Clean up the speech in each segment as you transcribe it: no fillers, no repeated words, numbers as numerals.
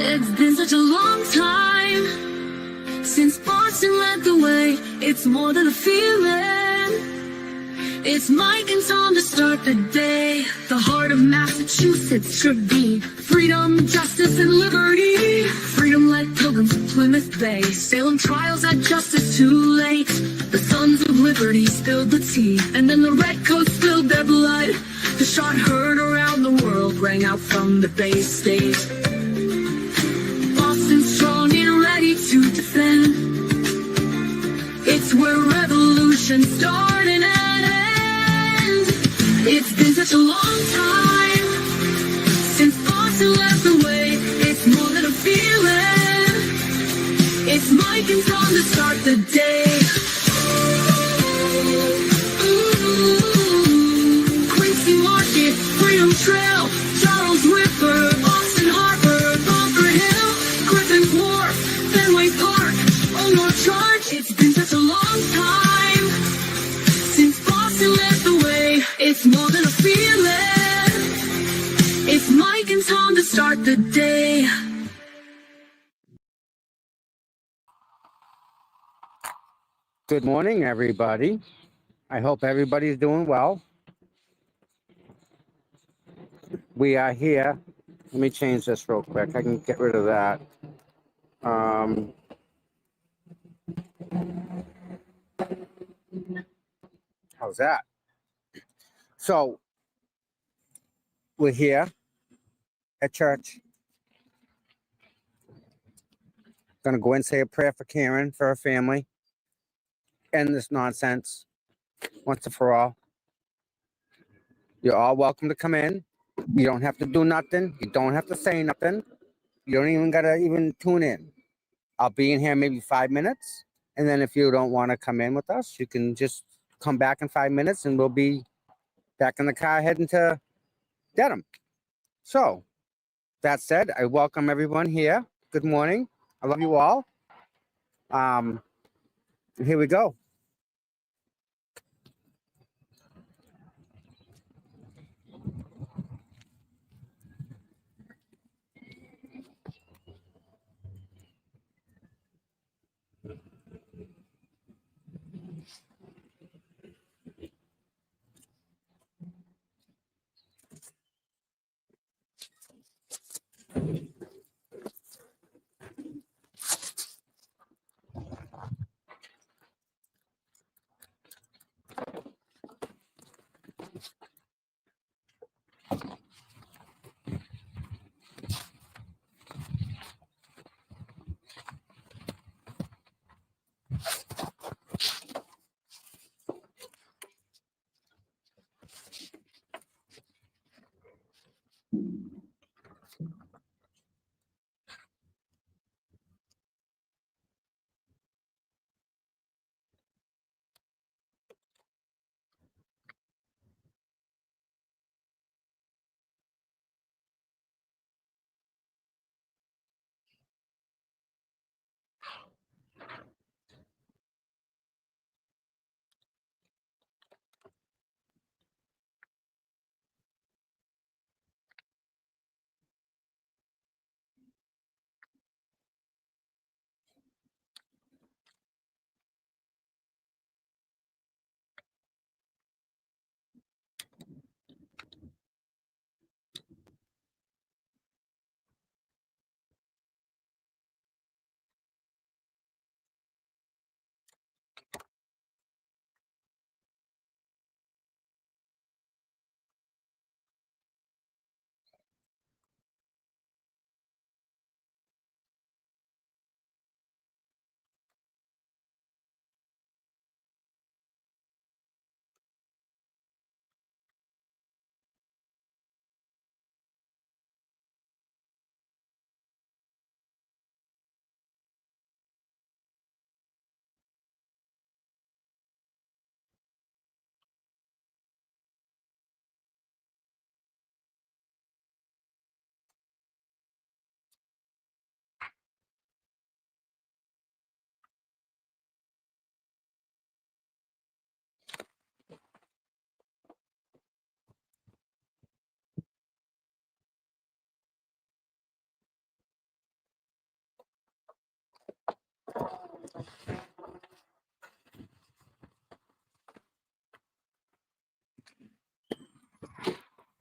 It's been such a long time since Boston led the way. It's more than a feeling. It's Mike and Tom to start the day. The heart of Massachusetts should be freedom, justice, and liberty. Freedom led pilgrims to Plymouth Bay. Salem trials had justice too late. The sons of liberty spilled the tea, and then the redcoats spilled their blood. The shot heard around the world rang out from the Bay State. Boston strong and ready to defend. It's where revolution started and ends. It's been such a long time since Boston left the way. It's more than a feeling. It's Mike and Tom to start the day. Quincy Market, Freedom Trail, Charles River, Boston Harbor, Bunker Hill, Griffin's Wharf, Fenway Park, Old North Charge. It's been such a long time since Boston led the way. It's more than a feeling. It's Mike and Tom to start the day. Good morning, everybody. I hope everybody's doing well. We are here. Let me change this real quick. I can get rid of that. How's that? So, we're here at church. Gonna go and say a prayer for Karen, for her family. End this nonsense once and for all. You're all welcome to come in. You don't have to do nothing. You don't have to say nothing. You don't even gotta even tune in. I'll be in here maybe 5 minutes. And then if you don't want to come in with us, you can just come back in 5 minutes and we'll be back in the car heading to Dedham. So, that said, I welcome everyone here. Good morning. I love you all. Here we go.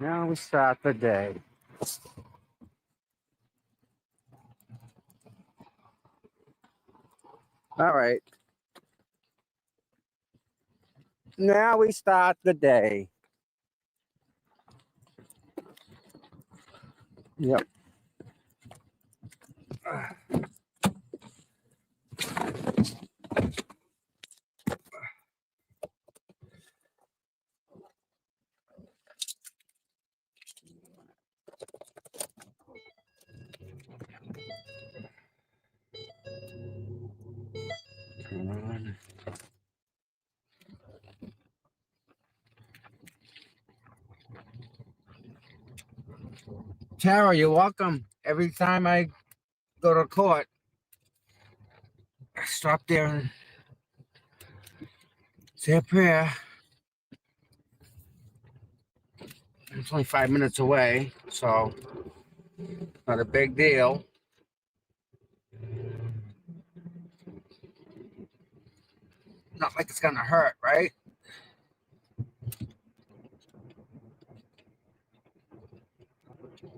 Now we start the day. All right. Now we start the day. Yep. Come on. Tara, you're welcome. Every time I go to court, I stop there and say a prayer. It's only 5 minutes away, so not a big deal. Not like it's gonna hurt, right?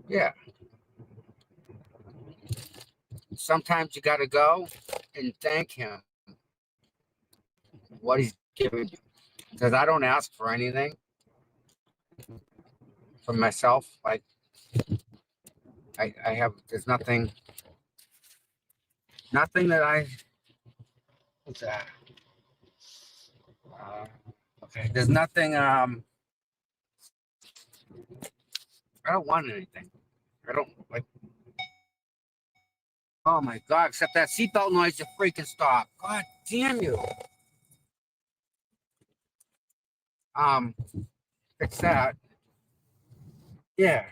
Yeah. Sometimes you gotta go and thank him what he's giving you. Because I don't ask for anything for myself. Like I have there's nothing that I what's that? Okay. There's nothing I don't want anything. I don't like oh my god, except that seatbelt noise to freaking stop. God damn you. Fix that. Yeah.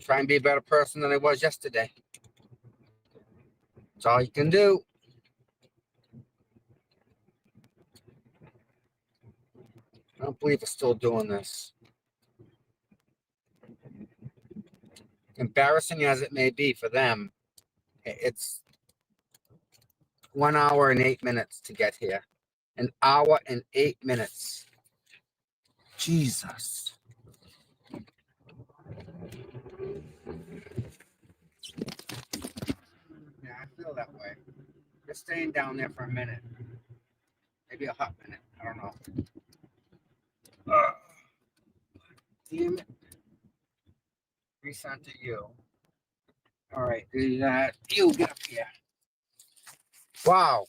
Try and be a better person than I was yesterday. That's all you can do. I don't believe it's still doing this. Embarrassing as it may be for them, it's 1 hour and 8 minutes to get here. An hour and 8 minutes. Jesus. Yeah, I feel that way. Just staying down there for a minute. Maybe a hot minute. I don't know. Damn it. Resend to you. All right. Do that. You get up here. Wow.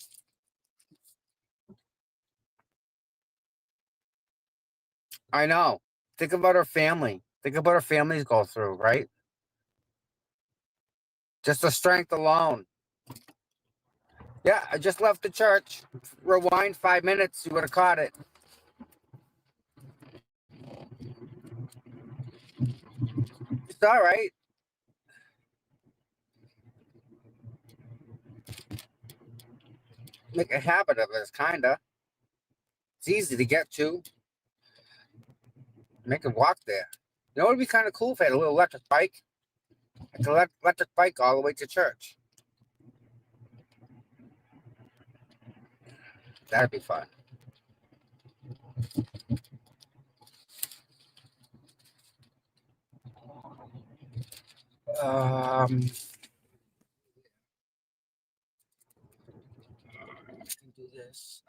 I know. Think about our family. Think about our families go through, right? Just the strength alone. Yeah, I just left the church. Rewind 5 minutes. You would have caught it. It's all right. Make a habit of it, kinda. It's easy to get to. Make a walk there. You know, it would be kind of cool if I had a little electric bike. I could electric bike all the way to church. That'd be fun. Do this.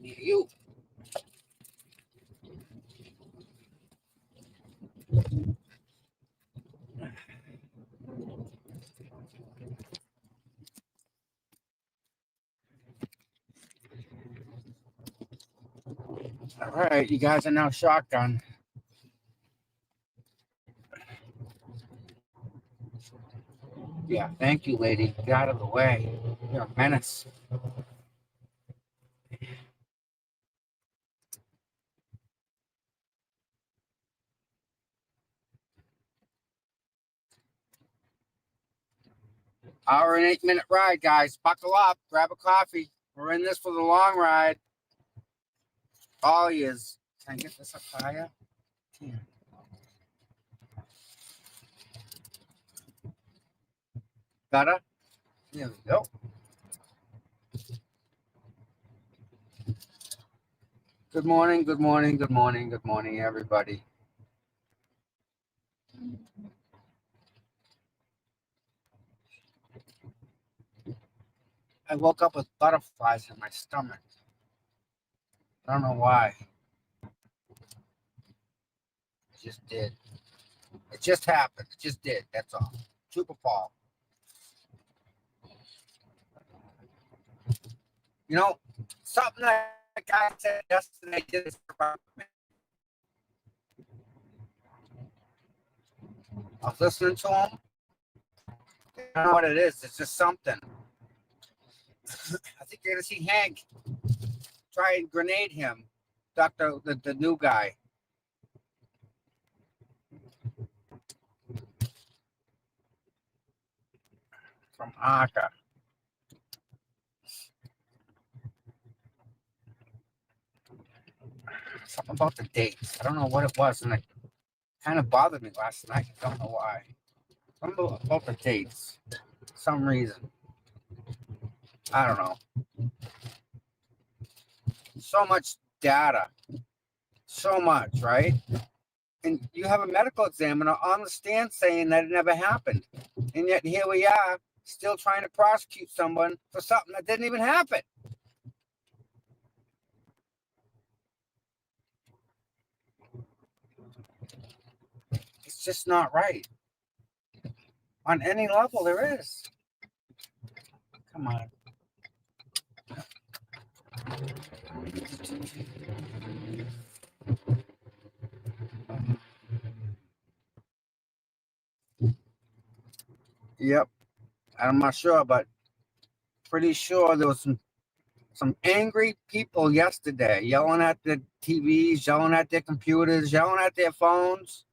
You. All right, you guys are now shotgun. Yeah, thank you, lady. Get out of the way. You're a menace. Hour and 8 minute ride, guys. Buckle up. Grab a coffee. We're in this for the long ride. All yous. Can I get this up higher? Can. Better? There we go. Good morning, good morning, good morning, good morning, everybody. I woke up with butterflies in my stomach. I don't know why. It just did. It just happened. It just did. That's all. Super Paul. You know, something that guy said yesterday did surprise me. I was listening to him. I don't know what it is. It's just something. I think you're gonna see Hank try and grenade him, the new guy. From Arca. Something about the dates. I don't know what it was, and it kind of bothered me last night. I don't know why. Something about the dates. Some reason. I don't know. So much data. So much, right? And you have a medical examiner on the stand saying that it never happened. And yet here we are, still trying to prosecute someone for something that didn't even happen. It's just not right. On any level there is. Come on. Yep. I'm not sure, but pretty sure there was some angry people yesterday yelling at the TVs, yelling at their computers, yelling at their phones.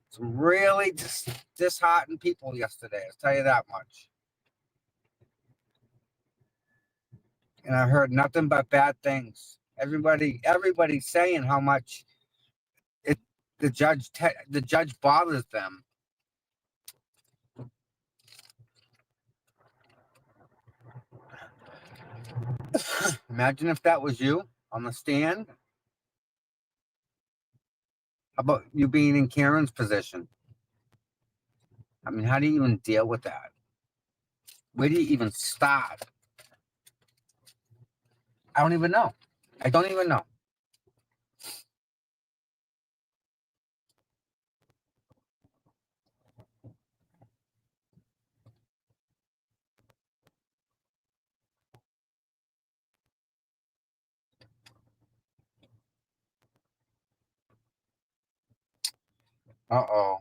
Some really disheartened people yesterday, I'll tell you that much. And I heard nothing but bad things. Everybody's saying how much the judge bothers them. Imagine if that was you on the stand. How about you being in Karen's position? I mean, how do you even deal with that? Where do you even start? I don't even know. I don't even know. Uh-oh.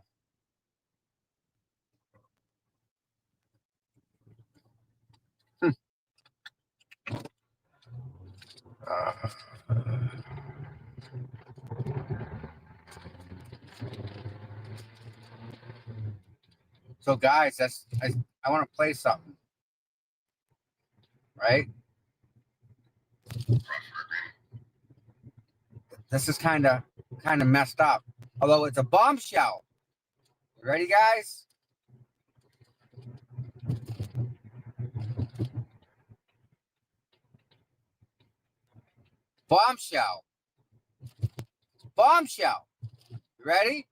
So guys, I want to play something, right? This is kind of messed up, although it's a bombshell. You ready, guys? Bombshell. Bombshell. You ready?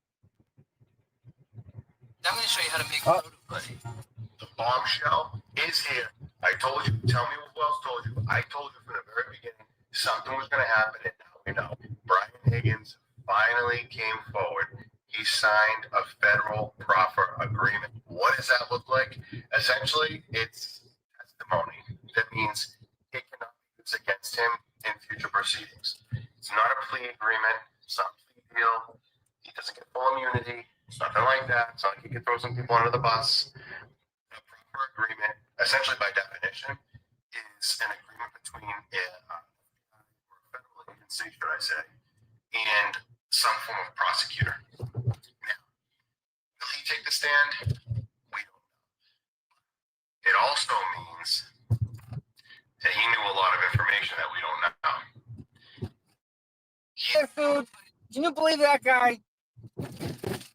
I'm going to show you how to make a prototype. Buddy. The bombshell is here. I told you. Tell me who else told you. I told you from the very beginning something was going to happen, and now we know. Brian Higgins finally came forward. He signed a federal proffer agreement. What does that look like? Essentially, it's testimony. That means it cannot be used against him in future proceedings. It's not a plea agreement. It's not a plea deal. He doesn't get full immunity. It's nothing like that. It's not like you can throw some people under the bus. A proper agreement, essentially by definition, is an agreement between a federal agency, should I say, and some form of prosecutor. Now, will he take the stand? We don't know. It also means that he knew a lot of information that we don't know. He Dude, can you believe that guy?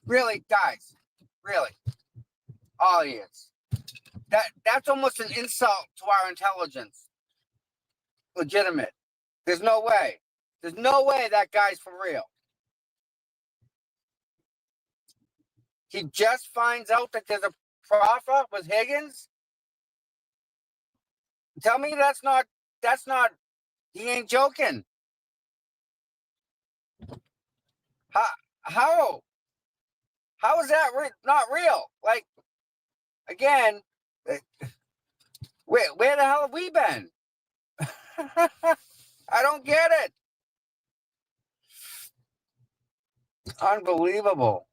Really, guys, really, all he is. That's almost an insult to our intelligence. Legitimate. There's no way. There's no way that guy's for real. He just finds out that there's a proffer with Higgins. Tell me that's not, he ain't joking. How is that not real? Like, again, where the hell have we been? I don't get it. Unbelievable.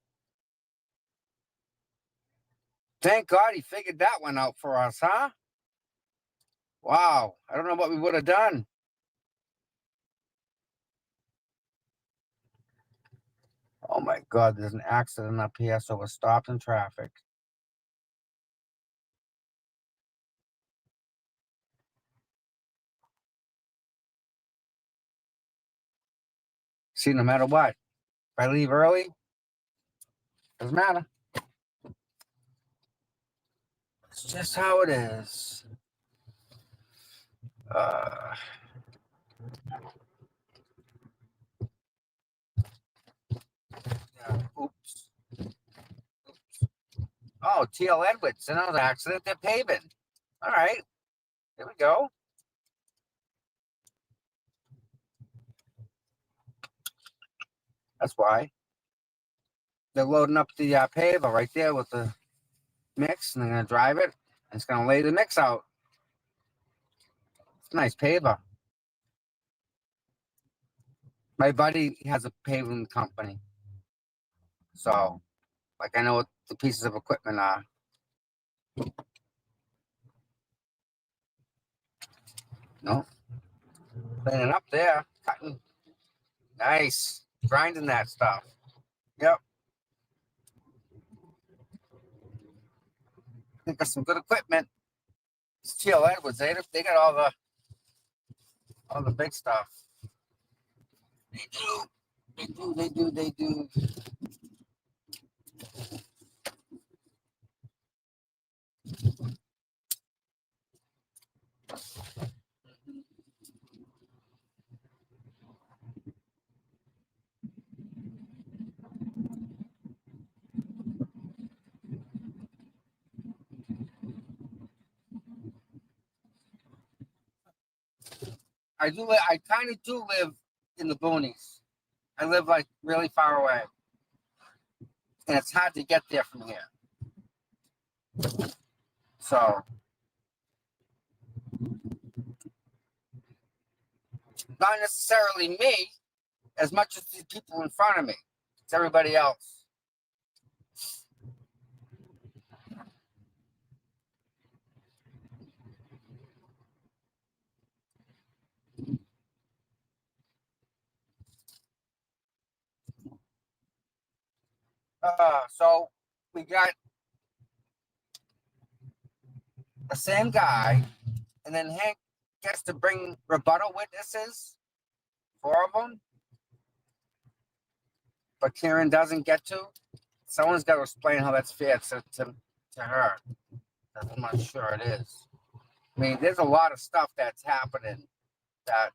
Thank God he figured that one out for us, huh? Wow. I don't know what we would have done. Oh my God, there's an accident up here, so we're stopped in traffic. See, no matter what, if I leave early, doesn't matter. It's just how it is. Yeah, oops. Oh, TL Edwards, another accident. They're paving. All right, here we go. That's why they're loading up the paver right there with the mix, and they're gonna drive it, and it's gonna lay the mix out. It's a nice paver. My buddy has a paving company, so like I know what the pieces of equipment are. No, cleaning up there, cutting. Nice, grinding that stuff. Yep. They got some good equipment. It's TL Edwards. They got all the big stuff. They do. They do. They do. They do. I do. I kind of do live in the boonies. I live like really far away, and it's hard to get there from here. So, not necessarily me, as much as the people in front of me. It's everybody else. So we got the same guy, and then Hank gets to bring rebuttal witnesses, 4 of them, but Karen doesn't get to. Someone's got to explain how that's fair to her. I'm not sure it is. I mean, there's a lot of stuff that's happening that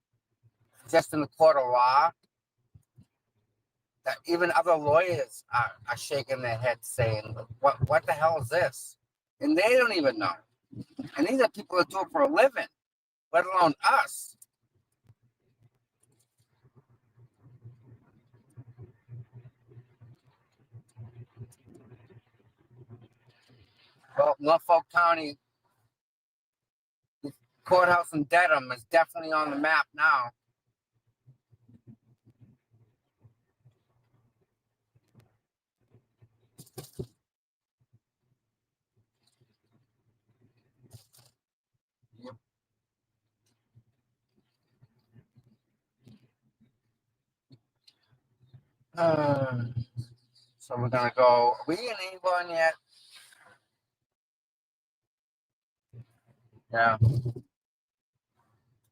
just in the court of law that even other lawyers are shaking their heads saying, what the hell is this? And they don't even know. And these are people that do it for a living, let alone us. Well, Norfolk County courthouse in Dedham is definitely on the map now. So we're gonna go. Are we in Avon yet? Yeah.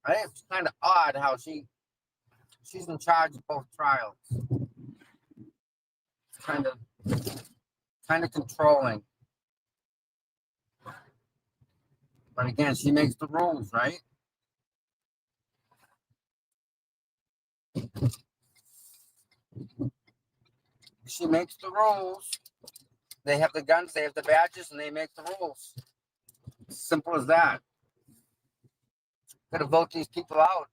I think it's kind of odd how she She's in charge of both trials. It's kind of controlling. But again, she makes the rules, right? She makes the rules. They have the guns, they have the badges, and they make the rules. Simple as that. Gotta vote these people out.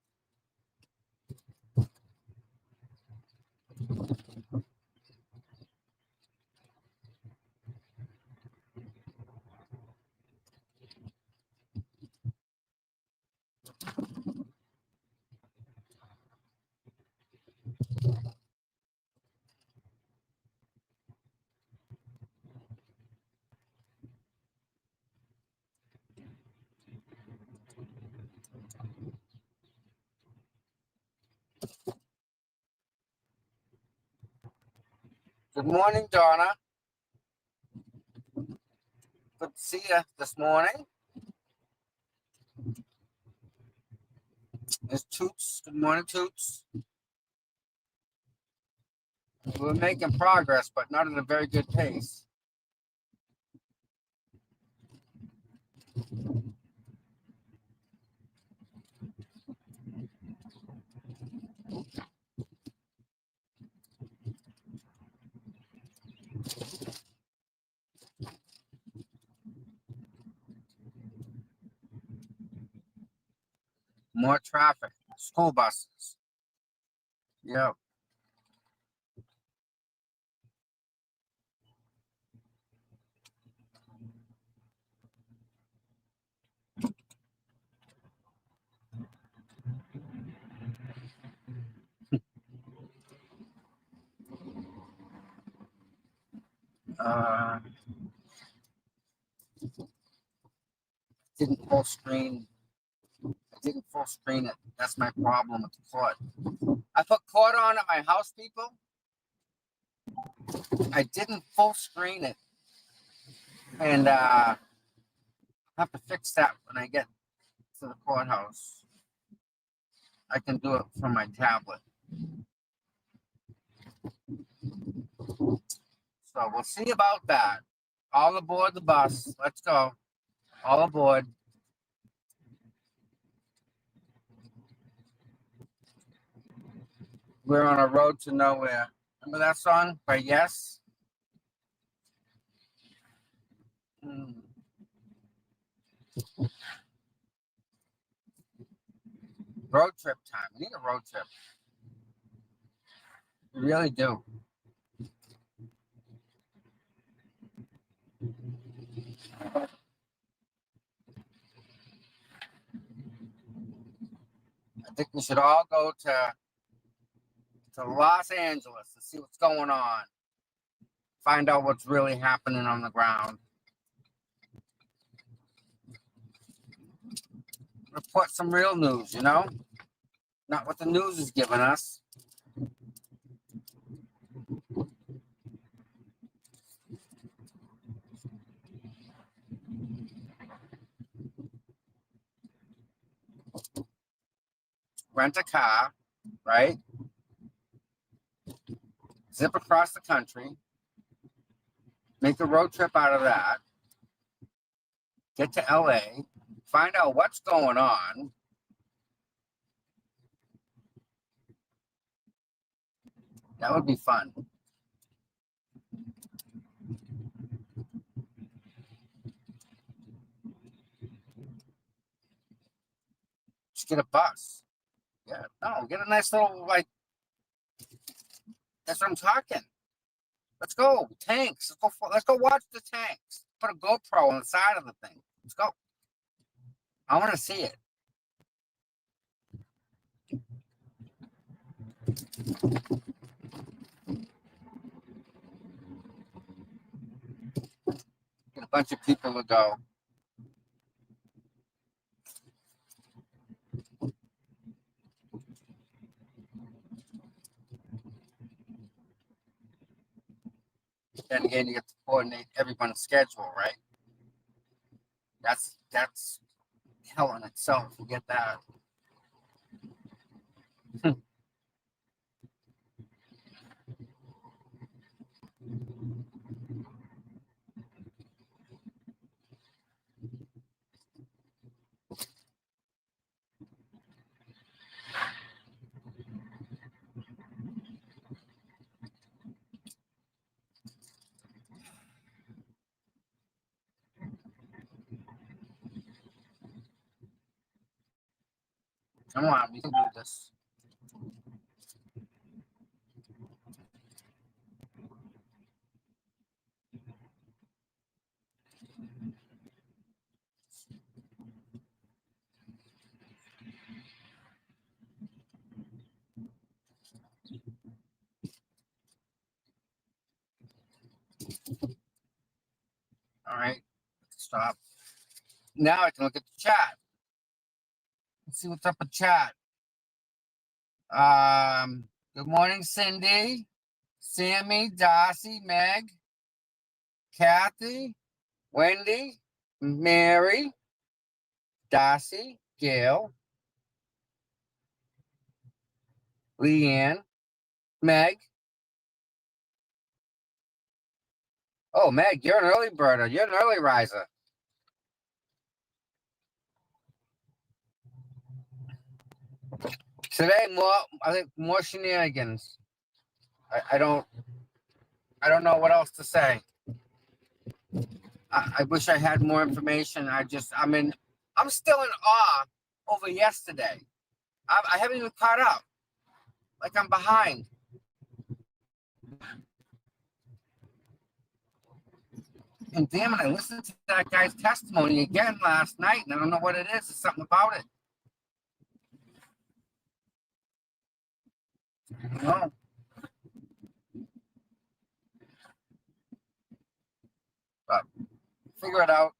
Good morning, Donna. Good to see you this morning. There's Toots. Good morning, Toots. We're making progress, but not at a very good pace. More traffic. School buses. Yep. Didn't full screen. I didn't full screen it. That's my problem with the court. I put court on at my house, people. I didn't full screen it. And I have to fix that when I get to the courthouse. I can do it from my tablet. So we'll see about that. All aboard the bus. Let's go. All aboard. We're on a road to nowhere. Remember that song by Yes? Road trip time. We need a road trip. We really do. I think we should all go to Los Angeles to see what's going on. Find out what's really happening on the ground. Report some real news, you know? Not what the news is giving us. Rent a car, right? Zip across the country. Make a road trip out of that. Get to LA. Find out what's going on. That would be fun. Just get a bus. Yeah, no, get a nice little, like, that's what I'm talking. Let's go. Tanks. Let's go watch the tanks. Put a GoPro on the side of the thing. Let's go. I want to see it. Get a bunch of people to go. Then again, you have to coordinate everyone's schedule, right? That's hell in itself. You get that. Come on, we can do this. All right, stop. Now I can look at the chat. Let's see what's up with chat. Good morning, Cindy, Sammy, Darcy, Meg, Kathy, Wendy, Mary, Darcy, Gail, Leanne, Meg. Oh, Meg, you're an early birder. You're an early riser. Today, I think more shenanigans. I don't know what else to say. I wish I had more information. I'm still in awe over yesterday. I haven't even caught up. Like I'm behind. And damn it, I listened to that guy's testimony again last night, and I don't know what it is. There's something about it. You know? But figure it out.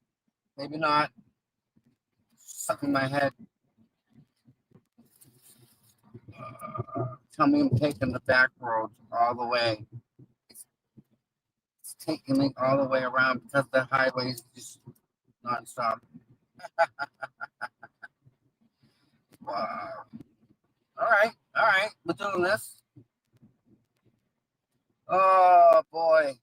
Maybe not. Something in my head. Tell me I'm taking the back road all the way. It's taking me all the way around because the highway is just nonstop. Wow. All right. We're doing this. Oh boy.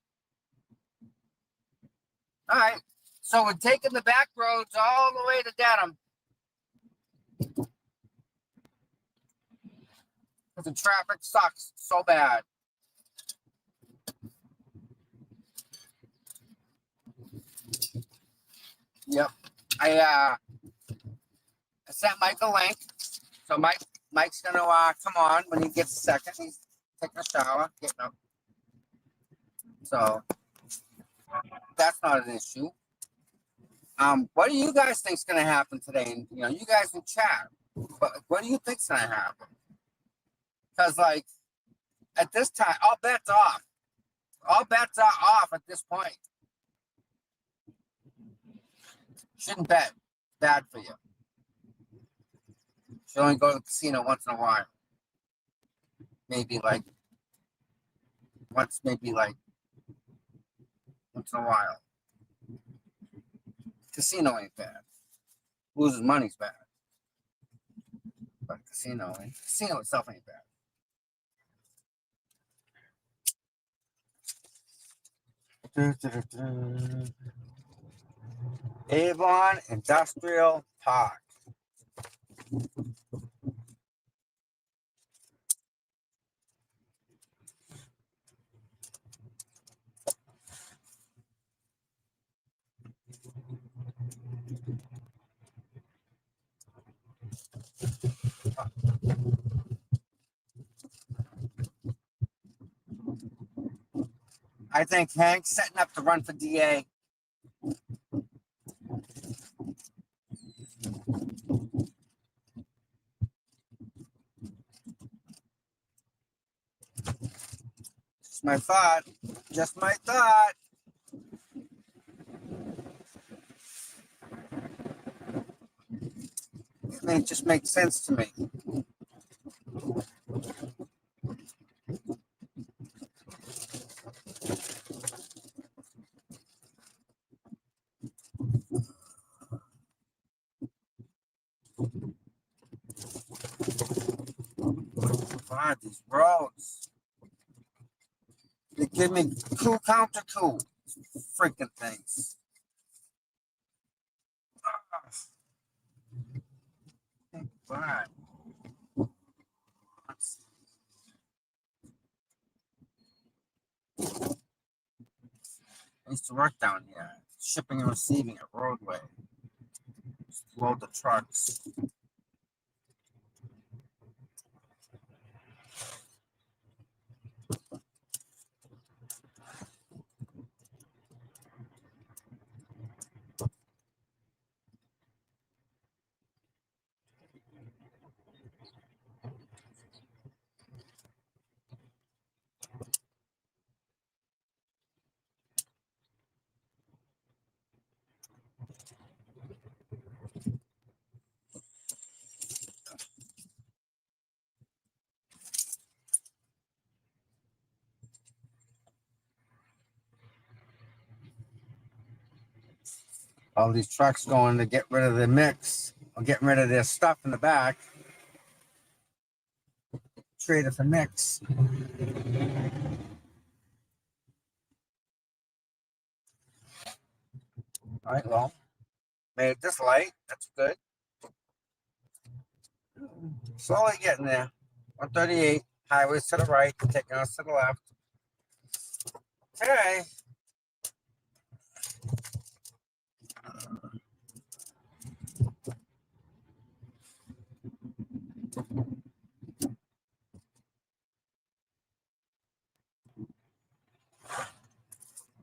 All right. So we're taking the back roads all the way to Dedham. Because the traffic sucks so bad. Yep. I sent Mike a link. So Mike's gonna come on when he gets a second. He's taking a shower, getting up. So that's not an issue. What do you guys think's gonna happen today? And you guys in chat. What do you think's gonna happen? Because like at this time, all bets off. All bets are off at this point. Shouldn't bet. Bad for you. Should only go to the casino once in a while. Maybe like once in a while. Casino ain't bad. Losing money's bad. But casino itself ain't bad. Avon Industrial Park. I think Hank's setting up to run for DA. Just my thought. Just my thought. It just makes sense to me. God, these roads. They give me coup counter coup. Freaking things. God. I used to work down here, shipping and receiving at roadway. Just load the trucks. All these trucks going to get rid of the mix or getting rid of their stuff in the back. Trade it for mix. All right, well, made it this light. That's good. Slowly getting there. 138, highways to the right, taking us to the left. Okay.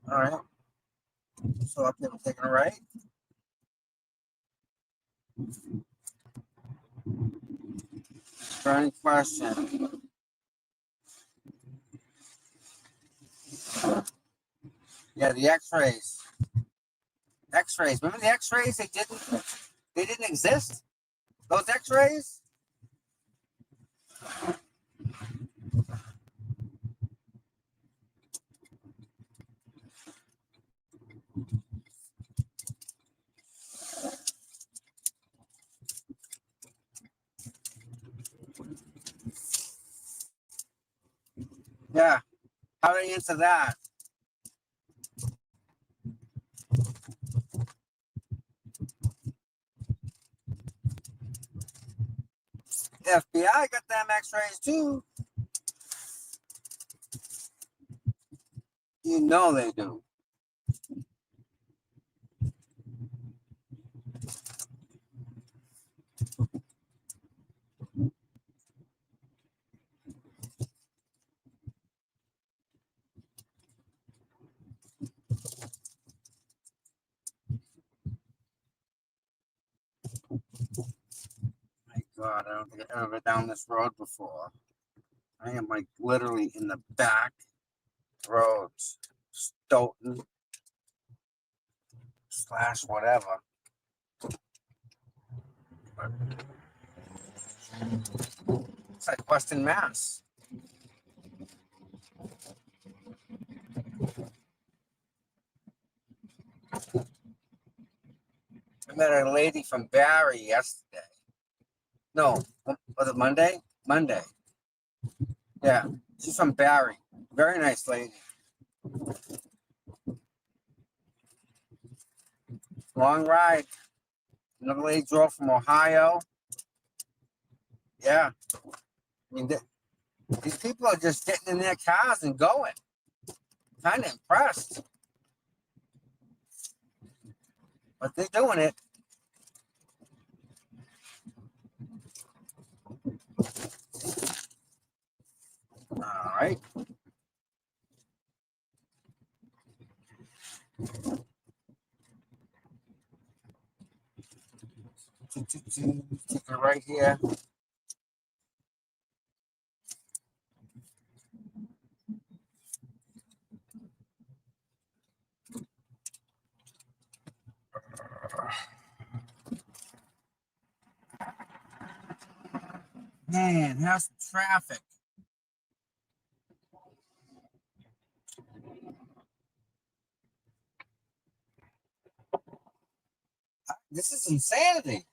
All right. So up there, we're taking a right. Burning question. Yeah, the X-rays. X-rays. Remember the X-rays? They didn't exist. Those X-rays. Yeah. How do you answer that? FBI got them X-rays too. You know they do. My God, I don't think I've ever been down this road before. I am like literally in the back roads, Stoughton / whatever. It's like Western Mass. I met a lady from Barry yesterday. No, was it Monday? Monday. Yeah, she's from Barry. Very nice lady. Long ride. Another lady drove from Ohio. Yeah. I mean, these people are just getting in their cars and going. Kind of impressed. But they're doing it. All right. Take it right here. Man, how's the traffic? This is insanity.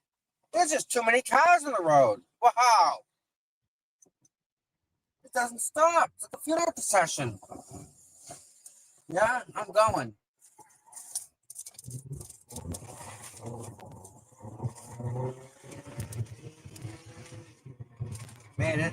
There's just too many cars on the road. Wow. It doesn't stop. It's like a funeral procession. Yeah, I'm going. Made it.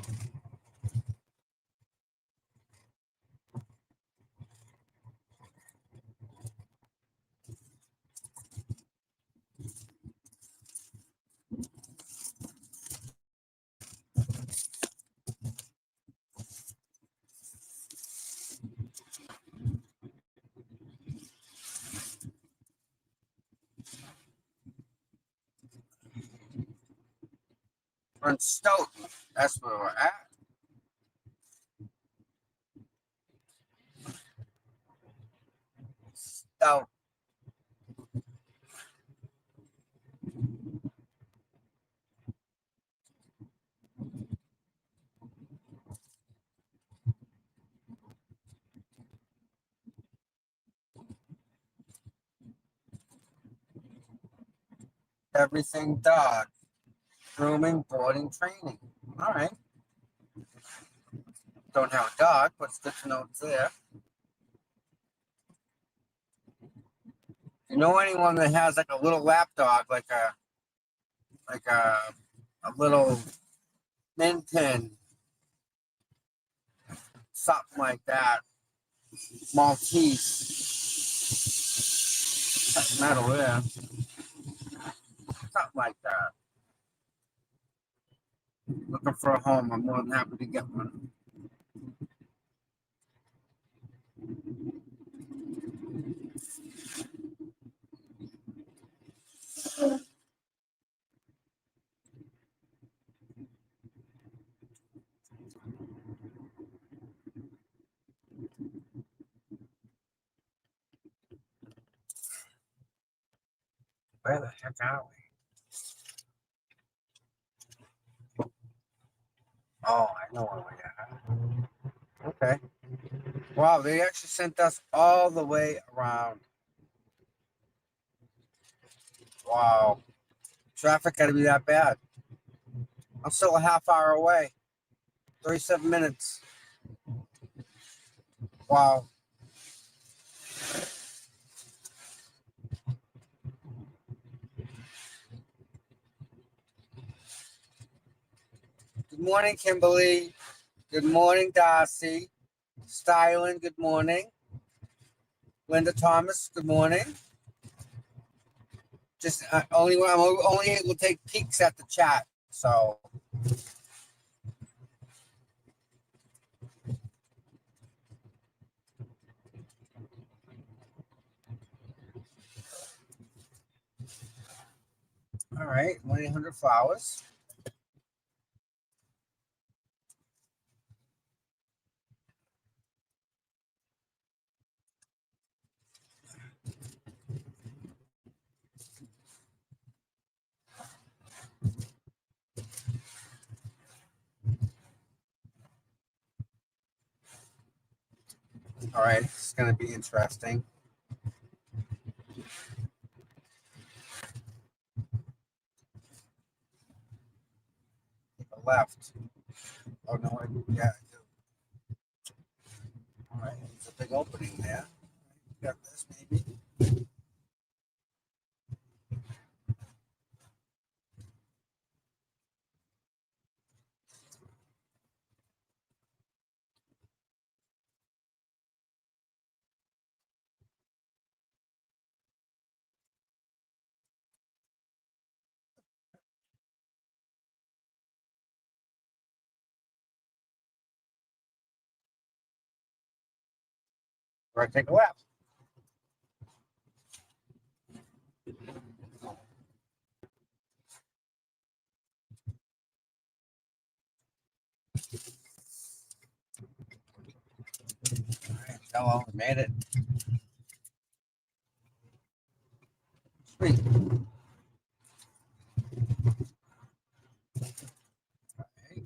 We're in Stoughton. That's where we're at. Stoughton. everything dog. Grooming, boarding, training. All right. Don't have a dog, but it's good to know it's there. You know anyone that has like a little lap dog, like a little min pin, something like that, Maltese, metal there, something like that. Looking for a home, I'm more than happy to get one. Where the heck are we? Oh, I know where we are. Okay. Wow, they actually sent us all the way around. Wow. Traffic gotta be that bad. I'm still a half hour away. 37 minutes. Wow. Good morning, Kimberly. Good morning, Darcy. Styling, good morning. Linda Thomas, good morning. Just I'm only able to take peeks at the chat. So all right, 1-800-Flowers. All right, it's gonna be interesting. Take a left. Oh no, yeah, I do. All right, it's a big opening there. Got this maybe. Or I take a left. All right, hello, made it. Sweet. Okay.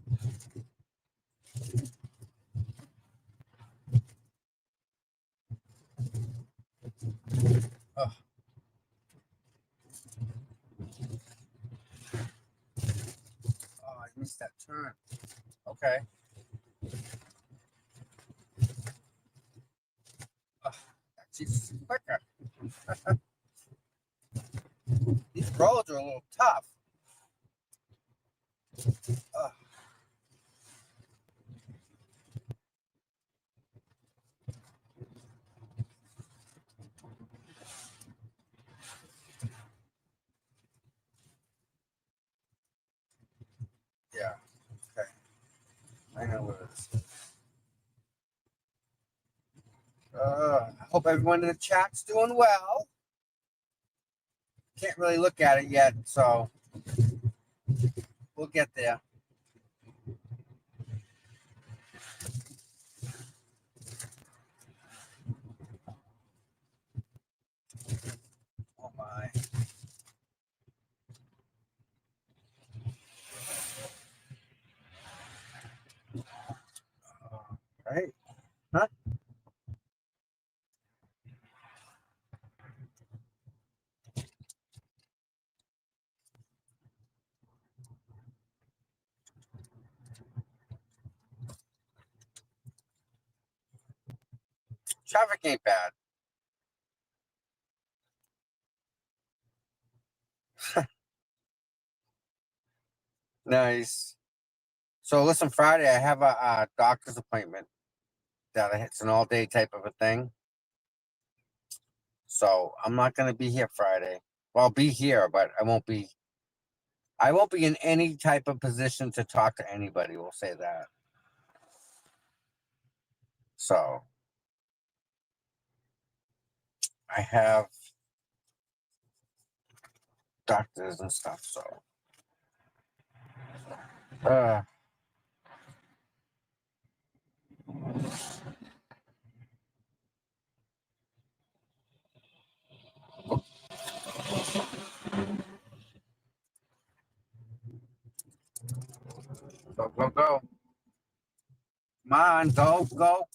Oh, I missed that turn. Okay. Oh, she's quicker. These roads are a little tough. Oh, yeah. Okay. I know where it is. I hope everyone in the chat's doing well. Can't really look at it yet, so we'll get there. Oh my. Right? Huh? Traffic ain't bad. Nice. So listen, Friday I have a doctor's appointment. It's an all-day type of a thing. So I'm not gonna be here Friday. Well, I'll be here, but I won't be in any type of position to talk to anybody. We'll say that. So I have doctors and stuff. So go. Come on, go.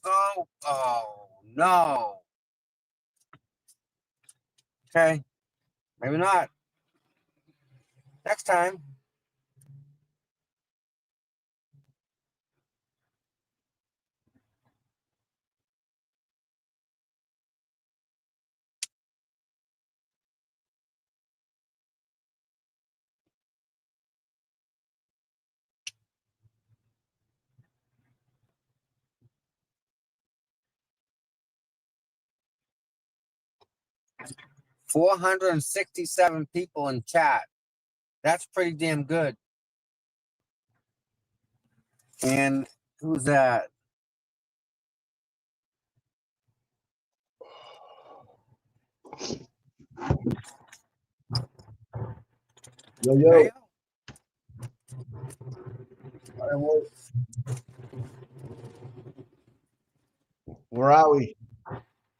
Oh no. Okay, maybe not. Next time. $467 people in chat. That's pretty damn good. And who's that? Yo. Where are we?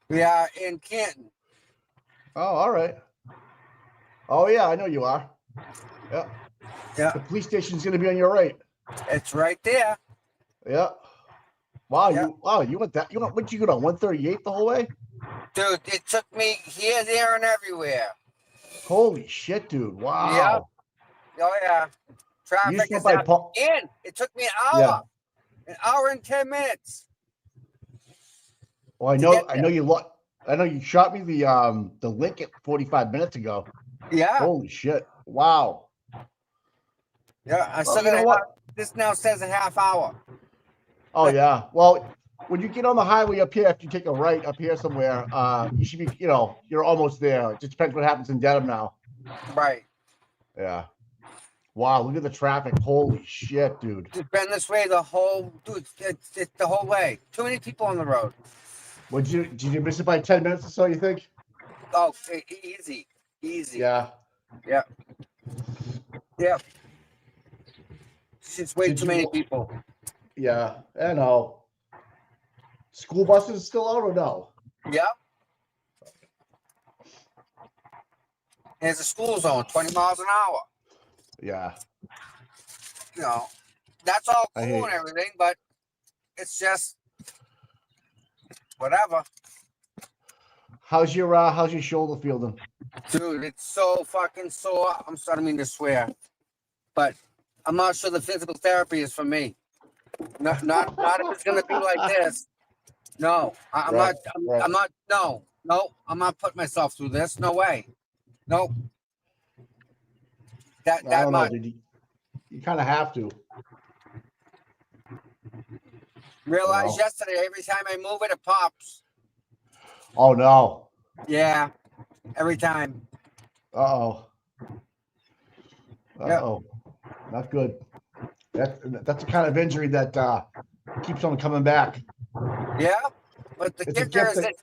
We are in Canton. Oh, all right. Oh, yeah, I know you are. Yeah. Yeah. The police station's going to be on your right. It's right there. Yeah. Wow, Yeah. you went that. What'd you go on 138 the whole way? Dude, it took me here, there, and everywhere. Holy shit, dude. Wow. Yeah. Oh, yeah. You Traffic just is went out. by And it took me an hour. Yeah. An hour and 10 minutes. Well, I know you shot me the link at 45 minutes ago. Yeah. Holy shit. Wow. Yeah. I Well, still you know got what? this now says a half hour. Oh, yeah. Well, when you get on the highway up here, after you take a right up here somewhere, you should be, you're almost there. It just depends what happens in Dedham now. Right. Yeah. Wow, look at the traffic. Holy shit, dude. It's been this way the whole it's the whole way. Too many people on the road. Did you miss it by 10 minutes or so, you think? Oh, easy. Yeah. Yeah. It's way too many people. Yeah, I know. School buses still out or no? Yeah. And it's a school zone, 20 miles an hour. Yeah. That's all I cool hate and everything, but it's just whatever. How's your shoulder feeling? Dude, it's so fucking sore. I'm starting to swear. But I'm not sure the physical therapy is for me. Not if it's gonna be like this. No, I'm Right, not. right. I'm not. No, I'm not putting myself through this. No way. Nope. I don't know, much. dude. You kind of have to. Realized yesterday, every time I move it, it pops. Oh no. Yeah, every time. Uh-oh. Yep. Not good. That's the kind of injury that keeps on coming back. Yeah, but the It's a kicker gift is that-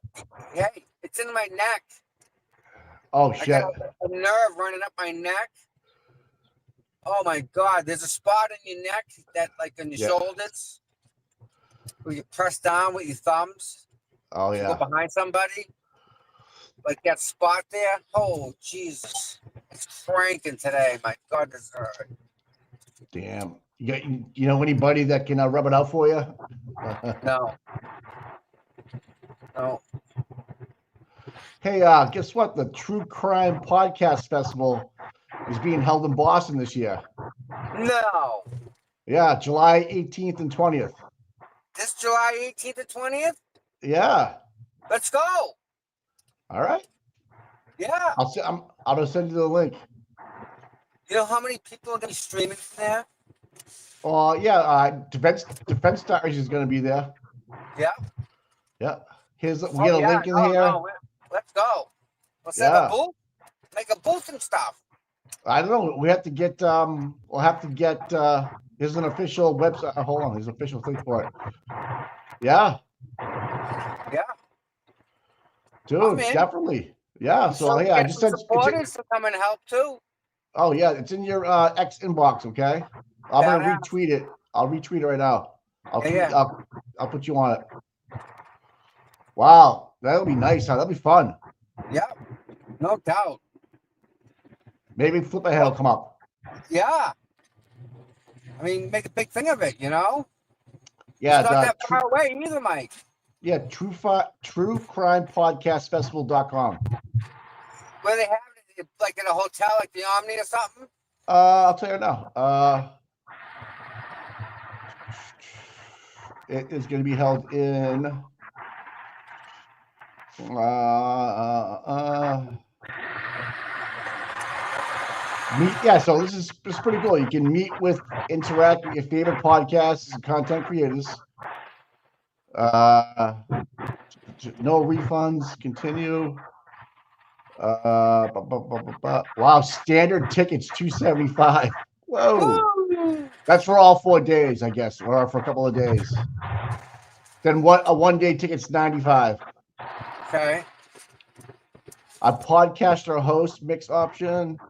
that, hey, it's in my neck. Oh I shit. got a nerve running up my neck. Oh my God, there's a spot in your neck that, like on your shoulders, where you press down with your thumbs. Oh You yeah. go behind somebody, like that spot there. Oh Jesus, it's cranking today. My God, this hurt. Damn. You know anybody that can rub it out for you? No. Hey, guess what? The True Crime Podcast Festival is being held in Boston this year. No. Yeah, July 18th and 20th. This July 18th and 20th? Yeah. Let's go. All right. Yeah. I'm gonna send you the link. You know how many people are going to be streaming from there? Yeah. Defense Stars is gonna be there. Yeah. Yeah. We get a link in here. No, let's go. Let's have a booth. Make a booth and stuff. I don't know. We have to get. We'll have to get. There's an official website. Hold on. There's an official thing for it. Yeah. Yeah. Dude, definitely. Yeah. So yeah, I just said supporters to come and help too. Oh yeah, it's in your X inbox. Okay. I'm gonna retweet it. I'll retweet it right now. I'll put you on it. Wow, that'll be nice. Huh? That'll be fun. Yeah. No doubt. Maybe Flip Ahead will come up. Yeah. I mean, make a big thing of it, you know? Yeah. It's not that far away either, Mike. Yeah, truecrimepodcastfestival.com. Where they have it, like in a hotel, like the Omni or something? I'll tell you now. It is going to be held in. So this is pretty cool. You can interact with your favorite podcasts and content creators. No refunds. Continue. Wow, standard tickets $275. Whoa, that's for all 4 days, I guess, or for a couple of days. Then a 1 day ticket's $95. Okay. A podcaster host mix option.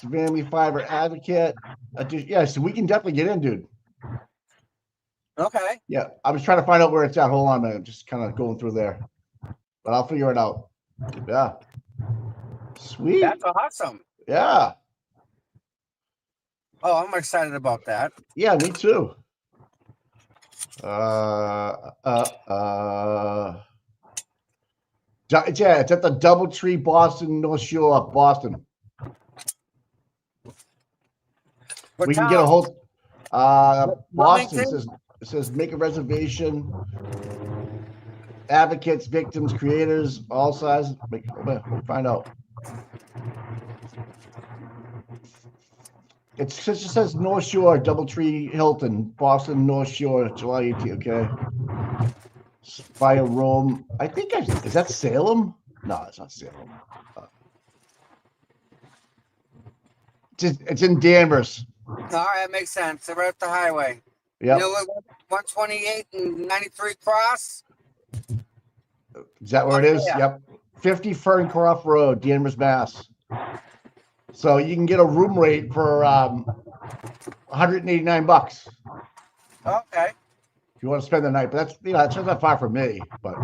Family Fiber advocate. Yeah, so we can definitely get in, dude. Okay. Yeah, I was trying to find out where it's at. Hold on, man. I'm just kind of going through there, but I'll figure it out. Yeah. Sweet. That's awesome. Yeah. Oh, I'm excited about that. Yeah, me too. Yeah, it's at the Doubletree, Boston, North Shore, Boston. We can get a whole Boston says make a reservation. Advocates, victims, creators, all sizes. We'll find out. It just says North Shore, Doubletree, Hilton, Boston, North Shore, July 18th. Okay. Fire Rome. I think is that Salem? No, it's not Salem. It's in Danvers. All right, that makes sense. They're right up the highway. Yeah. You know what? 128 and 93 cross. Is that where it is? Yep. 50 Ferncroft Road, Danvers, Mass. So you can get a room rate for $189. Okay. If you want to spend the night, but that's not far from me. But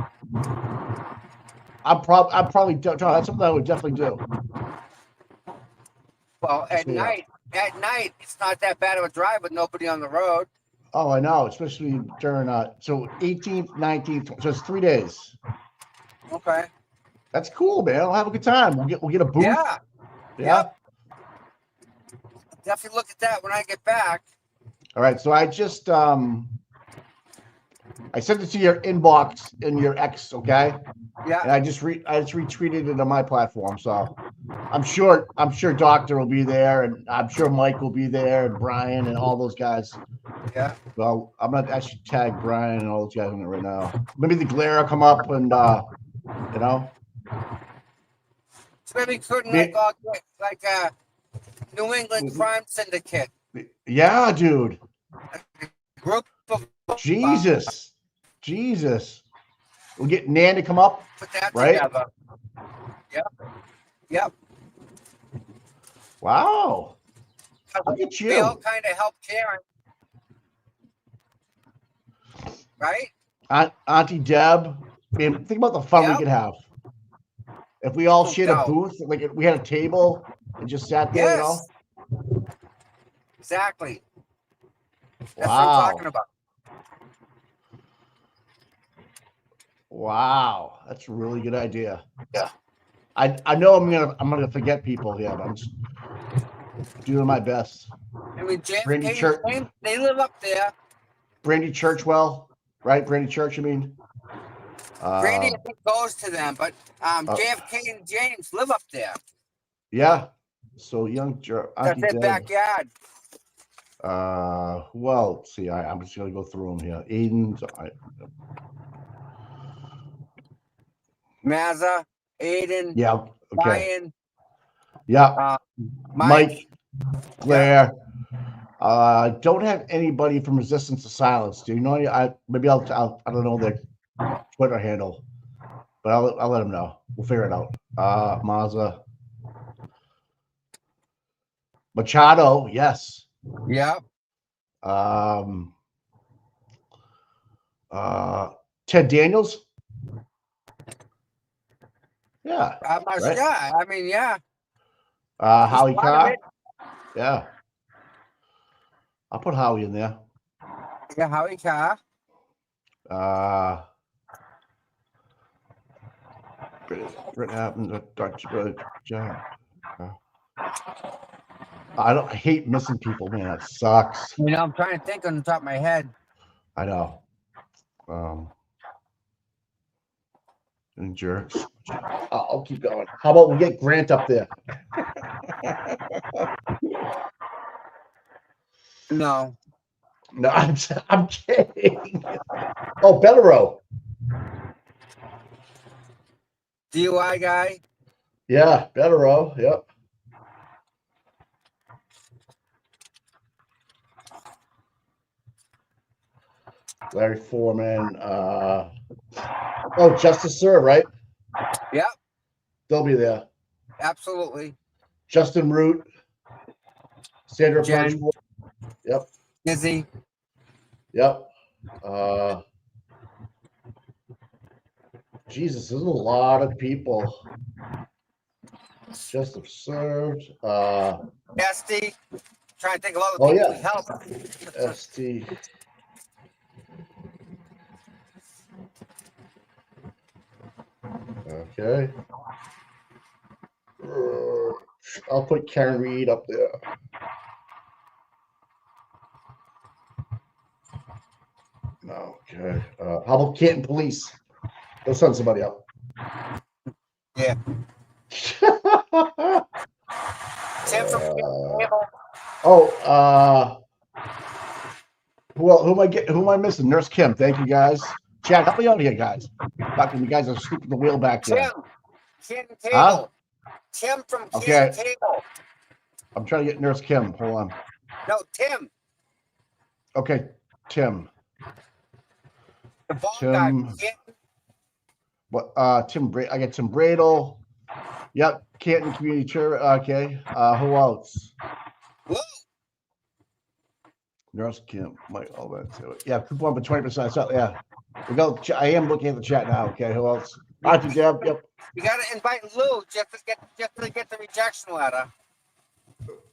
I'm probably that's something I would definitely do. Well, at night, it's not that bad of a drive with nobody on the road. Oh, I know, especially during so 18th, 19th, so it's 3 days. Okay. That's cool, man. I'll have a good time. We'll get a booth. Yeah. Yeah. Yep. Definitely look at that when I get back. All right. So I just I sent it to your inbox in your X, okay? Yeah. And I just retweeted it on my platform. So I'm sure Doctor will be there, and I'm sure Mike will be there, and Brian and all those guys. Yeah. Well, I'm gonna actually tag Brian and all those guys in it right now. Maybe the glare will come up, and you know. So maybe couldn't like a New England crime syndicate. Yeah, dude. Group of Jesus. We'll get Nan to come up. Put that right? Together. Yep. Wow. Look at you. They all kind of help Karen. Right? Auntie Deb. Man, think about the fun we could have. If we all shared a booth, like if we had a table and just sat there, you know? Exactly. That's Wow. what I'm talking about. Wow, that's a really good idea. Yeah. I know I'm gonna forget people here, but I'm just doing my best. I mean, Brandy JFK, they live up there. Brandy Churchwell, right? Brandy Church, I mean. Randy, I think, goes to them, but JFK and James live up there. Yeah. So young That's their backyard. Who else? See, I'm just gonna go through them here. Aidan, Mazza, Aidan, yeah, okay. Brian, Yeah. Mike, Claire. Yeah. Don't have anybody from Resistance to Silence. Do you know? I don't know their Twitter handle, but I'll let them know. We'll figure it out. Mazza, Machado, yes. Yep. Ted Daniels. Yeah. Right? Yeah. I mean, yeah. Howie Carr. Yeah. I'll put Howie in there. Yeah, Howie Carr. Britain happens. I hate missing people, man. That sucks. You know, I'm trying to think on the top of my head. I know. And jerks. I'll keep going. How about we get Grant up there? No. No, I'm kidding. Oh, Bellero. DUI guy. Yeah, Bellero. Yep. Larry Foreman. Justice Sir, right? Yep. They'll be there. Absolutely. Justin Root. Sandra Jen. Punch. Yep. Izzy. Yep. Jesus, there's a lot of people. Just observed. Esty. Trying to think of all the people we help. ST. Okay. I'll put Karen Reed up there. Okay. How about Canton Police? Go send somebody up. Yeah. Tim from who am I missing? Nurse Kim. Thank you, guys. Chad, help me out here, guys. You guys are scooping the wheel back there. Tim Table. Tim from Canton Table. I'm trying to get Nurse Kim. Hold on. No, Tim. Okay, Tim. The ball Tim. guy. What? Tim. I got Tim Bradle. Yep. Canton Community Church. Okay. Who else? Woo. Nurse Kim. Mike. Oh, that's it. Yeah. Coupon for 20%. So, yeah. We go. I am looking at the chat now. Okay. Who else? Auntie Deb. Yep. We gotta invite Lou just to get the rejection letter.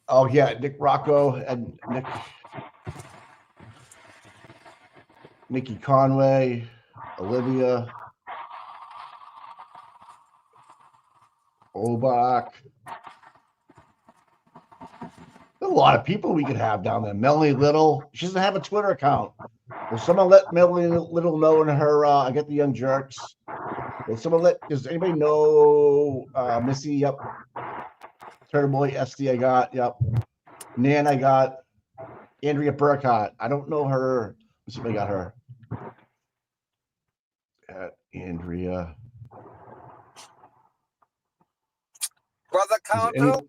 Oh yeah, Nick Rocco and Nikki Conway, Olivia, Obach. There's a lot of people we could have down there. Melanie Little. She doesn't have a Twitter account. Will someone let Melanie Little know in her I Get the Young Jerks? Will someone does anybody know Missy? Yep. Turboy SD I got. Yep. Nan I got. Andrea Burkott. I don't know her. Let's see if I got her. Andrea. Brother Council.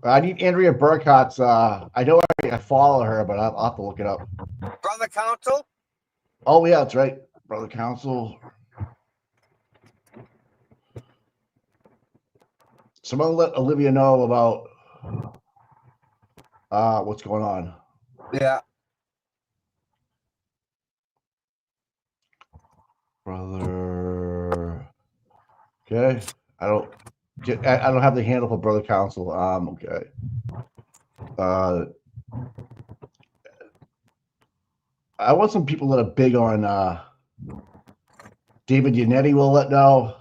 I need Andrea Burkott's. I know I follow her, but I'll have to look it up. Brother Council. Oh yeah, that's right. Brother Council. Someone let Olivia know about what's going on. Yeah. Brother. Okay. I don't have the handle for Brother Council. Okay. I want some people that are big on David Yannetti will let know.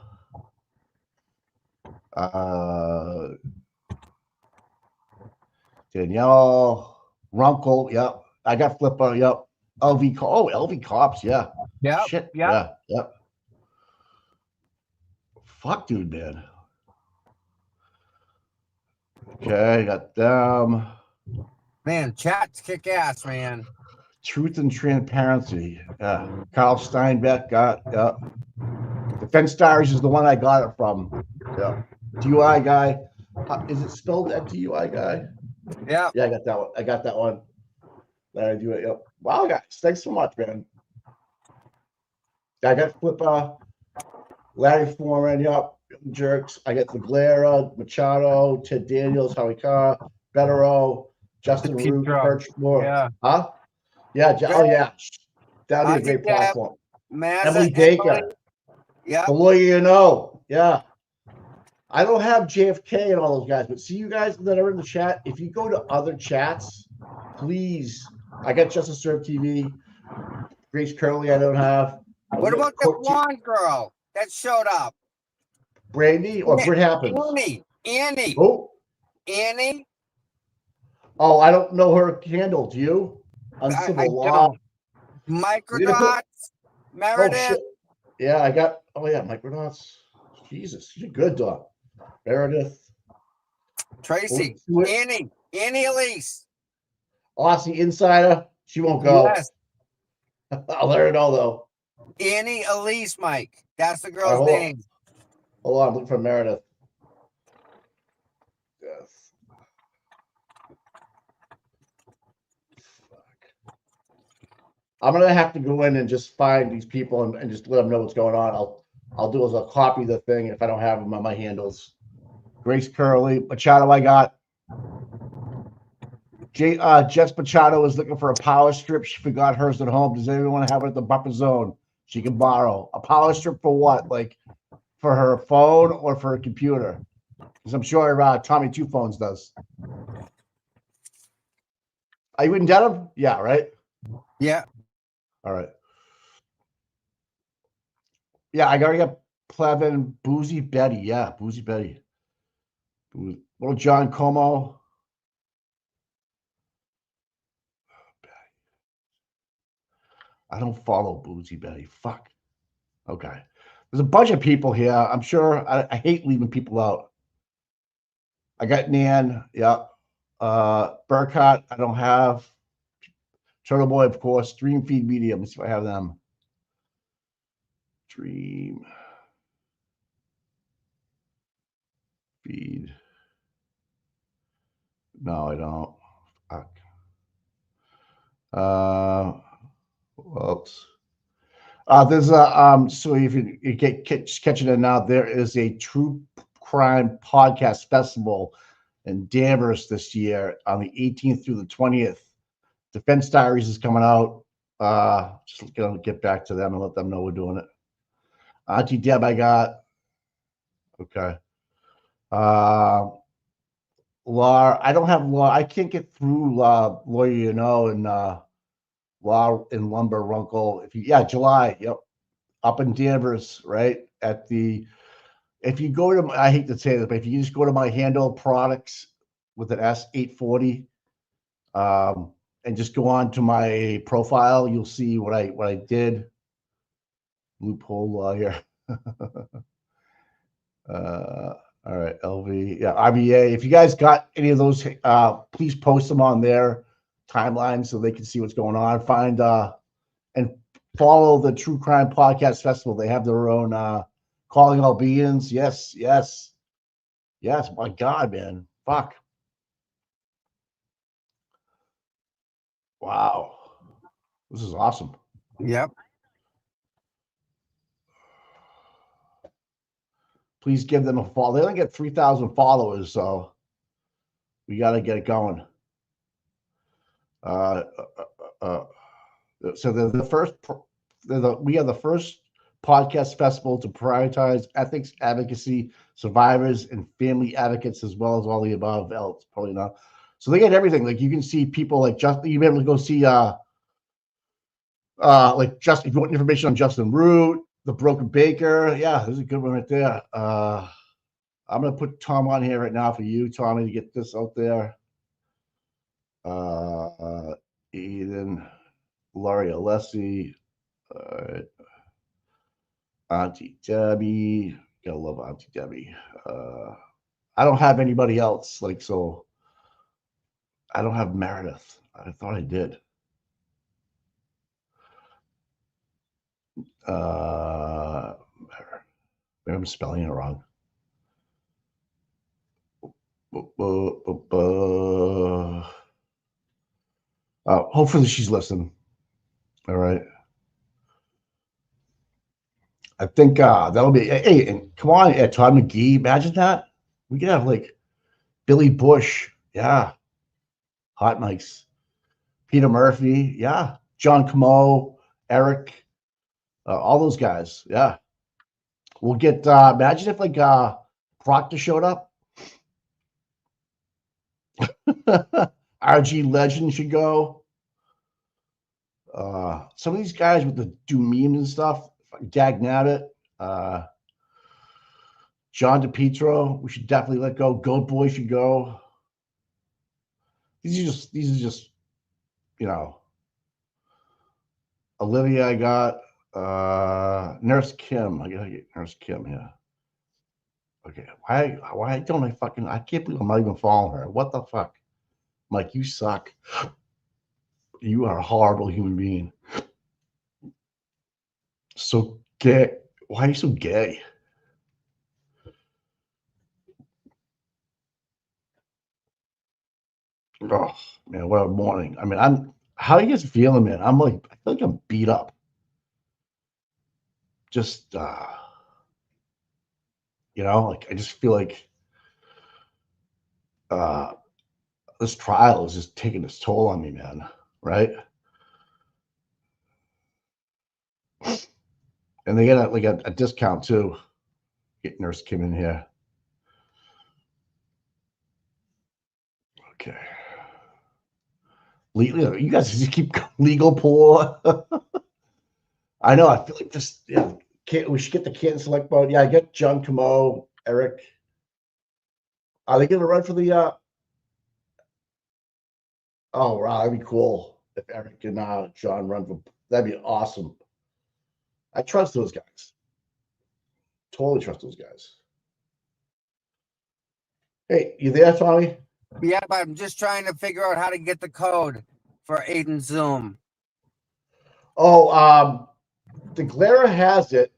Danielle Runkle, yep. I got Flipper, yep. LV Cops, yeah. Yeah. Shit, yeah. Yep. Fuck, dude, man. Okay, got them. Man, chats kick ass, man. Truth and transparency. Yeah. Carl Steinbeck got. Yeah. Defense Diaries is the one I got it from. Yeah. DUI guy. Is it spelled that DUI guy? Yeah. Yeah, I got that one. I got that one. I do it. Yep. Wow, guys, thanks so much, man. I got Flipper, Larry Foreman. Yep. Jerks. I got Laglera, Machado, Ted Daniels, Howie Carr, Bettero, Justin Root, Pedro. Birchmore. Yeah. Huh? Yeah. Oh, yeah. That'd be a Ozzy great Deb, platform. Mazza, Emily Baker. Yeah. The lawyer you know. Yeah. I don't have JFK and all those guys, but see you guys that are in the chat. If you go to other chats, please. I got Justice Serve TV. Grace Curley, I don't have. What about the blonde girl that showed up? Brandy or Britt Happens? Annie. Oh. Annie. Oh, I don't know her handle. Do you? Uncivil law. Microdots. Meredith. Oh, shit. Yeah, I got. Oh, yeah, Microdots. Jesus, you're good, dog. Meredith. Tracy. Annie. Annie Elise. Aussie Insider. She won't go. Yes. I'll let her know, though. Annie Elise, Mike. That's the girl's name. Hold on, I'm looking for Meredith. Yes. Fuck. I'm gonna have to go in and just find these people and just let them know what's going on. I'll do is I'll copy the thing if I don't have them on my handles. Grace Curley, Machado, I got. Jess Machado is looking for a power strip. She forgot hers at home. Does anyone have it at the buffer zone? She can borrow a power strip for what? Like for her phone or for her computer? Because I'm sure Tommy Two Phones does. Are you in Dedham? Yeah, right? Yeah. All right. Yeah, I gotta get Plevin, Boozy Betty. Yeah, Boozy Betty. Little John Como. I don't follow Boozy Betty. Fuck. Okay. There's a bunch of people here. I'm sure I hate leaving people out. I got Nan. Yeah. Burkhart, I don't have. Turtle Boy, of course. Stream Feed Media. Let me see if I have them. Stream Feed. No, I don't. Fuck. What else? There's a so if you catching it now, there is a true crime podcast festival in Danvers this year on the 18th through the 20th. Defense Diaries is coming out. Just gonna get back to them and let them know we're doing it. Auntie Deb, I got. Okay. Law, I don't have law. I can't get through lawyer, you know, and law in Lumber Runkle. July. Yep. Up in Danvers, right? If you go to, I hate to say this, but if you just go to my handle products with an S840, and just go on to my profile, you'll see what I did. Loophole lawyer. All right, LV. Yeah, RBA. If you guys got any of those, please post them on their timeline so they can see what's going on. Find and follow the True Crime Podcast Festival. They have their own Calling All Beings. Yes. My God, man. Fuck. Wow. This is awesome. Yep. Please give them a follow. They only get 3,000 followers, so we got to get it going. So they're the first. We are the first podcast festival to prioritize ethics, advocacy, survivors, and family advocates, as well as all the above. Else, probably not. So they get everything. Like you can see people like Justin. You'll be able to go see like Justin. If you want information on Justin Root, the Broken Baker. Yeah, there's a good one right there. I'm gonna put Tom on here right now for you, Tommy, to get this out there. Aidan, Laurie Alessi, Auntie Debbie, Gotta love Auntie Debbie. I don't have anybody else. Like, so I don't have Meredith. I thought I did. Maybe I'm spelling it wrong. Hopefully she's listening. All right. I think that'll be. Hey, and come on, Todd McGee. Imagine that. We could have like Billy Bush. Yeah. Hot mics. Peter Murphy. Yeah. John Camo. Eric. All those guys. Yeah. We'll get. Imagine if like Proctor showed up. RG Legend should go. Some of these guys with the do memes and stuff. Dag Nabbit. John DePietro, we should definitely let go. Goat Boy should go. These are just, you know. Olivia, I got. Nurse Kim. I gotta get Nurse Kim here. Okay. Why don't I can't believe I'm not even following her. What the fuck? Mike, you suck. You are a horrible human being. So gay. Why are you so gay? Oh man, what a morning. I mean, how are you guys feeling, man? I feel like I'm beat up. Just like I just feel like this trial is just taking its toll on me, man. Right? And they get a discount too. Get Nurse Kim in here. Okay. You guys just keep legal poor. I know. I feel like this. Yeah. We should get the Canton Select Board. Yeah, I get John Camo, Eric. Are they going to run for the? Oh, wow, that'd be cool if Eric and John run for. That'd be awesome. I trust those guys. Totally trust those guys. Hey, you there, Tommy? Yeah, but I'm just trying to figure out how to get the code for Aidan Zoom. Oh, the Glera has it.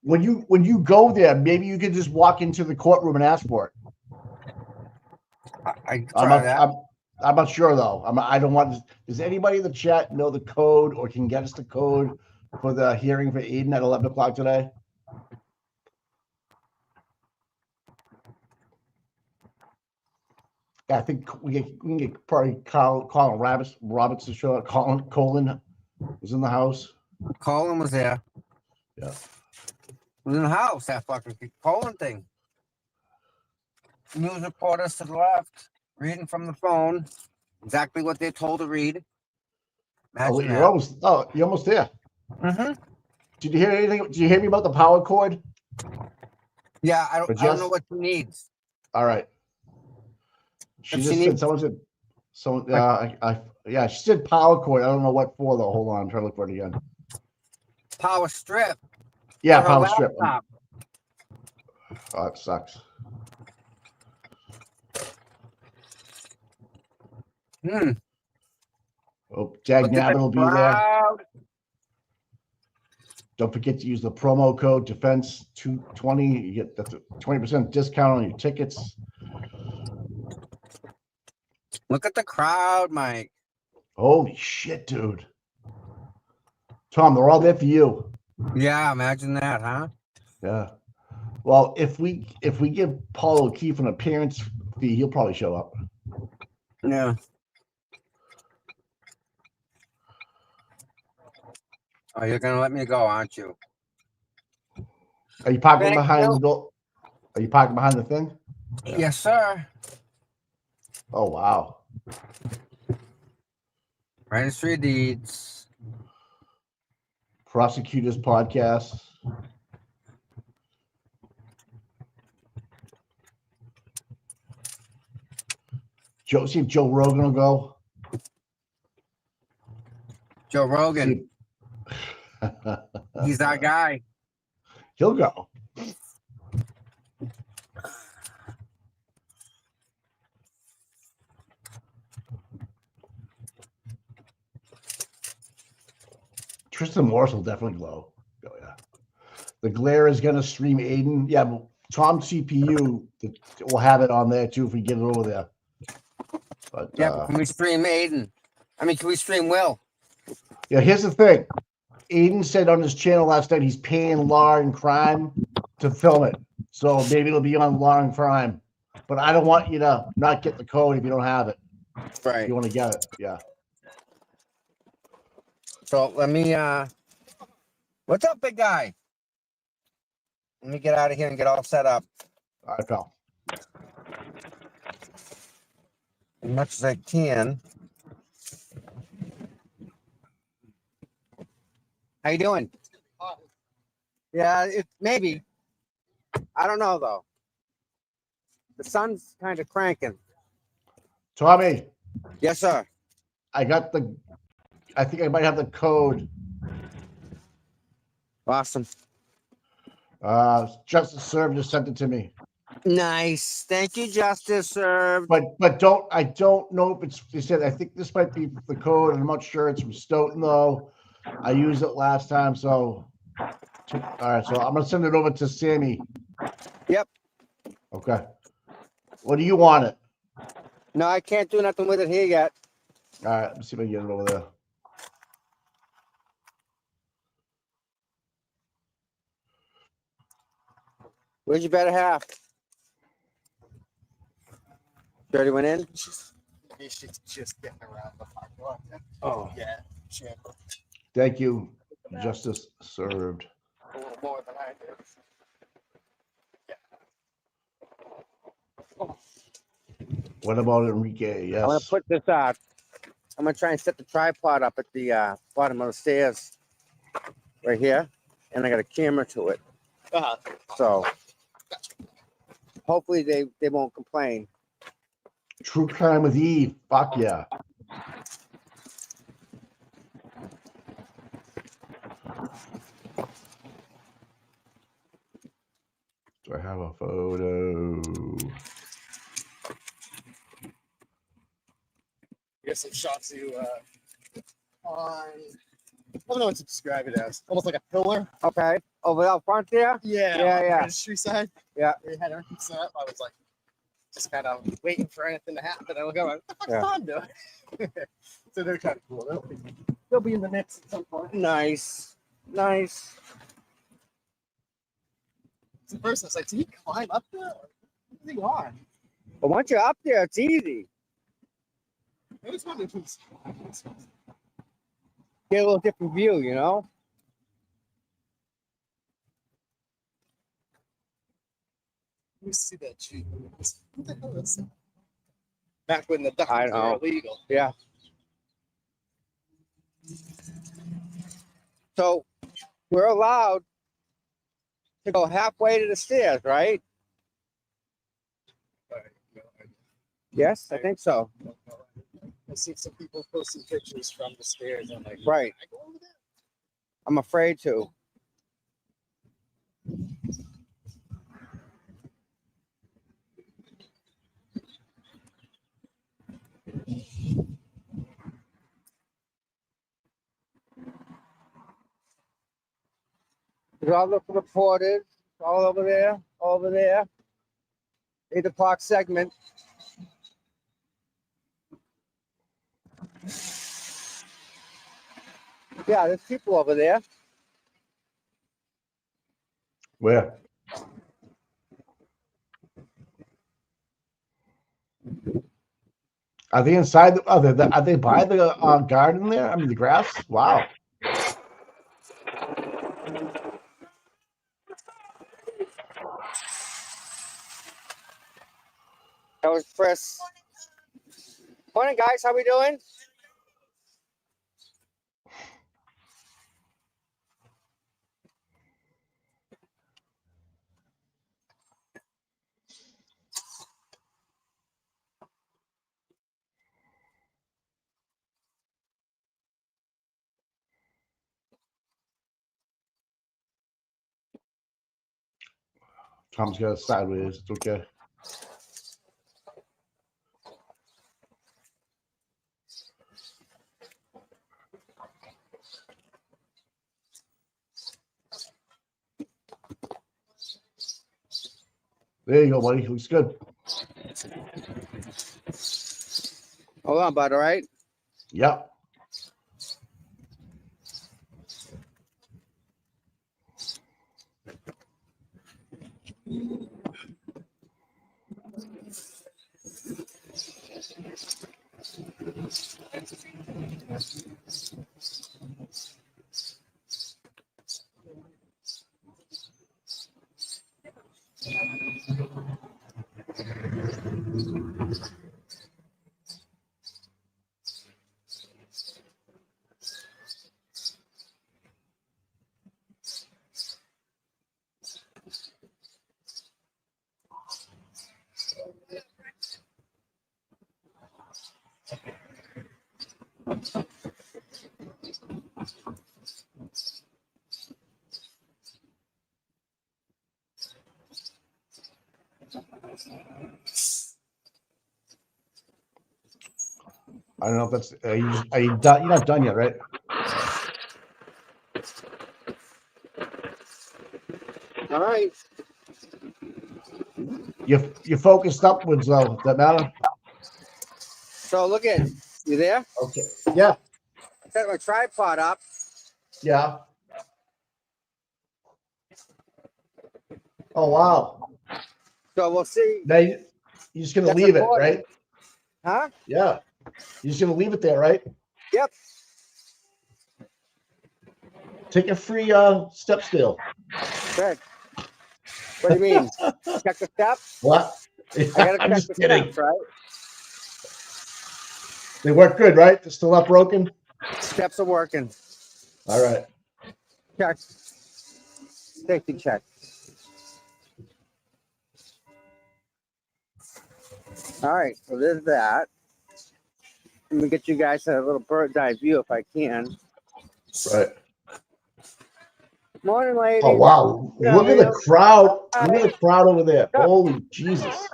When you go there, maybe you can just walk into the courtroom and ask for it. I'm not sure though. I don't want. Does anybody in the chat know the code or can get us the code for the hearing for Aidan at 11 o'clock today? Yeah, I think we can get probably Colin Roberts to show up. Colin was in the house. Colin was there. Yeah. Was in the house, that fucking Colin thing. News reporters to the left, reading from the phone, exactly what they're told to read. Imagine you're almost there. Mm-hmm. Did you hear anything? Did you hear me about the power cord? Yeah, I don't know what she needs. All right. She said she said power cord. I don't know what for though. Hold on, I'm trying to look for it again. Power strip. Yeah, power strip. Oh, it sucks. Oh, Jag Nabbit will be there. Don't forget to use the promo code Defense 220. You get that's a 20% discount on your tickets. Look at the crowd, Mike. Holy shit, dude. Tom, they're all there for you. Yeah, imagine that, huh? Yeah. Well, if we give Paul O'Keefe an appearance fee, he'll probably show up. Yeah. Oh, you're gonna let me go, aren't you? Are you parking behind the door? Are you parking behind the thing? Yeah. Yes, sir. Oh wow. Registry of Deeds. Prosecutors Podcast. See if Joe Rogan will go. Joe Rogan. He's our guy. He'll go. Tristan Morris will definitely glow. Oh yeah. The glare is gonna stream Aidan. Yeah, but Tom's CPU will have it on there too if we get it over there. But Yeah, but can we stream Aiden? I mean, can we stream Will? yeah, here's the thing. Aidan said on his channel last night he's paying Law and Crime to film it. So maybe it'll be on Law and Crime. But I don't want you to not get the code if you don't have it. If Right. you want to get it. Yeah. So let me what's up, big guy? Let me get out of here and get all set up. All right, pal. As much as I can. How you doing? Yeah, it maybe. I don't know though. The sun's kind of cranking. Tommy, Yes, sir. I think I might have the code. Awesome. Justice Served just sent it to me. Nice. Thank you, Justice Served. But I don't know if it's, they said, I think this might be the code. I'm not sure. It's from Stoughton though. I used it last time. So, all right. So I'm going to send it over to Sammy. Yep. Okay. What do you want it? No, I can't do nothing with it here yet. All right. Let's see if I can get it over there. Where's your better half? She already went in? She's just getting around the parking lot. Oh. Yeah, she had Thank you. Justice Served. a little more than I did. What about Enrique? I'm gonna Yes. put this I'm gonna try and set the tripod up at the bottom of the stairs. Right here. And I got a camera to it. So hopefully they won't complain. True Crime with Eve. Fuck yeah. Do I have a photo? Here's some shots of you on. I don't know what to describe it as. Almost like a pillar. Okay. Over out front there? Yeah. Yeah, on the yeah. registry side. Yeah. They had everything set up. I was like, just kind of waiting for anything to happen. I was going, what the fuck's Yeah. Tom doing? So they're kind of cool. They'll be in the mix at some point. Nice. Nice. So first I was like, did he climb up there? Or what is he on? But once you're up there, it's easy. I was wondering who's. Get a little different view, you know? Let me see that Jeep. What the hell is that? Back when the ducks I were know. illegal. Yeah. So we're allowed to go halfway to the stairs, right? Yes, I think so. I see some people posting pictures from the stairs. I'm like, Right. I go over there? I'm afraid to. There's all the reporters all over there. 8 o'clock segment. Yeah, there's people over there. Where? Are they inside? Are they by the garden there? I mean, the grass? Wow. That was Chris. Morning, guys. How we doing? Tom's got it sideways. It's okay. There you go, buddy. Looks good. Hold on, bud. All right. Yep. I don't know if that's are you done? You're not done yet, right? All right. You're focused upwards though. Does that matter? So look at you there. Okay. Yeah. Set my tripod up. Yeah. Oh wow. So we'll see. Now you're just gonna That's leave it, recording. right? Huh? Yeah. You're just gonna leave it there, right? Yep. Take a free step steal. Good. What do you mean? Check the steps? What? I gotta I'm check just the kidding. steps, right? They work good, right? They're still not broken. Steps are working. All right. Check. Safety check. All right, so there's that. Let me get you guys a little bird's eye view if I can. Right. Morning, ladies. Oh wow! Yeah, Look at the man. crowd! Look at the crowd over there! Holy Jesus!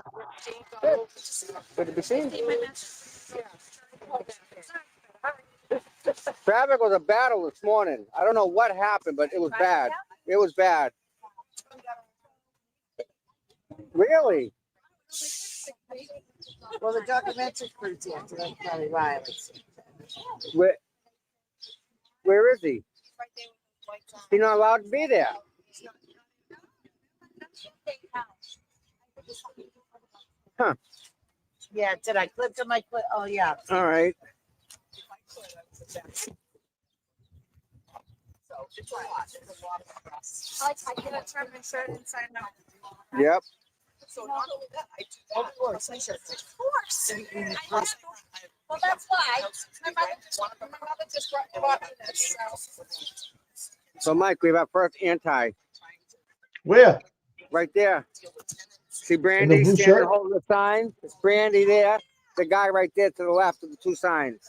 Good to be seen. Traffic was a battle this morning. I don't know what happened, but it was bad. It was bad. Really? Well, the documentary crew's here, so that's probably why. Where is he? He's not allowed to be there. Huh. Yeah, did I clip to my clip? Oh, yeah. All right. I get a turn my shirt inside out. Yep. So not only that, I do that. Of course. Of course. Well, that's why. My mother just brought me this. So, Mike, we have our first anti Where? right there. See In the Brandy blue standing shirt? holding the sign? It's Brandy there. The guy right there to the left of the two signs.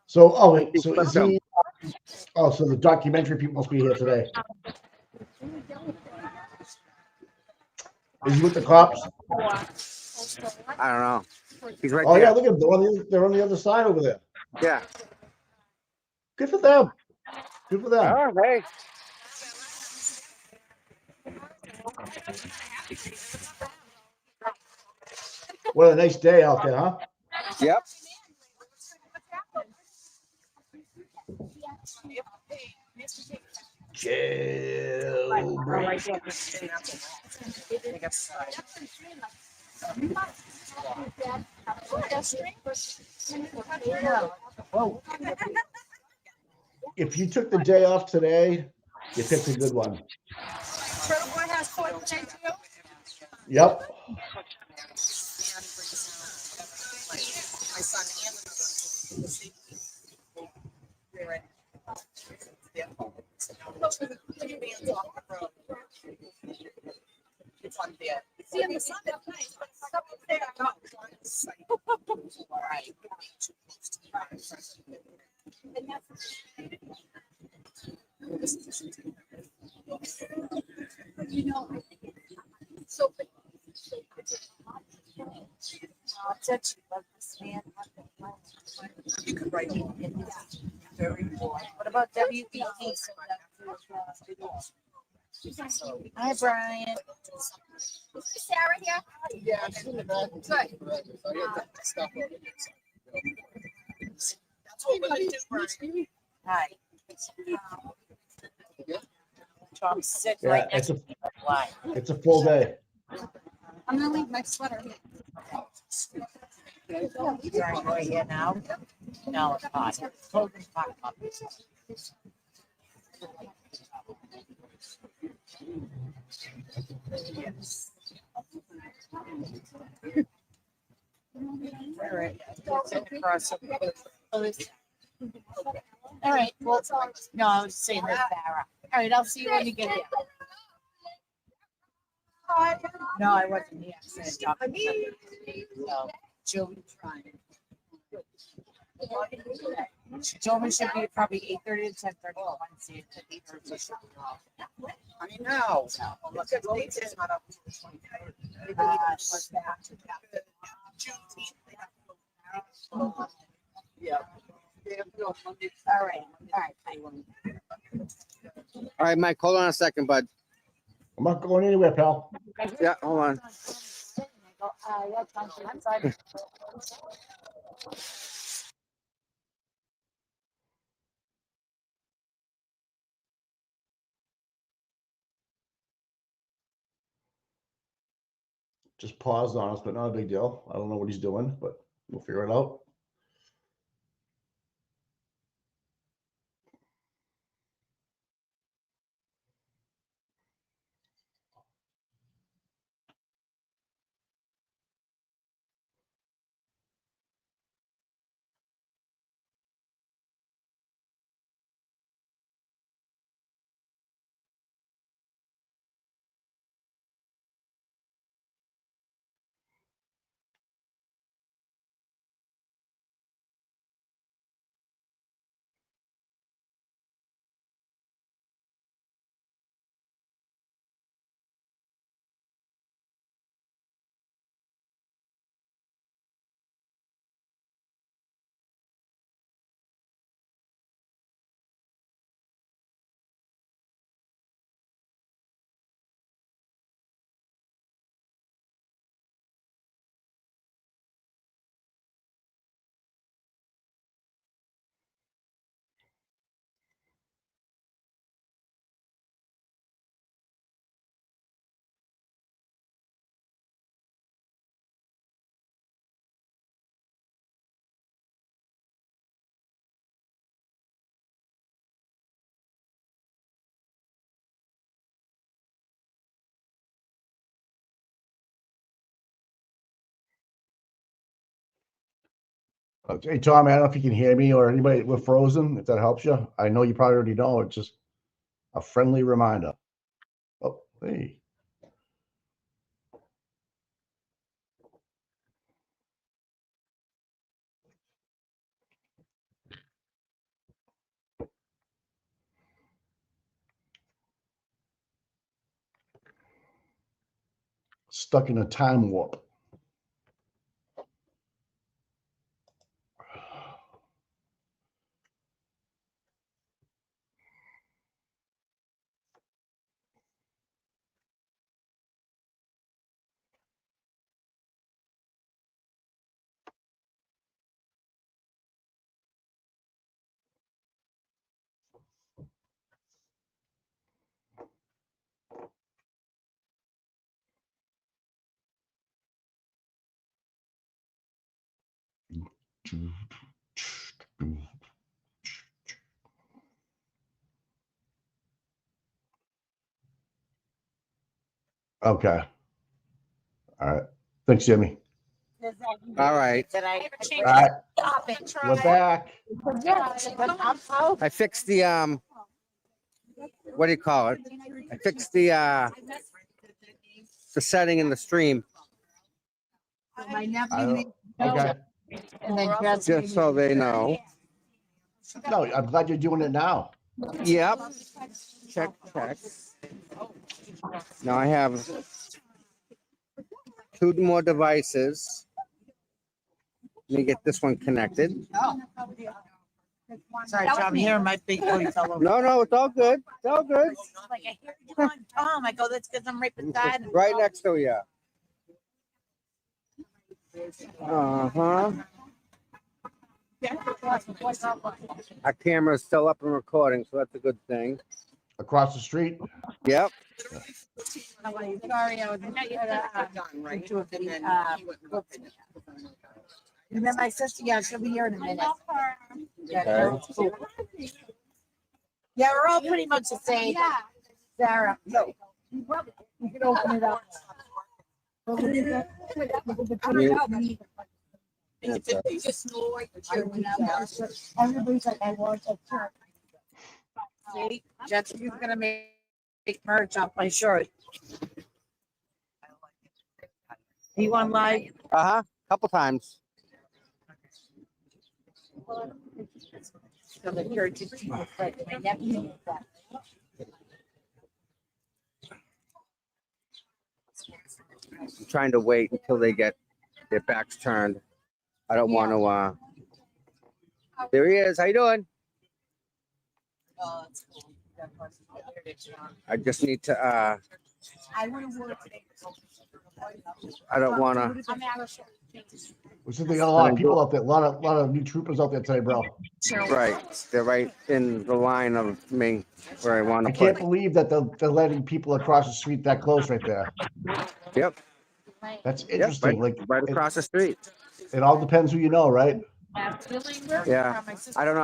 So, oh wait. So is he? Oh, so the documentary people must be here today. Is he with the cops? I don't know. He's right Oh there. yeah, look at them. They're on the other side over there. Yeah. Good for them. Good for them. Oh, hey. What a nice day out there, huh? Yep. Jailbreak. If you took the day off today, you picked a good one. Yep. It's on there. See, on the sun, that's nice. Right. You know, so I'll touch you, but this man. You could write it in very boy. What about WBD? Hi, Brian. Sarah here? Yeah, she's in the back. Good. So I got stuff over here. That's what we're gonna do, Brian. Hi. Tom's sick Yeah, right next to me. Why? it's a full day. I'm gonna leave my sweater here. Sorry, we're here now. No, it's hot. Cold and hot. Yes. All right. Across. All right, well, no, I was saying that, Sarah. All right, I'll see you when you get here. No, I wasn't here. So, she'll be trying. She told me she'll be probably 8:30 to 10:30 on Wednesday. To 8:30, so she'll be off. I know. Look at the dates. It's not up to the 23rd. Yeah. All right, All right, Mike, hold on a second, bud. I'm not going anywhere, pal. Yeah, hold on. Just paused on us, but not a big deal. I don't know what he's doing, but we'll figure it out. Hey, Tom, I don't know if you can hear me or anybody. We're frozen, if that helps you. I know you probably already know. It's just a friendly reminder. Oh, hey. Stuck in a time warp. Okay. All right. Thanks, Jimmy. All right. Did I? All right. Stop it. We're back. I fixed the what do you call it? I fixed the setting in the stream. My I nephew. don't, okay. And then Chris. Just so they know. No, I'm glad you're doing it now. Yep. Check. Now I have 2 more devices. Let me get this one connected. Sorry, Tom, I'm hearing my big boy fellow. No, it's all good. It's all good. Like, I hear you on Tom. I go, that's because I'm right beside him. Right next to you. Uh-huh. Our camera's still up and recording, so that's a good thing. Across the street. Yep. Sorry, I was Done, right? into a And then he went and uh, looked at it. and then my sister, yeah, she'll be here in a minute. Yeah, Okay. Carol's cool. Yeah, we're all pretty much the same. Sarah, no. You can open it up. Open it up. It's just no like the church. Everybody's like, I want a shirt. See? Jessica's gonna make merch off my shirt. You on live? Uh-huh. Couple times. So the church is like my nephew did that. I'm trying to wait until they get their backs turned. I don't want to, there he is. How you doing? Oh, that's cool. I just need to, I would have worked today. I don't want to. I'm out of shirt. We said they got a lot of people out there, a lot of new troopers out there today, bro. Right. They're right in the line of me where I want I to can't put. believe that they're letting people across the street that close right there. Yep. That's Yep. interesting. Right, Like right across the street. it all depends who you know, right? Yeah. I don't know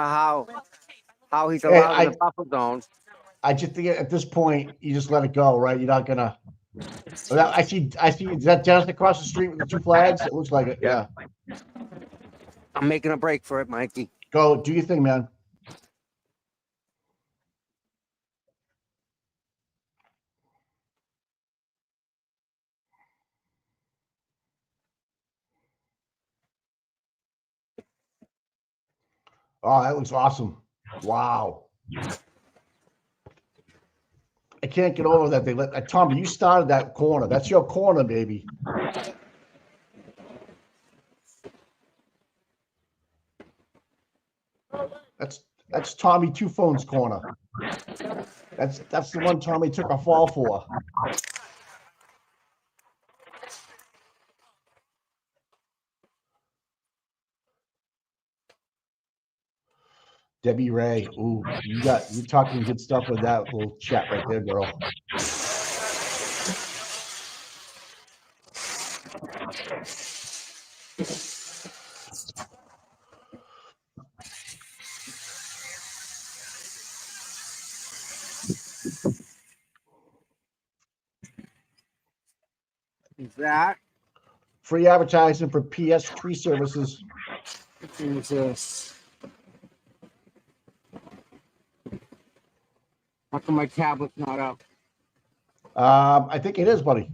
how he's Hey, allowed in the buffer zone. I just think at this point you just let it go, right? You're not gonna. I see. Is that just across the street with the two flags? It looks like it. Yeah. I'm making a break for it, Mikey. Go do your thing, man. Oh, that looks awesome. Wow. I can't get over that they let Tommy. You started that corner. That's your corner, baby. That's Tommy Two Phones corner. That's the one Tommy took a fall for. Debbie Ray. Ooh, you're talking good stuff with that little chat right there, girl. Is that? Free advertising for PS tree services. Jesus. How come my tablet's not up? I think it is, buddy.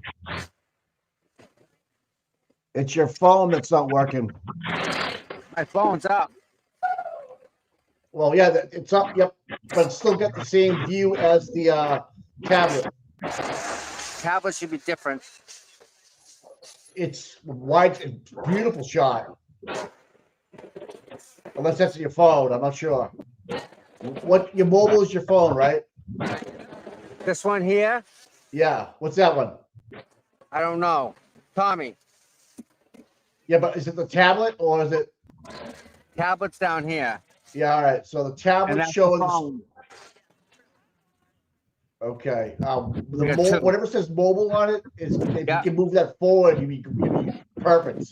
It's your phone that's not working. My phone's up. Well, yeah, it's up. Yep, but it's still got the same view as the tablet. Tablet should be different. It's wide, beautiful shot. Unless that's your phone, I'm not sure. What your mobile is your phone, right? This one here, Yeah. What's that one? I don't know. Tommy, Yeah, but is it the tablet or is it? tablet's down here. Yeah. All right. So the And tablet that's the shows. phone. Okay. We got two. Whatever says mobile on it is if Yeah. you can move that forward, you'd be perfect.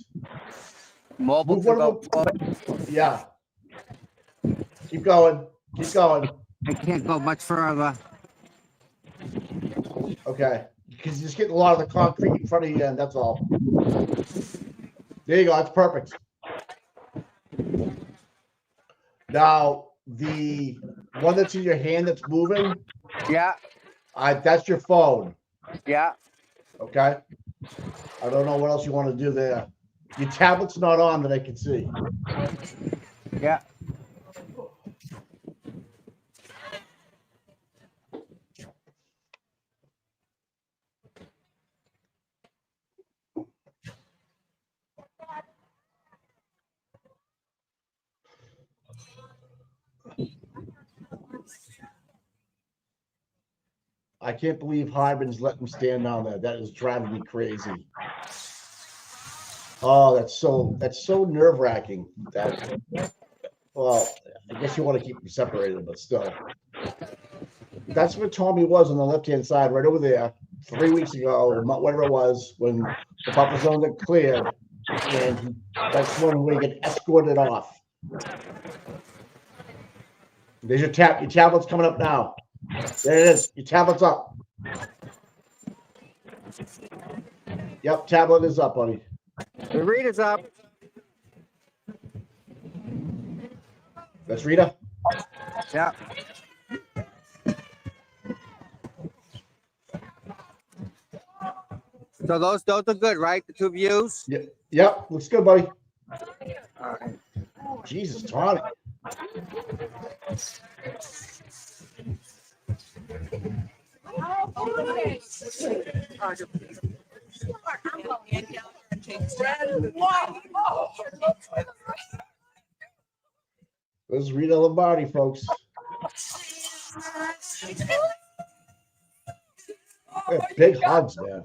Mobile Move can one go of forward. Yeah. Keep going. Keep going. I can't go much further. Okay. Because you're just getting a lot of the concrete in front of you, and that's all. There you go. That's perfect. Now, the one that's in your hand that's moving, Yeah, that's your phone. yeah. Okay. I don't know what else you want to do there. Your tablet's not on that I can see. Yeah. I can't believe Hyman's letting him stand down there. That is driving me crazy. Oh, that's so nerve wracking. That well, I guess you want to keep them separated, but still. That's where Tommy was on the left-hand side, right over there, 3 weeks ago, whatever it was, when the buffer zone got cleared, and that's when we get escorted off. There's your tablet's coming up now. There it is. Your tablet's up. Yep, tablet is up, buddy. The reader's up. That's Rita. Yeah. So those are good, right? The two views. Yep, looks good, buddy. Jesus, Tommy. This is Rita Lombardi, folks. Yeah, big hugs, man.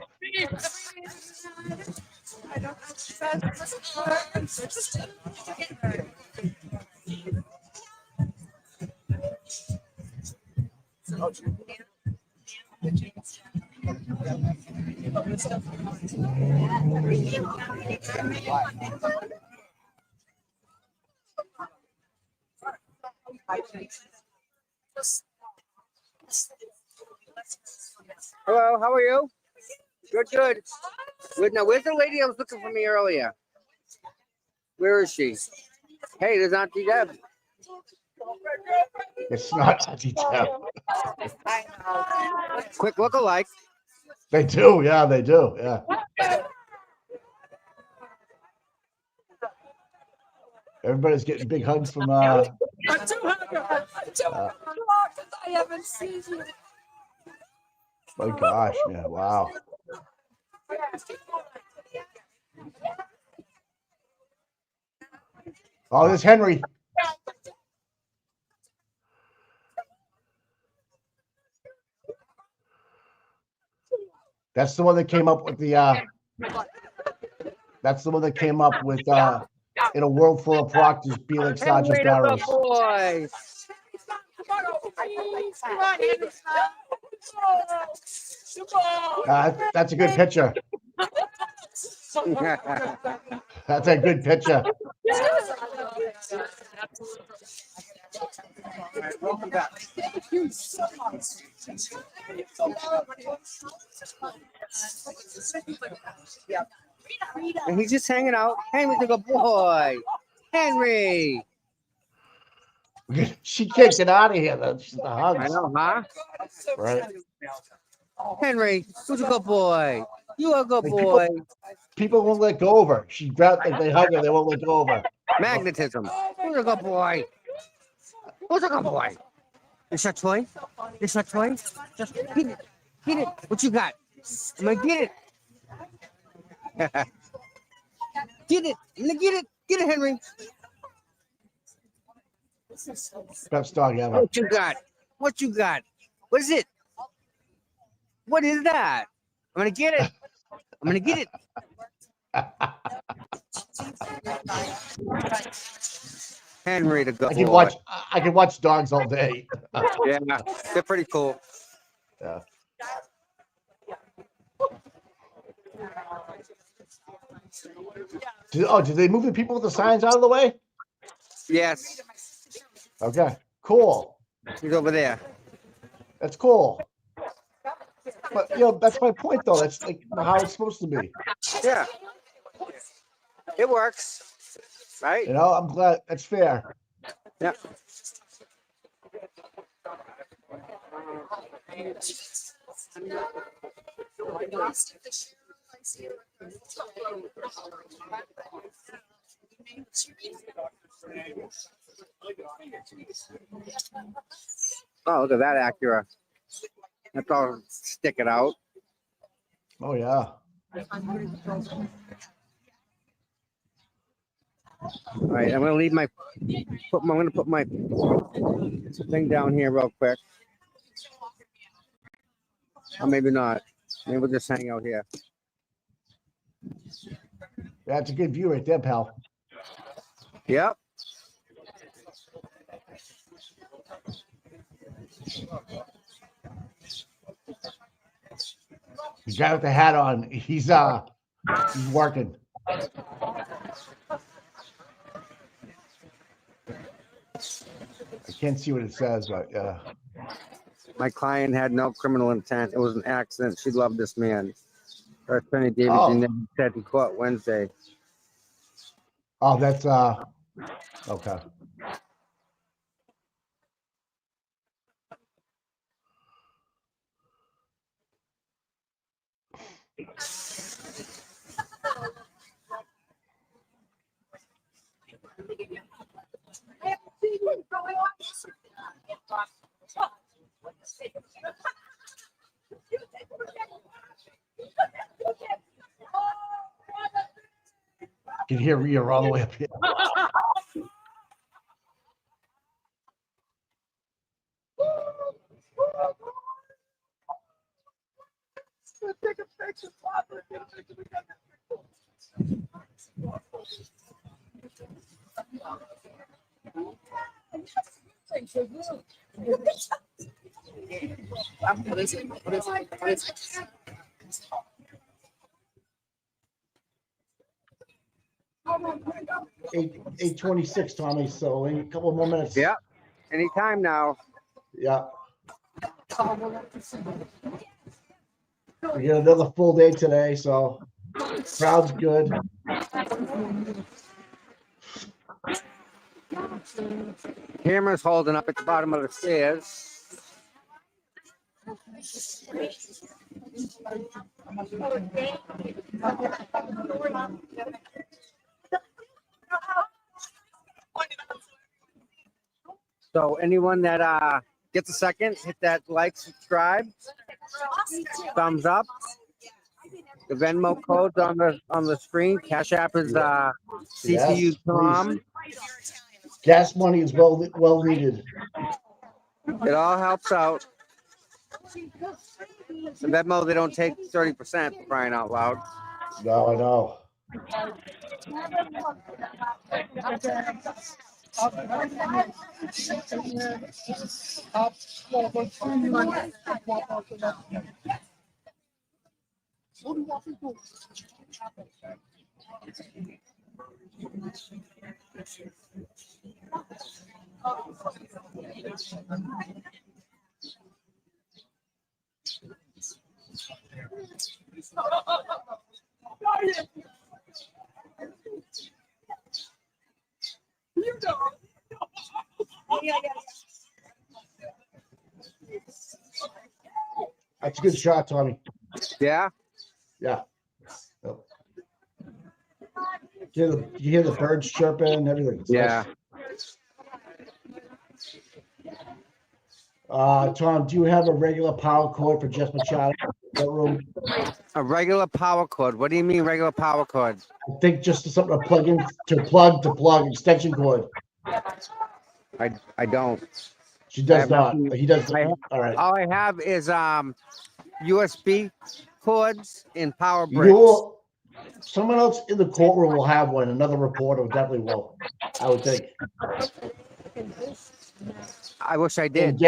Hello, how are you? Good. Now, where's the lady that was looking for me earlier? Where is she? Hey, there's Auntie Deb. It's not Auntie Deb. Quick look-alike. They do, yeah, they do, yeah. Everybody's getting big hugs from I haven't seen you. my gosh, man, wow. Oh, there's Henry. That's the one that came up with the that's the one that came up with in a world full of proctors be like Sergeant Barrows. Boy. That's a good picture. That's a good picture. Welcome back. And he's just hanging out. Henry's a good boy. Henry. She can't get out of here. That's the hugs. I know, huh? Right. Henry, who's a good boy? You a good boy. People won't let go of her. She grabbed, like they hug her, they won't let go of her. Magnetism. Who's a good boy? Who's a good boy? This your toy? This your toy? Just get it. Get it. What you got? I'm gonna get it. Get it. I'm gonna get it. Get it, Henry. Best dog ever. What you got? What you got? What is it? What is that? I'm gonna get it. I'm gonna get it. Henry the good boy. I can watch dogs all day. Yeah, they're pretty cool. Yeah. Did they move the people with the signs out of the way? Yes, Okay, cool. he's over there. That's cool. But that's my point, though. That's like how it's supposed to be. Yeah, it works, right? I'm glad that's fair. Yeah. Oh, look at that Acura. That's all sticking out. Oh yeah. All right, I'm gonna leave I'm gonna put my thing down here real quick. Or maybe not. Maybe we'll just hang out here. That's a good view right there, pal. Yep. The guy with the hat on, he's working. I can't see what it says, but My client had no criminal intent. It was an accident. She loved this man. Her attorney David Oh. said in court Wednesday. Oh, that's okay. You can hear Rhea all the way up here. Eight 26, Tommy. So in a couple more minutes. Yeah. Anytime now. Yeah. We get another full day today, so crowd's good. Camera's holding up at the bottom of the stairs. So anyone that gets a second, hit that like, subscribe, thumbs up. The Venmo code's on the screen. Cash App is CCU Yes, Tom. Gas money is well needed. It all helps out. The Venmo, they don't take 30% for crying out loud. No, I know. That's a good shot, Tommy. Yeah. Yeah. Yep. You hear the birds chirping and everything. It's Yeah. nice. Tom, do you have a regular power cord for Jess Machado in that room? A regular power cord. What do you mean regular power cord? I think just something to plug in, to plug extension cord. I don't. She does not. nothing. He does. All right. All I have is USB cords and power bricks. Someone else in the courtroom will have one. Another reporter definitely will. I would think. I wish I did.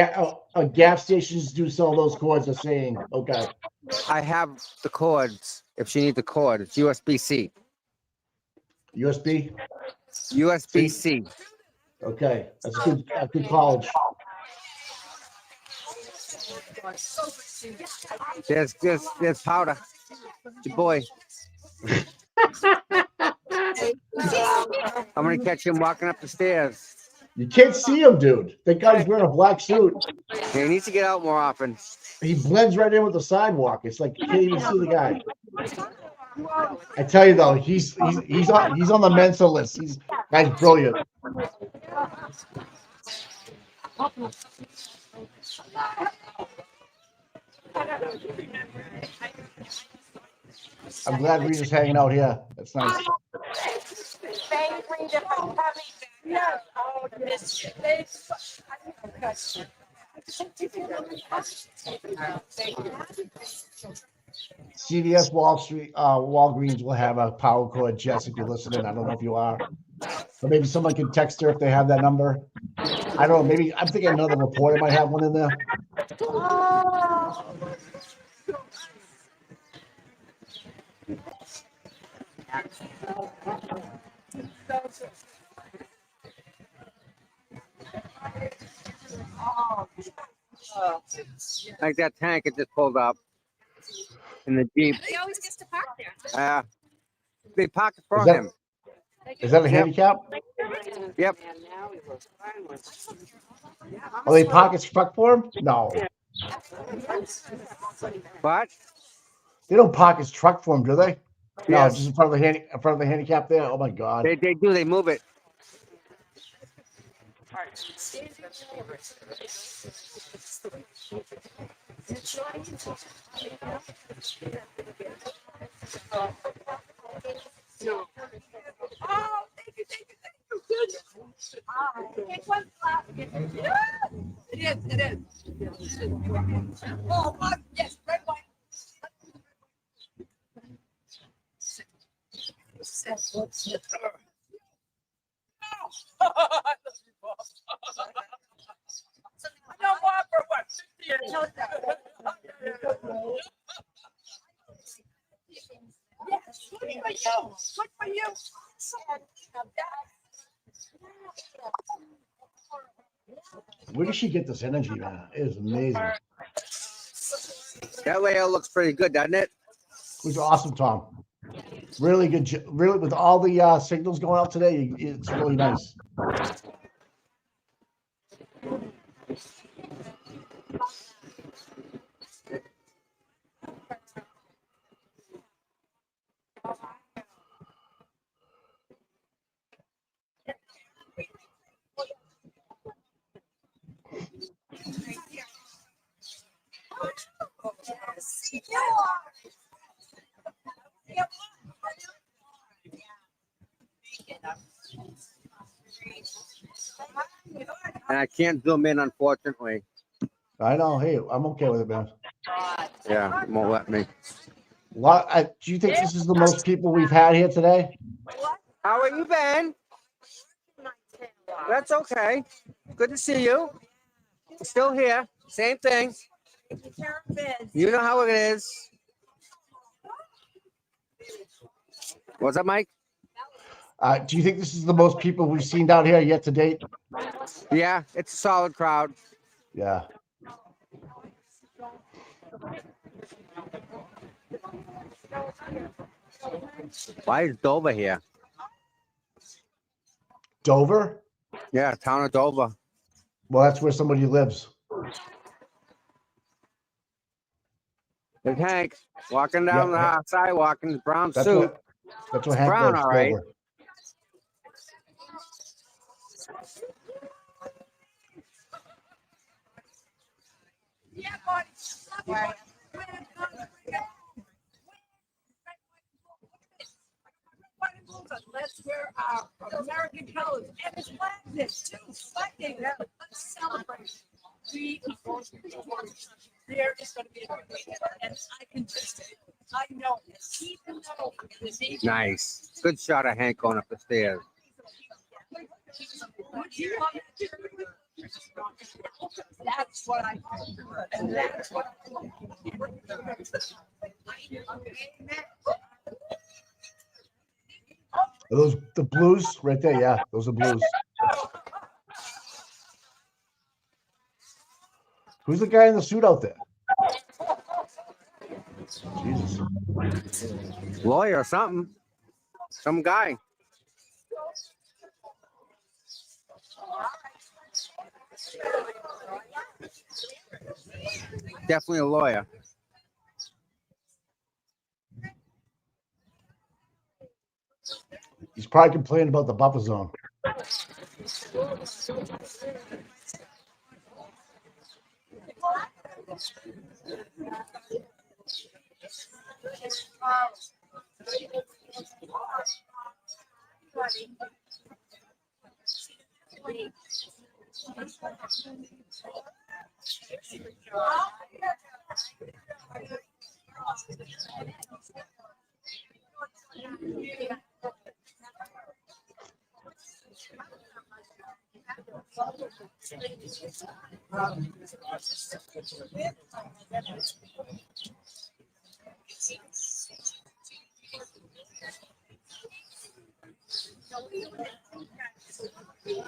Gas stations do sell those cords. Are saying okay. I have the cords. If she needs the cord, it's USB-C. USB. USB-C. Okay, that's good college. There's powder. It's your boy. I'm gonna catch him walking up the stairs. You can't see him, dude. That guy's wearing a black suit. He needs to get out more often. He blends right in with the sidewalk. It's like you can't even see the guy. I tell you though, he's on the Mensa list. Guy's brilliant. I'm glad Rita's hanging out here. That's nice. CVS Walgreens will have a power cord. Jess, if you're listening, I don't know if you are, but maybe someone can text her if they have that number. I don't know. Maybe I'm thinking another reporter might have one in there. Like that tank it just pulled up in the Jeep. He always gets to park there. They parked it for Is that- him. Is that a handicap? Yep. Are they pockets truck for him? No, But they don't pockets truck for him, do they? No, yes, just in front of the handicap there. Oh my god. they do. They move it. Oh, thank you. Take one flap. It is. Oh, yes, red wine. I know what for what? 50 years. Yes, good for you. Good for you. Where does she get this energy, man? It is amazing. That layout looks pretty good, doesn't it? It was awesome, Tom. Really good. Really, with all the signals going out today, it's really nice. And I can't zoom in, unfortunately. I know. Hey, I'm okay with it, man. Yeah, it won't let me. Do you think this is the most people we've had here today? How are you, Ben? That's okay. Good to see you. Still here. Same thing. You know how it is. What's up, Mike? Do you think this is the most people we've seen down here yet to date? Yeah, it's a solid crowd. Yeah. Why is Dover here? Dover? Yeah, town of Dover. Well, that's where somebody lives. There's Hank walking down the sidewalk in his brown That's suit. That's what Hank Brown, lives. all right. Dover. Yeah, buddy. Let's wear our American colors and it's Flag Day too. Flag Day, let's celebrate. There is going to be a good weekend, and I can just, I know, even though the nation. Nice. Good shot of Hank going up the stairs. That's what I, and that's what Are those the Blues right there? Yeah, those are Blues. Who's the guy in the suit out there? Jesus. Lawyer or something. Some guy. Definitely a lawyer. He's probably complaining about the buffer zone.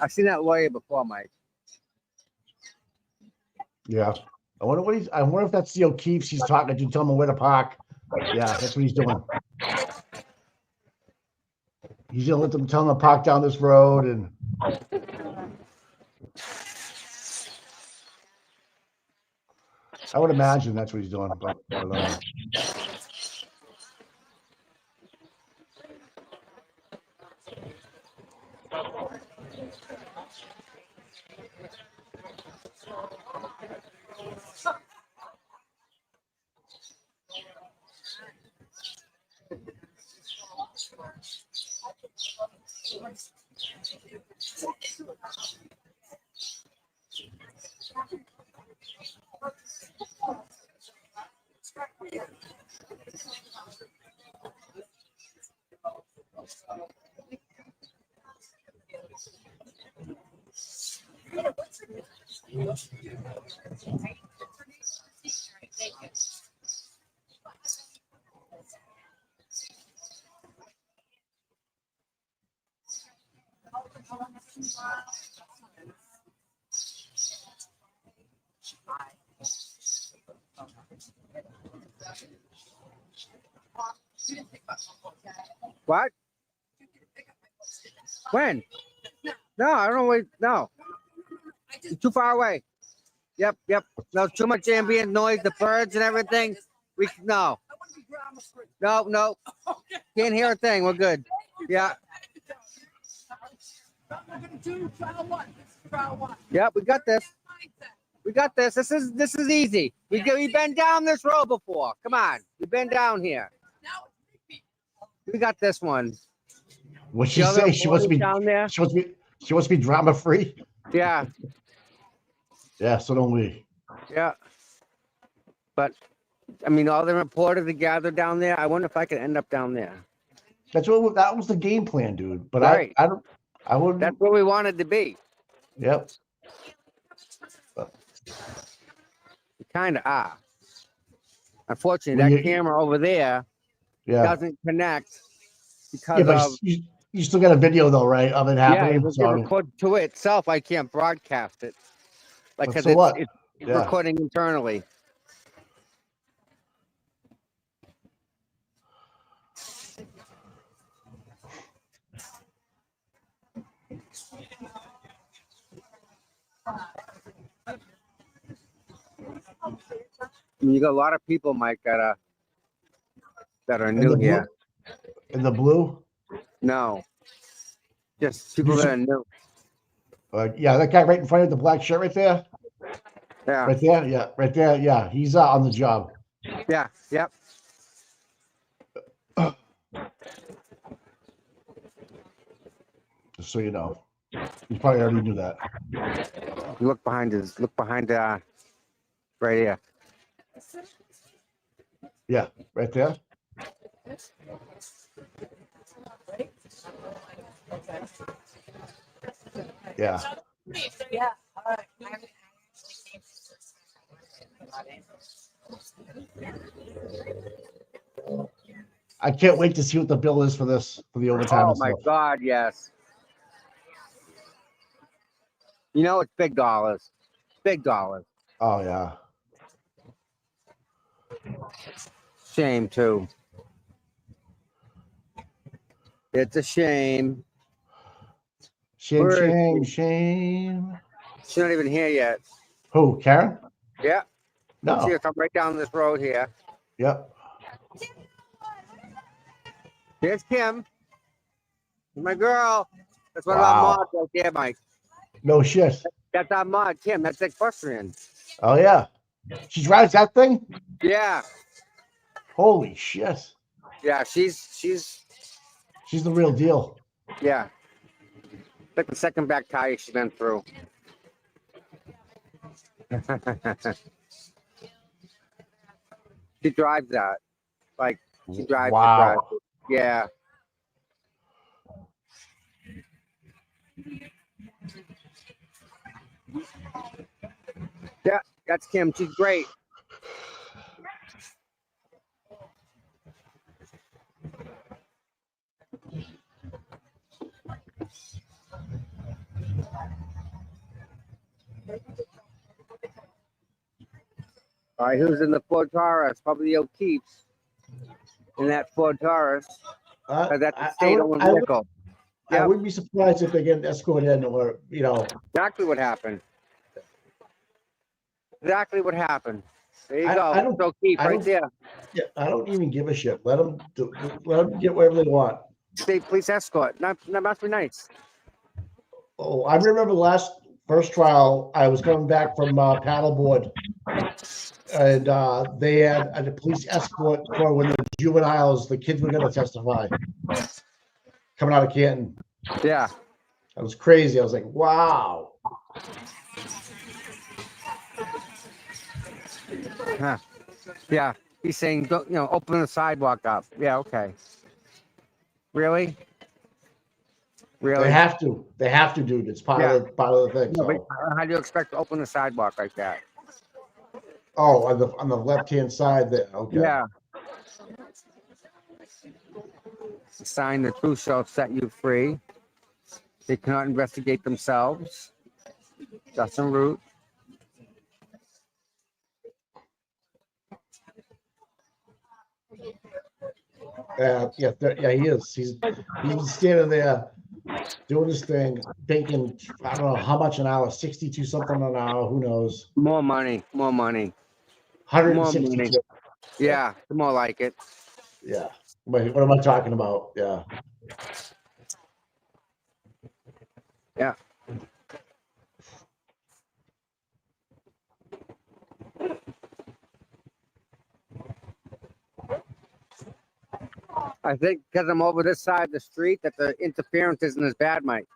I've seen that lawyer before, Mike. Yeah. I wonder if that's the O'Keefe's he's talking to, tell him where to park. Yeah, that's what he's doing. He's gonna tell them to park down this road, and I would imagine that's what he's doing. But What? When? No, I don't know. Wait, no. It's too far away. Yep. No, too much ambient noise, the birds and everything. No. No. Can't hear a thing. We're good. Yeah. Yep, we got this. This is easy. We've been down this road before. Come on. We've been down here. We got this one. What'd she say? She wants to be down there. She wants to be drama free. Yeah. Yeah, so don't we. Yeah. But I mean, all the reporters are gathered down there. I wonder if I could end up down there. That was the game plan, dude. But right. I wouldn't. That's where we wanted to be. Yep. We kind of are. Unfortunately, that camera over there doesn't connect because of. You still got a video though, right? Of it happening. Yeah, it record to itself. I can't broadcast it. Like, because it's recording internally. You got a lot of people, Mike, that are new here. In the blue? No. Just people that are new. Yeah, that guy right in front of the black shirt right there. Yeah. Right there. Yeah. Right there. Yeah. He's on the job. Yeah. Yep. Just so you know. You probably already knew that. You look behind right here. Yeah, right there. Yeah. Yeah. I can't wait to see what the bill is for the overtime. Oh my God, yes. You know, it's big dollars. Big dollars. Oh yeah. Shame too. It's a shame. Shame. She's not even here yet. Who, Karen? Yeah. No. See her come right down this road here. Yep. Here's Kim. My girl. That's one of our mods right there, Mike. No shit. That's our mod, Kim. That's equestrian. Oh yeah. She drives that thing? Yeah. Holy shit. Yeah, she's the real deal. Yeah. Like the second back tire she's been through. She drives that. Like she drives the Wow. drive. Yeah. Yeah, that's Kim. She's great. All right, who's in the Ford Taurus? Probably the O'Keefe's in that Ford Taurus. Because that's a state-owned vehicle. I Yep. wouldn't be surprised if they get an escort in, or Exactly what happened. Exactly what happened. There you I go. don't- It's O'Keefe I right don't- there. Yeah, I don't even give a shit. Let them get whatever they want. State police escort. That must be nice. Oh, I remember the first trial. I was coming back from paddleboard, and they had a police escort for when the kids were going to testify, coming out of Canton. Yeah. That was crazy. I was like, wow. Huh. Yeah. He's saying, open the sidewalk up. Yeah. Okay. Really? Really? They have to. They have to, dude. It's part of the thing. No, but So. how do you expect to open the sidewalk like that? Oh, on the left hand side there. Okay. Yeah. The sign, the truth shall set you free. They cannot investigate themselves. Justin Root. Yeah, he is. He's standing there doing his thing, thinking, I don't know how much an hour, 62 something an hour, who knows? More money. 162. Yeah, more like it. Yeah. What am I talking about? Yeah. Yeah. I think because I'm over this side of the street that the interference isn't as bad, Mike.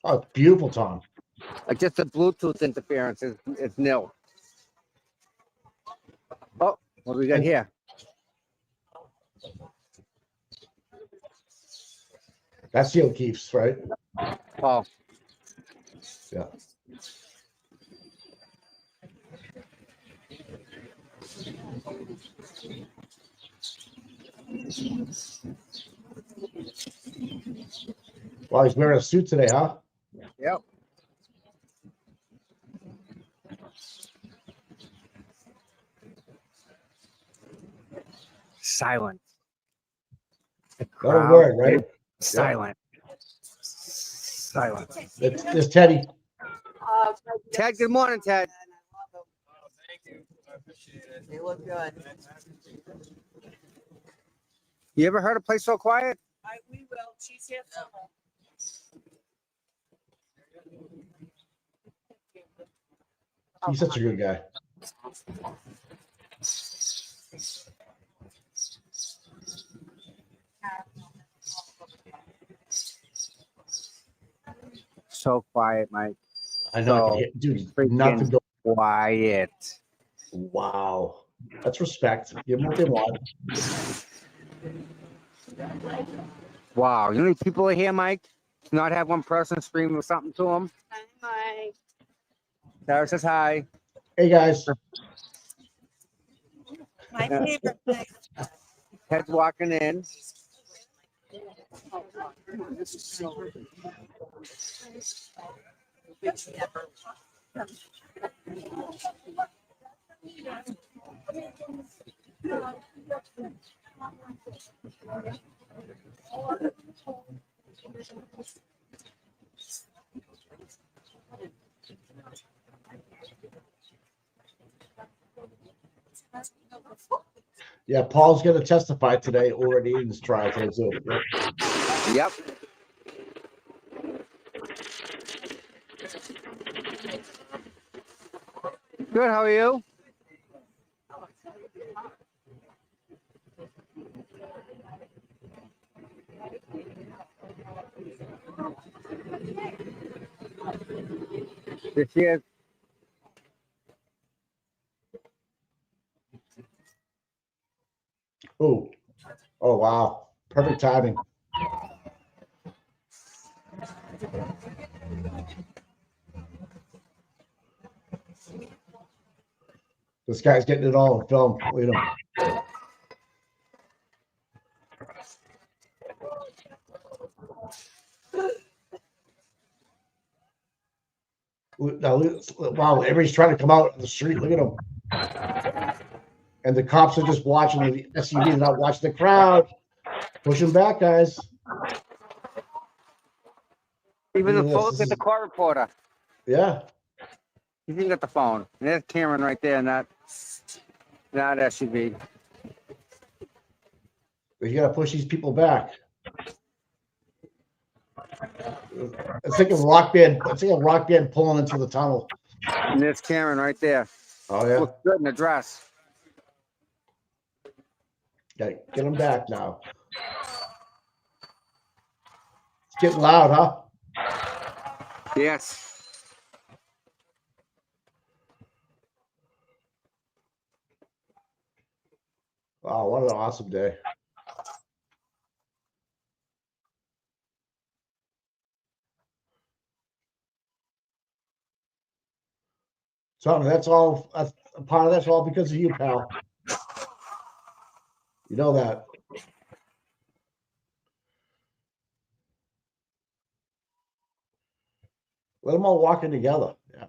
Oh, it's beautiful, Tom. Like just the Bluetooth interference is nil. Oh, what do we got here? That's the O'Keefe's, right? Oh. Yeah. Well, he's wearing a suit today, huh? Yep. Silent. Not a word, right? Silent. Silent. There's Teddy. Ted, good morning, Ted. Thank you. I appreciate it. They look good. You ever heard a place so quiet? We will. She's here somewhere. He's such a good guy. So quiet, Mike. I know, So dude. freaking Nothing go. quiet. Wow, that's respect. Give them what they want. Wow, you know how many people are here, Mike? Not have one person screaming something to them. Hi. Sarah says hi. Hey guys. My favorite thing. Ted's walking in. Yeah, Paul's going to testify today already in his trial today too. Yep. Good, how are you? This year. Ooh. Oh, wow. Perfect timing. This guy's getting it all on film. Look at him. Now, wow, everybody's trying to come out on the street. Look at them. And the cops are just watching the SUV. They're not watching the crowd. Push them back, guys. Even the Look at phone this. with the court reporter. Yeah. You can get the phone. And there's Cameron right there in that SUV. You got to push these people back. It's like a rock band. It's like a rock band pulling into the tunnel. And there's Cameron right there. Oh, yeah. Looks good in the dress. Okay, get them back now. It's getting loud, huh? Yes. Wow, what an awesome day. So that's all. That's a part of that's all because of you, pal. You know that. Let them all walk in together. Yeah.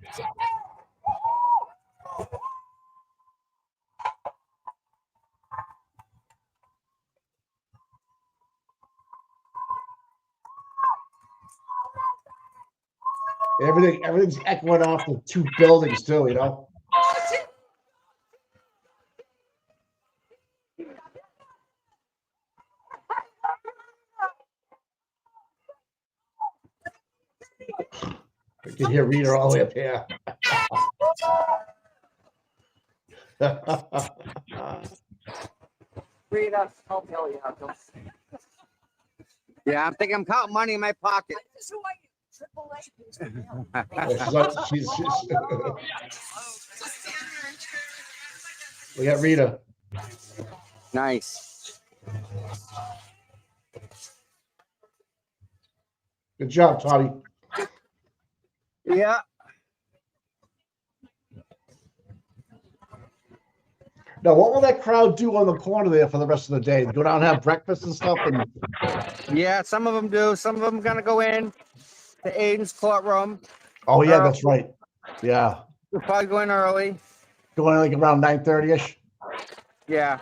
Everything's echoing off the two buildings too, you know. I can hear Rita all the way up here. Rita, I'll tell you. Yeah, I'm thinking I'm counting money in my pocket. She's we got Rita. Nice. Good job, Toddy. Yeah. Now, what will that crowd do on the corner there for the rest of the day? Go down and have breakfast and stuff? And Yeah, some of them do. Some of them gonna go in to Aidan's courtroom. oh yeah, that's right. Yeah, We'll probably go in early. going like around 9:30ish. Yeah.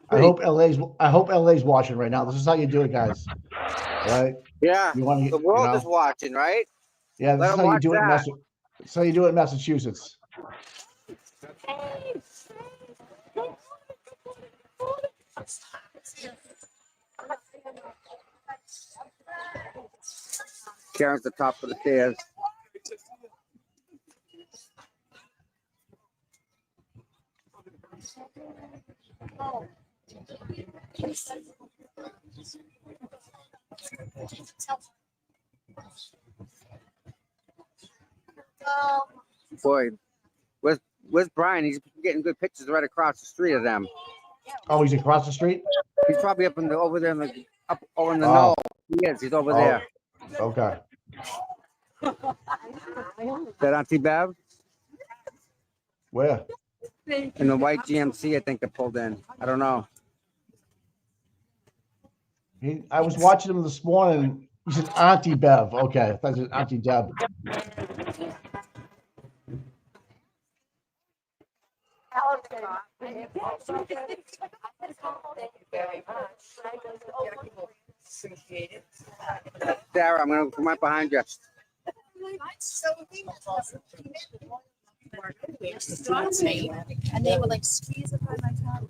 I hope LA's watching right now. This is how you do it, guys. Right? Yeah. You want to The world is watching, right? Yeah, this Let is 'em how you watch do it. that. This is how you do it in Massachusetts. Karen's the top of the stairs. Boy, where's Brian? He's getting good pictures right across the street of them. Oh, he's across the street? He's probably up in the over there in the up over in the Oh. knoll. He is. He's over there. Okay. That Auntie Bev Where? in the white GMC. I think they pulled in. I don't know. I was watching him this morning. He said Auntie Bev. Okay, I thought it was Auntie Deb. Sarah, I'm gonna come right behind you. And they would like squeeze it by my tongue.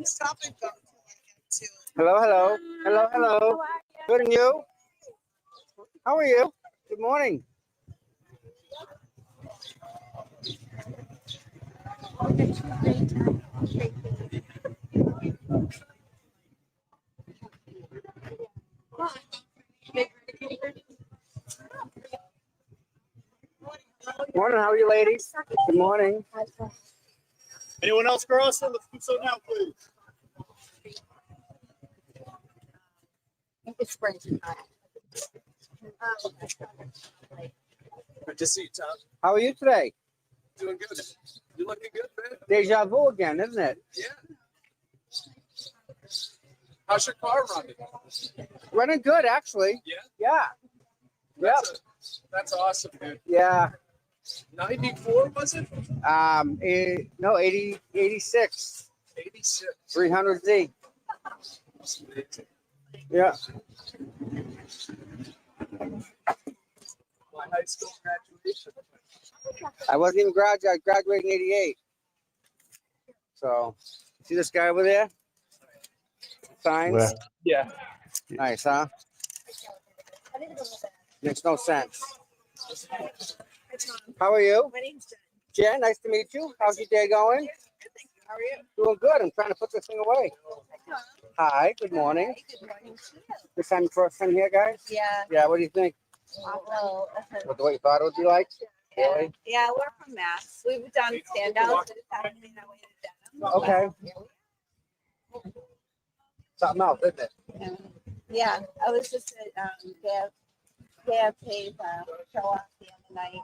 Stop and go. Hello, hello, hello, hello. Good, and you? How are you? Good morning. Morning, how are you, ladies? Good morning. Anyone else for us? Let's do so now, please. It's spring time. Good to see you, Tom. How are you today? Doing good. You looking good, man? Deja vu again, isn't it? Yeah. How's your car running? Running good, actually. Yeah. Yeah. Yep. That's awesome, dude. Yeah. 94 was it? No, 86. 86. 300Z. Yeah. My high school graduation. I wasn't even graduated. I graduated in 88. So, see this guy over there? Signs? Where? Yeah. Nice, huh? Makes no sense. How are you? My name's Jen. Jen, nice to meet you. How's your day going? Good, thank you. How are you? Doing good. I'm trying to put this thing away. Hi, good morning. Good morning to you. This time, first time here, guys? Yeah. Yeah, what do you think? Well, What the way you thought it would be like? Really? yeah, we're from Mass. We've done standouts. But it's happening that way to Denham. Okay. Something else, isn't it? Yeah, I was just at KFK's show off the other night.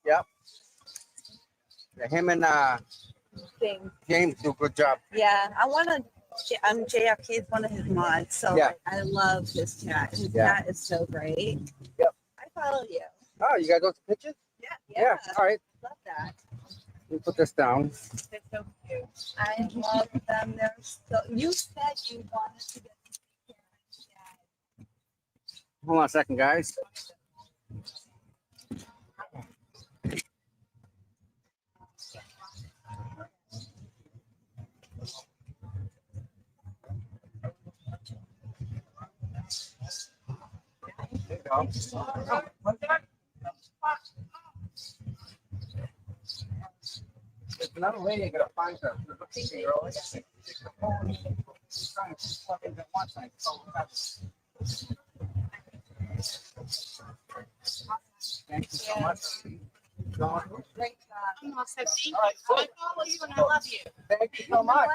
Yep. Yeah, him and Thing. James do a good job. Yeah, I want to. JFK is one of his mods, so Yeah. I love his chat. His Yeah. chat is so great. Yep. I follow you. Oh, you guys got some pictures? Yeah. All right. Love that. Let me put this down. They're so cute. I love them. They're so. You said you wanted to get them. Hold on a second, guys. There you go. There's another way you're gonna find her. Thank you so much. Great job. All right, cool. I follow you and I love you. Thank you so much.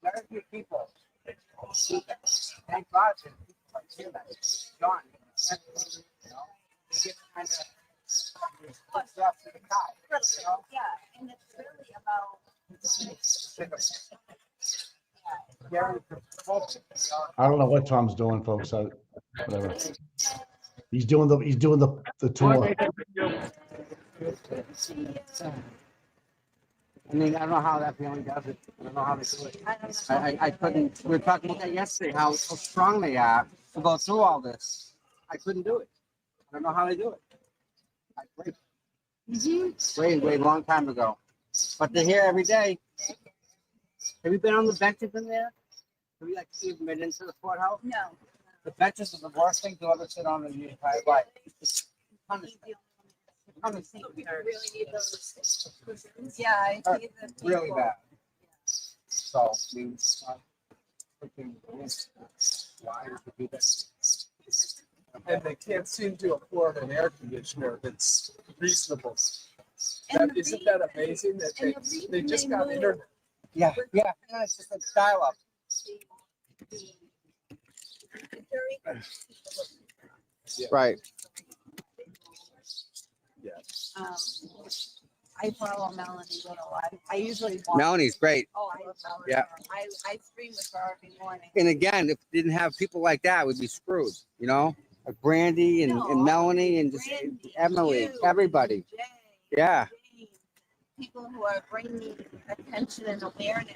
Very few people. Thank God that people like you, John, you know, they get kind of put stuff to the car, you know? Yeah, and it's really about. I don't know what Tom's doing, folks. Whatever. He's doing the tour. I mean, I don't know how that family does it. I don't know how they do it. I couldn't. We were talking about that yesterday. How strong they are to go through all this. I couldn't do it. I don't know how they do it. I quit. Way, long time ago. But they're here every day. Have you been on the benches in there? Have you even been into the courthouse? No. The benches are the worst thing to ever sit on in your entire life. It's punishment. You really need those cushions. Yeah, I need them. Really bad. So we And they can't seem to afford an air conditioner that's reasonable. And the Isn't that amazing that and the reason they just they got moved- internet? yeah, it's just a dial up. Right. Um, I follow Melanie Little. I usually watch. Melanie's great. Oh, I love Melanie. Yeah. I stream with her every morning. And again, if we didn't have people like that, we'd be screwed, you know? Like Brandy and Melanie and just Brandy, Emily, you, everybody. Jay, Yeah. Jane, people who are bringing attention and awareness,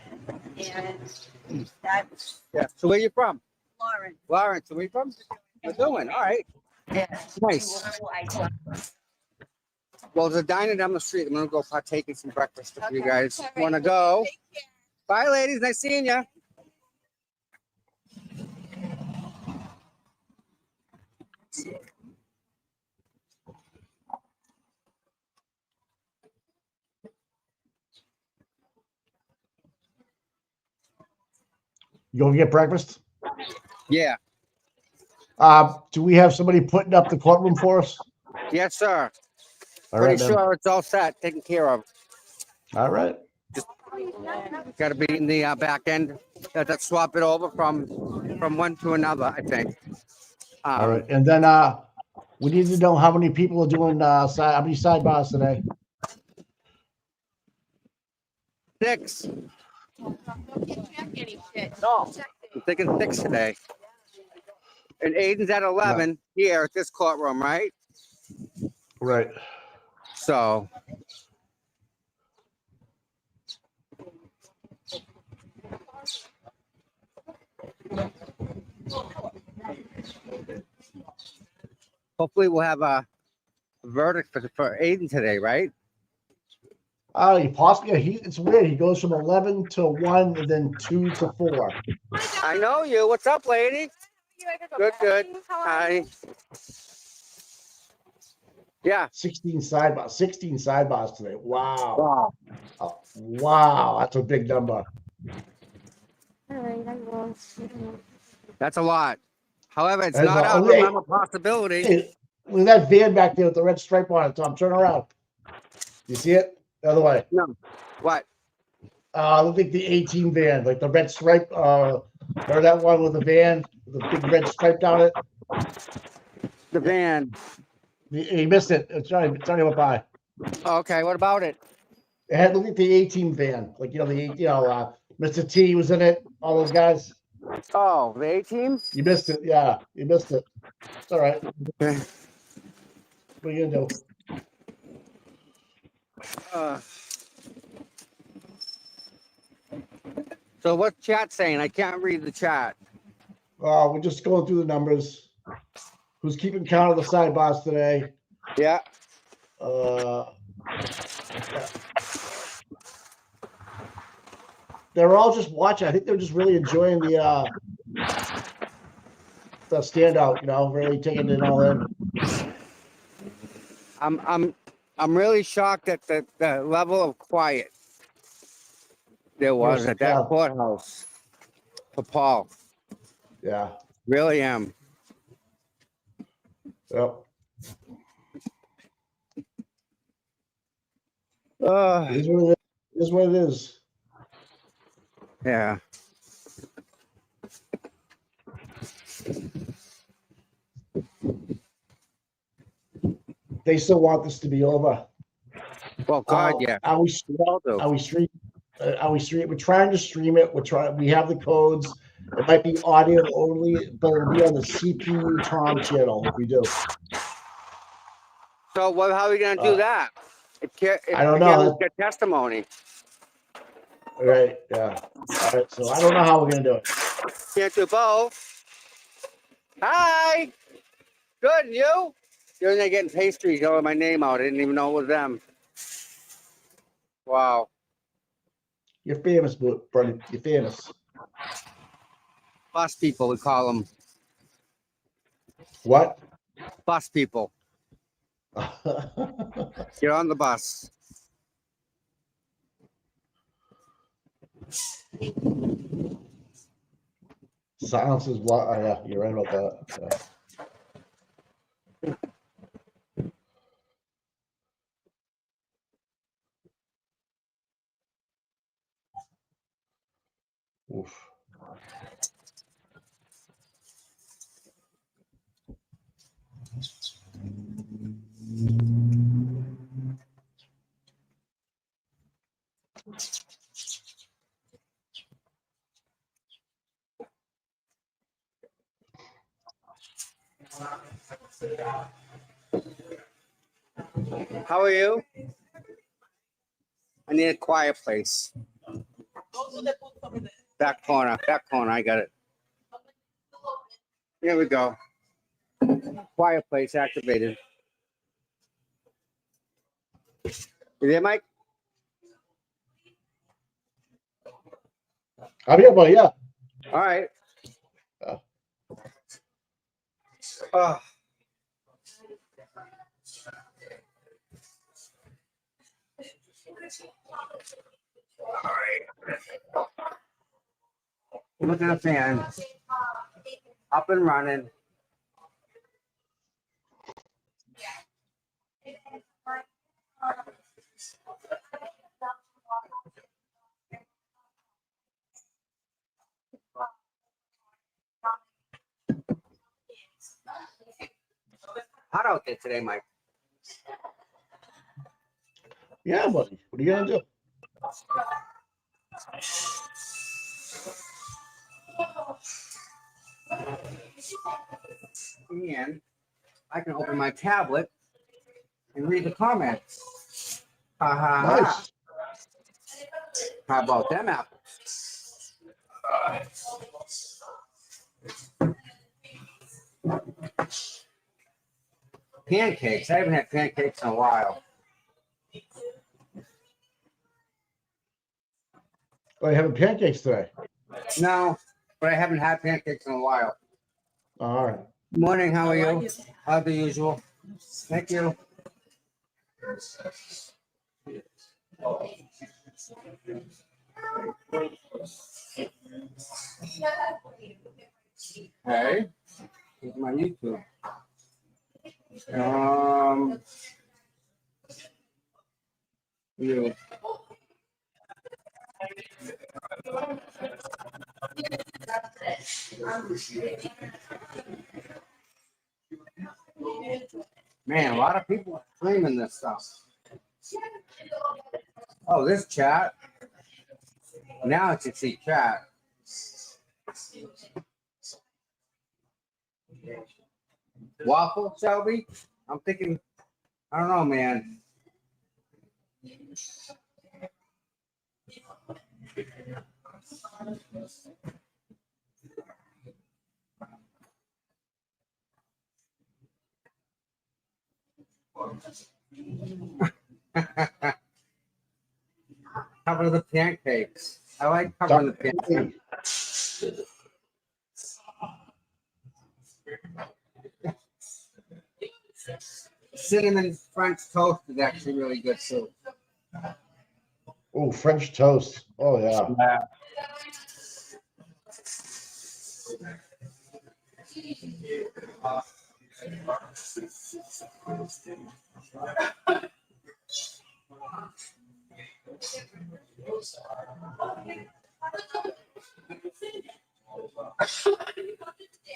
and that's Yeah. So where you from? Lauren. Lawrence. Where you from? We're doing. All right. Nice. Well, there's a diner down the street. I'm gonna go partake in some breakfast if you guys want to go. Bye, ladies. Nice seeing you. You gonna get breakfast? Yeah. Do we have somebody putting up the courtroom for us? Yes, sir. All Pretty right, then. sure it's all set, taken care of. All right. Got to be in the back end. Got to swap it over from one to another, I think. All right. And then we need to know how many people are doing how many sidebars today. 6. Don't get check any shit. No. I'm thinking 6 today. And Aidan's at 11 here at this courtroom, right? Right. So. Hopefully we'll have a verdict for Aidan today, right? He possibly. It's weird. He goes from 11 to 1 and then 2 to 4. I know you. What's up, lady? Good, good. Hi. Yeah. 16 sidebars. 16 sidebars today. Wow. Wow. Oh, wow. That's a big number. That's a lot. However, it's That's not out of the realm of possibility. Hey, look at that van back there with the red stripe on it, Tom. Turn around. You see it? The other way. No. What? Look like the 18 van, like the red stripe. Or that one with the van, with the big red stripe down it. The van. You missed it. It's not even by. Okay, what about it? It had look like the 18 van, like Mr. T was in it. All those guys. Oh, the A-team? You missed it. Yeah, you missed it. It's all right. Okay. What are you gonna do? So what's chat saying? I can't read the chat. We're just going through the numbers. Who's keeping count of the sidebars today? Yeah. They're all just watching. I think they're just really enjoying the standout. Really taking it all in. I'm really shocked at the level of quiet there was at that courthouse for Paul. Yeah. Really am. Yep. It is what it is. It is what it is. Yeah. They still want this to be over. Well, God, yeah. Are we stream? We're trying to stream it. We have the codes. It might be audio only, but it'll be on the CPU Tom channel if we do. So how are we gonna do that? I don't know. Get testimony. All right. Yeah. All right. So I don't know how we're gonna do it. Can't do both. Hi. Good. And you? You're in there getting pastries, yelling my name out. I didn't even know it was them. Wow. You're famous, Brendan. You're famous. Bus people, we call them. What? Bus people. Get on the bus. Silence is what? Yeah, you're right about that. Yeah. Oof. How are you? I need a quiet place. Back corner, I got it. Here we go. Quiet place activated. You there, Mike? I'm here, buddy. Yeah. All right. Oh. Oh. All right. Look at the fan. Up and running. Hot out there today, Mike. Yeah, buddy. What are you gonna do? And I can open my tablet and read the comments. Ha ha ha. Nice. How about them apples? Pancakes. I haven't had pancakes in a while. Oh, you having pancakes today? No, but I haven't had pancakes in a while. All right. Morning, how are you? How the usual. Thank you. Hey, here's my YouTube. You. Man, a lot of people are streaming this stuff. Oh, this chat. Now it's a see chat. Waffle, Shelby? I'm thinking, I don't know, man. Cover the pancakes. I like covering the pancakes. Cinnamon French toast is actually really good too. Oh, French toast. Oh yeah.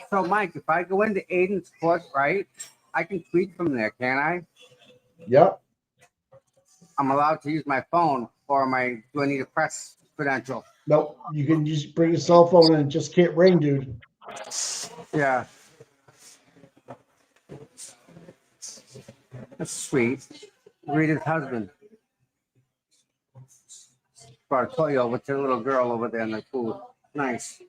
So, Mike, if I go into Aidan's course, right, I can tweet from there, can I? Yep. I'm allowed to use my phone, or do I need a press credential? Nope. You can just bring your cell phone and it just can't ring, dude. Yeah. That's sweet. Rita's husband brought a toy over to the little girl over there in the pool. Nice.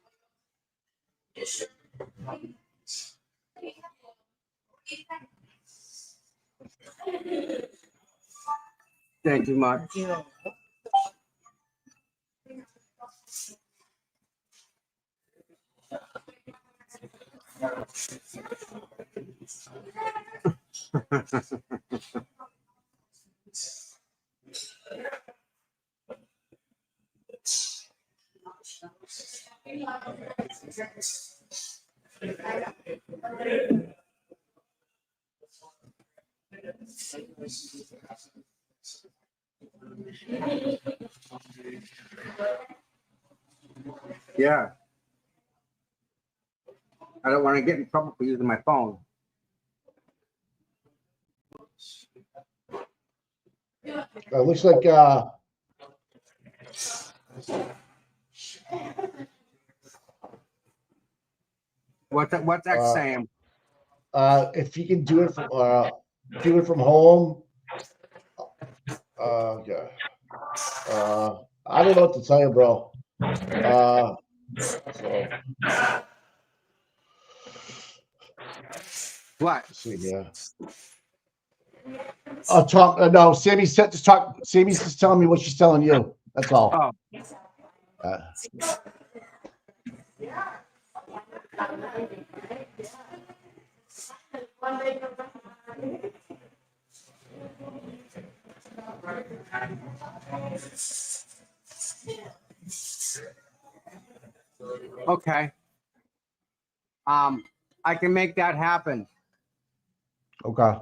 Thank you much. Yeah. I don't want to get in trouble for using my phone. Looks like What's that saying? If you can do it from home, yeah. I don't know what to tell you, bro. So What? let's see here. Talk. No, Sammy said just talk. Sammy's just telling me what she's telling you. That's all. Oh, Uh, okay. I can make that happen. okay.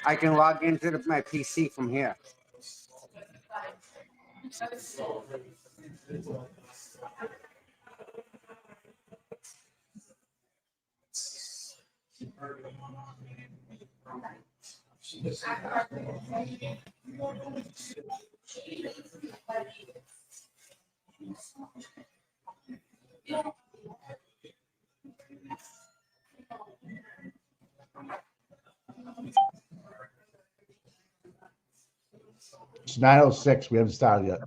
I can log into my PC from here. It's 9:06. We haven't started yet.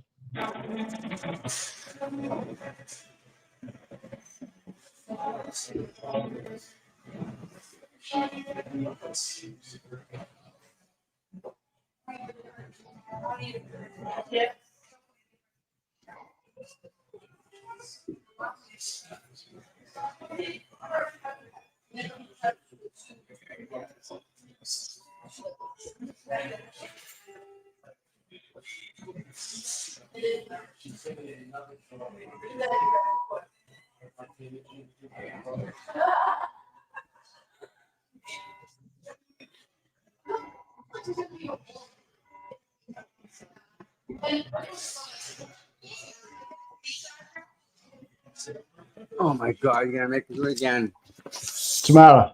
Oh my god, you're gonna make me do it again. What's the matter?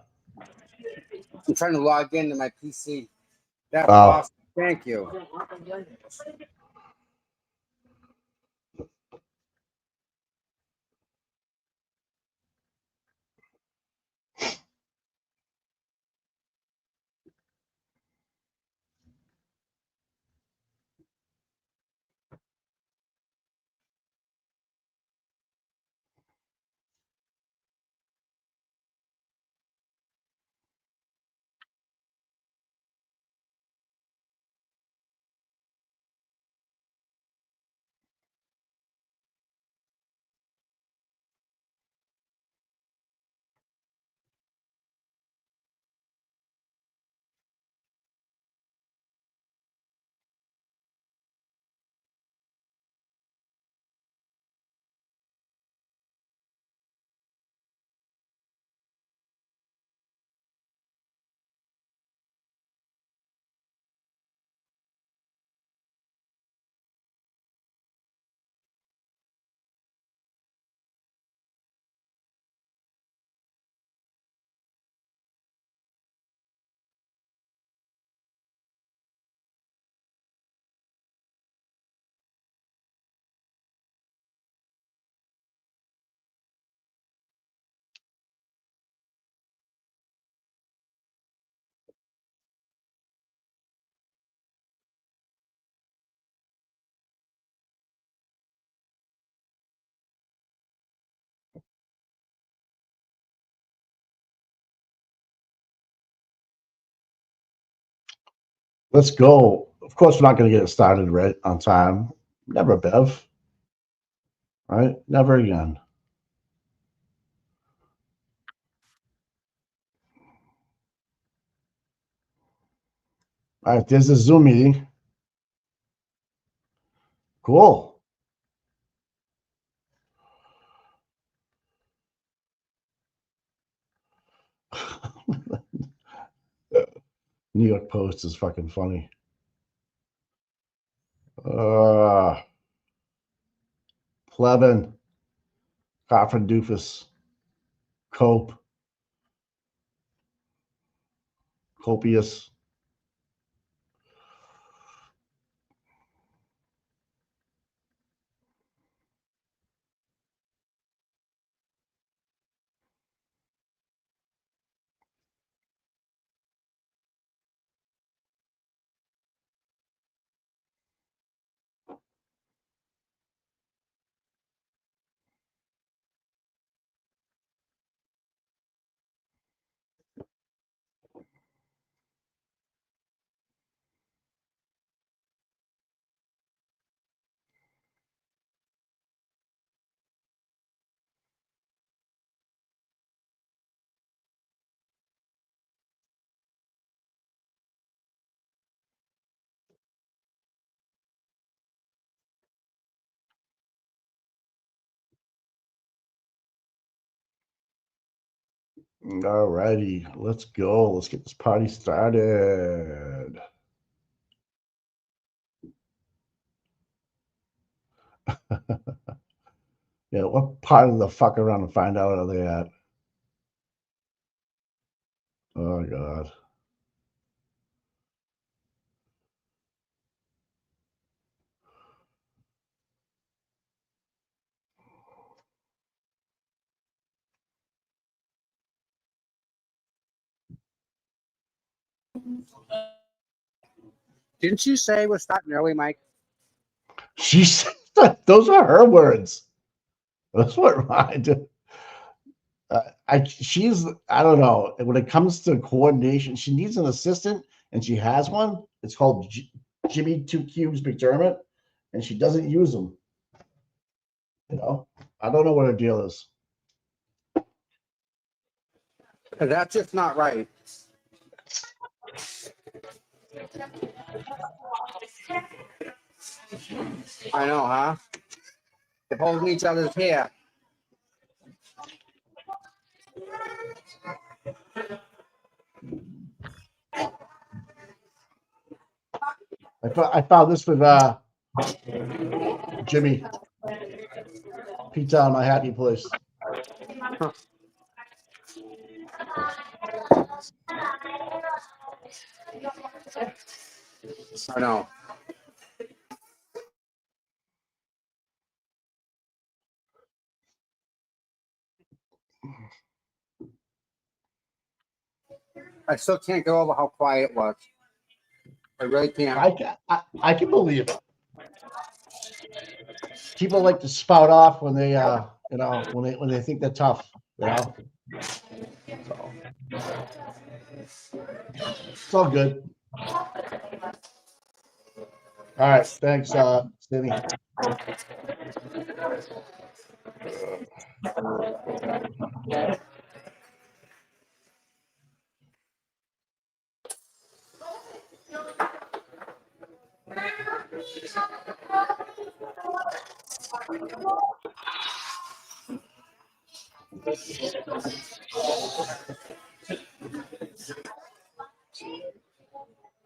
I'm trying to log into my PC. That's Oh. awesome. Thank you. Let's go. Of course, we're not going to get it started right on time. Never, Bev. Right? Never again. All right, there's the Zoom meeting. Cool. New York Post is fucking funny. Plebin, Coffin Doofus, Cope, Copious. All righty, let's go. Let's get this party started. Yeah, what part of the fuck around and find out are they at? Oh God. Didn't you say we're starting early, Mike? She said that. Those are her words. That's what mine did. I don't know. When it comes to coordination, she needs an assistant, and she has one. It's called Jimmy Two Cubes McDermott, and she doesn't use them. You know, I don't know what her deal is. That's just not right. I know, huh? They're holding each other's hair. I found this with Jimmy. Pizza on my happy place. I know. I still can't get over how quiet it was. I really can't. I can believe it. People like to spout off when they when they think they're tough, you know. So it's all good. All right, thanks, Cindy.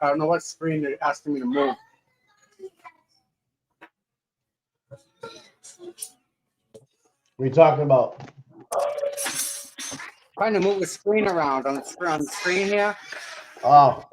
I don't know what screen they're asking me to move. What are you talking about? Trying to move the screen around on the screen here. Oh,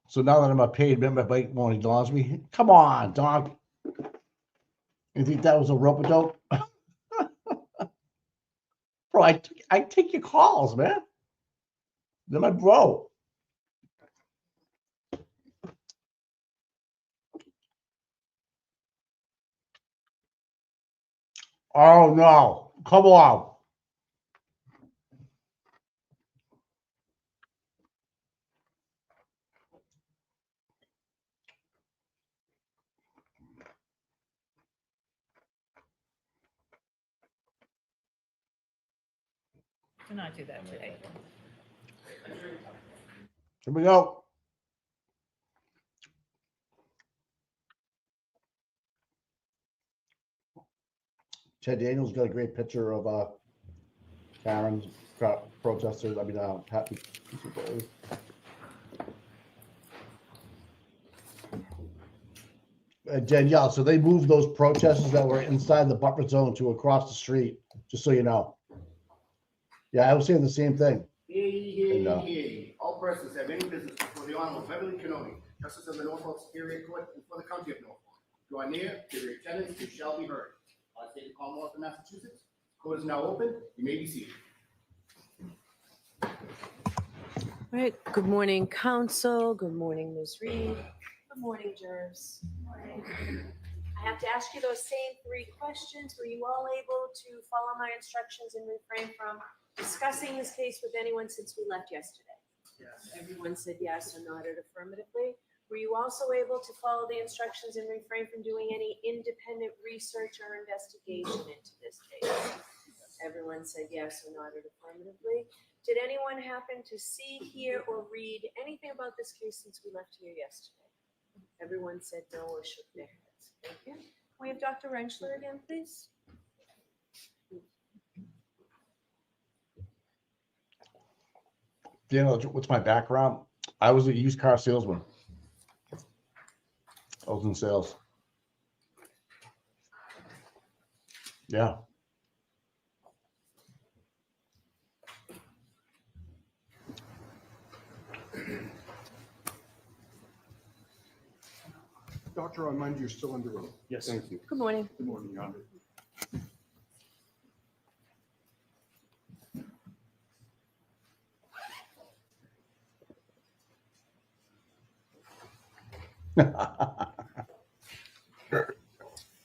so now that I'm a paid member, Mike Morning dawns me. Come on, dog. You think that was a rope a dope? Bro, I take your calls, man. They're my bro. Oh no. Come on. Do not do that today. Here we go. Ted Daniels got a great picture of Karen's protesters. I mean, happy people. Danielle, so they moved those protesters that were inside the buffer zone to across the street, just so you know. Yeah, I was saying the same thing. And, all persons have any business before the Honorable Beverly Cannoni, Justice of the Norfolk Superior Court, and for the County of Norfolk. Draw near, give your attendance, you shall be heard. State of Commonwealth of Massachusetts. Court is now open. You may be seated. All right, good morning, council. Good morning, Ms. Reed. Good morning, jurors. I have to ask you those same 3 questions. Were you all able to follow my instructions and refrain from discussing this case with anyone since we left yesterday? Yes. Everyone said yes or nodded affirmatively. Were you also able to follow the instructions and refrain from doing any independent research or investigation into this case? Everyone said yes or nodded affirmatively. Did anyone happen to see, hear, or read anything about this case since we left here yesterday? Everyone said no or shook their heads. Thank you. Can we have Dr. Rentschler again, please? you know, what's my background? I was a used car salesman. I was in sales. Yeah. Doctor, on mind you're still under oath. Yes. Thank you. Good morning. Good morning, Your Honor.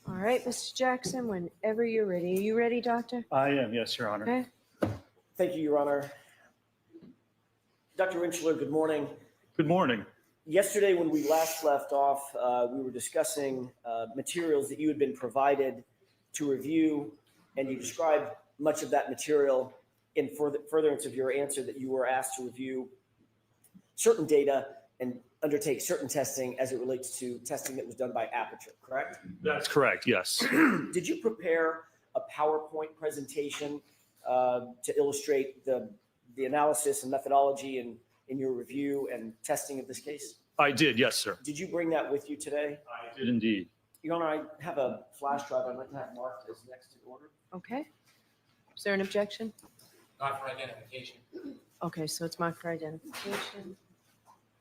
All right, Mr. Jackson, whenever you're ready. Are you ready, doctor? I am, yes, Your Honor. Okay. Thank you, Your Honor. Dr. Rentschler, good morning. Good morning. Yesterday, when we last left off, we were discussing materials that you had been provided to review, and you described much of that material in furtherance of your answer that you were asked to review certain data and undertake certain testing as it relates to testing that was done by Aperture, correct? That's correct, yes. Did you prepare a PowerPoint presentation to illustrate the analysis and methodology in your review and testing of this case? I did, yes, sir. Did you bring that with you today? I did indeed. Your Honor, I have a flash drive I'd like to have marked as next in order. Okay. Is there an objection? Not for identification. Okay, so it's marked for identification.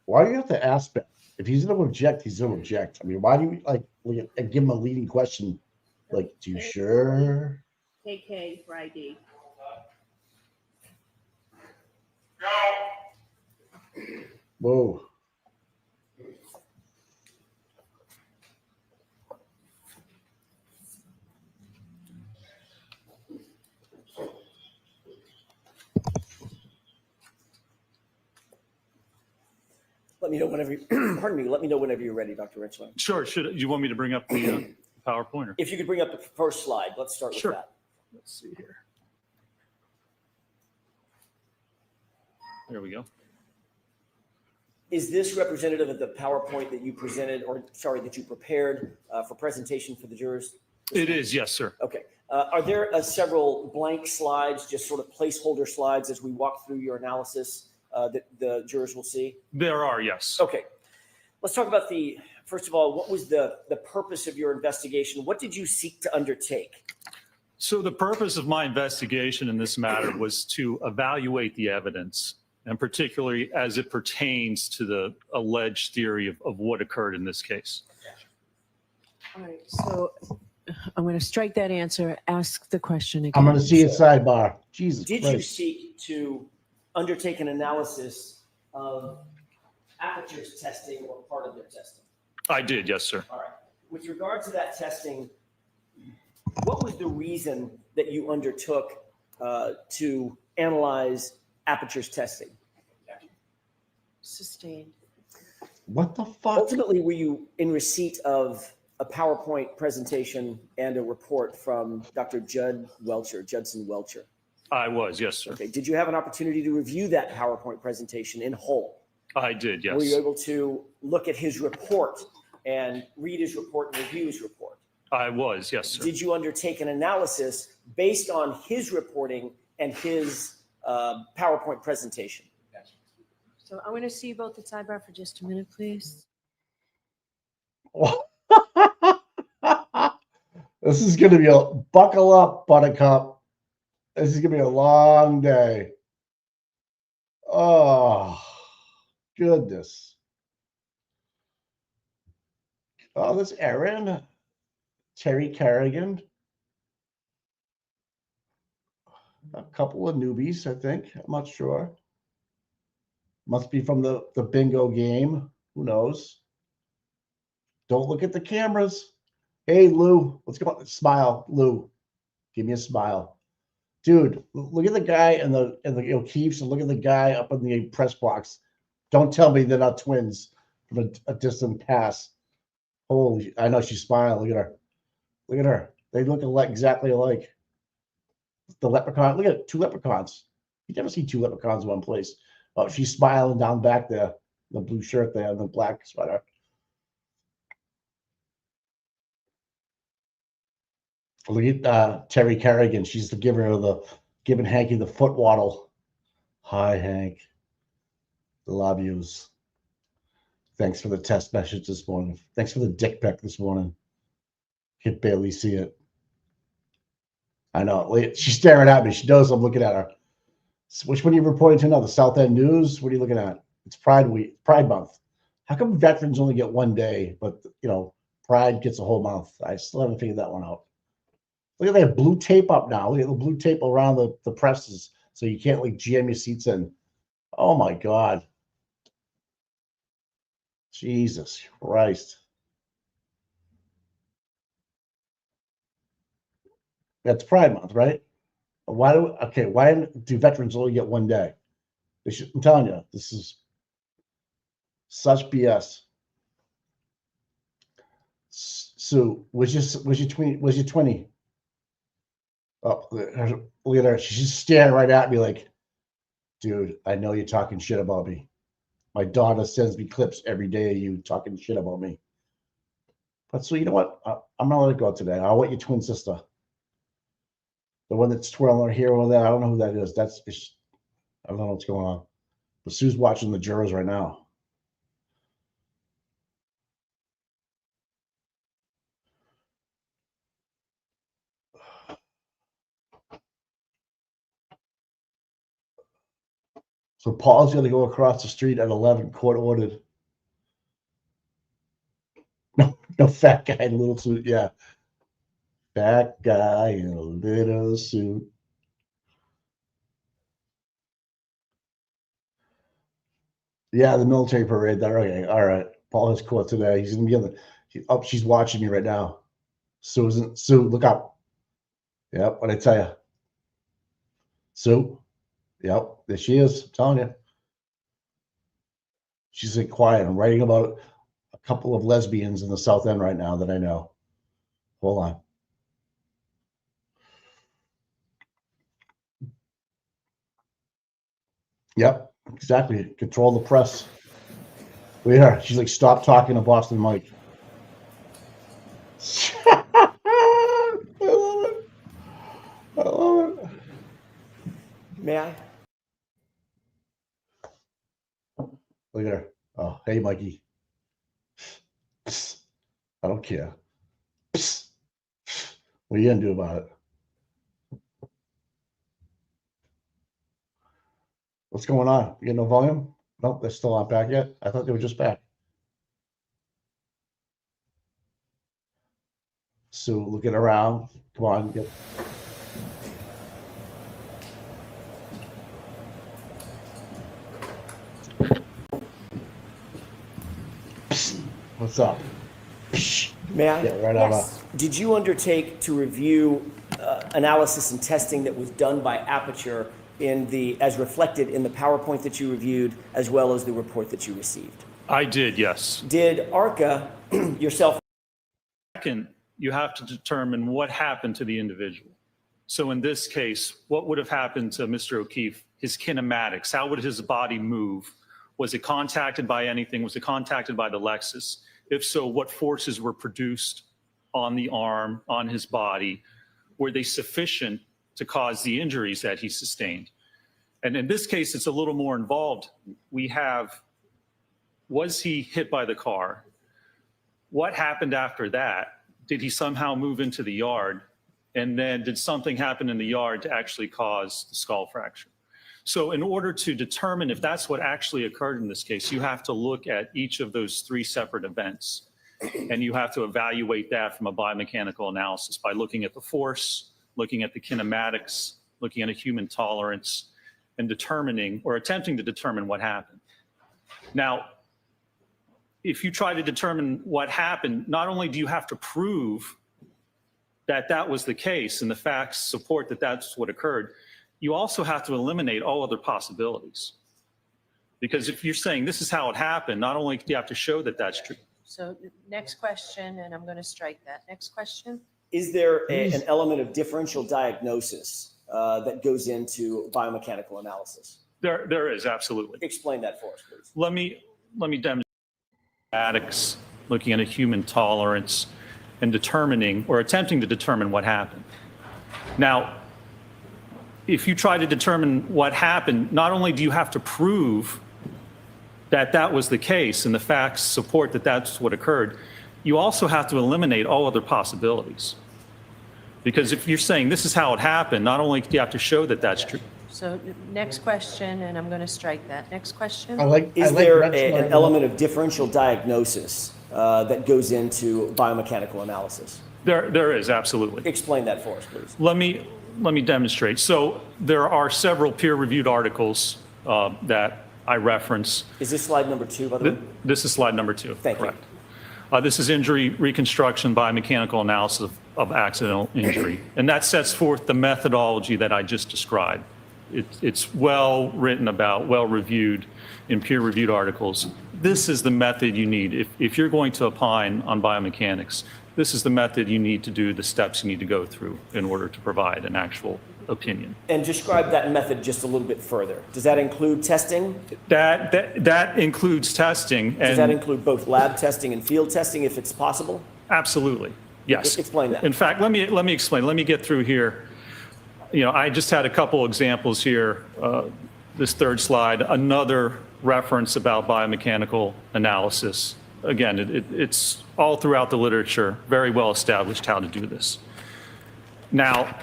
Why do you have to ask that? If he's going to object, he's going to object. I mean, why do you like give him a leading question? Like, do you sure? KK for ID. Whoa. Let me know whenever, pardon me, let me know whenever you're ready, Dr. Rentschler. Sure, you want me to bring up the PowerPoint? Or? If you could bring up the first slide, let's start with Sure. that. Let's see here. There we go. Is this representative of the PowerPoint that you presented, or sorry, that you prepared for presentation for the jurors? It is, yes, sir. Okay. Are there several blank slides, just sort of placeholder slides as we walk through your analysis that the jurors will see? There are, yes. Okay. Let's talk about first of all, what was the purpose of your investigation? What did you seek to undertake? So the purpose of my investigation in this matter was to evaluate the evidence, and particularly as it pertains to the alleged theory of what occurred in this case. All right, so I'm going to strike that answer. Ask the question again. I'm going to see a sidebar. Jesus Did Christ. you seek to undertake an analysis of Aperture's testing or part of their testing? I did, yes, sir. All right. With regard to that testing, what was the reason that you undertook to analyze Aperture's testing? Sustained. What the fuck? Ultimately, were you in receipt of a PowerPoint presentation and a report from Dr. Judson Welcher? I was, yes, sir. Okay. Did you have an opportunity to review that PowerPoint presentation in whole? I did, yes. Were you able to look at his report and read his report and review his report? I was, yes, sir. Did you undertake an analysis based on his reporting and his PowerPoint presentation? So I'm going to see you both at sidebar for just a minute, please. This is going to be a buckle up, Buttercup. This is going to be a long day. Oh, goodness. Oh, this Aaron. Terry Kerrigan. A couple of newbies, I think. I'm not sure. Must be from the bingo game. Who knows? Don't look at the cameras. Hey, Lou. Let's go. Smile, Lou. Give me a smile. Dude, look at the guy in the O'Keefe's and look at the guy up in the press box. Don't tell me they're not twins from a distant past. Holy, I know she's smiling. Look at her. Look at her. They look exactly alike. The leprechaun. Look at it. 2 leprechauns. You never see 2 leprechauns in one place. Oh, she's smiling down back there. The blue shirt there and the black sweater. Look at Terry Kerrigan. She's the giver of giving Hanky the foot waddle. Hi, Hank. Love yous. Thanks for the test message this morning. Thanks for the dick pic this morning. Could barely see it. I know. She's staring at me. She knows I'm looking at her. So which one are you reporting to now? The South End News? What are you looking at? It's Pride Week, Pride Month. How come veterans only get one day, but Pride gets a whole month? I still haven't figured that one out. Look at that blue tape up now. Look at the blue tape around the presses, so you can't jam your seats in. Oh my God. Jesus Christ. That's Pride Month, right? Why do veterans only get one day? I'm telling you, this is such BS. Sue, was your 20? Oh, look at her. She's just staring right at me like, dude, I know you're talking shit about me. My daughter sends me clips every day of you talking shit about me. But so you know what? I'm gonna let it go today. I'll let your twin sister. The one that's twirling her hair over there. I don't know who that is. I don't know what's going on. But Sue's watching the jurors right now. So Paul's going to go across the street at 11, court ordered. No fat guy in a little suit. Yeah. Fat guy in a little suit. Yeah, the military parade. Okay. All right. Paul has court today. He's going to be she's watching me right now. Sue, look up. Yep. What I tell you? Sue. Yep. There she is. I'm telling you. She's quiet. I'm writing about a couple of lesbians in the South End right now that I know. Hold on. Yep, exactly. Control the press. Look at her. She's like, stop talking to Boston Mike. I love it. I love it. May I? Look at her. Oh, hey, Mikey. I don't care. What are you going to do about it? What's going on? You get no volume? Nope, they're still not back yet. I thought they were just back. So looking around. Come on. Get... What's up? May I? Yeah, right Yes. Did you undertake to review analysis and testing that was done by Aperture as reflected in the PowerPoint that you reviewed, as well as the report that you received? I did, yes. Did ARCA yourself? Second, you have to determine what happened to the individual. So in this case, what would have happened to Mr. O'Keefe? His kinematics, how would his body move? Was it contacted by anything? Was it contacted by the Lexus? If so, what forces were produced on the arm, on his body? Were they sufficient to cause the injuries that he sustained? And in this case, it's a little more involved. We have, was he hit by the car? What happened after that? did he somehow move into the yard? And then did something happen in the yard to actually cause the skull fracture? So in order to determine if that's what actually occurred in this case, you have to look at each of those three separate events. And you have to evaluate that from a biomechanical analysis by looking at the force, looking at the kinematics, looking at a human tolerance, and determining or attempting to determine what happened. Now, if you try to determine what happened, not only do you have to prove that that was the case and the facts support that that's what occurred, you also have to eliminate all other possibilities. Because if you're saying this is how it happened, not only do you have to show that that's true. So next question, and I'm going to strike that. Next question. Is there an element of differential diagnosis that goes into biomechanical analysis? There is, absolutely. Explain that for us, please. Let me demonstrate kinematics, looking at a human tolerance, and determining or attempting to determine what happened. Now, if you try to determine what happened, not only do you have to prove that that was the case and the facts support that that's what occurred, you also have to eliminate all other possibilities. Because if you're saying this is how it happened, not only do you have to show that that's true. So next question, and I'm going to strike that. Next question. Is there an element of differential diagnosis that goes into biomechanical analysis? There is, absolutely. Explain that for us, please. Let me demonstrate. So there are several peer-reviewed articles that I reference. Is this slide number 2, by the way? This is slide number 2. Thank correct. This is injury reconstruction biomechanical analysis of accidental injury. And that sets forth the methodology that I just described. It's well written about, well reviewed in peer-reviewed articles. This is the method you need. If you're going to opine on biomechanics, this is the method you need to do, the steps you need to go through in order to provide an actual opinion. And describe that method just a little bit further. Does that include testing? That includes testing. Does that include both lab testing and field testing if it's possible? Absolutely, yes. Explain that. In fact, let me explain. Let me get through here. You know, I just had a couple examples here. This third slide, another reference about biomechanical analysis. Again, it's all throughout the literature, very well established how to do this. Now,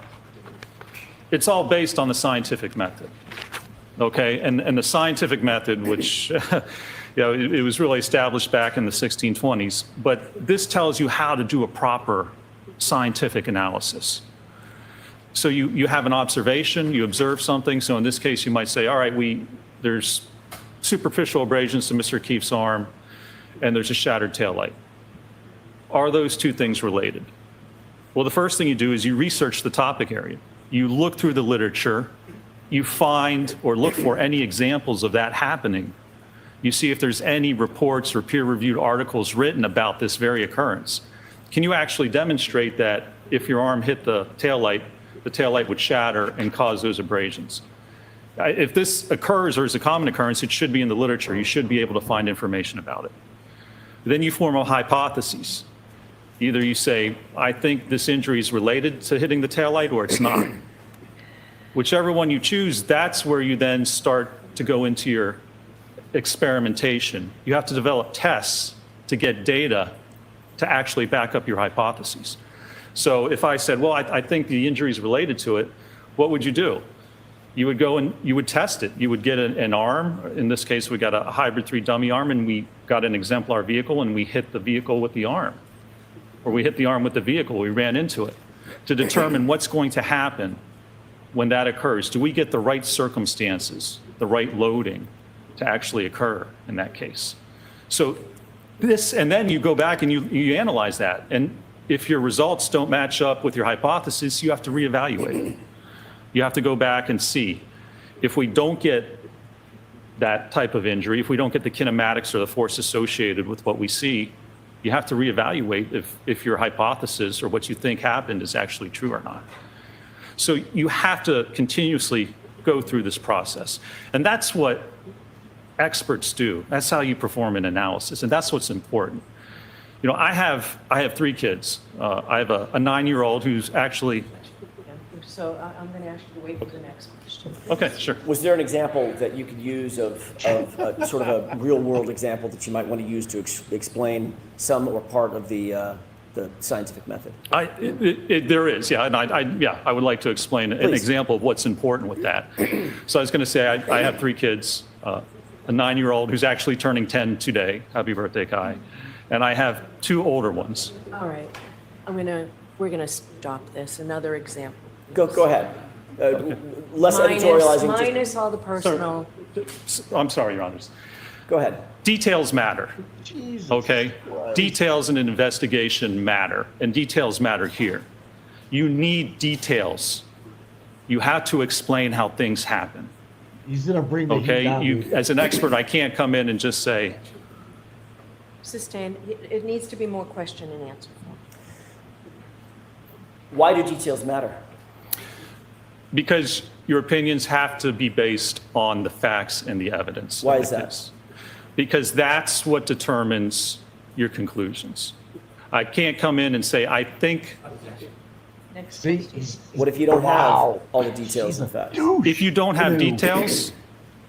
it's all based on the scientific method, okay? And the scientific method, which you know, it was really established back in the 1620s, but this tells you how to do a proper scientific analysis. So you have an observation, you observe something. So in this case, you might say, all right, there's superficial abrasions to Mr. O'Keefe's arm, and there's a shattered taillight. Are those two things related? Well, the first thing you do is you research the topic area. You look through the literature, you find or look for any examples of that happening. You see if there's any reports or peer-reviewed articles written about this very occurrence. Can you actually demonstrate that if your arm hit the taillight would shatter and cause those abrasions? If this occurs or is a common occurrence, it should be in the literature. You should be able to find information about it. Then you form a hypothesis. Either you say, I think this injury is related to hitting the taillight, or it's not. Whichever one you choose, that's where you then start to go into your experimentation. You have to develop tests to get data to actually back up your hypotheses. So if I said, well, I think the injury is related to it, what would you do? You would go and you would test it. You would get an arm. In this case, we got a hybrid 3 dummy arm, and we got an exemplar vehicle, and we hit the vehicle with the arm. Or we hit the arm with the vehicle, we ran into it, to determine what's going to happen when that occurs. Do we get the right circumstances, the right loading to actually occur in that case? So this, and then you go back and you analyze that. And if your results don't match up with your hypothesis, you have to reevaluate. You have to go back and see. If we don't get that type of injury, if we don't get the kinematics or the force associated with what we see, you have to reevaluate if your hypothesis or what you think happened is actually true or not. So you have to continuously go through this process. And that's what experts do. That's how you perform an analysis. And that's what's important. You know, I have 3 kids. I have a 9-year-old who's actually. So I'm going to ask you to wait for the next question. Okay, sure. Was there an example that you could use of sort of a real-world example that you might want to use to explain some or part of the the scientific method. There is, yeah, and I would like to explain an example of what's important with that. So I was going to say I have 3 kids, a 9-year-old who's actually turning 10 today. Happy birthday, Kai. And I have 2 older ones. All right, we're gonna stop this. Another example. Go ahead. Less editorializing. Minus all the personal. I'm sorry, Your Honors. Go ahead. Details matter. Jesus Okay? Christ. Details in an investigation matter, and details matter here. You need details. You have to explain how things happen. He's gonna bring the heat Okay? down, You, dude. as an expert, I can't come in and just say, Sustained. It needs to be more question and answer. Why do details matter? because your opinions have to be based on the facts and the evidence. Why is that? Because that's what determines your conclusions. I can't come in and say, I think. See? What if you don't have all the details and facts? If you don't have details,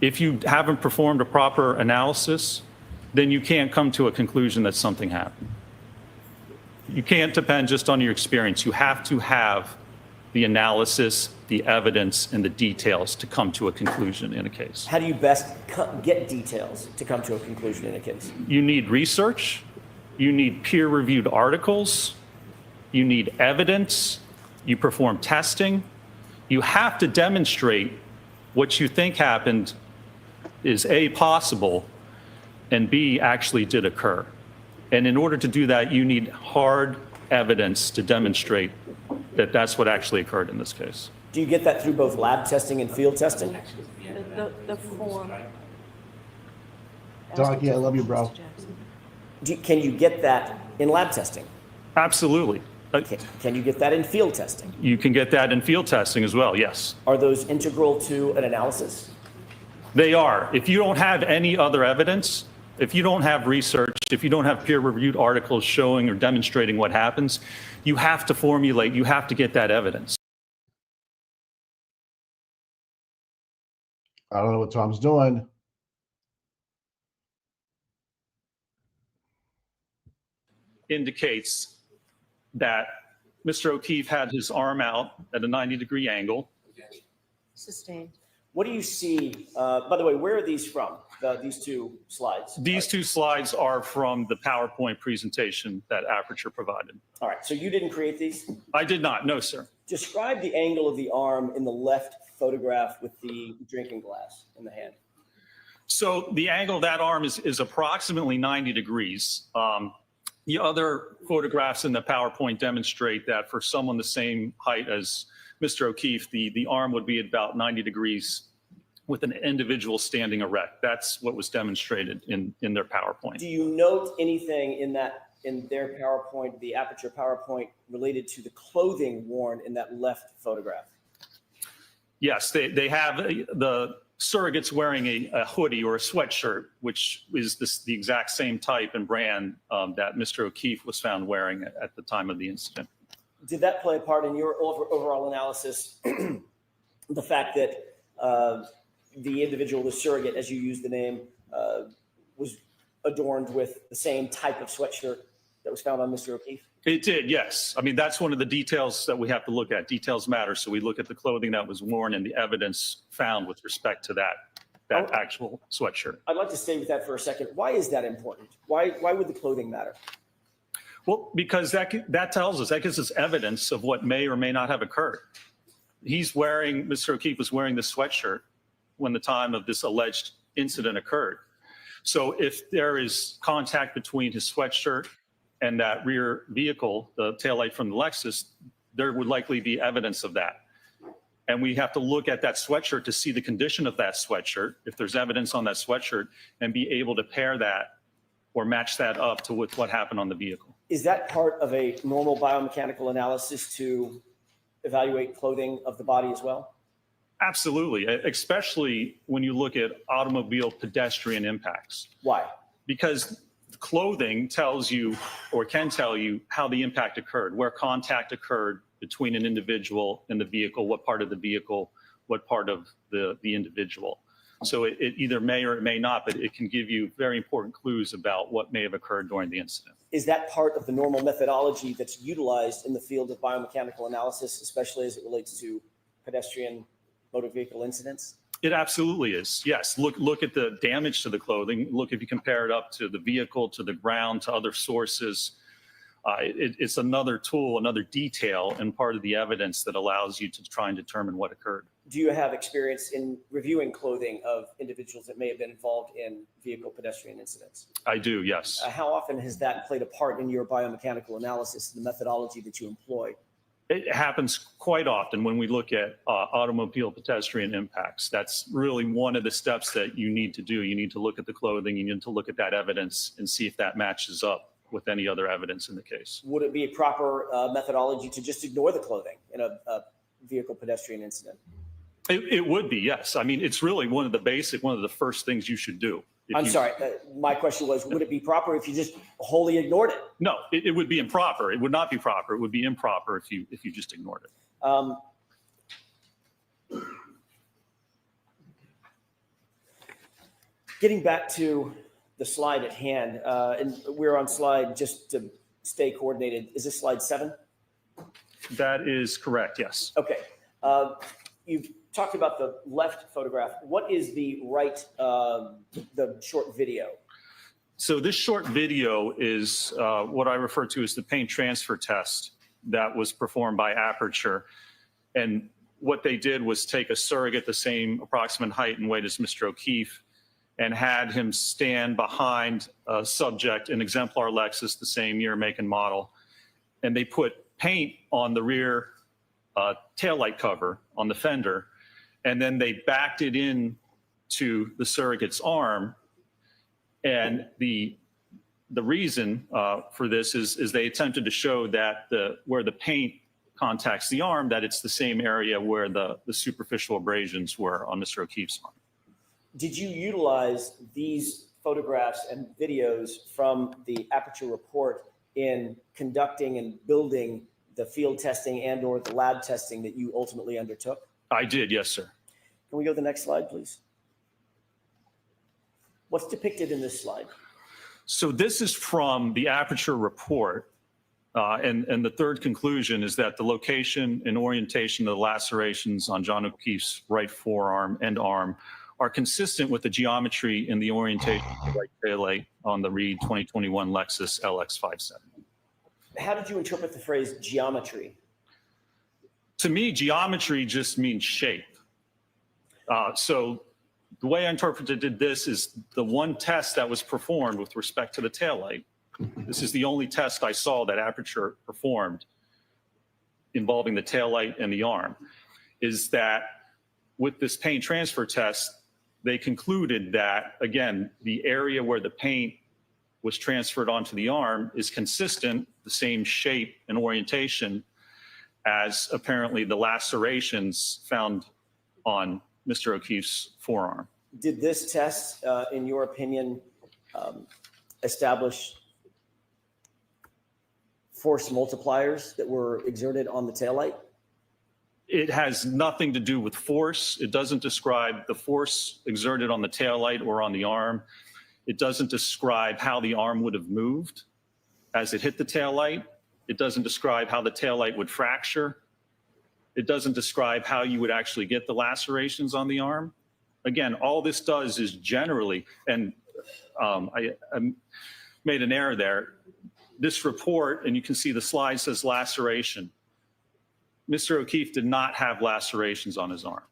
if you haven't performed a proper analysis, then you can't come to a conclusion that something happened. You can't depend just on your experience. You have to have the analysis, the evidence, and the details to come to a conclusion in a case. How do you best get details to come to a conclusion in a case? You need research. You need peer-reviewed articles. You need evidence. You perform testing. You have to demonstrate what you think happened is A, possible, and B, actually did occur. And in order to do that, you need hard evidence to demonstrate that that's what actually occurred in this case. Do you get that through both lab testing and field testing? The form. Donkey, I love you, bro. Can you get that in lab testing? Absolutely. Can you get that in field testing? You can get that in field testing as well, yes. Are those integral to an analysis? They are. If you don't have any other evidence, if you don't have research, if you don't have peer-reviewed articles showing or demonstrating what happens, you have to formulate, you have to get that evidence. I don't know what Tom's doing. Indicates that Mr. O'Keefe had his arm out at a 90-degree angle. Sustained. What do you see? By the way, where are these from? These two slides. These two slides are from the PowerPoint presentation that Aperture provided. All right. So you didn't create these? I did not. No, sir. Describe the angle of the arm in the left photograph with the drinking glass in the hand. So the angle of that arm is approximately 90 degrees. The other photographs in the PowerPoint demonstrate that for someone the same height as Mr. O'Keefe, the arm would be about 90 degrees with an individual standing erect. That's what was demonstrated in their PowerPoint. Do you note anything in their PowerPoint, the Aperture PowerPoint, related to the clothing worn in that left photograph? Yes, they have the surrogates wearing a hoodie or a sweatshirt, which is the exact same type and brand that Mr. O'Keefe was found wearing at the time of the incident. Did that play a part in your overall analysis? The fact that the individual, the surrogate, as you use the name, was adorned with the same type of sweatshirt that was found on Mr. O'Keefe? It did, yes. I mean, that's one of the details that we have to look at. Details matter. So we look at the clothing that was worn and the evidence found with respect to that actual sweatshirt. I'd like to stay with that for a second. Why is that important? Why would the clothing matter? Well, because that tells us, that gives us evidence of what may or may not have occurred. Mr. O'Keefe was wearing this sweatshirt when the time of this alleged incident occurred. So if there is contact between his sweatshirt and that rear vehicle, the taillight from the Lexus, there would likely be evidence of that. And we have to look at that sweatshirt to see the condition of that sweatshirt, if there's evidence on that sweatshirt, and be able to pair that or match that up to with what happened on the vehicle. Is that part of a normal biomechanical analysis to evaluate clothing of the body as well? Absolutely, especially when you look at automobile pedestrian impacts. Why? Because clothing tells you or can tell you how the impact occurred, where contact occurred between an individual and the vehicle, what part of the vehicle, what part of the individual. So it either may or it may not, but it can give you very important clues about what may have occurred during the incident. Is that part of the normal methodology that's utilized in the field of biomechanical analysis, especially as it relates to pedestrian motor vehicle incidents? It absolutely is. Yes. Look at the damage to the clothing. Look, if you compare it up to the vehicle, to the ground, to other sources. It's another tool, another detail, and part of the evidence that allows you to try and determine what occurred. Do you have experience in reviewing clothing of individuals that may have been involved in vehicle pedestrian incidents? I do, yes. How often has that played a part in your biomechanical analysis, the methodology that you employ? It happens quite often when we look at automobile pedestrian impacts. That's really one of the steps that you need to do. You need to look at the clothing, you need to look at that evidence and see if that matches up with any other evidence in the case. Would it be a proper methodology to just ignore the clothing in a vehicle pedestrian incident? It would be, yes. I mean, it's really one of the first things you should do. I'm sorry, my question was, would it be proper if you just wholly ignored it? No, it would be improper. It would not be proper. It would be improper if you just ignored it. Getting back to the slide at hand, and we're on slide, just to stay coordinated, is this slide 7? That is correct, yes. Okay. You've talked about the left photograph. What is the right, the short video? So this short video is what I refer to as the paint transfer test that was performed by Aperture. And what they did was take a surrogate the same approximate height and weight as Mr. O'Keefe and had him stand behind a subject, an exemplar Lexus, the same year, make, and model. And they put paint on the rear taillight cover on the fender, and then they backed it in to the surrogate's arm. And the reason for this is they attempted to show that where the paint contacts the arm, that it's the same area where the superficial abrasions were on Mr. O'Keefe's arm. Did you utilize these photographs and videos from the Aperture report in conducting and building the field testing and or the lab testing that you ultimately undertook? I did, yes, sir. Can we go to the next slide, please? What's depicted in this slide? So this is from the Aperture report. And the third conclusion is that the location and orientation of the lacerations on John O'Keefe's right forearm and arm are consistent with the geometry and the orientation of the right taillight on the Reed 2021 Lexus LX57. How did you interpret the phrase geometry? To me, geometry just means shape. So the way I interpreted this is the one test that was performed with respect to the taillight. This is the only test I saw that Aperture performed involving the taillight and the arm, is that with this paint transfer test, they concluded that, again, the area where the paint was transferred onto the arm is consistent, the same shape and orientation as apparently the lacerations found on Mr. O'Keefe's forearm. Did this test, in your opinion, establish force multipliers that were exerted on the taillight? It has nothing to do with force. It doesn't describe the force exerted on the taillight or on the arm. It doesn't describe how the arm would have moved as it hit the taillight. It doesn't describe how the taillight would fracture. It doesn't describe how you would actually get the lacerations on the arm. Again, all this does is generally, and I made an error there. This report, and you can see the slide says laceration. Mr. O'Keefe did not have lacerations on his arm.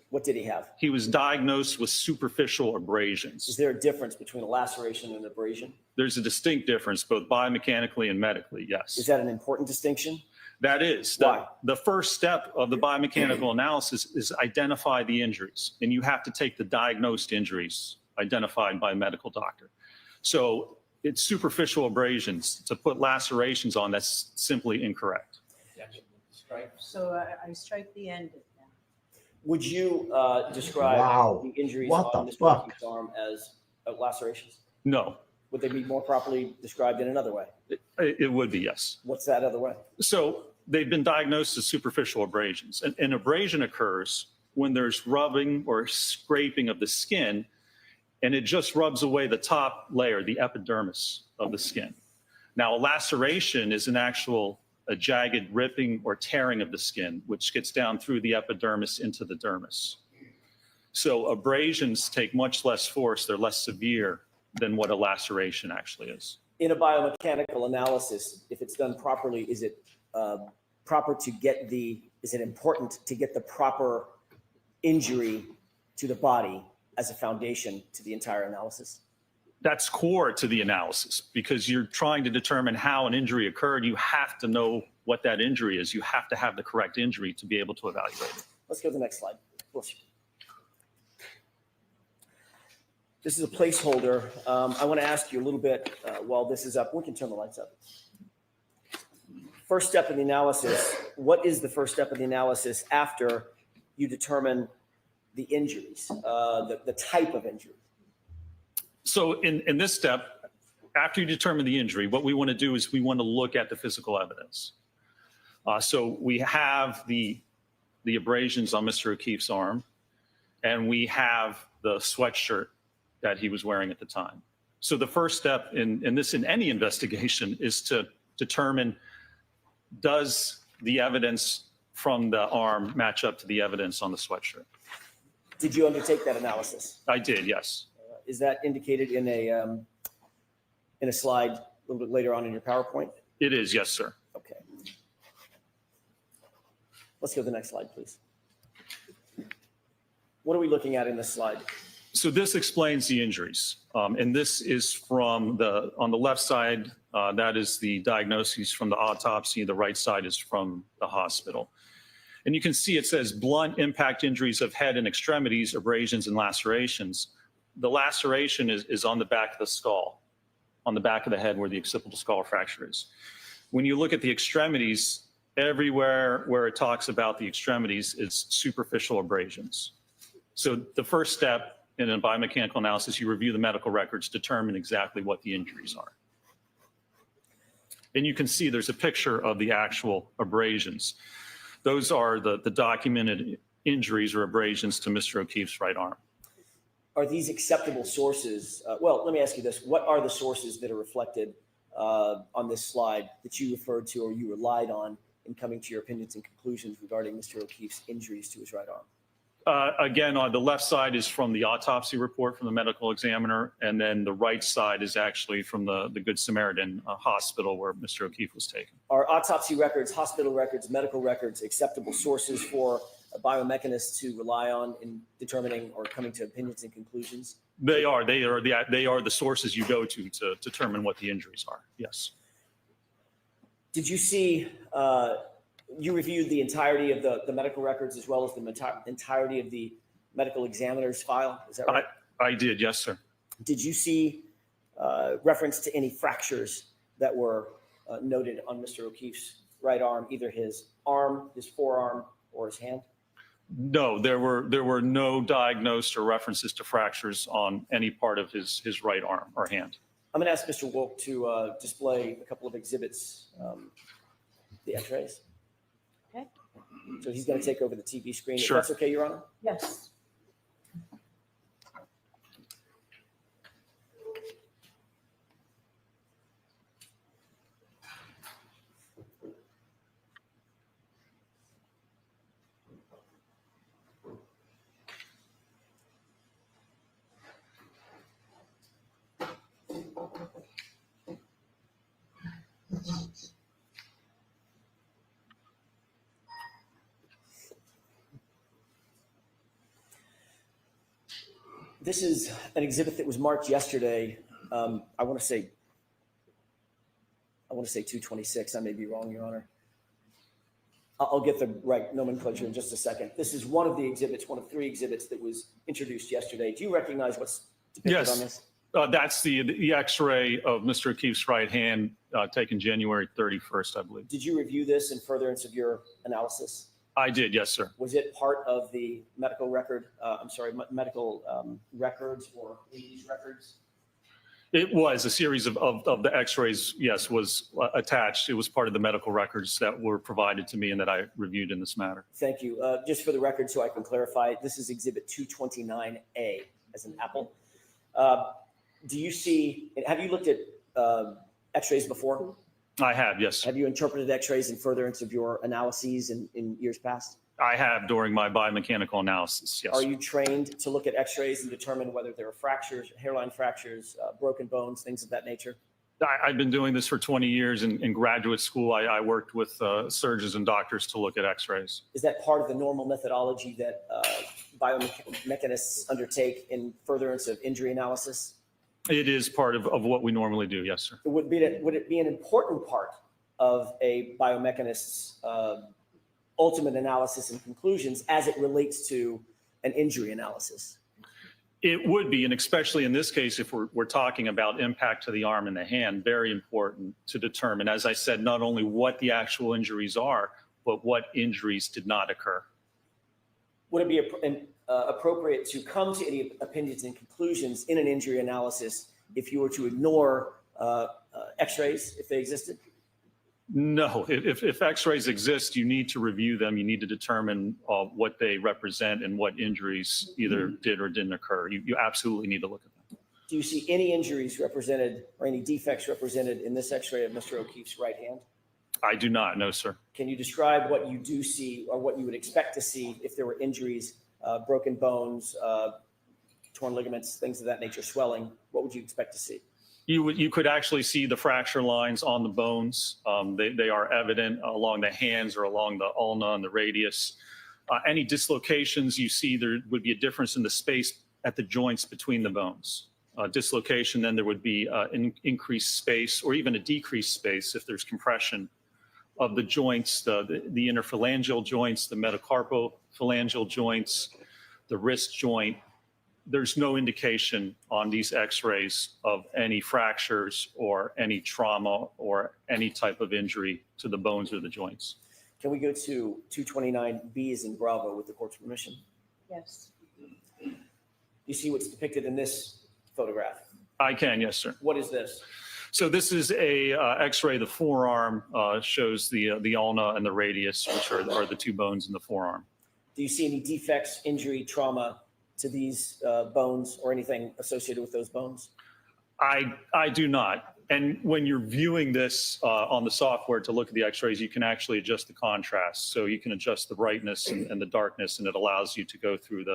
What did he have? He was diagnosed with superficial abrasions. Is there a difference between a laceration and an abrasion? There's a distinct difference, both biomechanically and medically, yes. Is that an important distinction? That is. Why? The first step of the biomechanical analysis is identify the injuries, and you have to take the diagnosed injuries identified by a medical doctor. So it's superficial abrasions. To put lacerations on, that's simply incorrect. So I strike the end of that. Would you describe the injuries on Mr. O'Keefe's arm as lacerations? No. Would they be more properly described in another way? It would be, yes. What's that other way? So they've been diagnosed as superficial abrasions. An abrasion occurs when there's rubbing or scraping of the skin, and it just rubs away the top layer, the epidermis of the skin. Now, a laceration is a jagged ripping or tearing of the skin, which gets down through the epidermis into the dermis. So abrasions take much less force, they're less severe than what a laceration actually is. In a biomechanical analysis, if it's done properly, is it is it important to get the proper injury to the body as a foundation to the entire analysis? That's core to the analysis because you're trying to determine how an injury occurred. You have to know what that injury is. You have to have the correct injury to be able to evaluate it. Let's go to the next slide. This is a placeholder. I want to ask you a little bit while this is up. We can turn the lights up. First step of the analysis. What is the first step of the analysis after you determine the injuries, the type of injury? So in this step, after you determine the injury, what we want to do is we want to look at the physical evidence. So we have the abrasions on Mr. O'Keefe's arm, and we have the sweatshirt that he was wearing at the time. So the first step in any investigation is to determine, does the evidence from the arm match up to the evidence on the sweatshirt? Did you undertake that analysis? I did, yes. Is that indicated in a slide a little bit later on in your PowerPoint? It is, yes, sir. Okay. Let's go to the next slide, please. What are we looking at in this slide? So this explains the injuries. And this is on the left side, that is the diagnoses from the autopsy. The right side is from the hospital. And you can see it says blunt impact injuries of head and extremities, abrasions and lacerations. The laceration is on the back of the skull, on the back of the head where the occipital skull fracture is. When you look at the extremities, everywhere where it talks about the extremities is superficial abrasions. So the first step in a biomechanical analysis, you review the medical records, determine exactly what the injuries are. And you can see there's a picture of the actual abrasions. Those are the documented injuries or abrasions to Mr. O'Keefe's right arm. Are these acceptable sources? Well, let me ask you this. What are the sources that are reflected on this slide that you referred to or you relied on in coming to your opinions and conclusions regarding Mr. O'Keefe's injuries to his right arm? Again, on the left side is from the autopsy report from the medical examiner, and then the right side is actually from the Good Samaritan hospital where Mr. O'Keefe was taken. Are autopsy records, hospital records, medical records acceptable sources for a biomechanist to rely on in determining or coming to opinions and conclusions? They are. They are the sources you go to determine what the injuries are. Yes. Did you see? You reviewed the entirety of the medical records as well as the entirety of the medical examiner's file. Is that right? I did. Yes, sir. Did you see reference to any fractures that were noted on Mr. O'Keefe's right arm, either his arm, his forearm, or his hand? No, there were no diagnosed or references to fractures on any part of his right arm or hand. I'm going to ask Mr. Wolk to display a couple of exhibits, the x-rays. Okay. So he's going to take over the TV screen. Sure. If that's okay, Your Honor? Yes. This is an exhibit that was marked yesterday. I want to say 226. I may be wrong, Your Honor. I'll get the right nomenclature in just a second. This is one of the exhibits, one of three exhibits that was introduced yesterday. Do you recognize what's depicted on this? That's the X-ray of Mr. O'Keefe's right hand taken January 31st, I believe. Did you review this in furtherance of your analysis? I did, yes, sir. Was it part of the medical record? Medical records or police records? It was a series of the x-rays, yes, was attached. It was part of the medical records that were provided to me and that I reviewed in this matter. Thank you. Just for the record, so I can clarify, this is Exhibit 229A as an apple. Do you see, have you looked at x-rays before? I have, yes. Have you interpreted x-rays in furtherance of your analyses in years past? I have during my biomechanical analysis, yes. Are you trained to look at x-rays and determine whether there are fractures, hairline fractures, broken bones, things of that nature? I've been doing this for 20 years. In graduate school, I worked with surgeons and doctors to look at x-rays. Is that part of the normal methodology that biomechanists undertake in furtherance of injury analysis? It is part of what we normally do, yes, sir. Would it be an important part of a biomechanist's ultimate analysis and conclusions as it relates to an injury analysis? It would be, and especially in this case, if we're talking about impact to the arm and the hand, very important to determine, as I said, not only what the actual injuries are, but what injuries did not occur. Would it be appropriate to come to any opinions and conclusions in an injury analysis if you were to ignore x-rays, if they existed? No, if x-rays exist, you need to review them. You need to determine what they represent and what injuries either did or didn't occur. You absolutely need to look at them. Do you see any injuries represented or any defects represented in this x-ray of Mr. O'Keefe's right hand? I do not, no, sir. Can you describe what you do see or what you would expect to see if there were injuries, broken bones, torn ligaments, things of that nature, swelling? What would you expect to see? You could actually see the fracture lines on the bones. They are evident along the hands or along the ulna and the radius. Any dislocations you see, there would be a difference in the space at the joints between the bones. Dislocation, then there would be an increased space or even a decreased space if there's compression of the joints, the interphalangeal joints, the metacarpophalangeal joints, the wrist joint. There's no indication on these x-rays of any fractures or any trauma or any type of injury to the bones or the joints. Can we go to 229B as in Bravo with the court's permission? Yes. You see what's depicted in this photograph? I can, yes, sir. What is this? So this is a x-ray of the forearm, shows the ulna and the radius, which are the two bones in the forearm. Do you see any defects, injury, trauma to these bones or anything associated with those bones? I do not. And when you're viewing this on the software to look at the x-rays, you can actually adjust the contrast. So you can adjust the brightness and the darkness, and it allows you to go through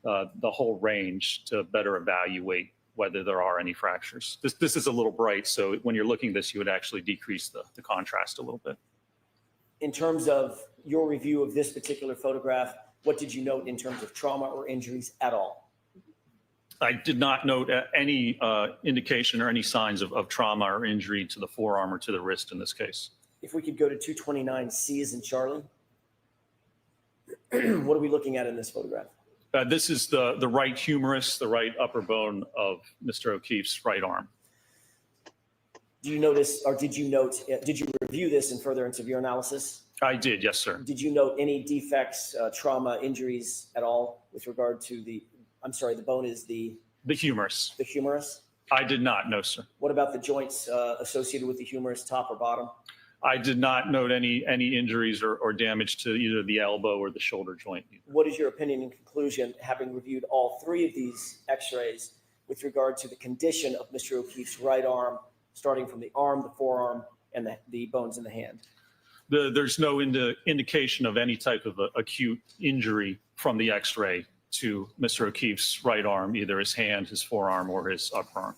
the whole range to better evaluate whether there are any fractures. This is a little bright, so when you're looking at this, you would actually decrease the contrast a little bit. In terms of your review of this particular photograph, what did you note in terms of trauma or injuries at all? I did not note any indication or any signs of trauma or injury to the forearm or to the wrist in this case. If we could go to 229C as in Charlie. What are we looking at in this photograph? This is the right humerus, the right upper bone of Mr. O'Keefe's right arm. Do you notice, or did you review this in furtherance of your analysis? I did, yes, sir. Did you note any defects, trauma, injuries at all with regard to the bone is the humerus. The humerus? I did not, no, sir. What about the joints associated with the humerus, top or bottom? I did not note any injuries or damage to either the elbow or the shoulder joint. What is your opinion and conclusion, having reviewed all three of these x-rays, with regard to the condition of Mr. O'Keefe's right arm, starting from the arm, the forearm, and the bones in the hand? There's no indication of any type of acute injury from the x-ray to Mr. O'Keefe's right arm, either his hand, his forearm, or his upper arm.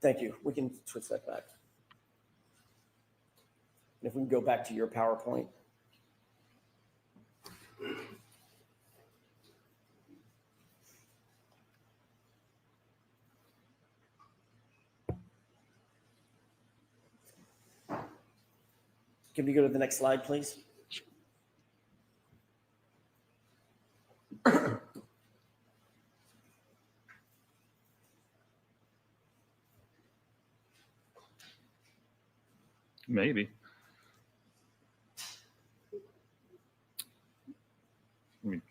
Thank you. We can switch that back. And if we can go back to your PowerPoint. Can we go to the next slide, please? Maybe. Let me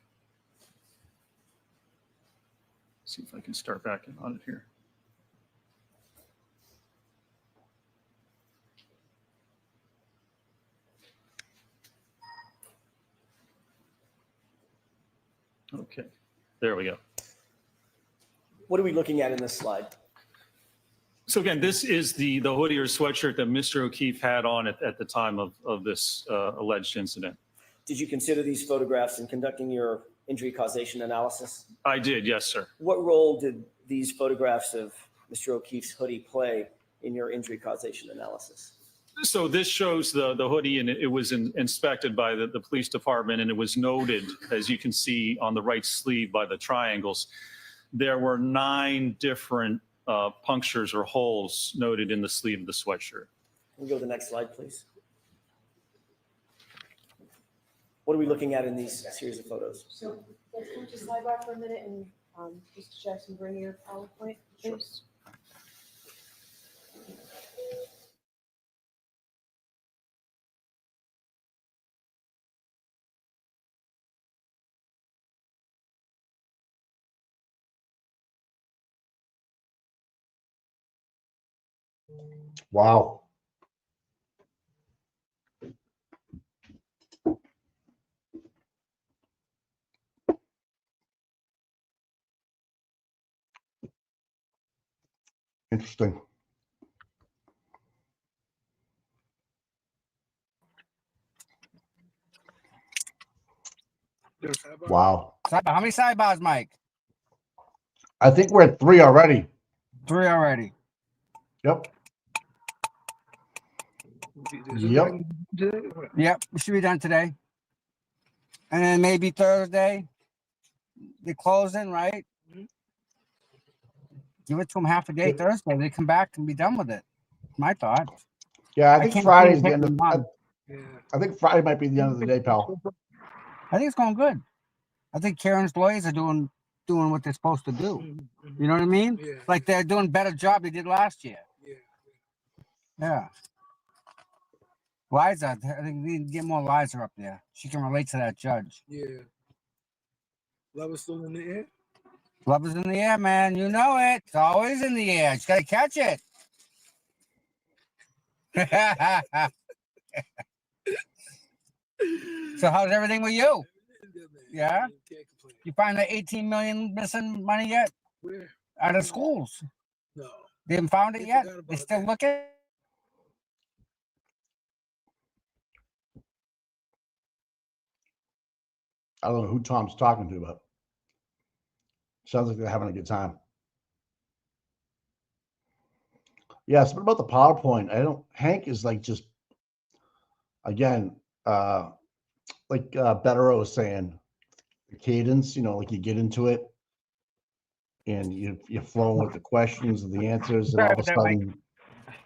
see if I can start back on it here. Okay, there we go. What are we looking at in this slide? So again, this is the hoodie or sweatshirt that Mr. O'Keefe had on at the time of this alleged incident. Did you consider these photographs in conducting your injury causation analysis? I did, yes, sir. What role did these photographs of Mr. O'Keefe's hoodie play in your injury causation analysis? So this shows the hoodie, and it was inspected by the police department, and it was noted, as you can see on the right sleeve by the triangles, there were 9 different punctures or holes noted in the sleeve of the sweatshirt. Can we go to the next slide, please? What are we looking at in these series of photos? So let's move to sidebar for a minute and Mr. Jackson, bring your PowerPoint, please. Wow. Interesting. Wow. How many sidebars, Mike? I think we're at 3 already. 3 already. Yep. Yep. Yep, we should be done today. And then maybe Thursday, they're closing, right? Give it to them half a day Thursday. They come back and be done with it. My thought. Yeah, I think Friday's the end of month. I think Friday might be the end of the day, pal. I think it's going good. I think Karen's lawyers are doing what they're supposed to do. You know what I mean? Yeah. Like they're doing a better job they did last year. Yeah. Liza, I think we need to get more Liza up there. She can relate to that judge. Yeah. Love is still in the air? Love is in the air, man. You know it. It's always in the air. Just got to catch it. So how's everything with you? Yeah? You find the 18 million missing money yet? Where? Out of schools? No. They haven't found it They yet? forgot about They still that. looking? I don't know who Tom's talking to, but sounds like they're having a good time. Yes, but about the PowerPoint, Hank is like just, again, like Bettero was saying, the cadence, like you get into it and you're flowing with the questions and the answers, and all of a sudden,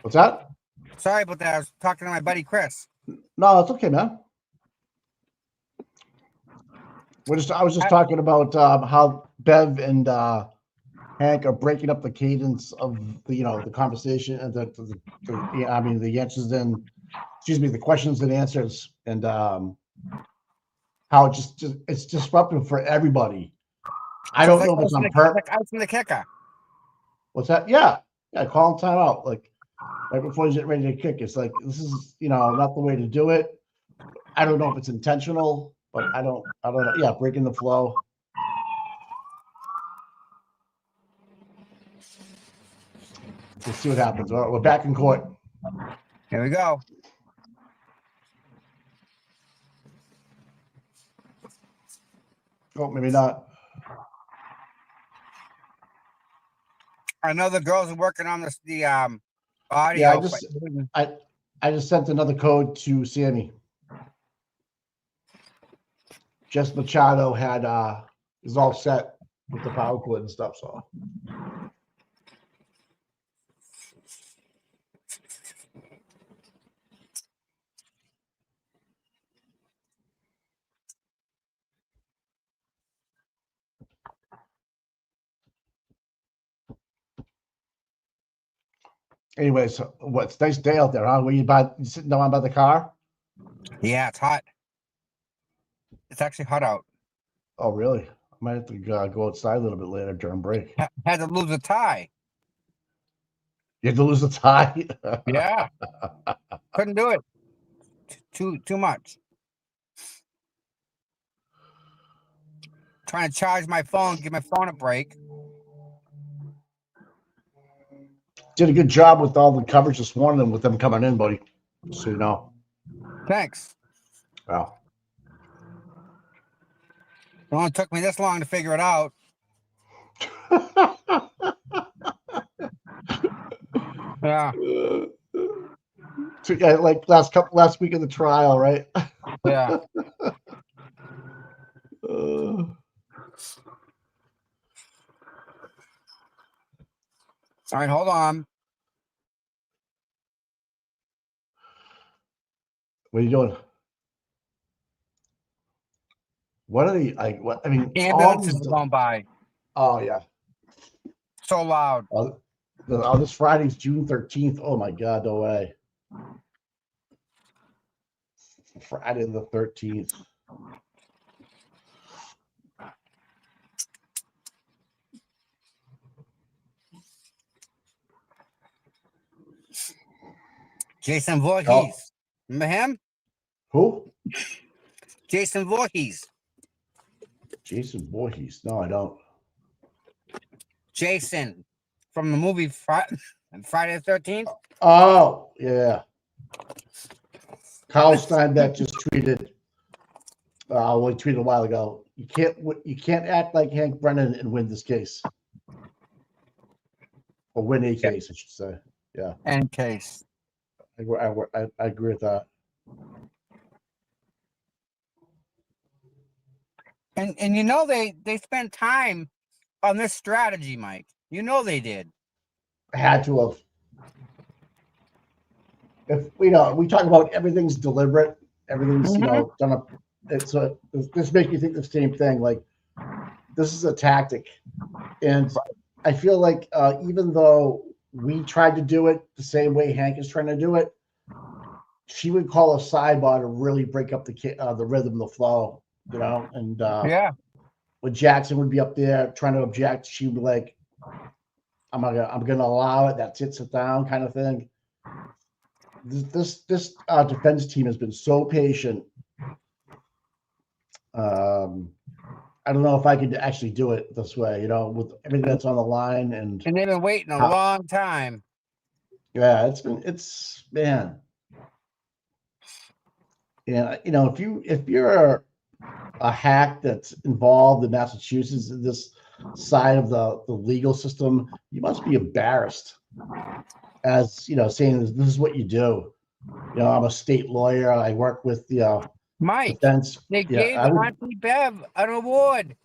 what's that? Sorry about that. I was talking to my buddy Chris. No, it's okay, man. I was just talking about how Bev and Hank are breaking up the cadence of the conversation and the answers and the questions and answers, and how it's disruptive for everybody. I don't know if it's on purpose. Like ice in the kicker. What's that? Yeah, call him time out, like right before he's getting ready to kick. It's like, this is not the way to do it. I don't know if it's intentional, but I don't know. Yeah, breaking the flow. We'll see what happens. All right, we're back in court. Here we go. Oh, maybe not. I know the girls are working on the audio. Yeah, I just sent another code to Sammy. Jess Machado is all set with the power cord and stuff. So anyways, it's a nice day out there, huh? You sitting down by the car? Yeah, it's hot. It's actually hot out. Oh, really? I might have to go outside a little bit later during break. Had to lose a tie. You had to lose a tie? Yeah. Couldn't do it. Too much. Trying to charge my phone, give my phone a break. Did a good job with all the coverage this morning and with them coming in, buddy. So you know. Thanks. Wow. It only took me this long to figure it out. Yeah. Like last week of the trial, right? Yeah. All right, hold on. What are you doing? What are the what I mean? Ambulances are going by. Oh yeah. So loud. This Friday's June 13th. Oh my God, no way. Friday the 13th. Jason Voorhees. Remember him? Who? Jason Voorhees. Jason Voorhees. No, I don't. Jason from the movie Friday the 13th. Oh, yeah. Kyle Steinbeck just tweeted. He tweeted a while ago. You can't act like Hank Brennan and win this case, or win a case, I should say. Yeah. And case. I agree with that. And you know they spent time on this strategy, Mike. You know they did. Had to have. If we talk about everything's deliberate, everything's done up. This makes me think the same thing. Like this is a tactic, and I feel like even though we tried to do it the same way Hank is trying to do it, she would call a sidebar to really break up the rhythm, the flow, And when Jackson would be up there trying to object, she would be like, I'm gonna allow it. That's it. Sit down, kind of thing. This defense team has been so patient. I don't know if I could actually do it this way, with everything that's on the line, and they've been waiting a long time. Yeah, it's man. Yeah, if you're a hack that's involved in Massachusetts in this side of the legal system, you must be embarrassed. As saying this is what you do. I'm a state lawyer. I work with Mike. Defense. They gave Auntie Bev an award.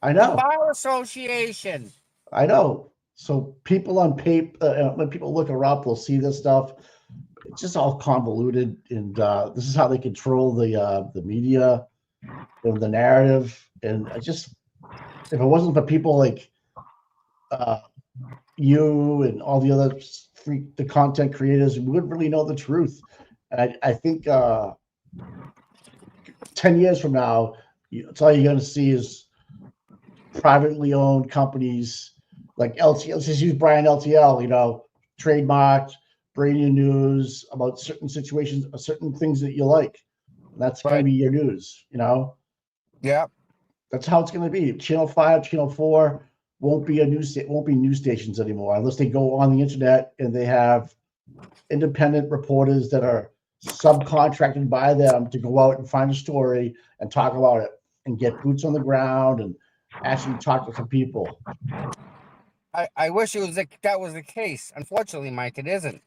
I know. The Bar Association. I know. So people on paper, when people look her up, they'll see this stuff. It's just all convoluted, and this is how they control the media and the narrative. And if it wasn't for people like you and all the other the content creators, we wouldn't really know the truth. And I think 10 years from now, it's all you're going to see is privately owned companies like LTL. Let's just use Brian LTL, trademarked, breaking news about certain situations, certain things that you like. That's going to be your news, Yeah. That's how it's going to be. Channel 5, Channel 4 won't be news stations anymore unless they go on the internet and they have independent reporters that are subcontracted by them to go out and find a story and talk about it and get boots on the ground and actually talk to some people. I wish that was the case. Unfortunately, Mike, it isn't.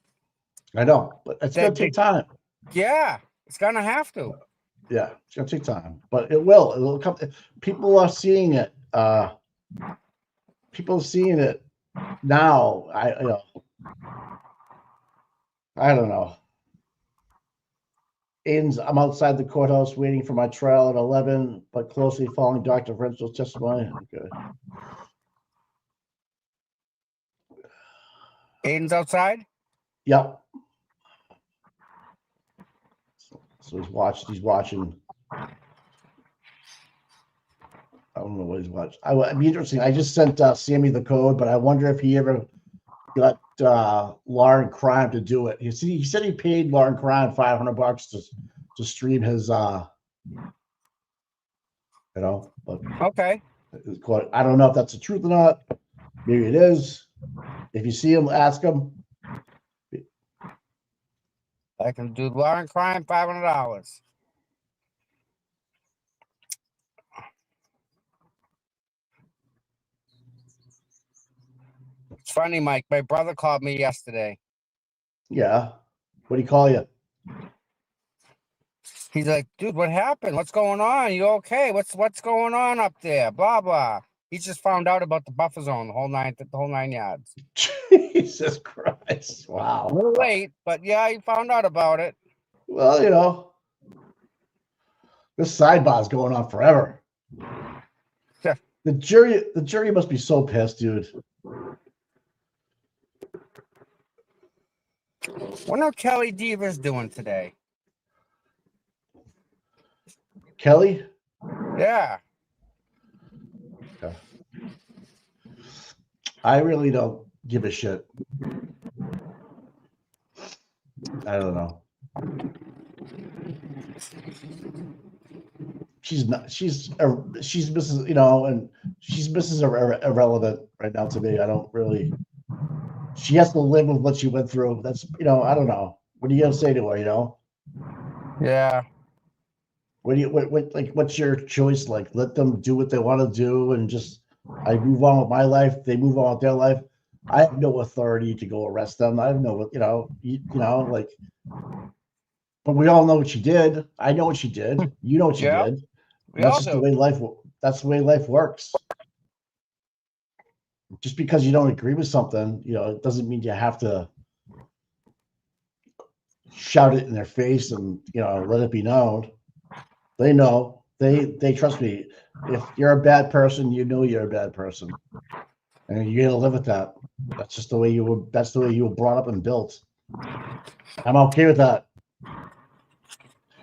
I know, but it's going to take time. Yeah, it's going to have to. Yeah, it's going to take time, but it will. It will come. People are seeing it. People are seeing it now. I don't know. Aidan's, I'm outside the courthouse waiting for my trial at 11, but closely following Dr. Frenzel's testimony. Okay. Aidan's outside? Yep. So he's watching. I don't know what he's watching. It'd be interesting. I just sent Sammy the code, but I wonder if he ever got Lauren Crime to do it. He said he paid Lauren Crime $500 to stream his but okay. I don't know if that's the truth or not. Maybe it is. If you see him, ask him. I can do law and crime, $500. It's funny, Mike. My brother called me yesterday. Yeah. What do he call you? He's like, dude, what happened? What's going on? You okay? What's going on up there? Blah blah. He just found out about the buffer zone, the whole 9 yards. Jesus Christ! Wow. A little late, but yeah, he found out about it. Well, you know, this sidebar's going on forever. Yeah. The jury must be so pissed, dude. Wonder what Kelly Deaver's doing today. Kelly? Yeah. Okay. I really don't give a shit. I don't know. She's Mrs. You know, and she's Mrs. Irrelevant right now to me. I don't really. She has to live with what she went through. That's, you know, I don't know. What are you gonna say to her? You know? Yeah. What's your choice? Like, let them do what they want to do, and just I move on with my life. They move on with their life. I have no authority to go arrest them. I have no, you know, like. But we all know what she did. I know what she did. You know what she Yeah. did. We That's all just do. the way life. That's the way life works. Just because you don't agree with something, you know, it doesn't mean you have to shout it in their face and, you know, let it be known. They know. They trust me. If you're a bad person, you know you're a bad person, and you're gonna live with that. That's just the way you were. That's the way you were brought up and built. I'm okay with that.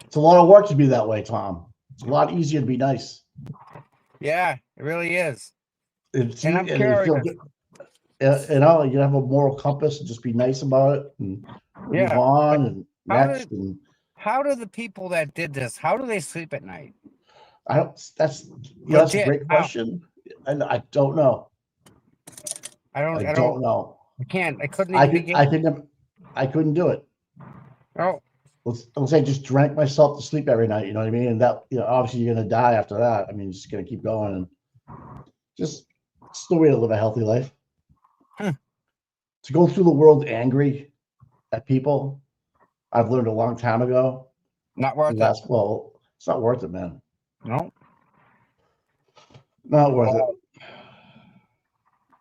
It's a lot of work to be that way, Tom. It's a lot easier to be nice. Yeah, it really is. And I'm you curious. feel good. You know, you have a moral compass and just be nice about it and move on and next. How do the people that did this? How do they sleep at night? I don't. That's a great question, and I don't know. I don't know. I can't. I couldn't even begin. I couldn't do it. Oh. Let's say I just drank myself to sleep every night. You know what I mean? And that, you know, obviously you're gonna die after that. I mean, you're just gonna keep going, and just it's the way to live a healthy life. To go through the world angry at people, I've learned a long time ago. Not worth it. Well, it's not worth it, man. No. Not worth it.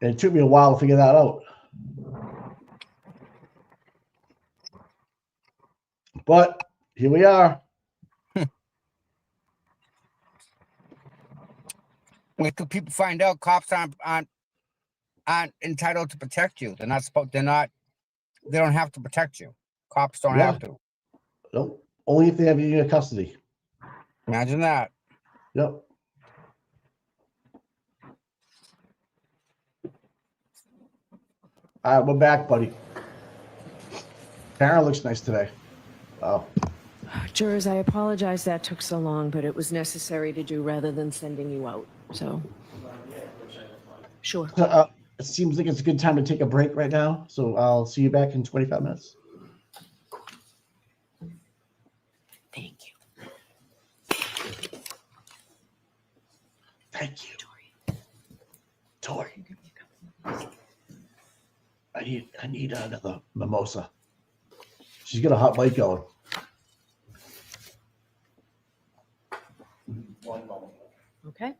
And it took me a while to figure that out. But here we are. Wait till people find out cops aren't entitled to protect you. They don't have to protect you. Cops don't have to. Nope. Only if they have you in your custody. Imagine that. Yep. All right, we're back, buddy. Karen looks nice today. Oh. Jurors, I apologize that took so long, but it was necessary to do rather than sending you out. So, sure. It seems like it's a good time to take a break right now. So I'll see you back in 25 minutes. Thank you. Thank you. Tori. I need another mimosa. She's got a hot mic going. One moment. Okay.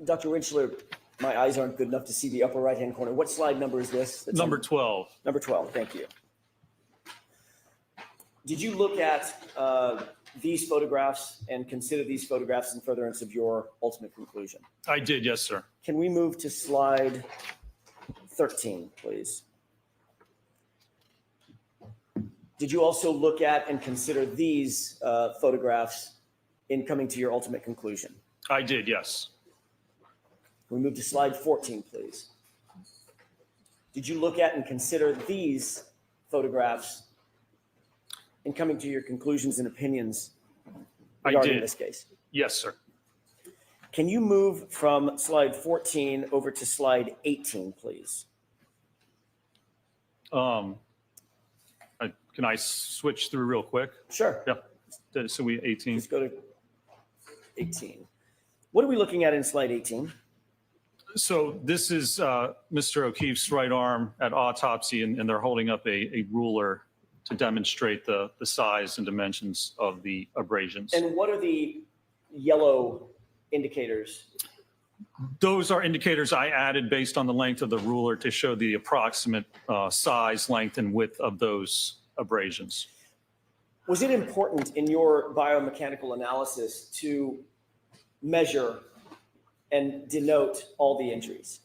Dr. Winchler, my eyes aren't good enough to see the upper right-hand corner. What slide number is this? Number 12. Number 12, thank you. Did you look at these photographs and consider these photographs in furtherance of your ultimate conclusion? I did, yes, sir. Can we move to slide 13, please? Did you also look at and consider these photographs in coming to your ultimate conclusion? I did, yes. Can we move to slide 14, please? Did you look at and consider these photographs in coming to your conclusions and opinions regarding this case? Yes, sir. Can you move from slide 14 over to slide 18, please? Can I switch through real quick? Sure. Yeah. So we 18. Let's go to 18. What are we looking at in slide 18? So this is Mr. O'Keefe's right arm at autopsy, and they're holding up a ruler to demonstrate the size and dimensions of the abrasions. And what are the yellow indicators? Those are indicators I added based on the length of the ruler to show the approximate size, length, and width of those abrasions. Was it important in your biomechanical analysis to measure and denote all the injuries?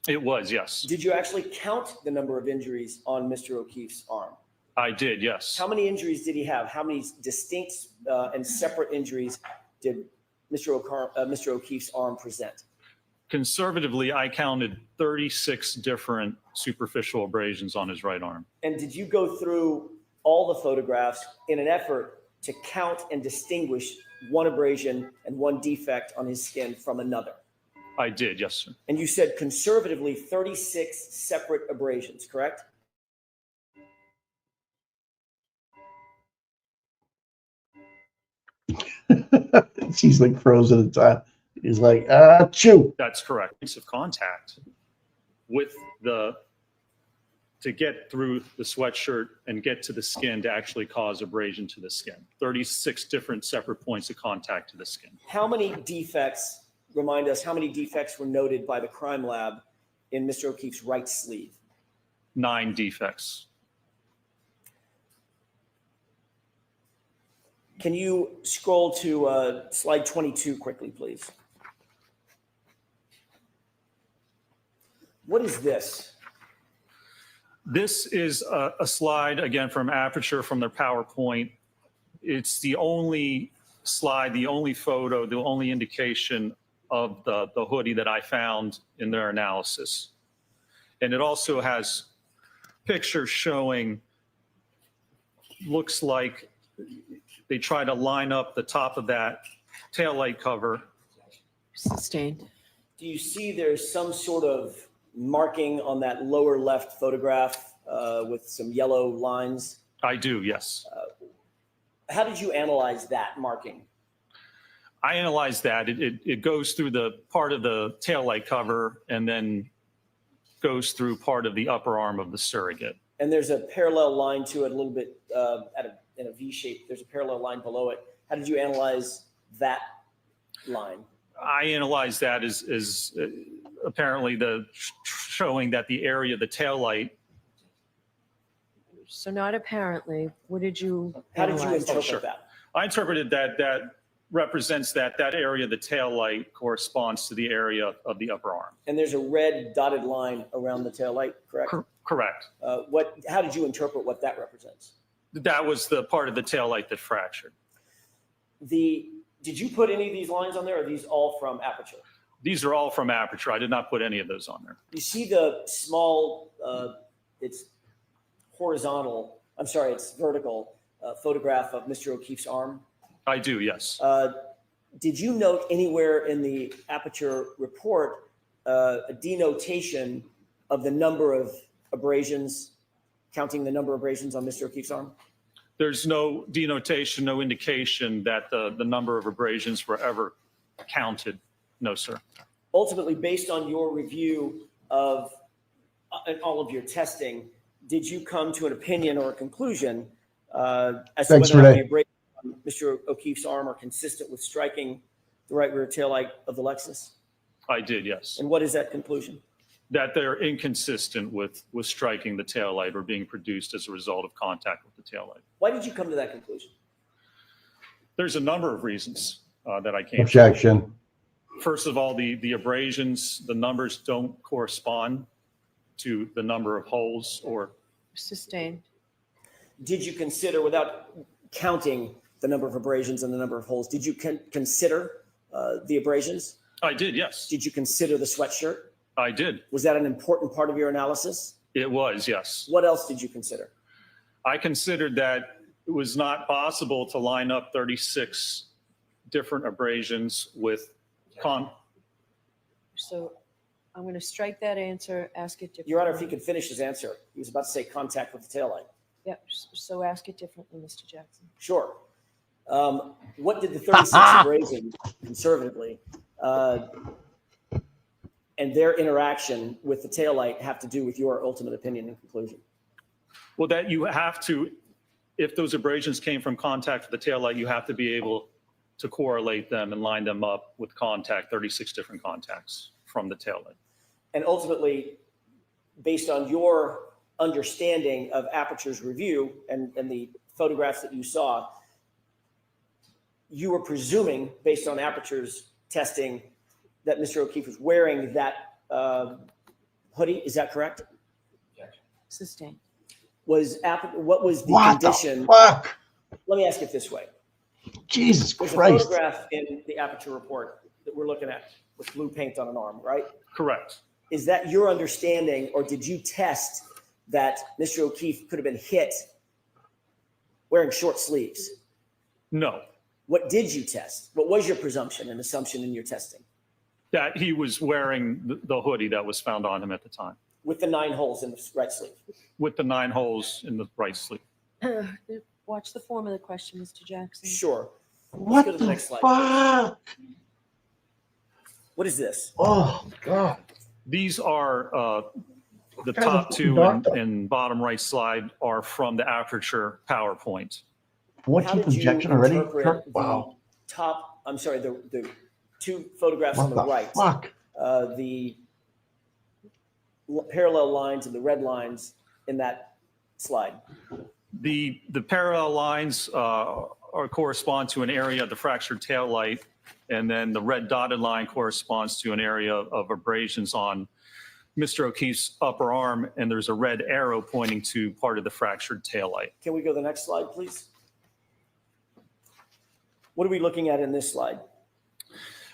It was, yes. Did you actually count the number of injuries on Mr. O'Keefe's arm? I did, yes. How many injuries did he have? How many distinct and separate injuries did Mr. O'Keefe's arm present? Conservatively, I counted 36 different superficial abrasions on his right arm. And did you go through all the photographs in an effort to count and distinguish one abrasion and one defect on his skin from another? I did, yes, sir. And you said conservatively 36 separate abrasions, correct? He's like frozen at the time. He's like, chew. That's correct. Points of contact with to get through the sweatshirt and get to the skin to actually cause abrasion to the skin. 36 different separate points of contact to the skin. How many defects, remind us, how many defects were noted by the crime lab in Mr. O'Keefe's right sleeve? 9 defects. Can you scroll to slide 22 quickly, please? What is this? This is a slide, again, from Aperture, from their PowerPoint. It's the only slide, the only photo, the only indication of the hoodie that I found in their analysis. And it also has pictures showing, looks like they try to line up the top of that taillight cover. Sustained. Do you see there's some sort of marking on that lower left photograph with some yellow lines? I do, yes. How did you analyze that marking? I analyzed that. It goes through the part of the taillight cover and then goes through part of the upper arm of the surrogate. And there's a parallel line to it a little bit in a V shape. There's a parallel line below it. How did you analyze that line? I analyzed that as apparently showing that the area of the taillight. So not apparently. What did you? How did you analyze? interpret that? I interpreted that represents that area of the taillight corresponds to the area of the upper arm. And there's a red dotted line around the taillight, correct? Correct. How did you interpret what that represents? That was the part of the taillight that fractured. Did you put any of these lines on there, or are these all from Aperture? These are all from Aperture. I did not put any of those on there. You see the small, it's horizontal, I'm sorry, it's vertical photograph of Mr. O'Keefe's arm? I do, yes. Did you note anywhere in the Aperture report a denotation of the number of abrasions, counting the number of abrasions on Mr. O'Keefe's arm? There's no denotation, no indication that the number of abrasions were ever counted. No, sir. Ultimately, based on your review of all of your testing, did you come to an opinion or a conclusion as to whether or not the abrasions on Mr. O'Keefe's arm are consistent with striking the right rear taillight of the Lexus? I did, yes. And what is that conclusion? That they're inconsistent with striking the taillight or being produced as a result of contact with the taillight. Why did you come to that conclusion? There's a number of reasons that I came Objection. to. First of all, the abrasions, the numbers don't correspond to the number of holes or. Sustained. Did you consider, without counting the number of abrasions and the number of holes, did you consider the abrasions? I did, yes. Did you consider the sweatshirt? I did. Was that an important part of your analysis? It was, yes. What else did you consider? I considered that it was not possible to line up 36 different abrasions with So I'm going to strike that answer, ask it differently. Your Honor, if he could finish his answer. He was about to say contact with the taillight. Yep, so ask it differently, Mr. Jackson. Sure. What did the 36 abrasions, conservatively, and their interaction with the taillight have to do with your ultimate opinion and conclusion? Well, that you have to, if those abrasions came from contact with the taillight, you have to be able to correlate them and line them up with contact, 36 different contacts from the taillight. And ultimately, based on your understanding of Aperture's review and the photographs that you saw, you were presuming, based on Aperture's testing, that Mr. O'Keefe was wearing that hoodie. Is that correct? Sustained. What was the What condition? the fuck? Let me ask it this way. Jesus There's Christ. a photograph in the Aperture report that we're looking at with blue paint on an arm, right? Correct. Is that your understanding, or did you test that Mr. O'Keefe could have been hit wearing short sleeves? No. What did you test? What was your presumption and assumption in your testing? That he was wearing the hoodie that was found on him at the time. With the 9 holes in the right sleeve? With the 9 holes in the right sleeve. Watch the form of the question, Mr. Jackson. Sure. What go to the the next slide. fuck? What is this? Oh, God. These are the Guy's a top fucking two doctor. and bottom right slide are from the Aperture PowerPoint. 14th injection already? interpret Wow. the top, I'm sorry, the 2 photographs on What the the right? fuck? The parallel lines and the red lines in that slide. The parallel lines correspond to an area of the fractured tail light, and then the red dotted line corresponds to an area of abrasions on Mr. O'Keefe's upper arm, and there's a red arrow pointing to part of the fractured tail light. Can we go to the next slide, please? What are we looking at in this slide?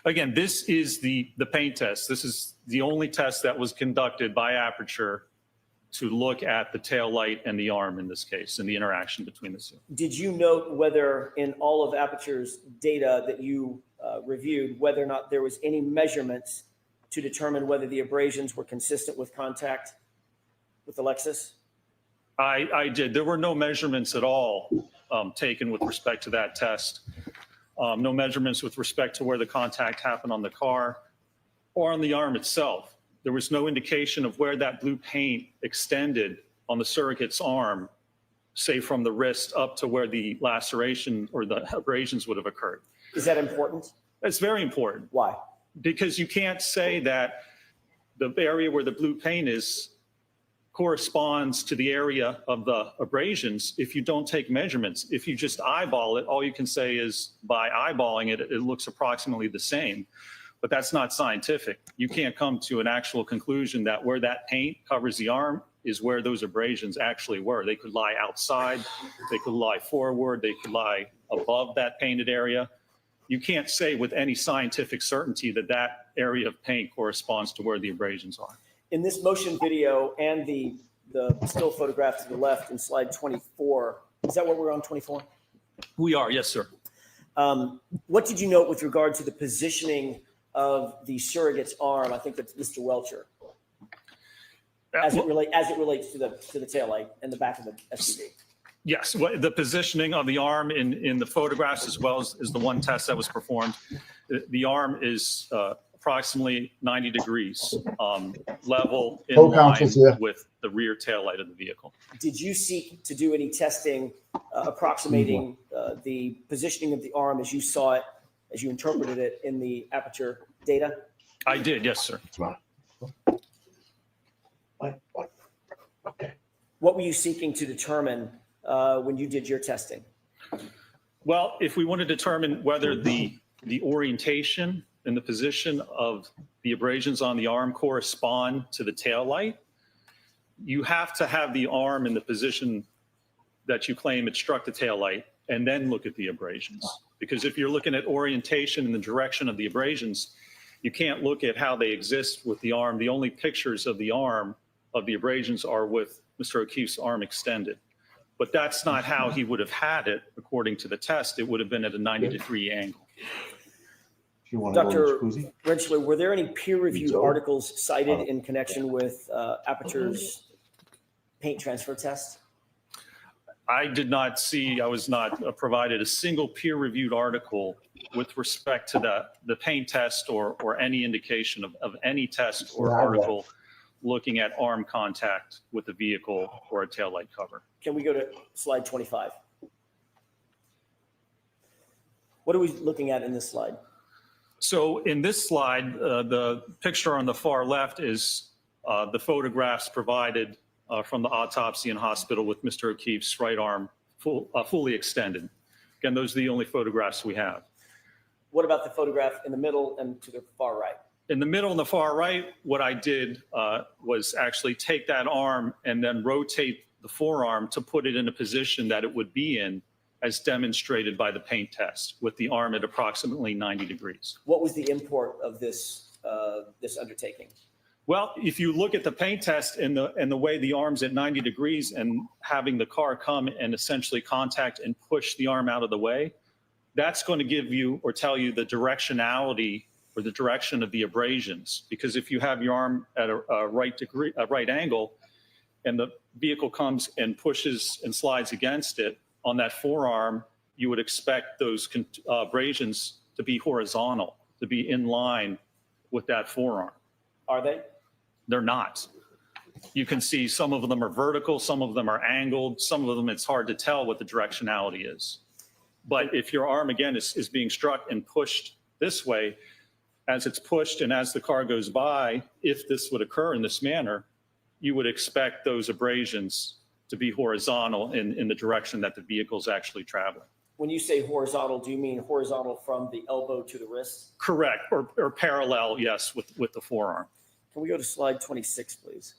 Again, this is the paint test. This is the only test that was conducted by Aperture to look at the tail light and the arm in this case, and the interaction between the two. Did you note whether in all of Aperture's data that you reviewed, whether or not there was any measurements to determine whether the abrasions were consistent with contact with the Lexus? I did. There were no measurements at all taken with respect to that test. No measurements with respect to where the contact happened on the car or on the arm itself. There was no indication of where that blue paint extended on the surrogate's arm, say from the wrist up to where the laceration or the abrasions would have occurred. Is that important? That's very important. Why? Because you can't say that the area where the blue paint is corresponds to the area of the abrasions if you don't take measurements. If you just eyeball it, all you can say is by eyeballing it, it looks approximately the same. But that's not scientific. You can't come to an actual conclusion that where that paint covers the arm is where those abrasions actually were. They could lie outside, they could lie forward, they could lie above that painted area. You can't say with any scientific certainty that that area of paint corresponds to where the abrasions are. In this motion video and the still photograph to the left in slide 24, is that what we're on, 24? We are, yes, sir. What did you note with regard to the positioning of the surrogate's arm? I think that's Mr. Welcher, as it relates to the taillight and the back of the SUV. Yes, the positioning of the arm in the photographs as well as the one test that was performed, the arm is approximately 90 degrees level in line with the rear tail light of the vehicle. Did you seek to do any testing approximating the positioning of the arm as you saw it, as you interpreted it in the Aperture data? I did, yes, sir. Okay. What were you seeking to determine when you did your testing? Well, if we want to determine whether the orientation and the position of the abrasions on the arm correspond to the tail light, you have to have the arm in the position that you claim it struck the tail light and then look at the abrasions. Because if you're looking at orientation in the direction of the abrasions, You can't look at how they exist with the arm. The only pictures of the arm of the abrasions are with Mr. O'Keefe's arm extended. But that's not how he would have had it according to the test. It would have been at a 90-degree angle. If you want to Dr. go to Rentschler, were there any peer-reviewed So- articles cited in connection with Aperture's paint transfer test? I did not see, I was not provided a single peer-reviewed article with respect to the paint test or any indication of any test or article looking at arm contact with the vehicle or a taillight cover. Can we go to slide 25? What are we looking at in this slide? So in this slide, the picture on the far left is the photographs provided from the autopsy in hospital with Mr. O'Keefe's right arm fully extended. Again, those are the only photographs we have. What about the photograph in the middle and to the far right? In the middle and the far right, what I did was actually take that arm and then rotate the forearm to put it in a position that it would be in as demonstrated by the paint test with the arm at approximately 90 degrees. What was the import of this undertaking? Well, if you look at the paint test and the way the arm's at 90 degrees and having the car come and essentially contact and push the arm out of the way, that's going to give you or tell you the directionality or the direction of the abrasions. Because if you have your arm at a right angle and the vehicle comes and pushes and slides against it on that forearm, you would expect those abrasions to be horizontal, to be in line with that forearm. Are they? They're not. You can see some of them are vertical, some of them are angled, some of them it's hard to tell what the directionality is. But if your arm, again, is being struck and pushed this way, as it's pushed and as the car goes by, if this would occur in this manner, you would expect those abrasions to be horizontal in the direction that the vehicle is actually traveling. When you say horizontal, do you mean horizontal from the elbow to the wrist? Correct, or parallel, yes, with the forearm. Can we go to slide 26, please?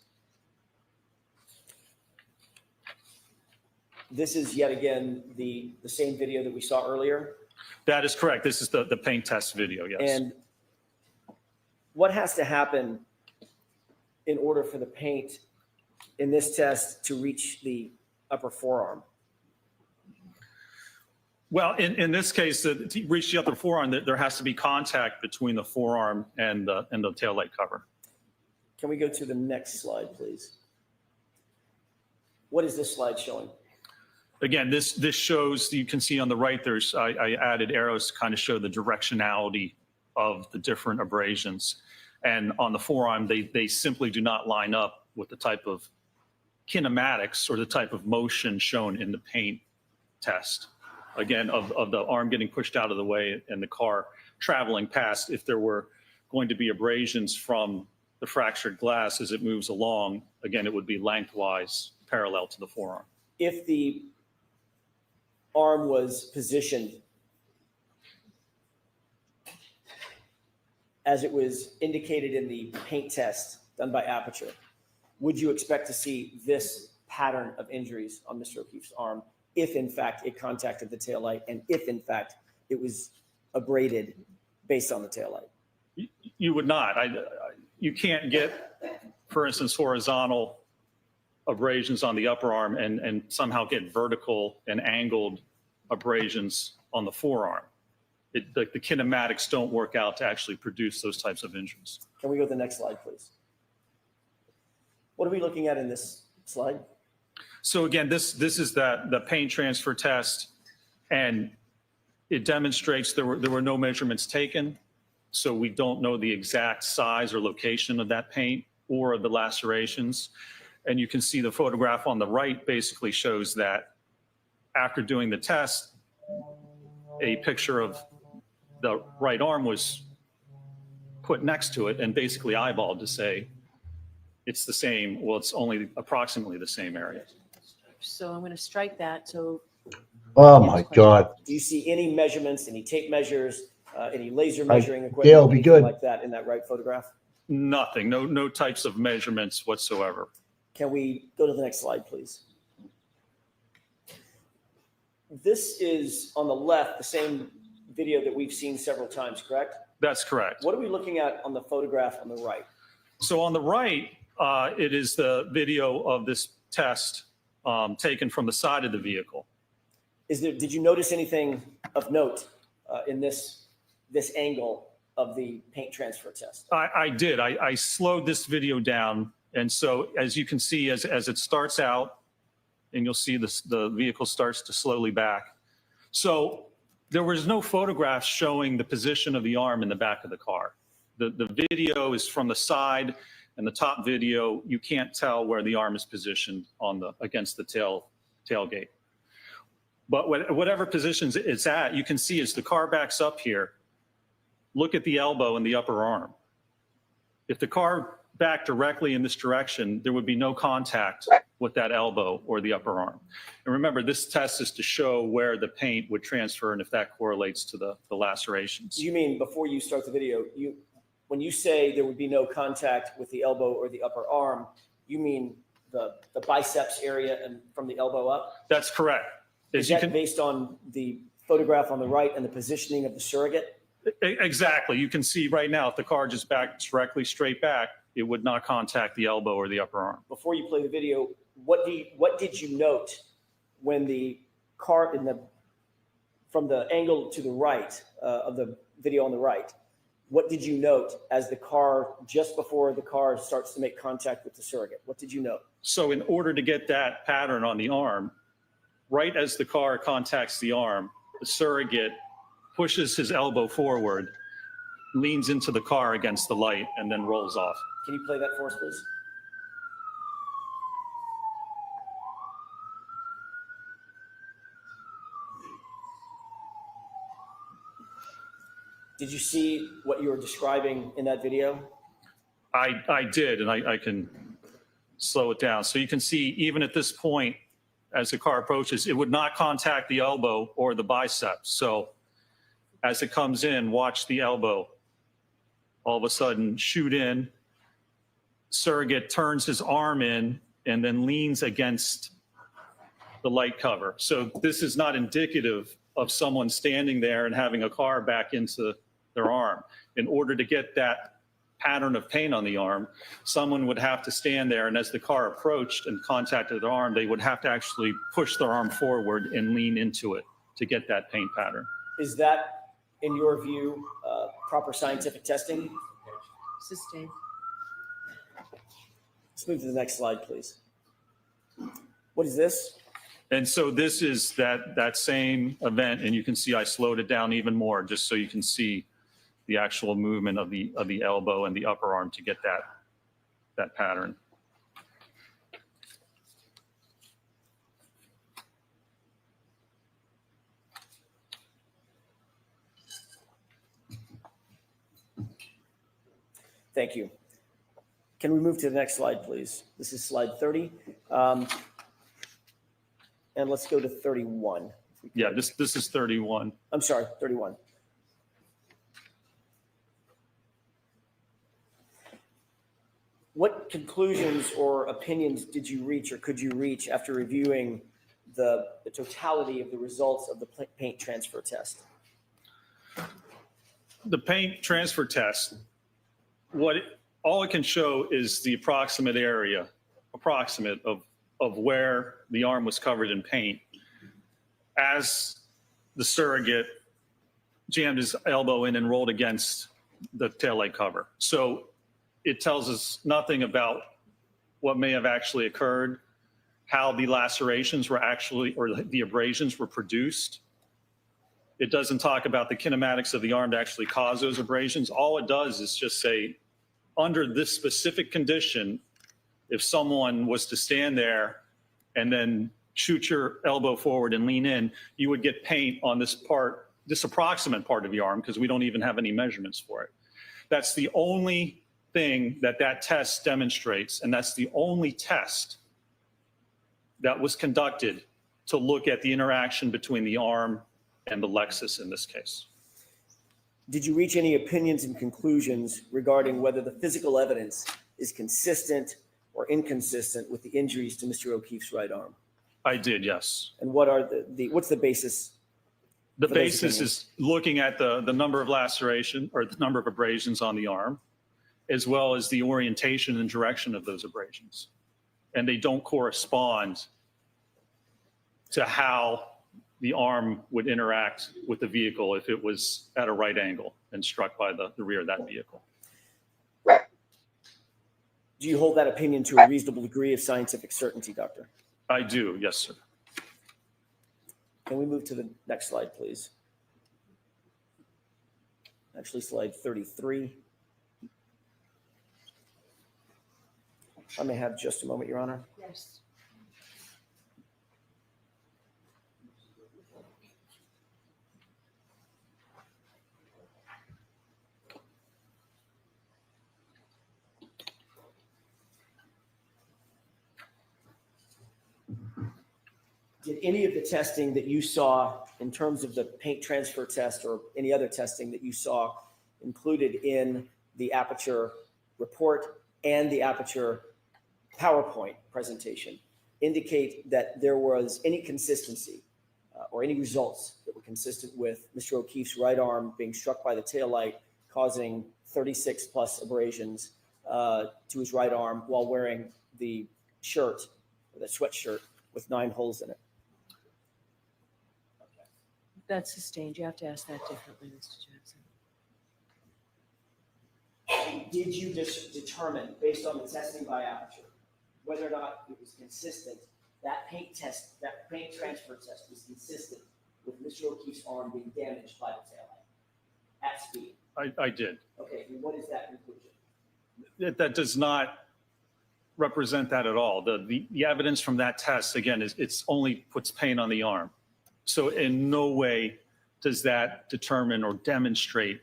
This is yet again the same video that we saw earlier. That is correct. This is the paint test video, yes. And what has to happen in order for the paint in this test to reach the upper forearm? Well, in this case, to reach the upper forearm, there has to be contact between the forearm and the taillight cover. Can we go to the next slide, please? What is this slide showing? Again, this shows, you can see on the right, I added arrows to kind of show the directionality of the different abrasions. And on the forearm, they simply do not line up with the type of kinematics or the type of motion shown in the paint test. Again, of the arm getting pushed out of the way and the car traveling past. If there were going to be abrasions from the fractured glass as it moves along, again, it would be lengthwise parallel to the forearm. If the arm was positioned as it was indicated in the paint test done by Aperture, would you expect to see this pattern of injuries on Mr. O'Keefe's arm if in fact it contacted the taillight and if in fact it was abraded based on the taillight? You would not. You can't get, for instance, horizontal abrasions on the upper arm and somehow get vertical and angled abrasions on the forearm. The kinematics don't work out to actually produce those types of injuries. Can we go to the next slide, please? What are we looking at in this slide? So again, this is the paint transfer test, and it demonstrates there were no measurements taken. So we don't know the exact size or location of that paint or of the lacerations. And you can see the photograph on the right basically shows that after doing the test, a picture of the right arm was put next to it and basically eyeballed to say it's the same. Well, it's only approximately the same area. So I'm going to strike that. So. Oh my God. Do you see any measurements, any tape measures, any laser measuring equipment, Dale, be anything good. like that in that right photograph? Nothing, no types of measurements whatsoever. Can we go to the next slide, please? This is on the left, the same video that we've seen several times, correct? That's correct. What are we looking at on the photograph on the right? So on the right, it is the video of this test taken from the side of the vehicle. Did you notice anything of note in this angle of the paint transfer test? I did. I slowed this video down. And so as you can see, as it starts out, and you'll see the vehicle starts to slowly back. So there was no photographs showing the position of the arm in the back of the car. The video is from the side, and the top video, you can't tell where the arm is positioned against the tailgate. But whatever positions it's at, you can see as the car backs up here, look at the elbow and the upper arm. If the car backed directly in this direction, there would be no contact with that elbow or the upper arm. And remember, this test is to show where the paint would transfer and if that correlates to the lacerations. You mean before you start the video, when you say there would be no contact with the elbow or the upper arm, you mean the biceps area and from the elbow up? That's correct. Is that based on the photograph on the right and the positioning of the surrogate? Exactly. You can see right now, if the car just backed directly straight back, it would not contact the elbow or the upper arm. Before you play the video, what did you note when the car from the angle to the right of the video on the right? What did you note as the car, just before the car starts to make contact with the surrogate? What did you note? So in order to get that pattern on the arm, right as the car contacts the arm, the surrogate pushes his elbow forward, leans into the car against the light, and then rolls off. Can you play that for us, please? Did you see what you were describing in that video? I did, and I can slow it down. So you can see even at this point, as the car approaches, it would not contact the elbow or the biceps. So as it comes in, watch the elbow all of a sudden shoot in. Surrogate turns his arm in and then leans against the light cover. So this is not indicative of someone standing there and having a car back into their arm. In order to get that pattern of paint on the arm, someone would have to stand there, and as the car approached and contacted their arm, they would have to actually push their arm forward and lean into it to get that paint pattern. Is that, in your view, proper scientific testing? Sustained. Let's move to the next slide, please. What is this? And so this is that same event, and you can see I slowed it down even more just so you can see the actual movement of the elbow and the upper arm to get that pattern. Thank you. Can we move to the next slide, please? This is slide 30. And let's go to 31. Yeah, this is 31. I'm sorry, 31. What conclusions or opinions did you reach or could you reach after reviewing the totality of the results of the paint transfer test? The paint transfer test, all it can show is the approximate area, of where the arm was covered in paint as the surrogate jammed his elbow in and rolled against the taillight cover. So it tells us nothing about what may have actually occurred, how the lacerations were actually, or the abrasions were produced. It doesn't talk about the kinematics of the arm to actually cause those abrasions. All it does is just say, under this specific condition, if someone was to stand there and then shoot your elbow forward and lean in, you would get paint on this approximate part of the arm, because we don't even have any measurements for it. That's the only thing that test demonstrates, and that's the only test that was conducted to look at the interaction between the arm and the Lexus in this case. Did you reach any opinions and conclusions regarding whether the physical evidence is consistent or inconsistent with the injuries to Mr. O'Keefe's right arm? I did, yes. And what are what's the basis? The for those basis opinions? is looking at the number of laceration or the number of abrasions on the arm, as well as the orientation and direction of those abrasions. And they don't correspond to how the arm would interact with the vehicle if it was at a right angle and struck by the rear of that vehicle. Do you hold that opinion to a reasonable degree of scientific certainty, Doctor? I do, yes, sir. Can we move to the next slide, please? Actually, slide 33. I may have just a moment, Your Honor. Yes. Did any of the testing that you saw in terms of the paint transfer test or any other testing that you saw included in the Aperture report and the Aperture PowerPoint presentation indicate that there was any consistency or any results that were consistent with Mr. O'Keefe's right arm being struck by the taillight, causing 36 plus abrasions to his right arm while wearing the shirt, or the sweatshirt with 9 holes in it? That's sustained. You have to ask that differently, Mr. Jackson. Did you determine, based on the testing by Aperture, whether or not it was consistent, that paint test, that paint transfer test was consistent with Mr. O'Keefe's arm being damaged by the taillight at speed? I did. Okay, and what is that conclusion? That does not represent that at all. The evidence from that test, again, it's only puts paint on the arm. So in no way does that determine or demonstrate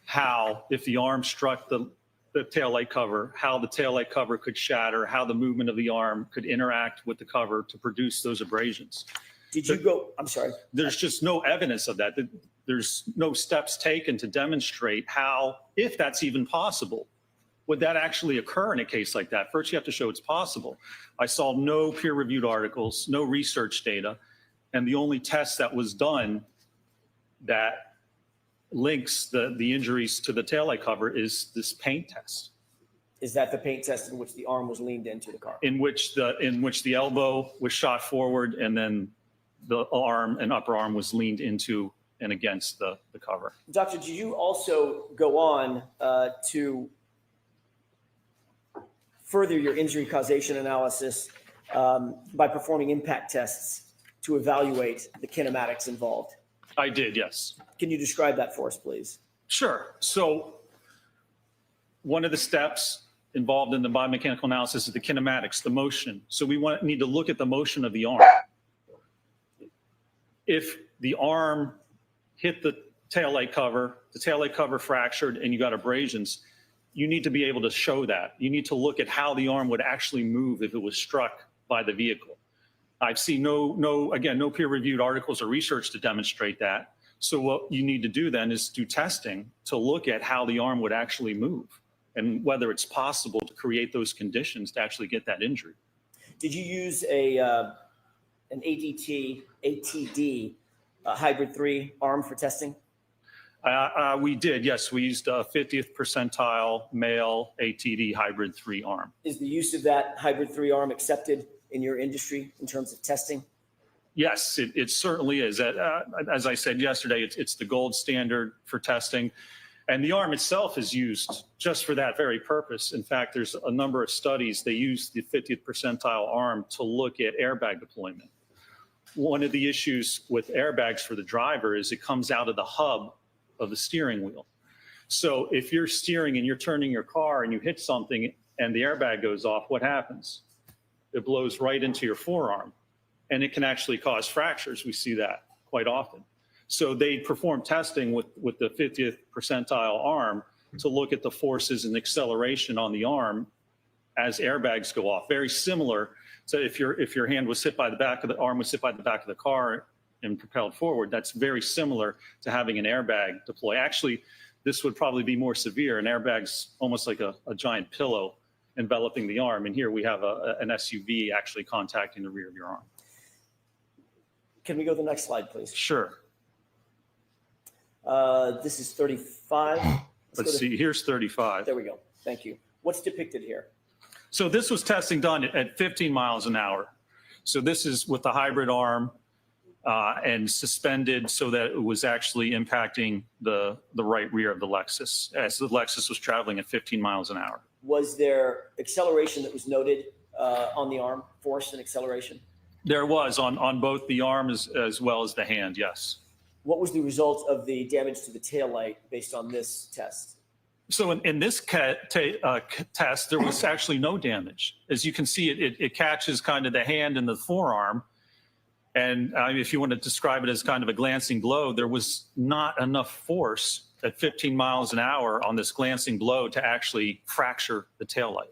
how, if the arm struck the taillight cover, how the taillight cover could shatter, how the movement of the arm could interact with the cover to produce those abrasions. Did you go, I'm sorry. There's just no evidence of that. There's no steps taken to demonstrate how, if that's even possible, would that actually occur in a case like that? First, you have to show it's possible. I saw no peer-reviewed articles, no research data, and the only test that was done that links the injuries to the taillight cover is this paint test. Is that the paint test in which the arm was leaned into the car? In which the elbow was shot forward and then the arm and upper arm was leaned into and against the cover. Doctor, did you also go on to further your injury causation analysis by performing impact tests to evaluate the kinematics involved? I did, yes. Can you describe that for us, please? Sure. So one of the steps involved in the biomechanical analysis is the kinematics, the motion. So we need to look at the motion of the arm. If the arm hit the taillight cover fractured, and you got abrasions, you need to be able to show that. You need to look at how the arm would actually move if it was struck by the vehicle. I've seen no peer-reviewed articles or research to demonstrate that. So what you need to do then is do testing to look at how the arm would actually move and whether it's possible to create those conditions to actually get that injury. Did you use an ATD hybrid 3 arm for testing? We did, yes. We used a 50th percentile male ATD hybrid 3 arm. Is the use of that hybrid 3 arm accepted in your industry in terms of testing? Yes, it certainly is. As I said yesterday, it's the gold standard for testing. And the arm itself is used just for that very purpose. In fact, there's a number of studies. They use the 50th percentile arm to look at airbag deployment. One of the issues with airbags for the driver is it comes out of the hub of the steering wheel. So if you're steering and you're turning your car and you hit something and the airbag goes off, what happens? It blows right into your forearm, and it can actually cause fractures. We see that quite often. So they perform testing with the 50th percentile arm to look at the forces and acceleration on the arm as airbags go off. Very similar. So if your hand was hit by the back of the arm was hit by the back of the car and propelled forward, that's very similar to having an airbag deploy. Actually, this would probably be more severe. An airbag's almost like a giant pillow enveloping the arm. And here we have an SUV actually contacting the rear of your arm. Can we go to the next slide, please? Sure. This is 35. Let's see, here's 35. There we go. Thank you. What's depicted here? So this was testing done at 15 miles an hour. So this is with the hybrid arm and suspended so that it was actually impacting the right rear of the Lexus as the Lexus was traveling at 15 miles an hour. Was there acceleration that was noted on the arm, force and acceleration? There was on both the arm as well as the hand, yes. What was the result of the damage to the taillight based on this test? So in this test, there was actually no damage. As you can see, it catches kind of the hand and the forearm. And if you want to describe it as kind of a glancing blow, there was not enough force at 15 miles an hour on this glancing blow to actually fracture the taillight.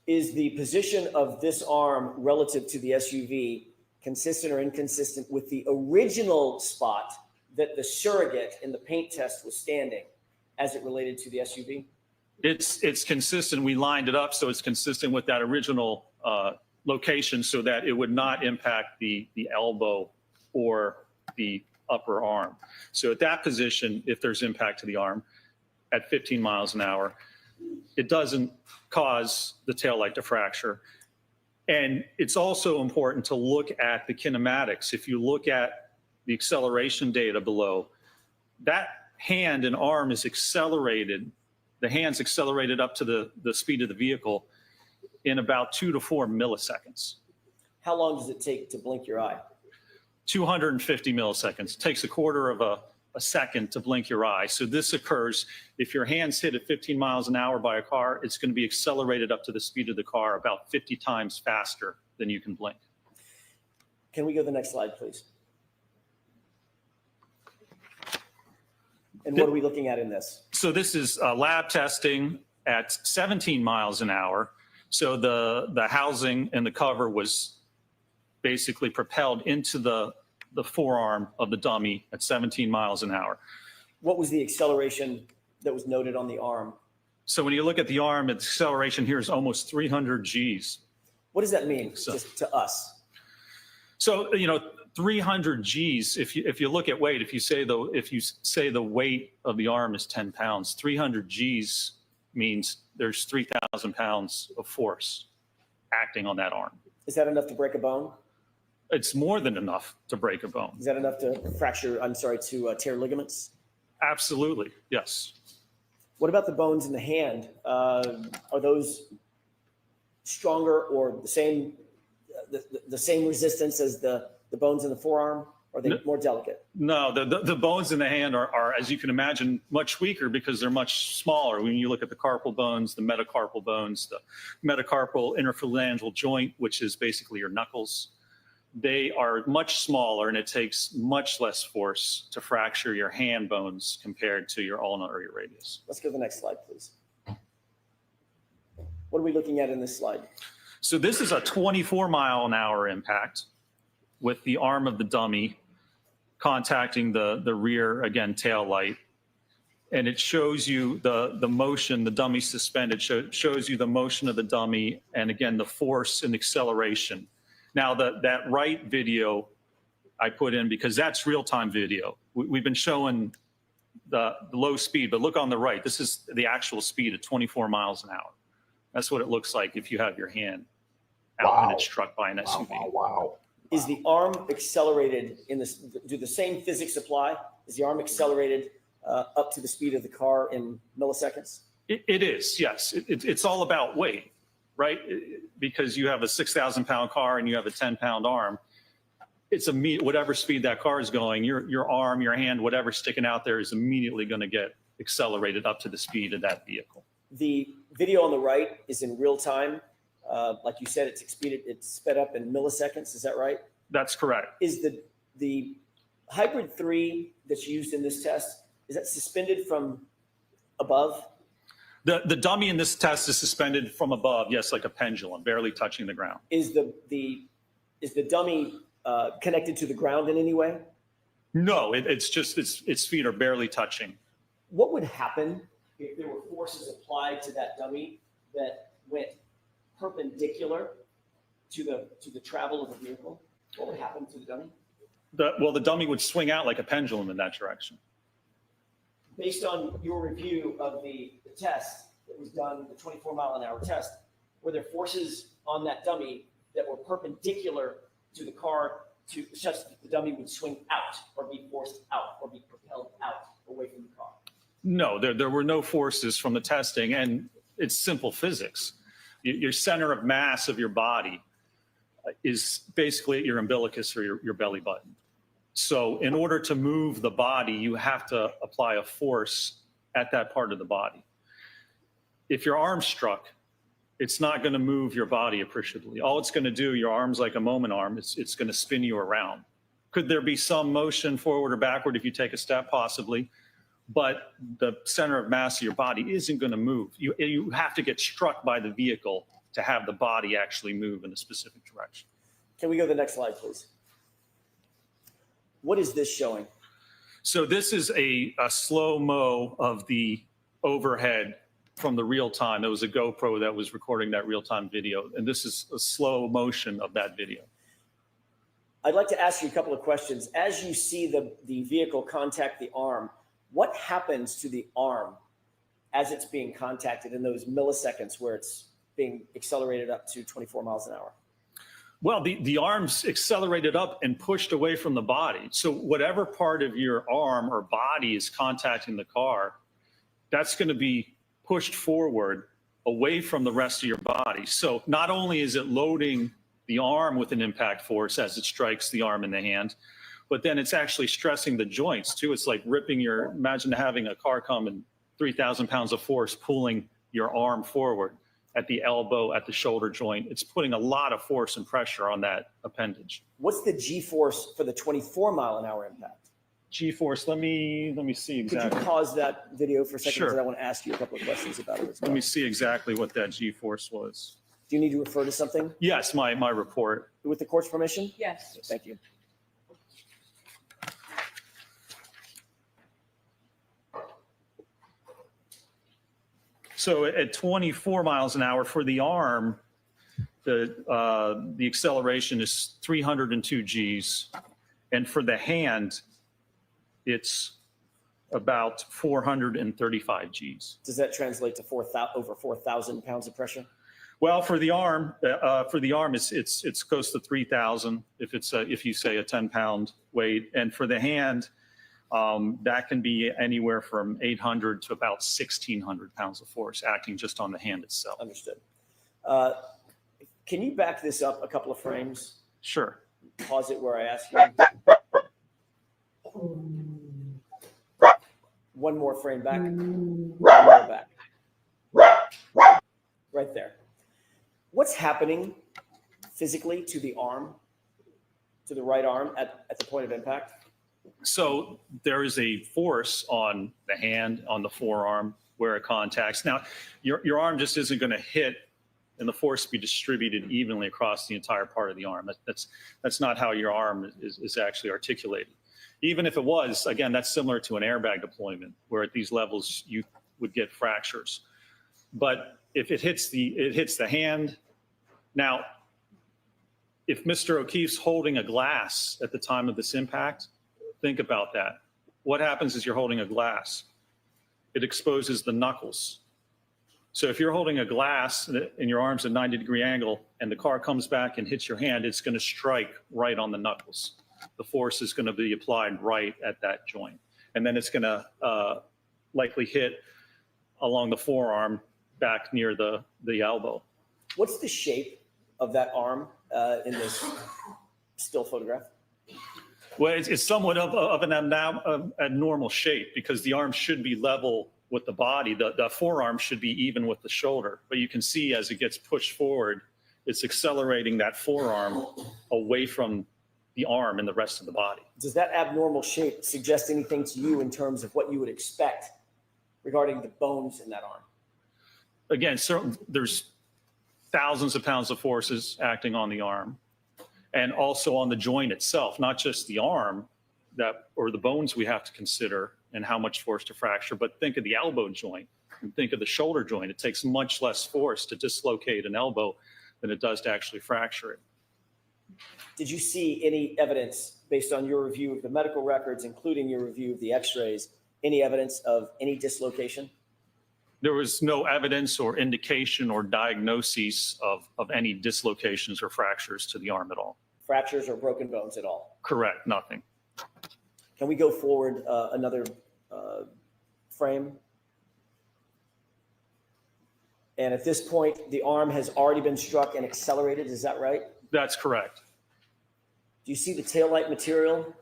Is the position of this arm relative to the SUV consistent or inconsistent with the original spot that the surrogate in the paint test was standing as it related to the SUV? It's consistent. We lined it up so it's consistent with that original location so that it would not impact the elbow or the upper arm. So at that position, if there's impact to the arm at 15 miles an hour, it doesn't cause the taillight to fracture. And it's also important to look at the kinematics. If you look at the acceleration data below, that hand and arm is accelerated. The hand's accelerated up to the speed of the vehicle in about 2 to 4 milliseconds. How long does it take to blink your eye? 250 milliseconds. It takes a quarter of a second to blink your eye. So this occurs if your hand's hit at 15 miles an hour by a car, it's going to be accelerated up to the speed of the car about 50 times faster than you can blink. Can we go to the next slide, please? And what are we looking at in this? So this is lab testing at 17 miles an hour. So the housing and the cover was basically propelled into the forearm of the dummy at 17 miles an hour. What was the acceleration that was noted on the arm? So when you look at the arm, its acceleration here is almost 300 Gs. What does that mean just to us? So, 300 Gs, if you look at weight, if you say the weight of the arm is 10 pounds, 300 Gs means there's 3,000 pounds of force acting on that arm. Is that enough to break a bone? It's more than enough to break a bone. Is that enough to to tear ligaments? Absolutely, yes. What about the bones in the hand? Are those stronger or the same resistance as the bones in the forearm? Or are they more delicate? No, the bones in the hand are, as you can imagine, much weaker because they're much smaller. When you look at the carpal bones, the metacarpal bones, the metacarpal interphalangeal joint, which is basically your knuckles, they are much smaller and it takes much less force to fracture your hand bones compared to your ulnar or your radius. Let's go to the next slide, please. What are we looking at in this slide? So this is a 24 mile an hour impact with the arm of the dummy contacting the rear, again, tail light. And it shows you the motion, the dummy suspended, shows you the motion of the dummy and again, the force and acceleration. Now that right video I put in because that's real-time video. We've been showing the low speed, but look on the right. This is the actual speed at 24 miles an hour. That's what it looks like if you have your hand out and it's struck by an SUV. Wow. Is the arm accelerated in this? Do the same physics apply? Is the arm accelerated up to the speed of the car in milliseconds? It is, yes. It's all about weight, right? Because you have a 6,000 pound car and you have a 10-pound arm. It's whatever speed that car is going, your arm, your hand, whatever's sticking out there is immediately going to get accelerated up to the speed of that vehicle. The video on the right is in real time. Like you said, it's sped up in milliseconds. Is that right? That's correct. Is the hybrid 3 that's used in this test, is that suspended from above? The dummy in this test is suspended from above, yes, like a pendulum, barely touching the ground. Is the dummy connected to the ground in any way? No, it's just its feet are barely touching. What would happen if there were forces applied to that dummy that went perpendicular to the travel of the vehicle? What would happen to the dummy? The dummy would swing out like a pendulum in that direction. Based on your review of the test that was done, the 24-mile-an-hour test, were there forces on that dummy that were perpendicular to the car to such that the dummy would swing out or be forced out or be propelled out away from the car? No, there were no forces from the testing, and it's simple physics. Your center of mass of your body is basically at your umbilicus or your belly button. So in order to move the body, you have to apply a force at that part of the body. If your arm's struck, it's not going to move your body appreciably. All it's going to do, your arm's like a moment arm, it's going to spin you around. Could there be some motion forward or backward if you take a step? Possibly. But the center of mass of your body isn't going to move. You have to get struck by the vehicle to have the body actually move in a specific direction. Can we go to the next slide, please? What is this showing? So this is a slow-mo of the overhead from the real time. There was a GoPro that was recording that real-time video, and this is a slow motion of that video. I'd like to ask you a couple of questions. As you see the vehicle contact the arm, what happens to the arm as it's being contacted in those milliseconds where it's being accelerated up to 24 miles an hour? Well, the arm's accelerated up and pushed away from the body. So whatever part of your arm or body is contacting the car, that's going to be pushed forward away from the rest of your body. So not only is it loading the arm with an impact force as it strikes the arm and the hand, but then it's actually stressing the joints too. It's like ripping imagine having a car come and 3,000 pounds of force pulling your arm forward at the elbow, at the shoulder joint. It's putting a lot of force and pressure on that appendage. What's the G-force for the 24-mile-an-hour impact? G-force, let me see exactly. Could you pause that video for a second? Sure. Because I want to ask you a couple of questions about it as well. Let me see exactly what that G-force was. Do you need to refer to something? Yes, my report. With the court's permission? Yes. Thank you. So at 24 miles an hour for the arm, the acceleration is 302 Gs. And for the hand, it's about 435 Gs. Does that translate to over 4,000 pounds of pressure? Well, for the arm, it's close to 3,000 if you say a 10-pound weight, and for the hand, that can be anywhere from 800 to about 1,600 pounds of force acting just on the hand itself. Understood. Can you back this up a couple of frames? Sure. Pause it where I ask you. One more frame back. One more back. Right there. What's happening physically to the arm, to the right arm at the point of impact? So there is a force on the hand, on the forearm where it contacts. Now, your arm just isn't going to hit and the force be distributed evenly across the entire part of the arm. That's not how your arm is actually articulated. Even if it was, again, that's similar to an airbag deployment, where at these levels you would get fractures. But if it hits the hand, now, if Mr. O'Keefe's holding a glass at the time of this impact, think about that. What happens is you're holding a glass. It exposes the knuckles. So if you're holding a glass and your arm's at a 90-degree angle and the car comes back and hits your hand, it's going to strike right on the knuckles. The force is going to be applied right at that joint. And then it's going to likely hit along the forearm back near the elbow. What's the shape of that arm in this still photograph? Well, it's somewhat of an abnormal shape because the arm should be level with the body. The forearm should be even with the shoulder. But you can see as it gets pushed forward, it's accelerating that forearm away from the arm and the rest of the body. Does that abnormal shape suggest anything to you in terms of what you would expect regarding the bones in that arm? Again, there's thousands of pounds of forces acting on the arm and also on the joint itself, not just the arm or the bones we have to consider and how much force to fracture, but think of the elbow joint and think of the shoulder joint. It takes much less force to dislocate an elbow than it does to actually fracture it. Did you see any evidence based on your review of the medical records, including your review of the x-rays, any evidence of any dislocation? There was no evidence or indication or diagnosis of any dislocations or fractures to the arm at all. Fractures or broken bones at all? Correct, nothing. Can we go forward another frame? And at this point, the arm has already been struck and accelerated, is that right? That's correct. Do you see the taillight material?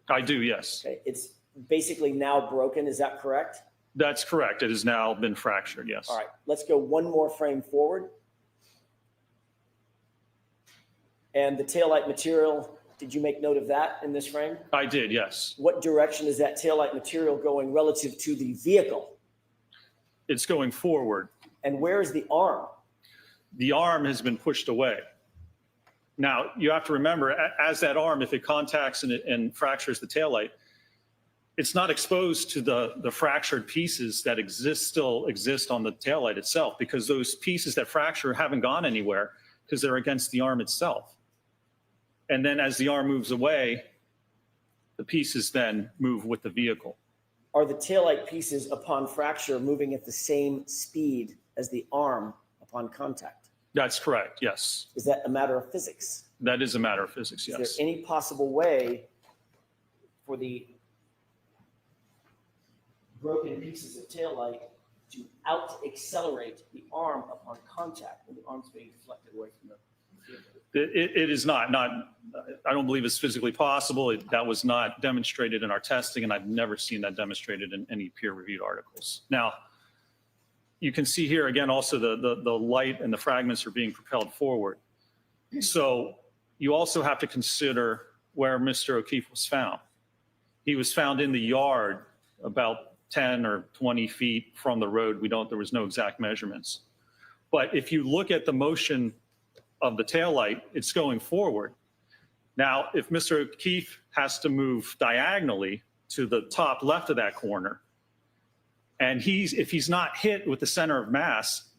I do, yes. Okay. It's basically now broken, is that correct? That's correct. It has now been fractured, yes. All right, let's go one more frame forward. And the taillight material, did you make note of that in this frame? I did, yes. What direction is that taillight material going relative to the vehicle? It's going forward. And where is the arm? The arm has been pushed away. Now, you have to remember, as that arm, if it contacts and fractures the taillight, it's not exposed to the fractured pieces that still exist on the taillight itself, because those pieces that fracture haven't gone anywhere because they're against the arm itself. And then as the arm moves away, the pieces then move with the vehicle. Are the taillight pieces upon fracture moving at the same speed as the arm upon contact? That's correct, yes. Is that a matter of physics? That is a matter of physics, yes. Is there any possible way for the broken pieces of taillight to out-accelerate the arm upon contact when the arm's being deflected away from the vehicle? It is not, I don't believe it's physically possible. That was not demonstrated in our testing, and I've never seen that demonstrated in any peer-reviewed articles. Now, you can see here again also the light and the fragments are being propelled forward. So you also have to consider where Mr. O'Keefe was found. He was found in the yard about 10 or 20 feet from the road. There was no exact measurements. But if you look at the motion of the taillight, it's going forward. Now, if Mr. O'Keefe has to move diagonally to the top left of that corner, and if he's not hit with the center of mass,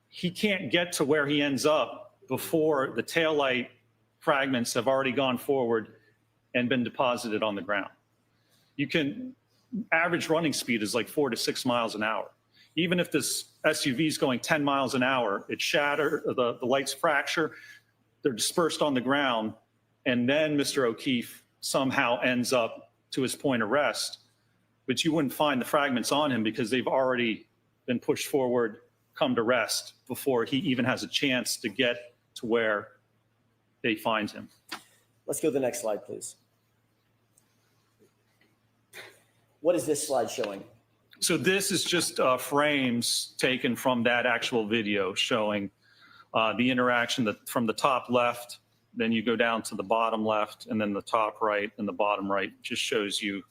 he can't get to where he ends up before the taillight fragments have already gone forward and been deposited on the ground. Average running speed is like 4 to 6 miles an hour. Even if this SUV is going 10 miles an hour, the lights fracture, they're dispersed on the ground, and then Mr. O'Keefe somehow ends up to his point of rest. But you wouldn't find the fragments on him because they've already been pushed forward, come to rest before he even has a chance to get to where they find him. Let's go to the next slide, please. What is this slide showing? So this is just frames taken from that actual video showing the interaction from the top left, then you go down to the bottom left, and then the top right and the bottom right. Just shows you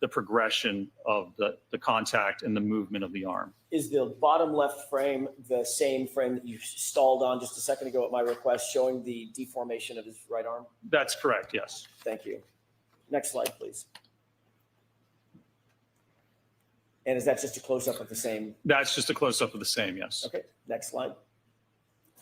the progression of the contact and the movement of the arm. Is the bottom left frame the same frame that you stalled on just a second ago at my request, showing the deformation of his right arm? That's correct, yes. Thank you. Next slide, please. And is that just a close-up of the same? That's just a close-up of the same, yes. Okay, next slide.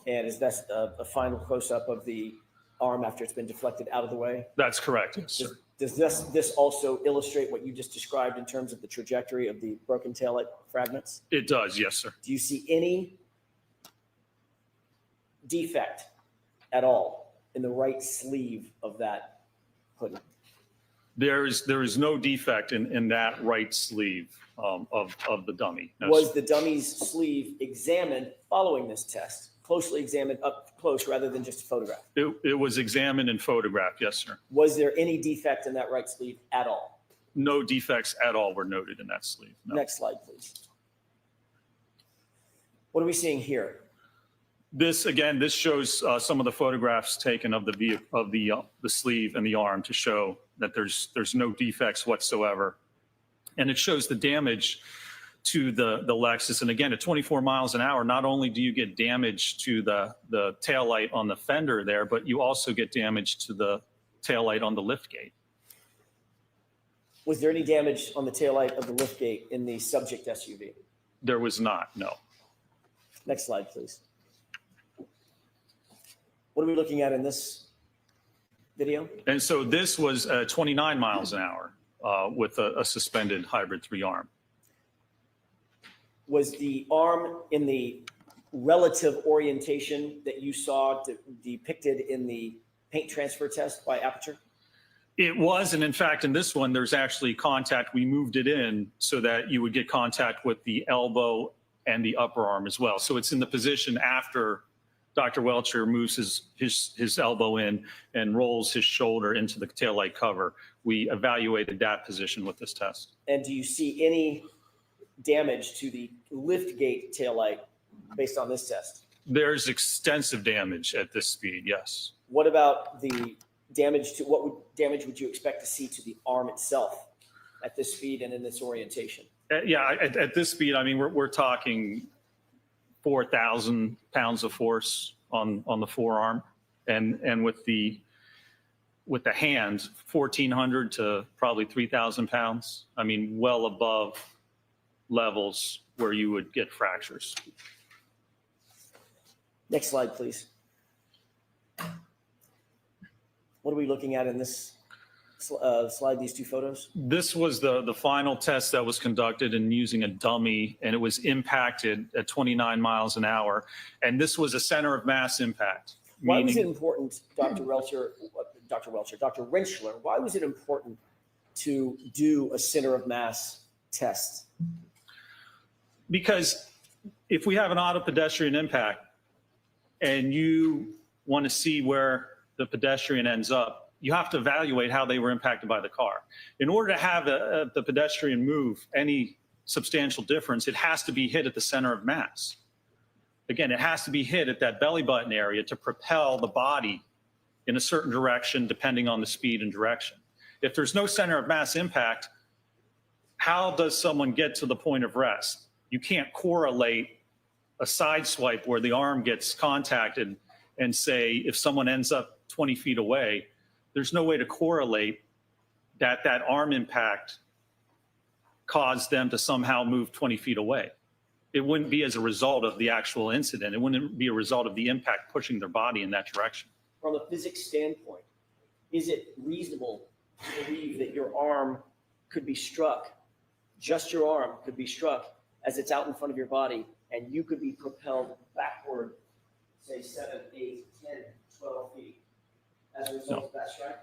And is that a final close-up of the arm after it's been deflected out of the way? That's correct, yes, sir. Does this also illustrate what you just described in terms of the trajectory of the broken taillight fragments? It does, yes, sir. Do you see any defect at all in the right sleeve of that hoodie? There is no defect in that right sleeve of the dummy. No, Was the dummy's sleeve examined following this test? Closely examined up close rather than just a photograph? It was examined and photographed, yes, sir. Was there any defect in that right sleeve at all? No defects at all were noted in that sleeve. No. Next slide, please. What are we seeing here? This shows some of the photographs taken of the sleeve and the arm to show that there's no defects whatsoever, and it shows the damage to the Lexus. And again, at 24 miles an hour, not only do you get damage to the taillight on the fender there, but you also get damage to the taillight on the liftgate. Was there any damage on the taillight of the liftgate in the subject SUV? There was not, no. Next slide, please. What are we looking at in this video? And so this was 29 miles an hour with a suspended hybrid 3-arm. Was the arm in the relative orientation that you saw depicted in the paint transfer test by Aperture? It was, and in fact, in this one, there's actually contact. We moved it in so that you would get contact with the elbow and the upper arm as well. So it's in the position after Dr. Welcher moves his elbow in and rolls his shoulder into the taillight cover. We evaluated that position with this test. And do you see any damage to the lift gate taillight based on this test? There's extensive damage at this speed, yes. What about the damage to, damage would you expect to see to the arm itself at this speed and in this orientation? Yeah, at this speed, I mean, we're talking 4,000 pounds of force on the forearm, and with the hand, 1,400 to probably 3,000 pounds. I mean, well above levels where you would get fractures. Next slide, please. What are we looking at in this slide, these two photos? This was the final test that was conducted in using a dummy, and it was impacted at 29 miles an hour. And this was a center of mass impact. Why was it important, Dr. Rentschler, why was it important to do a center of mass test? Because if we have an auto pedestrian impact and you want to see where the pedestrian ends up, you have to evaluate how they were impacted by the car. In order to have the pedestrian move any substantial difference, it has to be hit at the center of mass. Again, it has to be hit at that belly button area to propel the body in a certain direction depending on the speed and direction. If there's no center of mass impact, how does someone get to the point of rest? You can't correlate a side swipe where the arm gets contacted and say if someone ends up 20 feet away, there's no way to correlate that arm impact caused them to somehow move 20 feet away. It wouldn't be as a result of the actual incident. It wouldn't be a result of the impact pushing their body in that direction. From a physics standpoint, is it reasonable to believe that your arm could be struck, just your arm could be struck as it's out in front of your body, and you could be propelled backward, say 7, 8, 10, 12 feet as a result of that strike?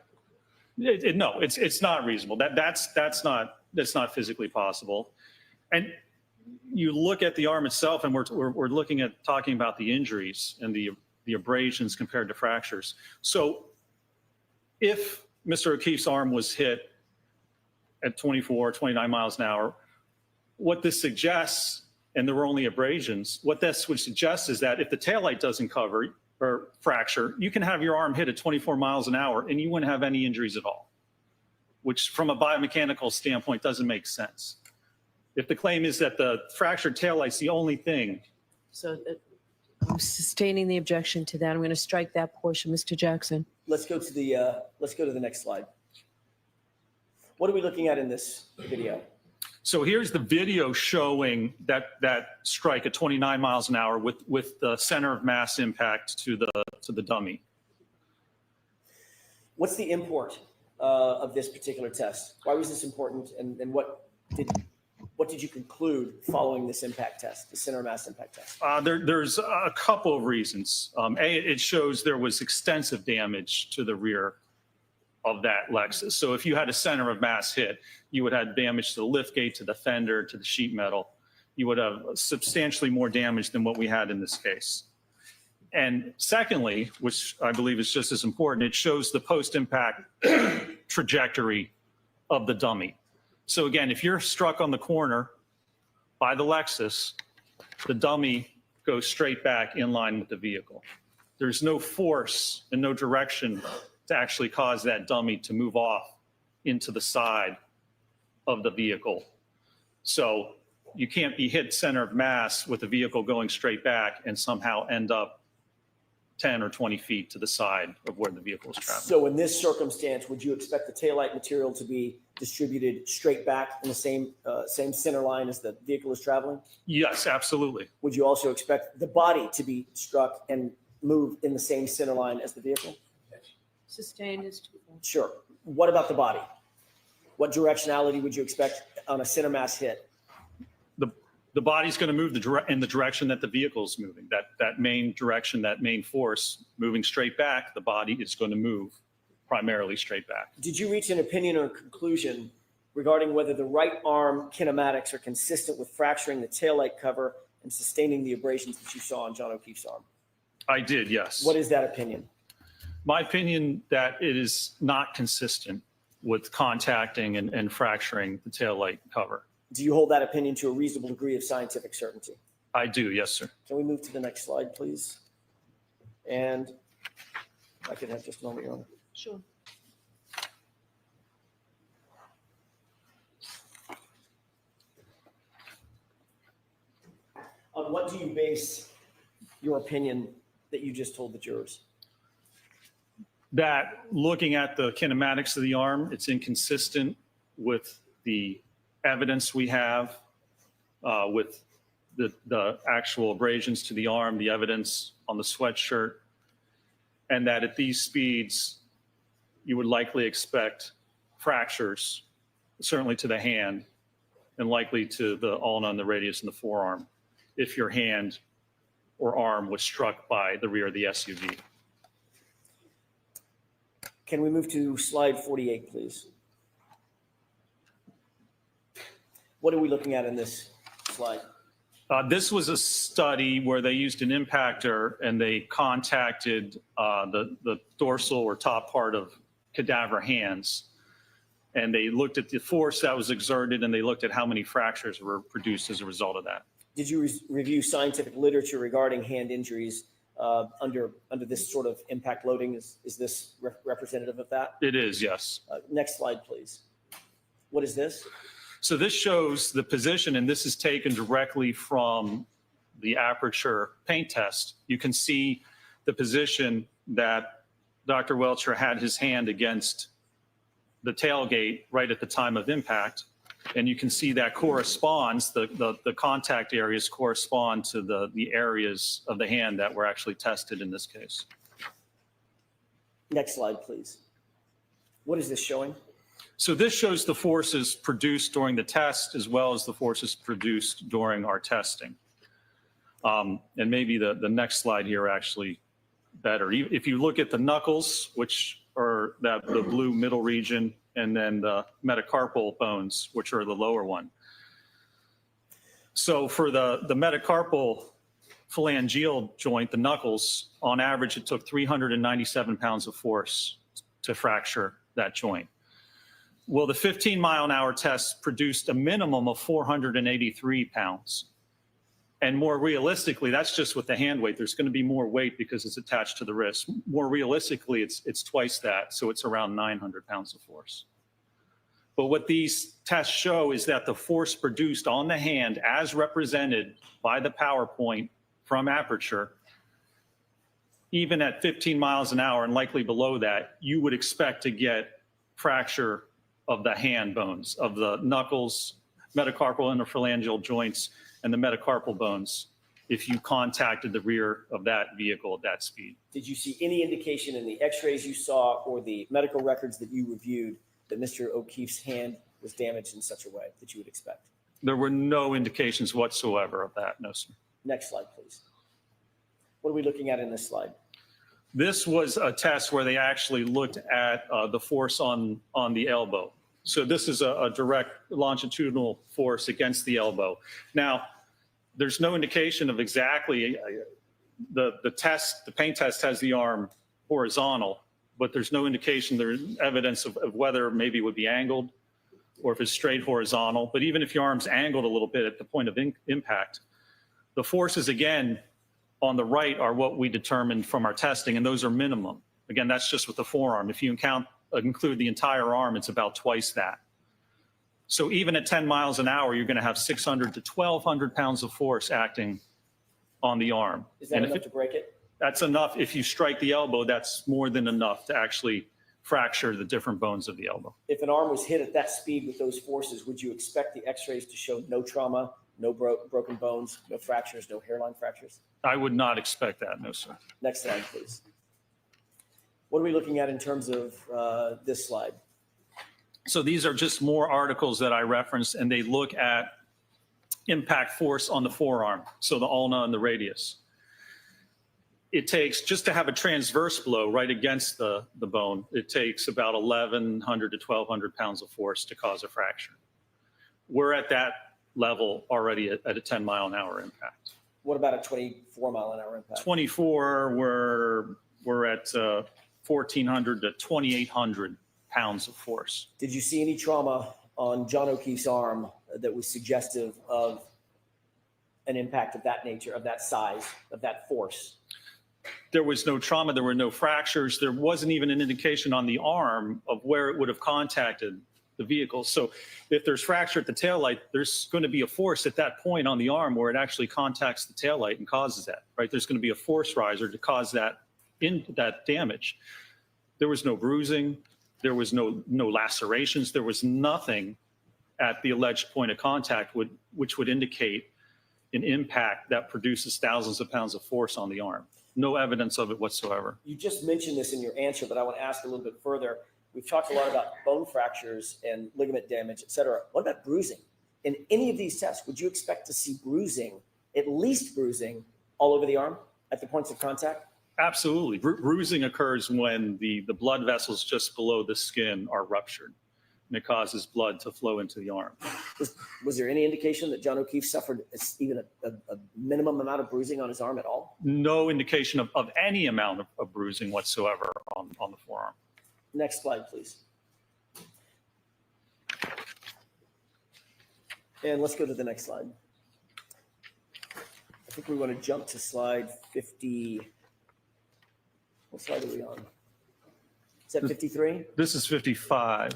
No, it's not reasonable. That's not physically possible. And you look at the arm itself, and we're looking at talking about the injuries and the abrasions compared to fractures. So if Mr. O'Keefe's arm was hit at 24, 29 miles an hour, what this suggests, and there were only abrasions, what this would suggest is that if the taillight doesn't cover or fracture, you can have your arm hit at 24 miles an hour and you wouldn't have any injuries at all, which from a biomechanical standpoint doesn't make sense. If the claim is that the fractured taillight's the only thing. So I'm sustaining the objection to that. I'm going to strike that portion, Mr. Jackson. Let's go to the next slide. What are we looking at in this video? So here's the video showing that strike at 29 miles an hour with the center of mass impact to the dummy. What's the import of this particular test? Why was this important, and what did you conclude following this impact test, the center of mass impact test? There's a couple of reasons. It shows there was extensive damage to the rear of that Lexus. So if you had a center of mass hit, you would have damage to the liftgate, to the fender, to the sheet metal. You would have substantially more damage than what we had in this case. And secondly, which I believe is just as important, it shows the post-impact trajectory of the dummy. So again, if you're struck on the corner by the Lexus, the dummy goes straight back in line with the vehicle. There's no force and no direction to actually cause that dummy to move off into the side of the vehicle. So you can't be hit center of mass with the vehicle going straight back and somehow end up 10 or 20 feet to the side of where the vehicle is traveling. So in this circumstance, would you expect the taillight material to be distributed straight back in the same center line as the vehicle is traveling? Yes, absolutely. Would you also expect the body to be struck and move in the same center line as the vehicle? Sustained is twofold. Sure. What about the body? What directionality would you expect on a center mass hit? The body's going to move in the direction that the vehicle is moving. That main direction, that main force moving straight back, the body is going to move primarily straight back. Did you reach an opinion or conclusion regarding whether the right arm kinematics are consistent with fracturing the taillight cover and sustaining the abrasions that you saw on John O'Keefe's arm? I did, yes. What is that opinion? My opinion that it is not consistent with contacting and fracturing the taillight cover. Do you hold that opinion to a reasonable degree of scientific certainty? I do, yes, sir. Can we move to the next slide, please? And I could have just a moment, Your Honor. Sure. On what do you base your opinion that you just told the jurors? That looking at the kinematics of the arm, it's inconsistent with the evidence we have with the actual abrasions to the arm, the evidence on the sweatshirt, and that at these speeds, you would likely expect fractures, certainly to the hand, and likely to the ulna and the radius in the forearm, if your hand or arm was struck by the rear of the SUV. Can we move to slide 48, please? What are we looking at in this slide? This was a study where they used an impactor and they contacted the dorsal or top part of cadaver hands. And they looked at the force that was exerted and they looked at how many fractures were produced as a result of that. Did you review scientific literature regarding hand injuries under this sort of impact loading? Is this representative of that? It is, yes. Next slide, please. What is this? So this shows the position, and this is taken directly from the aperture paint test. You can see the position that Dr. Welcher had his hand against the tailgate right at the time of impact. And you can see that corresponds, the contact areas correspond to the areas of the hand that were actually tested in this case. Next slide, please. What is this showing? So this shows the forces produced during the test as well as the forces produced during our testing. And maybe the next slide here actually better. If you look at the knuckles, which are the blue middle region, and then the metacarpal bones, which are the lower one. So for the metacarpal phalangeal joint, the knuckles, on average, it took 397 pounds of force to fracture that joint. Well, the 15-mile-an-hour test produced a minimum of 483 pounds. And more realistically, that's just with the hand weight. There's going to be more weight because it's attached to the wrist. More realistically, it's twice that, so it's around 900 pounds of force. But what these tests show is that the force produced on the hand, as represented by the PowerPoint from Aperture, even at 15 miles an hour and likely below that, you would expect to get fracture of the hand bones, of the knuckles, metacarpal interphalangeal joints, and the metacarpal bones if you contacted the rear of that vehicle at that speed. Did you see any indication in the x-rays you saw or the medical records that you reviewed that Mr. O'Keefe's hand was damaged in such a way that you would expect? There were no indications whatsoever of that, no, sir. Next slide, please. What are we looking at in this slide? This was a test where they actually looked at the force on the elbow. So this is a direct longitudinal force against the elbow. Now, there's no indication of exactly the paint test has the arm horizontal, but there's no indication, there's evidence of whether maybe it would be angled or if it's straight horizontal. But even if your arm's angled a little bit at the point of impact, the forces, again, on the right are what we determined from our testing, and those are minimum. Again, that's just with the forearm. If you include the entire arm, it's about twice that. So even at 10 miles an hour, you're going to have 600 to 1,200 pounds of force acting on the arm. Is that enough to break it? That's enough. If you strike the elbow, that's more than enough to actually fracture the different bones of the elbow. If an arm was hit at that speed with those forces, would you expect the x-rays to show no trauma No broken bones, no fractures, no hairline fractures? I would not expect that, no, sir. Next slide, please. What are we looking at in terms of this slide? So these are just more articles that I referenced, and they look at impact force on the forearm, so the ulna and the radius. It takes, just to have a transverse blow right against the bone, it takes about 1,100 to 1,200 pounds of force to cause a fracture. We're at that level already at a 10-mile-an-hour impact. What about a 24-mile-an-hour impact? 24, we're at 1,400 to 2,800 pounds of force. Did you see any trauma on John O'Keefe's arm that was suggestive of an impact of that nature, of that size, of that force? There was no trauma. There were no fractures. There wasn't even an indication on the arm of where it would have contacted the vehicle. So if there's fracture at the taillight, there's going to be a force at that point on the arm where it actually contacts the taillight and causes that, right? There's going to be a force riser to cause that damage. There was no bruising. There was no lacerations. There was nothing at the alleged point of contact which would indicate an impact that produces thousands of pounds of force on the arm. No evidence of it whatsoever. You just mentioned this in your answer, but I want to ask a little bit further. We've talked a lot about bone fractures and ligament damage, et cetera. What about bruising? In any of these tests, would you expect to see bruising, at least bruising, all over the arm at the points of contact? Absolutely. Bruising occurs when the blood vessels just below the skin are ruptured, and it causes blood to flow into the arm. Was there any indication that John O'Keefe suffered even a minimum amount of bruising on his arm at all? No indication of any amount of bruising whatsoever on the forearm. Next slide, please. And let's go to the next slide. I think we want to jump to slide 50. What slide are we on? Is that 53? This is 55.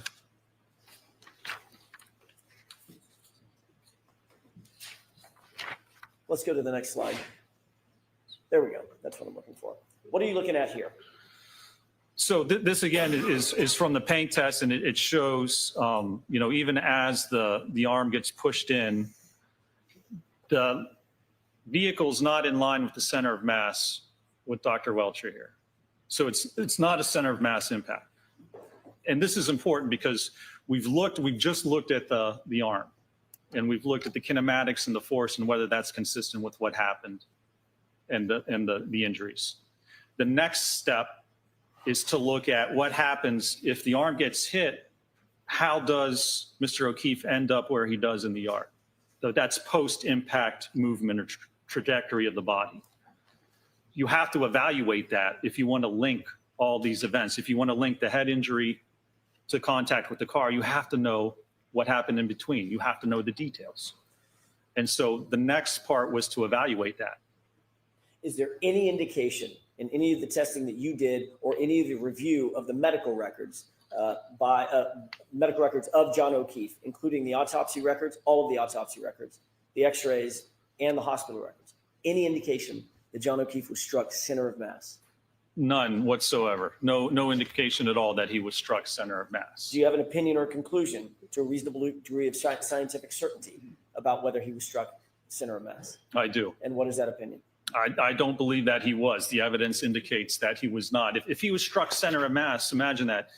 Let's go to the next slide. There we go. That's what I'm looking for. What are you looking at here? So this again is from the paint test, and it shows, even as the arm gets pushed in, the vehicle's not in line with the center of mass with Dr. Welcher here. So it's not a center of mass impact. And this is important because we've just looked at the arm, and we've looked at the kinematics and the force and whether that's consistent with what happened and the injuries. The next step is to look at what happens if the arm gets hit. How does Mr. O'Keefe end up where he does in the yard? So that's post-impact movement or trajectory of the body. You have to evaluate that if you want to link all these events. If you want to link the head injury to contact with the car, you have to know what happened in between. You have to know the details. And so the next part was to evaluate that. Is there any indication in any of the testing that you did or any of the review of the medical records medical records of John O'Keefe, including the autopsy records, all of the autopsy records, the x-rays, and the hospital records, any indication that John O'Keefe was struck center of mass? None whatsoever. No indication at all that he was struck center of mass. Do you have an opinion or conclusion to a reasonable degree of scientific certainty about whether he was struck center of mass? I do. And what is that opinion? I don't believe that he was. The evidence indicates that he was not. If he was struck center of mass, imagine that.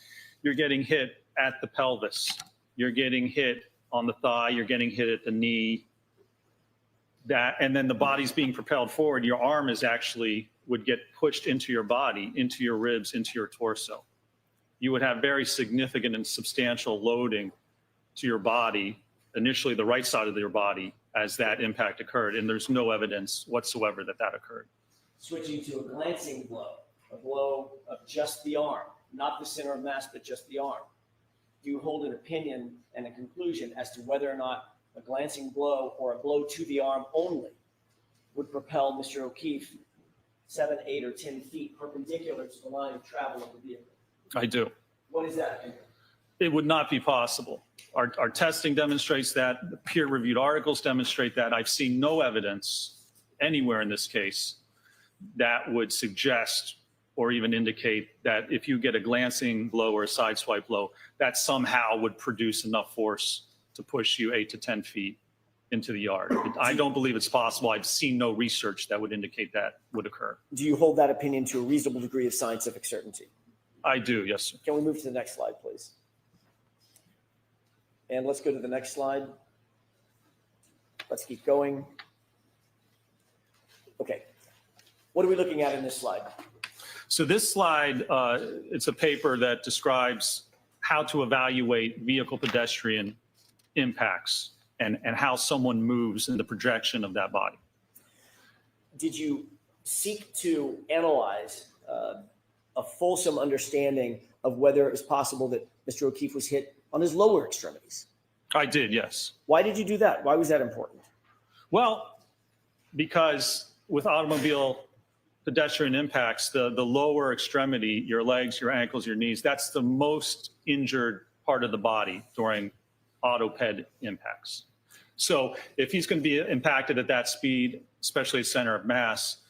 You're getting hit at the pelvis. You're getting hit on the thigh. You're getting hit at the knee. And then the body's being propelled forward. Your arm would get pushed into your body, into your ribs, into your torso. You would have very significant and substantial loading to your body, initially the right side of your body, as that impact occurred, and there's no evidence whatsoever that occurred. Switching to a glancing blow, a blow of just the arm, not the center of mass, but just the arm. Do you hold an opinion and a conclusion as to whether or not a glancing blow or a blow to the arm only would propel Mr. O'Keefe 7, 8, or 10 feet perpendicular to the line of travel of the vehicle? I do. What is that opinion? It would not be possible. Our testing demonstrates that. The peer-reviewed articles demonstrate that. I've seen no evidence anywhere in this case that would suggest or even indicate that if you get a glancing blow or a sideswipe blow, that somehow would produce enough force to push you 8 to 10 feet into the yard. I don't believe it's possible. I've seen no research that would indicate that would occur. Do you hold that opinion to a reasonable degree of scientific certainty? I do, yes, sir. Can we move to the next slide, please? And let's go to the next slide. Let's keep going. Okay. What are we looking at in this slide? So this slide, it's a paper that describes how to evaluate vehicle pedestrian impacts and how someone moves in the projection of that body. Did you seek to analyze a fulsome understanding of whether it was possible that Mr. O'Keefe was hit on his lower extremities? I did, yes. Why did you do that? Why was that important? Well, because with automobile pedestrian impacts, the lower extremity, your legs, your ankles, your knees, that's the most injured part of the body during auto-ped impacts. So if he's going to be impacted at that speed, especially at center of mass,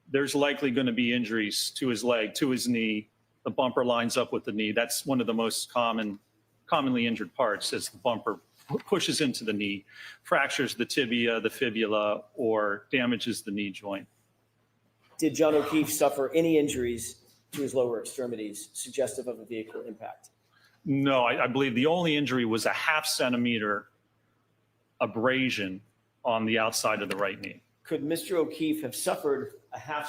there's likely going to be injuries to his leg, to his knee. The bumper lines up with the knee. That's one of the most commonly injured parts, as the bumper pushes into the knee, fractures the tibia, the fibula, or damages the knee joint. Did John O'Keefe suffer any injuries to his lower extremities suggestive of a vehicle impact? No, I believe the only injury was a 0.5 centimeter abrasion on the outside of the right knee. Could Mr. O'Keefe have suffered a 0.5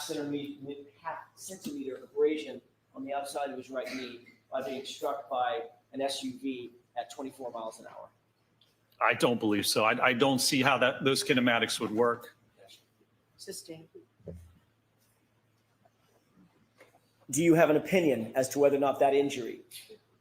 centimeter abrasion on the outside of his right knee by being struck by an SUV at 24 miles an hour? I don't believe so. I don't see how those kinematics would work. Sustained. Do you have an opinion as to whether or not that injury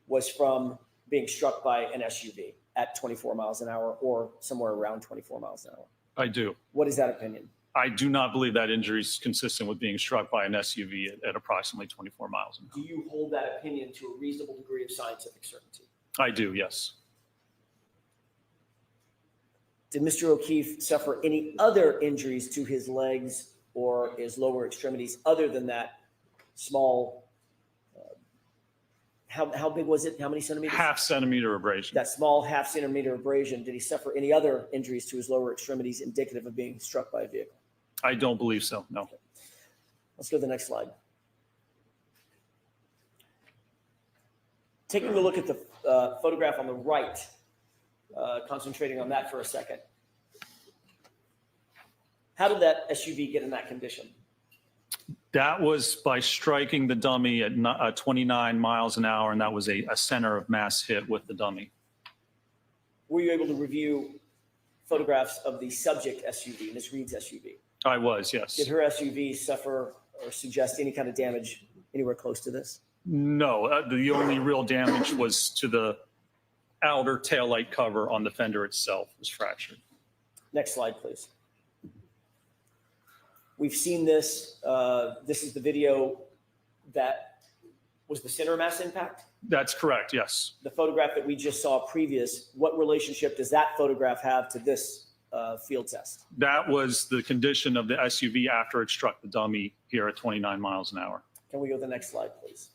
was from being struck by an SUV at 24 miles an hour or somewhere around 24 miles an hour? I do. What is that opinion? I do not believe that injury is consistent with being struck by an SUV at approximately 24 miles an hour. Do you hold that opinion to a reasonable degree of scientific certainty? I do, yes. Did Mr. O'Keefe suffer any other injuries to his legs or his lower extremities other than that small, how big was it? How many centimeters? 0.5 centimeter abrasion. That small 0.5 centimeter abrasion. Did he suffer any other injuries to his lower extremities indicative of being struck by a vehicle? I don't believe so, no. Okay. Let's go to the next slide. Taking a look at the photograph on the right, concentrating on that for a second. How did that SUV get in that condition? That was by striking the dummy at 29 miles an hour, and that was a center of mass hit with the dummy. Were you able to review photographs of the subject SUV, Ms. Reed's SUV? I was, yes. Did her SUV suffer or suggest any kind of damage anywhere close to this? No, the only real damage was to the outer taillight cover on the fender itself was fractured. Next slide, please. We've seen this. This is the video that was the center mass impact? That's correct, yes. The photograph that we just saw previous, what relationship does that photograph have to this field test? That was the condition of the SUV after it struck the dummy here at 29 miles an hour. Can we go to the next slide, please?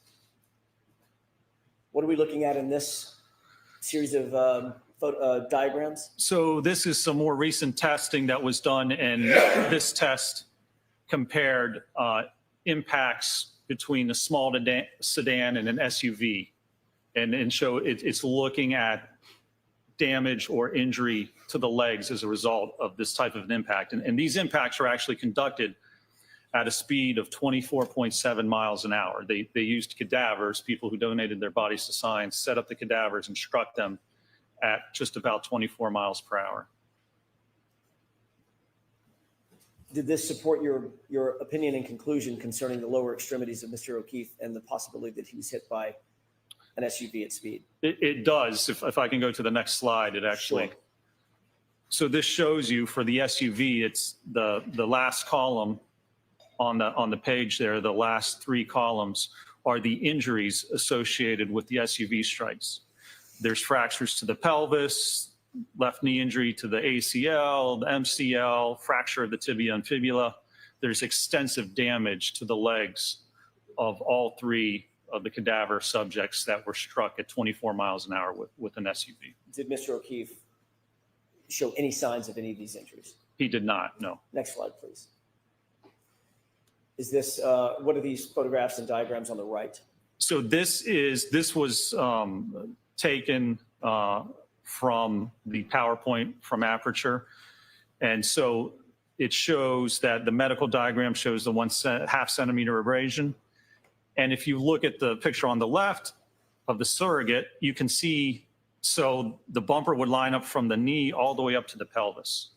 What are we looking at in this series of diagrams? So this is some more recent testing that was done, and this test compared impacts between a small sedan and an SUV, and show it's looking at damage or injury to the legs as a result of this type of an impact. And these impacts are actually conducted at a speed of 24.7 miles an hour. They used cadavers, people who donated their bodies to science, set up the cadavers and struck them at just about 24 miles per hour. Did this support your opinion and conclusion concerning the lower extremities of Mr. O'Keefe and the possibility that he was hit by an SUV at speed? It does. If I can go to the next slide, it actually. Sure. So this shows you for the SUV, it's the last column on the page there. The last three columns are the injuries associated with the SUV strikes. There's fractures to the pelvis, left knee injury to the ACL, the MCL, fracture of the tibia and fibula. There's extensive damage to the legs of all three of the cadaver subjects that were struck at 24 miles an hour with an SUV. Did Mr. O'Keefe show any signs of any of these injuries? He did not, no. Next slide, please. Is this, what are these photographs and diagrams on the right? So this was taken from the PowerPoint from Aperture. And so it shows that the medical diagram shows the 1.5 centimeter abrasion. And if you look at the picture on the left of the surrogate, you can see, so the bumper would line up from the knee all the way up to the pelvis.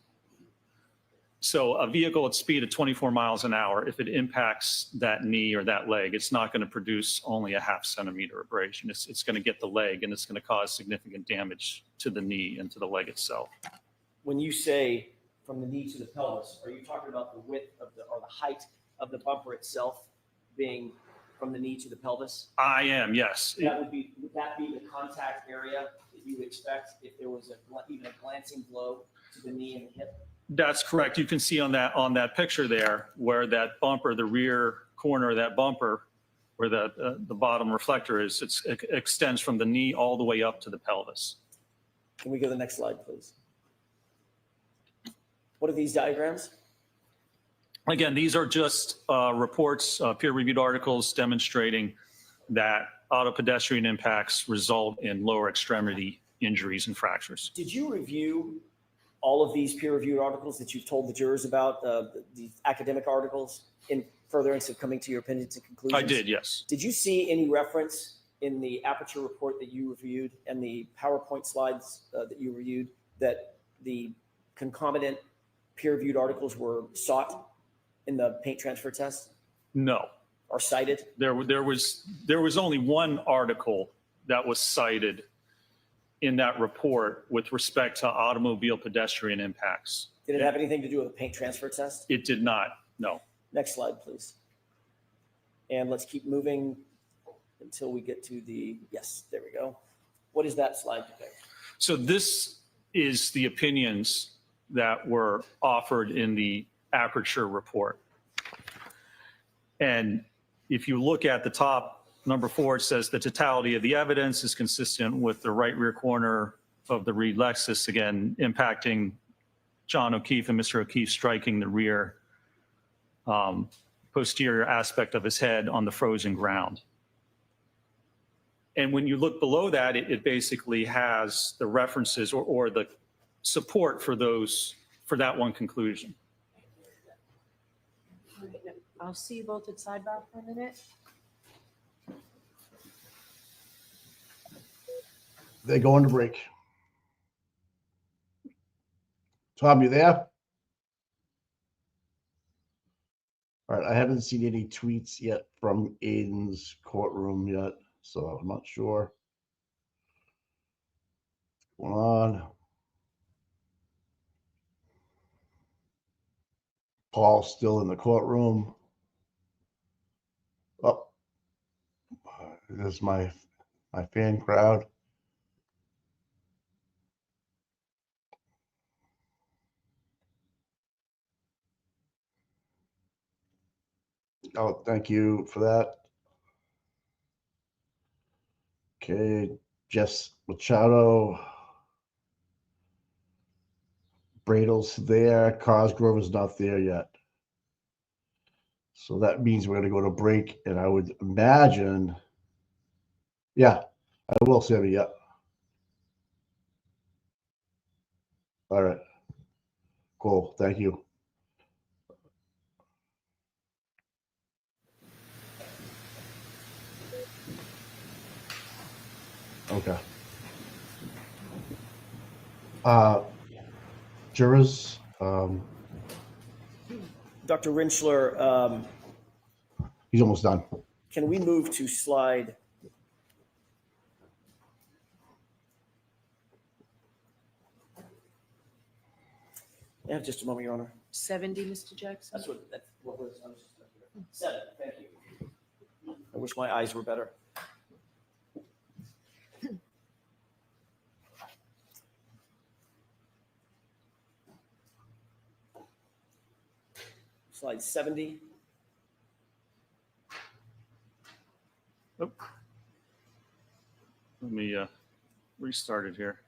So a vehicle at speed of 24 miles an hour, if it impacts that knee or that leg, it's not going to produce only a 0.5 centimeter abrasion. It's going to get the leg, and it's going to cause significant damage to the knee and to the leg itself. When you say from the knee to the pelvis, are you talking about the width of or the height of the bumper itself being from the knee to the pelvis? I am, yes. Would that be the contact area that you would expect if there was even a glancing blow to the knee and the hip? That's correct. You can see on that picture there where that bumper, the rear corner of that bumper, where the bottom reflector is, it extends from the knee all the way up to the pelvis. Can we go to the next slide, please? What are these diagrams? Again, these are just reports, peer-reviewed articles demonstrating that auto pedestrian impacts result in lower extremity injuries and fractures. Did you review all of these peer-reviewed articles that you've told the jurors about, the academic articles, in furtherance of coming to your opinions and conclusions? I did, yes. Did you see any reference in the Aperture report that you reviewed and the PowerPoint slides that you reviewed that the concomitant peer-reviewed articles were sought in the paint transfer test? No. Or cited? There was only one article that was cited in that report with respect to automobile pedestrian impacts. Did it have anything to do with a paint transfer test? It did not, no. Next slide, please. And let's keep moving until we get to yes, there we go. What is that slide depict? So this is the opinions that were offered in the Aperture report. And if you look at the top, number 4, it says the totality of the evidence is consistent with the right rear corner of the Reed Lexus, again, impacting John O'Keefe and Mr. O'Keefe striking the rear posterior aspect of his head on the frozen ground. And when you look below that, it basically has the references or the support for that one conclusion. I'll see you both at sidebar for a minute. They go into break. Tom, you there? All right, I haven't seen any tweets yet from Aidan's courtroom yet, so I'm not sure what's going on. Paul's still in the courtroom. Oh, there's my fan crowd. Oh, thank you for that. Okay, Jess Machado. Bradle's there. Cosgrove is not there yet. So that means we're going to go to break, and I would imagine, yeah, I will, Sammy, yeah. All right. Cool, thank you. Okay. Jurors, Dr. Rinschler, he's almost done. can we move to slide? Yeah, just a moment, Your Honor. 70, Mr. Jackson? That's what was, I was just 7, thank you. I wish my eyes were better. Slide 70. Oh. Let me restart it here.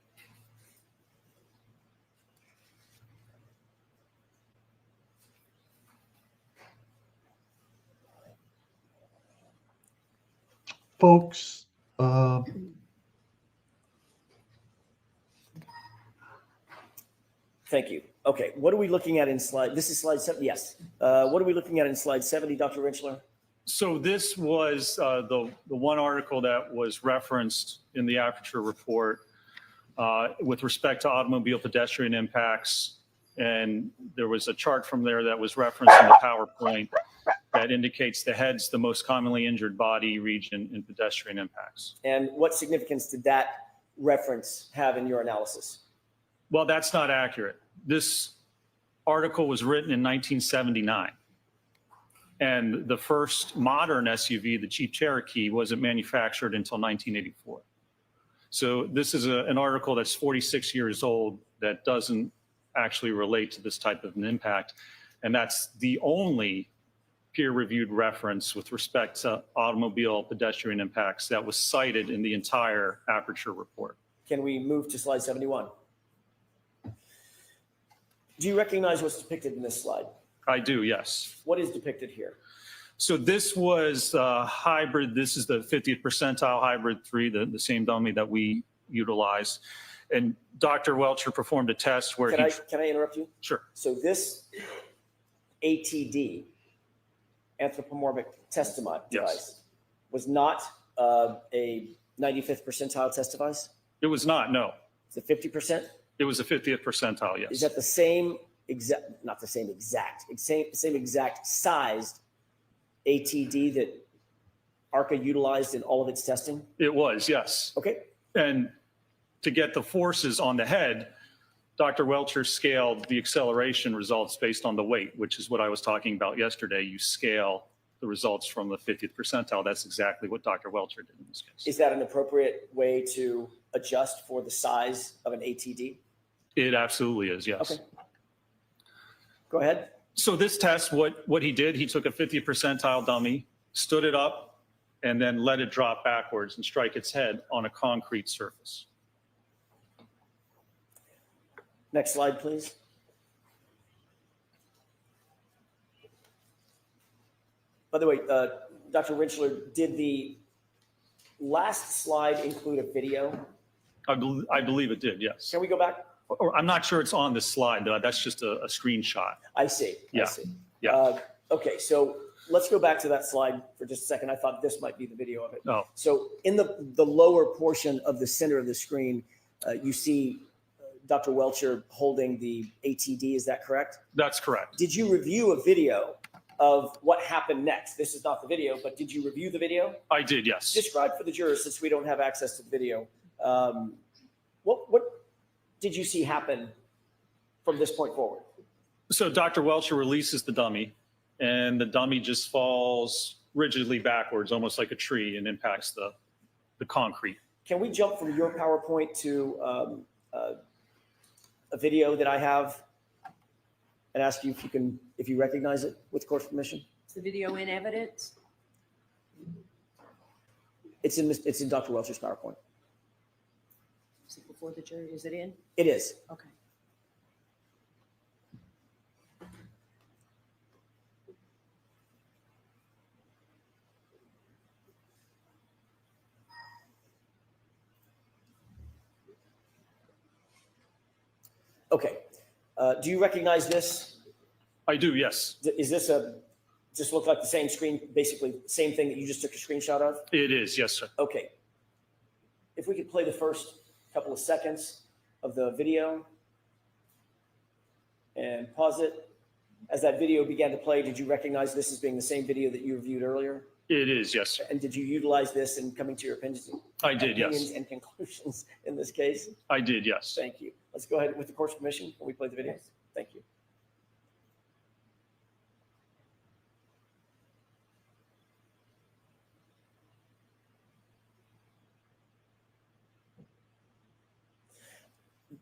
folks. Thank you. Okay, what are we looking at in slide? This is slide 7. Yes. What are we looking at in slide 70, Dr. Rinchler? So this was the one article that was referenced in the Aperture report with respect to automobile pedestrian impacts. And there was a chart from there that was referenced in the PowerPoint that indicates the head's the most commonly injured body region in pedestrian impacts. And what significance did that reference have in your analysis? Well, that's not accurate. This article was written in 1979. And the first modern SUV, the Jeep Cherokee, wasn't manufactured until 1984. So this is an article that's 46 years old that doesn't actually relate to this type of an impact. And that's the only peer-reviewed reference with respect to automobile pedestrian impacts that was cited in the entire Aperture report. Can we move to slide 71? Do you recognize what's depicted in this slide? I do, yes. What is depicted here? So this was a hybrid. This is the 50th percentile hybrid 3, the same dummy that we utilized. And Dr. Welcher performed a test where Can I interrupt you? Sure. So this ATD, anthropomorphic test device, Yes. was not a 95th percentile test device? It was not, no. Is it 50%? It was a 50th percentile, yes. Is that the same exact, not the same exact, same exact sized ATD that ARCA utilized in all of its testing? It was, yes. Okay. And to get the forces on the head, Dr. Welcher scaled the acceleration results based on the weight, which is what I was talking about yesterday. You scale the results from the 50th percentile. That's exactly what Dr. Welcher did in this case. Is that an appropriate way to adjust for the size of an ATD? It absolutely is, yes. Okay. Go ahead. So this test, what he did, he took a 50th percentile dummy, stood it up, and then let it drop backwards and strike its head on a concrete surface. Next slide, please. By the way, Dr. Rinchler, did the last slide include a video? I believe it did, yes. Can we go back? Or I'm not sure it's on this slide, though. That's just a screenshot. I see. Yeah. I see. Yeah. Okay, so let's go back to that slide for just a second. I thought this might be the video of it. Oh. So in the lower portion of the center of the screen, you see Dr. Welcher holding the ATD. Is that correct? That's correct. Did you review a video of what happened next? This is not the video, but did you review the video? I did, yes. Describe for the jurors, since we don't have access to the video, what did you see happen from this point forward? So Dr. Welcher releases the dummy, and the dummy just falls rigidly backwards, almost like a tree, and impacts the concrete. Can we jump from your PowerPoint to a video that I have and ask you if you recognize it with court's permission? Is the video in evidence? It's in Dr. Welcher's PowerPoint. Is it before the jury? Is it in? It is. Okay. Okay. Do you recognize this? I do, yes. Is this just look like the same screen, basically same thing that you just took a screenshot of? It is, yes, sir. Okay. If we could play the first couple of seconds of the video and pause it. As that video began to play, did you recognize this as being the same video that you reviewed earlier? It is, yes, sir. And did you utilize this in coming to your opinions? I did, yes. And conclusions in this case? I did, yes. Thank you. Let's go ahead with the court's permission. Can we play the video? Yes. Thank you.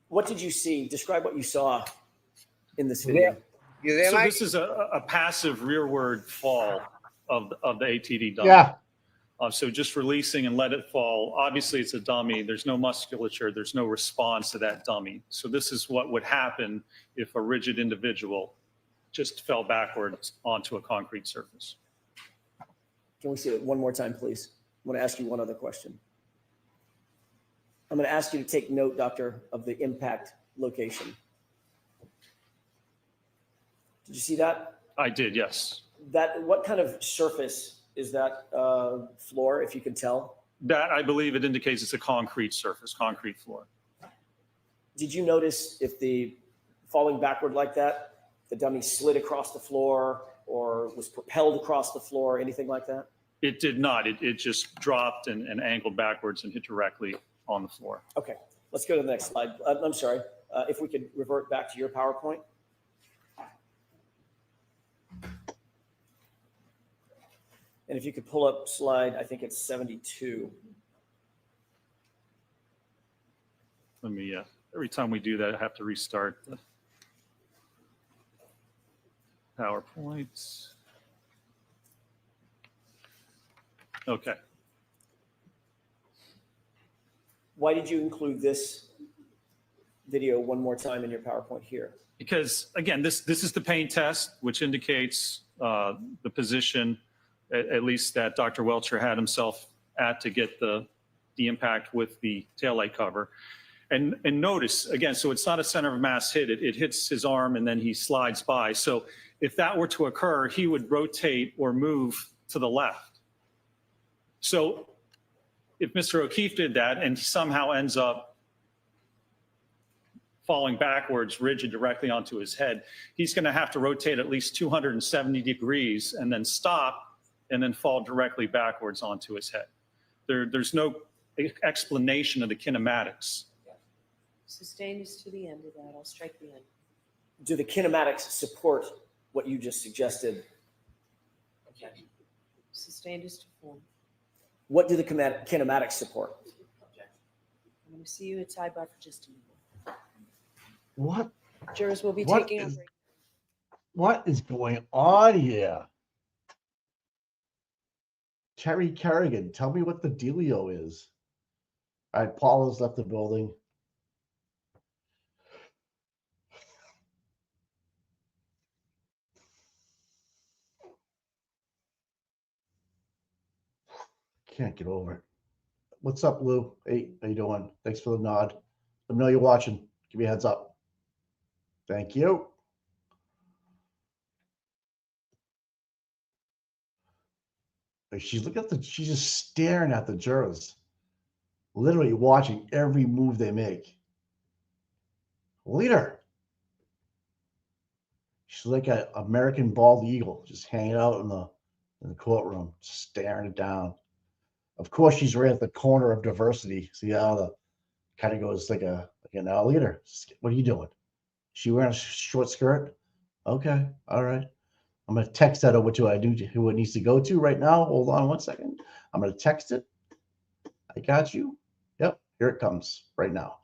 What did you see? Describe what you saw in this video. You there, So Mike? this is a passive rearward fall of the ATD dummy. Yeah. So just releasing and let it fall. Obviously, it's a dummy. There's no musculature. There's no response to that dummy. So this is what would happen if a rigid individual just fell backwards onto a concrete surface. Can we see it one more time, please? I want to ask you one other question. I'm going to ask you to take note, Doctor, of the impact location. Did you see that? I did, yes. What kind of surface is that floor, if you can tell? That, I believe it indicates it's a concrete surface, concrete floor. Did you notice if the falling backward like that, the dummy slid across the floor or was propelled across the floor, anything like that? It did not. It just dropped and angled backwards and hit directly on the floor. Okay, let's go to the next slide. I'm sorry, if we could revert back to your PowerPoint. And if you could pull up slide, I think it's 72. Let me, every time we do that, I have to restart the PowerPoint. Okay. Why did you include this video one more time in your PowerPoint here? Because again, this is the pain test, which indicates the position, at least that Dr. Welcher had himself at to get the impact with the taillight cover. And notice, again, so it's not a center of mass hit. It hits his arm and then he slides by. So if that were to occur, he would rotate or move to the left. So if Mr. O'Keefe did that and somehow ends up falling backwards, rigid directly onto his head, he's going to have to rotate at least 270 degrees and then stop and then fall directly backwards onto his head. There's no explanation of the kinematics. Sustained is to the end of that. I'll strike the end. Do the kinematics support what you just suggested? Objection. Sustained is to form. What do the kinematics support? Objection. I'm going to see you at sidebar for just a minute. What? Jurors will be What taking a is- break. What is going on here? Terry Kerrigan, tell me what the dealio is. All right, Paul has left the building. Can't get over it. What's up, Lou? Hey, how you doing? Thanks for the nod. Let me know you're watching. Give me a heads up. Thank you. Like, she's looking at she's just staring at the jurors, literally watching every move they make. Leader. She's like an American bald eagle, just hanging out in the courtroom, staring it down. Of course, she's right at the corner of diversity. See how the kind of goes like an leader. What are you doing? She wearing a short skirt? Okay, all right. I'm gonna text that over to who it needs to go to right now. Hold on one second. I'm gonna text it. I got you. Yep, here it comes right now.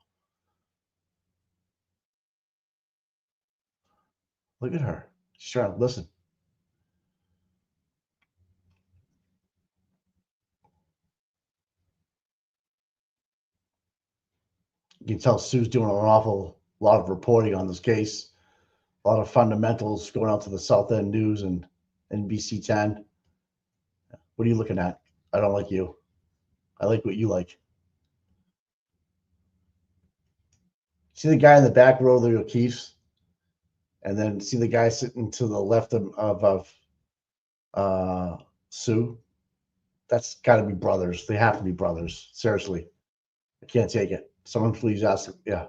Look at her. She's trying to listen. You can tell Sue's doing an awful lot of reporting on this case. A lot of fundamentals going out to the South End News and NBC 10. What are you looking at? I don't like you. I like what you like. See the guy in the back row of the O'Keefe's? And then see the guy sitting to the left of Sue? That's got to be brothers. They have to be brothers. Seriously. I can't take it. Someone please ask. Yeah.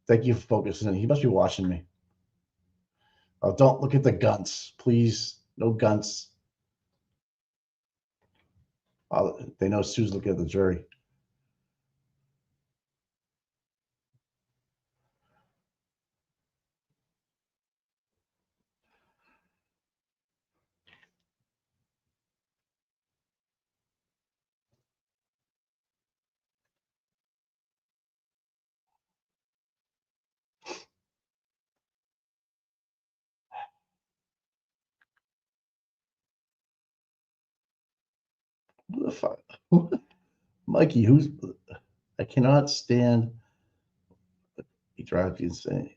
Thank you for focusing in. He must be watching me. Oh, don't look at the guns. Please. No guns. They know Sue's looking at the jury. Who the fuck? Mikey, I cannot stand. He drives you insane.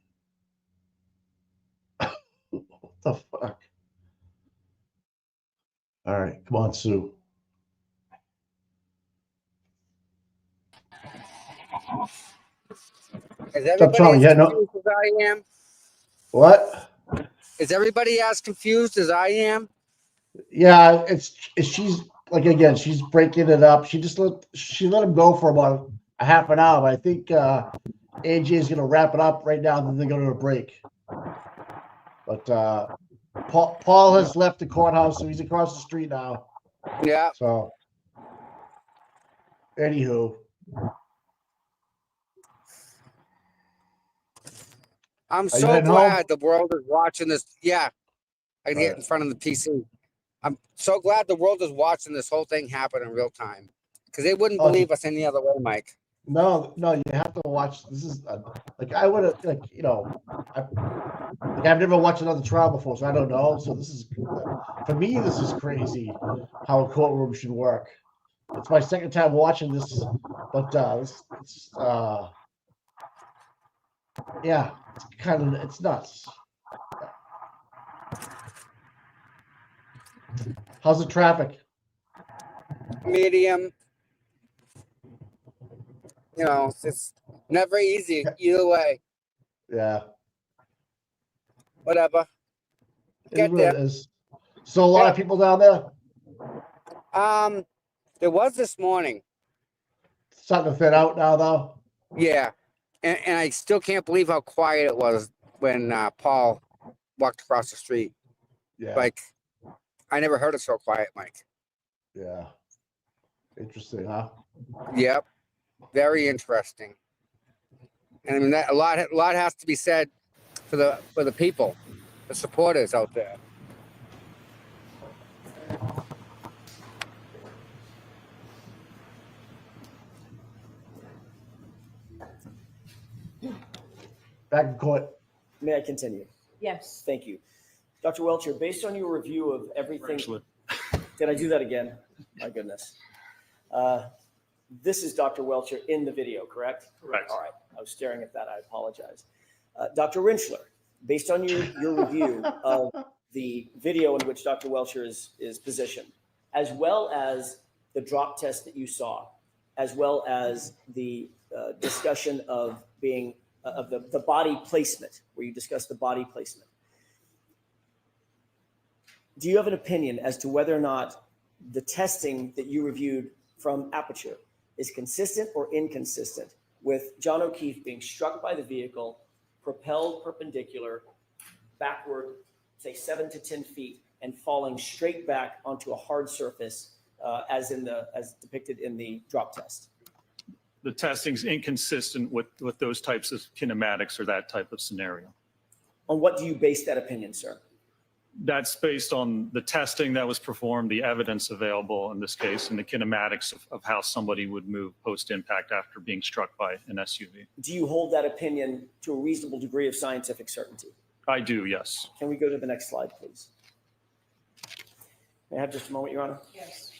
What the fuck? All right, come on, Sue. Is Stop everybody telling as me. Yeah, no. confused as I am? What? Is everybody as confused as I am? Yeah, she's like, again, she's breaking it up. She let him go for about a half an hour. But I think AJ is gonna wrap it up right now, then they're going to a break. But Paul has left the courthouse, so he's across the street now. Yeah. So anywho. I'm Are you so heading home? glad the world is watching this. Yeah. I can get Right. in front of the PC. I'm so glad the world is watching this whole thing happen in real time. Because they wouldn't Oh, believe us any other way, Mike. No, you have to watch. This is like I would have I've never watched another trial before, so I don't know. So this is for me. This is crazy how a courtroom should work. It's my second time watching this, but yeah, it's nuts. How's the traffic? Medium. You know, it's never easy either way. Yeah, Whatever. Get it there. is. So a lot of people down there. There was this morning. Starting to thin out now, though. Yeah, and I still can't believe how quiet it was when Paul walked across the street. Yeah. Like, I never heard it so quiet, Mike. Yeah. Interesting, huh? Yep. Very interesting. And I mean, that a lot has to be said for the people, the supporters out there. Back in court. May I continue? Yes. Thank you. Dr. Welcher, based on your review of everything, did I do that again? My goodness. This is Dr. Welcher in the video, correct? Correct. All right. I was staring at that. I apologize. Dr. Rinchler, based on your review of the video in which Dr. Welcher is positioned, as well as the drop test that you saw, as well as the discussion of being of the body placement, where you discussed the body placement. Do you have an opinion as to whether or not the testing that you reviewed from Aperture is consistent or inconsistent with John O'Keefe being struck by the vehicle, propelled perpendicular, backward, say 7 to 10 feet, and falling straight back onto a hard surface, as depicted in the drop test? The testing's inconsistent with those types of kinematics or that type of scenario. On what do you base that opinion, sir? That's based on the testing that was performed, the evidence available in this case, and the kinematics of how somebody would move post-impact after being struck by an SUV. Do you hold that opinion to a reasonable degree of scientific certainty? I do, yes. Can we go to the next slide, please? May I have just a moment, Your Honor? Yes.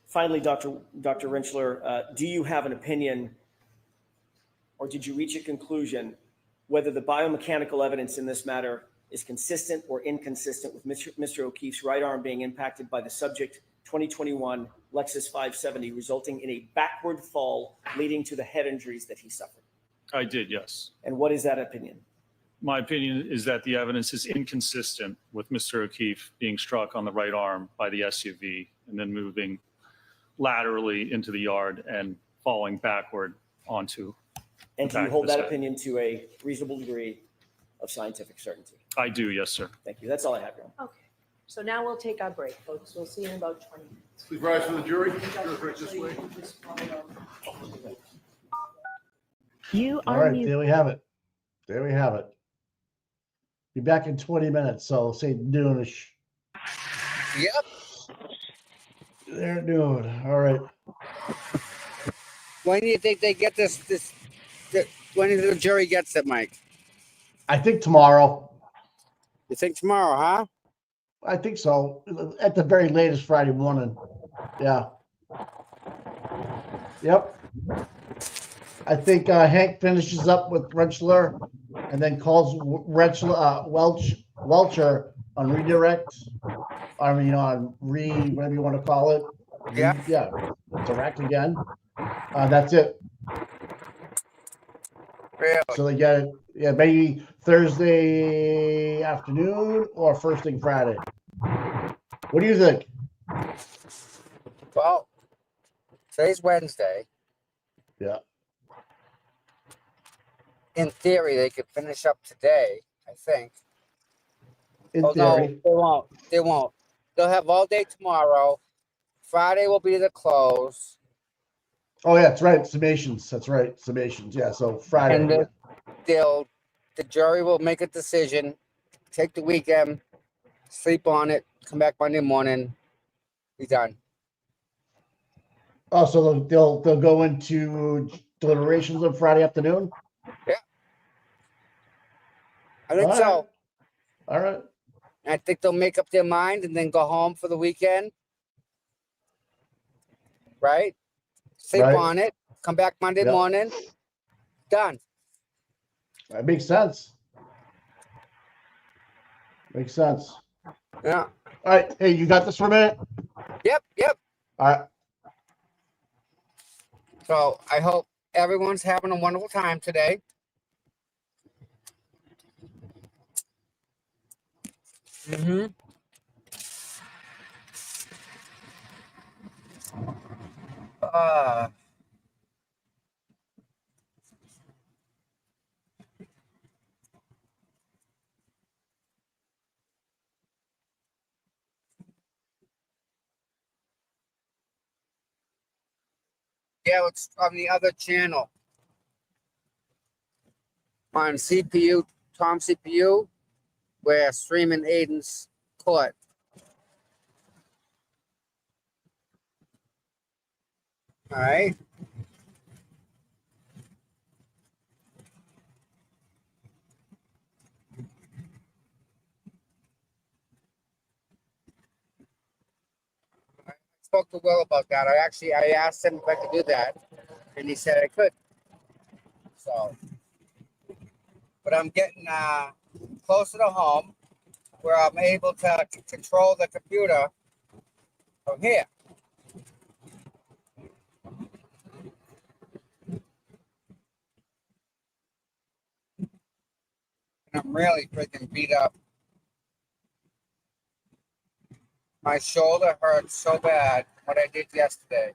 Finally, Dr. Rinchler, do you have an opinion, or did you reach a conclusion whether the biomechanical evidence in this matter is consistent or inconsistent with Mr. O'Keefe's right arm being impacted by the subject 2021 Lexus 570, resulting in a backward fall leading to the head injuries that he suffered? I did, yes. And what is that opinion? My opinion is that the evidence is inconsistent with Mr. O'Keefe being struck on the right arm by the SUV and then moving laterally into the yard and falling backward onto. And do you hold that opinion to a reasonable degree of scientific certainty? I do, yes, sir. Thank you. That's all I have, Your Honor. Okay. So now we'll take our break, folks. We'll see you in about 20 minutes. Please rise for the jury. Right this way. All right, there we have it. There we have it. Be back in 20 minutes, so say noonish. Yep. There, noon. All right. When do you think they get when the jury gets it, Mike? I think tomorrow. You think tomorrow, huh? I think so. At the very latest Friday morning. Yeah. Yep. I think Hank finishes up with Rentschler and then calls Rentschler, Welcher on redirect. I mean, on whatever you want to call it. Yeah. Direct again. That's it. Really? So they get it. Yeah, maybe Thursday afternoon or first thing Friday. What do you think? Well, today's Wednesday. Yeah. In theory, they could finish up today, I think. In No, theory. they won't. They won't. They'll have all day tomorrow. Friday will be the close. Oh yeah, that's right. Summations. That's right. Summations. Yeah. So Friday. And the jury will make a decision, take the weekend, sleep on it, come back Monday morning, be done. Oh, so they'll go into deliberations on Friday afternoon? Yeah. I think All so. right. All right. I think they'll make up their mind and then go home for the weekend. Right? Sleep Right. on it, come back Monday Yep. morning, done. That makes sense. Makes sense. Yeah. All right. Hey, you got this for a minute? Yep. All right. So I hope everyone's having a wonderful time today. Mm-hmm. Yeah, it's on the other channel. On CPU, Tom CPU, we're streaming Aidan's court. All right. I spoke to Will about that. I asked him if I could do that, and he said I could. So, but I'm getting closer to home where I'm able to control the computer from here. And I'm really freaking beat up. My shoulder hurts so bad from what I did yesterday.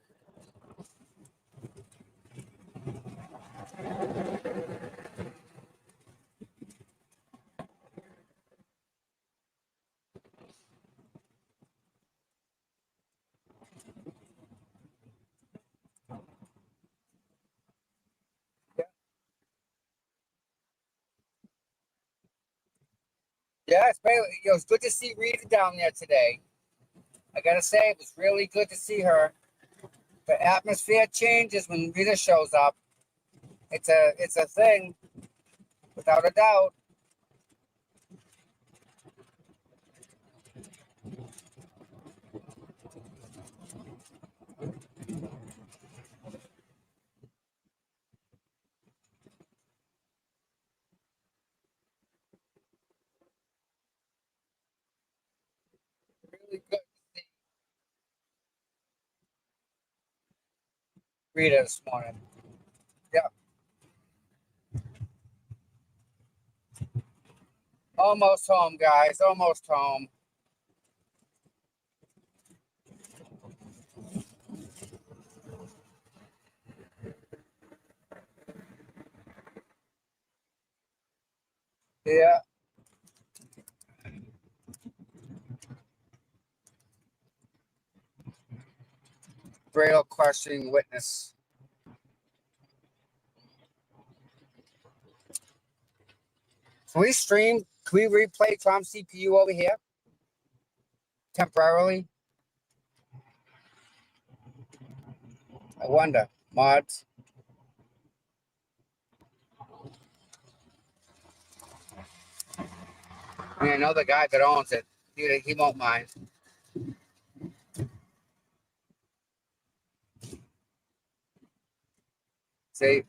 Yeah, it was good to see Rita down there today. I gotta say, it was really good to see her. The atmosphere changes when Rita shows up. It's a thing, without a doubt. Really good to see Rita this morning. Yeah. Almost home, guys. Almost home. Yeah. Braille questioning witness. Can we stream? Can we replay Tom CPU over here? Temporarily? I wonder. Mods. I mean, I know the guy that owns it. He won't mind. See?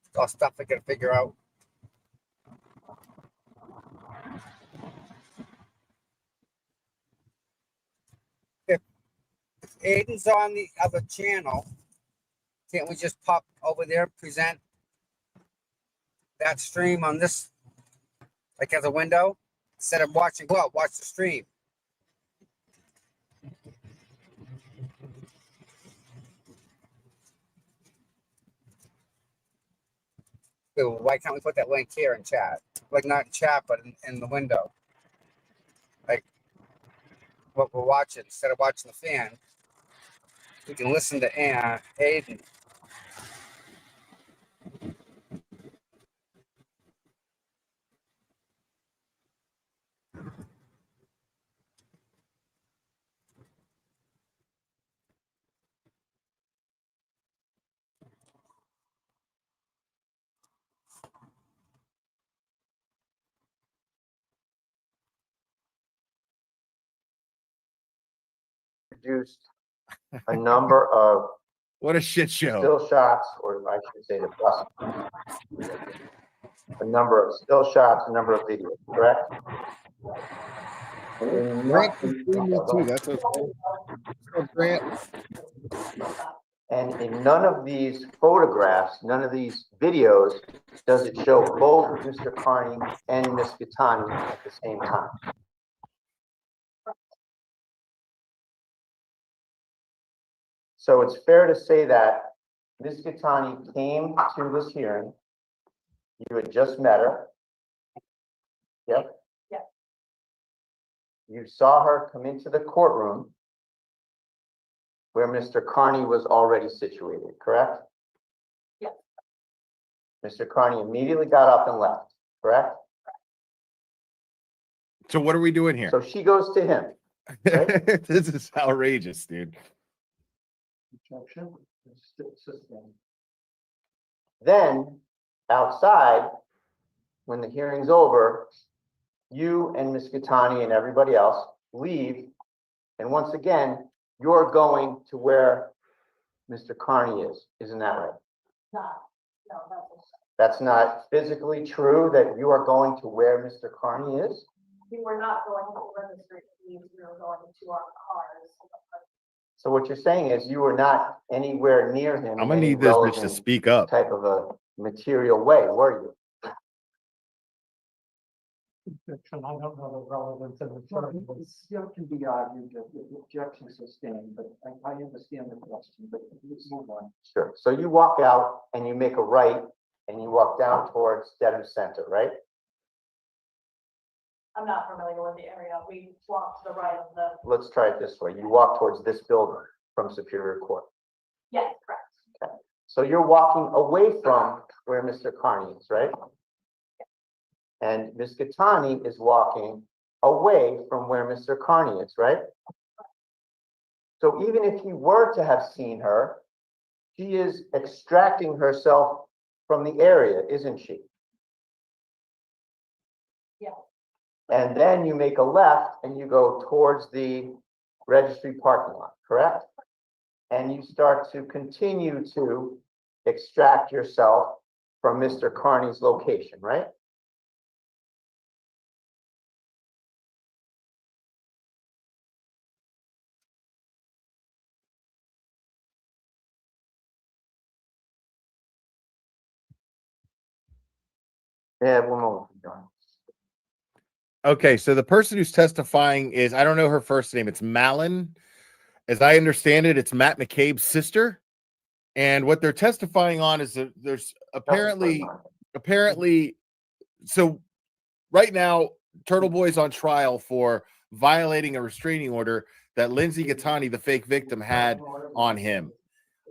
It's all stuff I gotta figure out. If Aiden's on the other channel, can't we just pop over there and present that stream on this, like as a window? Instead of watching, go out, watch the stream. So why can't we put that link here in chat? Like not in chat, but in the window. Like what we're watching, instead of watching the fan, we can listen to Aidan. Produced a number of What a shit show. still shots, or I should say the prosecutor, a number of still shots, a number of videos, correct? Grant can see me too. That's okay. So Grant. And in none of these photographs, none of these videos, does it show both Mr. Carney and Ms. Gattani at the same time. So it's fair to say that Ms. Gattani came to this hearing. You had just met her. Yep. Yes. You saw her come into the courtroom where Mr. Carney was already situated, correct? Yes. Mr. Carney immediately got up and left, correct? So what are we doing here? So she goes to him. Right? This is outrageous, dude. Then outside, when the hearing's over, you and Ms. Gattani and everybody else leave. And once again, you're going to where Mr. Carney is. Isn't that right? No, That's not physically true that you are going to where Mr. Carney is? we were not going to run the street, we were going to our cars. So what you're saying is you were not anywhere near him. I'm gonna in any need this bitch to relevant speak up. Type of a material way, were you? I don't know the relevance of the term. It still can be argued that the objection sustained, but I understand the question, but let's move on. Sure. So you walk out and you make a right and you walk down towards Dedham Center, right? I'm not familiar with the area, we walked to the right of the, Let's try it this way. You walk towards this building from Superior Court. yes, correct. Okay. So you're walking away from where Mr. Carney is, right? And Ms. Gattani is walking away from where Mr. Carney is, right? So even if you were to have seen her, she is extracting herself from the area, isn't she? Yeah. And then you make a left and you go towards the registry parking lot, correct? And you start to continue to extract yourself from Mr. Carney's location, right? Yeah, one moment, John. Okay, so the person who's testifying is, I don't know her first name. It's Malin. As I understand it, it's Matt McCabe's sister. And what they're testifying on is that there's apparently, so right now, Turtle Boy's on trial for violating a restraining order that Lindsay Gattani, the fake victim, had on him.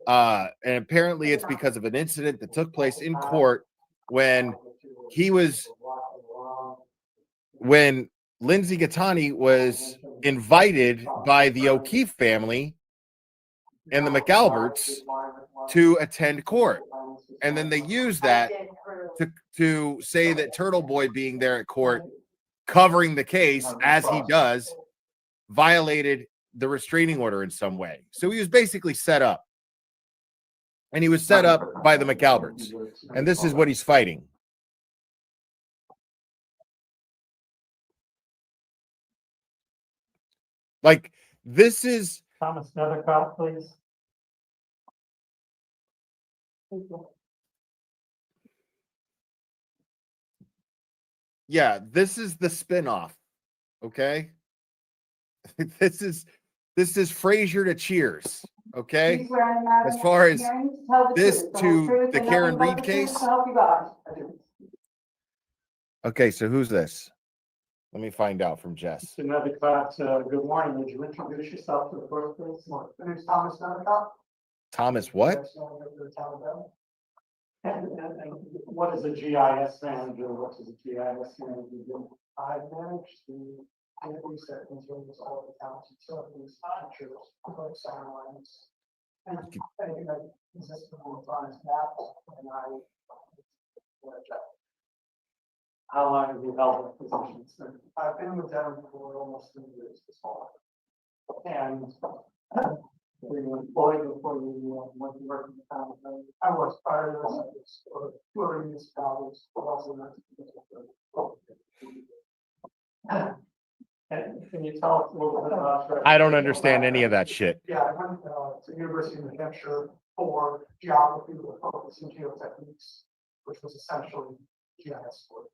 And apparently it's because of an incident that took place in court when Lindsay Gattani was invited by the O'Keefe family and the McAlberts to attend court. And then they used that to say that Turtle Boy being there at court, covering the case as he does, violated the restraining order in some way. So he was basically set up. And he was set up by the McAlberts. And this is what he's fighting. Like, this is... Thomas, another card, please. Yeah, this is the spinoff. Okay? This is Frasier to Cheers. Okay? As far as this to the Karen Reed case. Okay, so who's this? Let me find out from Jess. Another card, good morning. Would you introduce yourself to the court, please? My name is Thomas Nadicott. Thomas what? And what is a GIS manager? What is a GIS manager do? I manage the database that contains all the counts and surveys, pictures, sign lines, and anything that exists on maps, and I. How long have you held that position? I've been with them for almost 3 years this fall. And we were employed before we went to work in the town. I was prior to this, I was for 2 other municipalities, but also not. And can you tell us a little bit about? I don't understand any of that shit. Yeah, I went to the University of New Hampshire for geography with a focus in geotechniques, which was essentially GIS work.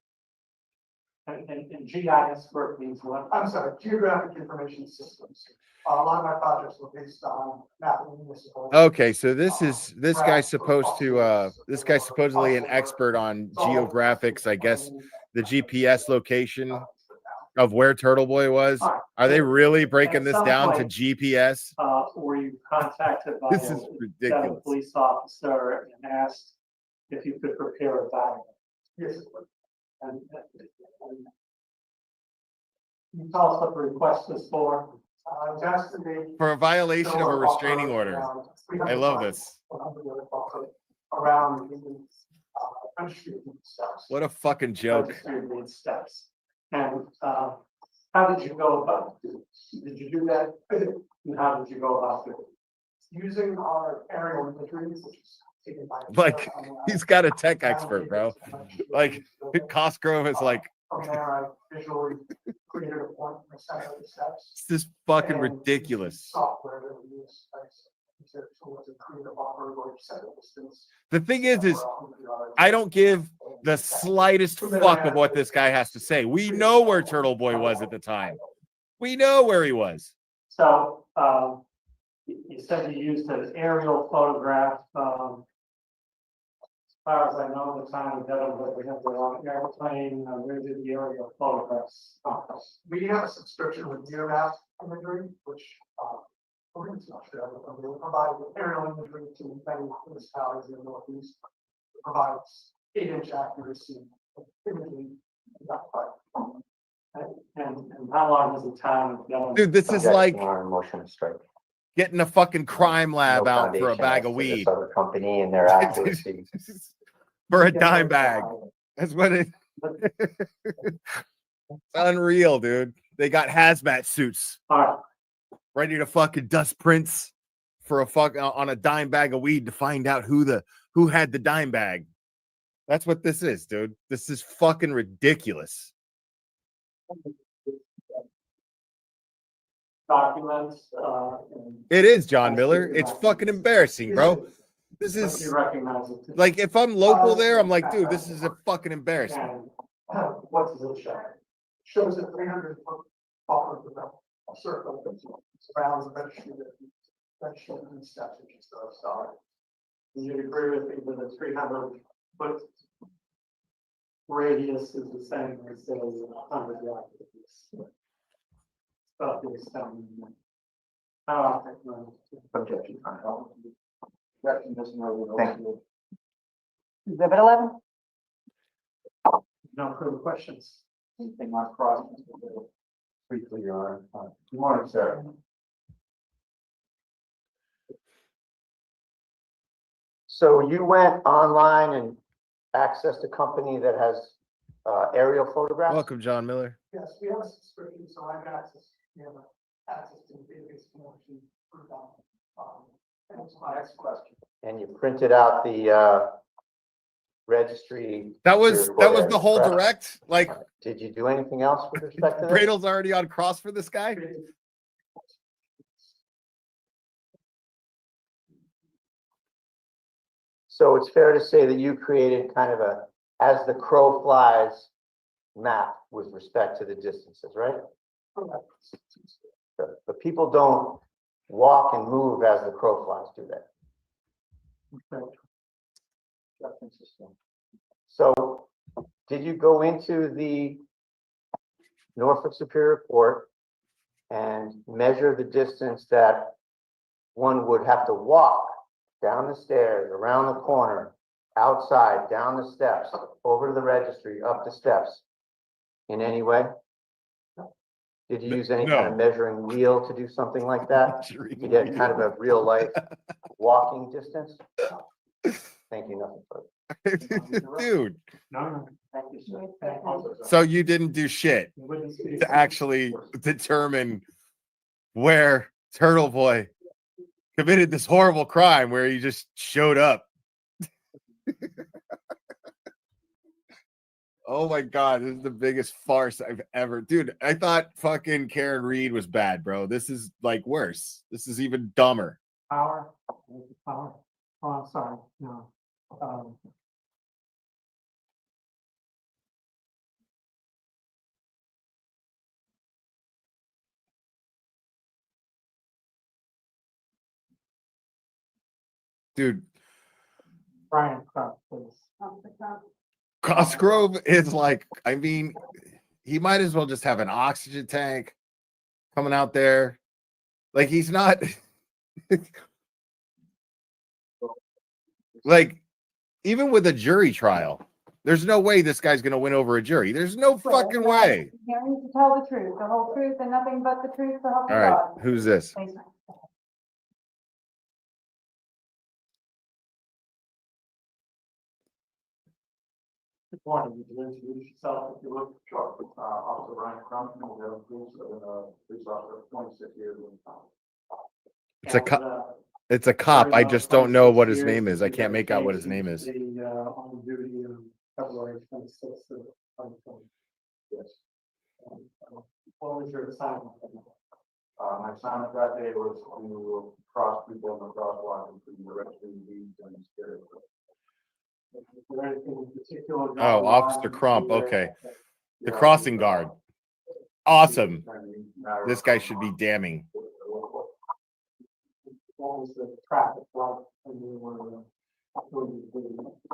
And GIS work means what? I'm sorry, geographic information systems. A lot of my projects were based on mapping municipal. Okay, so this guy's supposedly an expert on geographics, I guess the GPS location of where Turtle Boy was. Are they really breaking this down to GPS? Were you contacted by This is ridiculous. a police officer and asked if you could prepare a diagram? Yes. And you tell us what the request is for. For a violation of a restraining order. I love this. Around What a fucking joke. Steps. And how did you go about it? Did you do that? And how did you go about it? Using our aerial imagery, which is taken by. Like, he's got a tech expert, bro. Like, Cosgrove is like. From there, I visually created a point for the steps. It's just fucking ridiculous. Software that we use to create a buffer or set a distance. The thing is I don't give the slightest fuck of what this guy has to say. We know where Turtle Boy was at the time. We know where he was. So, you said you used an aerial photograph. As far as I know, the time we have the airplane, where did the aerial photographs? We have a subscription with Geomap imagery, which we provide aerial imagery to many municipalities in the Northeast. It provides 8-inch accuracy imagery. And how long has the time? Dude, this is like motion strike. getting a fucking crime lab out for a bag of weed. Other company and their accuracy. For a dime bag. That's what it. It's unreal, dude. They got hazmat suits. Ready to fucking dust prints for a fuck on a dime bag of weed to find out who had the dime bag. That's what this is, dude. This is fucking ridiculous. Documents. It is, John Miller. It's fucking embarrassing, bro. This is like, if I'm local there, I'm like, dude, this is a fucking embarrassment. What does it show? Shows a 300-foot buffer with a circle that surrounds the vegetable and steps, which is the star. Do you agree with me that a 300-foot radius is the same as a 100 yard radius? About the extent. Objection. Thank you. Exhibit 11. No further questions. Anything on cross? Briefly, Your Honor. Good morning, sir. So you went online and accessed a company that has aerial photographs? Welcome, John Miller. Yes, we have a subscription, so I have access, access to the database connection for that. And that's my next question. And you printed out the registry. That was report, the whole correct? direct. Like, Did you do anything else with respect to this? Bradle's already on cross for this guy. So it's fair to say that you created kind of a as the crow flies map with respect to the distances, right? But people don't walk and move as the crow flies, do they? That's interesting. So did you go into the Norfolk Superior Court and measure the distance that one would have to walk down the stairs, around the corner, outside, down the steps, over to the registry, up the steps in any way? Did you use any kind of measuring wheel to do something like that? To get kind of a real life walking distance? Thank you, nothing further. Dude. No, thank you, sir. So you didn't do shit to actually determine where Turtle Boy committed this horrible crime where he just showed up. Oh my God, this is the biggest farce I've ever. Dude, I thought fucking Karen Reed was bad, bro. This is like worse. This is even dumber. Power. Oh, I'm sorry. No. Dude, Brian, please. Cosgrove is like, I mean, he might as well just have an oxygen tank coming out there. Like, he's not like, even with a jury trial, there's no way this guy's gonna win over a jury. There's no fucking way. You need to tell the truth, the whole truth, and nothing but the truth, so help you All right, God. who's this? Thanks. Good morning. You can introduce yourself if you look short. Officer Ryan Crump, we have a police officer, 26 years in town. It's a cop. I just don't know what his name is. I can't make out what his name is. On duty of February 26th of 2020. Yes. What was your assignment? My assignment that day was to cross people in the crosswalk and the registry leads and spirit. Oh, Officer Crump. Okay. The crossing guard. Awesome. This guy should be damning. What was the traffic like?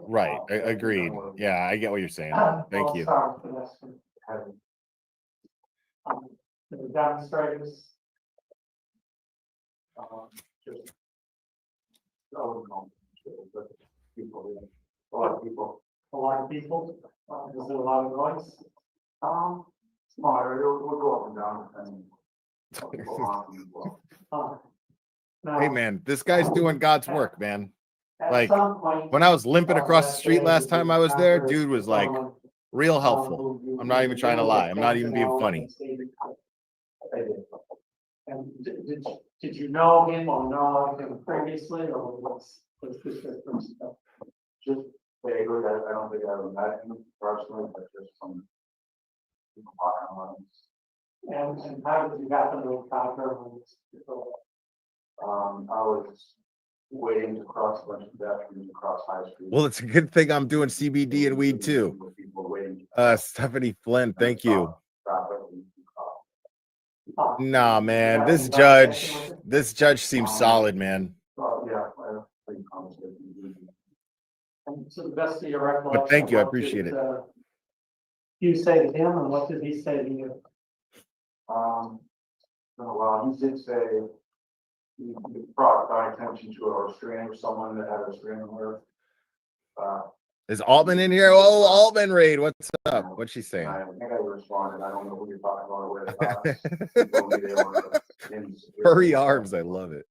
Right. Agreed. Yeah, I get what you're saying. Thank you. The demonstrators. Just people. A lot of people. A lot of people. Is there a lot of noise? Smaller. We'll go up and down Hey man, this guy's doing God's work, man. Like, when I was limping across the street last time I was there, dude was like real helpful. I'm not even trying to lie. I'm not even being funny. And did you know him or know him previously, or was this your first step? Just vaguely. I don't think I ever met him personally, but just from people talking. And how did you happen to encounter him? I was waiting to cross a bunch of pedestrians across High Street. Well, it's a good thing I'm doing CBD and weed too. Stephanie Flynn, thank you. Nah, man, this judge seems solid, man. And to the best of your recollection, But thank you, I appreciate it. You say to him, and what did he say to you? Well, he did say he brought my attention to a restraining or someone that had a restraining order. Is Altman in here? Oh, Altman raid. What's up? What's she saying? I think I responded. I don't know who you're talking about or where Furry arms. I love it.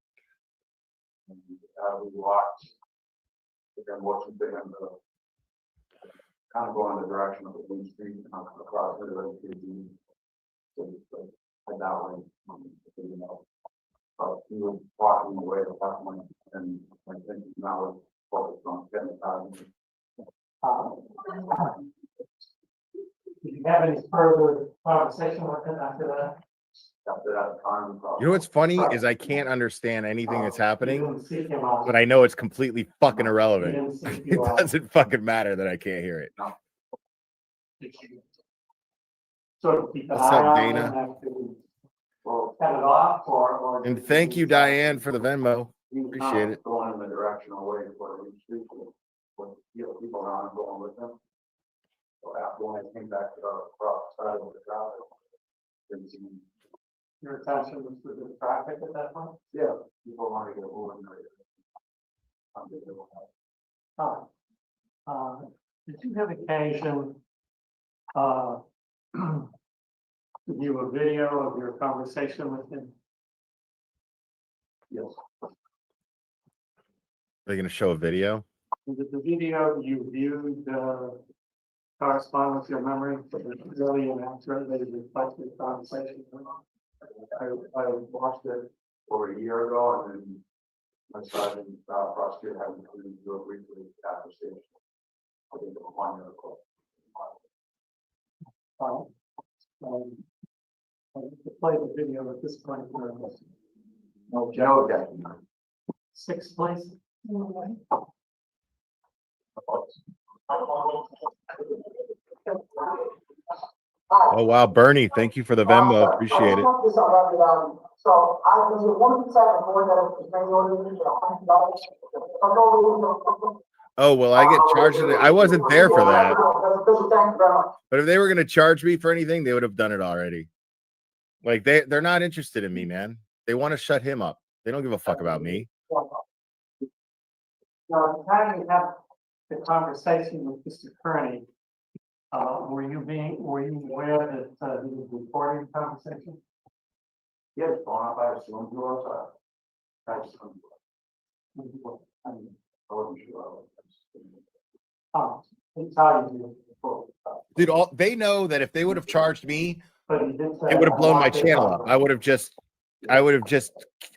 We walked. And watching them kind of going in the direction of the Main Street, across the river to the, head that way, you know. But he was walking away at that point, and I think now we're focused on getting out. Did you have any further conversation with him after that? After that time. You know what's funny is I can't understand anything that's happening, but I know it's completely fucking irrelevant. It doesn't fucking matter that I can't hear it. What's up, Dana? Cut it off or And thank you, Diane, for the Venmo. Appreciate it. Going in the direction away for the street with people around going with them. So after when I came back to the cross side of the traffic. Your attention was to the traffic at that point? Yeah, people want to get over Did you have occasion to view a video of your conversation with him? Yes. They're going to show a video. Is it the video you viewed correspond with your memory, but it's really inaccurately reflects the conversation? I watched it over a year ago, and then my sergeant prosecutor had me do a briefly conversation. I think it was 1 year ago. To play the video at this point. No objection. 6th place. Oh, wow. Bernie, thank you for the Venmo. Appreciate it. So I was 1% more than Oh, well, I get charged. I wasn't there for that. But if they were going to charge me for anything, they would have done it already. Like, they're not interested in me, man. They want to shut him up. They don't give a fuck about me. Now, how do you have the conversation with Mr. Kearney? Were you aware that he was recording the conversation? Yes, I assumed you were outside. I wasn't sure. Dude, they know that if they would have charged me, it would have blown my channel up. I would have just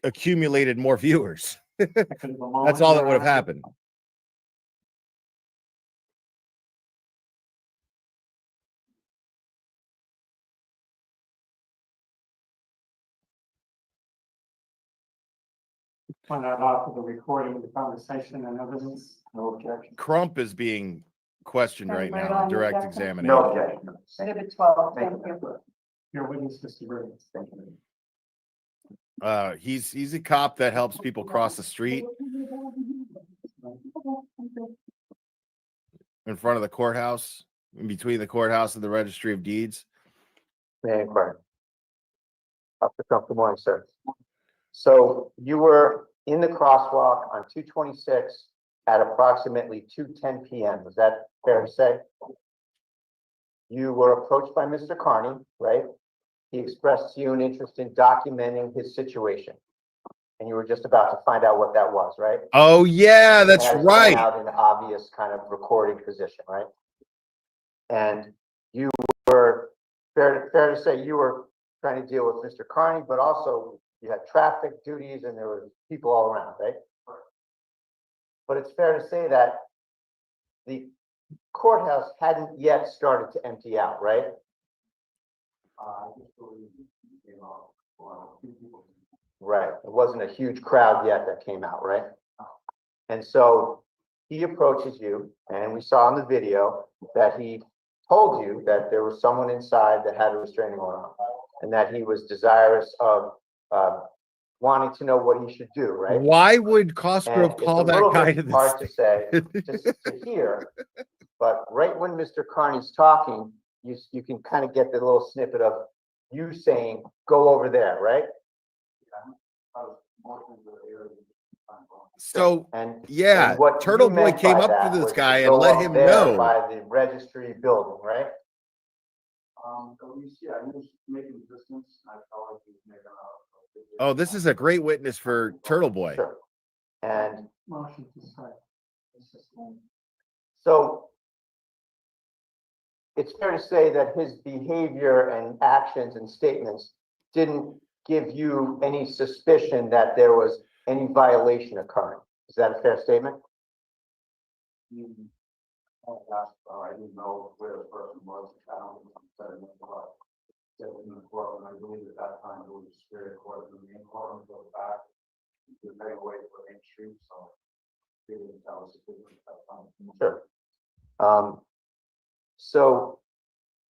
accumulated more viewers. That's all that would have happened. Find out after the recording of the conversation and evidence. No objection. Crump is being questioned right now in direct examination. No objection. Exhibit 12, thank you. Your witness, Mr. Burns. Thank you. He's a cop that helps people cross the street in front of the courthouse, in between the courthouse and the registry of deeds. May I inquire? Officer Crump, good morning, sir. So you were in the crosswalk on 226 at approximately 2:10 p.m. Is that fair to say? You were approached by Mr. Carney, right? He expressed to you an interest in documenting his situation. And you were just about to find out what that was, right? Oh, yeah, that's right. Out in an obvious kind of recording position, right? And you were, fair to say, you were trying to deal with Mr. Carney, but also you had traffic duties and there were people all around, right? But it's fair to say that the courthouse hadn't yet started to empty out, right? Right. It wasn't a huge crowd yet that came out, right? And so he approaches you, and we saw in the video that he told you that there was someone inside that had a restraining order, and that he was desirous of wanting to know what he should do, right? Why would Cosgrove call that guy to this? Hard to say, just to hear, but right when Mr. Carney's talking, you can kind of get the little snippet of you saying, "Go over there," right? So, and what Turtle Boy came up to this guy and let him know by the registry building, right? At least, yeah, he was making distance. I felt like he was making Oh, this is a great witness for Turtle Boy. Sure. And so it's fair to say that his behavior and actions and statements didn't give you any suspicion that there was any violation occurring. Is that a fair statement? I didn't know where the person was. I don't know what said in the court, and I believe at that time it was Superior Court and the main court and go back. They're very away for Main Street, so they didn't tell us if it was that time. Sure. So,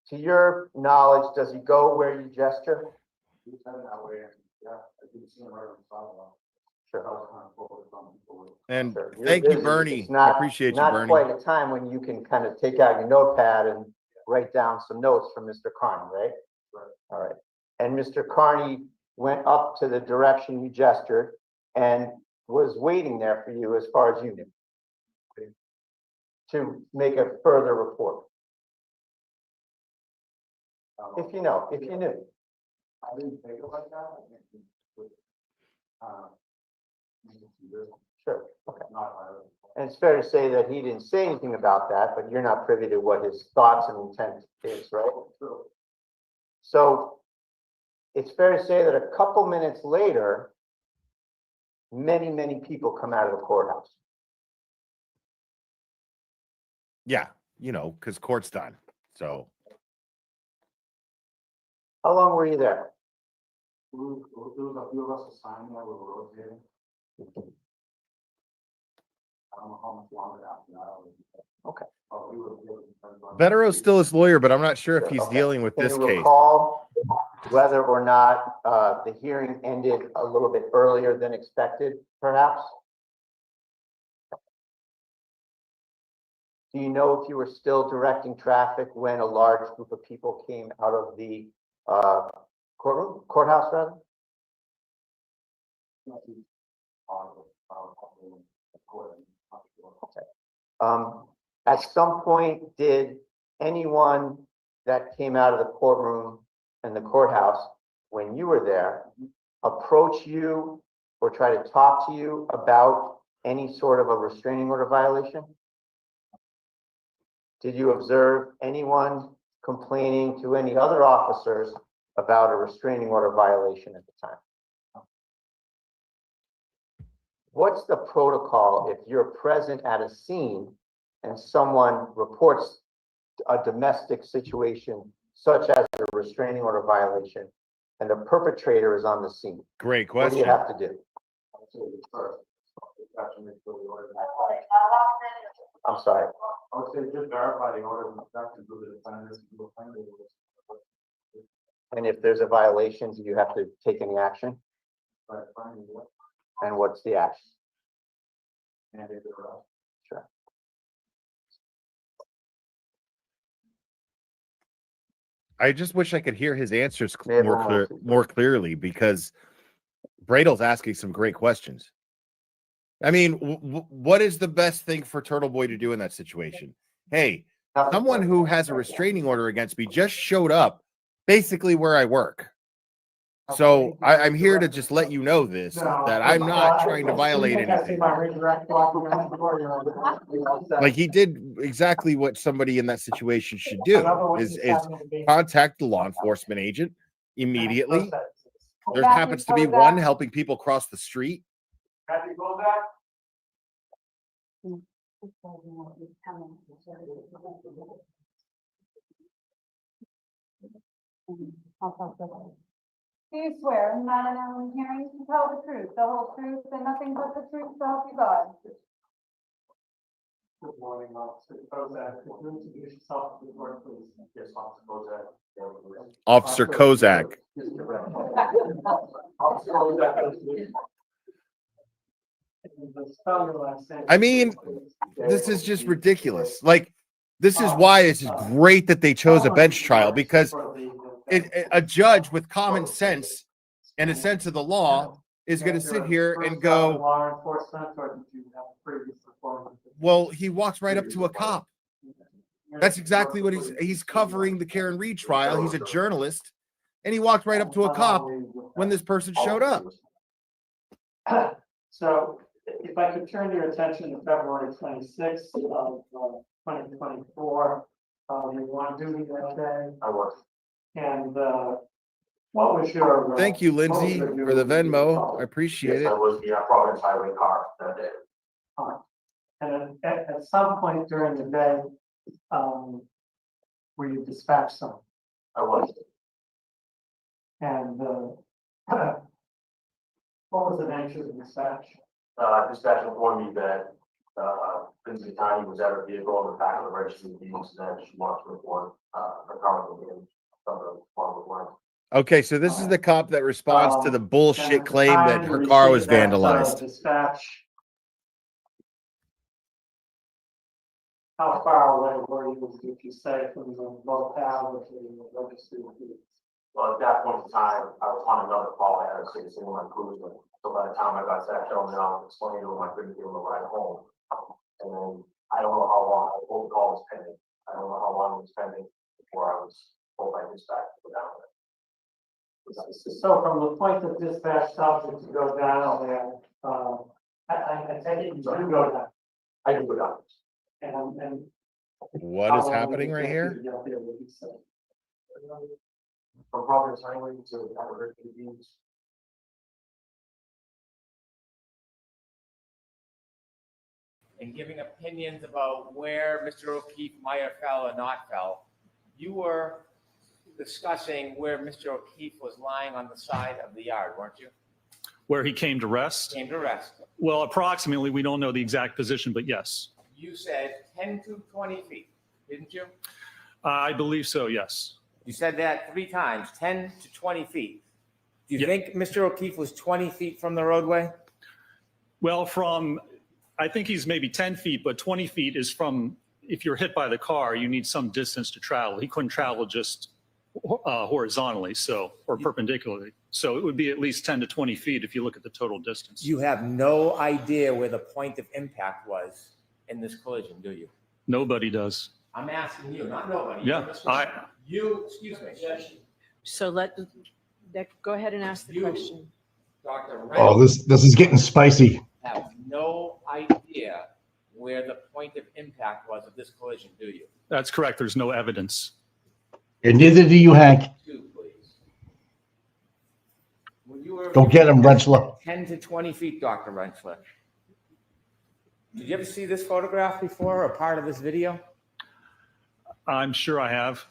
to your knowledge, does he go where you gesture? He said it that way, and yeah, I didn't see him right on the sidewalk. Sure. I was kind of focused on people. And Sure. You're thank you, busy. Bernie. It's not, I appreciate you, not Bernie. quite a time when you can kind of take out your notepad and write down some notes from Mr. Carney, right? Right. All right. And Mr. Carney went up to the direction you gestured and was waiting there for you as far as you knew to make a further report. If you know, if you knew. I didn't take it like that. I think it was, Sure. Okay. not And it's fair to say that he didn't say anything about that, but you're not privy to what his thoughts and intent is, right? true. So it's fair to say that a couple minutes later, many, many people come out of the courthouse. Yeah, because court's done. So How long were you there? There was a few of us assigned that were rotating. I don't know how much longer after that. Okay. Oh, we were. Vetero's still his lawyer, but I'm not sure if he's Okay. dealing with Can this you case. recall whether or not the hearing ended a little bit earlier than expected, perhaps? Do you know if you were still directing traffic when a large group of people came out of the courthouse rather? At some point, did anyone that came out of the courtroom and the courthouse when you were there approach you or try to talk to you about any sort of a restraining order violation? Did you observe anyone complaining to any other officers about a restraining order violation at the time? What's the protocol if you're present at a scene and someone reports a domestic situation such as a restraining order violation and the perpetrator is on the scene? Great What do you question. have to do? I'm sorry. I would say just verify the order of inspection to the defendants. And if there's a violation, do you have to take any action? Right, finding what? And what's the action? And if they're up. Sure. I just wish I could hear his answers May have one more clearly, because Bradel's asking some great questions. I mean, what is the best thing for Turtle Boy to do in that situation? Hey, someone who has a restraining order against me just showed up basically where I work. So I'm here to just let you know this, that I'm not trying to violate anything. Like, he did exactly what somebody in that situation should do, is contact the law enforcement agent immediately. There happens to be one helping people cross the street. Do you swear in the matter now in hearing to tell the truth, the whole truth, and nothing but the truth, so help you God? Good morning, Officer Kozak. Could you introduce yourself to the board, please? Yes, Officer Kozak. Officer Kozak. Officer Kozak. I mean, this is just ridiculous. Like, this is why it's great that they chose a bench trial, because a judge with common sense and a sense of the law is going to sit here and go, well, he walks right up to a cop. That's exactly what he's covering the Karen Reed trial. He's a journalist, and he walked right up to a cop when this person showed up. So if I could turn your attention to February 26th of 2024, You were on duty that day, I was. and, what was your? Thank you, what was Lindsay, your for the duty? Venmo. I appreciate Yes, I it. was the Providence Highway car that day. And at some point during the day, were you dispatched some? I was. And, what was the nature of the dispatch? Dispatch informed me that, Lindsay Tiny was at her vehicle in the back of the registry of deeds, and then she wanted to report, her car was in something wrong with one. Okay, so this is the cop that responds to the bullshit And claim that time her you car was received that, vandalized. Dispatch. How far away were you, if you say, from the locale to the registry of deeds? Well, at that point in time, I was on another call. I had a citizen in my cruiser. So by the time I got to that gentleman, I was explaining to him I couldn't give him a ride home. And then I don't know how long, the phone call was pending. I don't know how long it was pending before I was told by dispatch to go down there. So from the point that dispatch stopped you to go down there, I take it you do go down. I do go down. And. What is happening right here? From Providence Highway to Albuquerque Beach. And giving opinions about where Mr. O'Keefe might have fell or not fell. You were discussing where Mr. O'Keefe was lying on the side of the yard, weren't you? Where he came to rest? Came to rest. Well, approximately, we don't know the exact position, but yes. You said 10 to 20 feet, didn't you? I believe so, yes. You said that 3 times, 10 to 20 feet. Do you think Mr. O'Keefe was 20 feet from the roadway? Well, I think he's maybe 10 feet, but 20 feet is from, if you're hit by the car, you need some distance to travel. He couldn't travel just horizontally, or perpendicularly. So it would be at least 10 to 20 feet if you look at the total distance. You have no idea where the point of impact was in this collision, do you? Nobody does. I'm asking you, not nobody. Yeah, excuse me. So go ahead and ask the question. Dr. Oh, this is getting spicy. Have no idea where the point of impact was of this collision, do you? That's correct. There's no evidence. And neither do you, Hank. Go get him, Rentschler. 10 to 20 feet, Dr. Rentschler. Did you ever see this photograph before or part of this video? I'm sure I have.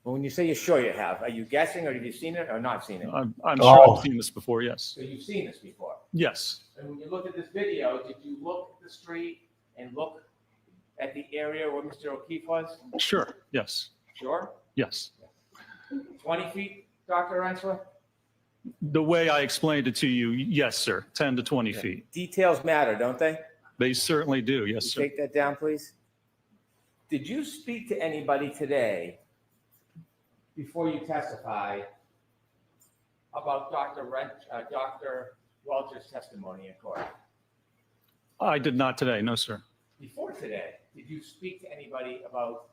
Well, when you say you're sure you have, are you guessing or have you seen it or not seen it? I'm sure I've seen this before, yes. So you've seen this before? Yes. And when you look at this video, did you look at the street and look at the area where Mr. O'Keefe was? Sure, yes. Sure? Yes. 20 feet, Dr. Rentschler? The way I explained it to you, yes, sir. 10 to 20 feet. Details matter, don't they? They certainly do, yes, sir. Take that down, please. Did you speak to anybody today before you testify about Dr. Welcher's testimony in court? I did not today, no, sir. Before today, did you speak to anybody about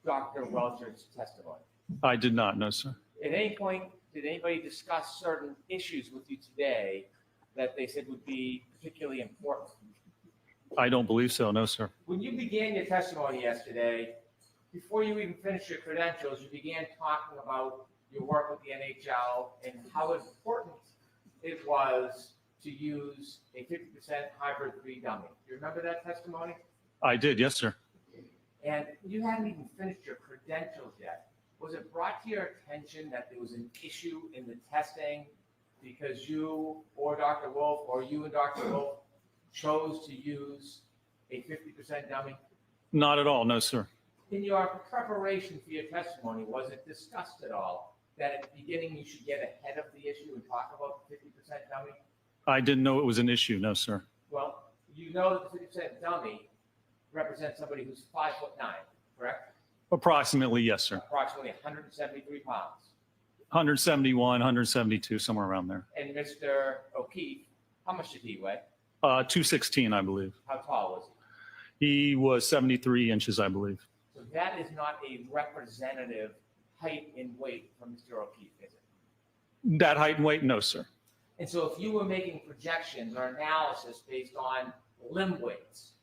Dr. Welcher's testimony? I did not, no, sir. At any point, did anybody discuss certain issues with you today that they said would be particularly important? I don't believe so, no, sir. When you began your testimony yesterday, before you even finished your credentials, you began talking about your work with the NHL and how important it was to use a 50% hybrid 3 dummy. Do you remember that testimony? I did, yes, sir. And you hadn't even finished your credentials yet. Was it brought to your attention that there was an issue in the testing because you or Dr. Wolf or you and Dr. Wolf chose to use a 50% dummy? Not at all, no, sir. In your preparation for your testimony, was it discussed at all that at the beginning you should get ahead of the issue and talk about the 50% dummy? I didn't know it was an issue, no, sir. Well, you know that the 50% dummy represents somebody who's 5'9", correct? Approximately, yes, sir. Approximately 173 pounds. 171, 172, somewhere around there. And Mr. O'Keefe, how much did he weigh? 216, I believe. How tall was He was 73 inches, I believe. he? So that is not a representative height and weight for Mr. O'Keefe, is it? That height and weight, no, sir. And so if you were making projections or analysis based on limb weights,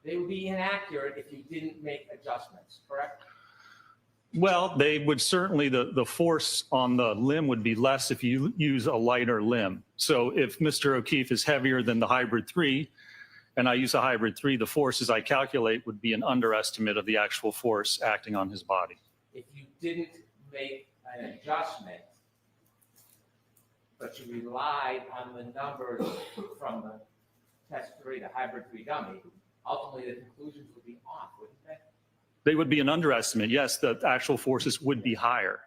They would be inaccurate if you didn't make adjustments, correct? Well, they would certainly, the force on the limb would be less if you use a lighter limb. So if Mr. O'Keefe is heavier than the hybrid 3, and I use a hybrid 3, the forces I calculate would be an underestimate of the actual force acting on his body. If you didn't make an adjustment, but you relied on the numbers from the test 3, the hybrid 3 dummy, ultimately the conclusions would be off, wouldn't they? They would be an underestimate. Yes, the actual forces would be higher.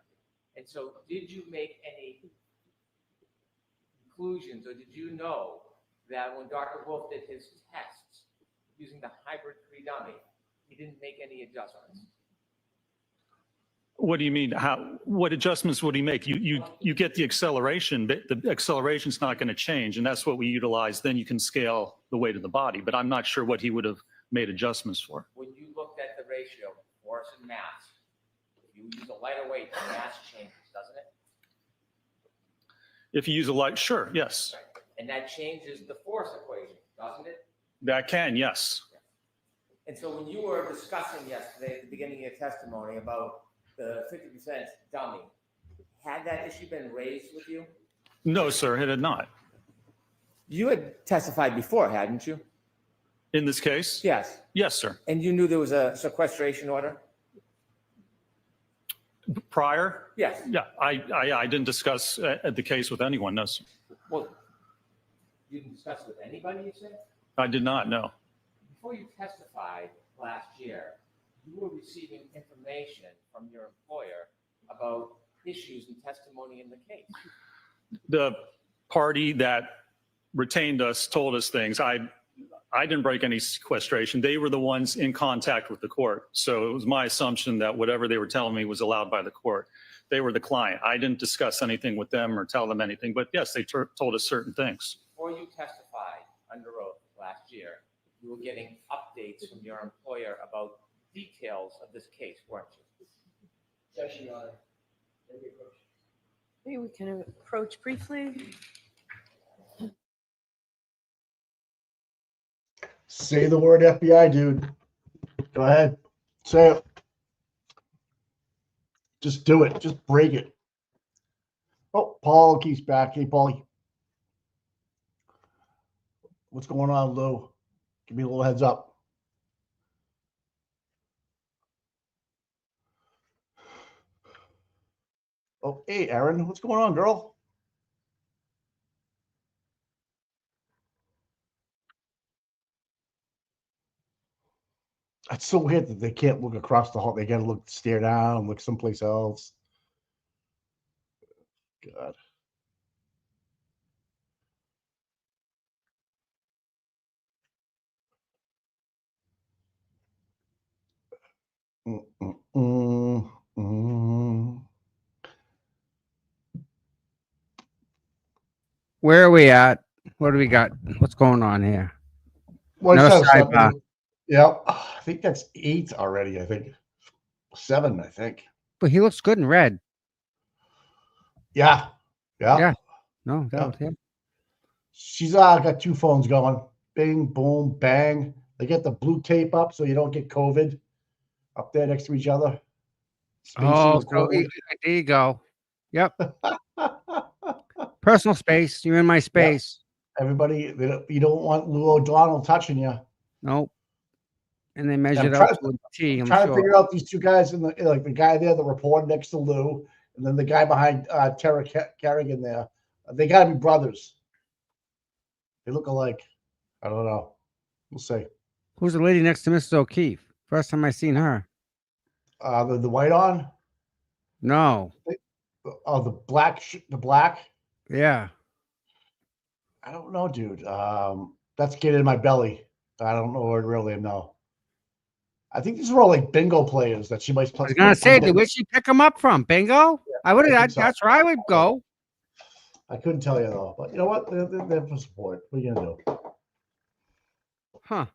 And so did you make any conclusions, or did you know that when Dr. Wolf did his tests using the hybrid 3 dummy, he didn't make any adjustments? What do you mean? What adjustments would he make? You get the acceleration, but the acceleration's not going to change, and that's what we utilize. Then you can scale the weight of the body, but I'm not sure what he would have made adjustments for. When you looked at the ratio, force and mass, if you use a lighter weight, the mass changes, doesn't it? If you use a light, sure, yes. And that changes the force equation, doesn't it? That can, yes. And so when you were discussing yesterday at the beginning of your testimony about the 50% dummy, had that issue been raised with you? No, sir, it had not. You had testified before, hadn't you? In this case? Yes. Yes, sir. And you knew there was a sequestration order? Prior? Yes. Yeah, I didn't discuss the case with anyone, no, sir. Well, you didn't discuss it with anybody, you said? I did not, no. Before you testified last year, you were receiving information from your employer about issues and testimony in the case. The party that retained us told us things. I didn't break any sequestration. They were the ones in contact with the court. So it was my assumption that whatever they were telling me was allowed by the court. They were the client. I didn't discuss anything with them or tell them anything, but yes, they told us certain things. Before you testified under oath last year, you were getting updates from your employer about details of this case, weren't you? Yes, Your Honor. Maybe we can approach briefly. Say the word FBI, dude. Go ahead. Say it. Just do it. Just break it. Oh, Paul keeps back. Hey, Paulie. What's going on, Lou? Give me a little heads up. Oh, hey, Aaron. What's going on, girl? It's so weird that they can't look across the hall. They got to look, stare down, look someplace else. God. Where are we at? What do we got? What's going on here? Well, No it says sidebar. something. Yeah, I think that's 8 already. I think 7. I think. But he looks good in red. Yeah. Yeah. No, that Yeah. was him. She's got 2 phones going. Bing, boom, bang. They get the blue tape up so you don't get COVID up there next to each other. Spacing Oh, the so cord. there you go. Yep. Personal space. You're in my space. Everybody, you don't want Lou O'Donnell touching you. Nope. And they measured I'm out to a T, I'm trying to sure. figure out these 2 guys in the the guy there, the reporter next to Lou, and then the guy behind Tara Kerrigan there. They got to be brothers. They look alike. I don't know. We'll see. Who's the lady next to Mrs. O'Keefe? First time I seen her. The white on? No. Oh, the black. The black. Yeah. I don't know, dude. That's getting in my belly. I don't know her real name now. I think these are all like bingo players that she might play. I was gonna say, where'd she pick him up from? Bingo? I would have. so. That's where I would go. I couldn't tell you though, but you know what? They're for support. What are you gonna do? Huh?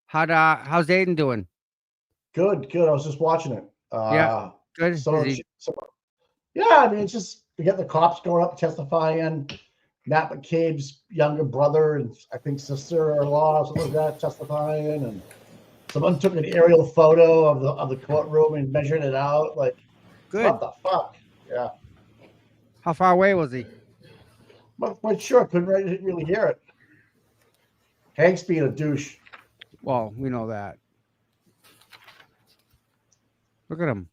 How's Aidan doing? Good, good. I was just watching it. Yeah, good. Yeah, I mean, it's just to get the cops going up testifying. Matt McCabe's younger brother and I think sister-in-law or something like that testifying, and someone took an aerial photo of the courtroom and measured it out. Like, Good. what the fuck? Yeah. How far away was he? But sure, couldn't really hear it. Hank's being a douche. Well, we know that. Look at him.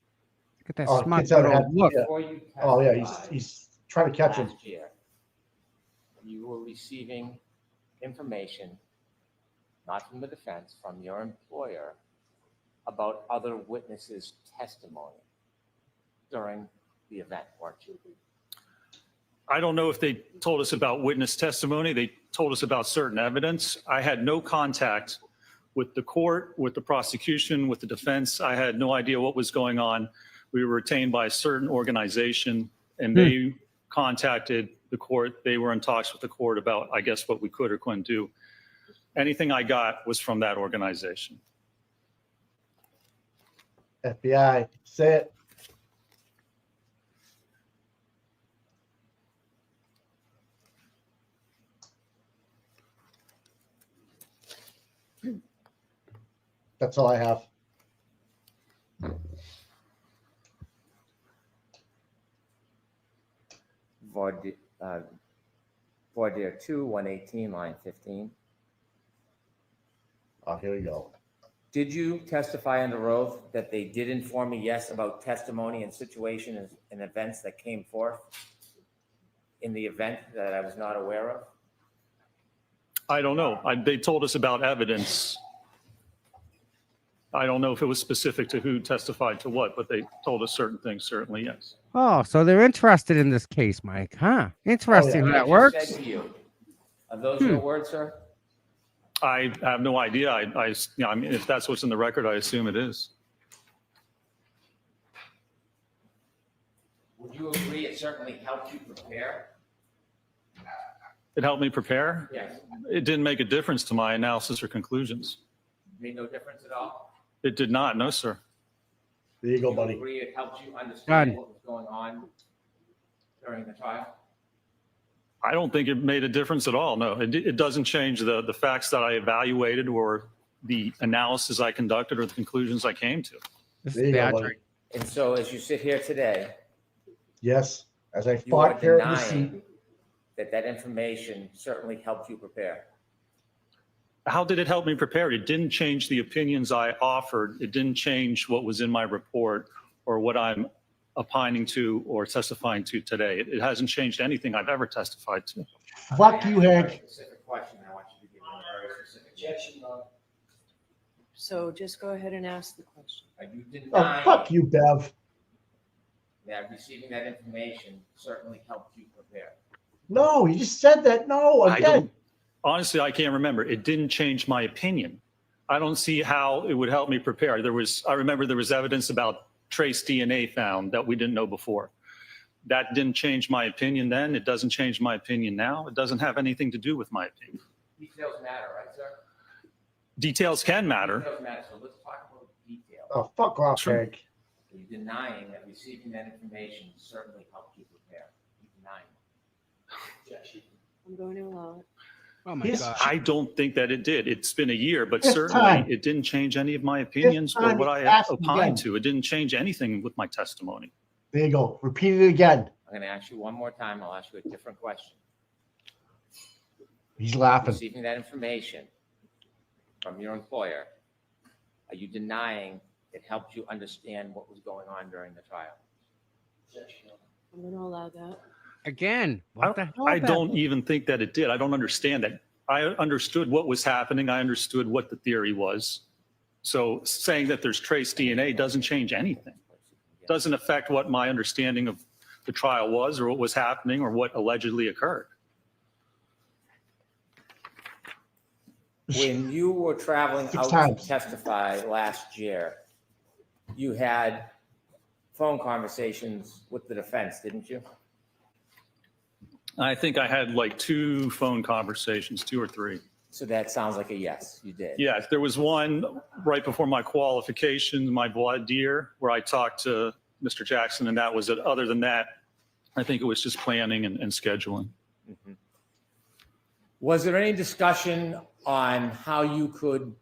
Look at that Oh, smart kids haven't little had- look. yeah. Before you Oh yeah, testified he's trying to catch him. last year, you were receiving information, not from the defense, from your employer, about other witnesses' testimony during the event, weren't you? I don't know if they told us about witness testimony. They told us about certain evidence. I had no contact with the court, with the prosecution, with the defense. I had no idea what was going on. We were retained by a certain organization, and they contacted the court. They were in talks with the court about, I guess, what we could or couldn't do. Anything I got was from that organization. FBI, say it. That's all I have. Voir 2, 118, line 15. Oh, here we go. Did you testify under oath that they did inform me, yes, about testimony and situations and events that came forth in the event that I was not aware of? I don't know. They told us about evidence. I don't know if it was specific to who testified to what, but they told us certain things, certainly, yes. Oh, so they're interested in this case, Mike, huh? Interesting how that works. Said to you. Are those your words, sir? I have no idea. I mean, if that's what's in the record, I assume it is. Would you agree it certainly helped you prepare? It helped me prepare. Yes. It didn't make a difference to my analysis or conclusions. Made no difference at all? It did not, no, sir. There you go, Do buddy. you agree it helped you understand Done. what was going on during the trial? I don't think it made a difference at all. No, it doesn't change the facts that I evaluated or the analysis I conducted or the conclusions I came to. There you go, buddy. And so as you sit here today, Yes, as I you are fought here in the seat. denying that that information certainly helped you prepare. How did it help me prepare? It didn't change the opinions I offered. It didn't change what was in my report or what I'm opining to or testifying to today. It hasn't changed anything I've ever testified to. Fuck you, Hank. Specific question, I want you to give me a very specific objection. So just go ahead and ask the question. Are you Oh, denying fuck you, Bev. that receiving that information certainly helped you prepare? No, you just said that. No, again. Honestly, I can't remember. It didn't change my opinion. I don't see how it would help me prepare. I remember there was evidence about trace DNA found that we didn't know before. That didn't change my opinion then. It doesn't change my opinion now. It doesn't have anything to do with my opinion. Details matter, right, sir? Details can matter. Details matter, so let's talk about details. Oh, fuck off, Sure. Hank. Are you denying that receiving that information certainly helped you prepare? You denying it? I'm going to allow it. Oh my His- God. I don't think that it did. It's been a year, but This certainly time- it didn't change any of my opinions or time what he I asked opined again. to. It didn't change anything with my testimony. There you go. Repeat it again. I'm gonna ask you one more time, I'll ask you a different question. He's laughing. Receiving that information from your employer, are you denying it helped you understand what was going on during the trial? I'm going to allow that. Again, what the hell? I Bev? don't even think that it did. I don't understand that. I understood what was happening. I understood what the theory was. So saying that there's trace DNA doesn't change anything. Doesn't affect what my understanding of the trial was or what was happening or what allegedly occurred. When you were traveling Six out times. to testify last year, you had phone conversations with the defense, didn't you? I think I had like 2 phone conversations, 2 or 3. So that sounds like a yes, you did. Yes, there was one right before my qualification, my voir dire, where I talked to Mr. Jackson, and that was it. Other than that, I think it was just planning and scheduling. Mhm. Was there any discussion on how you could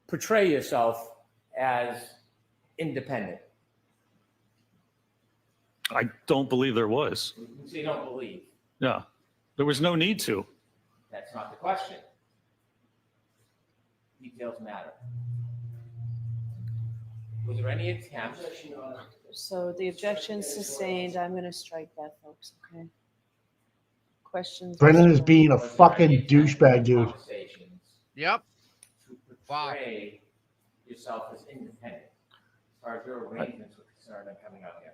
portray yourself as independent? I don't believe there was. So you don't believe? Yeah, there was no need to. That's not the question. Details matter. Was there any attempt? So the objection sustained. I'm going to strike that, folks. Okay. Questions? Brennan is being a fucking douchebag, dude. Conversations Yep. to portray yourself as independent, as far as your arrangements were concerned and coming out here.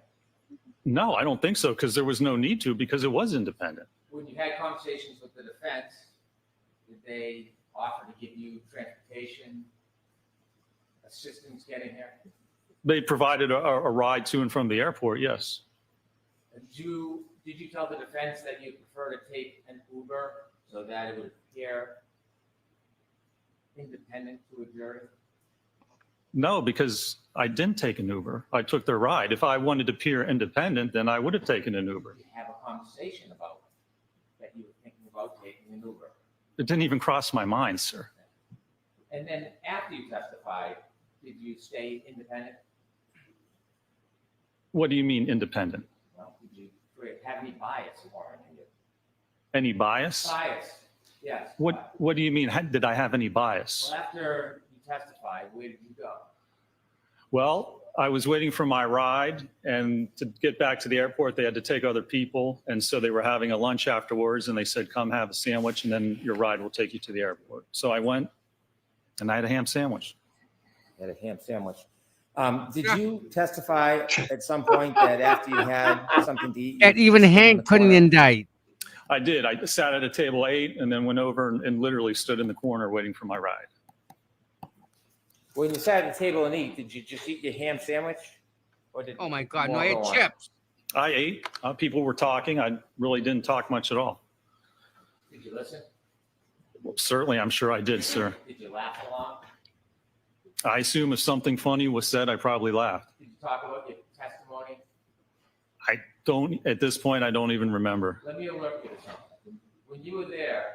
No, I don't think so, because there was no need to, because it was independent. When you had conversations with the defense, did they offer to give you transportation assistance getting here? They provided a ride to and from the airport, yes. Did you tell the defense that you prefer to take an Uber so that it would appear independent to a jury? No, because I didn't take an Uber. I took their ride. If I wanted to appear independent, then I would have taken an Uber. Did you have a conversation about that you were thinking about taking an Uber? It didn't even cross my mind, sir. And then after you testified, did you stay independent? What do you mean independent? Well, did you have any bias warranting you? Any bias? Bias, yes. What do you mean? Did I have any bias? Well, after you testified, where did you go? Well, I was waiting for my ride, and to get back to the airport, they had to take other people. And so they were having a lunch afterwards, and they said, come have a sandwich, and then your ride will take you to the airport. So I went, and I had a ham sandwich. You had a ham sandwich. Did you testify at some point that after you had something to eat? That even Hank couldn't indict. I did. I sat at a table 8 and then went over and literally stood in the corner waiting for my ride. When you sat at the table and eat, did you just eat your ham sandwich? Or did Oh my God, no, more I go had on? chips. I ate. People were talking. I really didn't talk much at all. Did you listen? Well, certainly, I'm sure I did, sir. Did you laugh along? I assume if something funny was said, I probably laughed. Did you talk about your testimony? I don't, at this point, I don't even remember. Let me alert you to something. When you were there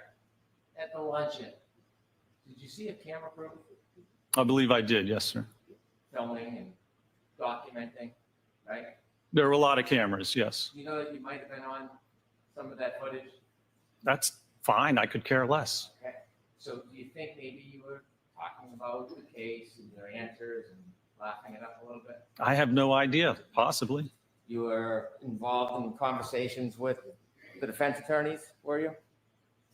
at the luncheon, did you see a camera crew I believe I did, yes, sir. filming and documenting, right? There were a lot of cameras, yes. You know that you might have been on some of that footage? That's fine. I could care less. Okay. So do you think maybe you were talking about the case and your answers and laughing it up a little bit? I have no idea, possibly. You were involved in conversations with the defense attorneys, were you?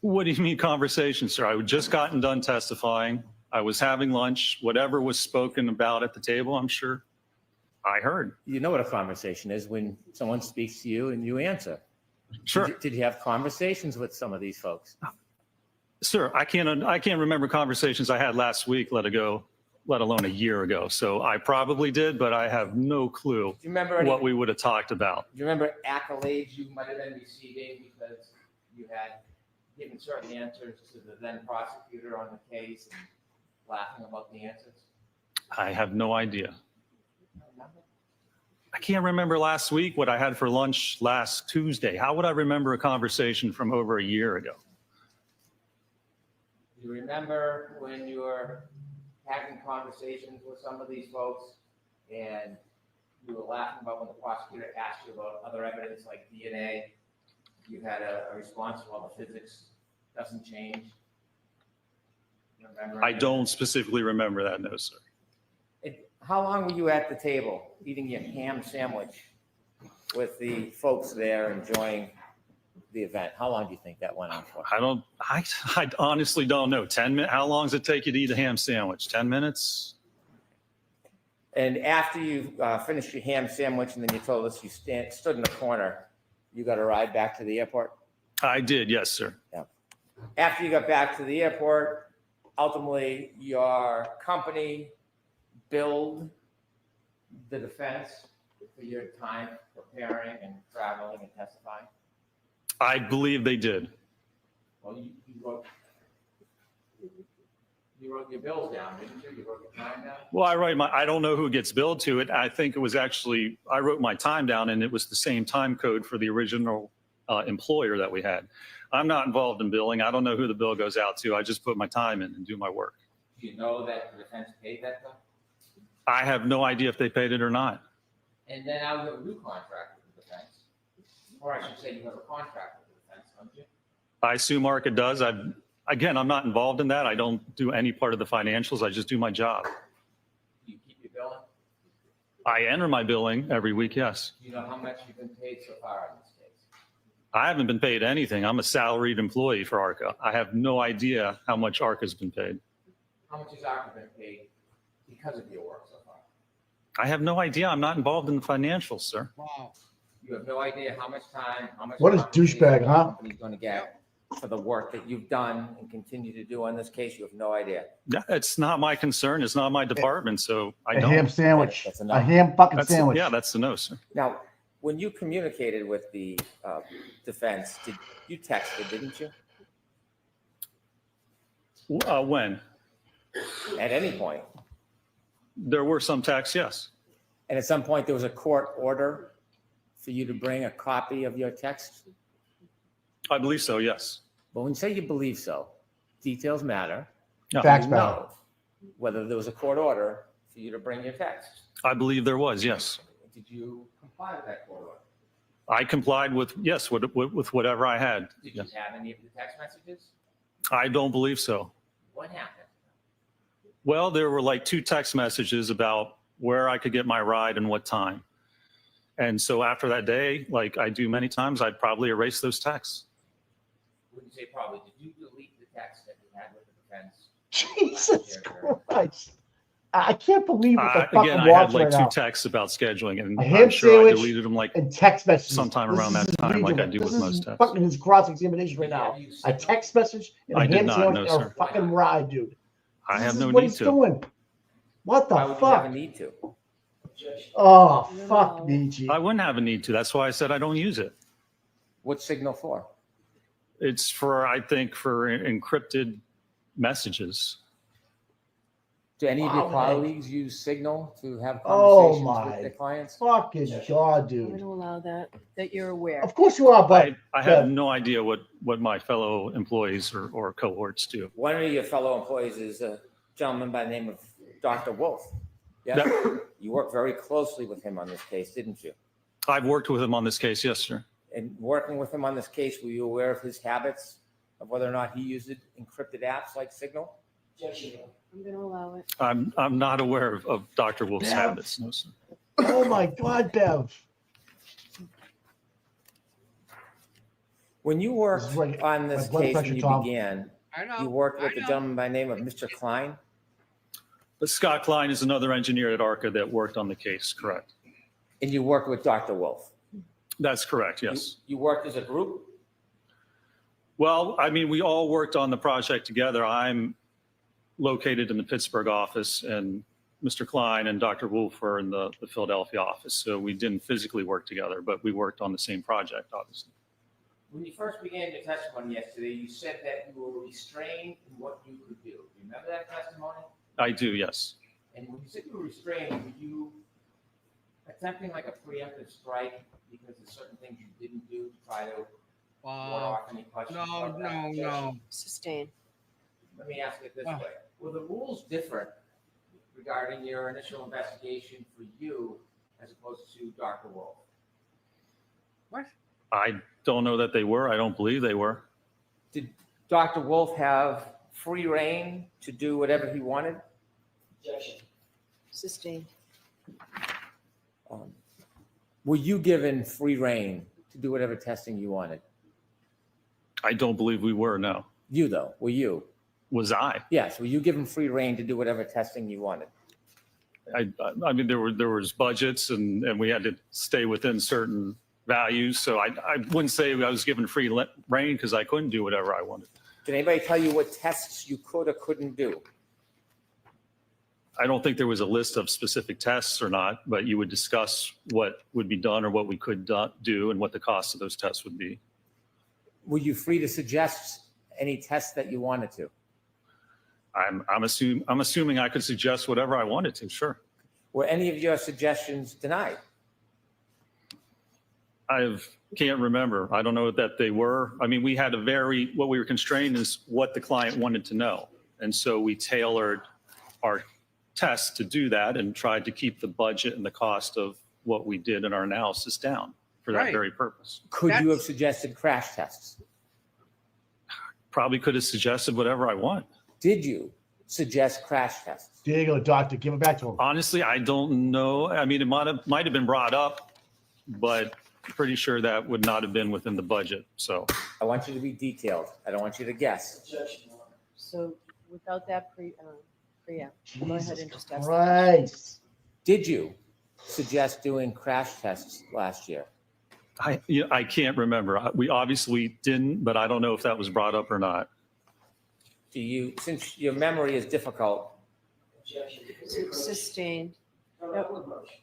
What do you mean conversation, sir? I had just gotten done testifying. I was having lunch. Whatever was spoken about at the table, I'm sure I heard. You know what a conversation is when someone speaks to you and you answer. Sure. Did you have conversations with some of these folks? Sir, I can't remember conversations I had last week, let alone a year ago. So I probably did, but I have no clue Do you remember any, what we would have talked about. do you remember accolades you might have been receiving because you had given certain answers to the then prosecutor on the case and laughing about the answers? I have no idea. I can't remember last week what I had for lunch last Tuesday. How would I remember a conversation from over a year ago? Do you remember when you were having conversations with some of these folks and you were laughing about when the prosecutor asked you about other evidence like DNA? You had a response, well, the physics doesn't change. You remember? I don't specifically remember that, no, sir. How long were you at the table eating your ham sandwich with the folks there enjoying the event? How long do you think that went on for? I honestly don't know. 10 minutes? How long does it take you to eat a ham sandwich? 10 minutes? And after you finished your ham sandwich and then you told us you stood in the corner, you got a ride back to the airport? I did, yes, sir. Yeah. After you got back to the airport, ultimately your company billed the defense for your time preparing and traveling and testifying? I believe they did. Well, you wrote your bills down, didn't you? You wrote your time down? Well, I don't know who gets billed to it. I think it was actually, I wrote my time down and it was the same time code for the original employer that we had. I'm not involved in billing. I don't know who the bill goes out to. I just put my time in and do my work. Do you know that the defense paid that bill? I have no idea if they paid it or not. And then now you have a new contract with the defense. Or I should say you have a contract with the defense, don't you? I assume ARCA does. Again, I'm not involved in that. I don't do any part of the financials. I just do my job. Do you keep your billing? I enter my billing every week, yes. Do you know how much you've been paid so far in this case? I haven't been paid anything. I'm a salaried employee for ARCA. I have no idea how much ARCA's been paid. How much has ARCA been paid because of your work so far? I have no idea. I'm not involved in the financials, sir. Wow. You have no idea how much time, how much. What is douchebag, huh? Company's going to get for the work that you've done and continue to do on this case. You have no idea. Yeah, it's not my concern. It's not my department, so I A don't. ham sandwich. That's A enough. ham fucking That's- sandwich. Yeah, that's the no, sir. Now, when you communicated with the defense, you texted, didn't you? When? At any point. There were some texts, yes. And at some point, there was a court order for you to bring a copy of your text? I believe so, yes. But when you say you believe so, details matter. Yeah. Facts You matter. know whether there was a court order for you to bring your text. I believe there was, yes. Did you comply with that court order? I complied with, yes, with whatever I had. Did you Yes. have any of the text messages? I don't believe so. What happened? Well, there were like 2 text messages about where I could get my ride and what time. And so after that day, like I do many times, I'd probably erase those texts. Wouldn't say probably. Did you delete the text that you had with the defense? Jesus Christ. I can't believe what the fuck Again, I'm I had watching like right 2 now. texts about scheduling, and A ham I'm sure I sandwich deleted them like and text messages. sometime This around is that time, like I legitimate. do This with is most texts. fucking his cross-examination right now. A text message and a I did ham not, sandwich no, and a sir. fucking ride, dude. I have This no is what need he's to. doing. What the Why would you have fuck? a need to? Oh, fuck me, G. I wouldn't have a need to. That's why I said I don't use it. What signal for? It's for, I think, for encrypted messages. Do any of your Wow, colleagues use Signal to have Oh conversations with my their clients? fucking god, I'm dude. going to allow that you're aware. Of course you are, but I have no idea what my fellow employees or cohorts do. One of your fellow employees is a gentleman by the name of Dr. Wolf. Yeah, you worked very closely with him on this case, didn't you? I've worked with him on this case, yes, sir. And working with him on this case, were you aware of his habits, of whether or not he used encrypted apps like Signal? I'm going to allow it. I'm not aware of Dr. Wolf's Yeah. habits, no, sir. oh my god, Bev. When you This worked is what- on this my blood case pressure, when you Tom. began, I know. you worked with I a know. gentleman by the name of Mr. Klein? But Scott Klein is another engineer at ARCA that worked on the case, correct? And you worked with Dr. Wolf? That's correct, yes. You worked as a group? Well, I mean, we all worked on the project together. I'm located in the Pittsburgh office, and Mr. Klein and Dr. Wolf were in the Philadelphia office. So we didn't physically work together, but we worked on the same project, obviously. When you first began your testimony yesterday, you said that you were restrained in what you could do. Do you remember that testimony? I do, yes. And when you said you were restrained, were you attempting like a preemptive strike because of certain things you didn't do to try to ward off any questions? about that? No. Sustain. Let me ask it this way. Were the rules different regarding your initial investigation for you as opposed to Dr. Wolf? What? I don't know that they were. I don't believe they were. Did Dr. Wolf have free reign to do whatever he wanted? Sustain. Were you given free reign to do whatever testing you wanted? I don't believe we were, no. You, though, were you? Was I? Yes, were you given free reign to do whatever testing you wanted? I mean, there was budgets and we had to stay within certain values. So I wouldn't say I was given free reign because I couldn't do whatever I wanted. Did anybody tell you what tests you could or couldn't do? I don't think there was a list of specific tests or not, but you would discuss what would be done or what we could do and what the cost of those tests would be. Were you free to suggest any tests that you wanted to? I'm assuming I could suggest whatever I wanted to, sure. Were any of your suggestions denied? Can't remember. I don't know that they were. I mean, we had what we were constrained is what the client wanted to know. And so we tailored our tests to do that and tried to keep the budget and the cost of what we did in our analysis down for that Right. very purpose. Could you have suggested crash tests? Probably could have suggested whatever I want. Did you suggest crash tests? There you go, doctor. Give it back to him. Honestly, I don't know. I mean, it might have been brought up, but pretty sure that would not have been within the budget. So I want you to be detailed. I don't want you to guess. So without that preamp, go ahead and discuss. Christ. Did you suggest doing crash tests last year? I can't remember. We obviously didn't, but I don't know if that was brought up or not. Since your memory is difficult, Sustained.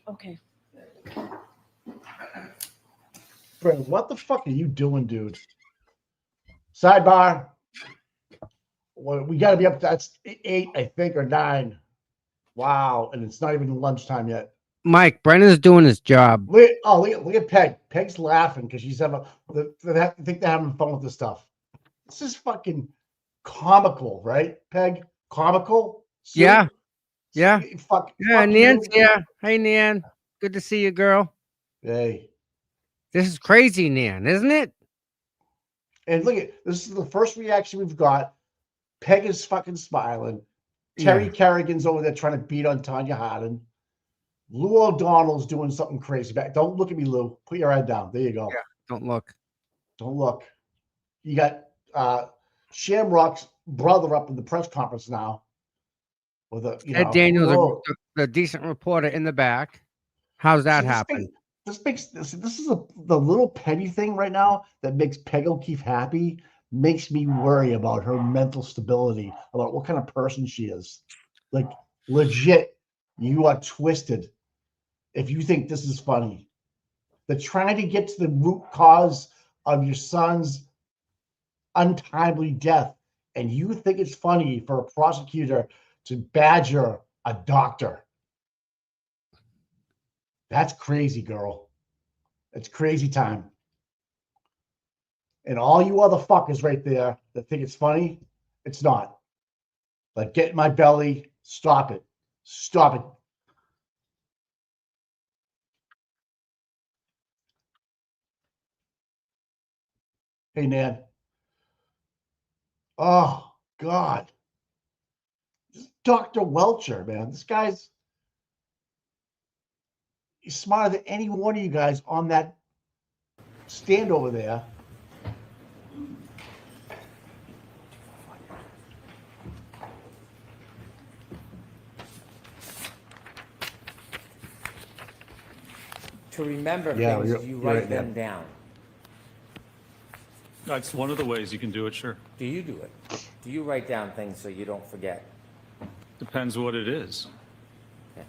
Okay. Brandon, what the fuck are you doing, dude? Sidebar. Well, we got to be up. That's 8, I think, or 9. Wow, and it's not even lunchtime yet. Mike, Brendan's doing his job. Look at Peg. Peg's laughing because she's having. I think they're having fun with this stuff. This is fucking comical, right, Peg? Comical. Sue? Yeah. Yeah, Nan's here. Hey, Nan. Good to see you, girl. Hey. This is crazy, Nan, isn't it? And look at this is the first reaction we've got. Peg is fucking smiling. Terry Kerrigan's over there trying to beat on Tanya Hardin. Lou O'Donnell's doing something crazy. Don't look at me, Lou. Put your head down. There you go. Yeah, don't look. Don't look. You got Shamrock's brother up in the press conference now. With Ed Daniels, the decent reporter in the back. How's that happen? This is the little petty thing right now that makes Peg O'Keefe happy. Makes me worry about her mental stability, about what kind of person she is. Like, legit, you are twisted if you think this is funny. They're trying to get to the root cause of your son's untimely death, and you think it's funny for a prosecutor to badger a doctor. That's crazy, girl. It's crazy time. And all you other fuckers right there that think it's funny, it's not. Like, get in my belly. Stop it. Stop it. Hey, Nan. Oh, God. This is Dr. Welcher, man. This guy's he's smarter than any one of you guys on that stand over there. To remember Yeah, things, you're you right, write them down. That's one of the ways you can do it, sure. Do you do it? Do you write down things so you don't forget? Depends what it is. Okay.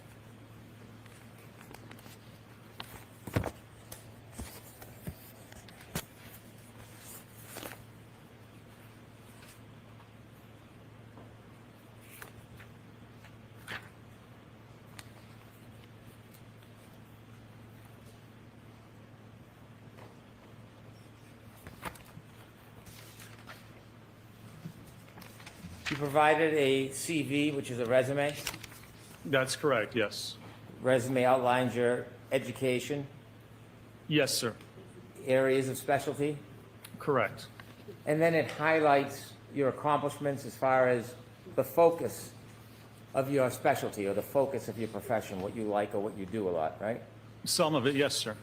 You provided a CV, which is a resume. That's correct, yes. Resume outlines your education, Yes, sir. areas of specialty, Correct. and then it highlights your accomplishments as far as the focus of your specialty or the focus of your profession, what you like or what you do a lot, right? Some of it, yes, sir.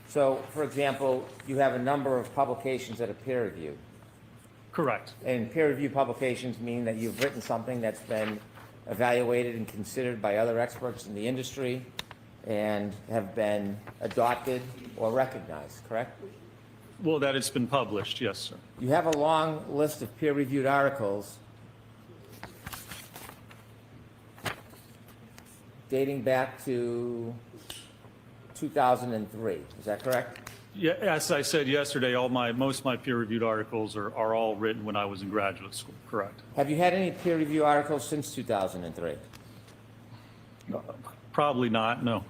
So, for example, you have a number of publications that are peer reviewed. Correct. And peer review publications mean that you've written something that's been evaluated and considered by other experts in the industry and have been adopted or recognized, correct? Well, that it's been published, yes, sir. You have a long list of peer-reviewed articles dating back to 2003, is that correct? Yeah, as I said yesterday, most of my peer-reviewed articles are all written when I was in graduate school, correct? Have you had any peer review articles since 2003? Probably not, no.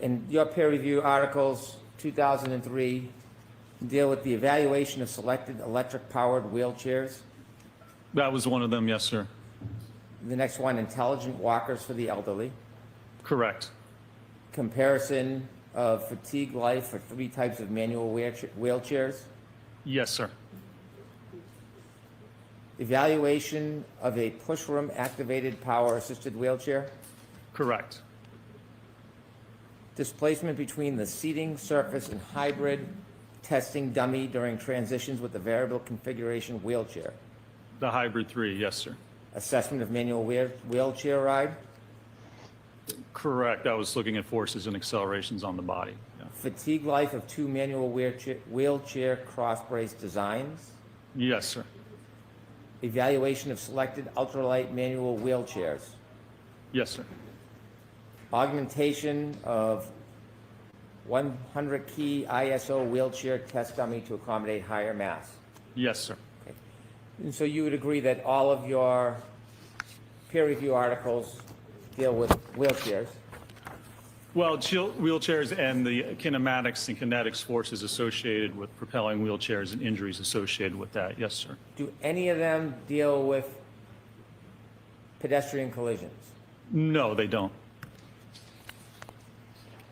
And your peer review articles, 2003 Deal with the evaluation of selected electric-powered wheelchairs. That was one of them, yes, sir. The next one, intelligent walkers for the elderly. Correct. Comparison of fatigue life for 3 types of manual wheelchairs. Yes, sir. Evaluation of a pushroom activated power assisted wheelchair. Correct. Displacement between the seating surface and hybrid testing dummy during transitions with the variable configuration wheelchair. The hybrid 3, yes, sir. Assessment of manual wheelchair ride. Correct. I was looking at forces and accelerations on the body. Yeah. Fatigue life of 2 manual wheelchair cross brace designs. Yes, sir. Evaluation of selected ultralight manual wheelchairs. Yes, sir. Augmentation of 100 key ISO wheelchair test dummy to accommodate higher mass. Yes, sir. Okay. And so you would agree that all of your peer review articles deal with wheelchairs? Well, wheelchairs and the kinematics and kinetics forces associated with propelling wheelchairs and injuries associated with that. Yes, sir. Do any of them deal with pedestrian collisions? No, they don't.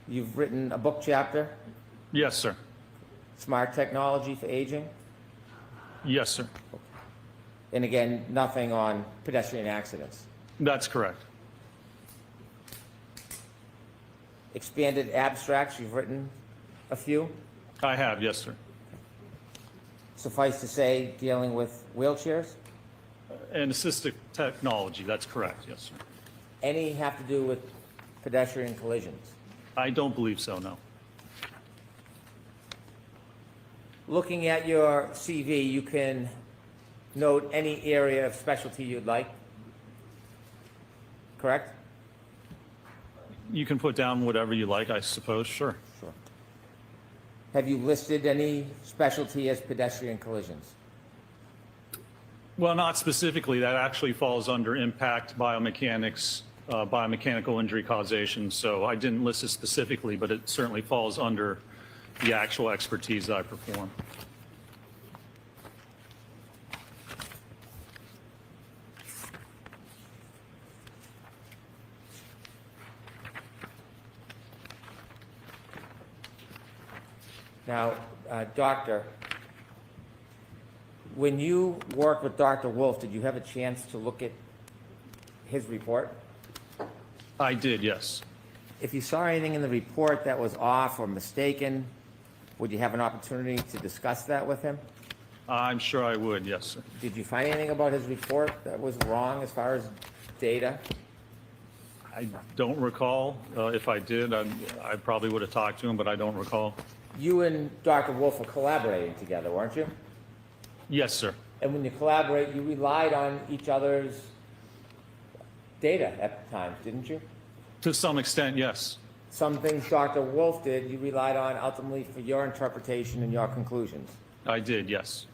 You've written a book chapter? Yes, sir. Smart technology for aging? Yes, sir. And again, nothing on pedestrian accidents? That's correct. Expanded abstracts, you've written a few? I have, yes, sir. Suffice to say, dealing with wheelchairs? And assistive technology, that's correct, yes, sir. Any have to do with pedestrian collisions? I don't believe so, no. Looking at your CV, you can note any area of specialty you'd like, correct? You can put down whatever you like, I suppose, sure. Sure. Have you listed any specialty as pedestrian collisions? Well, not specifically. That actually falls under impact biomechanics, biomechanical injury causation. So I didn't list it specifically, but it certainly falls under the actual expertise that I perform. Now, Doctor, when you worked with Dr. Wolf, did you have a chance to look at his report? I did, yes. If you saw anything in the report that was off or mistaken, would you have an opportunity to discuss that with him? I'm sure I would, yes, sir. Did you find anything about his report that was wrong as far as data? I don't recall. If I did, I probably would have talked to him, but I don't recall. You and Dr. Wolf were collaborating together, weren't you? Yes, sir. And when you collaborate, you relied on each other's data at the time, didn't you? To some extent, yes. Some things Dr. Wolf did, you relied on ultimately for your interpretation and your conclusions. I did, yes.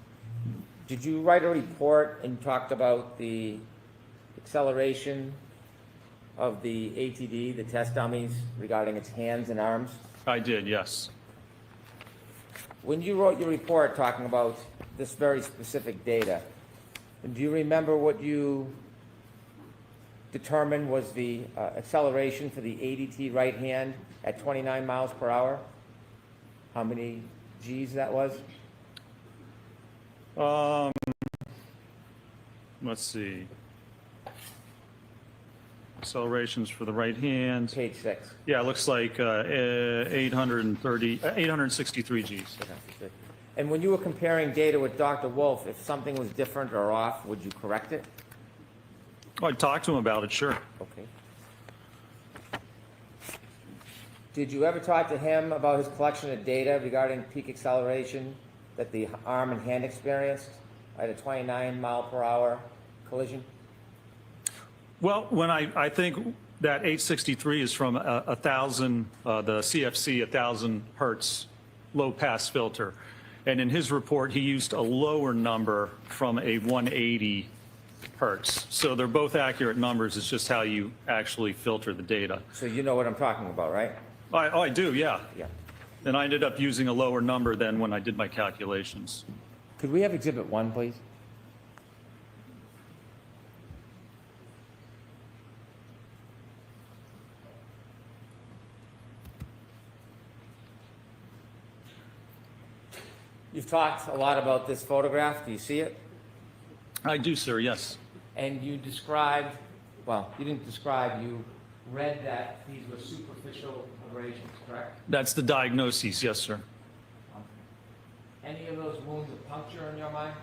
Did you write a report and talked about the acceleration of the ATD, the test dummies, regarding its hands and arms? I did, yes. When you wrote your report talking about this very specific data, do you remember what you determined was the acceleration for the ADT right hand at 29 miles per hour? How many G's that was? Let's see. Accelerations for the right hand. Page 6. Yeah, it looks like 863 Gs. And when you were comparing data with Dr. Wolf, if something was different or off, would you correct it? Oh, I'd talk to him about it, sure. Okay. Did you ever talk to him about his collection of data regarding peak acceleration that the arm and hand experienced at a 29 mile per hour collision? Well, when I think that 863 is from 1,000, the CFC 1,000 hertz low pass filter. And in his report, he used a lower number from a 180 hertz. So they're both accurate numbers. It's just how you actually filter the data. So you know what I'm talking about, right? I do, yeah. Yeah. And I ended up using a lower number than when I did my calculations. Could we have Exhibit 1, please? You've talked a lot about this photograph. Do you see it? I do, sir, yes. And you described, well, you didn't describe, you read that these were superficial abrasions, correct? That's the diagnosis, yes, sir. Any of those wounds a puncture in your mind?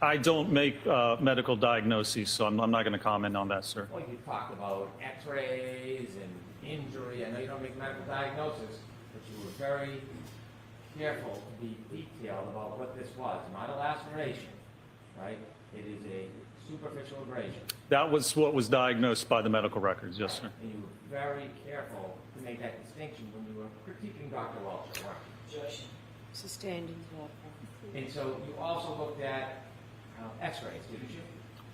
I don't make medical diagnoses, so I'm not going to comment on that, sir. Well, you talked about x-rays and injury. I know you don't make medical diagnosis, but you were very careful to be detailed about what this was. Not a laceration, right? It is a superficial abrasion. That was what was diagnosed by the medical records, yes, sir. And you were very careful to make that distinction when you were critiquing Dr. Welch, weren't you? Sustained. And so you also looked at x-rays, didn't you?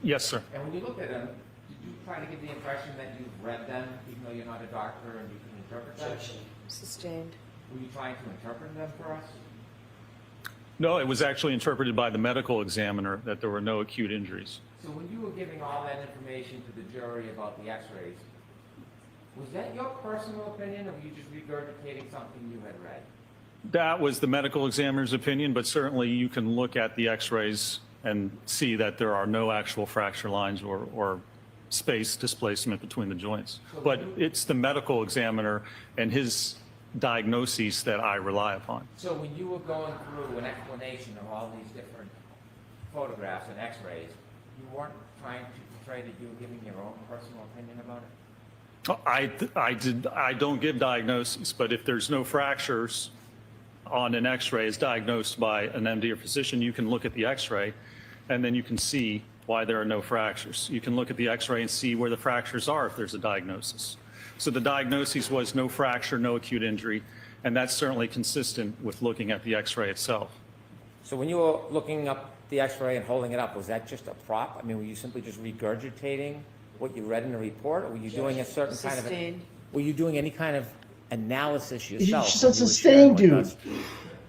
Yes, sir. And when you looked at them, did you try to give the impression that you've read them, even though you're not a doctor and you can interpret them? Sustained. Were you trying to interpret them for us? No, it was actually interpreted by the medical examiner that there were no acute injuries. So when you were giving all that information to the jury about the x-rays, was that your personal opinion, or were you just regurgitating something you had read? That was the medical examiner's opinion, but certainly you can look at the x-rays and see that there are no actual fracture lines or space displacement between the joints. But it's the medical examiner and his diagnoses that I rely upon. So when you were going through an explanation of all these different photographs and x-rays, you weren't trying to portray that you were giving your own personal opinion about it? I don't give diagnoses, but if there's no fractures on an x-ray as diagnosed by an MD or physician, you can look at the x-ray and then you can see why there are no fractures. You can look at the x-ray and see where the fractures are if there's a diagnosis. So the diagnosis was no fracture, no acute injury, and that's certainly consistent with looking at the x-ray itself. So when you were looking up the x-ray and holding it up, was that just a prop? I mean, were you simply just regurgitating what you read in the report, or were you doing a certain kind of, were you doing any kind of analysis yourself? She said sustained, dude.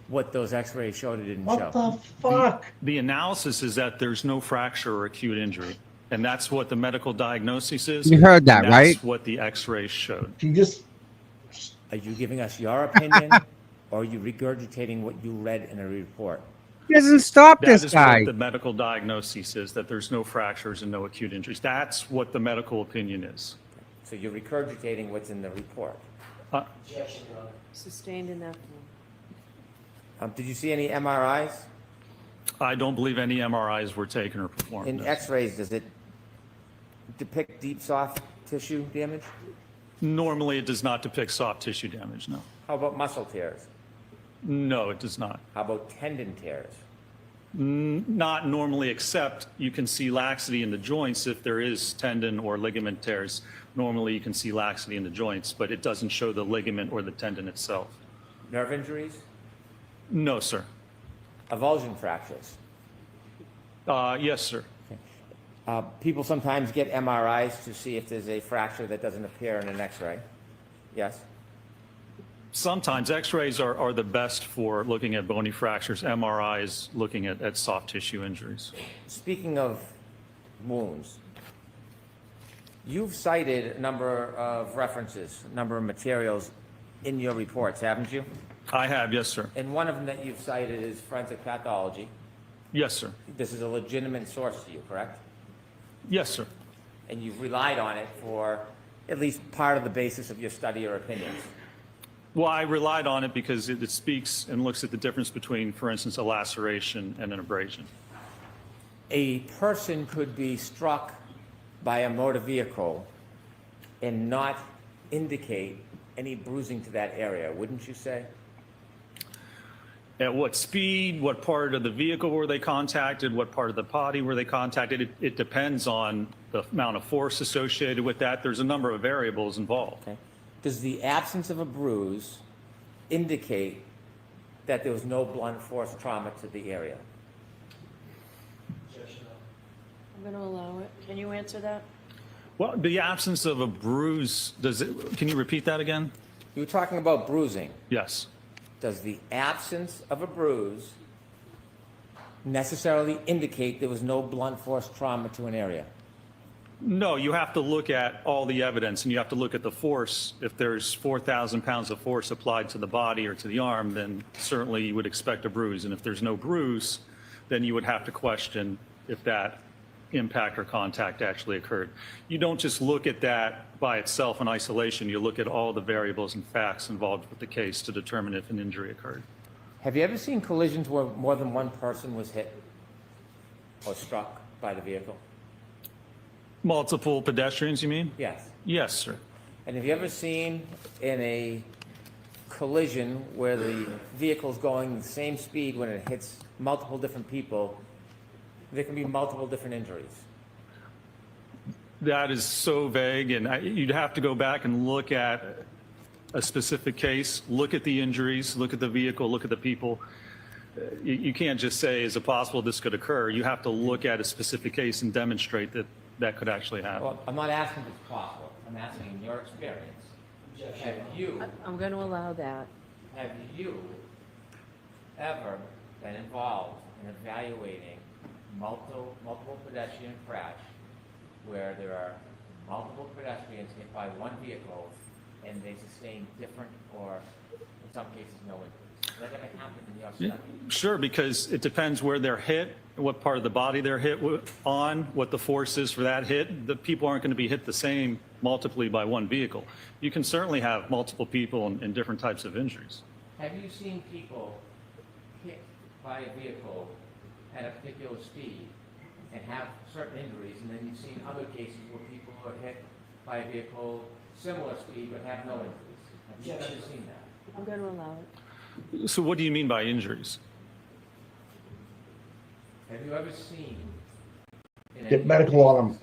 What those x-rays showed or didn't What show? the fuck? The analysis is that there's no fracture or acute injury, and that's what the medical diagnosis is. You heard that, and right? That's what the x-rays showed. You just... Are you giving us your opinion, or are you regurgitating what you read in a report? He doesn't stop That this is guy. what the medical diagnosis is, that there's no fractures and no acute injuries. That's what the medical opinion is. So you're regurgitating what's in the report. Sustained in that form. Did you see any MRIs? I don't believe any MRIs were taken or performed. In no. x-rays, does it depict deep soft tissue damage? Normally, it does not depict soft tissue damage, no. How about muscle tears? No, it does not. How about tendon tears? Not normally, except you can see laxity in the joints if there is tendon or ligament tears. Normally, you can see laxity in the joints, but it doesn't show the ligament or the tendon itself. Nerve injuries? No, sir. Avulsion fractures? Yes, sir. People sometimes get MRIs to see if there's a fracture that doesn't appear in an x-ray. Yes? Sometimes x-rays are the best for looking at bony fractures. MRI is looking at soft tissue injuries. Speaking of wounds, you've cited a number of references, a number of materials in your reports, haven't you? I have, yes, sir. And one of them that you've cited is forensic pathology. Yes, sir. This is a legitimate source to you, correct? Yes, sir. And you've relied on it for at least part of the basis of your study or opinions. Well, I relied on it because it speaks and looks at the difference between, for instance, a laceration and an abrasion. A person could be struck by a motor vehicle and not indicate any bruising to that area, wouldn't you say? At what speed, what part of the vehicle were they contacted, what part of the body were they contacted? It depends on the amount of force associated with that. There's a number of variables involved. Okay. Does the absence of a bruise indicate that there was no blunt force trauma to the area? I'm going to allow it. Can you answer that? Well, the absence of a bruise, can you repeat that again? You were talking about bruising. Yes. Does the absence of a bruise necessarily indicate there was no blunt force trauma to an area? No, you have to look at all the evidence and you have to look at the force. If there's 4,000 pounds of force applied to the body or to the arm, then certainly you would expect a bruise. And if there's no bruise, then you would have to question if that impact or contact actually occurred. You don't just look at that by itself in isolation. You look at all the variables and facts involved with the case to determine if an injury occurred. Have you ever seen collisions where more than one person was hit or struck by the vehicle? Multiple pedestrians, you mean? Yes. Yes, sir. And have you ever seen in a collision where the vehicle's going the same speed when it hits multiple different people, there can be multiple different injuries? That is so vague, and you'd have to go back and look at a specific case, look at the injuries, look at the vehicle, look at the people. You can't just say, is it possible this could occur? You have to look at a specific case and demonstrate that that could actually happen. Well, I'm not asking if it's possible. I'm asking in your experience. Have you? I'm going to allow that. Have you ever been involved in evaluating multiple pedestrian crash where there are multiple pedestrians hit by one vehicle and they sustain different or in some cases no injuries? Is that going to happen in your study? Sure, because it depends where they're hit, what part of the body they're hit on, what the force is for that hit. The people aren't going to be hit the same multiply by one vehicle. You can certainly have multiple people and different types of injuries. Have you seen people hit by a vehicle at a particular speed and have certain injuries, and then you've seen other cases where people are hit by a vehicle similar speed but have no injuries? Have you ever seen that? I'm going to allow it. So what do you mean by injuries? Have you ever seen? Get medical on him.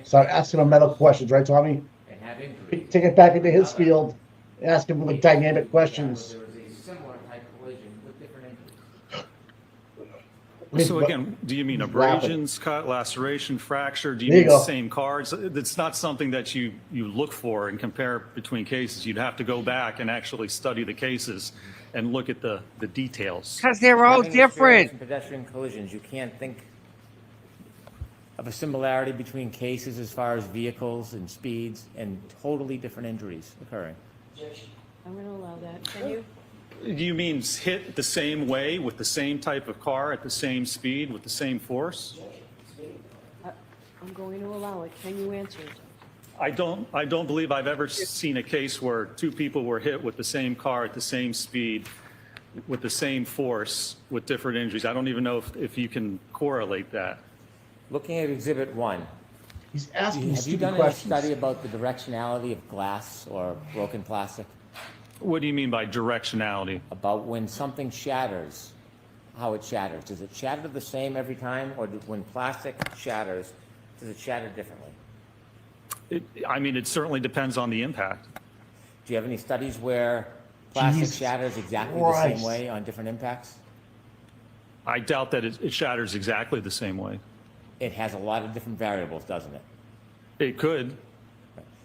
Start asking him medical questions, right, Tommy? And have injuries. Take it back into his field. Ask him like dynamic questions. There was a similar type collision with different injuries. So again, do you mean abrasions, cut, laceration, fracture? Do you There you mean the go. same cars? It's not something that you look for and compare between cases. You'd have to go back and actually study the cases and look at the details. Because they're all Having experience different. in pedestrian collisions, you can't think of a similarity between cases as far as vehicles and speeds and totally different injuries occurring. I'm going to allow that. Can you? Do you mean hit the same way with the same type of car at the same speed with the same force? I'm going to allow it. Can you answer it? I don't believe I've ever seen a case where two people were hit with the same car at the same speed with the same force with different injuries. I don't even know if you can correlate that. Looking at Exhibit 1, He's asking have you stupid done questions. any study about the directionality of glass or broken plastic? What do you mean by directionality? About when something shatters, how it shatters. Does it shatter the same every time, or when plastic shatters, does it shatter differently? I mean, it certainly depends on the impact. Do you have any studies where plastic Jesus shatters exactly Christ. the same way on different impacts? I doubt that it shatters exactly the same way. It has a lot of different variables, doesn't it? It could.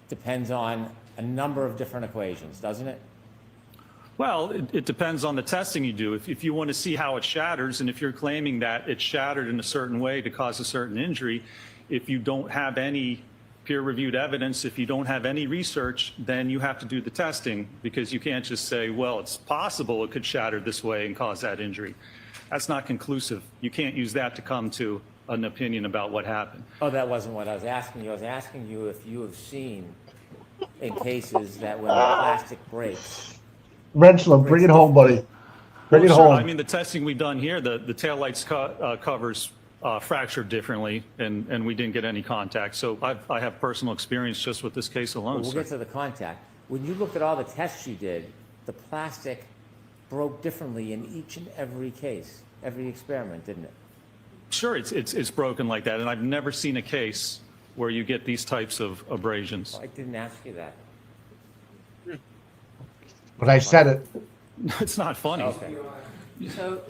Depends on a number of different equations, doesn't it? Well, it depends on the testing you do. If you want to see how it shatters, and if you're claiming that it shattered in a certain way to cause a certain injury, if you don't have any peer-reviewed evidence, if you don't have any research, then you have to do the testing, because you can't just say, well, it's possible it could shatter this way and cause that injury. That's not conclusive. You can't use that to come to an opinion about what happened. Oh, that wasn't what I was asking you. I was asking you if you have seen in cases that when the plastic breaks. Renslow, bring it home, buddy. Bring it Sure. home. I mean, the testing we've done here, the taillights covers fractured differently, and we didn't get any contact. So I have personal experience just with this case alone. We'll sir. get to the contact. When you looked at all the tests you did, the plastic broke differently in each and every case, every experiment, didn't it? Sure, it's broken like that, and I've never seen a case where you get these types of abrasions. Well, I didn't ask you that. But I said it. It's not funny. Okay. So,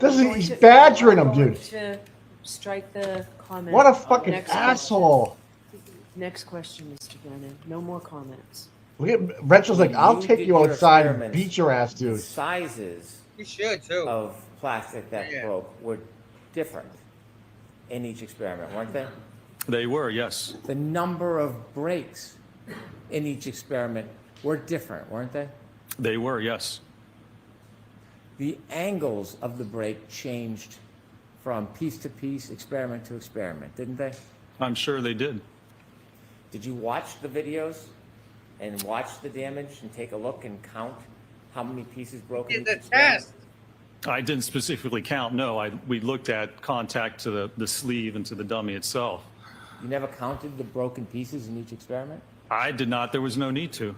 This is, he's badgering him, dude. to strike the comment. What a fucking Next asshole. Next question, Mr. Brennan. No more comments. Look at Rachel's like, When I'll you take did you your outside and experiments, beat your ass, the dude. sizes You should too. of plastic that Yeah. broke were different in each experiment, weren't they? They were, yes. The number of breaks in each experiment were different, weren't they? They were, yes. The angles of the break changed from piece to piece, experiment to experiment, didn't they? I'm sure they did. Did you watch the videos and watch the damage and take a look and count how many pieces broke in each experiment? I didn't specifically count, no. We looked at contact to the sleeve and to the dummy itself. You never counted the broken pieces in each experiment? I did not. There was no need to.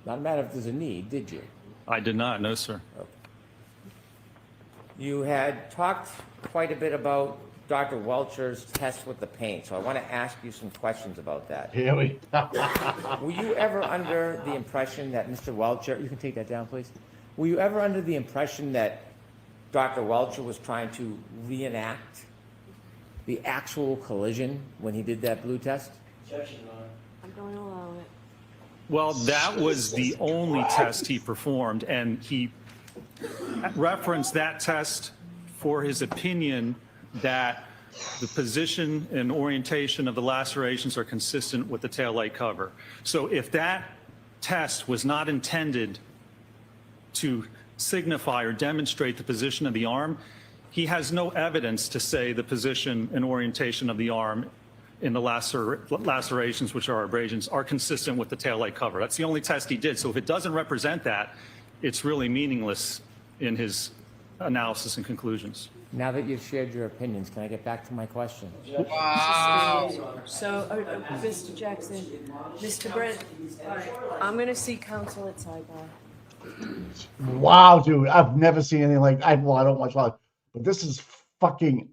Not a matter if there's a need, did you? I did not, no, sir. Okay. You had talked quite a bit about Dr. Welcher's test with the paint, so I want to ask you some questions about that. Here we Were you ever under the impression that Mr. Welcher, you can take that down, please. Were you ever under the impression that Dr. Welcher was trying to reenact the actual collision when he did that blue test? I'm going to allow it. Well, that was the only test he performed, and he referenced that test for his opinion that the position and orientation of the lacerations are consistent with the taillight cover. So if that test was not intended to signify or demonstrate the position of the arm, he has no evidence to say the position and orientation of the arm in the lacerations, which are abrasions, are consistent with the taillight cover. That's the only test he did. So if it doesn't represent that, it's really meaningless in his analysis and conclusions. Now that you've shared your opinions, can I get back to my question? Wow. So, Mr. Jackson, Mr. Brent, I'm going to see counsel at sidebar. Wow, dude. I've never seen anything like I don't watch a lot, but this is fucking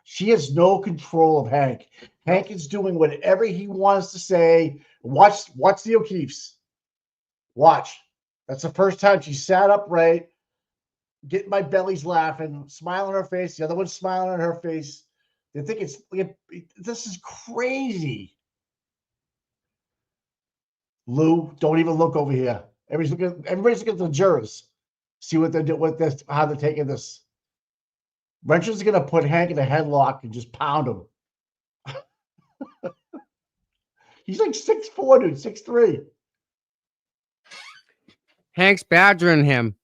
she has no control of Hank. Hank is doing whatever he wants to say. Watch the O'Keefes. Watch. That's the first time she sat upright, getting my belly's laughing, smile on her face. The other one's smiling on her face. They think this is crazy. Lou, don't even look over here. Everybody's looking at the jurors. See what they're doing with this, how they're taking this. Wrencher's gonna put Hank in a headlock and just pound him. He's like 6'4", dude, 6'3". Hank's badgering him.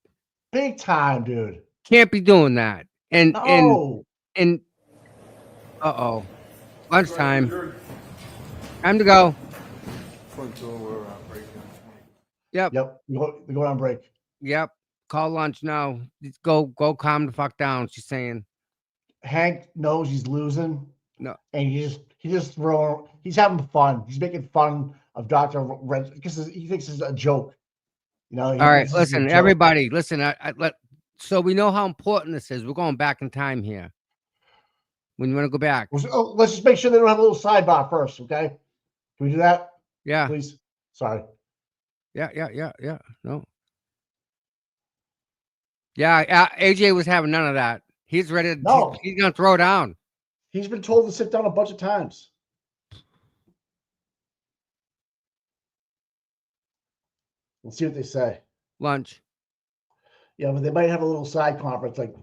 Big time, dude. Can't be doing that. And no. and uh-oh. Lunchtime. Time to go. Yep. They're going on break. Yep. Call lunch now. Go calm the fuck down, she's saying. Hank knows he's losing. No. And he's having fun. He's making fun of Dr. Wrench because he thinks it's a joke. You know. All right, listen, everybody, listen. So we know how important this is. We're going back in time here. When you want to go back, let's just make sure they don't have a little sidebar first, okay? Can we do that? Yeah. Please. Sorry. Yeah. No. Yeah, AJ was having none of that. He's ready to. No. He's gonna throw down. He's been told to sit down a bunch of times. Let's see what they say. Lunch. Yeah, but they might have a little side conference. Like,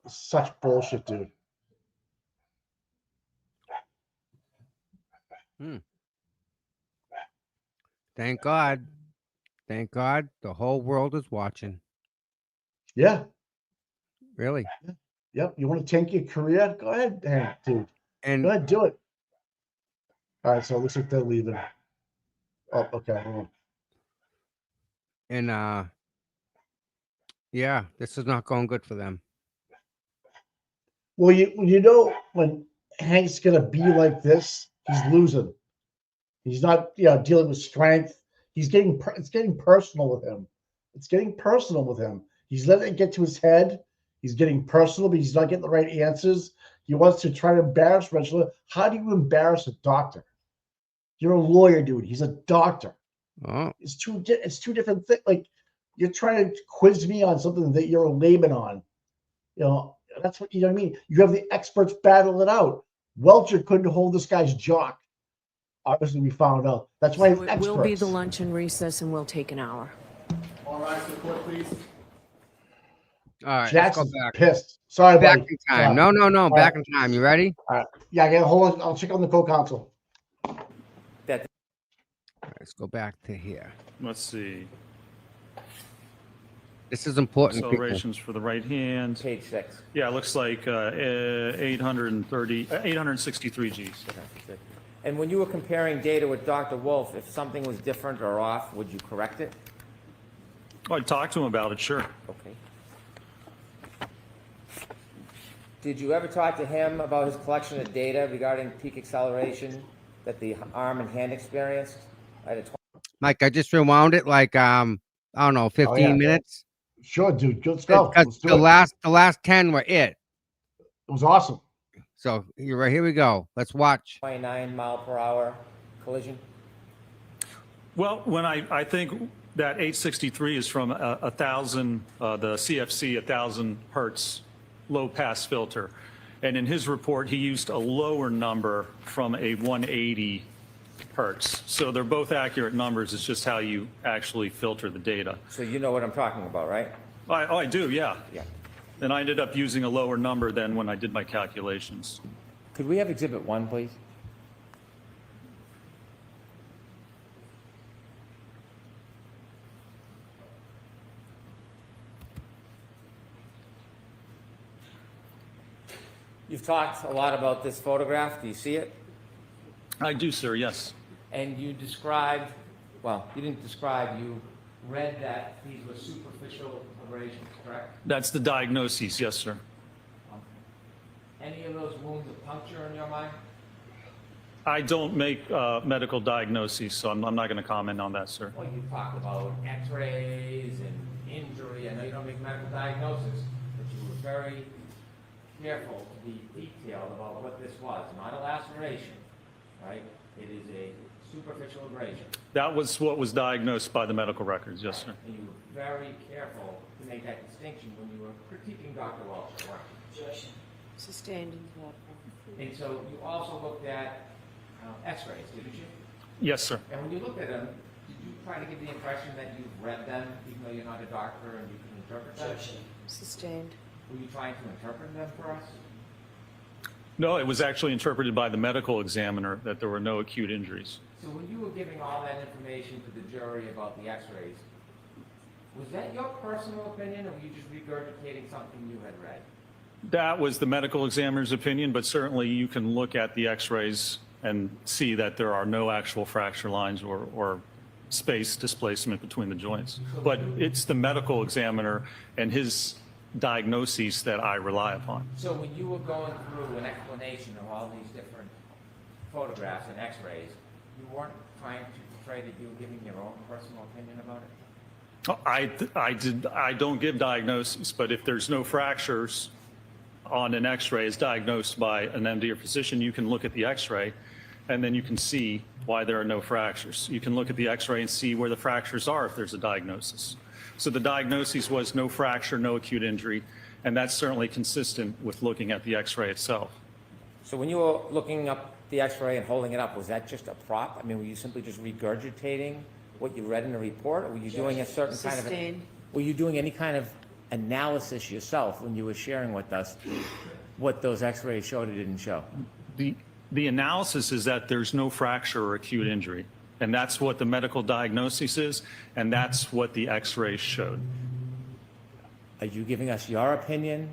such bullshit, dude. Thank God. Thank God the whole world is watching. Yeah. Really? Yep. You want to tank your career? Go ahead, Hank, dude. And go ahead, do it. All right, so it looks like they're leaving. Oh, okay. And yeah, this is not going good for them. Well, you know when Hank's gonna be like this, he's losing. He's not, dealing with strength. It's getting personal with him. It's getting personal with him. He's letting it get to his head. He's getting personal, but he's not getting the right answers. He wants to try to embarrass Renshaw. How do you embarrass a doctor? You're a lawyer, dude. He's a doctor. Oh. It's two different things. Like, you're trying to quiz me on something that you're a layman on. That's what, you know what I mean? You have the experts battle it out. Welcher couldn't hold this guy's jock. Obviously, we found out. That's why So it will be the experts. lunch and recess and we'll take an hour. All rise to the court, please. All right, let's go Jackson's back. pissed. Sorry, Back buddy. in time. Sorry. No, All back right. in time. You ready? All right. Yeah, yeah, hold on. I'll check on the co-counsel. That All right, let's go back to here. Let's see. This is important. people. Accelerations for the right hand. page 6. Yeah, it looks like 863 Gs. And when you were comparing data with Dr. Wolf, if something was different or off, would you correct it? Oh, I'd talk to him about it, sure. Okay. Did you ever talk to him about his collection of data regarding peak acceleration that the arm and hand experienced? Mike, I just rewound it like I don't know, 15 minutes. Sure, dude. Let's go. Because Let's do the it. last 10 were it. It was awesome. So you're right. Here we go. Let's watch. 29 mile per hour collision? Well, when I think that 863 is from 1,000, the CFC 1,000 hertz low pass filter. And in his report, he used a lower number from a 180 hertz. So they're both accurate numbers. It's just how you actually filter the data. So you know what I'm talking about, right? I do, yeah. Yeah. And I ended up using a lower number than when I did my calculations. Could we have Exhibit 1, please? You've talked a lot about this photograph. Do you see it? I do, sir, yes. And you described, well, you didn't describe, you read that these were superficial abrasions, correct? That's the diagnoses, yes, sir. Any of those wounds a puncture in your mind? I don't make medical diagnoses, so I'm not going to comment on that, sir. Well, you talked about x-rays and injury. I know you don't make medical diagnosis, but you were very careful to be detailed about what this was. Not a laceration, right? It is a superficial abrasion. That was what was diagnosed by the medical records, yes, sir. And you were very careful to make that distinction when you were critiquing Dr. Walsh, weren't you? Sustained in And so you also looked at x-rays, didn't you? Yes, sir. And when you looked at them, did you try to give the impression that you've read them, even though you're not a doctor and you can interpret them? Sustained. Were you trying to interpret them for us? No, it was actually interpreted by the medical examiner that there were no acute injuries. So when you were giving all that information to the jury about the x-rays, was that your personal opinion, or were you just regurgitating something you had read? That was the medical examiner's opinion, but certainly you can look at the x-rays and see that there are no actual fracture lines or space displacement between the joints. But it's the medical examiner and his diagnoses that I rely upon. So when you were going through an explanation of all these different photographs and x-rays, you weren't trying to portray that you were giving your own personal opinion about it? I don't give diagnoses, but if there's no fractures on an x-ray as diagnosed by an MD or physician, you can look at the x-ray and then you can see why there are no fractures. You can look at the x-ray and see where the fractures are if there's a diagnosis. So the diagnosis was no fracture, no acute injury, and that's certainly consistent with looking at the x-ray itself. So when you were looking up the x-ray and holding it up, was that just a prop? I mean, were you simply just regurgitating what you read in the report, or were you doing a certain kind of... Sustained. Were you doing any kind of analysis yourself when you were sharing with us what those x-rays showed or didn't show? The analysis is that there's no fracture or acute injury, and that's what the medical diagnosis is, and that's what the x-rays showed. Are you giving us your opinion,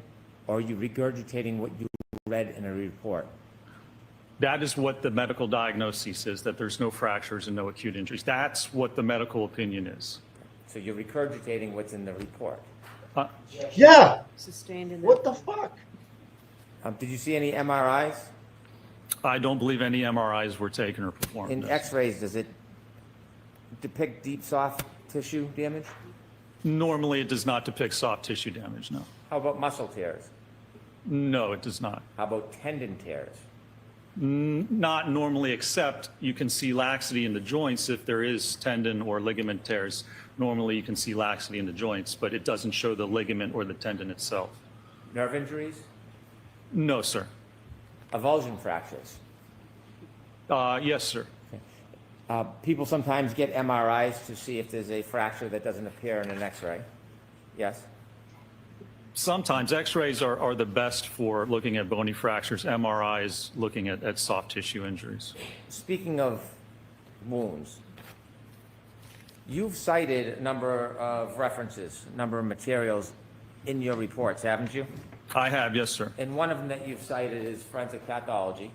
or are you regurgitating what you read in a report? That is what the medical diagnosis is, that there's no fractures and no acute injuries. That's what the medical opinion is. So you're regurgitating what's in the report? Yeah. Sustained in What the fuck? Did you see any MRIs? I don't believe any MRIs were taken or performed. In no. x-rays, does it depict deep soft tissue damage? Normally, it does not depict soft tissue damage, no. How about muscle tears? No, it does not. How about tendon tears? Not normally, except you can see laxity in the joints if there is tendon or ligament tears. Normally, you can see laxity in the joints, but it doesn't show the ligament or the tendon itself. Nerve injuries? No, sir. Avulsion fractures? Yes, sir. Okay. People sometimes get MRIs to see if there's a fracture that doesn't appear in an X-ray. Yes? Sometimes X-rays are the best for looking at bony fractures. MRI is looking at soft tissue injuries. Speaking of wounds, you've cited a number of references, a number of materials in your reports, haven't you? I have, yes, sir. And one of them that you've cited is forensic pathology.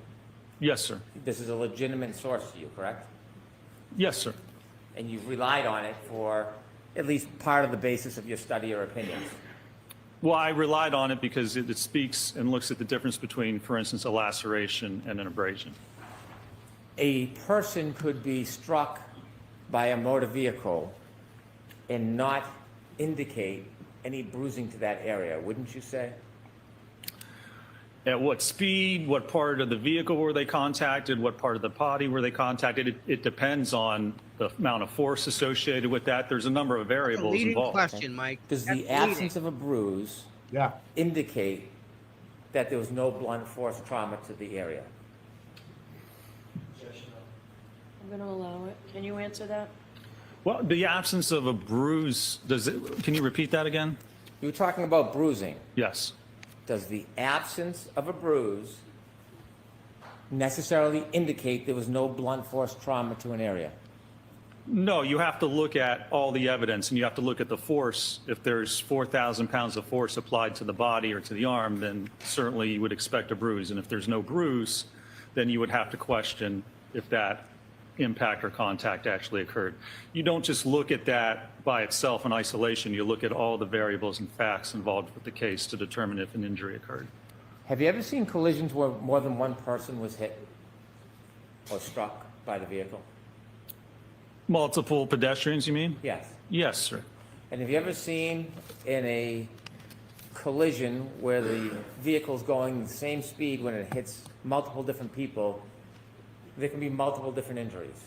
Yes, sir. This is a legitimate source to you, correct? Yes, sir. And you've relied on it for at least part of the basis of your study or opinions. Well, I relied on it because it speaks and looks at the difference between, for instance, a laceration and an abrasion. A person could be struck by a motor vehicle and not indicate any bruising to that area, wouldn't you say? At what speed, what part of the vehicle were they contacted, what part of the body were they contacted? It depends on the amount of force associated with that. There's a number of variables leading involved. question, Mike. Does the absence of a bruise indicate that there was no blunt force trauma to the area? I'm going to allow it. Can you answer that? Well, the absence of a bruise, can you repeat that again? You were talking about bruising. Yes. Does the absence of a bruise necessarily indicate there was no blunt force trauma to an area? No, you have to look at all the evidence and you have to look at the force. If there's 4,000 pounds of force applied to the body or to the arm, then certainly you would expect a bruise. And if there's no bruise, then you would have to question if that impact or contact actually occurred. You don't just look at that by itself in isolation. You look at all the variables and facts involved with the case to determine if an injury occurred. Have you ever seen collisions where more than one person was hit or struck by the vehicle? Multiple pedestrians, you mean? Yes. Yes, sir. And have you ever seen in a collision where the vehicle's going the same speed when it hits multiple different people, there can be multiple different injuries?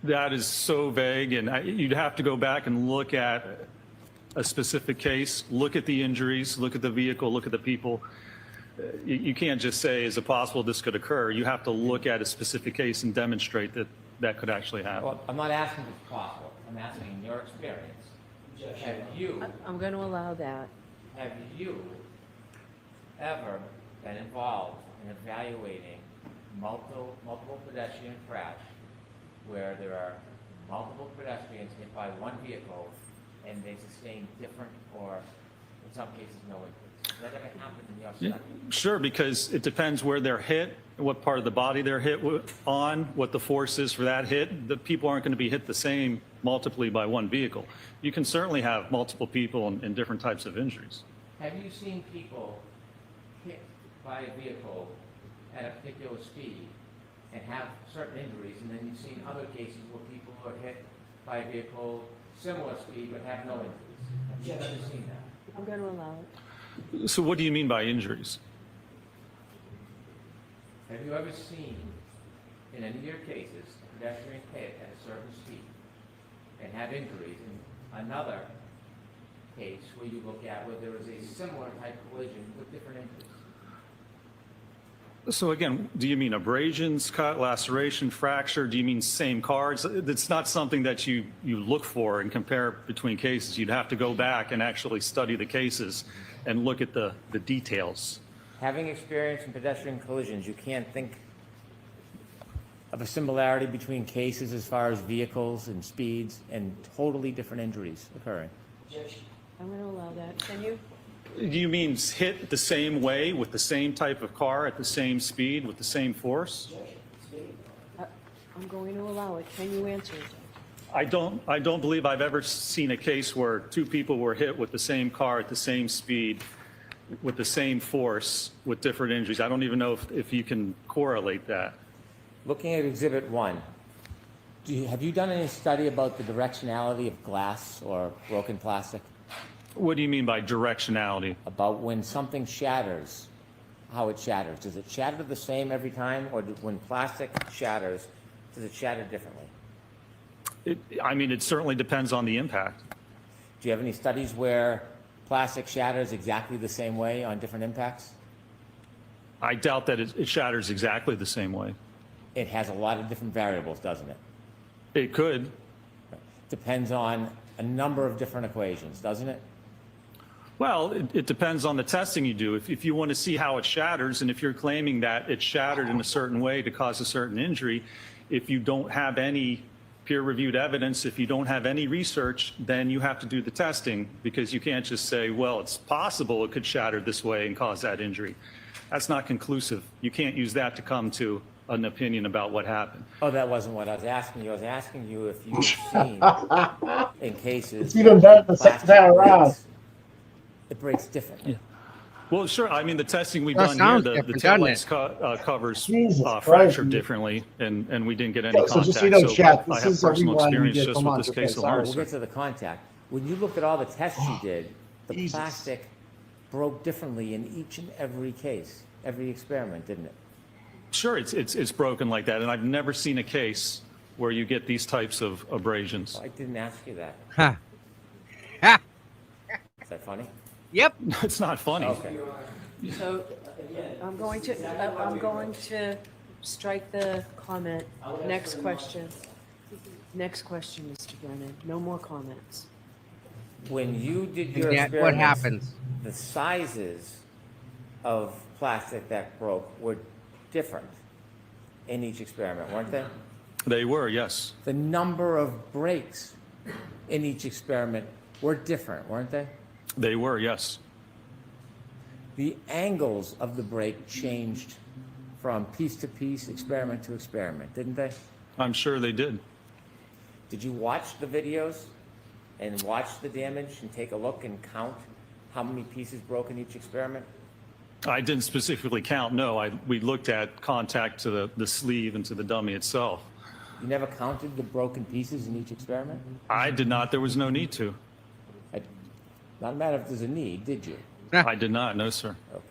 That is so vague, and you'd have to go back and look at a specific case, look at the injuries, look at the vehicle, look at the people. You can't just say, is it possible this could occur? You have to look at a specific case and demonstrate that that could actually happen. Well, I'm not asking if it's possible. I'm asking in your experience. Have you? I'm going to allow that. Have you ever been involved in evaluating multiple pedestrian crash where there are multiple pedestrians hit by one vehicle and they sustain different or in some cases no injuries? Does that ever happen in your study? Sure, because it depends where they're hit, what part of the body they're hit on, what the force is for that hit. The people aren't going to be hit the same multiply by one vehicle. You can certainly have multiple people in different types of injuries. Have you seen people hit by a vehicle at a particular speed and have certain injuries, and then you've seen other cases where people are hit by a vehicle similar speed but have no injuries? Have you ever seen that? I'm going to allow it. So what do you mean by injuries? Have you ever seen in any of your cases a pedestrian hit at a certain speed and have injuries, and another case where you look at where there is a similar type of collision with different injuries? So again, do you mean abrasions, cut, laceration, fracture? Do you mean same cars? It's not something that you look for and compare between cases. You'd have to go back and actually study the cases and look at the details. Having experience in pedestrian collisions, you can't think of a similarity between cases as far as vehicles and speeds and totally different injuries occurring. I'm going to allow that. Can you? Do you mean hit the same way with the same type of car at the same speed with the same force? I'm going to allow it. Can you answer it? I don't believe I've ever seen a case where two people were hit with the same car at the same speed with the same force with different injuries. I don't even know if you can correlate that. Looking at Exhibit 1, have you done any study about the directionality of glass or broken plastic? What do you mean by directionality? About when something shatters, how it shatters. Does it shatter the same every time, or when plastic shatters, does it shatter differently? It certainly depends on the impact. Do you have any studies where plastic shatters exactly the same way on different impacts? I doubt that it shatters exactly the same way. It has a lot of different variables, doesn't it? It could. Depends on a number of different equations, doesn't it? Well, it depends on the testing you do. If you want to see how it shatters, and if you're claiming that it shattered in a certain way to cause a certain injury, if you don't have any peer-reviewed evidence, if you don't have any research, then you have to do the testing, because you can't just say, well, it's possible it could shatter this way and cause that injury. That's not conclusive. You can't use that to come to an opinion about what happened. Oh, that wasn't what I was asking you. I was asking you if you've seen in cases. It's even better the second time around. It breaks differently. Yeah. Well, sure. I mean, the testing we've That done here, sounds the different, tail doesn't lights covers Jesus Christ. fractured differently, and we didn't get any So contact. just so you know, chat, I this have is a personal rewind we experience did just from with months. this Okay, case sorry. alone. We'll get to the contact. When you looked at all the tests you did, the Jesus. plastic broke differently in each and every case, every experiment, didn't it? Sure, it's broken like that, and I've never seen a case where you get these types of abrasions. Well, I didn't ask you that. Ha. Ha. Is that funny? Yep. It's not funny. Okay. So I'm going to strike the comment. Next question. Next question, Mr. Brennan. No more comments. When you did And your yet, what experiments, happens? the sizes of plastic that broke were different in each experiment, weren't they? They were, yes. The number of breaks in each experiment were different, weren't they? They were, yes. The angles of the break changed from piece to piece, experiment to experiment, didn't they? I'm sure they did. Did you watch the videos and watch the damage and take a look and count how many pieces broke in each experiment? I didn't specifically count, no. We looked at contact to the sleeve and to the dummy itself. You never counted the broken pieces in each experiment? I did not. There was no need to. Not a matter if there's a need, did you? I did not, no, sir. Okay.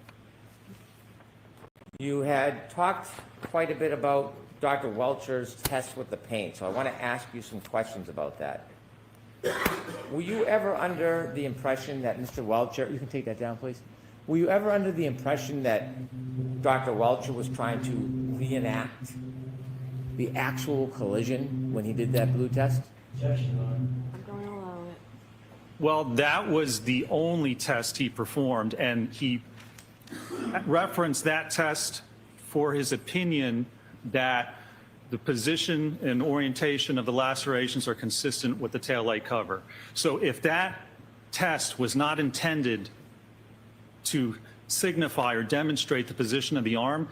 You had talked quite a bit about Dr. Welcher's test with the paint, so I want to ask you some questions about that. Were you ever under the impression that Mr. Welcher, you can take that down, please. Were you ever under the impression that Dr. Welcher was trying to reenact the actual collision when he did that blue test? I'm going to allow it. Well, that was the only test he performed, and he referenced that test for his opinion that the position and orientation of the lacerations are consistent with the taillight cover. So if that test was not intended to signify or demonstrate the position of the arm,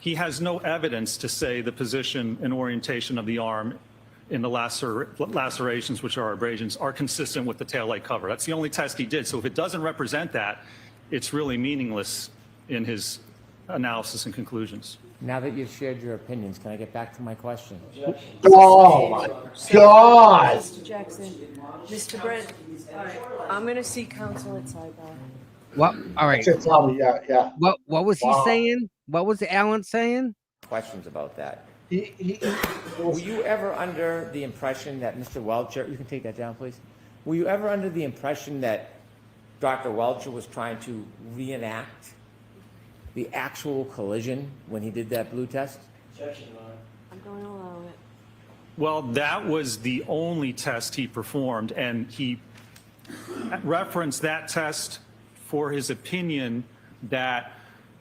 he has no evidence to say the position and orientation of the arm in the lacerations, which are abrasions, are consistent with the taillight cover. That's the only test he did. So if it doesn't represent that, it's really meaningless in his analysis and conclusions. Now that you've shared your opinions, can I get back to my question? Oh my God! Mr. Jackson, Mr. Brent, all right, I'm going to see counsel at sidebar. What? All right. That's it, Tommy. Yeah. What was he saying? What was Alan saying? Questions about that. Were you ever under the impression that Mr. Welcher, you can take that down, please. Were you ever under the impression that Dr. Welcher was trying to reenact the actual collision when he did that blue test? I'm going to allow it. Well, that was the only test he performed, and he referenced that test for his opinion that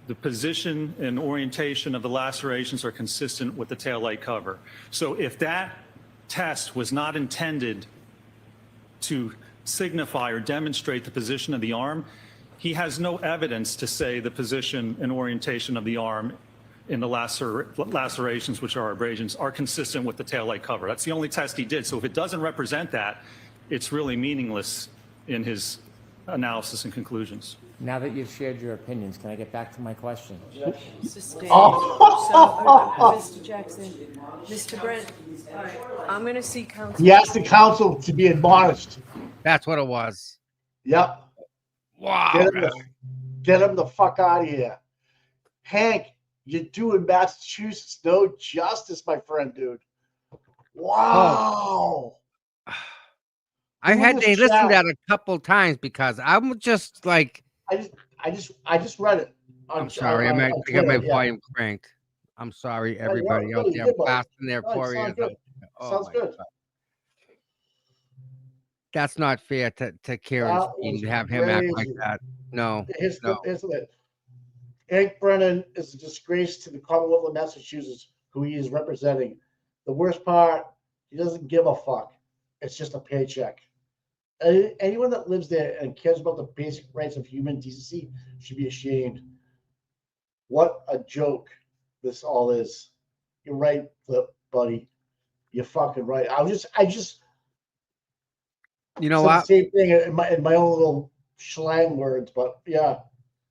the position and orientation of the lacerations are consistent with the taillight cover. So if that test was not intended to signify or demonstrate the position of the arm, he has no evidence to say the position and orientation of the arm in the lacerations, which are abrasions, are consistent with the taillight cover. That's the only test he did. So if it doesn't represent that, it's really meaningless in his analysis and conclusions. Now that you've shared your opinions, can I get back to my question? Sustained. Mr. Jackson, Mr. Brent, all right, I'm going to see counsel. He asked the council to be admonished. That's what it was. Yep. Wow. Get him the fuck out of here. Hank, you're doing Massachusetts no justice, my friend, dude. Wow. I had to listen to that a couple times because I'm just like. I just read it. I'm sorry. I got my volume cranked. I'm sorry, No, everybody no, out you're there good, buddy. blasting their No, it poor ears. sounds good. Oh Sounds my good. God. That's not fair to Kieran's That team was to have him act like crazy. that. No, Here's no. the Hank Brennan is a disgrace to the Commonwealth of Massachusetts, who he is representing. The worst part, he doesn't give a fuck. It's just a paycheck. Anyone that lives there and cares about the basic rights of human decency should be ashamed. What a joke this all is. You're right, Flip, buddy. You're fucking right. I just You know said the what, same thing in my own little slang words, but yeah.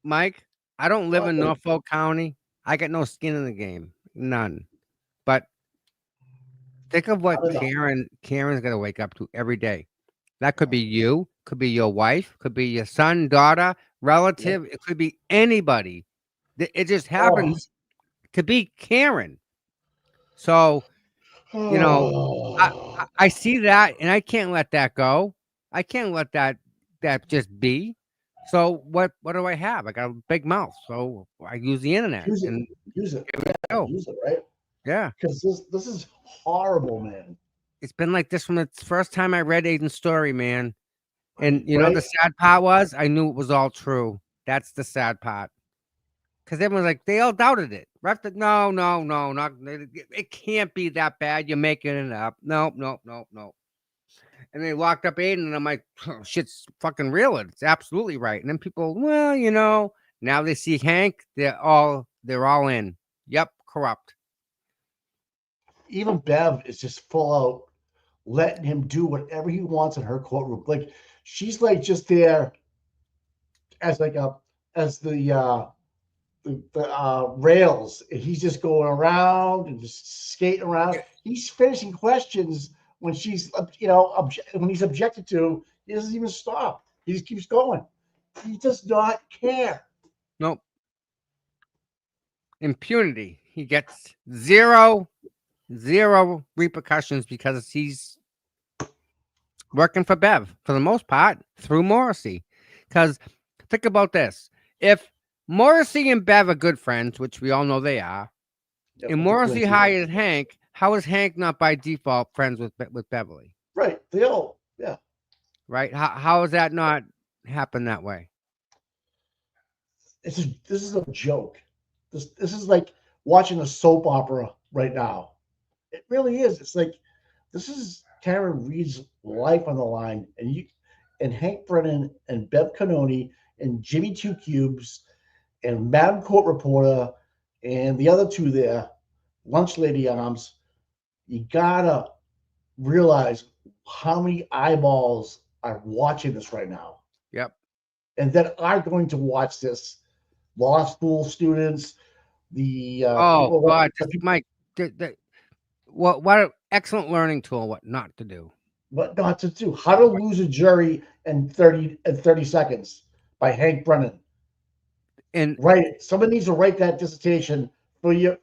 Mike? I don't live in Norfolk County. I got no skin in the game. None. But think of what Karen's gonna wake up to every day. That could be you, could be your wife, could be your son, daughter, relative. It could be anybody. It just happens to be Karen. So, you know, I see that, and I can't let that go. I can't let that just be. So what do I have? I got a big mouth, so I use the internet. Use it. And Use it. here we go. Use it, right? Yeah. Because this is horrible, man. It's been like this from the first time I read Aidan's story, man. And you know Right. the sad part was I knew it was all true. That's the sad part. Because everyone's like, they all doubted it. Ref, no, not it can't be that bad. You're making it up. No. And they locked up Aidan, and I'm like, oh, shit's fucking real. It's absolutely right. And then people, well, you know, now they see Hank, they're all in. Yep, corrupt. Even Bev is just full out letting him do whatever he wants in her courtroom. Like she's like just there as like the rails. And he's just going around and just skating around. He's finishing questions when she's when he's objected to. He doesn't even stop. He just keeps going. He does not care. Nope. Impunity. He gets zero repercussions because he's working for Bev for the most part through Morrissey. Because think about this. If Morrissey and Bev are good friends, which we all know they are, and Morrissey hired Hank, how is Hank not by default friends with Beverly? Right. They all, yeah. Right? How does that not happen that way? This is a joke. This is like watching a soap opera right now. It really is. It's like this is Karen Reed's life on the line, and Hank Brennan and Bev Canoni and Jimmy Two Cubes and Madam Court Reporter and the other two there, Lunch Lady Arms. You gotta realize how many eyeballs are watching this right now. Yep. And that are going to watch this. Law school students, the oh God, Mike, what an excellent learning tool. What not to do. What not to do? How to lose a jury in 30 seconds by Hank Brennan. And someone needs to write that dissertation for your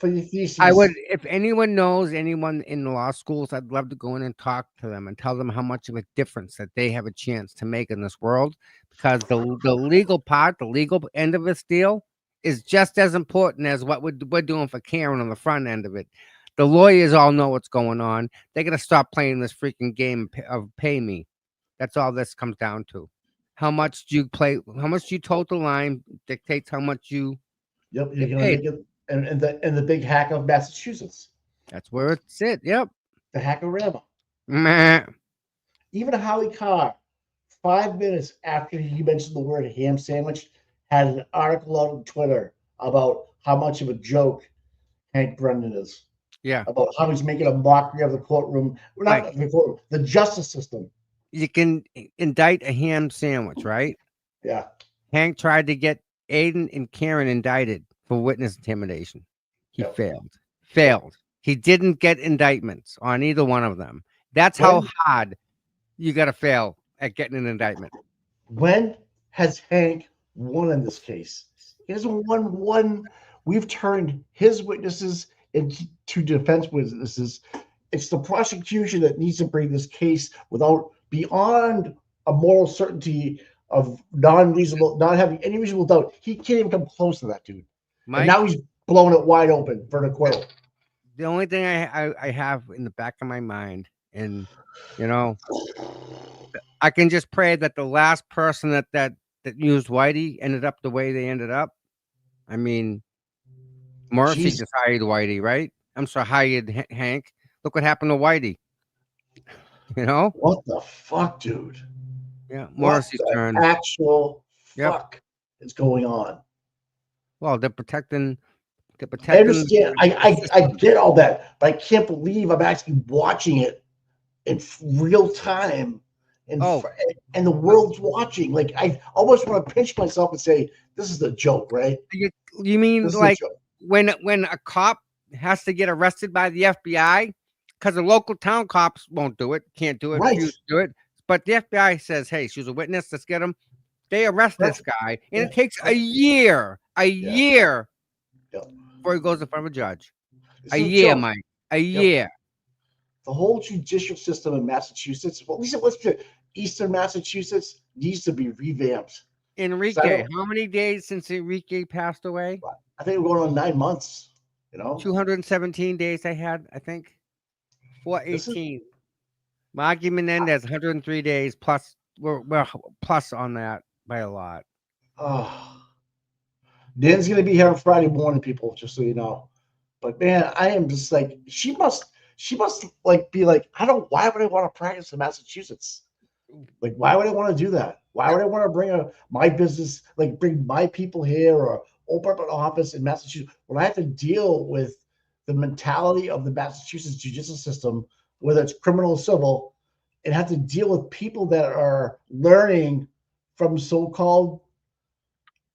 thesis. I would, if anyone knows anyone in law schools, I'd love to go in and talk to them and tell them how much of a difference that they have a chance to make in this world, because the legal part, the legal end of this deal is just as important as what we're doing for Karen on the front end of it. The lawyers all know what's going on. They got to stop playing this freaking game of pay me. That's all this comes down to. How much do you play? How much do you toe the line dictates how much you. Yep, you're gonna make it, and the big hack of Massachusetts. That's where it's at. Yep, the hackorama. Meh. Even Howie Carr, 5 minutes after he mentioned the word ham sandwich, had an article out on Twitter about how much of a joke Hank Brennan is. Yeah, about how he's making a mockery of the courtroom, not the courtroom, the justice system. You can indict a ham sandwich, right? Yeah. Hank tried to get Aidan and Karen indicted for witness intimidation. He failed. He didn't get indictments on either one of them. That's how hard you got to fail at getting an indictment. When has Hank won in this case? He hasn't won one. We've turned his witnesses into defense witnesses. It's the prosecution that needs to bring this case beyond a moral certainty of not having any reasonable doubt. He can't even come close to that, dude. Mike, and now he's blown it wide open for an acquittal. The only thing I have in the back of my mind, and you know, I can just pray that the last person that used Whitey ended up the way they ended up. I mean, Morrissey Jeez. just hired Whitey, right? I'm sorry, hired Hank. Look what happened to Whitey. You know? What the fuck, dude? Yeah, What Morrissey's the turn. actual Yep. fuck is going on? Well, they're protecting. They're I protecting. understand. I get all that, but I can't believe I'm actually watching it in real time, and Oh. and the world's watching. Like I almost want to pinch myself and say, "This is a joke, right?" You mean This is a like joke. when a cop has to get arrested by the FBI because the local town cops won't do it, can't do it, Right. refuse to do it, but the FBI says, "Hey, she's a witness. Let's get him." They arrest this guy, and it takes a year before he goes in front of a judge. This A is year, joke. Mike. A Yep. year. The whole judicial system in Massachusetts, well, at least let's put Eastern Massachusetts, needs to be revamped. Enrique, how many days since Enrique passed away? I think we're going on 9 months. You know, 217 days I had, I think. 418. My argument end is 103 days plus. We're plus on that by a lot. Oh, Nan's gonna be here on Friday morning, people, just so you know. But man, I am just like she must like be like, why would I want to practice in Massachusetts? Like, why would I want to do that? Why would I want to bring my business, like bring my people here or open up an office in Massachusetts when I have to deal with the mentality of the Massachusetts judicial system, whether it's criminal or civil, and have to deal with people that are learning from so-called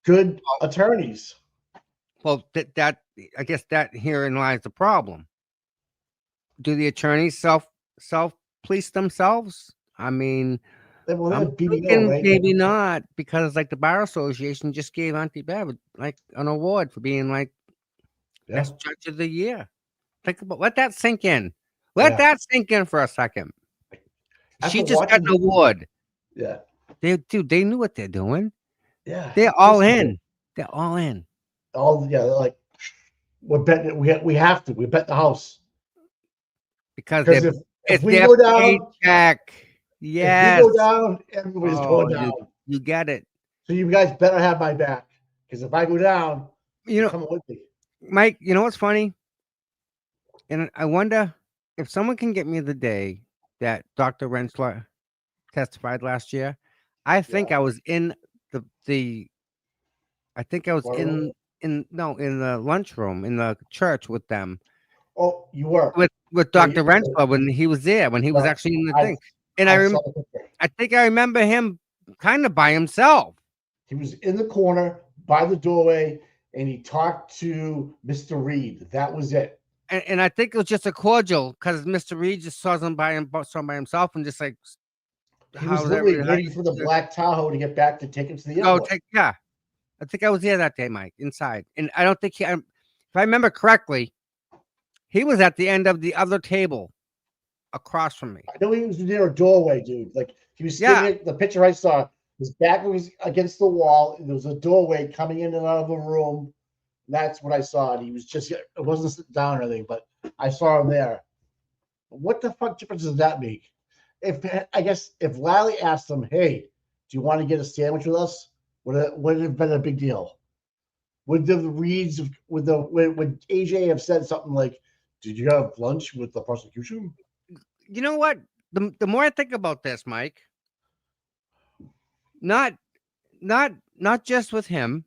good attorneys. Well, that I guess that herein lies the problem. Do the attorneys self police themselves? I mean, Well, I'm that'd be thinking right? maybe not, because like the bar association just gave Auntie Bev like an award for being like best judge of the year. Think about, let that sink in. Let that sink in for a second. After She just got watching an award. Yeah. They knew what they're doing. Yeah. They're all in. They're all in. They're like, we're betting. We have to. We bet the house Because if it's we their go down, paycheck. Yes. if we go down, everybody's going down. You get it. So you guys better have my back, because if I go down, you're coming with me. Mike, you know what's funny? And I wonder if someone can get me the day that Dr. Rensler testified last year. I think I was in the I think I was in the lunchroom in the church with them. Oh, you were with Dr. Rensler when he was there, when he was actually in the thing. And I think I remember him kind of by himself. He was in the corner by the doorway, and he talked to Mr. Reed. That was it. And I think it was just a cordial, because Mr. Reed just saw him by himself and just like, he was literally waiting for the black Tahoe to get back to take him to the airport. Yeah. I think I was there that day, Mike, inside. And I don't think if I remember correctly, he was at the end of the other table across from me. I know he was near a doorway, dude. Like he was standing, the picture I saw, his back was against the wall, and there was a doorway coming in and out of a room. That's what I saw. And he was just, it wasn't sitting down or anything, but I saw him there. What the fuck difference does that make? I guess if Lally asked him, hey, do you want to get a sandwich with us? Would it have been a big deal? Would the Reeds, would AJ have said something like, did you have lunch with the prosecution? You know what? The more I think about this, Mike, not just with him,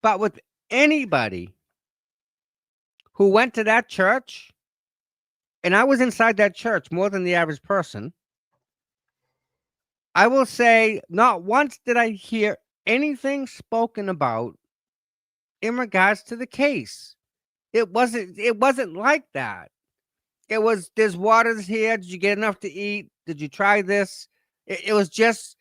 but with anybody who went to that church, and I was inside that church more than the average person, I will say not once did I hear anything spoken about in regards to the case. It wasn't like that. It was, there's waters here. Did you get enough to eat? Did you try this? It was just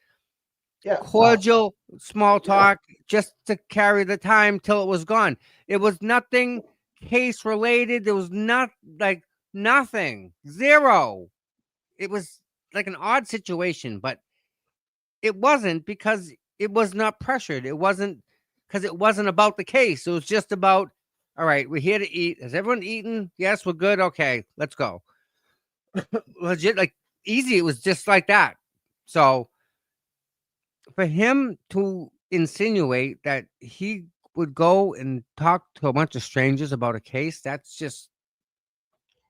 cordial small talk, just to carry the time till it was gone. It was nothing case related. There was nothing, zero. It was like an odd situation, but it wasn't, because it was not pressured. It wasn't because it wasn't about the case. It was just about, all right, we're here to eat. Has everyone eaten? Yes, we're good. Okay, let's go. Legit, like easy. It was just like that. So for him to insinuate that he would go and talk to a bunch of strangers about a case, that's just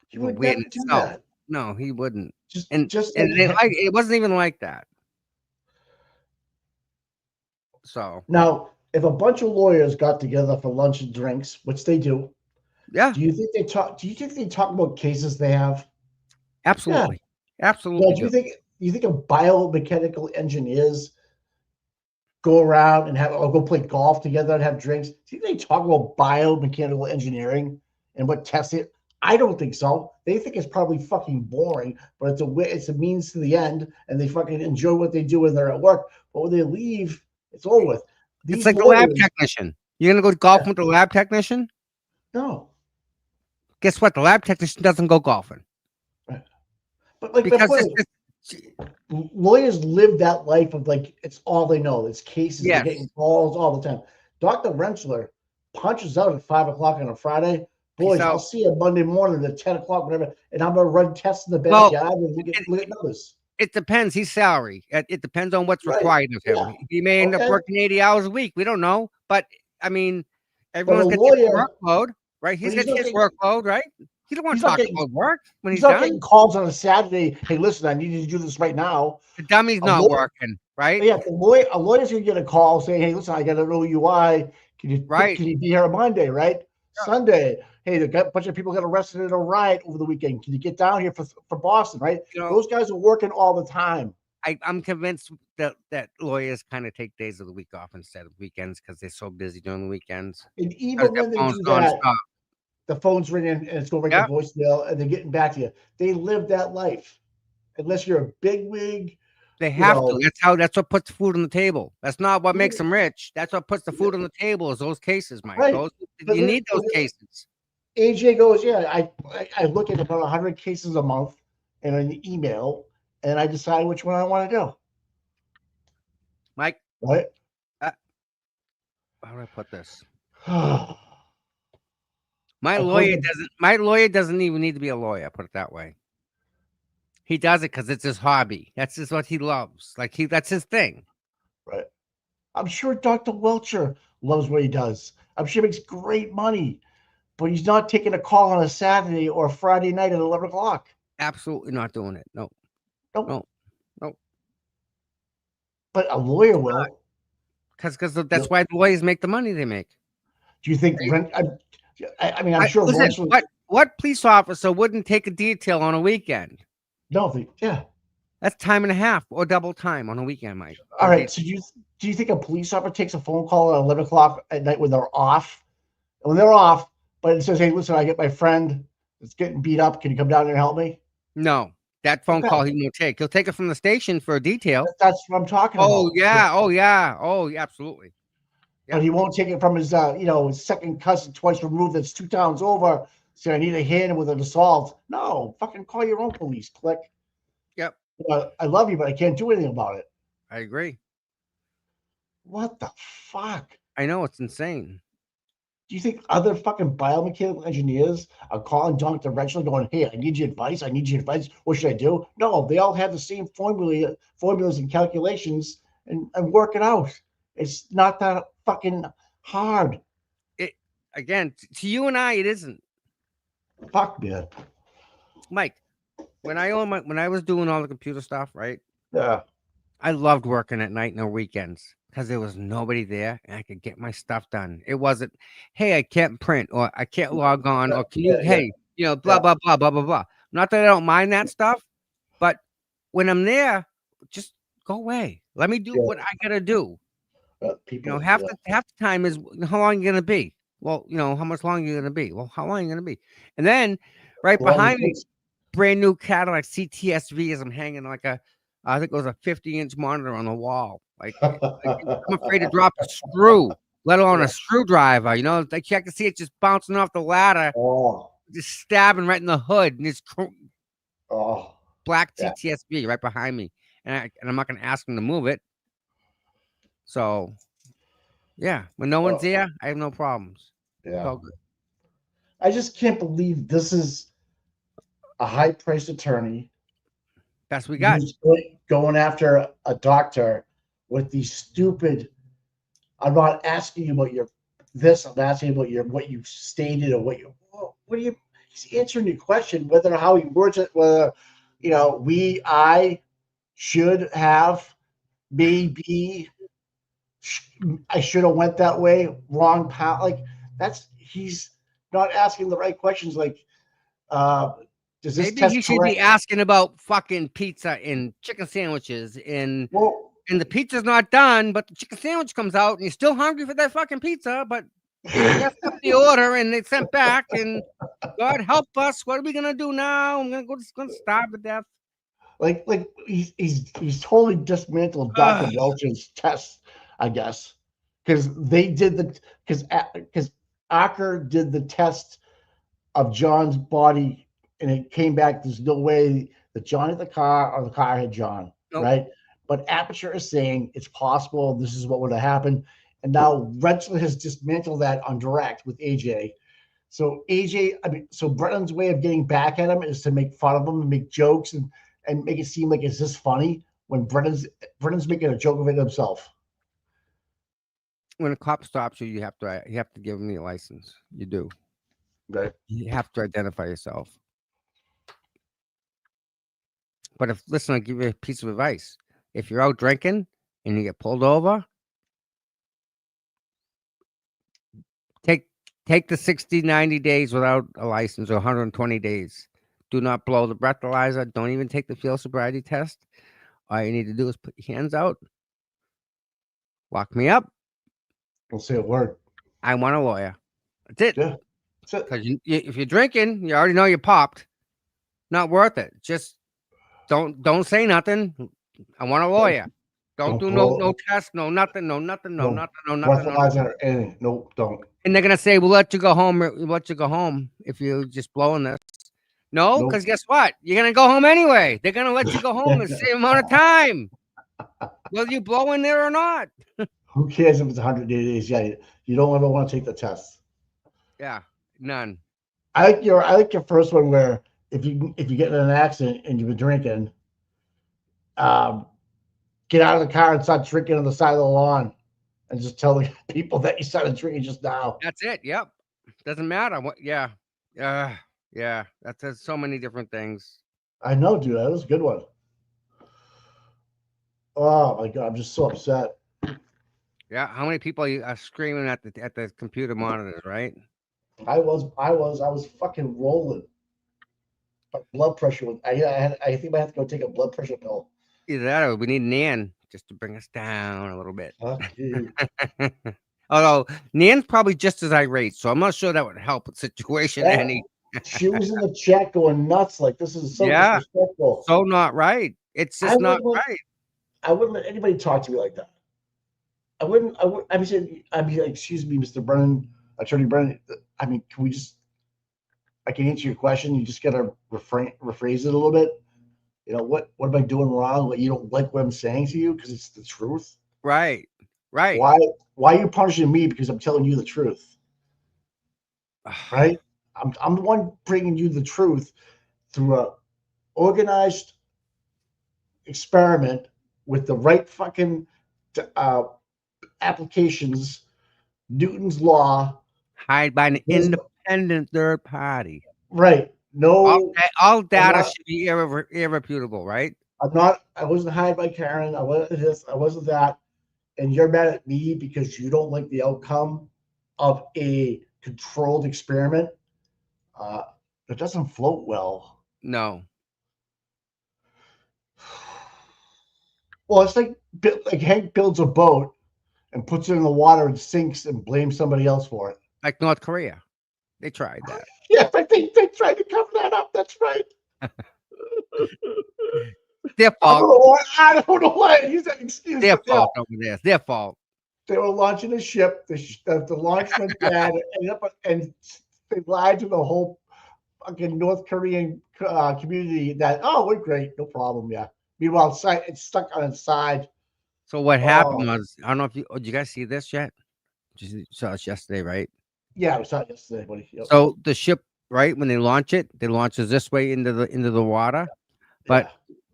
He would weird never in do itself. that. No, he wouldn't. Just And like it wasn't even like that. So now, if a bunch of lawyers got together for lunch and drinks, which they do, yeah, do you think they talk? Do you think they talk about cases they have? absolutely, Yeah. absolutely. Well, do you think of biomechanical engineers go around and have or go play golf together and have drinks? Do you think they talk about biomechanical engineering and what tests it? I don't think so. They think it's probably fucking boring, but it's a means to the end, and they fucking enjoy what they do when they're at work. But when they leave, it's over with. It's These like the lab lawyers, technician. You're gonna go golfing with the lab technician? no. Guess what? The lab technician doesn't go golfing But like my because point is, lawyers live that life of like it's all they know. It's cases. They're yes. getting calls all the time. Dr. Rentschler punches out at 5 o'clock on a Friday. Boys, I'll see you Monday morning at 10 o'clock, whatever, and I'm gonna run tests in the Well, backyard and look at numbers. It depends. He's salary. It depends on what's Right. required of him. Yeah. He may end up Okay. working 80 hours a week. We don't know. But I mean, But a everyone's got lawyer, different workload, right? He's but he's got not his getting- workload, right? He don't want he's to not talk getting- about work when he's not done. getting calls on a Saturday. Hey, listen, I need you to do this right now. The dummy's A not lawyer- working, right? Yeah, a lawyer's gonna get a call saying, "Hey, listen, I got an OUI. Can you be here on Monday, right? Sunday. Hey, a bunch of people got arrested in a riot over the weekend. Can you get down here for Boston, right? Those guys are working all the time. I'm convinced that lawyers kind of take days of the week off instead of weekends because they're so busy during the weekends. And 'Cause even their when they phone's do that, nonstop. the phone's ringing and it's going right to voicemail, and they're getting back to you. They live that life, unless you're a bigwig. They have to. That's what puts food on the table. That's not what makes them rich. That's what puts the food on the table. Is those cases, Mike? Right. You need those cases. AJ goes, yeah. I look at about 100 cases a month in an email, and I decide which one I want to do. Mike, what? How do I put this? I My lawyer doesn't even need to be a lawyer. Put it that way. He does it because it's his hobby. That's just what he loves. That's his thing. Right. I'm sure Dr. Welcher loves what he does. I'm sure he makes great money, but he's not taking a call on a Saturday or a Friday night at 11 o'clock. Absolutely not doing it. No. Nope. No. But a lawyer will. Because that's why lawyers make the money they make. Do you think rent? I mean, I'm sure. Listen, what police officer wouldn't take a detail on a weekend? No, yeah. That's time and a half or double time on a weekend, Mike. All right. So do you think a police officer takes a phone call at 11 o'clock at night when they're off? And when they're off, but it says, "Hey, listen, I get my friend that's getting beat up. Can you come down there and help me?" No, that phone call he won't take. He'll take it from the station for a detail. That's what I'm talking about. Oh yeah. Absolutely. But he won't take it from his, his second cousin twice removed that's 2 towns over. Say, I need a hand with an assault. No, fucking call your own police. Click. Yep. I love you, but I can't do anything about it. I agree. What the fuck? I know, it's insane. Do you think other fucking biomechanical engineers are calling Dr. Rentschler going, "Hey, I need your advice. I need your advice. What should I do?" No, they all have the same formulas and calculations and work it out. It's not that fucking hard. Again, to you and I, it isn't. Fuck, man. Mike, when I was doing all the computer stuff, right? Yeah. I loved working at night and on weekends because there was nobody there and I could get my stuff done. It wasn't, hey, I can't print or I can't log on or can you, blah, blah, blah, blah, blah, blah. Not that I don't mind that stuff, but when I'm there, just go away. Let me do what I gotta do. Half the time is how long are you gonna be? Well, how much longer are you gonna be? Well, how long are you gonna be? And then right behind me, brand new Cadillac CTSV as I'm hanging like I think it was a 50-inch monitor on the wall. Like I'm afraid to drop a screw, let alone a screwdriver. I can see it just bouncing off the ladder, just stabbing right in the hood, and it's black CTSV right behind me, and I'm not gonna ask him to move it. So Yeah, when no one's there, I have no problems. It's Yeah. all good. I just can't believe this is a high-priced attorney That's what we got. who's going after a doctor with these stupid. I'm not asking you about your this. I'm asking you about your what you stated or what you. What do you? He's answering your question whether how he words it. Whether I should have maybe I should have went that way. Wrong path. Like he's not asking the right questions. Like, does this Maybe test he should correct? be asking about fucking pizza and chicken sandwiches and the pizza's not done, but the chicken sandwich comes out and you're still hungry for that fucking pizza, but they messed up the order and they sent back and God help us. What are we gonna do now? I'm gonna starve to death. Like he's totally dismantled Dr. Welch's test, I guess, because they did because Acker did the test of John's body and it came back. There's no way that John had the car or the car had John, Nope. right? But Aperture is saying it's possible. This is what would have happened, and now Rentschler has dismantled that on direct with AJ. So so Brennan's way of getting back at him is to make fun of him and make jokes and make it seem like it's just funny when Brennan's making a joke of it himself. When a cop stops you, you have to give him the license. You do. Right. You have to identify yourself. But listen, I'll give you a piece of advice. If you're out drinking and you get pulled over, take the 60, 90 days without a license or 120 days. Do not blow the breathalyzer. Don't even take the field sobriety test. All you need to do is put your hands out. Lock me up. Don't say a word. I want a lawyer. That's it. Yeah. Because if you're drinking, you already know you're popped. Not worth it. Just don't say nothing. I want a lawyer. Don't do no test, no nothing, no nothing, no nothing, no nothing. Breathalyzer, anything. Nope, don't. And they're gonna say, "We'll let you go home. We'll let you go home if you're just blowing this." No, because guess what? You're gonna go home anyway. They're gonna let you go home the same amount of time, whether you blow in there or not. Who cares if it's 180 days? Yeah, you don't ever want to take the test. Yeah, none. I like your first one where if you get in an accident and you've been drinking, get out of the car and start drinking on the side of the lawn, and just tell the people that you started drinking just now. That's it. Yep. Doesn't matter. What? Yeah. Yeah. That's so many different things. I know, dude. That was a good one. Oh my god, I'm just so upset. Yeah. How many people are screaming at the computer monitors, right? I was fucking rolling. My blood pressure was. I think I have to go take a blood pressure pill. Either that or we need Nan just to bring us down a little bit. Fuck you. Although Nan's probably just as irate, so I'm not sure that would help the situation any. She was in the chat going nuts, like this is so disrespectful. So not right. It's just not right. I wouldn't let anybody talk to me like that. I wouldn't. I'd be like, excuse me, Mr. Brennan, Attorney Brennan. I mean, can we just? I can answer your question. You just gotta rephrase it a little bit. You know what am I doing wrong? What you don't like what I'm saying to you because it's the truth. Right. Why are you punishing me because I'm telling you the truth? Right. I'm the one bringing you the truth through a organized experiment with the right fucking applications, Newton's law, hired by an independent third party. Right. No. All data should be irrefutable, right? I wasn't hired by Karen. I wasn't this. I wasn't that. And you're mad at me because you don't like the outcome of a controlled experiment. It doesn't float well. No. Well, it's like Hank builds a boat and puts it in the water and sinks and blames somebody else for it. Like North Korea. They tried that. Yeah, I think they tried to cover that up. That's right. Their fault. I don't know why. Use that excuse. Their fault over there. It's their fault. They were launching a ship. The launch went bad, and they lied to the whole fucking North Korean community that, we're great, no problem, yeah. Meanwhile, it's stuck on its side. So what happened was, I don't know if did you guys see this yet? You saw us yesterday, right? Yeah, we saw it yesterday, buddy. Yep. So the ship, right, when they launch it launches this way into the water, but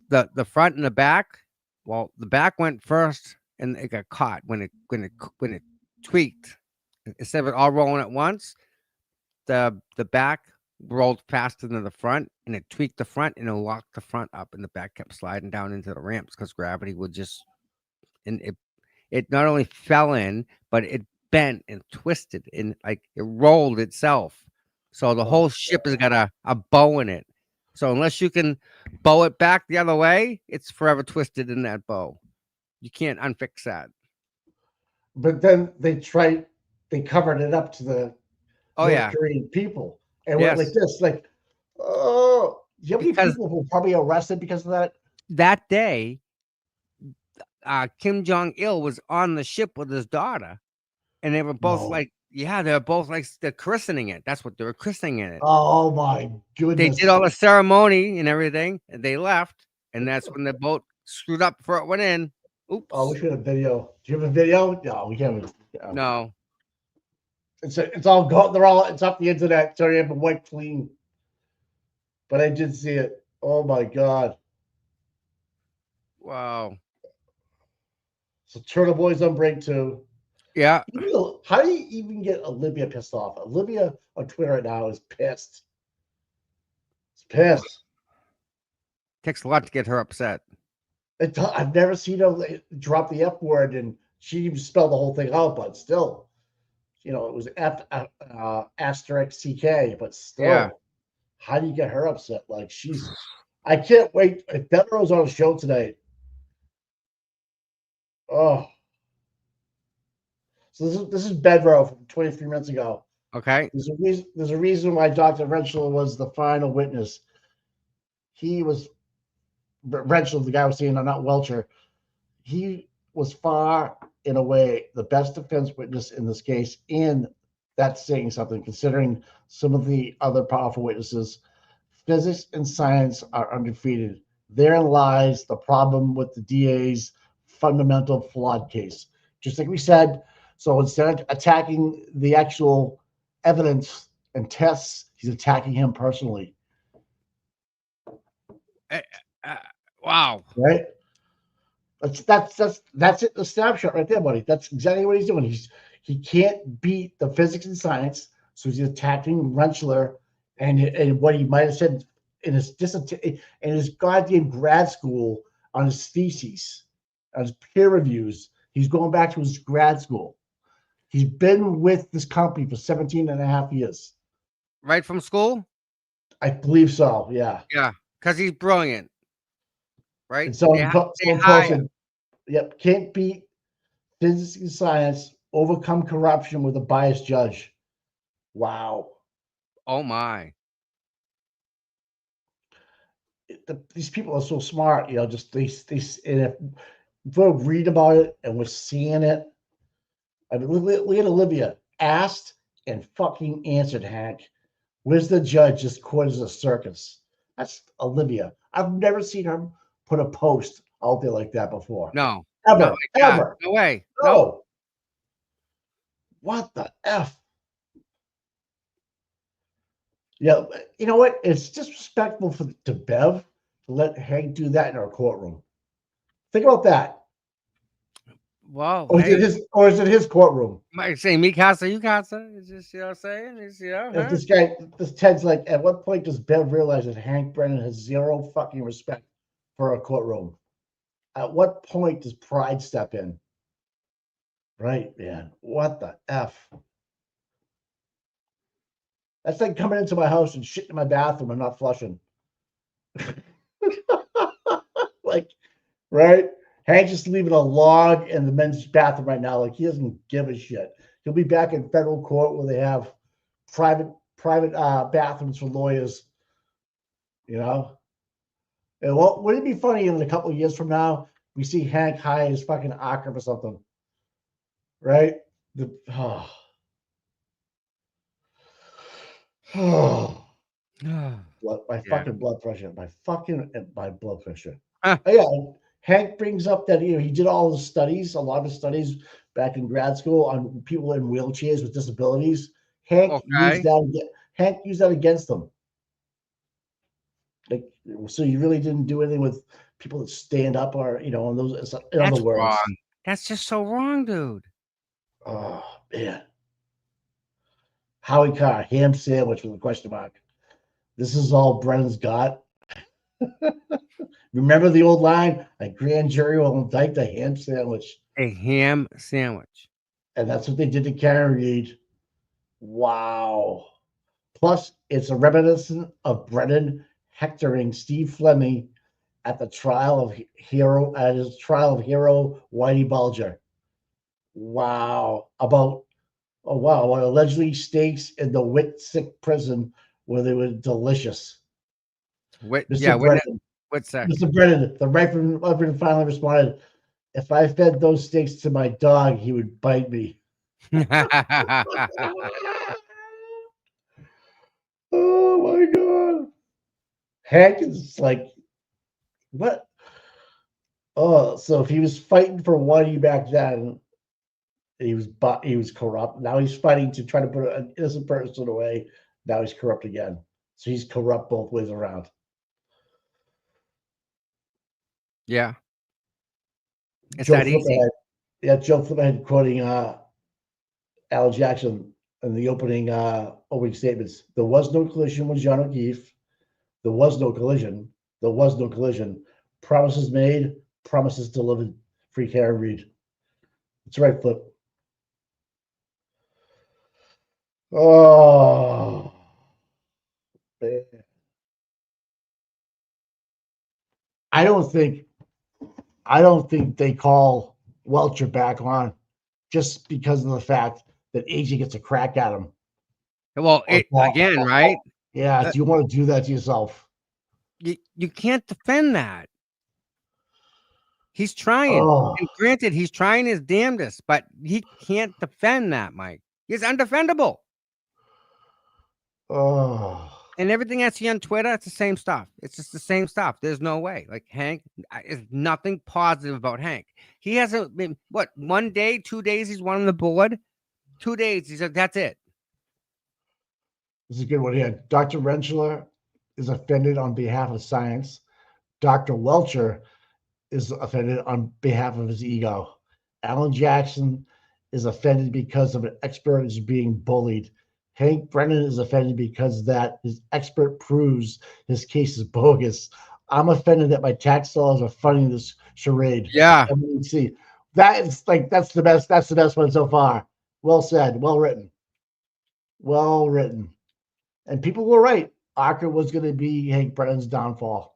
the front and the back, well, the back went first and it got caught when it tweaked. Instead of it all rolling at once, the back rolled faster than the front, and it tweaked the front and it locked the front up, and the back kept sliding down into the ramps because gravity would just, and it not only fell in, but it bent and twisted and like it rolled itself. So the whole ship has got a bow in it. So unless you can bow it back the other way, it's forever twisted in that bow. You can't unfix that. But then they covered it up to the North Korean people and went like this, like, oh, do you know how many people were probably arrested because of that? That day, Kim Jong-il was on the ship with his daughter, and they were both they're both like they're christening it. That's what they were christening it. Oh my goodness! They did all the ceremony and everything, and they left, and that's when the boat screwed up before it went in. Oops. Oh, we should have video. Do you have a video? No, we can't. No. It's all gone. It's off the internet. So you have a white clean. But I did see it. Oh my god! Wow. So Turtle Boy's on break too. Yeah. How do you even get Olivia pissed off? Olivia on Twitter right now is pissed. It's pissed. Takes a lot to get her upset. I've never seen her drop the F word, and she even spelled the whole thing out, but still, it was F asterisk CK, but still, how do you get her upset? Like I can't wait. If Beto on a show tonight, oh. So this is Bedrow from 23 minutes ago. Okay. There's a reason why Dr. Rentschler was the final witness. He was Rentschler, the guy was saying, not Welcher. He was far and away the best defense witness in this case, and that's saying something considering some of the other powerful witnesses. Physics and science are undefeated. Therein lies the problem with the DA's fundamental flawed case. Just like we said. So instead of attacking the actual evidence and tests, he's attacking him personally. Wow. Right? That's it. The snapshot right there, buddy. That's exactly what he's doing. He can't beat the physics and science, so he's attacking Rentschler and what he might have said in his goddamn grad school on his theses, on his peer reviews. He's going back to his grad school. He's been with this company for 17 and a half years. Right from school? I believe so, yeah. Yeah, because he's brilliant. Right? And so he posted, yep, can't beat physics and science, overcome corruption with a biased judge. Wow. Oh, my. These people are so smart, just they and if we'll read about it and we're seeing it. I mean, look at Olivia. Asked and fucking answered, Hank. Where's the judge? This court is a circus. That's Olivia. I've never seen her put a post out there like that before. No. Ever. No, Ever. No way. No. What the F? Yeah, you know what? It's disrespectful to Bev to let Hank do that in our courtroom. Think about that. Wow. Or is it his courtroom? Might say me casa, you casa. It's just, what I'm saying? It's, If this Ted's like, at what point does Bev realize that Hank Brennan has zero fucking respect for a courtroom? At what point does pride step in? Right, man. What the F? That's like coming into my house and shitting in my bathroom and not flushing. Like, right? Hank's just leaving a log in the men's bathroom right now. Like, he doesn't give a shit. He'll be back in federal court where they have private bathrooms for lawyers. And wouldn't it be funny in a couple of years from now, we see Hank hire his fucking Akram or something? Right? Fucking blood pressure. My blood pressure. Oh, yeah. Hank brings up that he did all the studies, a lot of studies back in grad school on people in wheelchairs with disabilities. Hank used that against them. Like, so you really didn't do anything with people that stand up or, you know, in those, in That's other words. wrong. That's just so wrong, dude. Oh, man. Howie Carr, ham sandwich with a question mark. This is all Brennan's got. Remember the old line? A grand jury will indict a ham sandwich. A ham sandwich. And that's what they did to Karen Reed. Wow. Plus, it's a reminiscent of Brennan hectoring Steve Fleming at his trial of hero Whitey Bulger. Wow. About allegedly steaks in the Whitsick prison where they were delicious. Mr. Brennan, Whitsick. Mr. Brennan, the Reverend finally responded, if I fed those steaks to my dog, he would bite me. Oh my God. Hank is like, what? Oh, so if he was fighting for Whitey back then, he was corrupt. Now he's fighting to try to put an innocent person away. Now he's corrupt again. So he's corrupt both ways around. Yeah. It's that easy. Joe Flipperhead quoting Al Jackson in the opening statements. There was no collision with John O'Keefe. There was no collision. There was no collision. Promises made, promises delivered. Free Karen Reed. That's right, Flip. Oh, man. I don't think they call Welcher back on just because of the fact that AJ gets a crack at him. Well, again, right? Yeah, do you want to do that to yourself? You can't defend that. He's trying. Oh. And granted, he's trying his damnedest, but he can't defend that, Mike. He's undefendable. Oh. And everything I see on Twitter, it's the same stuff. It's just the same stuff. There's no way. Like Hank, is nothing positive about Hank. He hasn't been, 1 day, 2 days, he's won on the board. 2 days, he said, that's it. This is a good one here. Dr. Rentschler is offended on behalf of science. Dr. Welcher is offended on behalf of his ego. Alan Jackson is offended because of an expert is being bullied. Hank Brennan is offended because that his expert proves his case is bogus. I'm offended that my tax dollars are funding this charade. Yeah. See, that's the best. That's the best one so far. Well said. Well written. Well written. And people were right. Archer was going to be Hank Brennan's downfall.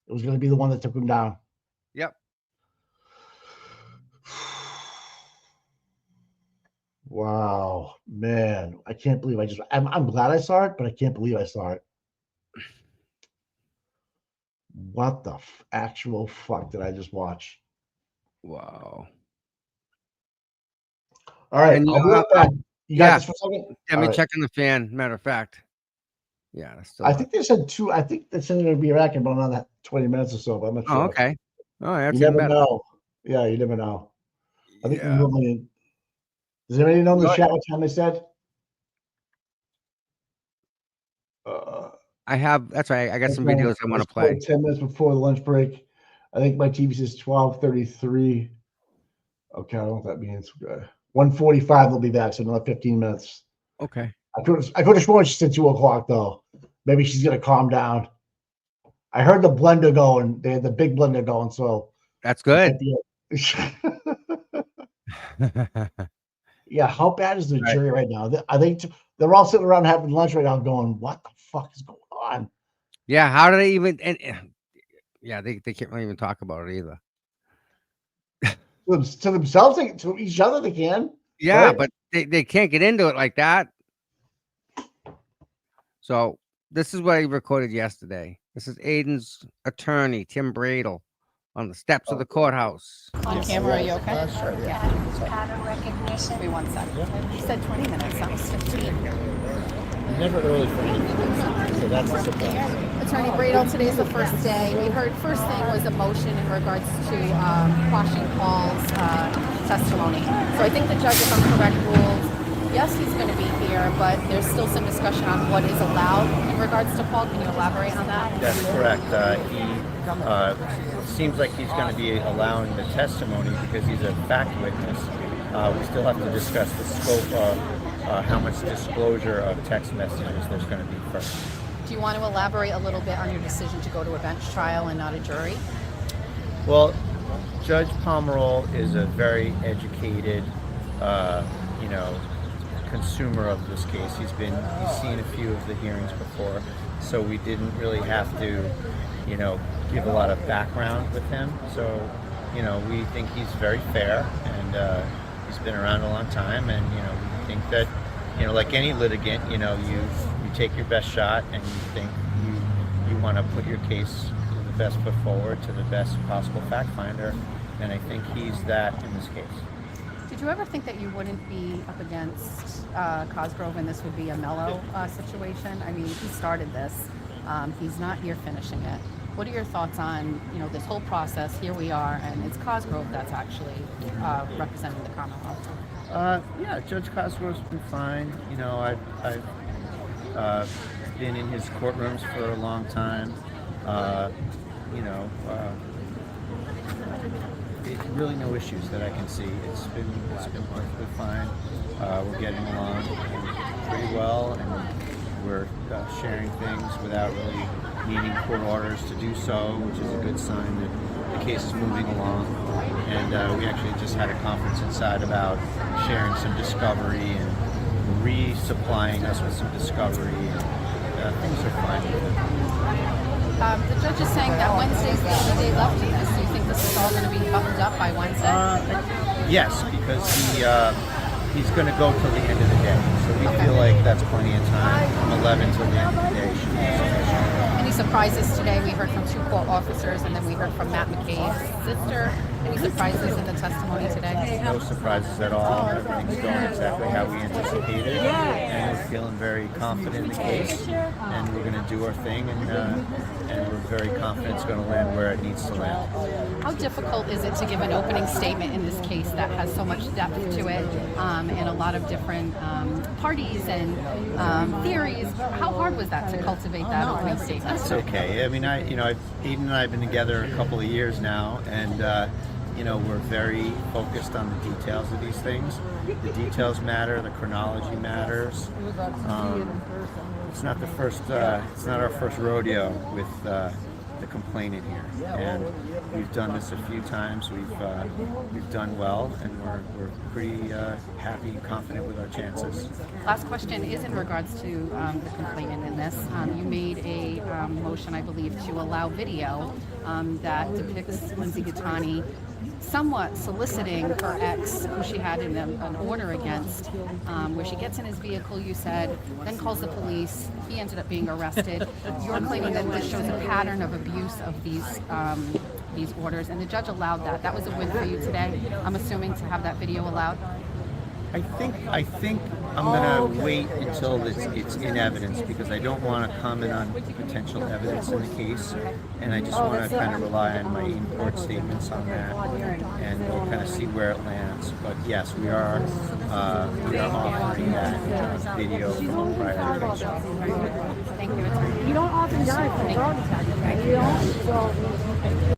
It was going to be the one that took him down. Yep. Wow, man. I can't believe I'm glad I saw it, but I can't believe I saw it. What the actual fuck did I just watch? Wow. All right. And I'll be right back. You got this for a second? Let me All right. check on the fan. Matter of fact. Yeah. That's still I think they said two. I think they said it would be back in about another 20 minutes or so, but I'm not sure. Oh, okay. Oh, that's you even never better. know. Yeah, you never know. I think we normally. Does anybody know in the chat what time they said? I have. That's right. I got some videos I want to play. 10 minutes before the lunch break. I think my TV says 12:33. Okay, I don't know what that means. 1:45 they'll be back, so another 15 minutes. Okay. I could have sworn she said 2 o'clock though. Maybe she's gonna calm down. I heard the blender going. They had the big blender going, so that's good. Yeah, how bad is the jury right now? I think they're all sitting around having lunch right now, going, "What the fuck is going on?" Yeah, how do they even? And yeah, they can't really even talk about it either. To themselves, to each other, they can. Yeah, right? but they can't get into it like that. So this is what I recorded yesterday. This is Aidan's attorney, Tim Bradle, on the steps of the courthouse. On camera, are you okay? Yeah. Pattern recognition. Wait 1 second. You said 20 minutes. That was 15. Never early for anything, so that's a surprise. Attorney Brado, today's the first day. We heard first thing was a motion in regards to quashing Paul's testimony. So I think the judge, if I'm correct, ruled, yes, he's going to be here, but there's still some discussion on what is allowed in regards to Paul. Can you elaborate on that? That's correct. He seems like he's going to be allowing the testimony because he's a fact witness. We still have to discuss the scope of how much disclosure of text messages there's going to be first. Do you want to elaborate a little bit on your decision to go to a bench trial and not a jury? Well, Judge Pomerol is a very educated, consumer of this case. He's seen a few of the hearings before, so we didn't really have to, give a lot of background with him. So, we think he's very fair, and he's been around a long time, and we think that, like any litigant, you take your best shot, and you think you want to put your case the best foot forward to the best possible fact finder, and I think he's that in this case. Did you ever think that you wouldn't be up against Cosgrove and this would be a mellow situation? I mean, he started this. He's not here finishing it. What are your thoughts on, this whole process? Here we are, and it's Cosgrove that's actually representing the Commonwealth. Yeah, Judge Cosgrove's been fine. I've been in his courtrooms for a long time. Really no issues that I can see. It's been perfectly fine. We're getting along pretty well, and we're sharing things without really needing court orders to do so, which is a good sign that the case is moving along. And we actually just had a conference inside about sharing some discovery and resupplying us with some discovery. And things are fine with it. The judge is saying that Wednesday's the only day left in this. Do you think this is all going to be buttoned up by Wednesday? Yes, because he's going to go till the end of the day. So we feel like that's plenty of time. From 11 till the end of the day should be sufficient. Any surprises today? We heard from 2 court officers, and then we heard from Matt McCabe's sister. Any surprises in the testimony today? No surprises at all. Everything's going exactly how we anticipated, and we're feeling very confident in the case, and we're going to do our thing, and we're very confident it's going to land where it needs to land. How difficult is it to give an opening statement in this case that has so much depth to it, and a lot of different parties and theories? How hard was that to cultivate that opening statement? It's okay. I mean, Aidan and I have been together a couple of years now, and we're very focused on the details of these things. The details matter. The chronology matters. It's not it's not our first rodeo with the complainant here, and we've done this a few times. We've done well, and we're pretty happy and confident with our chances. Last question is in regards to the complainant in this. You made a motion, I believe, to allow video that depicts Lindsay Gattani somewhat soliciting her ex, who she had in an order against, where she gets in his vehicle, you said, then calls the police. He ended up being arrested. You're claiming that this shows a pattern of abuse of these orders, and the judge allowed that. That was a win for you today, I'm assuming, to have that video allowed? I think I'm going to wait until it's in evidence, because I don't want to comment on potential evidence in the case, and I just want to kind of rely on my in-court statements on that, and we'll kind of see where it lands. But yes, we are offering that video from a prior case. Thank you. You don't often die from a drug attack, you know? So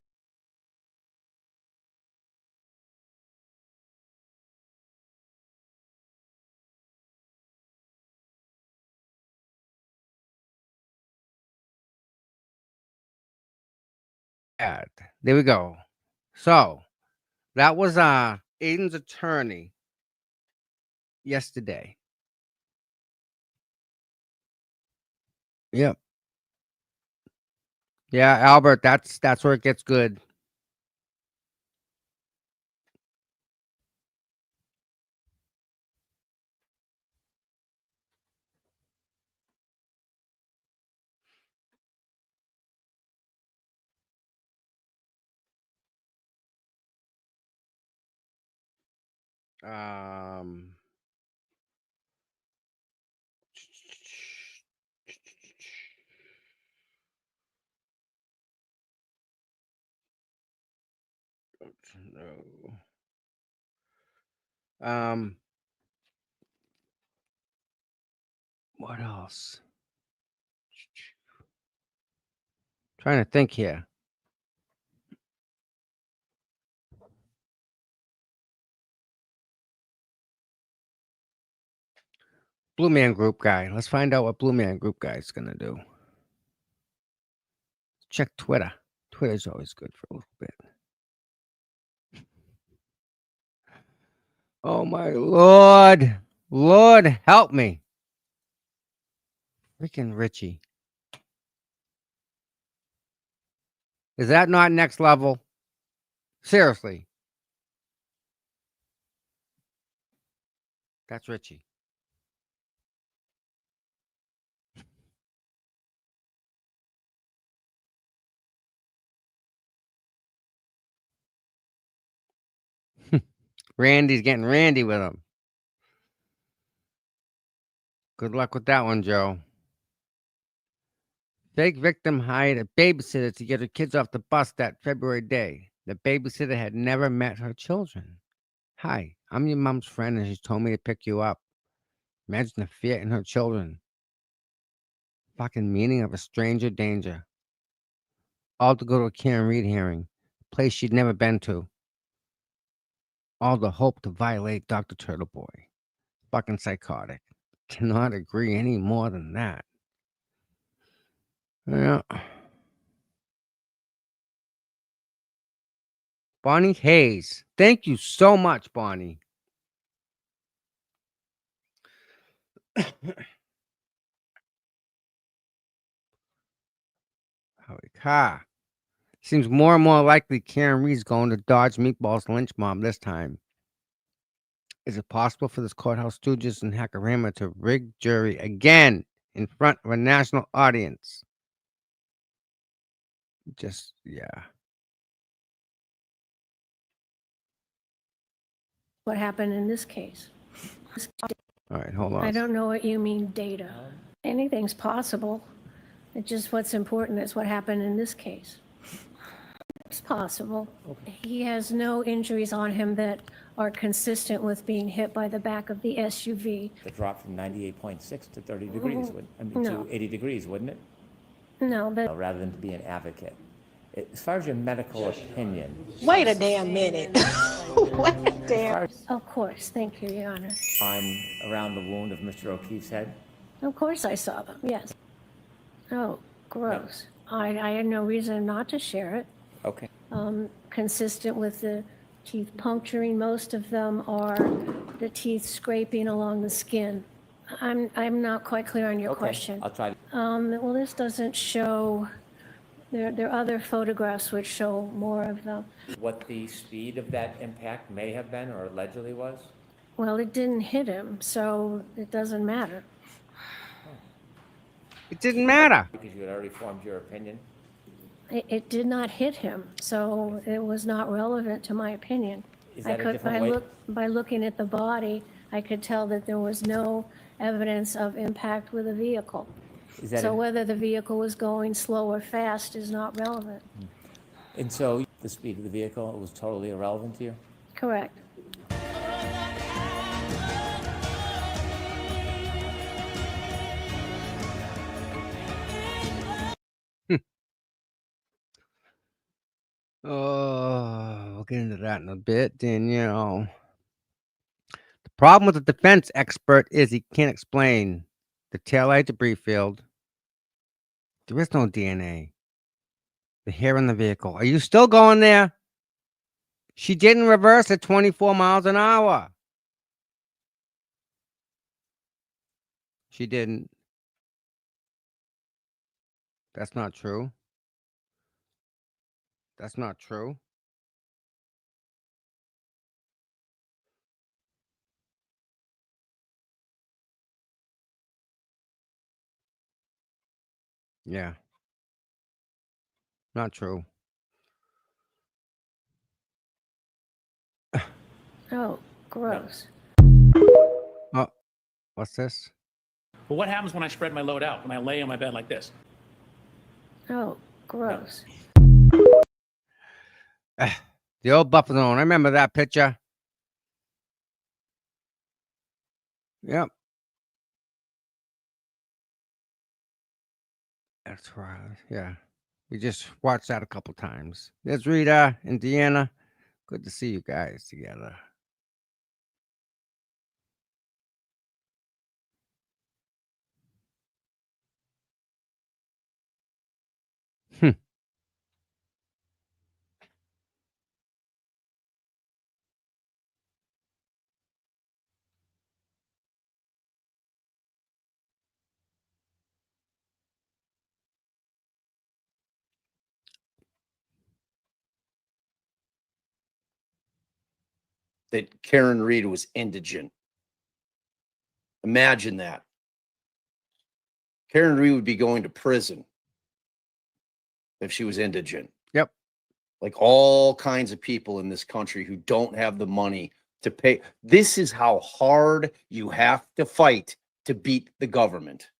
There we go. So that was Aidan's attorney yesterday. Yep. Yeah, Albert, that's where it gets good. No. What else? Trying to think here. Blue Man Group guy. Let's find out what Blue Man Group guy is gonna do. Check Twitter. Twitter's always good for a little bit. Oh my Lord. Lord help me. Freaking Richie. Is that not next level? Seriously. That's Richie. Randy's getting randy with him. Good luck with that one, Joe. Fake victim hired a babysitter to get her kids off the bus that February day. The babysitter had never met her children. Hi, I'm your mom's friend and she told me to pick you up. Imagine the fear in her children. Fucking meaning of a stranger danger. All to go to a Karen Reed hearing, a place she'd never been to. All the hope to violate Dr. Turtleboy. Fucking psychotic. Cannot agree any more than that. Yeah. Bonnie Hayes. Thank you so much, Bonnie. Holy car. Seems more and more likely Karen Reed's going to dodge Meatball's lynch mob this time. Is it possible for this courthouse stooges and hackerama to rig jury again in front of a national audience? Just, yeah. What happened in this case? All right, hold on. I don't know what you mean data. Anything's possible. It's just what's important is what happened in this case. It's possible. He has no injuries on him that are consistent with being hit by the back of the SUV. The drop from 98.6 to 30 degrees, No. to 80 degrees, wouldn't it? No, but Rather than to be an advocate. As far as your medical opinion. Wait a damn minute. Wait a damn. Of course, thank you, Your Honor. I'm around the wound of Mr. O'Keefe's head. Of course I saw them, yes. Oh, gross. I had no reason not to share it. Okay. Consistent with the teeth puncturing, most of them are the teeth scraping along the skin. I'm not quite clear on your question. I'll try. Well, this doesn't show, there are other photographs which show more of them. What the speed of that impact may have been or allegedly was? Well, it didn't hit him, so it doesn't matter. It didn't matter. Because you had already formed your opinion? It did not hit him, so it was not relevant to my opinion. Is that a different way? By looking at the body, I could tell that there was no evidence of impact with a vehicle. So whether the vehicle was going slow or fast is not relevant. And so the speed of the vehicle was totally irrelevant to you? Correct. Oh, we'll get into that in a bit, Danielle. The problem with the defense expert is he can't explain the taillight debris field. There is no DNA. The hair in the vehicle. Are you still going there? She didn't reverse at 24 miles an hour. She didn't. That's not true. That's not true. Yeah. Not true. Oh, gross. Oh, what's this? But what happens when I spread my load out, when I lay on my bed like this? Oh, gross. The old buffer zone. I remember that picture. Yep. That's right. Yeah. We just watched that a couple times. There's Rita and Deanna. Good to see you guys together. That Karen Reed was indigent. Imagine that. Karen Reed would be going to prison if she was indigent. Yep. Like all kinds of people in this country who don't have the money to pay. This is how hard you have to fight to beat the government.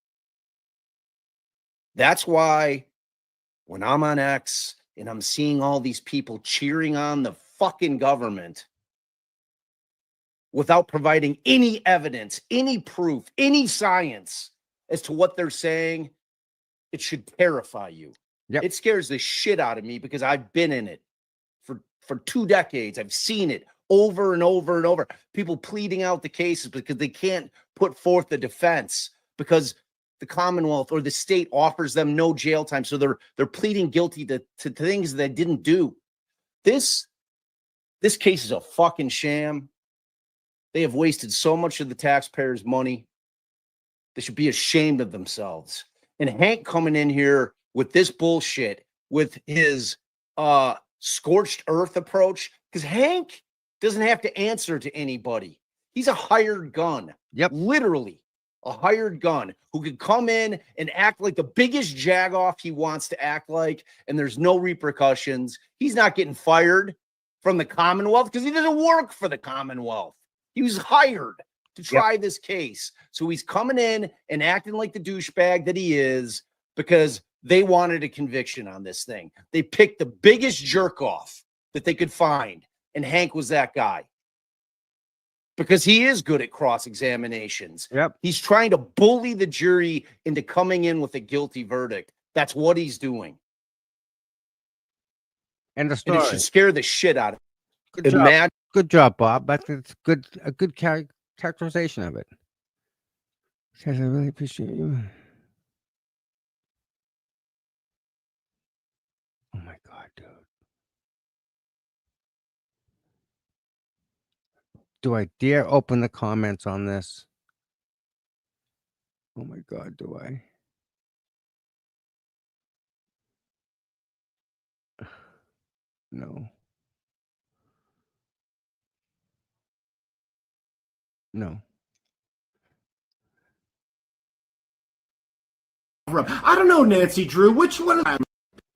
That's why when I'm on X and I'm seeing all these people cheering on the fucking government without providing any evidence, any proof, any science as to what they're saying, it should terrify you. Yep. It scares the shit out of me because I've been in it for 2 decades. I've seen it over and over and over. People pleading out the cases because they can't put forth the defense because the Commonwealth or the state offers them no jail time. So they're pleading guilty to things they didn't do. This case is a fucking sham. They have wasted so much of the taxpayers' money. They should be ashamed of themselves. And Hank coming in here with this bullshit, with his scorched earth approach, because Hank doesn't have to answer to anybody. He's a hired gun. Yep. Literally a hired gun who could come in and act like the biggest jagoff he wants to act like, and there's no repercussions. He's not getting fired from the Commonwealth because he doesn't work for the Commonwealth. He was hired to try this case. So he's coming in and acting like the douchebag that he is because they wanted a conviction on this thing. They picked the biggest jerk off that they could find, and Hank was that guy. Because he is good at cross-examinations. Yep. He's trying to bully the jury into coming in with a guilty verdict. That's what he's doing. And the And story. it should scare the shit out of him. Good job. Imagine Good job, Bob. That's a good characterization of it. Guys, I really appreciate you. Oh my God, dude. Do I dare open the comments on this? Oh my God, do I? No. No. I don't know, Nancy Drew. Which one of them?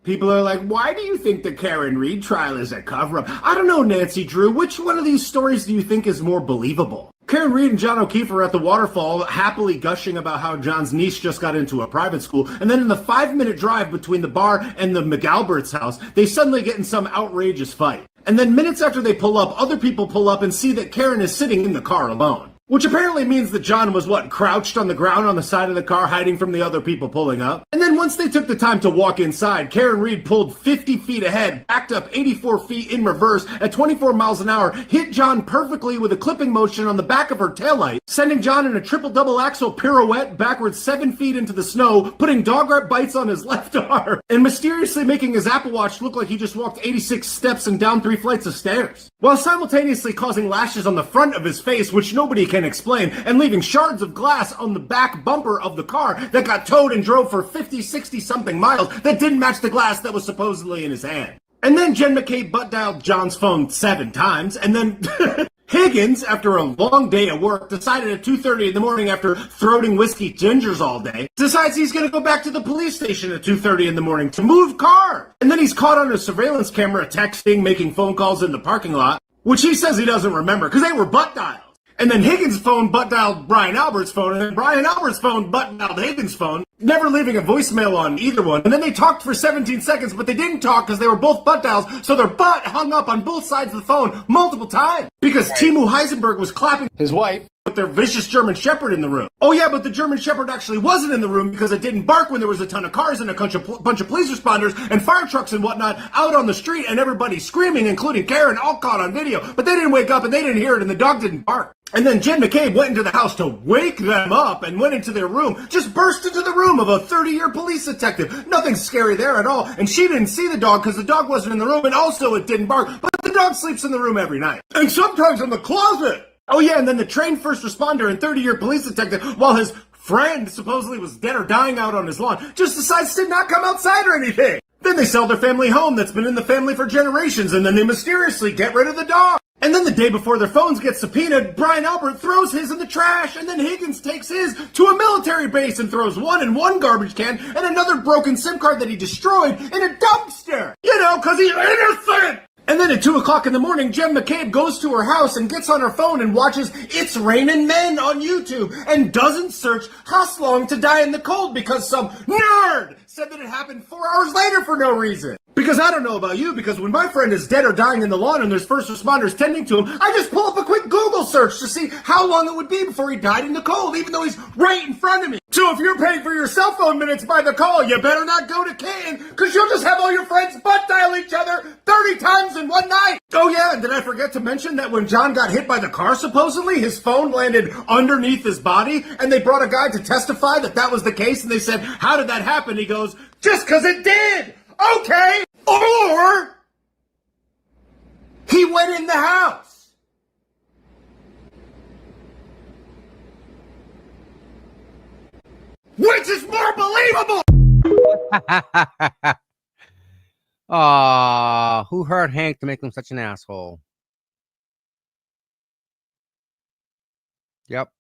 People are like, why do you think the Karen Reed trial is a cover-up? I don't know, Nancy Drew. Which one of these stories do you think is more believable? Karen Reed and John O'Keefe are at the waterfall, happily gushing about how John's niece just got into a private school, and then in the 5-minute drive between the bar and the McAlbert's house, they suddenly get in some outrageous fight. And then minutes after they pull up, other people pull up and see that Karen is sitting in the car alone. Which apparently means that John was, crouched on the ground on the side of the car, hiding from the other people pulling up. And then once they took the time to walk inside, Karen Reed pulled 50 feet ahead, backed up 84 feet in reverse at 24 miles an hour, hit John perfectly with a clipping motion on the back of her taillight, sending John in a triple-double axle pirouette backwards 7 feet into the snow, putting dog bites on his left arm, and mysteriously making his Apple Watch look like he just walked 86 steps and down 3 flights of stairs, while simultaneously causing lashes on the front of his face, which nobody can explain, and leaving shards of glass on the back bumper of the car that got towed and drove for 50, 60 something miles that didn't match the glass that was supposedly in his hand. And then Jen McKay butt dialed John's phone 7 times, and then Higgins, after a long day at work, decided at 2:30 in the morning after throating whiskey gingers all day, decides he's going to go back to the police station at 2:30 in the morning to move cars. And then he's caught on a surveillance camera texting, making phone calls in the parking lot, which he says he doesn't remember because they were butt dials. And then Higgins' phone butt dialed Brian Albert's phone, and then Brian Albert's phone butt dialed Higgins' phone, never leaving a voicemail on either one. And then they talked for 17 seconds, but they didn't talk because they were both butt dials, so their butt hung up on both sides of the phone multiple times. Because Timu Heisenberg was clapping his wife with their vicious German Shepherd in the room. Oh yeah, but the German Shepherd actually wasn't in the room because it didn't bark when there was a ton of cars and a bunch of police responders and fire trucks and whatnot out on the street and everybody screaming, including Karen, all caught on video. But they didn't wake up and they didn't hear it and the dog didn't bark. And then Jen McCabe went into the house to wake them up and went into their room, just burst into the room of a 30-year police detective. Nothing scary there at all. And she didn't see the dog because the dog wasn't in the room and also it didn't bark. But the dog sleeps in the room every night. And sometimes in the closet. Oh yeah, and then the trained first responder and 30-year police detective, while his friend supposedly was dead or dying out on his lawn, just decides to not come outside or anything. Then they sell their family home that's been in the family for generations, and then they mysteriously get rid of the dog. And then the day before their phones get subpoenaed, Brian Albert throws his in the trash, and then Higgins takes his to a military base and throws one in one garbage can and another broken SIM card that he destroyed in a dumpster. You know, because he's innocent! And then at 2 o'clock in the morning, Jen McCabe goes to her house and gets on her phone and watches It's Raining Men on YouTube and doesn't search Hoslong to Die in the Cold because some nerd said that it happened 4 hours later for no reason. Because I don't know about you, because when my friend is dead or dying in the lawn and there's first responders tending to him, I just pull up a quick Google search to see how long it would be before he died in the cold, even though he's right in front of me. So if you're paying for your cell phone minutes by the call, you better not go to Canton, because you'll just have all your friends butt dial each other 30 times in one night. Oh yeah, and did I forget to mention that when John got hit by the car, supposedly, his phone landed underneath his body, and they brought a guy to testify that that was the case, and they said, how did that happen? He goes, just because it did! Okay! Or he went in the house. Which is more believable? Who hurt Hank to make him such an asshole? Yep.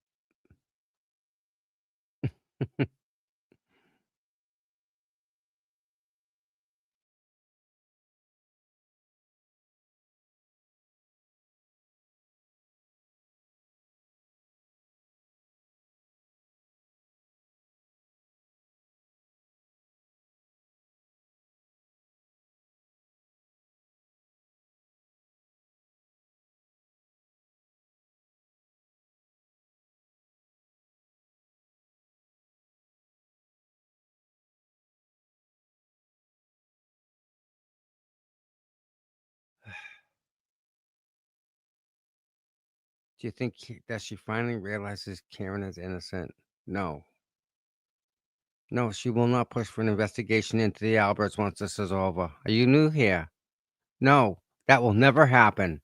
Do you think that she finally realizes Karen is innocent? No. No, she will not push for an investigation into the Alberts once this is over. Are you new here? No, that will never happen.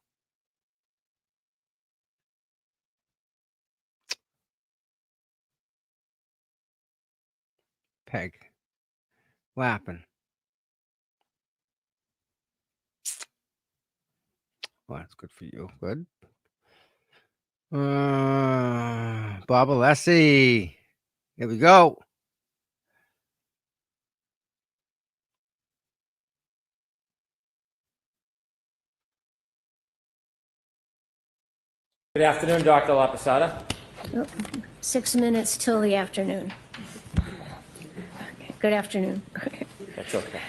Peg. What happened? Well, that's good for you. Good. Bob Alessi. Here we go. Good afternoon, Dr. LaPosada. 6 minutes till the afternoon. Good afternoon. That's okay.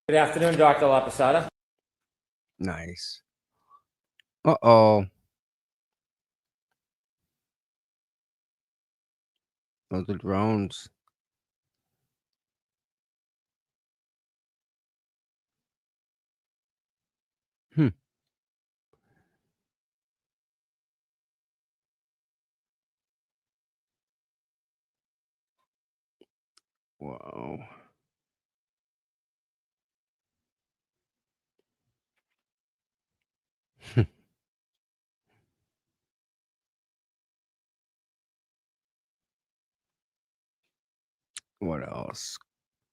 Good afternoon, Dr. LaPosada. Nice. Uh-oh. Those are drones. Whoa. What else?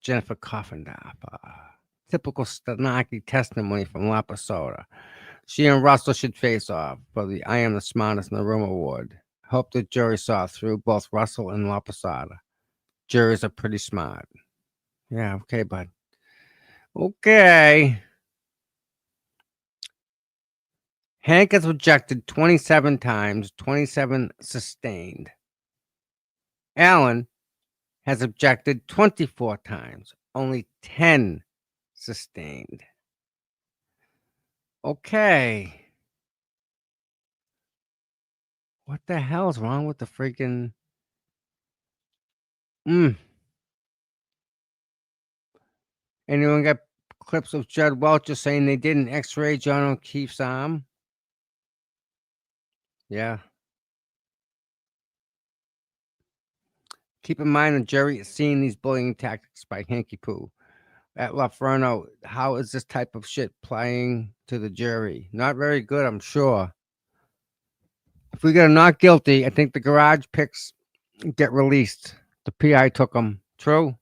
Jennifer Coffindorfer. Typical snarky testimony from Lapasoda. She and Russell should face off for the I Am the Smartest in the Room award. Hope the jury saw through both Russell and Lapasoda. Juries are pretty smart. Yeah, okay, bud. Okay. Hank has objected 27 times, 27 sustained. Alan has objected 24 times, only 10 sustained. Okay. What the hell's wrong with the freaking... Anyone got clips of Judd Welcher saying they did an x-ray John O'Keefe's arm? Yeah. Keep in mind the jury is seeing these bullying tactics by Hanky Poo. At LaFerno, how is this type of shit playing to the jury? Not very good, I'm sure. If we get a not guilty, I think the garage picks get released. The PI took them. True?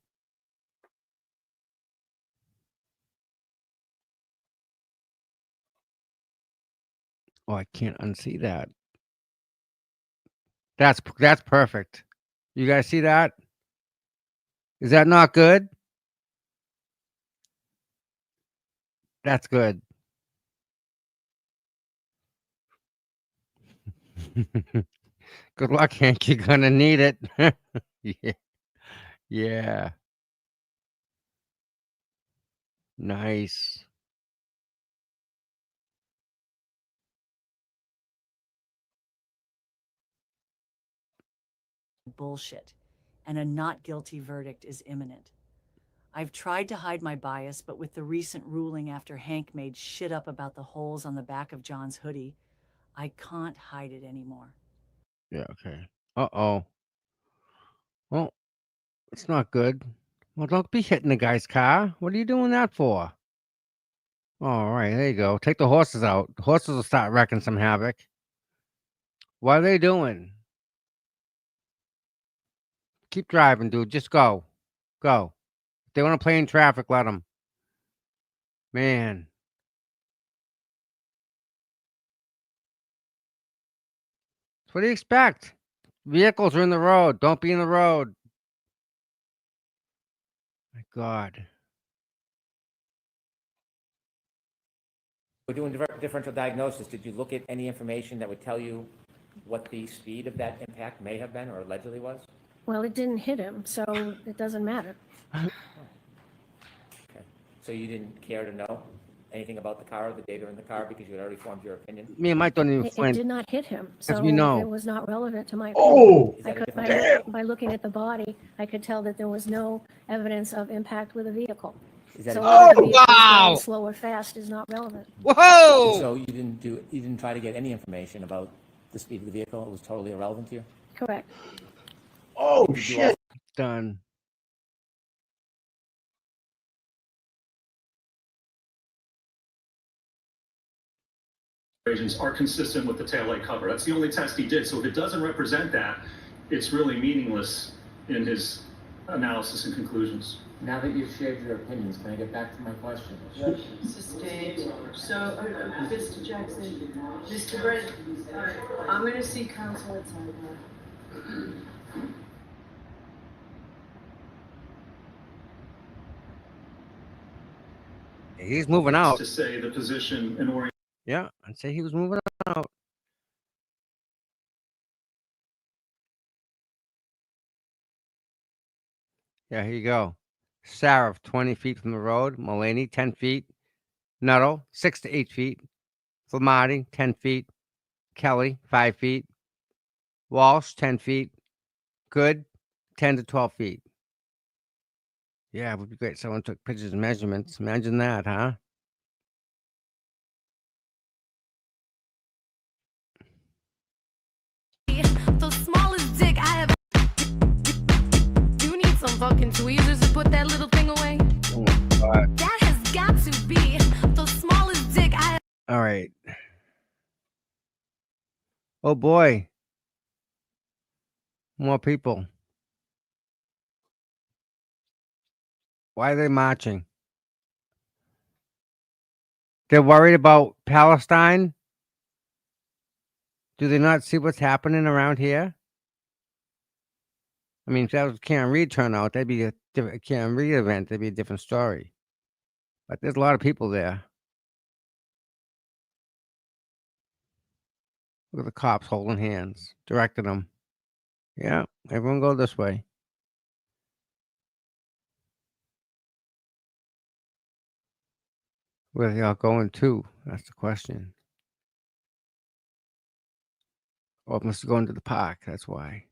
Oh, I can't unsee that. That's perfect. You guys see that? Is that not good? That's good. Good luck, Hank. You're gonna need it. Yeah. Yeah. Nice. Bullshit, and a not guilty verdict is imminent. I've tried to hide my bias, but with the recent ruling after Hank made shit up about the holes on the back of John's hoodie, I can't hide it anymore. Yeah, okay. Uh-oh. Well, it's not good. Well, don't be hitting the guy's car. What are you doing that for? All right, there you go. Take the horses out. The horses will start wrecking some havoc. What are they doing? Keep driving, dude. Just go. Go. If they want to play in traffic, let them. Man. What do you expect? Vehicles are in the road. Don't be in the road. My God. We're doing differential diagnosis. Did you look at any information that would tell you what the speed of that impact may have been or allegedly was? Well, it didn't hit him, so it doesn't matter. Okay. So you didn't care to know anything about the car or the data in the car because you had already formed your opinion? Me and Mike don't even It find. did not hit him, so we know. it was not relevant to my Oh! opinion. I could, Damn! by looking at the body, I could tell that there was no evidence of impact with a vehicle. Is that So a- whether the vehicle was wow! going slow or fast is not relevant. Whoa! So you didn't try to get any information about the speed of the vehicle? It was totally irrelevant to you? Correct. Oh, Did you shit. Done. Agents are consistent with the taillight cover. That's the only test he did. So if it doesn't represent that, it's really meaningless in his analysis and conclusions. Now that you've shared your opinions, can I get back to my question? Sustained. So, Mr. Jackson, Mr. Brett, I'm going to see counsel at sidebar. He's moving out. To say the position and orientation. Yeah, I'd say he was moving out. Yeah, here you go. Sarah, 20 feet from the road. Mulaney, 10 feet. Nuttall, 6 to 8 feet. Flamati, 10 feet. Kelly, 5 feet. Walsh, 10 feet. Good, 10 to 12 feet. Yeah, it would be great. Someone took pictures and measurements. Imagine that, huh? The smallest dick I have. You need some fucking tweezers to put that little thing away. Oh my God. That has got to be the smallest dick I have. All right. Oh boy. More people. Why are they marching? They're worried about Palestine? Do they not see what's happening around here? I mean, if that was Karen Reed turnout, that'd be a different Karen Reed event. That'd be a different story. But there's a lot of people there. Look at the cops holding hands, directing them. Yeah, everyone go this way. Where are y'all going to? That's the question. Oh, it must be going to the park. That's why.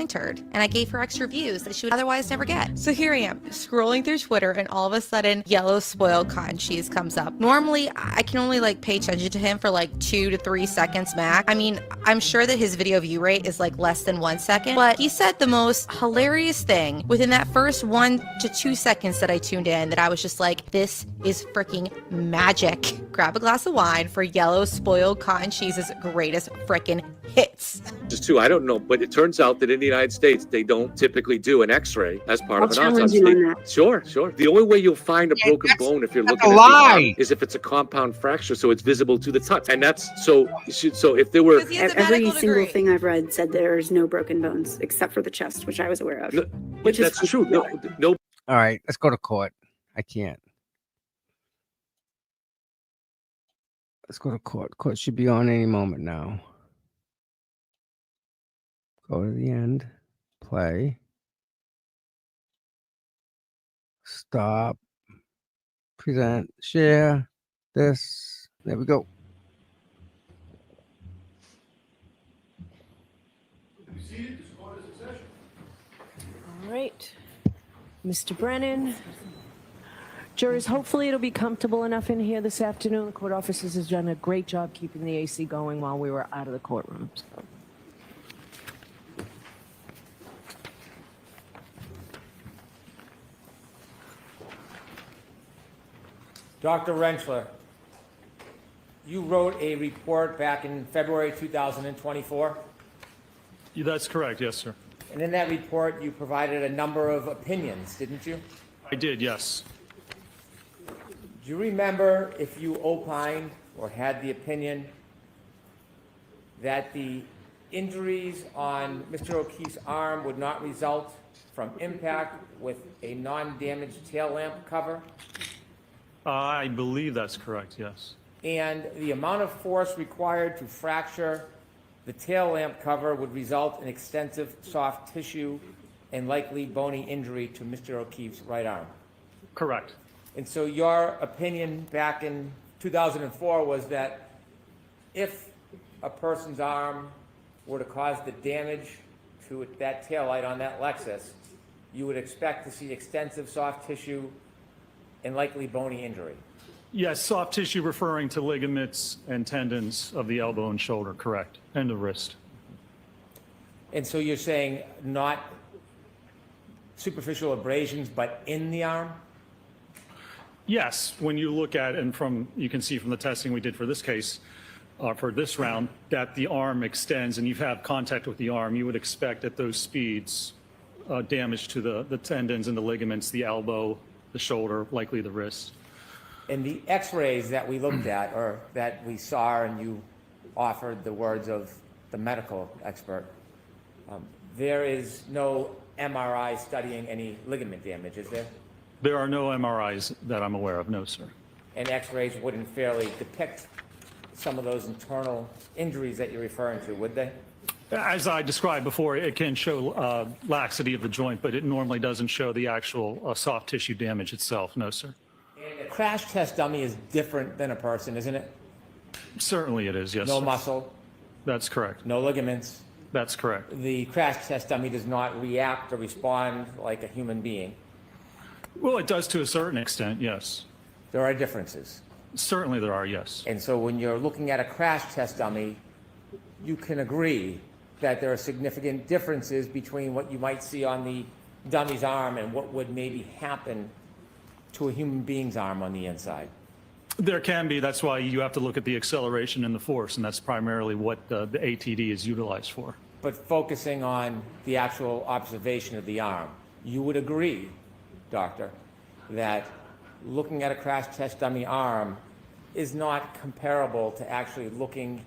Turd, and I gave her extra views that she would otherwise never get. So here I am, scrolling through Twitter, and all of a sudden, yellow spoiled cotton cheese comes up. Normally, I can only pay attention to him for 2 to 3 seconds max. I mean, I'm sure that his video view rate is less than 1 second, but he said the most hilarious thing within that first 1 to 2 seconds that I tuned in that I was just like, this is freaking magic. Grab a glass of wine for yellow spoiled cotton cheese's greatest freaking hits. Just too, I don't know, but it turns out that in the United States, they don't typically do an X-ray as part of an autopsy. Sure. The only way you'll find a broken bone if you're looking at the arm is if it's a compound fracture, so it's visible to the touch, and that's so if there were every single thing I've read said there's no broken bones except for the chest, which I was aware of. Which that's is true. No. All right, let's go to court. I can't. Let's go to court. Court should be on any moment now. Go to the end. Play. Stop. Present. Share. This. There we go. All right. Mr. Brennan. Jurors, hopefully it'll be comfortable enough in here this afternoon. The court officers has done a great job keeping the AC going while we were out of the courtroom. So. Dr. Rentschler, you wrote a report back in February 2024? That's correct, yes, sir. And in that report, you provided a number of opinions, didn't you? I did, yes. Do you remember if you opined or had the opinion that the injuries on Mr. O'Keefe's arm would not result from impact with a non-damaged tail lamp cover? I believe that's correct, yes. And the amount of force required to fracture the tail lamp cover would result in extensive soft tissue and likely bony injury to Mr. O'Keefe's right arm? Correct. And so your opinion back in 2004 was that if a person's arm were to cause the damage to that taillight on that Lexus, you would expect to see extensive soft tissue and likely bony injury. Yes, soft tissue referring to ligaments and tendons of the elbow and shoulder, correct, and the wrist. And so you're saying not superficial abrasions, but in the arm? Yes, when you look at, and you can see from the testing we did for this case, for this round, that the arm extends and you have contact with the arm, you would expect at those speeds damage to the tendons and the ligaments, the elbow, the shoulder, likely the wrist. And the x-rays that we looked at, or that we saw, and you offered the words of the medical expert, there is no MRI studying any ligament damage, is there? There are no MRIs that I'm aware of, no, sir. And x-rays wouldn't fairly depict some of those internal injuries that you're referring to, would they? As I described before, it can show laxity of the joint, but it normally doesn't show the actual soft tissue damage itself, no, sir. And a crash test dummy is different than a person, isn't it? Certainly it is, yes. No sir. muscle. That's correct. No ligaments. That's correct. The crash test dummy does not react or respond like a human being. Well, it does to a certain extent, yes. There are differences. Certainly there are, yes. And so when you're looking at a crash test dummy, you can agree that there are significant differences between what you might see on the dummy's arm and what would maybe happen to a human being's arm on the inside. There can be. That's why you have to look at the acceleration and the force, and that's primarily what the ATD is utilized for. But focusing on the actual observation of the arm, you would agree, doctor, that looking at a crash test dummy arm is not comparable to actually looking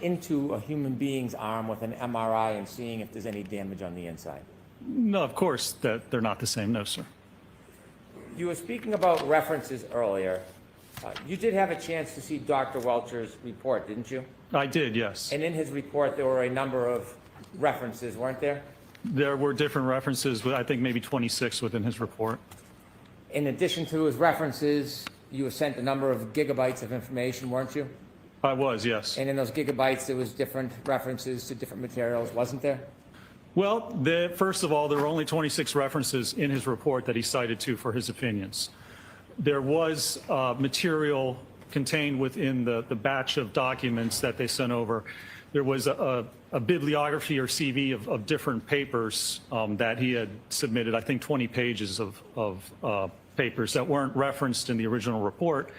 into a human being's arm with an MRI and seeing if there's any damage on the inside. No, of course that they're not the same. No, sir. You were speaking about references earlier. You did have a chance to see Dr. Welcher's report, didn't you? I did, yes. And in his report, there were a number of references, weren't there? There were different references, I think maybe 26 within his report. In addition to his references, you were sent a number of gigabytes of information, weren't you? I was, yes. And in those gigabytes, there was different references to different materials, wasn't there? Well, first of all, there were only 26 references in his report that he cited to for his opinions. There was material contained within the batch of documents that they sent over. There was a bibliography or CV of different papers that he had submitted, I think 20 pages of papers that weren't referenced in the original report.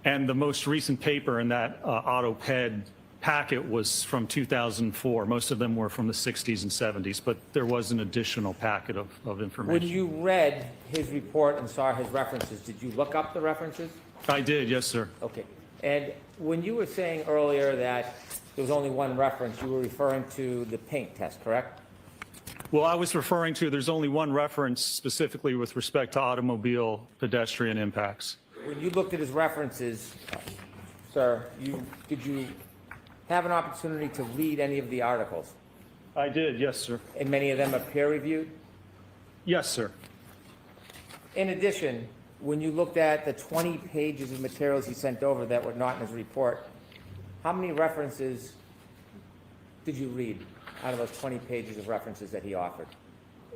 And the most recent paper in that AutoPed packet was from 2004. Most of them were from the 60s and 70s, but there was an additional packet of information. When you read his report and saw his references, did you look up the references? I did, yes, sir. Okay. And when you were saying earlier that there was only one reference, you were referring to the paint test, correct? Well, I was referring to, there's only one reference specifically with respect to automobile pedestrian impacts. When you looked at his references, sir, did you have an opportunity to read any of the articles? I did, yes, sir. And many of them are peer-reviewed? Yes, sir. In addition, when you looked at the 20 pages of materials he sent over that were not in his report, how many references did you read out of those 20 pages of references that he offered?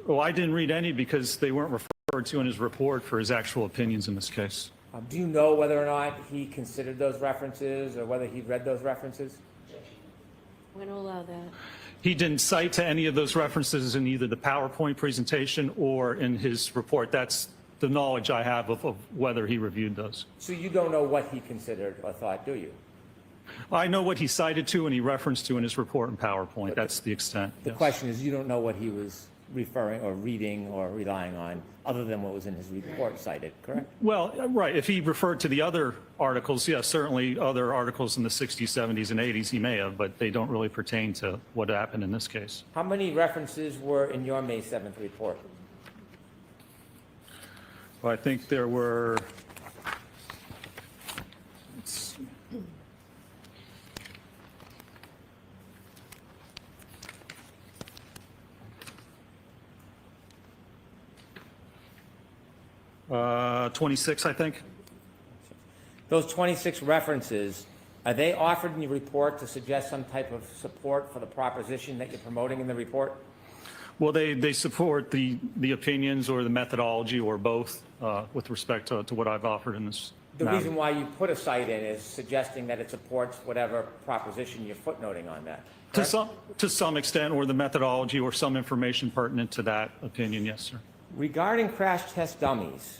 Well, I didn't read any because they weren't referred to in his report for his actual opinions in this case. Do you know whether or not he considered those references or whether he read those references? We're going to allow that. He didn't cite to any of those references in either the PowerPoint presentation or in his report. That's the knowledge I have of whether he reviewed those. So you don't know what he considered or thought, do you? I know what he cited to and he referenced to in his report in PowerPoint. That's the extent. The question is, you don't know what he was referring or reading or relying on other than what was in his report cited, correct? Well, right. If he referred to the other articles, yes, certainly other articles in the 60s, 70s, and 80s he may have, but they don't really pertain to what happened in this case. How many references were in your May 7th report? Well, I think there were, 26, I think. Those 26 references, are they offered in your report to suggest some type of support for the proposition that you're promoting in the report? Well, they support the opinions or the methodology or both with respect to what I've offered in this The matter. reason why you put a cite in is suggesting that it supports whatever proposition you're footnoting on that. To some extent, or the methodology or some information pertinent to that opinion, yes, sir. Regarding crash test dummies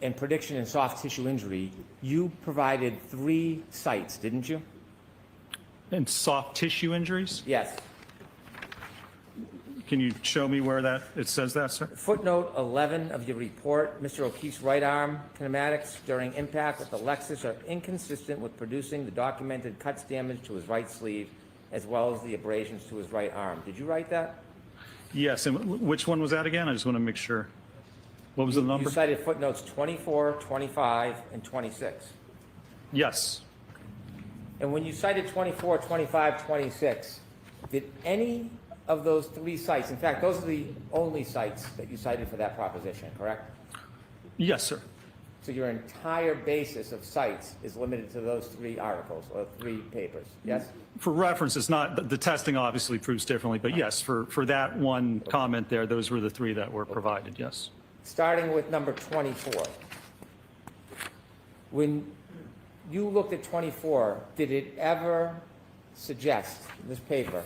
and prediction in soft tissue injury, you provided 3 sites, didn't you? And soft tissue injuries? Yes. Can you show me where it says that, sir? Footnote 11 of your report, Mr. O'Keefe's right arm kinematics during impact with the Lexus are inconsistent with producing the documented cuts damage to his right sleeve as well as the abrasions to his right arm. Did you write that? Yes, and which one was that again? I just want to make sure. What was the number? You cited footnotes 24, 25, and 26. Yes. And when you cited 24, 25, 26, did any of those 3 sites, in fact, those are the only sites that you cited for that proposition, correct? Yes, sir. So your entire basis of sites is limited to those 3 articles or 3 papers, yes? For reference, it's not, the testing obviously proves differently, but yes, for that one comment there, those were the 3 that were provided, yes. Starting with number 24. When you looked at 24, did it ever suggest, in this paper,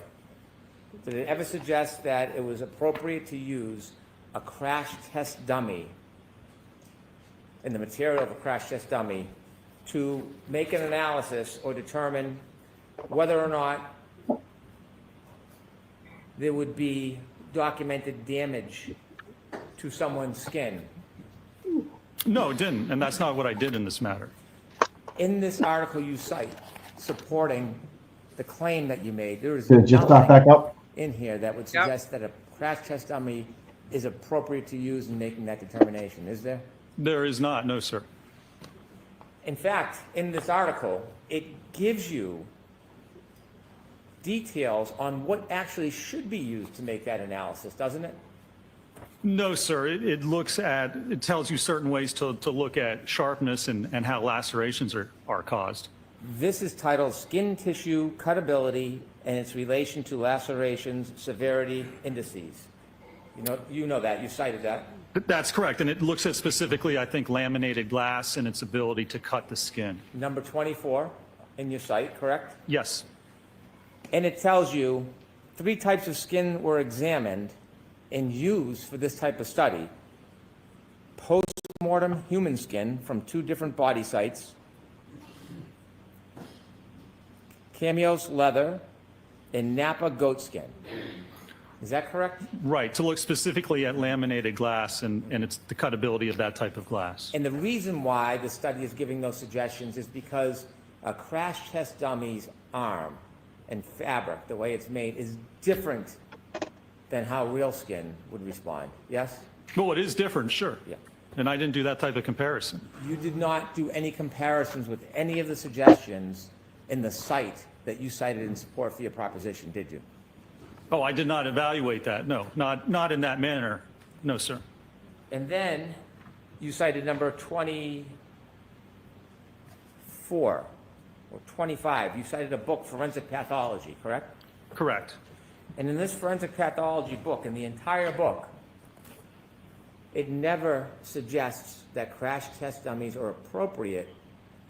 did it ever suggest that it was appropriate to use a crash test dummy in the material of a crash test dummy to make an analysis or determine whether or not there would be documented damage to someone's skin? No, it didn't, and that's not what I did in this matter. In this article you cite supporting the claim that you made, there is Did it just start back up? in here that would suggest that a crash test dummy is appropriate to use in making that determination, is there? There is not, no, sir. In fact, in this article, it gives you details on what actually should be used to make that analysis, doesn't it? No, sir. It tells you certain ways to look at sharpness and how lacerations are caused. This is titled Skin Tissue Cuttability and its relation to lacerations, severity, indices. You know that, you cited that. That's correct, and it looks at specifically, I think, laminated glass and its ability to cut the skin. Number 24 in your site, correct? Yes. And it tells you 3 types of skin were examined and used for this type of study. Post-mortem human skin from 2 different body sites, Cameos leather, and Napa goat skin. Is that correct? Right, to look specifically at laminated glass and it's the cuttability of that type of glass. And the reason why the study is giving those suggestions is because a crash test dummy's arm and fabric, the way it's made, is different than how real skin would respond. Yes? Well, it is different, sure. Yeah. And I didn't do that type of comparison. You did not do any comparisons with any of the suggestions in the site that you cited in support for your proposition, did you? Oh, I did not evaluate that. No, not in that manner. No, sir. And then you cited number 24 or 25. You cited a book, Forensic Pathology, correct? Correct. And in this forensic pathology book, in the entire book, it never suggests that crash test dummies are appropriate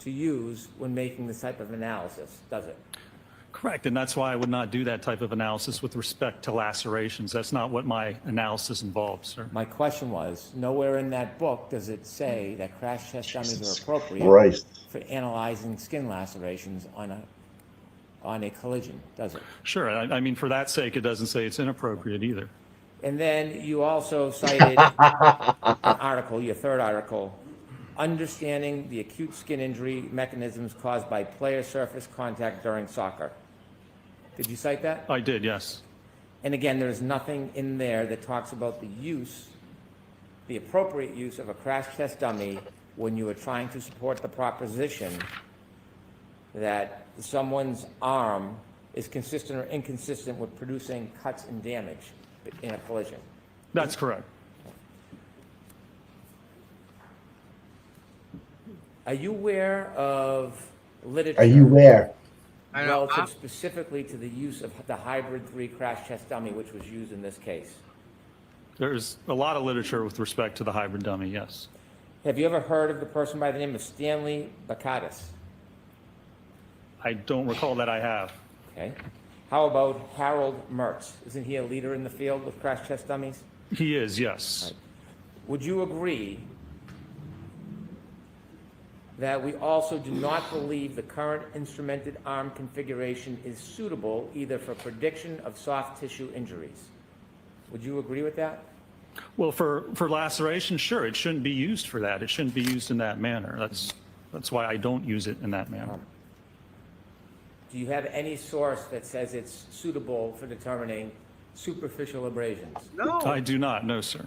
to use when making this type of analysis, does it? Correct, and that's why I would not do that type of analysis with respect to lacerations. That's not what my analysis involves, sir. My question was, nowhere in that book does it say that crash test dummies are appropriate for analyzing skin lacerations on a collision, does it? Sure, I mean, for that sake, it doesn't say it's inappropriate either. And then you also cited an article, your third article, Understanding the Acute Skin Injury Mechanisms Caused by Player Surface Contact During Soccer. Did you cite that? I did, yes. And again, there's nothing in there that talks about the appropriate use of a crash test dummy when you are trying to support the proposition that someone's arm is consistent or inconsistent with producing cuts and damage in a collision. That's correct. Are you aware of literature? Are you where? Relative specifically to the use of the hybrid 3 crash test dummy, which was used in this case? There's a lot of literature with respect to the hybrid dummy, yes. Have you ever heard of the person by the name of Stanley Bakatis? I don't recall that I have. Okay. How about Harold Mertz? Isn't he a leader in the field with crash test dummies? He is, yes. Right. Would you agree that we also do not believe the current instrumented arm configuration is suitable either for prediction of soft tissue injuries? Would you agree with that? Well, for laceration, sure, it shouldn't be used for that. It shouldn't be used in that manner. That's why I don't use it in that manner. Do you have any source that says it's suitable for determining superficial abrasions? No. I do not, no, sir.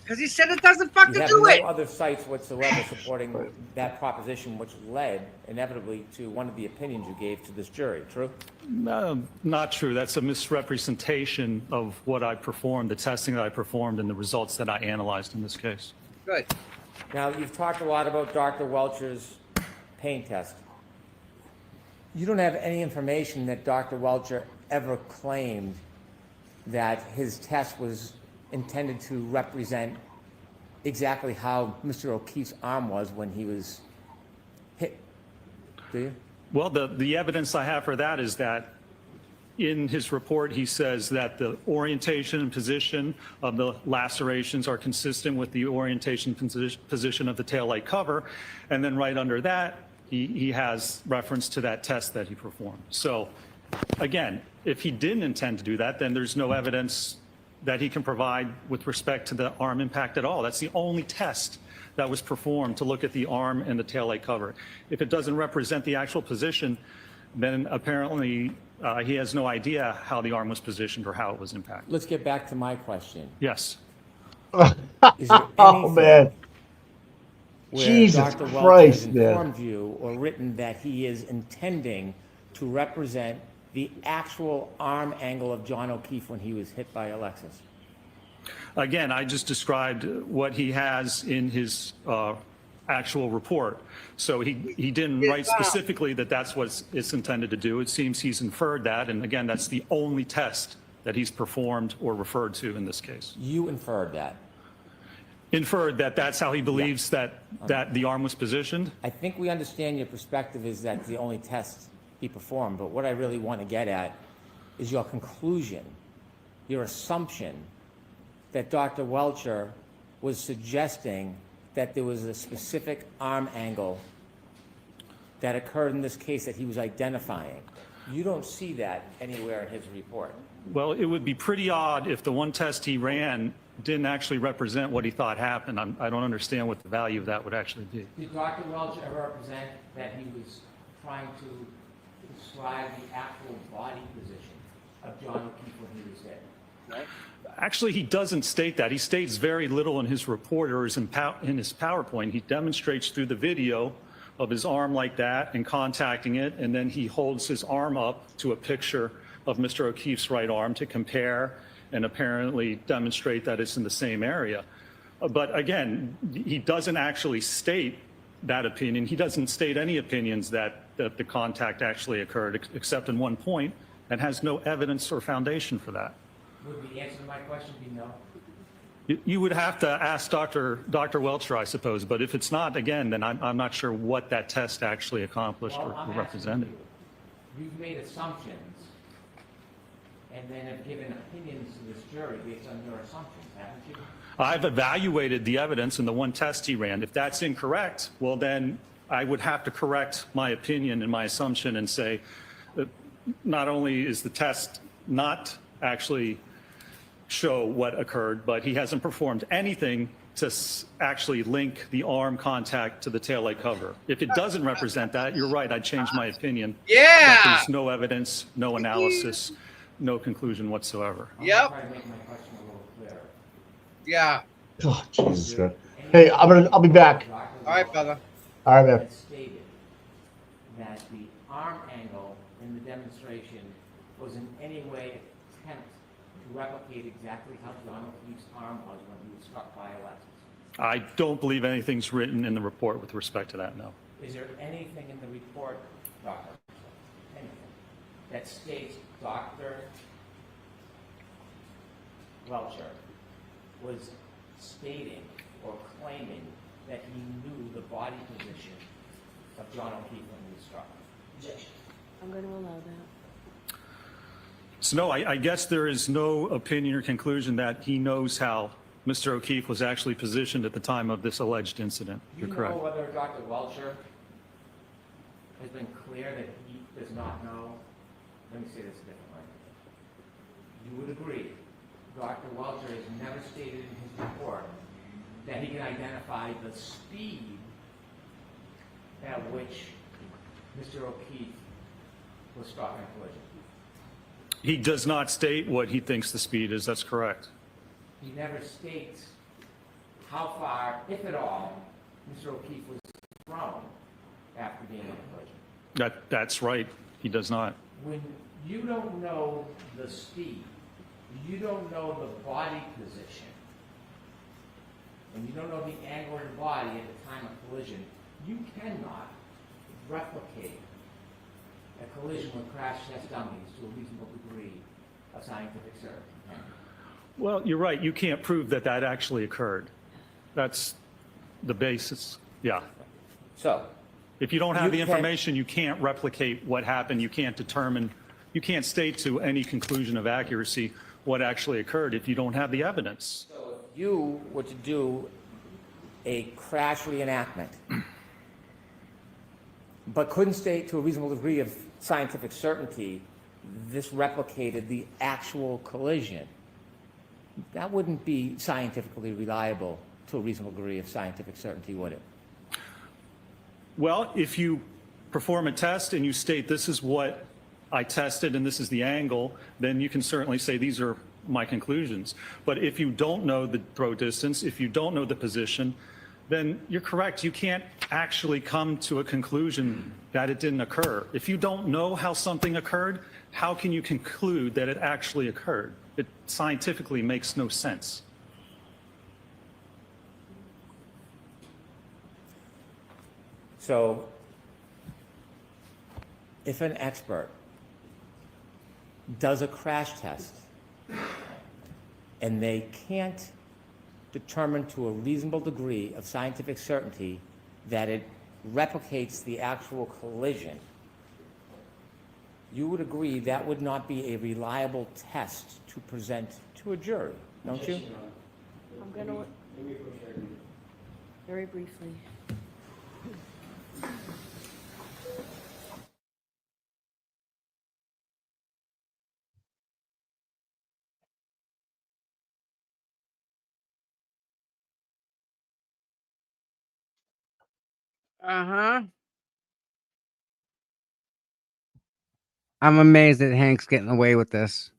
Because he said it doesn't fucking do You it. have no other sites whatsoever supporting that proposition, which led inevitably to one of the opinions you gave to this jury, true? No, not true. That's a misrepresentation of what I performed, the testing that I performed, and the results that I analyzed in this case. Good. Now, you've talked a lot about Dr. Welcher's pain test. You don't have any information that Dr. Welcher ever claimed that his test was intended to represent exactly how Mr. O'Keefe's arm was when he was hit, do you? Well, the evidence I have for that is that in his report, he says that the orientation and position of the lacerations are consistent with the orientation position of the taillight cover. And then right under that, he has reference to that test that he performed. So again, if he didn't intend to do that, then there's no evidence that he can provide with respect to the arm impact at all. That's the only test that was performed to look at the arm and the taillight cover. If it doesn't represent the actual position, then apparently he has no idea how the arm was positioned or how it was impacted. Let's get back to my question. Yes. Is there Oh anything man, where Jesus Dr. Welcher Christ, has man. informed you or written that he is intending to represent the actual arm angle of John O'Keefe when he was hit by Alexis? Again, I just described what he has in his actual report. So he didn't write specifically that that's what it's intended to do. It seems he's inferred that. And again, that's the only test that he's performed or referred to in this case. You inferred that? Inferred that that's how he believes that the arm was positioned? I think we understand your perspective is that the only test he performed, but what I really want to get at is your conclusion, your assumption that Dr. Welcher was suggesting that there was a specific arm angle that occurred in this case that he was identifying. You don't see that anywhere in his report. Well, it would be pretty odd if the one test he ran didn't actually represent what he thought happened. I don't understand what the value of that would actually be. Did Dr. Welcher ever represent that he was trying to describe the actual body position of John O'Keefe when he was hit? Right? Actually, he doesn't state that. He states very little in his report or in his PowerPoint. He demonstrates through the video of his arm like that and contacting it, and then he holds his arm up to a picture of Mr. O'Keefe's right arm to compare and apparently demonstrate that it's in the same area. But again, he doesn't actually state that opinion. He doesn't state any opinions that the contact actually occurred, except in one point, and has no evidence or foundation for that. Would the answer to my question be no? You would have to ask Dr. Welcher, I suppose, but if it's not, again, then I'm not sure what that test actually accomplished or represented. You've made assumptions and then have given opinions to this jury based on your assumptions, haven't you? I've evaluated the evidence in the one test he ran. If that's incorrect, well, then I would have to correct my opinion and my assumption and say that not only is the test not actually show what occurred, but he hasn't performed anything to actually link the arm contact to the taillight cover. If it doesn't represent that, you're right, I'd change my opinion. Yeah. That there's no evidence, no analysis, no conclusion whatsoever. Yep. Try to make my question a little clearer. Yeah. Oh, Jesus Christ. Hey, I'll be back. All right, brother. All right, man. It stated that the arm angle in the demonstration was in any way attempt to replicate exactly how John O'Keefe's arm was when he was struck by Alexis. I don't believe anything's written in the report with respect to that, no. Is there anything in the report, Doctor, anything, that states Dr. Welcher was stating or claiming that he knew the body position of John O'Keefe when he was struck? I'm going to allow that. So no, I guess there is no opinion or conclusion that he knows how Mr. O'Keefe was actually positioned at the time of this alleged incident. You're correct. Do you know whether Dr. Welcher has been clear that he does not know? Let me say this a different way. You would agree, Dr. Welcher has never stated in his report that he can identify the speed at which Mr. O'Keefe was struck in a collision. He does not state what he thinks the speed is. That's correct. He never states how far, if at all, Mr. O'Keefe was thrown after being in a collision. That's right. He does not. When you don't know the speed, you don't know the body position, and you don't know the angle of the body at the time of collision, you cannot replicate a collision with crash test dummies to a reasonable degree of scientific certainty. Well, you're right. You can't prove that that actually occurred. That's the basis. Yeah. So, if you don't have the information, you can't replicate what happened. You can't determine, you can't state to any conclusion of accuracy what actually occurred if you don't have the evidence. So if you were to do a crash reenactment, but couldn't state to a reasonable degree of scientific certainty this replicated the actual collision, that wouldn't be scientifically reliable to a reasonable degree of scientific certainty, would it? Well, if you perform a test and you state this is what I tested and this is the angle, then you can certainly say these are my conclusions. But if you don't know the throw distance, if you don't know the position, then you're correct. You can't actually come to a conclusion that it didn't occur. If you don't know how something occurred, how can you conclude that it actually occurred? It scientifically makes no sense. So if an expert does a crash test and they can't determine to a reasonable degree of scientific certainty that it replicates the actual collision, you would agree that would not be a reliable test to present to a jury, don't you? I'm gonna, very briefly. Uh-huh. I'm amazed that Hank's getting away with this.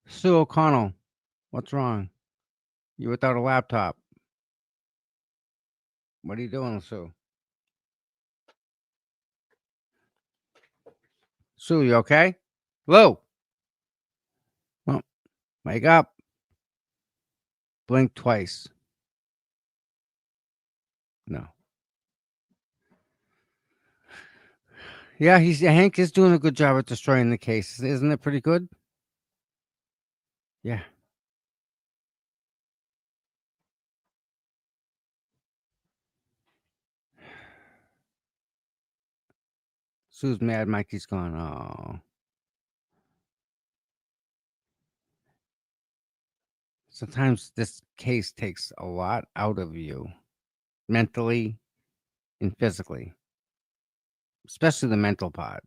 Sue O'Connell, what's wrong? You without a laptop. What are you doing, Sue? Sue, you okay? Lou. Well, wake up. Blink twice. No. Yeah, Hank is doing a good job at destroying the case. Isn't it pretty good? Yeah. Sue's mad Mikey's gone. Oh. Sometimes this case takes a lot out of you, mentally and physically, especially the mental part.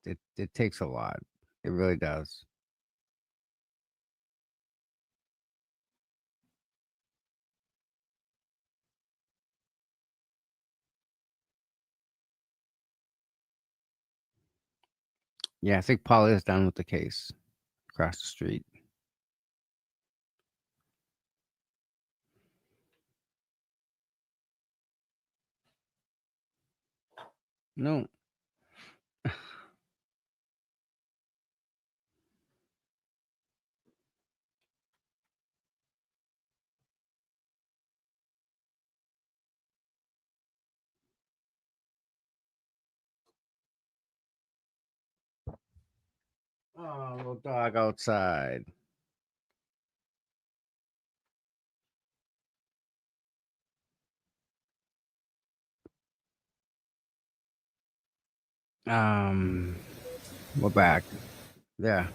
It takes a lot. It really does. Yeah, I think Paul is done with the case across the street. No. Oh, little dog outside. We're back. Yeah.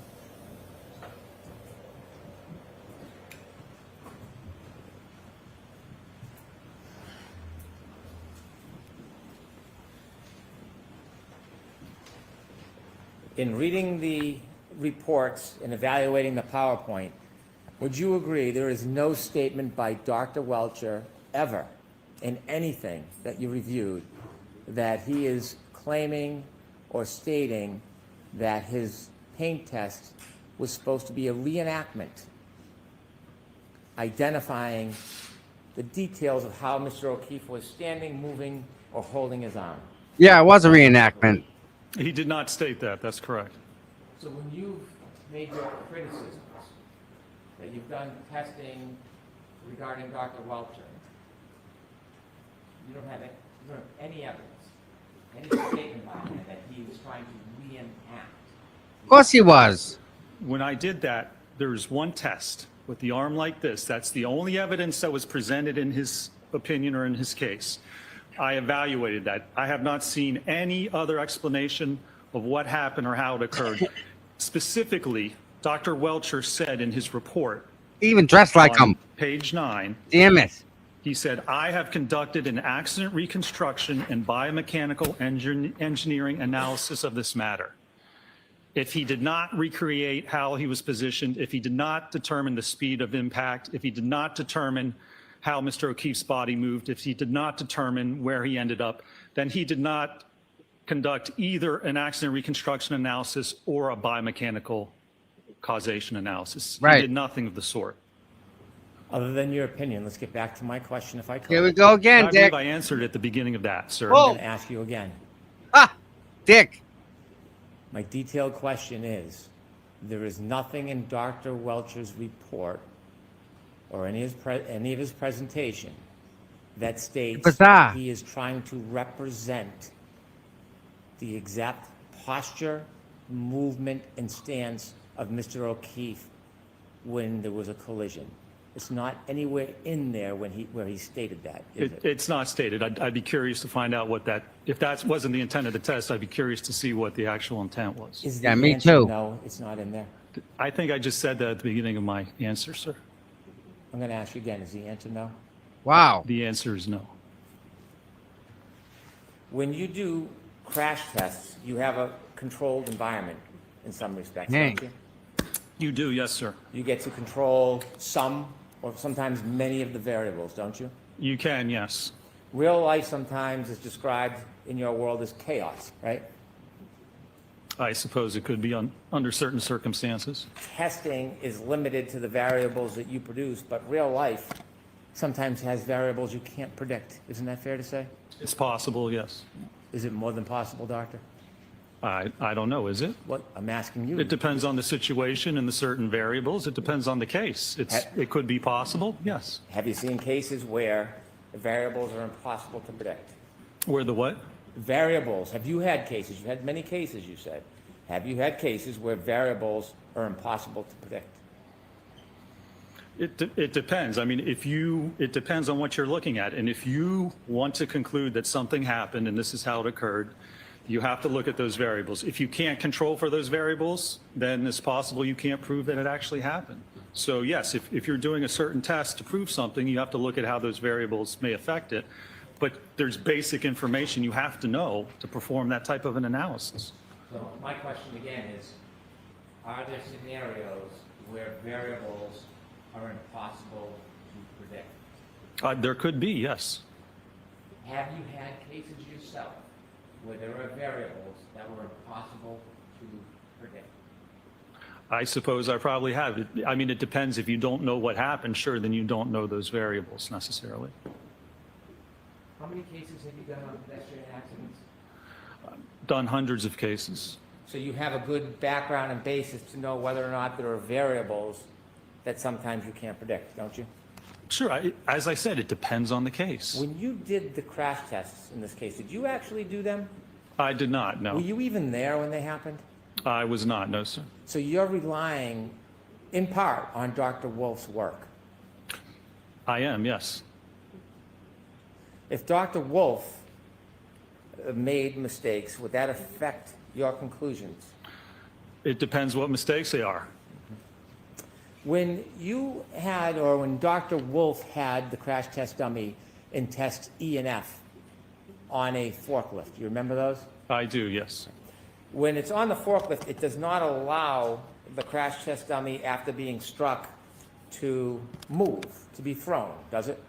In reading the reports and evaluating the PowerPoint, would you agree there is no statement by Dr. Welcher ever in anything that you reviewed that he is claiming or stating that his paint test was supposed to be a reenactment, identifying the details of how Mr. O'Keefe was standing, moving, or holding his arm? Yeah, it was a reenactment. He did not state that. That's correct. So when you've made your criticisms that you've done testing regarding Dr. Welcher, you don't have any evidence, any statement by him that he was trying to reenact? Of course he was. When I did that, there's one test with the arm like this. That's the only evidence that was presented in his opinion or in his case. I evaluated that. I have not seen any other explanation of what happened or how it occurred. Specifically, Dr. Welcher said in his report, He even dressed like him. page 9. Damn it. He said, I have conducted an accident reconstruction and biomechanical engineering analysis of this matter. If he did not recreate how he was positioned, if he did not determine the speed of impact, if he did not determine how Mr. O'Keefe's body moved, if he did not determine where he ended up, then he did not conduct either an accident reconstruction analysis or a biomechanical causation analysis. Right. He did nothing of the sort. Other than your opinion, let's get back to my question if I could. Here we go again, I Dick. believe I answered at the beginning of that, sir. I'm going to ask you again. Ah, Dick. My detailed question is, there is nothing in Dr. Welcher's report or any of his presentation that states Bizarre. he is trying to represent the exact posture, movement, and stance of Mr. O'Keefe when there was a collision. It's not anywhere in there where he stated that, is it? It's not stated. I'd be curious to find out what that, if that wasn't the intent of the test, I'd be curious to see what the actual intent was. Is the Yeah, me answer too. No, it's not in there. I think I just said that at the beginning of my answer, sir. I'm going to ask you again. Is the answer no? Wow. The answer is no. When you do crash tests, you have a controlled environment in some respects, Hey. don't you? You do, yes, sir. You get to control some or sometimes many of the variables, don't you? You can, yes. Real life sometimes is described in your world as chaos, right? I suppose it could be under certain circumstances. Testing is limited to the variables that you produce, but real life sometimes has variables you can't predict. Isn't that fair to say? It's possible, yes. Is it more than possible, doctor? I don't know, is it? What I'm asking you. It depends on the situation and the certain variables. It depends on the case. It could be possible, yes. Have you seen cases where the variables are impossible to predict? Where the what? Variables. Have you had cases? You've had many cases, you said. Have you had cases where variables are impossible to predict? It depends. I mean, it depends on what you're looking at. And if you want to conclude that something happened and this is how it occurred, you have to look at those variables. If you can't control for those variables, then it's possible you can't prove that it actually happened. So yes, if you're doing a certain test to prove something, you have to look at how those variables may affect it. But there's basic information you have to know to perform that type of an analysis. So my question again is, are there scenarios where variables are impossible to predict? There could be, yes. Have you had cases yourself where there are variables that were impossible to predict? I suppose I probably have. I mean, it depends. If you don't know what happened, sure, then you don't know those variables necessarily. How many cases have you done on pedestrian accidents? Done hundreds of cases. So you have a good background and basis to know whether or not there are variables that sometimes you can't predict, don't you? Sure. As I said, it depends on the case. When you did the crash tests in this case, did you actually do them? I did not, no. Were you even there when they happened? I was not, no, sir. So you're relying in part on Dr. Wolf's work. I am, yes. If Dr. Wolf made mistakes, would that affect your conclusions? It depends what mistakes they are. When you had, or when Dr. Wolf had the crash test dummy in tests E and F on a forklift, you remember those? I do, yes. When it's on the forklift, it does not allow the crash test dummy after being struck to move, to be thrown, does it?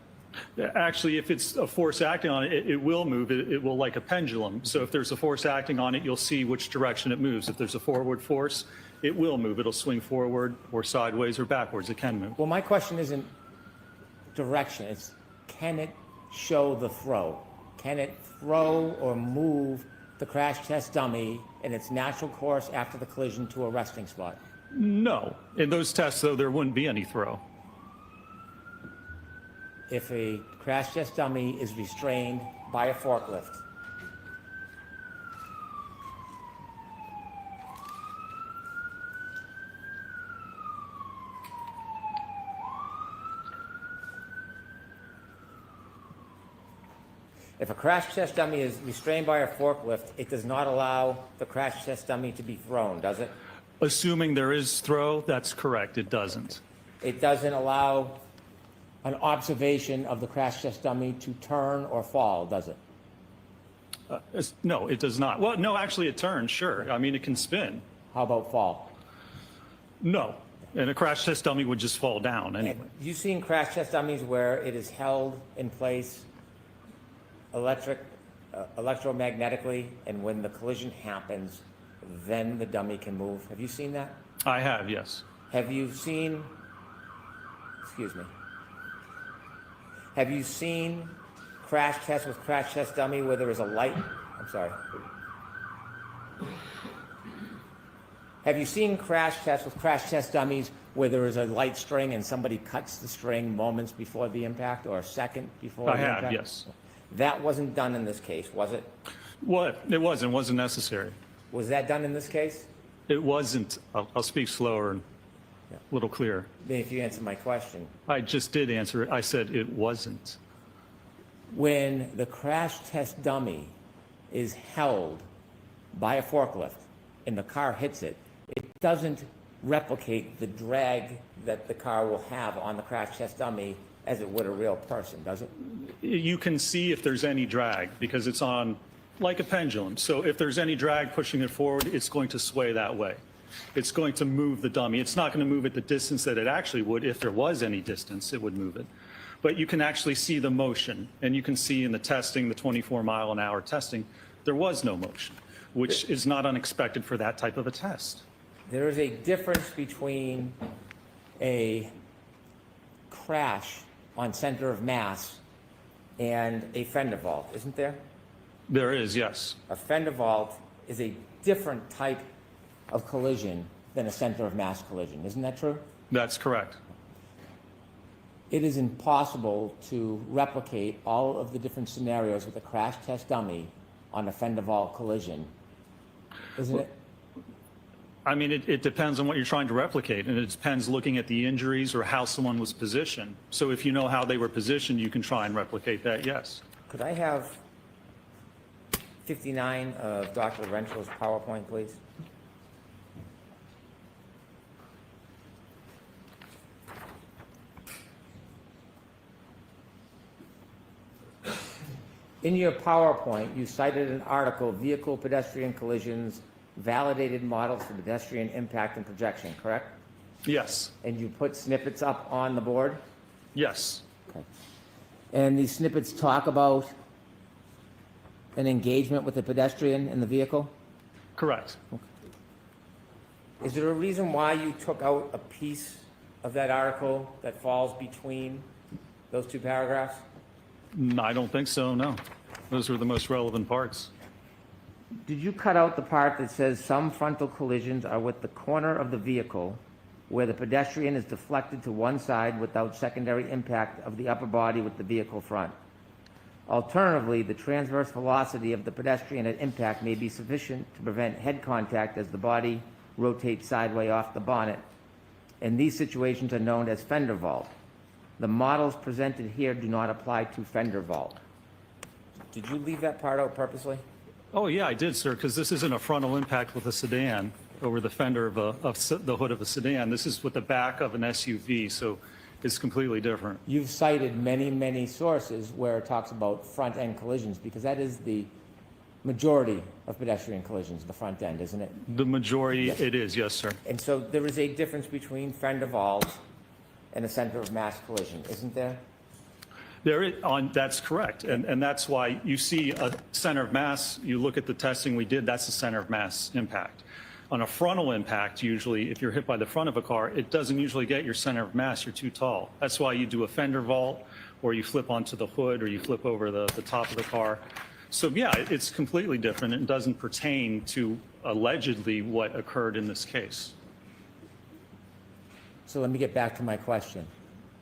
Actually, if it's a force acting on it, it will move. It will like a pendulum. So if there's a force acting on it, you'll see which direction it moves. If there's a forward force, it will move. It'll swing forward or sideways or backwards. It can move. Well, my question isn't direction. It's can it show the throw? Can it throw or move the crash test dummy in its natural course after the collision to a resting spot? No. In those tests, though, there wouldn't be any throw. If a crash test dummy is restrained by a forklift, if a crash test dummy is restrained by a forklift, it does not allow the crash test dummy to be thrown, does it? Assuming there is throw, that's correct. It doesn't. It doesn't allow an observation of the crash test dummy to turn or fall, does it? No, it does not. Well, no, actually it turns, sure. I mean, it can spin. How about fall? No. And a crash test dummy would just fall down anyway. You've seen crash test dummies where it is held in place electromagnetically, and when the collision happens, then the dummy can move. Have you seen that? I have, yes. Have you seen, excuse me, have you seen crash test with crash test dummy where there is a light? I'm sorry. Have you seen crash tests with crash test dummies where there is a light string and somebody cuts the string moments before the impact or a second before I the have, impact? yes. That wasn't done in this case, was it? What? It wasn't necessary. Was that done in this case? It wasn't. I'll speak slower and a little clearer. Then if you answer my question. I just did answer it. I said it wasn't. When the crash test dummy is held by a forklift and the car hits it, it doesn't replicate the drag that the car will have on the crash test dummy as it would a real person, does it? You can see if there's any drag because it's on like a pendulum. So if there's any drag pushing it forward, it's going to sway that way. It's going to move the dummy. It's not going to move at the distance that it actually would. If there was any distance, it would move it. But you can actually see the motion, and you can see in the testing, the 24-mile-an-hour testing, there was no motion, which is not unexpected for that type of a test. There is a difference between a crash on center of mass and a fender vault, isn't there? There is, yes. A fender vault is a different type of collision than a center of mass collision, isn't that true? That's correct. It is impossible to replicate all of the different scenarios with a crash test dummy on a fender vault collision, isn't it? I mean, it depends on what you're trying to replicate, and it depends looking at the injuries or how someone was positioned. So if you know how they were positioned, you can try and replicate that, yes. Could I have 59 of Dr. Renschel's PowerPoint, please? In your PowerPoint, you cited an article, Vehicle Pedestrian Collisions, Validated Models for Pedestrian Impact and Projection, correct? Yes. And you put snippets up on the board? Yes. Okay. And these snippets talk about an engagement with the pedestrian in the vehicle? Correct. Okay. Is there a reason why you took out a piece of that article that falls between those two paragraphs? No, I don't think so, no. Those were the most relevant parts. Did you cut out the part that says some frontal collisions are with the corner of the vehicle where the pedestrian is deflected to one side without secondary impact of the upper body with the vehicle front? Alternatively, the transverse velocity of the pedestrian at impact may be sufficient to prevent head contact as the body rotates sideways off the bonnet, and these situations are known as fender vault. The models presented here do not apply to fender vault. Did you leave that part out purposely? Oh, yeah, I did, sir, because this isn't a frontal impact with a sedan over the fender of the hood of a sedan. This is with the back of an SUV, so it's completely different. You've cited many, many sources where it talks about front-end collisions, because that is the majority of pedestrian collisions, the front end, isn't it? The majority, Yes. It is, yes, sir. And so there is a difference between fender vault and a center of mass collision, isn't there? That's correct, and that's why you see a center of mass, you look at the testing we did, that's the center of mass impact. On a frontal impact, usually, if you're hit by the front of a car, it doesn't usually get your center of mass, you're too tall. That's why you do a fender vault, or you flip onto the hood, or you flip over the top of the car. So yeah, it's completely different. It doesn't pertain to allegedly what occurred in this case. So let me get back to my question.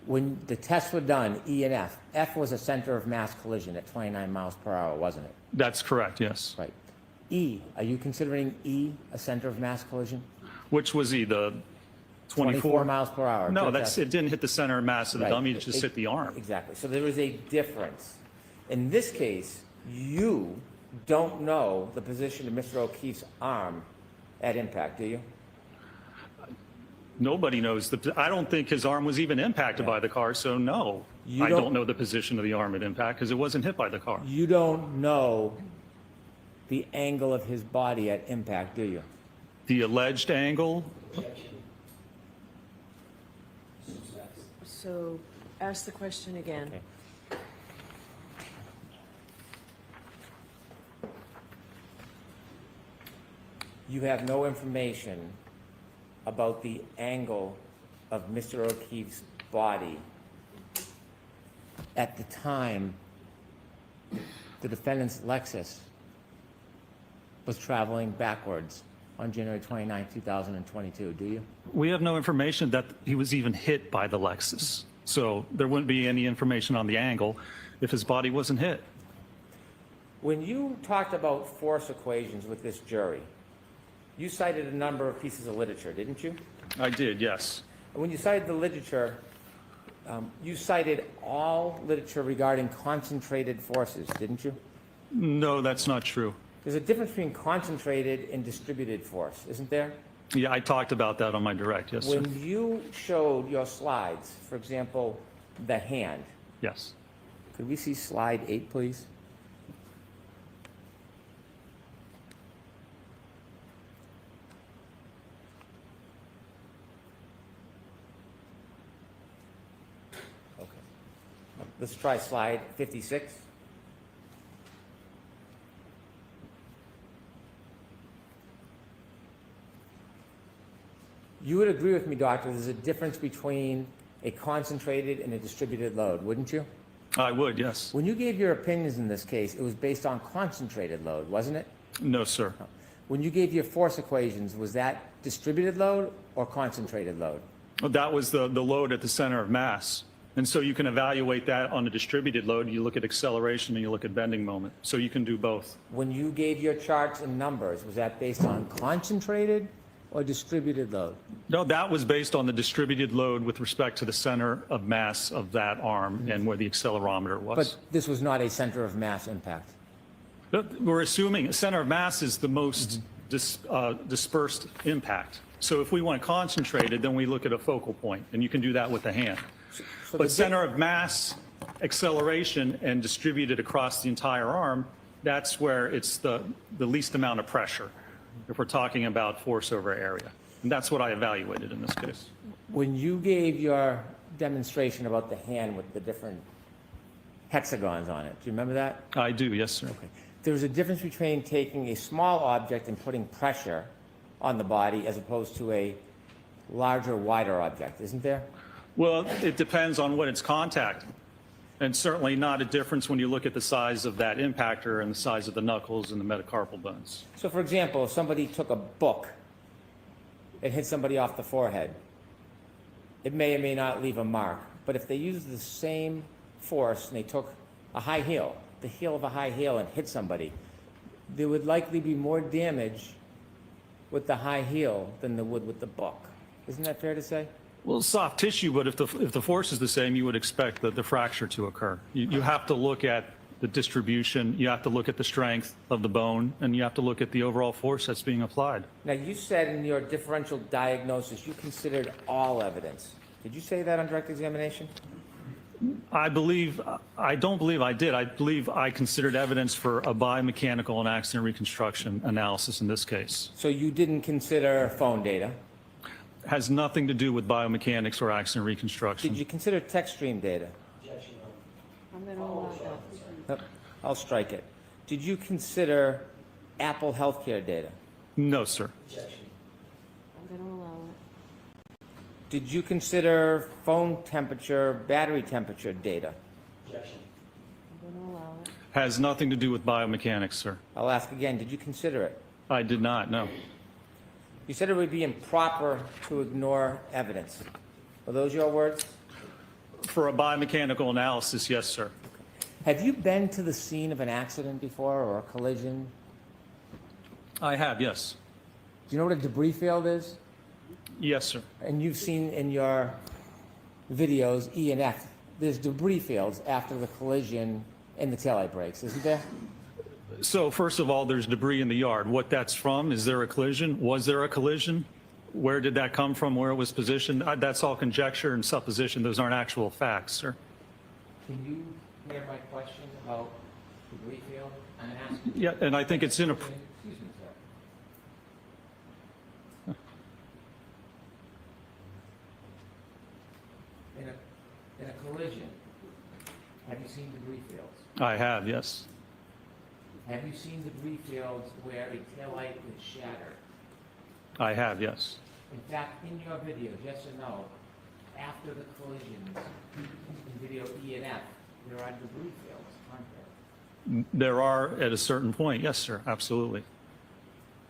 When the tests were done, E and F, F was a center of mass collision at 29 miles per hour, wasn't it? That's correct, yes. Right. E, are you considering E a center of mass collision? Which was E, the 24 miles per hour. No, it didn't hit the center of mass of the dummy, it just hit the arm. Exactly. So there is a difference. In this case, you don't know the position of Mr. O'Keefe's arm at impact, do you? Nobody knows. I don't think his arm was even impacted by the car, so no. I don't know the position of the arm at impact because it wasn't hit by the car. You don't know the angle of his body at impact, do you? The alleged angle? So ask the question again. Okay. You have no information about the angle of Mr. O'Keefe's body at the time the defendant's Lexus was traveling backwards on January 29, 2022, do you? We have no information that he was even hit by the Lexus. So there wouldn't be any information on the angle if his body wasn't hit. When you talked about force equations with this jury, you cited a number of pieces of literature, didn't you? I did, yes. When you cited the literature, you cited all literature regarding concentrated forces, didn't you? No, that's not true. There's a difference between concentrated and distributed force, isn't there? Yeah, I talked about that on my direct, yes, sir. When you showed your slides, for example, the hand. Yes. Could we see slide 8, please? Okay. Let's try slide 56. You would agree with me, Doctor, there's a difference between a concentrated and a distributed load, wouldn't you? I would, yes. When you gave your opinions in this case, it was based on concentrated load, wasn't it? No, sir. When you gave your force equations, was that distributed load or concentrated load? Well, that was the load at the center of mass. And so you can evaluate that on a distributed load. You look at acceleration and you look at bending moment. So you can do both. When you gave your charts and numbers, was that based on concentrated or distributed load? No, that was based on the distributed load with respect to the center of mass of that arm and where the accelerometer was. But this was not a center of mass impact. We're assuming a center of mass is the most dispersed impact. So if we want concentrated, then we look at a focal point, and you can do that with the hand. But center of mass, acceleration, and distributed across the entire arm, that's where it's the least amount of pressure, if we're talking about force over area. And that's what I evaluated in this case. When you gave your demonstration about the hand with the different hexagons on it, do you remember that? I do, yes, sir. Okay. There's a difference between taking a small object and putting pressure on the body as opposed to a larger, wider object, isn't there? Well, it depends on what it's contacting. And certainly not a difference when you look at the size of that impactor and the size of the knuckles and the metacarpal bones. So for example, if somebody took a book and hit somebody off the forehead, it may or may not leave a mark. But if they use the same force and they took a high heel, the heel of a high heel, and hit somebody, there would likely be more damage with the high heel than there would with the book. Isn't that fair to say? Well, soft tissue, but if the force is the same, you would expect the fracture to occur. You have to look at the distribution, you have to look at the strength of the bone, and you have to look at the overall force that's being applied. Now, you said in your differential diagnosis you considered all evidence. Did you say that on direct examination? I don't believe I did. I believe I considered evidence for a biomechanical and accident reconstruction analysis in this case. So you didn't consider phone data? Has nothing to do with biomechanics or accident reconstruction. Did you consider text stream data? I'm going to allow that. I'll strike it. Did you consider Apple Healthcare data? No, sir. I'm going to allow it. Did you consider phone temperature, battery temperature data? I'm going to allow it. Has nothing to do with biomechanics, sir. I'll ask again. Did you consider it? I did not, no. You said it would be improper to ignore evidence. Are those your words? For a biomechanical analysis, yes, sir. Have you been to the scene of an accident before or a collision? I have, yes. Do you know what a debris field is? Yes, sir. And you've seen in your videos E and F, there's debris fields after the collision and the taillight brakes, isn't there? So first of all, there's debris in the yard. What that's from, is there a collision? Was there a collision? Where did that come from? Where it was positioned? That's all conjecture and supposition. Those aren't actual facts, sir. Can you hear my question about debris field? I'm asking. Yeah, and I think it's in a... Excuse me, sir. in a collision, have you seen debris fields? I have, yes. Have you seen debris fields where a taillight was shattered? I have, yes. In fact, in your videos, yes or no, after the collisions, in video E and F, there are debris fields, aren't there? There are at a certain point, yes, sir, absolutely.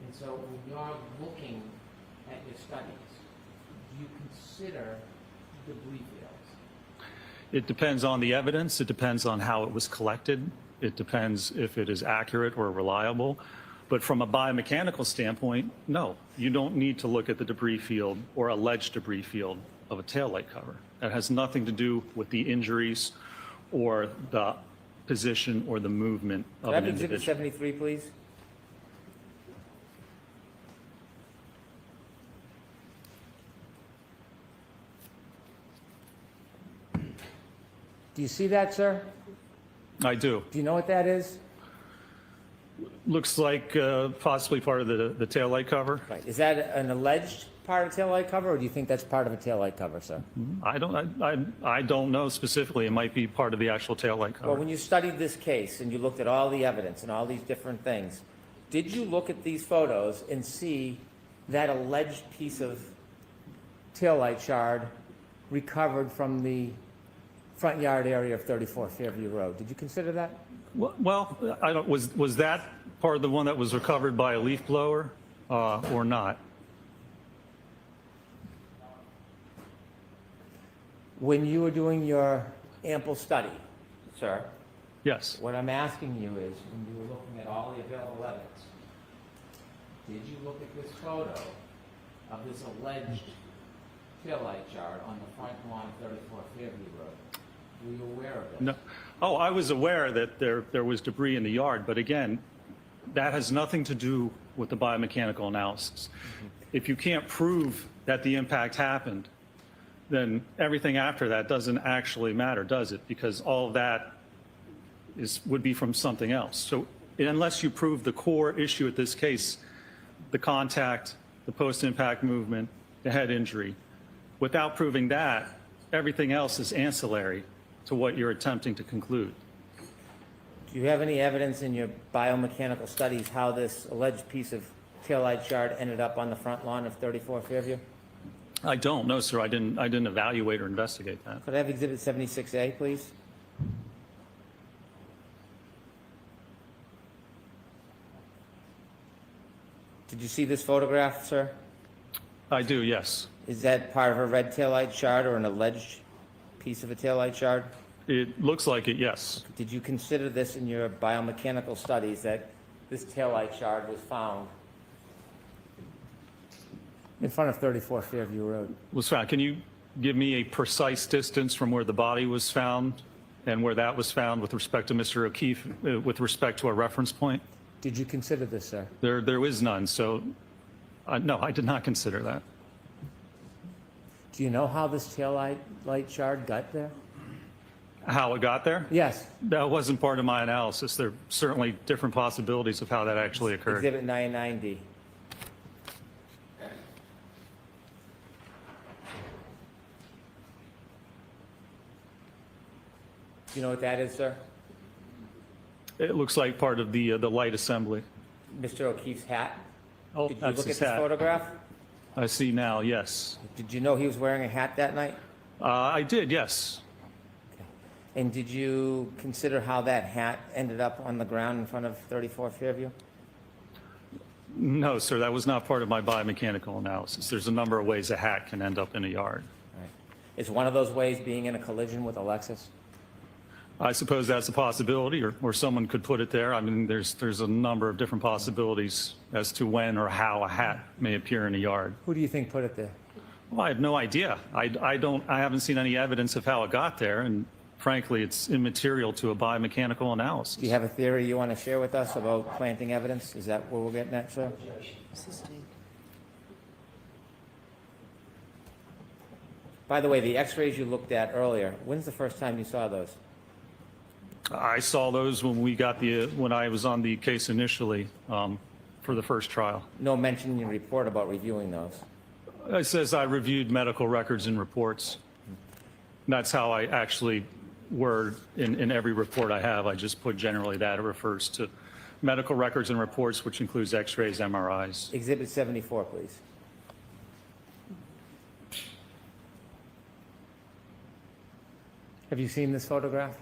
And so when you're looking at your studies, do you consider debris fields? It depends on the evidence. It depends on how it was collected. It depends if it is accurate or reliable. But from a biomechanical standpoint, no, you don't need to look at the debris field or alleged debris field of a taillight cover. That has nothing to do with the injuries or the position or the movement of Could I an have Exhibit individual. 73, please? Do you see that, sir? I do. Do you know what that is? Looks like possibly part of the taillight cover. Right. Is that an alleged part of taillight cover, or do you think that's part of a taillight cover, sir? I don't know specifically. It might be part of the actual taillight cover. Well, when you studied this case and you looked at all the evidence and all these different things, did you look at these photos and see that alleged piece of taillight shard recovered from the front yard area of 34 Fairview Road? Did you consider that? Well, I don't. Was that part of the one that was recovered by a leaf blower or not? When you were doing your ample study, sir, Yes. what I'm asking you is, when you were looking at all the available evidence, did you look at this photo of this alleged taillight shard on the front lawn of 34 Fairview Road? Were you aware of this? No. Oh, I was aware that there was debris in the yard, but again, that has nothing to do with the biomechanical analysis. If you can't prove that the impact happened, then everything after that doesn't actually matter, does it? Because all of that would be from something else. So unless you prove the core issue at this case, the contact, the post-impact movement, the head injury, without proving that, everything else is ancillary to what you're attempting to conclude. Do you have any evidence in your biomechanical studies how this alleged piece of taillight shard ended up on the front lawn of 34 Fairview? I don't, no, sir. I didn't evaluate or investigate that. Could I have Exhibit 76A, please? Did you see this photograph, sir? I do, yes. Is that part of a red taillight shard or an alleged piece of a taillight shard? It looks like it, yes. Did you consider this in your biomechanical studies, that this taillight shard was found in front of 34 Fairview Road? Was found. Can you give me a precise distance from where the body was found and where that was found with respect to Mr. O'Keefe, with respect to a reference point? Did you consider this, sir? There is none, so no, I did not consider that. Do you know how this taillight shard got there? How it got there? Yes. That wasn't part of my analysis. There are certainly different possibilities of how that actually occurred. Exhibit 99D. Do you know what that is, sir? It looks like part of the light assembly. Mr. O'Keefe's hat? Oh, Did you that's look at his this hat. photograph? I see now, yes. Did you know he was wearing a hat that night? I did, yes. And did you consider how that hat ended up on the ground in front of 34 Fairview? No, sir, that was not part of my biomechanical analysis. There's a number of ways a hat can end up in a yard. Right. Is one of those ways being in a collision with a Lexus? I suppose that's a possibility, or someone could put it there. I mean, there's a number of different possibilities as to when or how a hat may appear in a yard. Who do you think put it there? Well, I have no idea. I haven't seen any evidence of how it got there, and frankly, it's immaterial to a biomechanical analysis. Do you have a theory you want to share with us about planting evidence? Is that where we're getting at, sir? By the way, the x-rays you looked at earlier, when's the first time you saw those? I saw those when I was on the case initially for the first trial. No mention in your report about reviewing those. It says I reviewed medical records and reports. That's how I actually word in every report I have. I just put generally that it refers to medical records and reports, which includes x-rays, MRIs. Exhibit 74, please. Have you seen this photograph?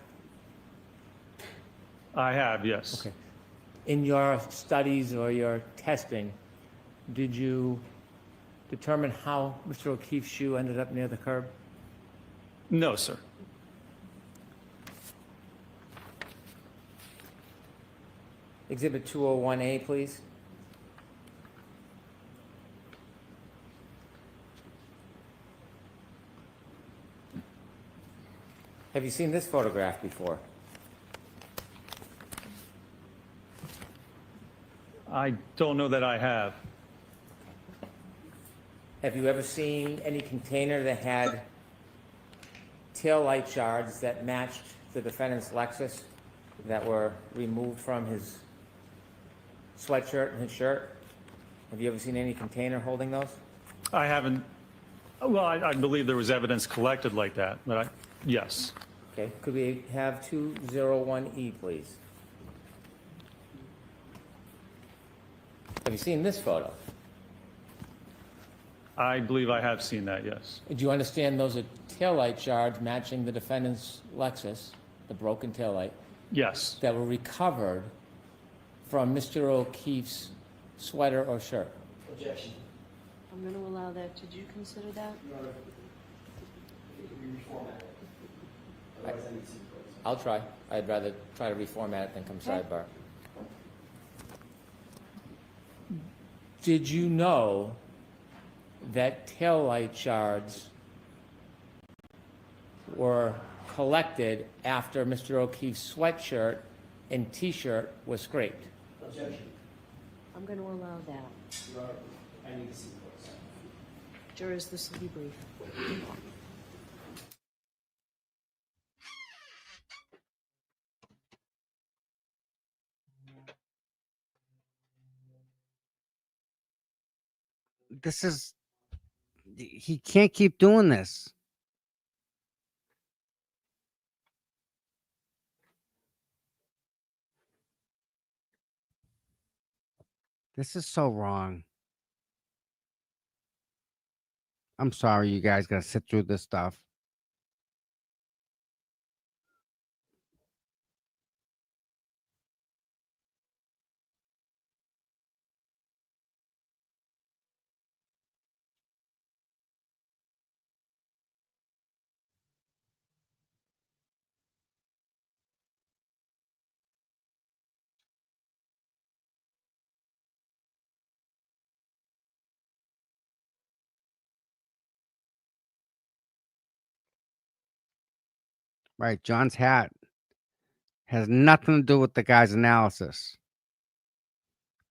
I have, yes. Okay. In your studies or your testing, did you determine how Mr. O'Keefe's shoe ended up near the curb? No, sir. Exhibit 201A, please. Have you seen this photograph before? I don't know that I have. Have you ever seen any container that had tail light shards that matched the defendant's Lexus that were removed from his sweatshirt and his shirt? Have you ever seen any container holding those? I haven't. Well, I believe there was evidence collected like that, but yes. Okay, could we have 201E, please? Have you seen this photo? I believe I have seen that, yes. Do you understand those are taillight shards matching the defendant's Lexus, the broken taillight? Yes. That were recovered from Mr. O'Keefe's sweater or shirt? Objection. I'm going to allow that. Did you consider that? I'll try. I'd rather try to reformat it than come sidebar. Did you know that taillight shards were collected after Mr. O'Keefe's sweatshirt and T-shirt was scraped? Objection. I'm going to allow that. I need to see those. Jurors, this will be brief. This is, he can't keep doing this. This is so wrong. I'm sorry you guys gotta sit through this stuff. Right, John's hat has nothing to do with the guy's analysis.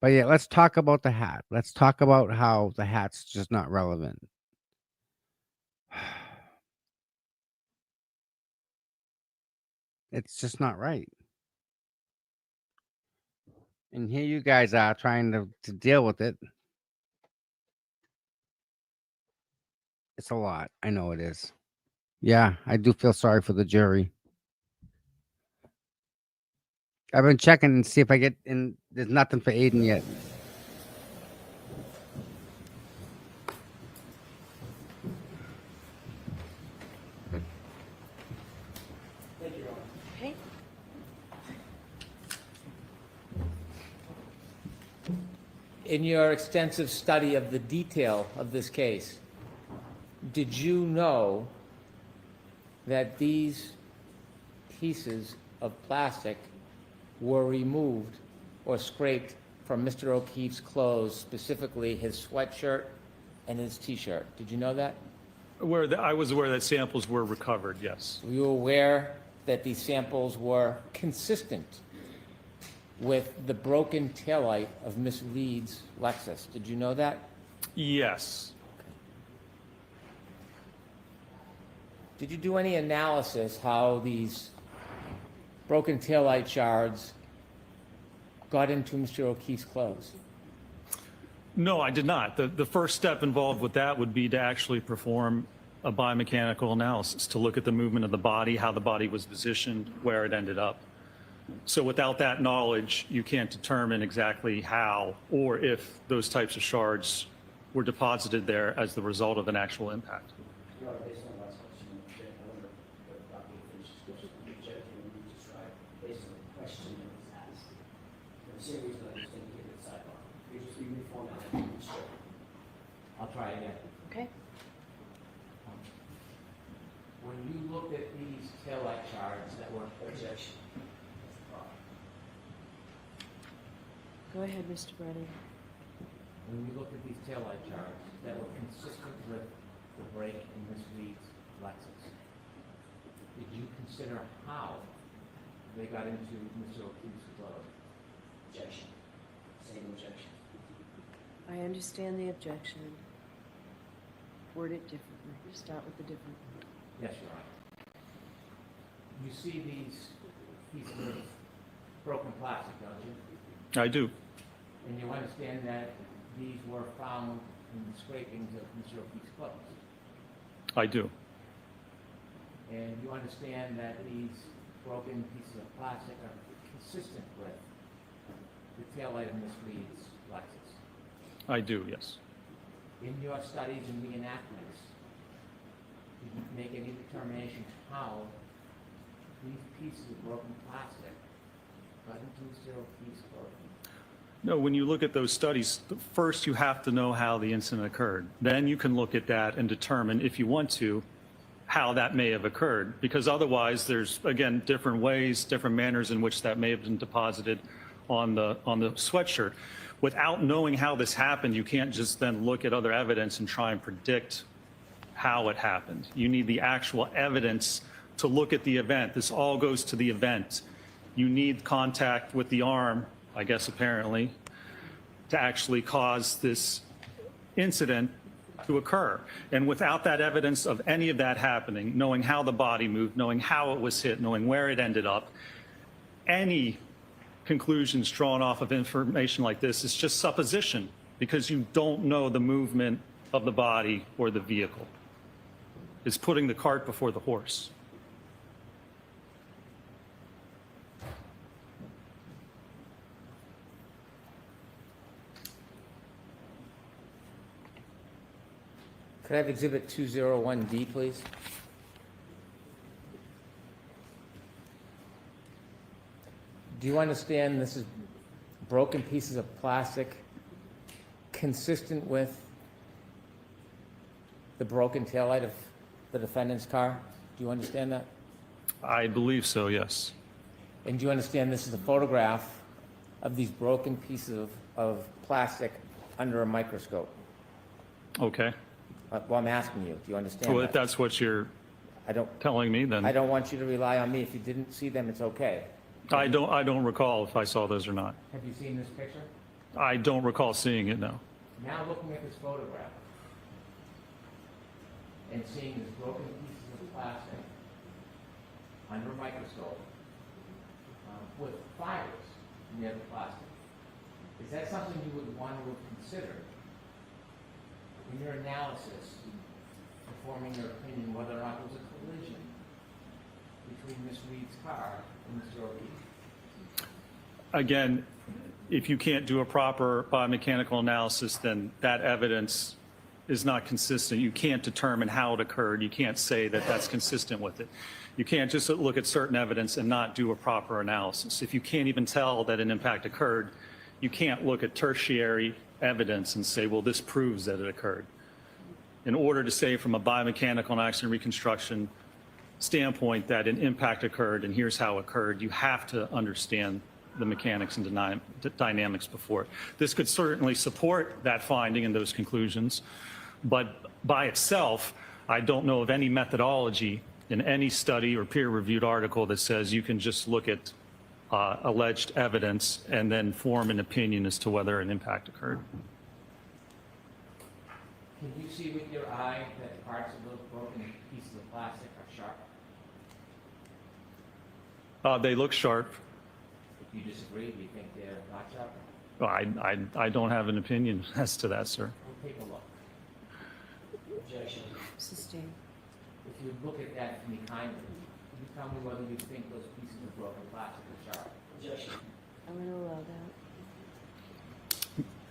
But yeah, let's talk about the hat. Let's talk about how the hat's just not relevant. It's just not right. And here you guys are trying to deal with it. It's a lot. I know it is. Yeah, I do feel sorry for the jury. I've been checking and see if I get in. There's nothing for Aidan yet. Okay. In your extensive study of the detail of this case, did you know that these pieces of plastic were removed or scraped from Mr. O'Keefe's clothes, specifically his sweatshirt and his T-shirt? Did you know that? I was aware that samples were recovered, yes. Were you aware that these samples were consistent with the broken taillight of Miss Leeds' Lexus? Did you know that? Yes. Did you do any analysis how these broken taillight shards got into Mr. O'Keefe's clothes? No, I did not. The first step involved with that would be to actually perform a biomechanical analysis to look at the movement of the body, how the body was positioned, where it ended up. So without that knowledge, you can't determine exactly how or if those types of shards were deposited there as the result of an actual impact. Your Honor, based on the last question, I wonder if Dr. finishes question, objection, and you describe based on the question that was asked. For the same reason I just indicated the sidebar. You just reformat it. I'll try again. Okay. When you looked at these taillight shards that were Objection. Go ahead, Mr. Brennan. when you looked at these taillight shards that were consistent with the break in Ms. Reed's Lexus, did you consider how they got into Mr. O'Keefe's glove? Objection. Same objection. I understand the objection. Word it differently. Start with the different. Yes, Your Honor. You see these pieces of broken plastic, don't you? I do. And you understand that these were found in the scrapings of Mr. O'Keefe's clothes? I do. And you understand that these broken pieces of plastic are consistent with the taillight of Ms. Reed's Lexus? I do, yes. In your studies and reenactments, did you make any determination how these pieces of broken plastic got into Mr. O'Keefe's clothing? No, when you look at those studies, first you have to know how the incident occurred. Then you can look at that and determine, if you want to, how that may have occurred. Because otherwise, there's, again, different ways, different manners in which that may have been deposited on the sweatshirt. Without knowing how this happened, you can't just then look at other evidence and try and predict how it happened. You need the actual evidence to look at the event. This all goes to the event. You need contact with the arm, I guess apparently, to actually cause this incident to occur. And without that evidence of any of that happening, knowing how the body moved, knowing how it was hit, knowing where it ended up, any conclusions drawn off of information like this is just supposition, because you don't know the movement of the body or the vehicle. It's putting the cart before the horse. Could I have Exhibit 201D, please? Do you understand this is broken pieces of plastic consistent with the broken taillight of the defendant's car? Do you understand that? I believe so, yes. And do you understand this is a photograph of these broken pieces of plastic under a microscope? Okay. Well, I'm asking you, do you understand Well, that? if that's what you're telling me, then I don't want you to rely on me. If you didn't see them, it's okay. I don't recall if I saw those or not. Have you seen this picture? I don't recall seeing it, no. Now looking at this photograph and seeing these broken pieces of plastic under a microscope with fibers near the plastic, is that something you would want to consider in your analysis, forming your opinion whether or not there was a collision between Ms. Reed's car and Mr. O'Keefe? Again, if you can't do a proper biomechanical analysis, then that evidence is not consistent. You can't determine how it occurred. You can't say that that's consistent with it. You can't just look at certain evidence and not do a proper analysis. If you can't even tell that an impact occurred, you can't look at tertiary evidence and say, well, this proves that it occurred. In order to say from a biomechanical and accident reconstruction standpoint that an impact occurred and here's how it occurred, you have to understand the mechanics and dynamics before. This could certainly support that finding and those conclusions, but by itself, I don't know of any methodology in any study or peer-reviewed article that says you can just look at alleged evidence and then form an opinion as to whether an impact occurred. Can you see with your eye that parts of those broken pieces of plastic are sharp? They look sharp. Do you disagree? Do you think they're not sharp? I don't have an opinion as to that, sir. We'll take a look. Objection. Sustained. if you look at that for me kindly, can you tell me whether you think those pieces of broken plastic are sharp? Objection. I'm going to allow that.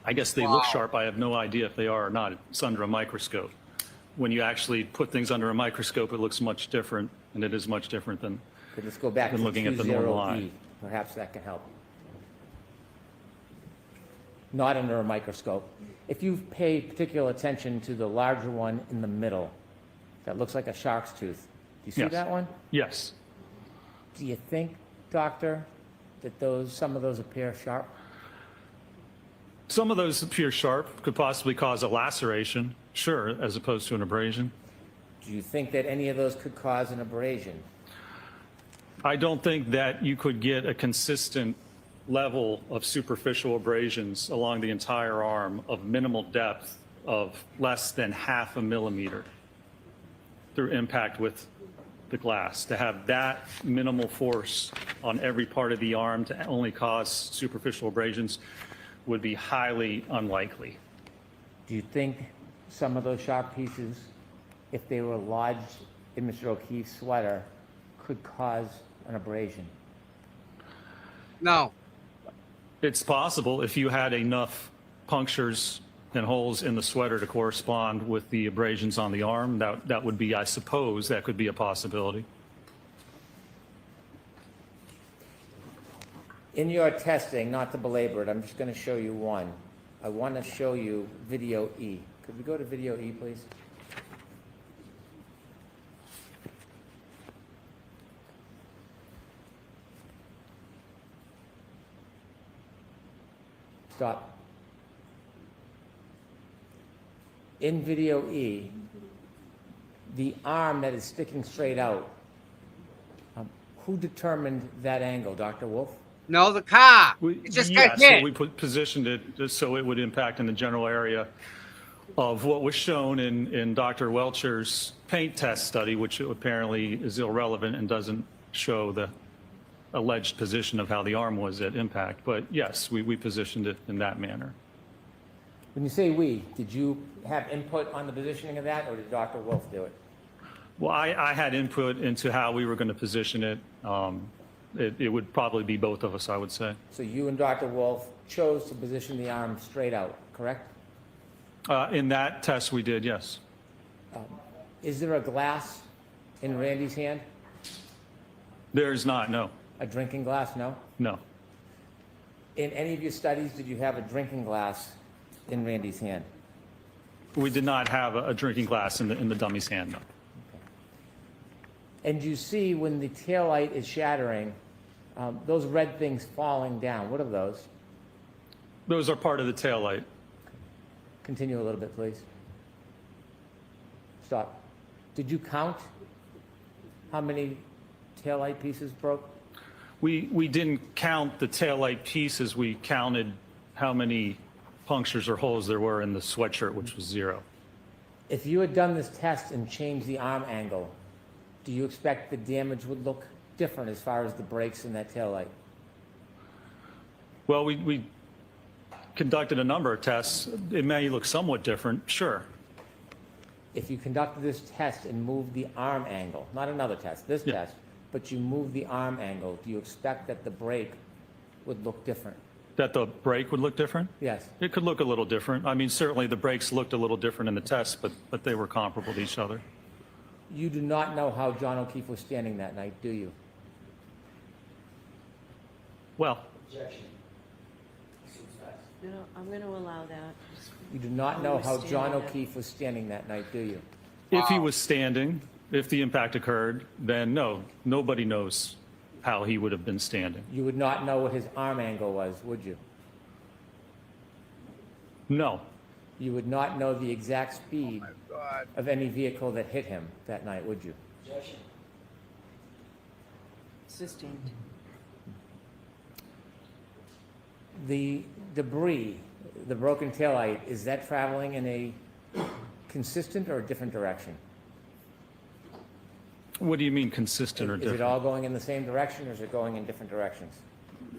I guess they look sharp. I have no idea if they are or not. It's under a microscope. When you actually put things under a microscope, it looks much different, and it is much different than, Okay, let's go back than to looking at the normal eye. 20E. Perhaps that can help. Not under a microscope. If you pay particular attention to the larger one in the middle, that looks like a shark's tooth. Do you see Yes. that one? Yes. Do you think, doctor, that some of those appear sharp? Some of those appear sharp, could possibly cause a laceration, sure, as opposed to an abrasion. Do you think that any of those could cause an abrasion? I don't think that you could get a consistent level of superficial abrasions along the entire arm of minimal depth of less than 0.5 millimeter through impact with the glass. To have that minimal force on every part of the arm to only cause superficial abrasions would be highly unlikely. Do you think some of those sharp pieces, if they were lodged in Mr. O'Keefe's sweater, could cause an abrasion? No. It's possible if you had enough punctures and holes in the sweater to correspond with the abrasions on the arm, that would be, I suppose, that could be a possibility. In your testing, not to belabor it, I'm just going to show you one. I want to show you video E. Could we go to video E, please? Stop. In video E, the arm that is sticking straight out, who determined that angle, Dr. Wolf? No, the car. It just got hit. So we positioned it just so it would impact in the general area of what was shown in Dr. Welcher's paint test study, which apparently is irrelevant and doesn't show the alleged position of how the arm was at impact. But yes, we positioned it in that manner. When you say we, did you have input on the positioning of that, or did Dr. Wolf do it? Well, I had input into how we were going to position it. It would probably be both of us, I would say. So you and Dr. Wolf chose to position the arm straight out, correct? In that test, we did, yes. Is there a glass in Randy's hand? There's not, no. A drinking glass, no? No. In any of your studies, did you have a drinking glass in Randy's hand? We did not have a drinking glass in the dummy's hand, no. And you see when the taillight is shattering, those red things falling down. What are those? Those are part of the taillight. Continue a little bit, please. Stop. Did you count how many taillight pieces broke? We didn't count the taillight pieces. We counted how many punctures or holes there were in the sweatshirt, which was 0. If you had done this test and changed the arm angle, do you expect the damage would look different as far as the brakes in that taillight? Well, we conducted a number of tests. It may look somewhat different, sure. If you conducted this test and moved the arm angle, not another test, this test, but you moved the arm angle, do you expect that the brake would look different? That the brake would look different? Yes. It could look a little different. I mean, certainly the brakes looked a little different in the test, but they were comparable to each other. You do not know how John O'Keefe was standing that night, do you? Well, Objection. No, I'm going to allow that. You do not How know he how was John standing that- O'Keefe was standing that night, do you? if he was standing, if the impact occurred, then no, nobody knows how he would have been standing. You would not know what his arm angle was, would you? No. You would not know the exact speed of any vehicle that hit him that night, would you? Objection. Sustained. The debris, the broken taillight, is that traveling in a consistent or a different direction? What do you mean consistent or Is different? it all going in the same direction, or is it going in different directions?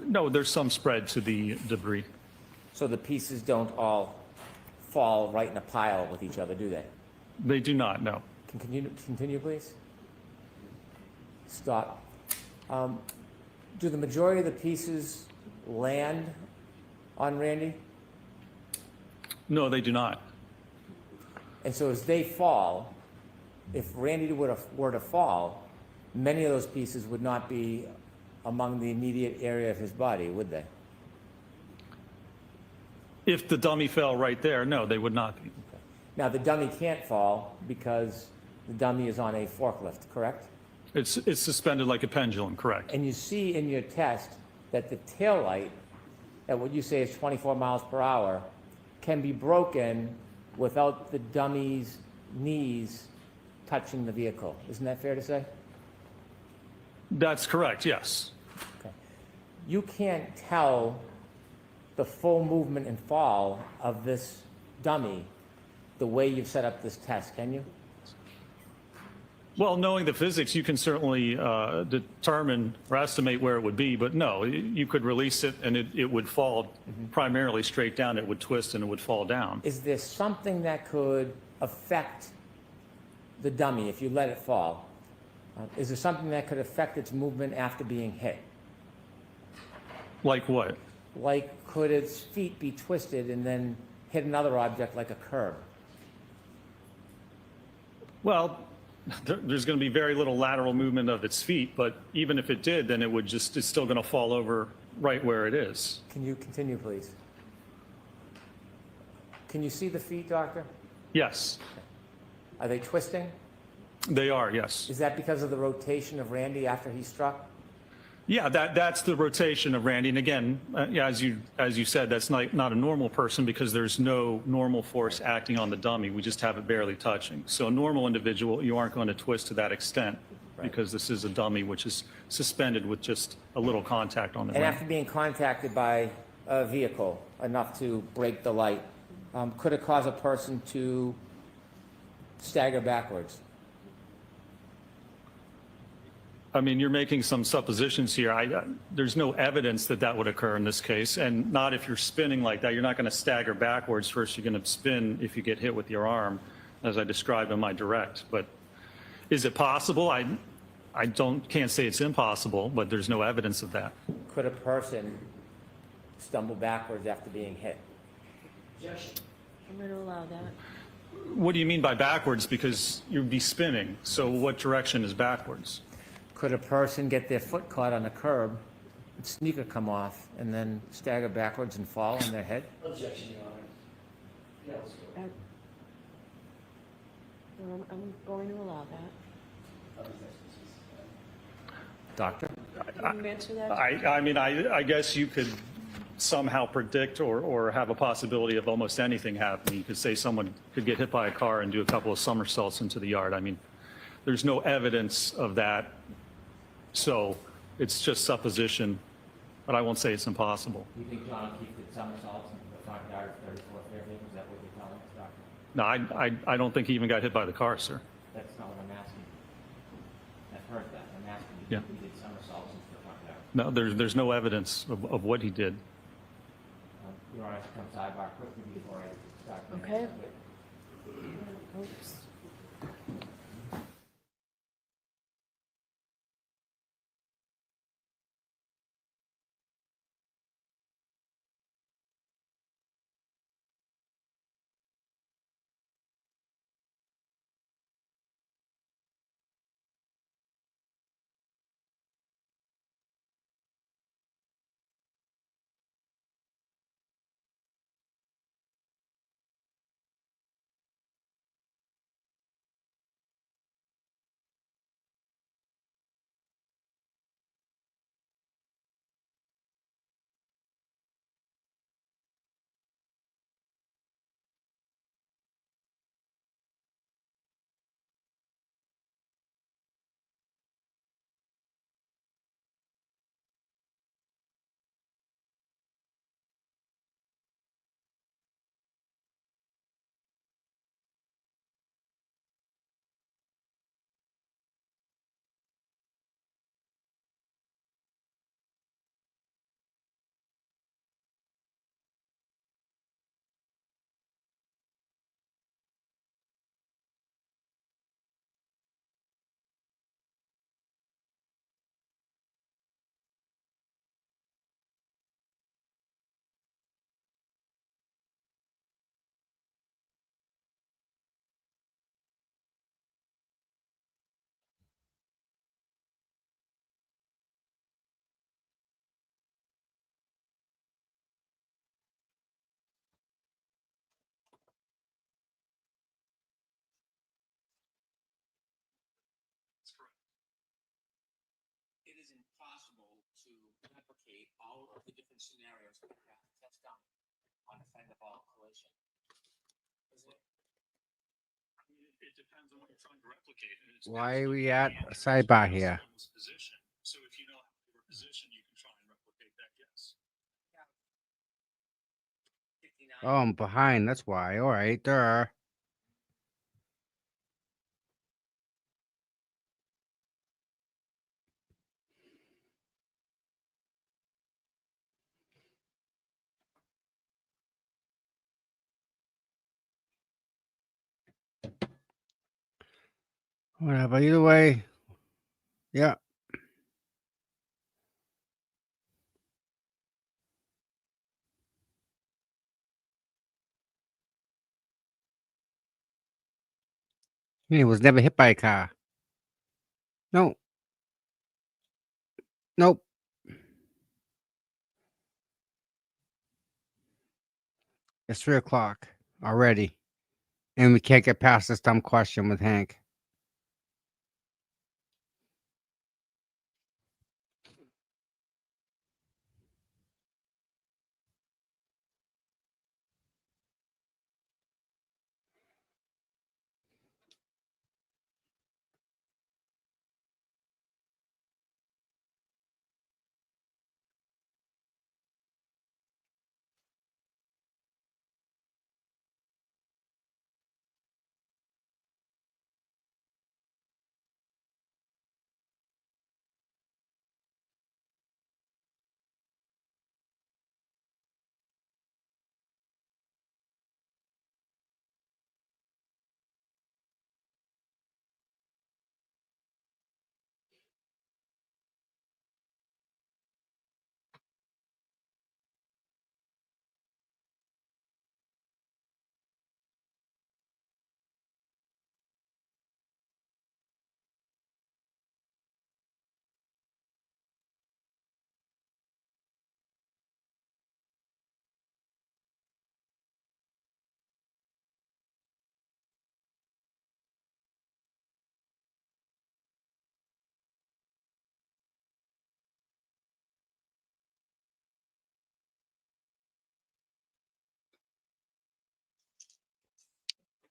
No, there's some spread to the debris. So the pieces don't all fall right in a pile with each other, do they? They do not, no. Continue, please. stop. Do the majority of the pieces land on Randy? No, they do not. And so as they fall, if Randy were to fall, many of those pieces would not be among the immediate area of his body, would they? If the dummy fell right there, no, they would not be. Now, the dummy can't fall because the dummy is on a forklift, correct? It's suspended like a pendulum, correct? And you see in your test that the tail light at what you say is 24 miles per hour can be broken without the dummy's knees touching the vehicle. Isn't that fair to say? That's correct, yes. Okay. You can't tell the full movement and fall of this dummy the way you've set up this test, can you? Well, knowing the physics, you can certainly determine or estimate where it would be, but no, you could release it and it would fall primarily straight down. It would twist and it would fall down. Is there something that could affect the dummy if you let it fall? Is there something that could affect its movement after being hit? Like what? Like, could its feet be twisted and then hit another object like a curb? Well, there's going to be very little lateral movement of its feet, but even if it did, then it's still going to fall over right where it is. Can you continue, please? Can you see the feet, doctor? Yes. Are they twisting? They are, yes. Is that because of the rotation of Randy after he struck? Yeah, that's the rotation of Randy. And again, as you said, that's not a normal person because there's no normal force acting on the dummy. We just have it barely touching. So a normal individual, you aren't going to twist to that extent because this is a dummy which is suspended with just a little contact on the And ground. after being contacted by a vehicle enough to break the light, could it cause a person to stagger backwards? I mean, you're making some suppositions here. There's no evidence that would occur in this case, and not if you're spinning like that. You're not going to stagger backwards. First, you're going to spin if you get hit with your arm, as I described in my direct. But is it possible? I can't say it's impossible, but there's no evidence of that. Could a person stumble backwards after being hit? I'm going to allow that. What do you mean by backwards? Because you'd be spinning. So what direction is backwards? Could a person get their foot caught on a curb, sneaker come off, and then stagger backwards and fall on their head? Objection, Your Honor. Yeah, let's go. I'm going to allow that. Doctor? Can you answer that? I mean, I guess you could somehow predict or have a possibility of almost anything happening. You could say someone could get hit by a car and do a couple of somersaults into the yard. I mean, there's no evidence of that. So it's just supposition, but I won't say it's impossible. Do you think John O'Keefe did somersaults into the front yard of 34th Fairfield? Is that what you're telling us, Doctor? No, I don't think he even got hit by the car, sir. That's not what I'm asking. I've heard that. I'm asking you, Yeah. he did somersaults into the front yard. No, there's no evidence of what he did. Your Honor, to come sidebar quickly before I start. Okay. Oops. isn't possible to replicate all of the different scenarios that we have to test done on a fender-ball collision. Is it? It depends on what you're trying to replicate. And it's Why are we at a sidebar here? someone's position. So if you know how they were positioned, you can try and replicate that, yes. Oh, I'm behind. That's why. All right, there. Whatever. Either way. Yeah. He was never hit by a car. No. Nope. It's 3:00 already. And we can't get past this dumb question with Hank.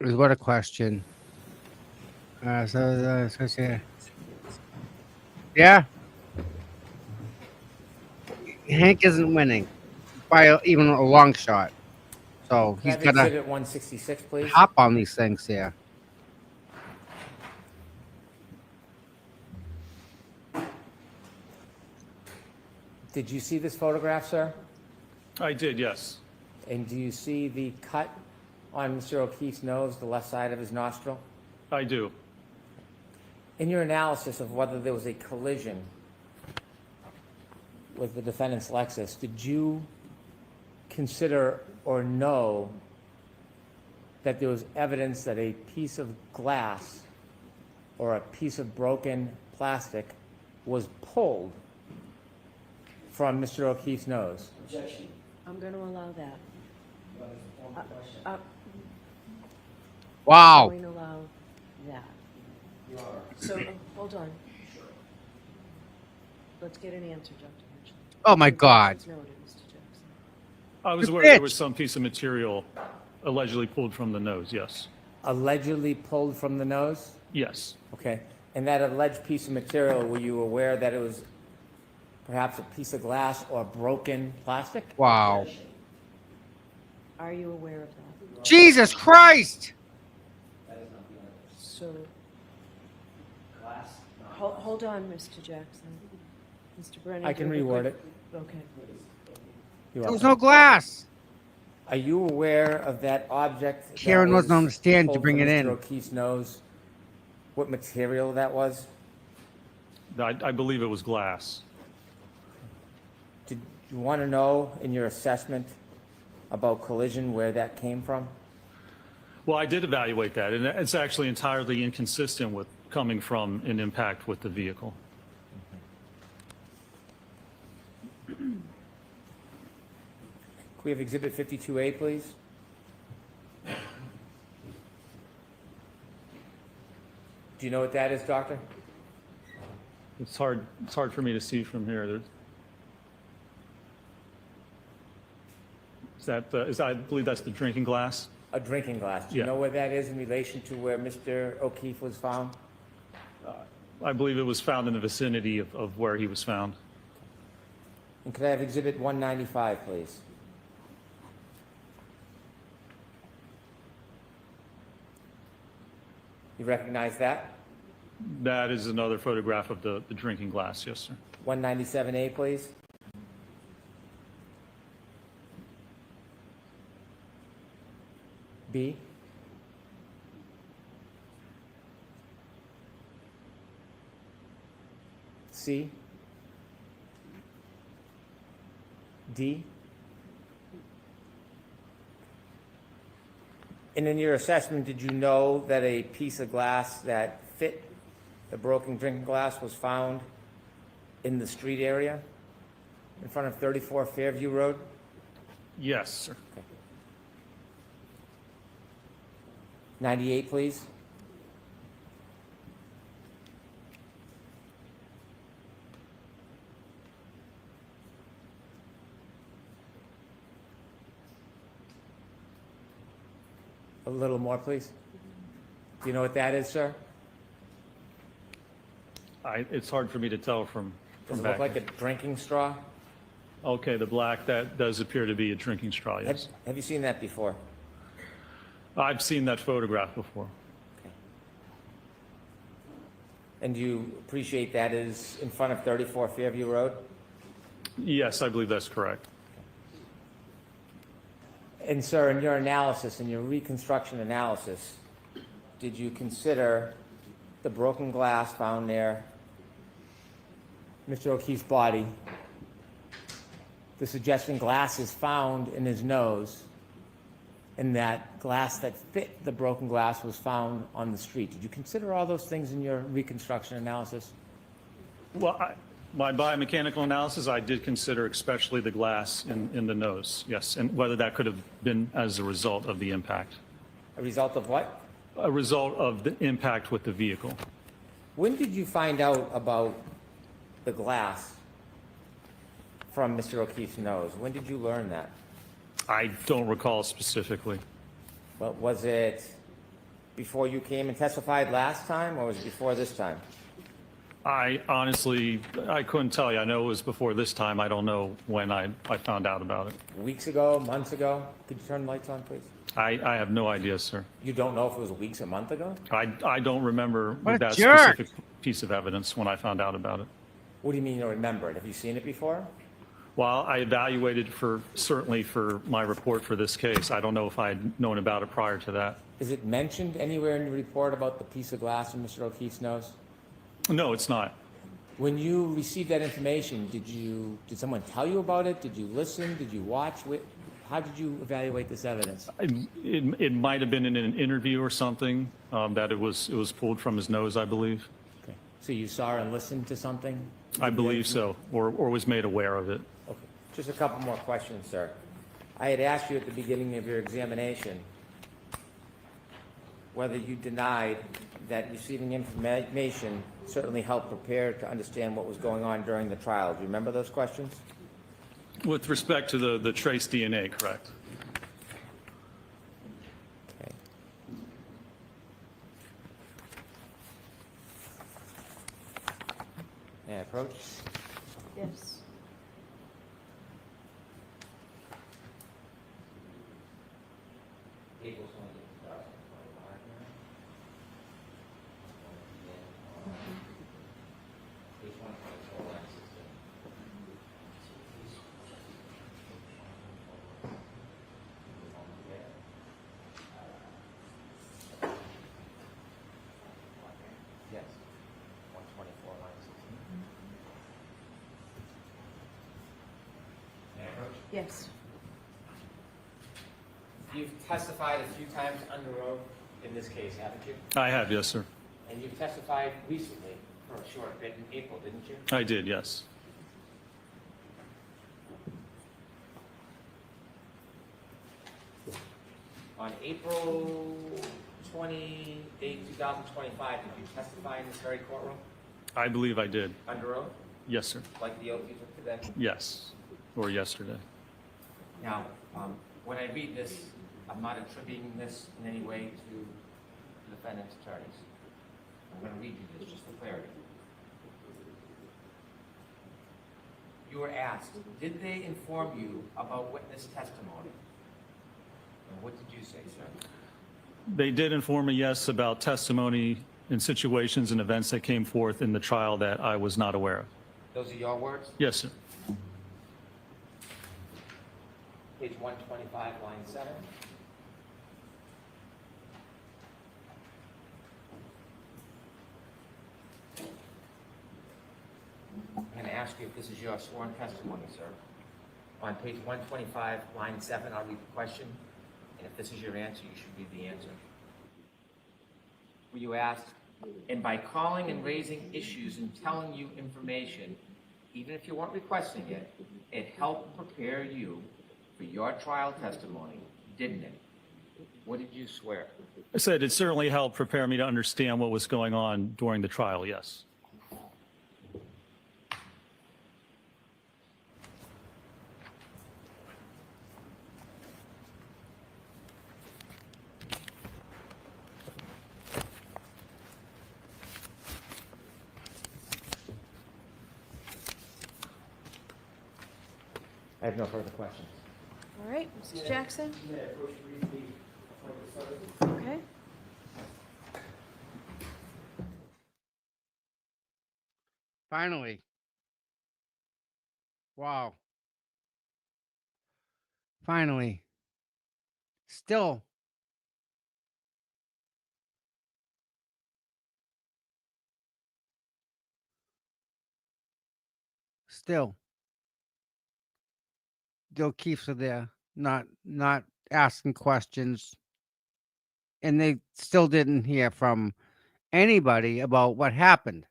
What a question. Yeah. Hank isn't winning by even a long shot. So Can I he's have gonna exhibit 166, please? hop on these things here. Did you see this photograph, sir? I did, yes. And do you see the cut on Mr. O'Keefe's nose, the left side of his nostril? I do. In your analysis of whether there was a collision with the defendant's Lexus, did you consider or know that there was evidence that a piece of glass or a piece of broken plastic was pulled from Mr. O'Keefe's nose? Objection. I'm going to allow that. Wow. I'm going to allow that. So, hold on. Let's get an answer, Dr. Mitchell. Oh my God. Noted, Mr. Jackson. I was aware there was some piece of material allegedly pulled from the nose, yes. Allegedly pulled from the nose? Yes. Okay. And that alleged piece of material, were you aware that it was perhaps a piece of glass or broken plastic? Wow. Are you aware of that? Jesus Christ. So, hold on, Mr. Jackson. Mr. Brennan. I can reword it. Okay. There was no glass. Are you aware of that object? Karen wasn't on the stand to pulled bring from it Mr. in. O'Keefe's nose? What material that was? I believe it was glass. Did you want to know in your assessment about collision where that came from? Well, I did evaluate that, and it's actually entirely inconsistent with coming from an impact with the vehicle. Can we have exhibit 52A, please? Do you know what that is, doctor? It's hard for me to see from here. I believe that's the drinking glass. A drinking glass. Do you Yeah. know where that is in relation to where Mr. O'Keefe was found? I believe it was found in the vicinity of where he was found. And could I have Exhibit 195, please? You recognize that? That is another photograph of the drinking glass, yes, sir. 197A, please. B. C. D. And in your assessment, did you know that a piece of glass that fit the broken drinking glass was found in the street area in front of 34 Fairview Road? Yes, sir. 98, please. A little more, please. Do you know what that is, sir? It's hard for me to tell from Does it back. look like a drinking straw? Okay, the black, that does appear to be a drinking straw, yes. Have you seen that before? I've seen that photograph before. And do you appreciate that is in front of 34 Fairview Road? Yes, I believe that's correct. And sir, in your analysis, in your reconstruction analysis, did you consider the broken glass found near Mr. O'Keefe's body, the suggestion glass is found in his nose, and that glass that fit the broken glass was found on the street? Did you consider all those things in your reconstruction analysis? Well, my biomechanical analysis, I did consider especially the glass in the nose, yes, and whether that could have been as a result of the impact. A result of what? A result of the impact with the vehicle. When did you find out about the glass from Mr. O'Keefe's nose? When did you learn that? I don't recall specifically. Well, was it before you came and testified last time, or was it before this time? I honestly, I couldn't tell you. I know it was before this time. I don't know when I found out about it. Weeks ago, months ago? Could you turn the lights on, please? I have no idea, sir. You don't know if it was weeks or month ago? I don't remember What a that jerk. specific piece of evidence when I found out about it. What do you mean you don't remember it? Have you seen it before? Well, I evaluated certainly for my report for this case. I don't know if I had known about it prior to that. Is it mentioned anywhere in your report about the piece of glass in Mr. O'Keefe's nose? No, it's not. When you received that information, did someone tell you about it? Did you listen? Did you watch? How did you evaluate this evidence? It might have been in an interview or something that it was pulled from his nose, I believe. Okay. So you saw and listened to something? I believe so, or was made aware of it. Okay. Just a couple more questions, sir. I had asked you at the beginning of your examination whether you denied that receiving information certainly helped prepare to understand what was going on during the trial. Do you remember those questions? With respect to the trace DNA, correct? Okay. May I approach? Yes. Yes. 124 line 16. May I approach? Yes. You've testified a few times under oath in this case, haven't you? I have, yes, sir. And you've testified recently for a short bit in April, didn't you? I did, yes. On April 28, 2025, did you testify in this very courtroom? I believe I did. Under oath, Yes, sir. like the oath you took today? Yes, or yesterday. Now, when I read this, I'm not attributing this in any way to the defendant's attorneys. I'm going to read you this just for clarity. You were asked, did they inform you about witness testimony? And what did you say, sir? They did inform me, yes, about testimony in situations and events that came forth in the trial that I was not aware of. Those are your words? Yes, sir. Page 125, line 7. I'm going to ask you if this is your sworn testimony, sir. On page 125, line 7, I'll read the question, and if this is your answer, you should read the answer. Were you asked, and by calling and raising issues and telling you information, even if you weren't requesting it, it helped prepare you for your trial testimony, didn't it? What did you swear? I said it certainly helped prepare me to understand what was going on during the trial, yes. I have no further questions. All right, Mr. Jackson? Yeah, approach briefly, Okay. Finally. Wow. Finally. Still. Still. The O'Keefes are there, not asking questions. And they still didn't hear from anybody about what happened.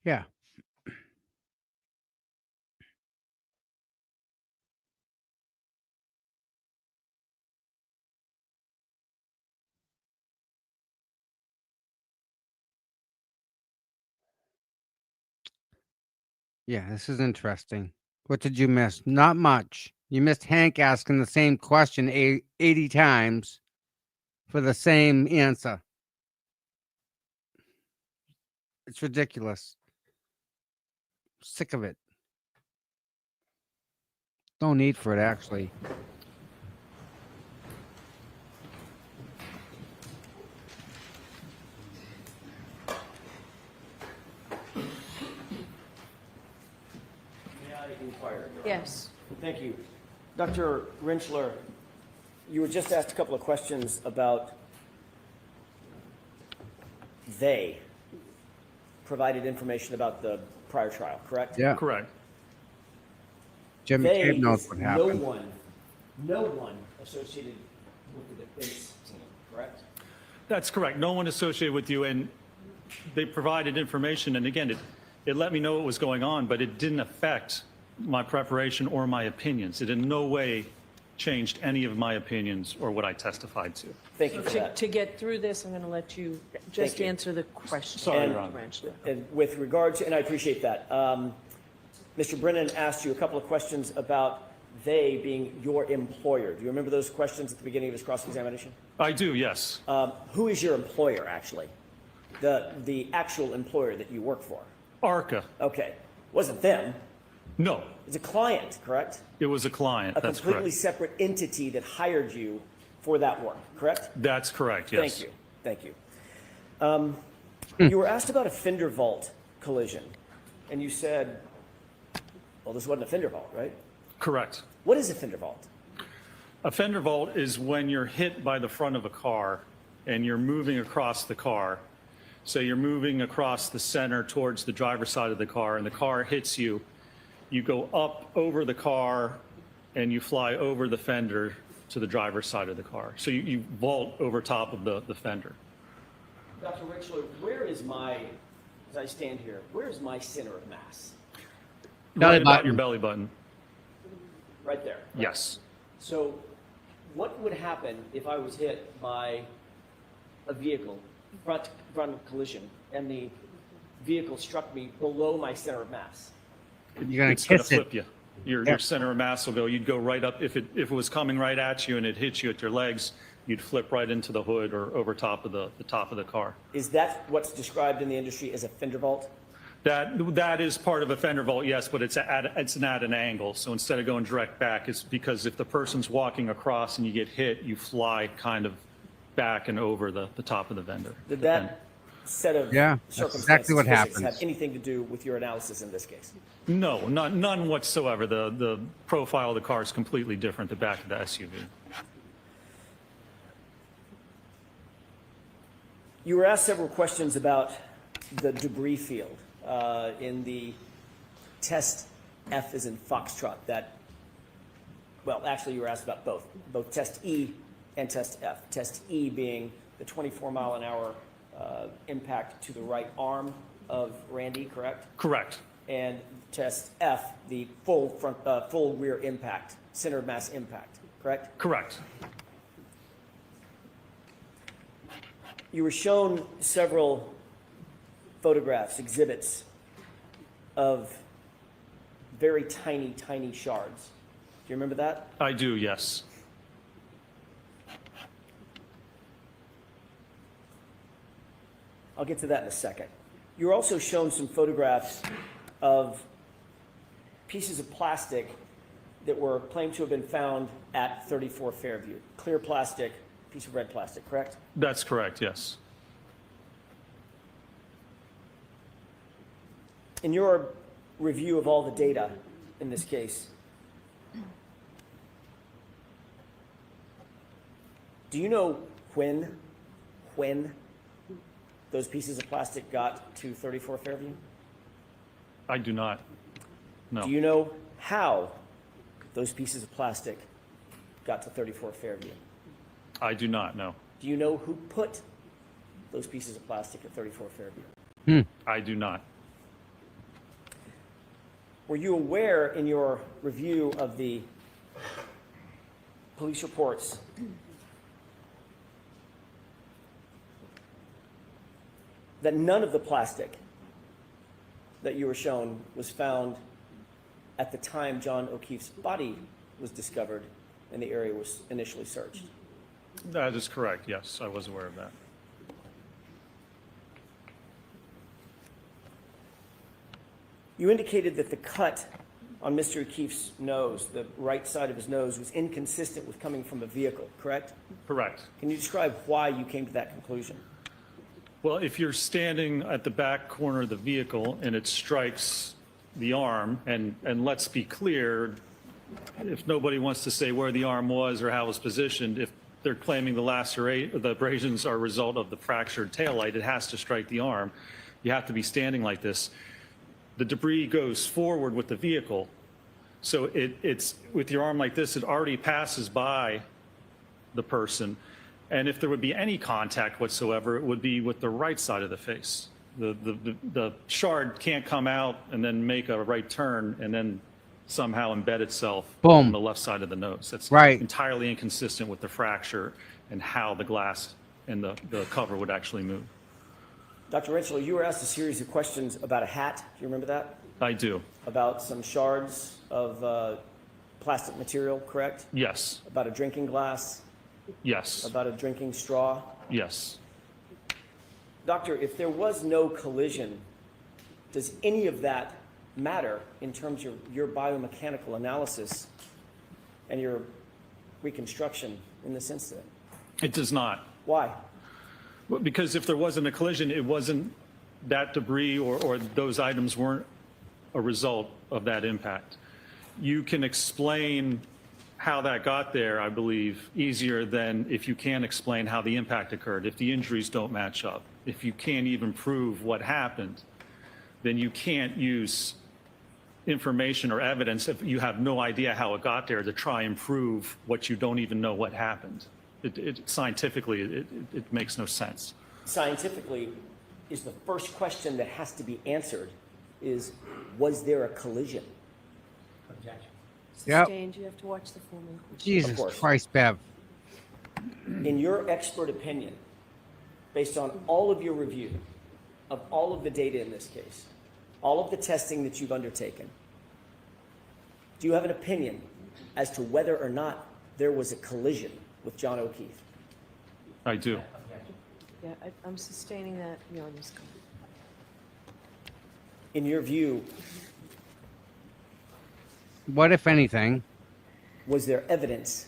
Yeah. Yeah, this is interesting. What did you miss? Not much. You missed Hank asking the same question 80 times for the same answer. It's ridiculous. Sick of it. No need for it, actually. May I inquire? Yes. Thank you. Dr. Rinchler, you were just asked a couple of questions about they provided information about the prior trial, correct? Yeah. Correct. Jim They McCabe knows is what happened. no one associated with the defense team, correct? That's correct. No one associated with you, and they provided information. And again, it let me know what was going on, but it didn't affect my preparation or my opinions. It in no way changed any of my opinions or what I testified to. Thank you for To that. to get through this, I'm going to let you just you. answer the question. Sorry, And- Your Honor. Ranchler. And with regard to, and I appreciate that, Mr. Brennan asked you a couple of questions about they being your employer. Do you remember those questions at the beginning of his cross-examination? I do, yes. Who is your employer, actually? The actual employer that you work for? ARCA. Okay. Wasn't them. No, It's a client, correct? it was a client. A That's completely correct. separate entity that hired you for that work, correct? That's correct, yes. Thank you. You were asked about a fender vault collision, and you said, well, this wasn't a fender vault, right? Correct. What is a fender vault? A fender vault is when you're hit by the front of a car and you're moving across the car. So you're moving across the center towards the driver's side of the car, and the car hits you. You go up over the car and you fly over the fender to the driver's side of the car. So you vault over top of the fender. Dr. Richler, where is my, as I stand here, where is my center of mass? Right about your belly button. Right there. Right? Yes. So what would happen if I was hit by a vehicle, front collision, and the vehicle struck me below my center of mass? You're gonna It's gonna kiss it. flip you. Your center of mass will go. You'd go right up. If it was coming right at you and it hit you at your legs, you'd flip right into the hood or over top of the top of the car. Is that what's described in the industry as a fender vault? That is part of a fender vault, yes, but it's at an angle. So instead of going direct back, it's because if the person's walking across and you get hit, you fly kind of back and over the top of the fender. Did that set of that's circumstances exactly what physics happens. have anything to do with your analysis in this case? No, none whatsoever. The profile of the car is completely different, the back of the SUV. You were asked several questions about the debris field in the test F as in Foxtrot. Well, actually, you were asked about both test E and test F. Test E being the 24-mile-an-hour impact to the right arm of Randy, correct? Correct. And test F, the full rear impact, center of mass impact, correct? Correct. You were shown several photographs, exhibits of very tiny, tiny shards. Do you remember that? I do, yes. I'll get to that in a second. You were also shown some photographs of pieces of plastic that were claimed to have been found at 34 Fairview. Clear plastic, piece of red plastic, correct? That's correct, yes. In your review of all the data in this case, do you know when those pieces of plastic got to 34 Fairview? I do not. No. Do you know how those pieces of plastic got to 34 Fairview? I do not, no. Do you know who put those pieces of plastic at 34 Fairview? I do not. Were you aware in your review of the police reports that none of the plastic that you were shown was found at the time John O'Keefe's body was discovered and the area was initially searched? That is correct, yes. I was aware of that. You indicated that the cut on Mr. O'Keefe's nose, the right side of his nose, was inconsistent with coming from a vehicle, correct? Correct. Can you describe why you came to that conclusion? Well, if you're standing at the back corner of the vehicle and it strikes the arm, and let's be clear, if nobody wants to say where the arm was or how it was positioned, if they're claiming the abrasions are a result of the fractured taillight, it has to strike the arm. You have to be standing like this. The debris goes forward with the vehicle. So it's with your arm like this, it already passes by the person. And if there would be any contact whatsoever, it would be with the right side of the face. The shard can't come out and then make a right turn and then somehow embed itself on the left side of the nose. That's entirely inconsistent with the fracture and how the glass and the cover would actually move. Dr. Richler, you were asked a series of questions about a hat. Do you remember that? I do. About some shards of plastic material, correct? Yes. About a drinking glass? Yes. About a drinking straw? Yes. Doctor, if there was no collision, does any of that matter in terms of your biomechanical analysis and your reconstruction in this incident? It does not. Why? Well, because if there wasn't a collision, it wasn't that debris or those items weren't a result of that impact. You can explain how that got there, I believe, easier than if you can't explain how the impact occurred. If the injuries don't match up, if you can't even prove what happened, then you can't use information or evidence if you have no idea how it got there to try and prove what you don't even know what happened. Scientifically, it makes no sense. Scientifically, is the first question that has to be answered is, was there a collision? Objection. Yep. Sustained, you have to watch the full movie. Jesus Christ, Bev. In your expert opinion, based on all of your review of all of the data in this case, all of the testing that you've undertaken, do you have an opinion as to whether or not there was a collision with John O'Keefe? I do. Yeah, I'm sustaining that, Your Honor's comment. In your view, What, if anything? was there evidence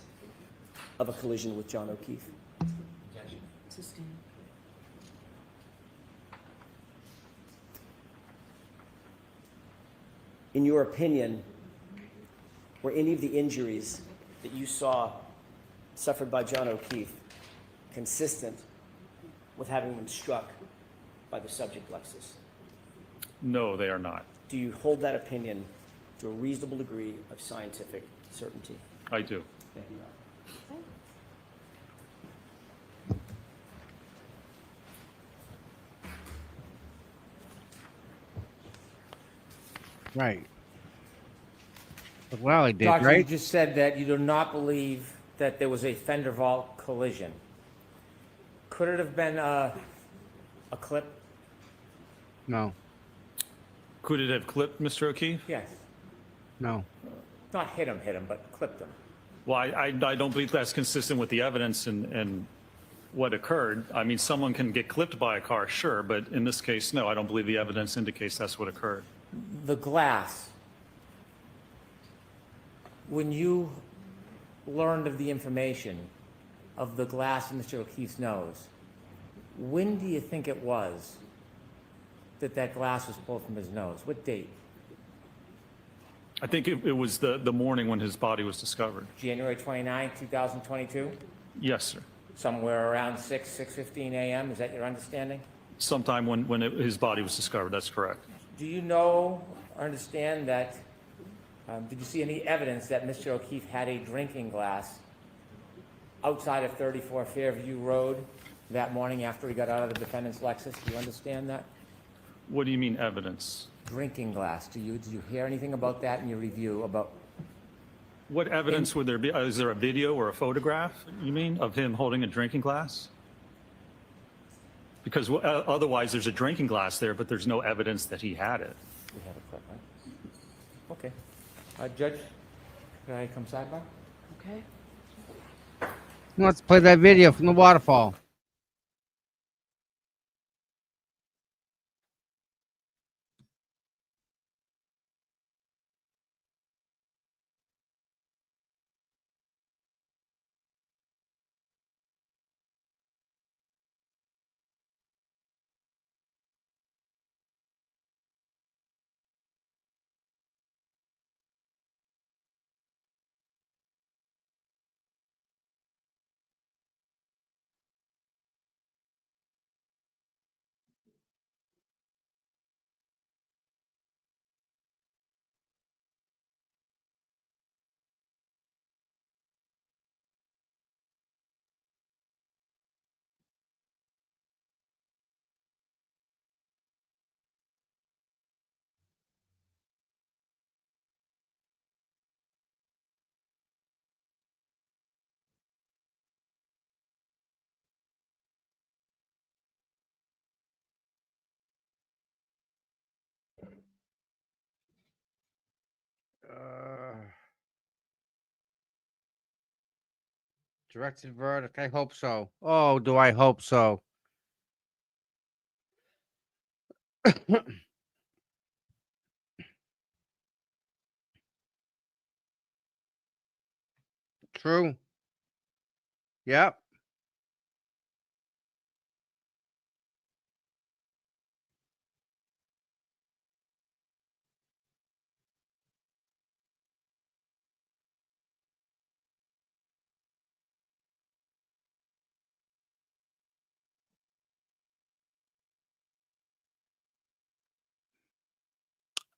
of a collision with John O'Keefe? Objection. Sustained. In your opinion, were any of the injuries that you saw suffered by John O'Keefe consistent with having been struck by the subject Lexus? No, they are not. Do you hold that opinion to a reasonable degree of scientific certainty? I do. Thank you. Right. Well, I did, Doctor, right? you just said that you do not believe that there was a fender vault collision. Could it have been a clip? No. Could it have clipped Mr. O'Keefe? Yes. No. Not hit him, but clipped him. Well, I don't believe that's consistent with the evidence and what occurred. I mean, someone can get clipped by a car, sure, but in this case, no, I don't believe the evidence indicates that's what occurred. The glass. When you learned of the information of the glass in Mr. O'Keefe's nose, when do you think it was that that glass was pulled from his nose? What date? I think it was the morning when his body was discovered. January 29, 2022? Yes, sir. Somewhere around 6:15 a.m., is that your understanding? Sometime when his body was discovered, that's correct. Do you know or understand that, did you see any evidence that Mr. O'Keefe had a drinking glass outside of 34 Fairview Road that morning after he got out of the defendant's Lexus? Do you understand that? What do you mean evidence? Drinking glass. Did you hear anything about that in your review about? What evidence would there be? Is there a video or a photograph, you mean, of him holding a drinking glass? Because otherwise there's a drinking glass there, but there's no evidence that he had it. We have a clip, right? Okay. Judge, can I come sidebar? Okay. Let's play that video from the waterfall. Directed verdict. I hope so. Oh, do I hope so? True. Yep.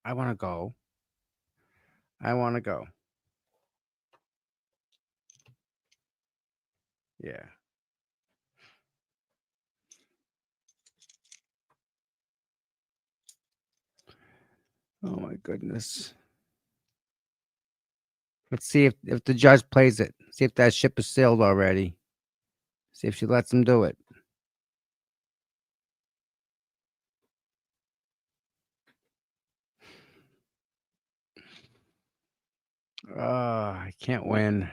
I want to go. I want to go. Yeah. Oh my goodness. Let's see if the judge plays it. See if that ship is sailed already. See if she lets him do it. I can't win.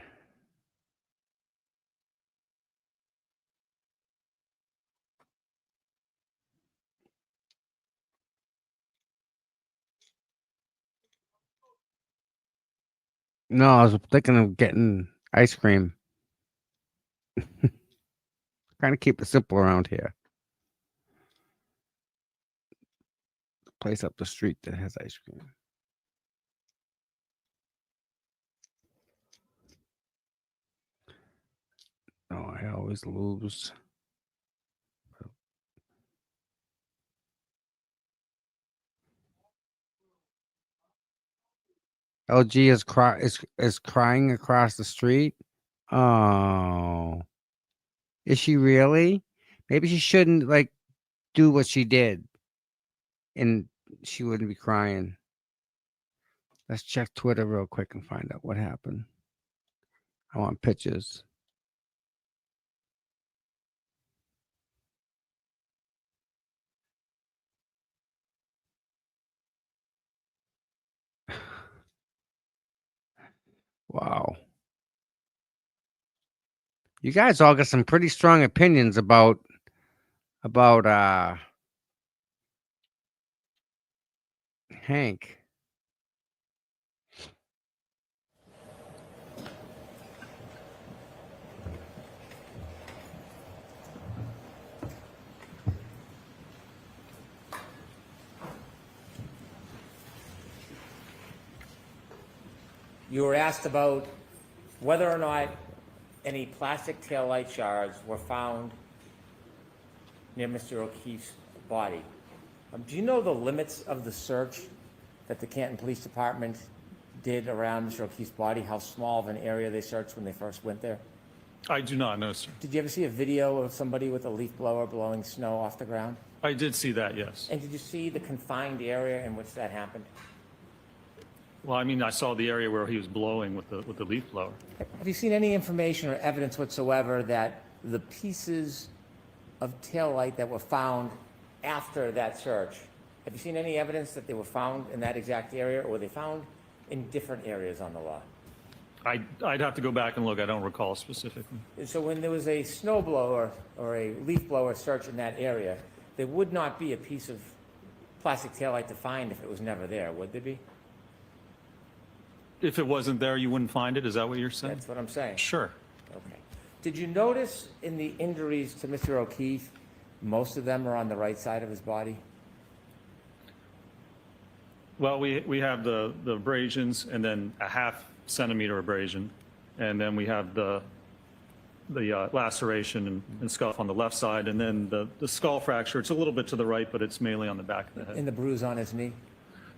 No, I was thinking of getting ice cream. Trying to keep it simple around here. Place up the street that has ice cream. Oh, I always lose. LG is crying across the street. Oh, is she really? Maybe she shouldn't like do what she did, and she wouldn't be crying. Let's check Twitter real quick and find out what happened. I want pictures. Wow. You guys all got some pretty strong opinions about Hank. You were asked about whether or not any plastic taillight shards were found near Mr. O'Keefe's body. Do you know the limits of the search that the Canton Police Department did around Mr. O'Keefe's body? How small of an area they searched when they first went there? I do not know, sir. Did you ever see a video of somebody with a leaf blower blowing snow off the ground? I did see that, yes. And did you see the confined area in which that happened? Well, I mean, I saw the area where he was blowing with the leaf blower. Have you seen any information or evidence whatsoever that the pieces of taillight that were found after that search, have you seen any evidence that they were found in that exact area, or were they found in different areas on the lot? I'd have to go back and look. I don't recall specifically. So when there was a snow blower or a leaf blower search in that area, there would not be a piece of plastic taillight to find if it was never there, would there be? If it wasn't there, you wouldn't find it? Is that what you're saying? That's what I'm saying. Sure. Okay. Did you notice in the injuries to Mr. O'Keefe, most of them are on the right side of his body? Well, we have the abrasions and then a half centimeter abrasion, and then we have the laceration and scuff on the left side, and then the skull fracture. It's a little bit to the right, but it's mainly on the back of the head. And the bruise on his knee?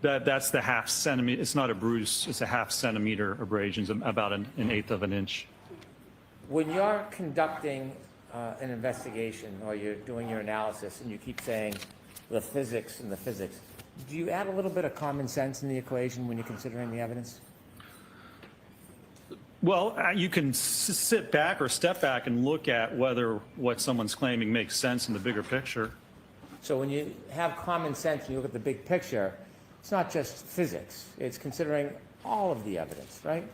That's the half centimeter. It's not a bruise. It's a half centimeter abrasions, about an eighth of an inch. When you're conducting an investigation or you're doing your analysis and you keep saying the physics and the physics, do you add a little bit of common sense in the equation when you're considering the evidence? Well, you can sit back or step back and look at whether what someone's claiming makes sense in the bigger picture. So when you have common sense and you look at the big picture, it's not just physics. It's considering all of the evidence, right?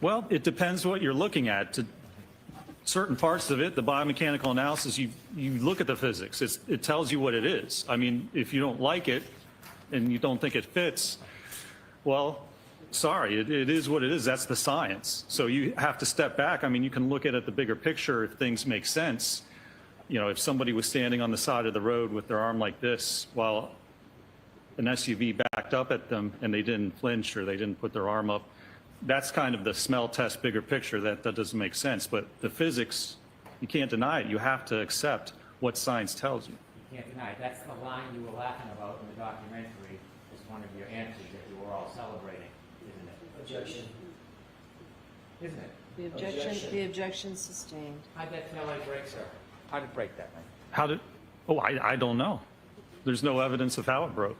Well, it depends what you're looking at. To certain parts of it, the biomechanical analysis, you look at the physics. It tells you what it is. I mean, if you don't like it and you don't think it fits, well, sorry, it is what it is. That's the science. So you have to step back. I mean, you can look at it the bigger picture if things make sense. You know, if somebody was standing on the side of the road with their arm like this while an SUV backed up at them and they didn't flinch or they didn't put their arm up, that's kind of the smell test bigger picture. That doesn't make sense. But the physics, you can't deny it. You have to accept what science tells you. You can't deny it. That's the line you were laughing about in the documentary as one of your answers that you were all celebrating, isn't it? Objection. Isn't it? The objection sustained. How'd that tail light break, sir? How'd it break that night? How did, oh, I don't know. There's no evidence of how it broke.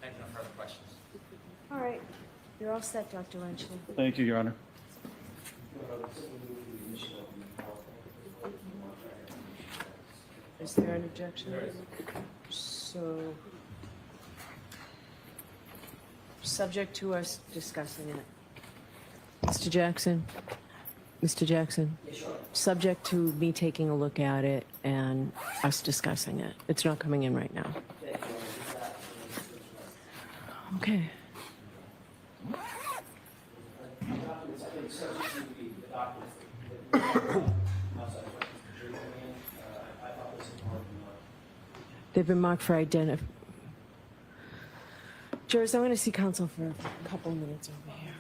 I have no further questions. All right, you're all set, Dr. Lynchman. Thank you, Your Honor. Is there an objection? So, subject to us discussing it. Mr. Jackson? Mr. Jackson? Subject to me taking a look at it and us discussing it. It's not coming in right now. Okay. They've been marked for identity. Jurors, I'm going to see counsel for a couple of minutes over here.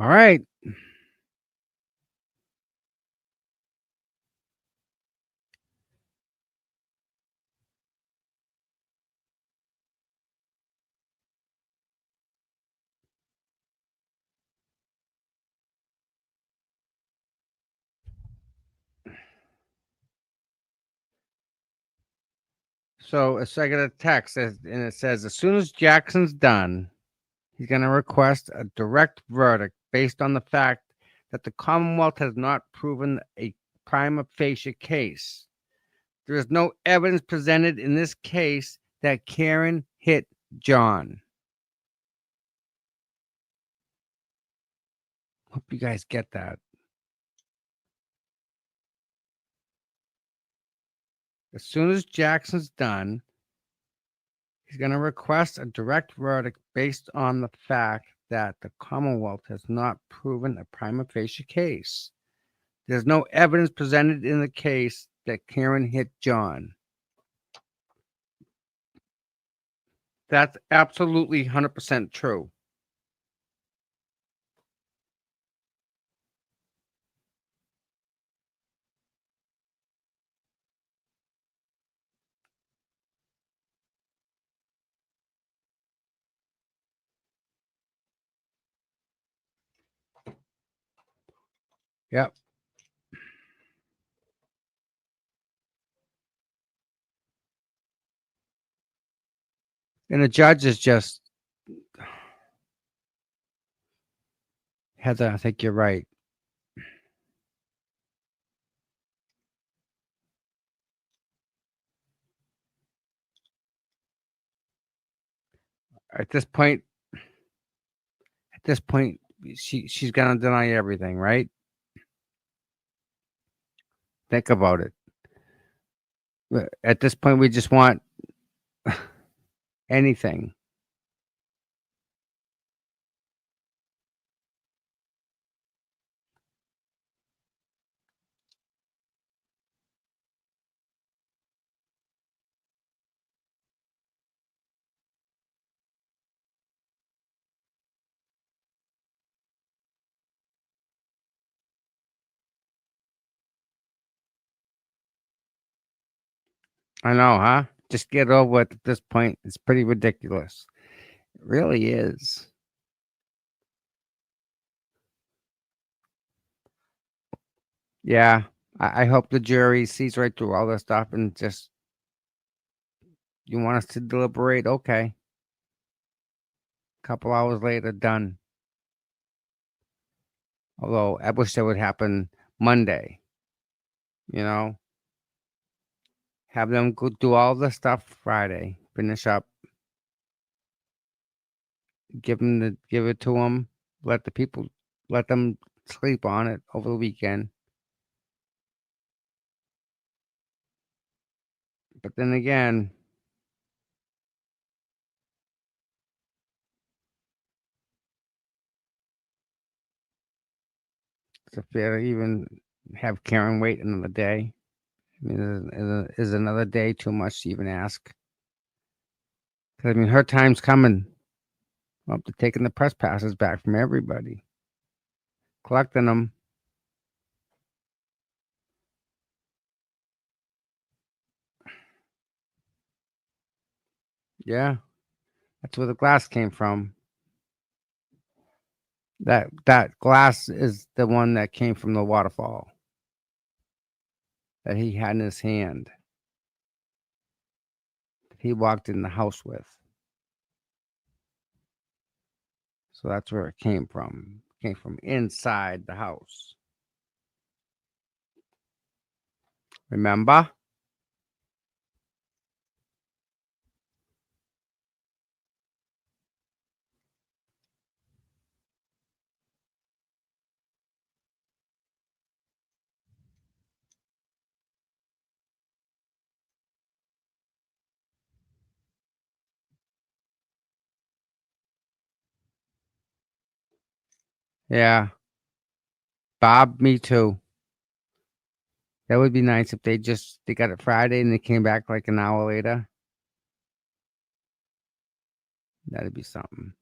All right. So I got a text and it says, as soon as Jackson's done, he's going to request a direct verdict based on the fact that the Commonwealth has not proven a prima facie case. There is no evidence presented in this case that Karen hit John. Hope you guys get that. As soon as Jackson's done, he's going to request a direct verdict based on the fact that the Commonwealth has not proven a prima facie case. There's no evidence presented in the case that Karen hit John. That's absolutely 100% true. Yep. And the judge is just, Heather, I think you're right. At this point, she's gonna deny everything, right? Think about it. At this point, we just want anything. I know, huh? Just get over it at this point. It's pretty ridiculous. It really is. Yeah. I hope the jury sees right through all this stuff and just, you want us to deliberate? Okay. Couple hours later, done. Although I wish that would happen Monday. You know? Have them go do all the stuff Friday. Finish up. Give it to them. Let them sleep on it over the weekend. But then again, it's fair to even have Karen wait another day. I mean, is another day too much to even ask? 'Cause, I mean, her time's coming. Well, they're taking the press passes back from everybody, collecting them. Yeah, That's where the glass came from. That glass is the one that came from the waterfall that he had in his hand. He walked in the house with. So that's where it came from. It came from inside the house. Remember? Yeah. Bob, me too. That would be nice if they got it Friday and they came back like an hour later. That'd be something.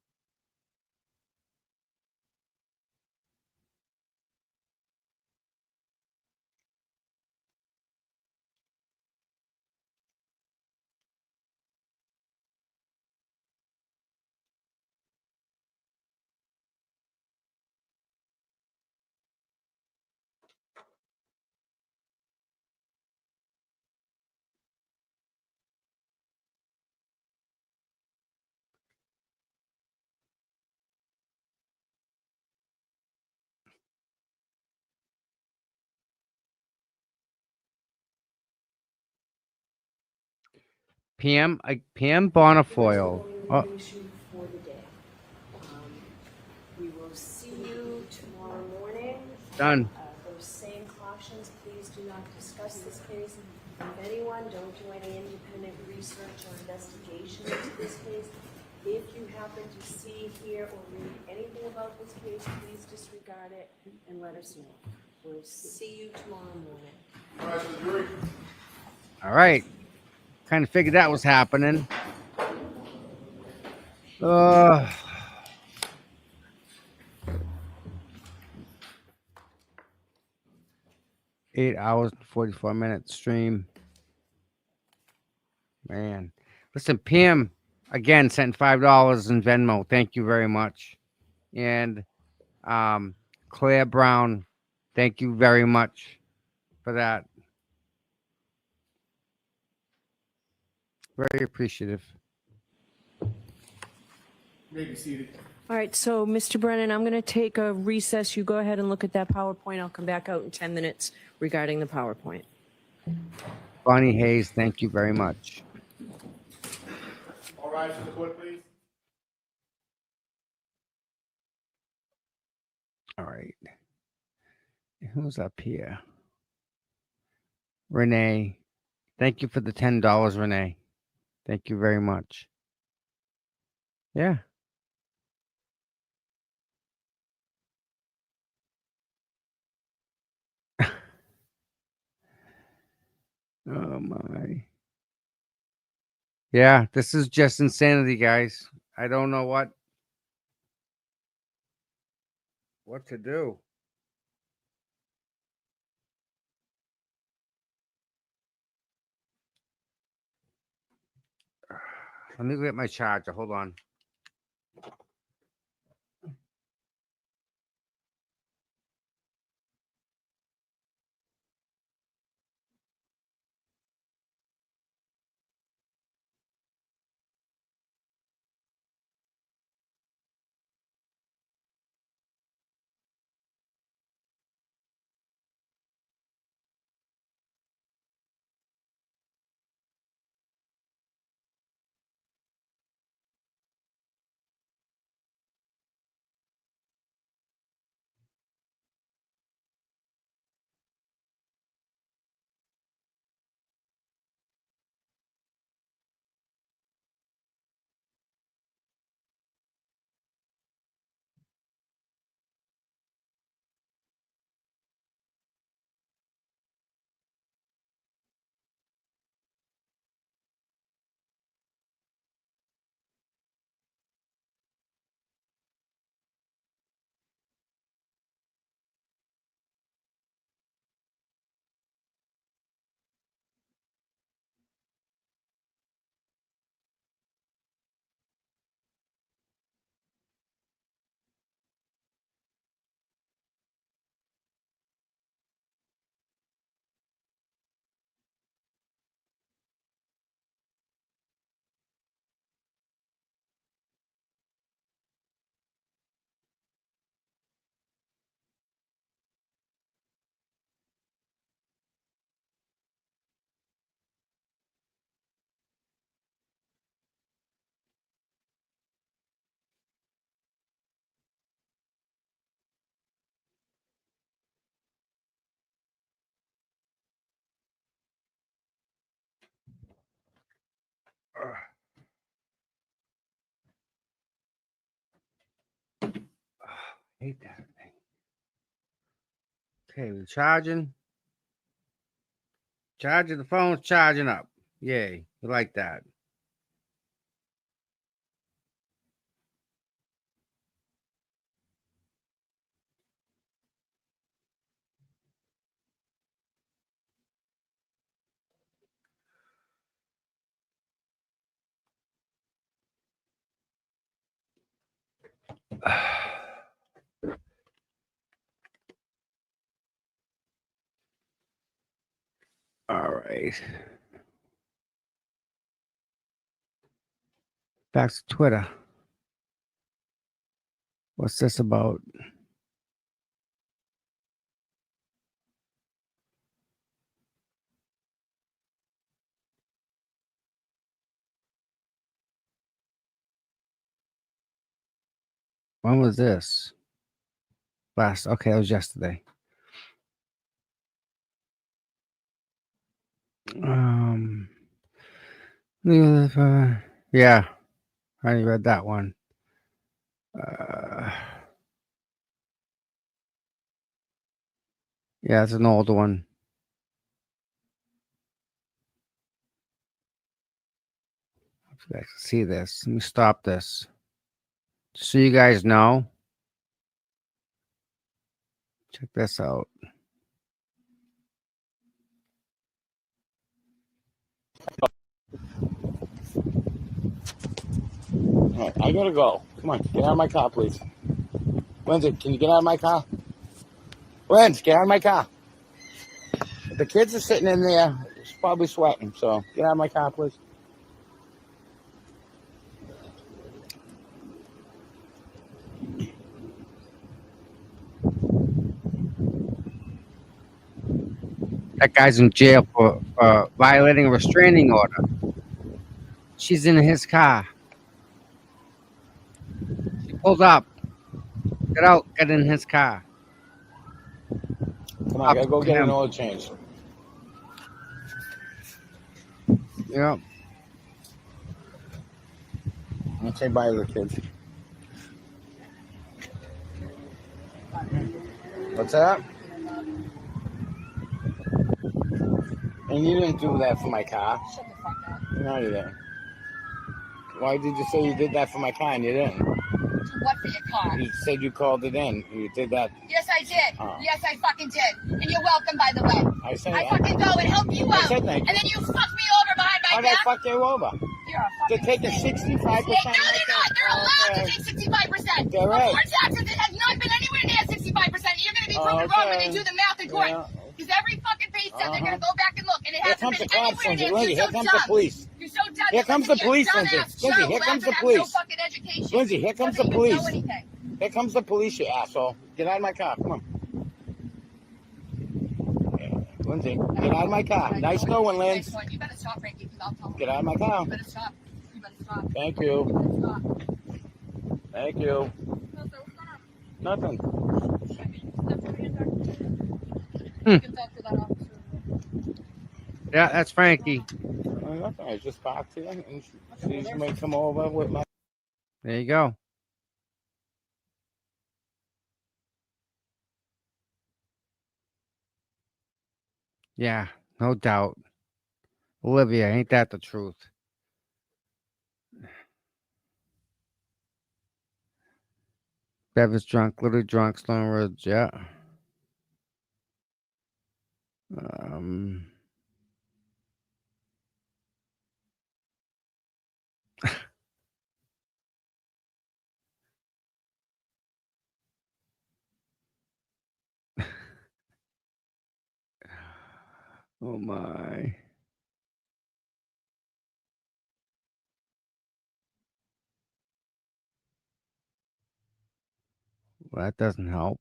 PM Bonifoil. Oh, For the day. We will see you tomorrow morning. done. Those same cautions, please do not discuss this case with anyone. Don't do any independent research or investigation into this case. If you happen to see, hear, or read anything about this case, please disregard it and let us know. We'll see you tomorrow morning. All right. Kind of figured that was happening. 8 hours and 44 minutes stream. Man. Listen, PM again sent $5 in Venmo. Thank you very much. And Claire Brown, thank you very much for that. Very appreciative. Maybe seated. All right, so Mr. Brennan, I'm going to take a recess. You go ahead and look at that PowerPoint. I'll come back out in 10 minutes regarding the PowerPoint. Bonnie Hayes, thank you very much. All rise for the court, please. All right. Who's up here? Renee. Thank you for the $10, Renee. Thank you very much. Yeah. Oh my. Yeah, this is just insanity, guys. I don't know what to do. Let me get my charger. Hold on. Hate that thing. Okay, we're charging. Charging the phone's charging up. Yay. We like that. All right. Back to Twitter. What's this about? When was this? Okay, it was yesterday. Yeah, I already read that one. Yeah, it's an older one. If you guys can see this, let me stop this. So you guys know. Check this out. All right, I gotta go. Come on, get out of my car, please. Lindsay, can you get out of my car? Lindsay, get out of my car. The kids are sitting in there, it's probably sweating, so get out of my car, please. That guy's in jail for violating a restraining order. She's in his car. She pulled up. Get out. Get in his car. Come on, I gotta go get an oil change. Yep. I'm gonna say bye to the kids. What's that? And you didn't do that for my car. Shut the fuck up. No, you didn't. Why did you say you did that for my car and you didn't? What for your car? You said you called it in. You did that. Yes, I did. Oh. Yes, I fucking did. And you're welcome, by the way. I said I fucking go and help you I out. said thank you. And then you fuck me over behind my How'd back. I fuck you over? You're a They're fucking taking 65%. No, they're not. They're allowed to take 65%. They're right. Before taxes, it has not been anywhere near 65%. You're going to be proven wrong when they do the math in court. Because every fucking pay stub, they're going to go back and look. And it Here hasn't comes been the cops, anywhere Lindsay. near. Lindsay, You're here so comes the dumb. police. You're so dumb. Here comes the police, Lindsay. Lindsay, here comes the police. Lindsay, here comes the police. Here comes the police, you asshole. Get out of my car. Come on. Lindsay, get out of my car. Nice going, Lindsay. You better stop, Frankie, because I'll tell Get out of my car. You better stop. You better stop. Thank you. Thank you. Nothing. Yeah, that's Frankie. Nothing. I just talked to you. And she's going to come over with my... There you go. Yeah, no doubt. Olivia, ain't that the truth? Bev is drunk, literally drunk, Stone Roads, yeah. Oh my. Well, that doesn't help.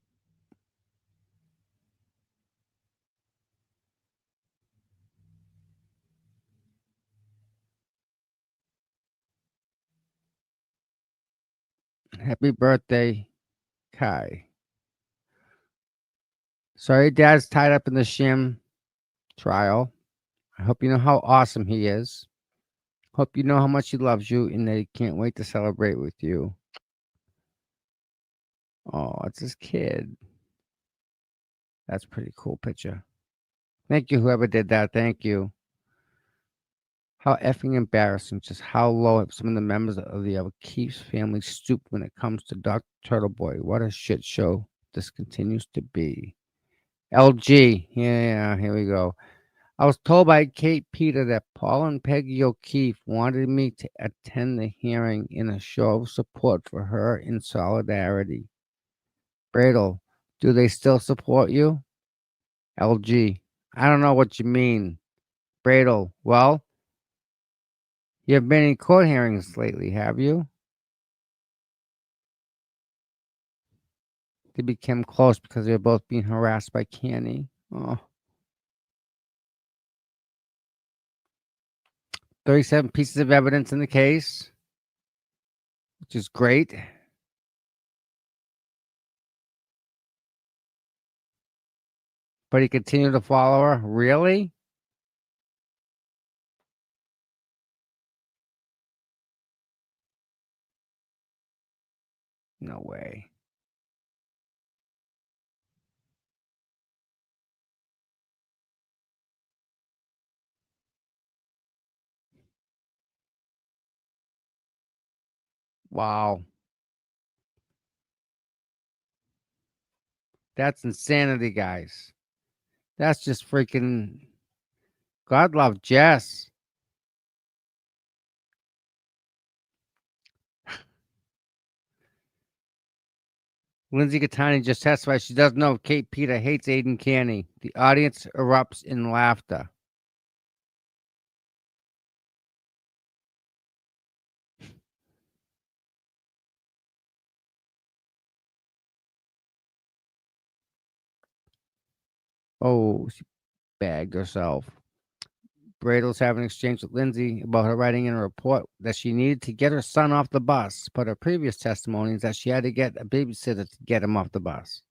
Happy birthday, Kai. Sorry, Dad's tied up in the shim trial. I hope you know how awesome he is. Hope you know how much he loves you and that he can't wait to celebrate with you. Oh, it's his kid. That's a pretty cool picture. Thank you, whoever did that. Thank you. How effing embarrassing. Just how low have some of the members of the O'Keefe's family stooped when it comes to Dr. Turtleboy. What a shit show this continues to be. LG. Yeah, here we go. I was told by Kate Peter that Paul and Peggy O'Keefe wanted me to attend the hearing in a show of support for her in solidarity. Bradle, do they still support you? LG, I don't know what you mean. Bradle, well, you have been in court hearings lately, have you? They became close because they were both being harassed by Canny. Oh. 37 pieces of evidence in the case, which is great. But he continued to follow her? Really? No way. Wow. That's insanity, guys. That's just freaking. God love Jess. Lindsay Gattani just testified she doesn't know if Kate Peter hates Aidan Canny. The audience erupts in laughter. Oh, she bagged herself. Bradle's having an exchange with Lindsay about her writing in a report that she needed to get her son off the bus, but her previous testimony is that she had to get a babysitter to get him off the bus.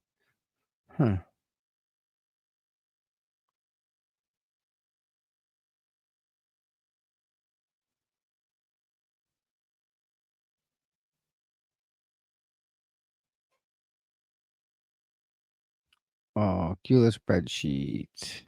Huh. Oh, cue the spreadsheet.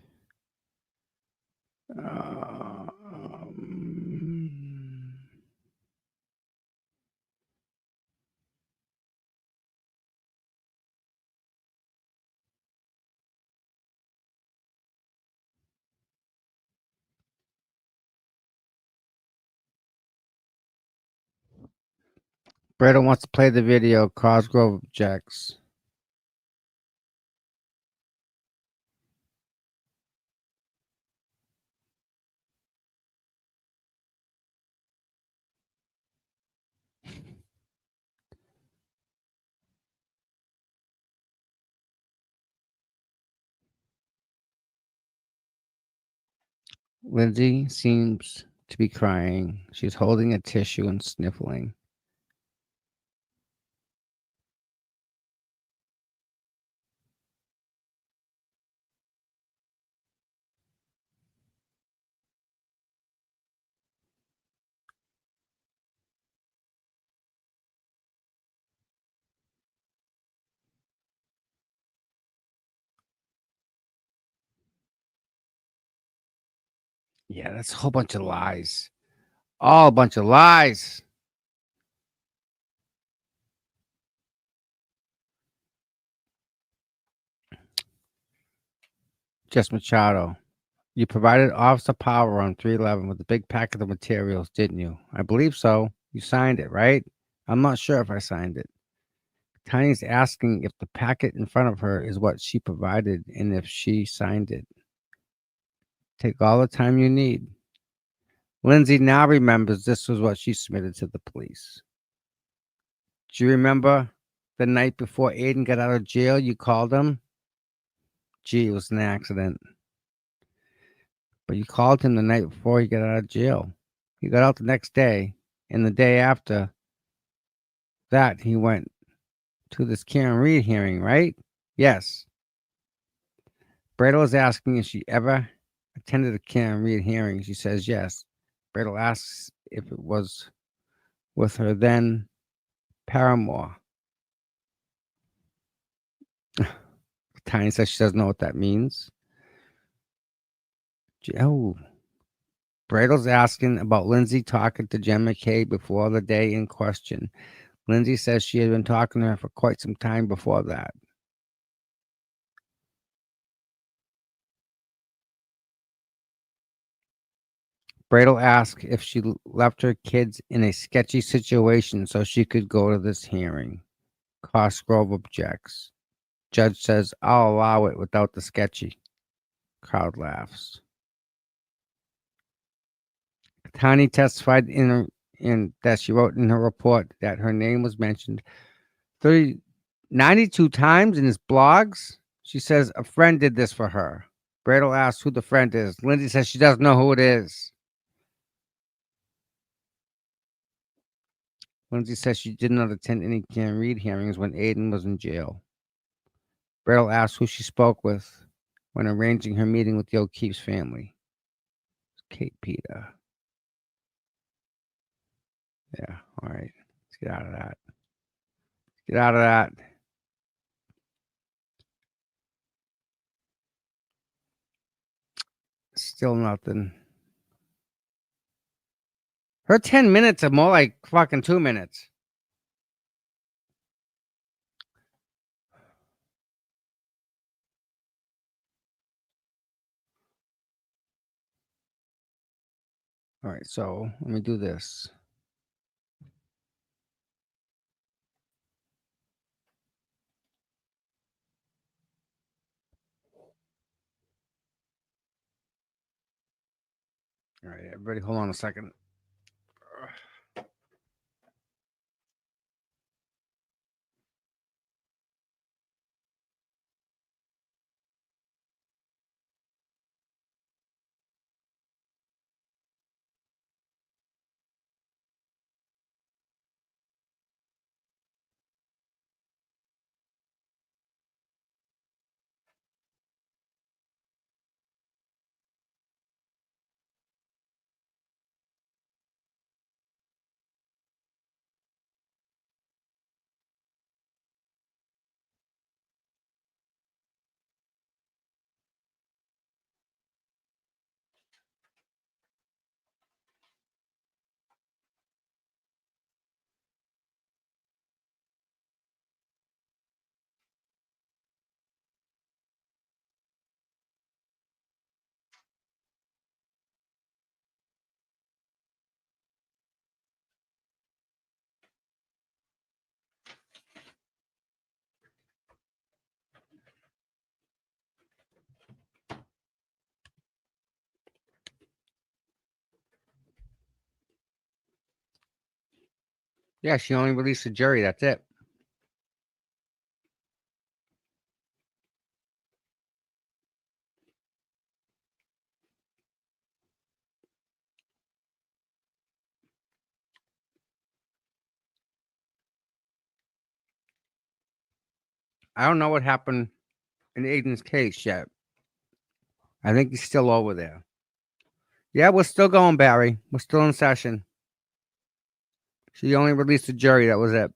Bradle wants to play the video. Cosgrove objects. Lindsay seems to be crying. She's holding a tissue and sniffling. Yeah, that's a whole bunch of lies. All a bunch of lies. Jess Machado, you provided Officer Power on 311 with a big packet of materials, didn't you? I believe so. You signed it, right? I'm not sure if I signed it. Tiny's asking if the packet in front of her is what she provided and if she signed it. Take all the time you need. Lindsay now remembers this was what she submitted to the police. Do you remember the night before Aidan got out of jail? You called him? Gee, it was an accident. But you called him the night before he got out of jail. He got out the next day, and the day after that, he went to this Karen Reed hearing, right? Yes. Bradle is asking if she ever attended a Karen Reed hearing. She says yes. Bradle asks if it was with her then paramour. Tiny says she doesn't know what that means. Oh, Bradle's asking about Lindsay talking to Jen McKay before the day in question. Lindsay says she had been talking to her for quite some time before that. Bradle asked if she left her kids in a sketchy situation so she could go to this hearing. Cosgrove objects. Judge says, I'll allow it without the sketchy. Crowd laughs. Tani testified in that she wrote in her report that her name was mentioned 92 times in his blogs. She says a friend did this for her. Bradle asks who the friend is. Lindsay says she doesn't know who it is. Lindsay says she did not attend any Can Read hearings when Aidan was in jail. Bradle asks who she spoke with when arranging her meeting with the O'Keefe's family. Kate Peter. Yeah, all right. Let's get out of that. Get out of that. Still nothing. Her 10 minutes are more like fucking 2 minutes. All right, so let me do this. All right, everybody, hold on a second. Yeah, she only released a jury. That's it. I don't know what happened in Aidan's case yet. I think he's still over there. Yeah, we're still going, Barry. We're still in session. She only released a jury. That was it.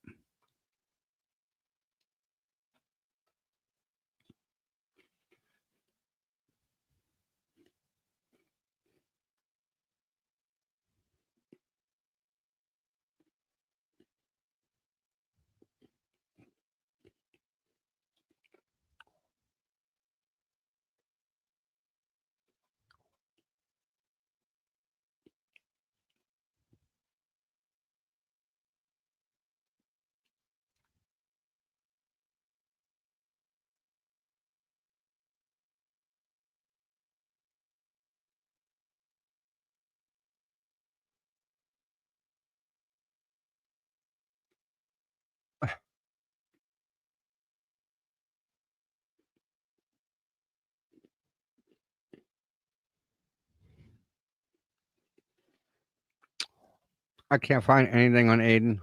I can't find anything on Aidan.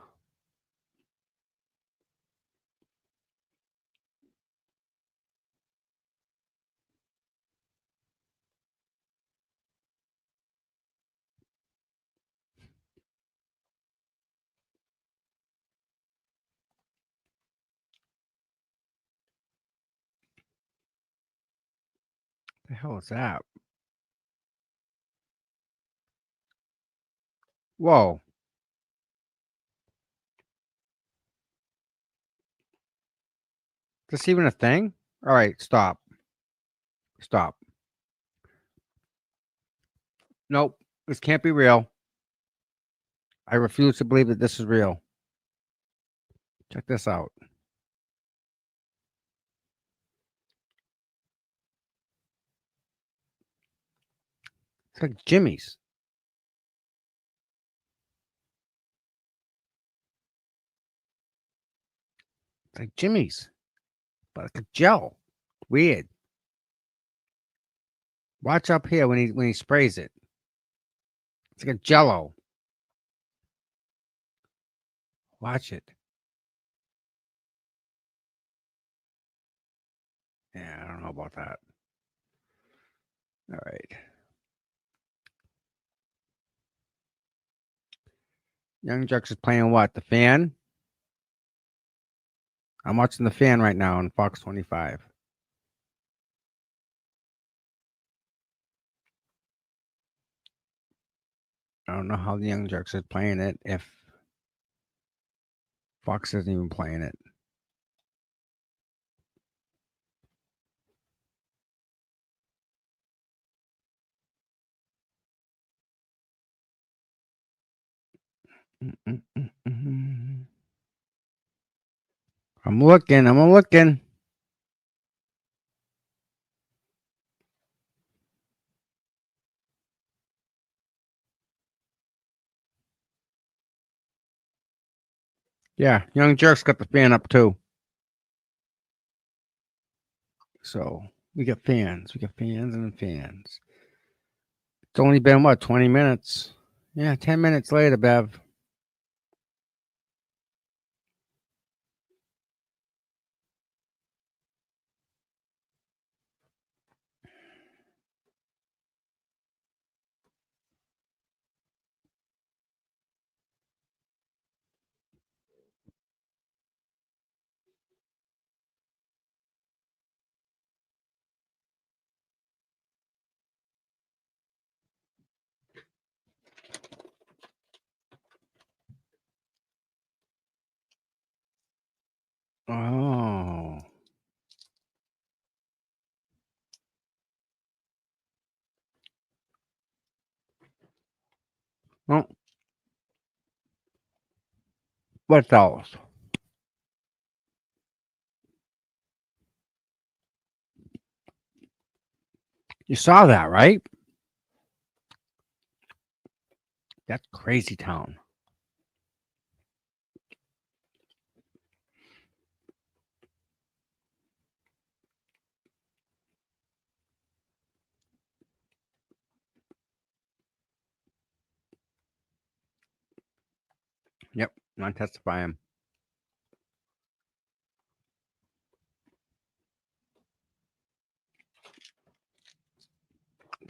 The hell is that? Whoa. Is this even a thing? All right, stop. Stop. Nope. This can't be real. I refuse to believe that this is real. Check this out. It's like Jimmy's. It's like Jimmy's, but like a gel. Weird. Watch up here when he sprays it. It's like a Jello. Watch it. Yeah, I don't know about that. All right. Young Jux is playing what? The Fan? I'm watching The Fan right now on Fox 25. I don't know how the Young Jux is playing it if Fox isn't even playing it. I'm looking. Yeah, Young Jerk's got the fan up too. So we got fans. We got fans and fans. It's only been what, 20 minutes? Yeah, 10 minutes later, Bev. Oh. Well, what else? You saw that, right? That's crazy town. Yep, not testifying.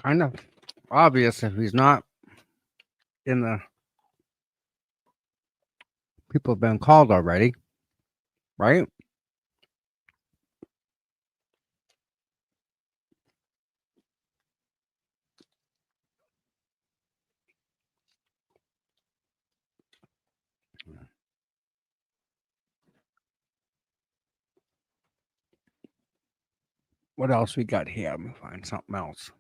Kind of obvious if he's not in the people have been called already, right? What else we got here? Let me find something else.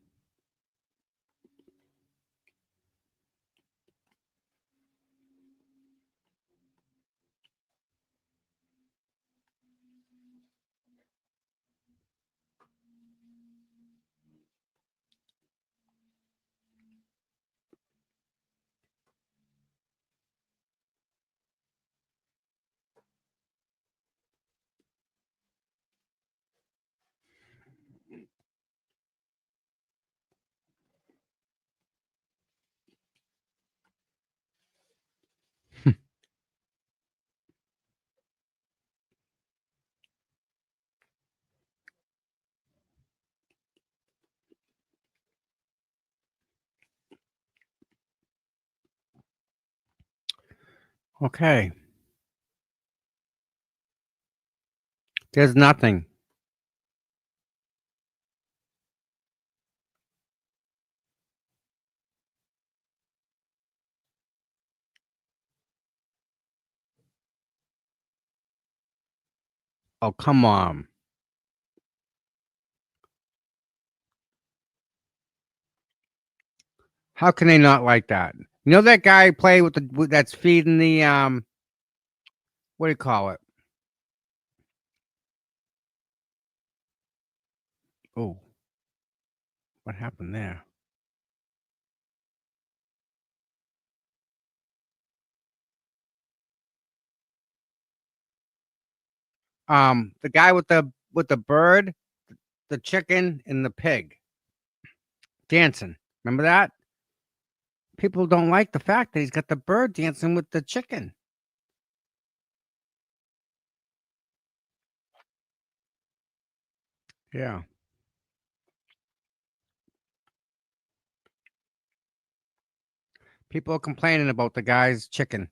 Okay. There's nothing. Oh, come on. How can they not like that? You know that guy play that's feeding the what do you call it? Oh, what happened there? The guy with the bird, the chicken, and the pig dancing. Remember that? People don't like the fact that he's got the bird dancing with the chicken. Yeah. People are complaining about the guy's chicken.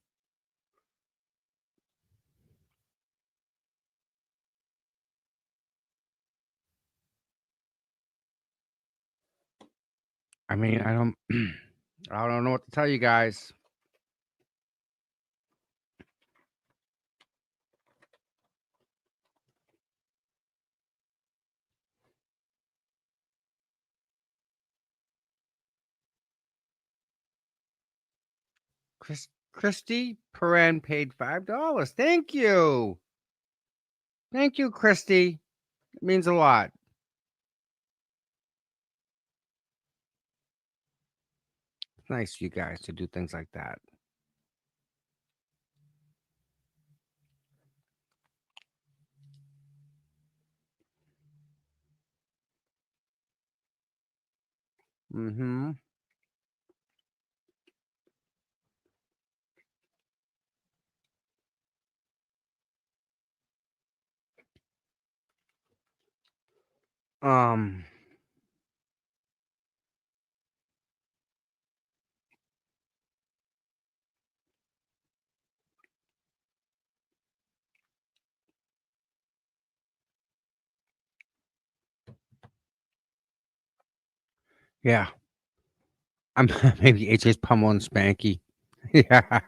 I mean, I don't I don't know what to tell you guys. Christy Perrin paid $5. Thank you. Thank you, Christy. It means a lot. It's nice of you guys to do things like that. Mm-hmm. Um, yeah. I'm maybe HJ's pummeling Spanky. Yeah.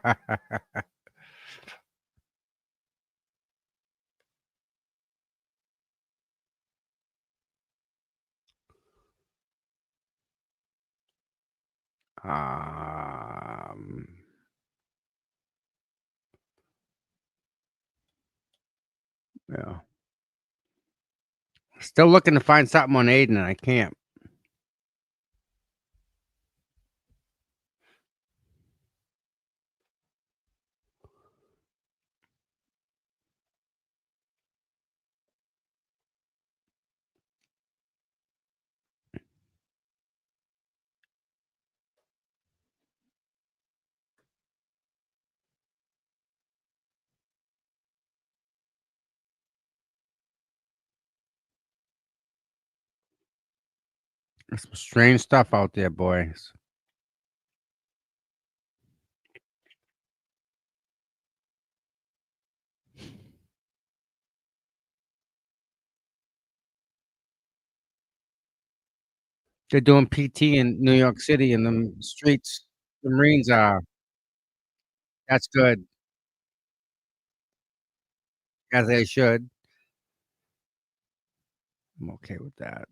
Um, yeah. Still looking to find something on Aidan, and I can't. There's some strange stuff out there, boys. They're doing PT in New York City in the streets. The Marines are. That's good. As they should. I'm okay with that.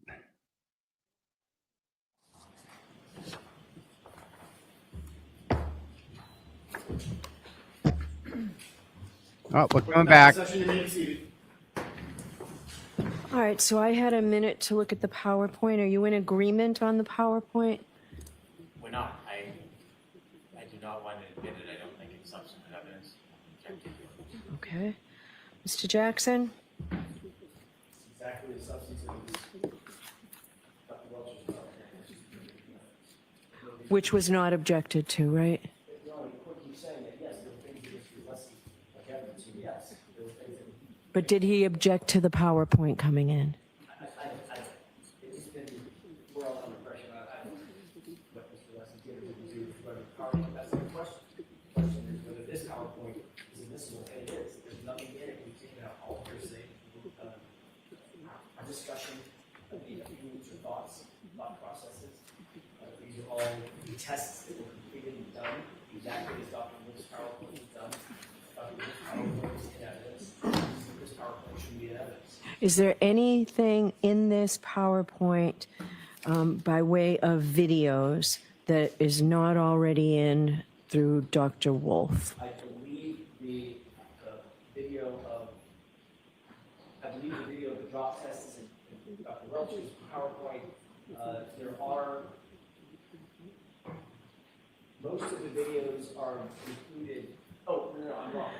Oh, we're coming back. All right, so I had a minute to look at the PowerPoint. Are you in agreement on the PowerPoint? We're not. I do not want to admit it. I don't think it's substantive evidence. Okay. Mr. Jackson? Exactly the substance of Dr. Welch's Which was not objected to, right? No, the court keeps saying that, yes, there were things that were less like evidence, so yes, there were things that. But did he object to the PowerPoint coming in? It's been, we're all under pressure. I don't know what Mr. Lessing did or didn't do regarding the PowerPoint. That's the question. The question is whether this PowerPoint is admissible, and it is. There's nothing in it. We've taken out all hearsay, discussion, feelings or thoughts, thought processes. These are all tests that were completed and done exactly as Dr. Lewis' PowerPoint was done. Dr. Lewis' PowerPoint was in evidence. This PowerPoint should be evidence. Is there anything in this PowerPoint by way of videos that is not already in through Dr. Wolf? I believe the video of, the drop test is in Dr. Welch's PowerPoint. There are, most of the videos are included, oh, no, I'm wrong.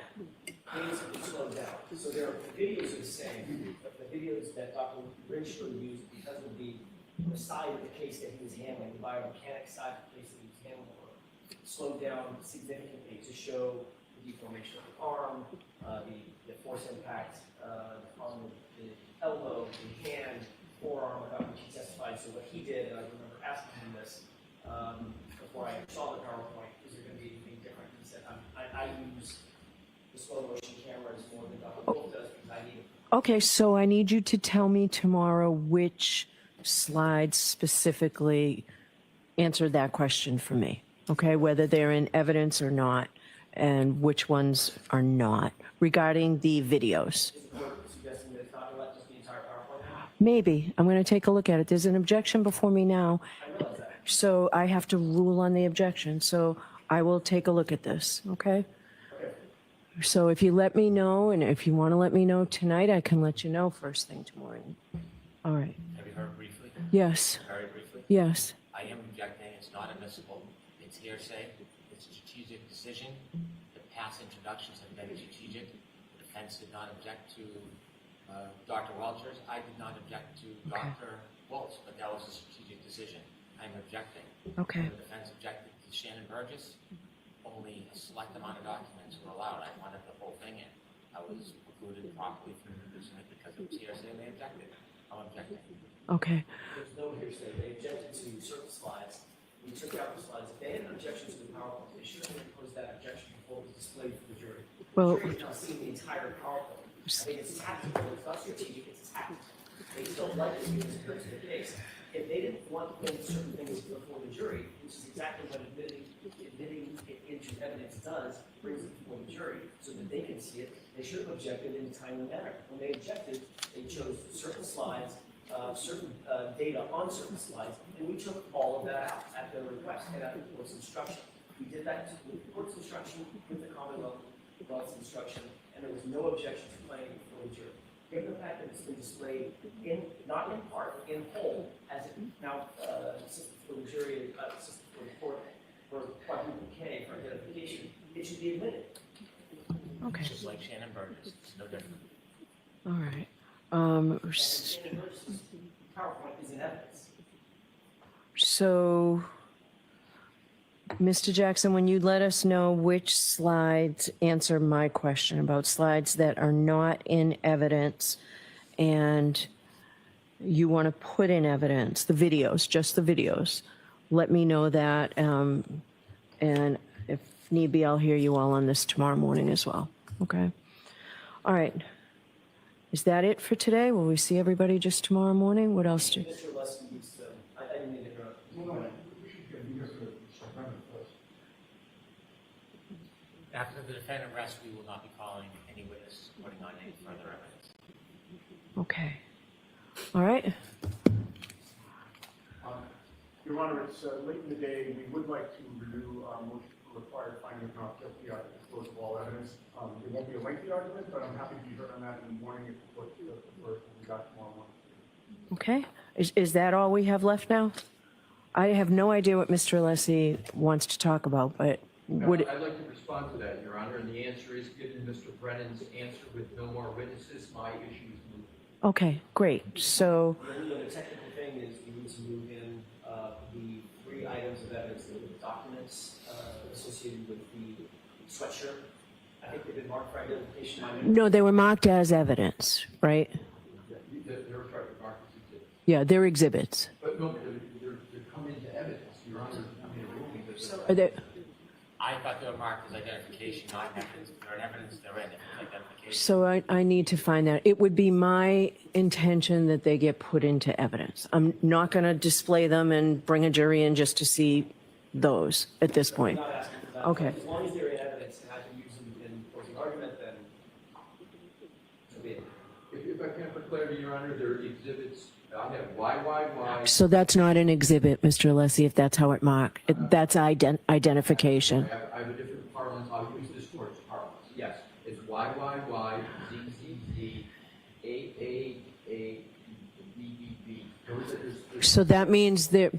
Things have been slowed down. So the videos are the same, but the videos that Dr. Renshaw used because of the side of the case that he was handling, the biomechanics side of the case that he was handling, were slowed down significantly to show the deformation of the arm, the force impact on the elbow, the hand, forearm, about which he testified. So what he did, and I remember asking him this before I saw the PowerPoint, is there going to be anything different? He said, I use the slow motion cameras more than Dr. Wolf does because I need it. Okay, so I need you to tell me tomorrow which slides specifically answered that question for me. Okay, whether they're in evidence or not, and which ones are not, regarding the videos. Suggesting that it's not just the entire PowerPoint? Maybe. I'm going to take a look at it. There's an objection before me now, I realize that. so I have to rule on the objection. So I will take a look at this, okay? Okay. So if you let me know, and if you want to let me know tonight, I can let you know first thing tomorrow. All right. Have you heard briefly? Yes. Very briefly? Yes. I am objecting, it's not admissible, it's hearsay, it's a strategic decision. The past introductions have been strategic. The defense did not object to Dr. Welchers. I did not object to Dr. Wolf's, but that was a strategic decision. I'm objecting. Okay. The defense objected to Shannon Burgess. Only a select amount of documents were allowed. I wanted the whole thing in. I was precluded properly from producing it because it was hearsay and they objected. I'm objecting. Okay. There's no hearsay. They objected to certain slides. We took out the slides. If they had an objection to the PowerPoint, they should have posed that objection before it was displayed for the jury. Well, The jury has now seen the entire PowerPoint. I think it's tactical. It's not strategic. It's tactical. They still like it because it goes to the case. If they didn't want to put certain things before the jury, which is exactly what admitting it into evidence does, brings it before the jury so that they can see it, they should have objected in a timely manner. When they objected, they chose certain slides, certain data on certain slides, and we took all of that out at their request and at the court's instruction. We did that with the court's instruction, with the Commonwealth's instruction, and there was no objection to playing before the jury. Given the fact that it's been displayed in, not in part, in whole, as it now assists for the jury, assists for the court for quadruple K for identification, it should be admitted. okay. Just like Shannon Burgess, it's no different. All right. Shannon Burgess's PowerPoint is in evidence. So, Mr. Jackson, when you let us know which slides answer my question about slides that are not in evidence and you want to put in evidence, the videos, just the videos, let me know that. And if need be, I'll hear you all on this tomorrow morning as well. Okay. All right. Is that it for today? Will we see everybody just tomorrow morning? What else do? Mr. Leslie needs to, I didn't mean to interrupt. After the defendant rests, we will not be calling any witness, putting on any further evidence. Okay. All right. Your Honor, it's late in the day. We would like to review motion for required finding of not guilty at the close of all evidence. It won't be a lengthy argument, but I'm happy to be heard on that in the morning if the court prefers when we got tomorrow morning. Okay. Is that all we have left now? I have no idea what Mr. Alessi wants to talk about, but would it? I'd like to respond to that, Your Honor, and the answer is, given Mr. Brennan's answer with no more witnesses, my issue is moved. Okay, great. So, The only other technical thing is we need to move in the 3 items of evidence, the documents associated with the sweatshirt. I think they've been marked for identification. no, they were marked as evidence, right? They're marked as exhibits. Yeah, they're exhibits. But no, they're come into evidence, Your Honor. I mean, ruling that Are they? I thought they were marked as identification, not evidence. They're an evidence, they're in. If it's identification. So I need to find that. It would be my intention that they get put into evidence. I'm not going to display them and bring a jury in just to see those at this point. I'm not asking for that. Okay. As long as they're in evidence and I can use them in closing argument, then so be it. clarity, Your Honor, there are exhibits, I have Y. So that's not an exhibit, Mr. Alessi, if that's how it marked. That's identification. I have a different parlance, I'll use this court's parlance. Yes, it's YYY, ZZZ, AAA, BBB. So that means that,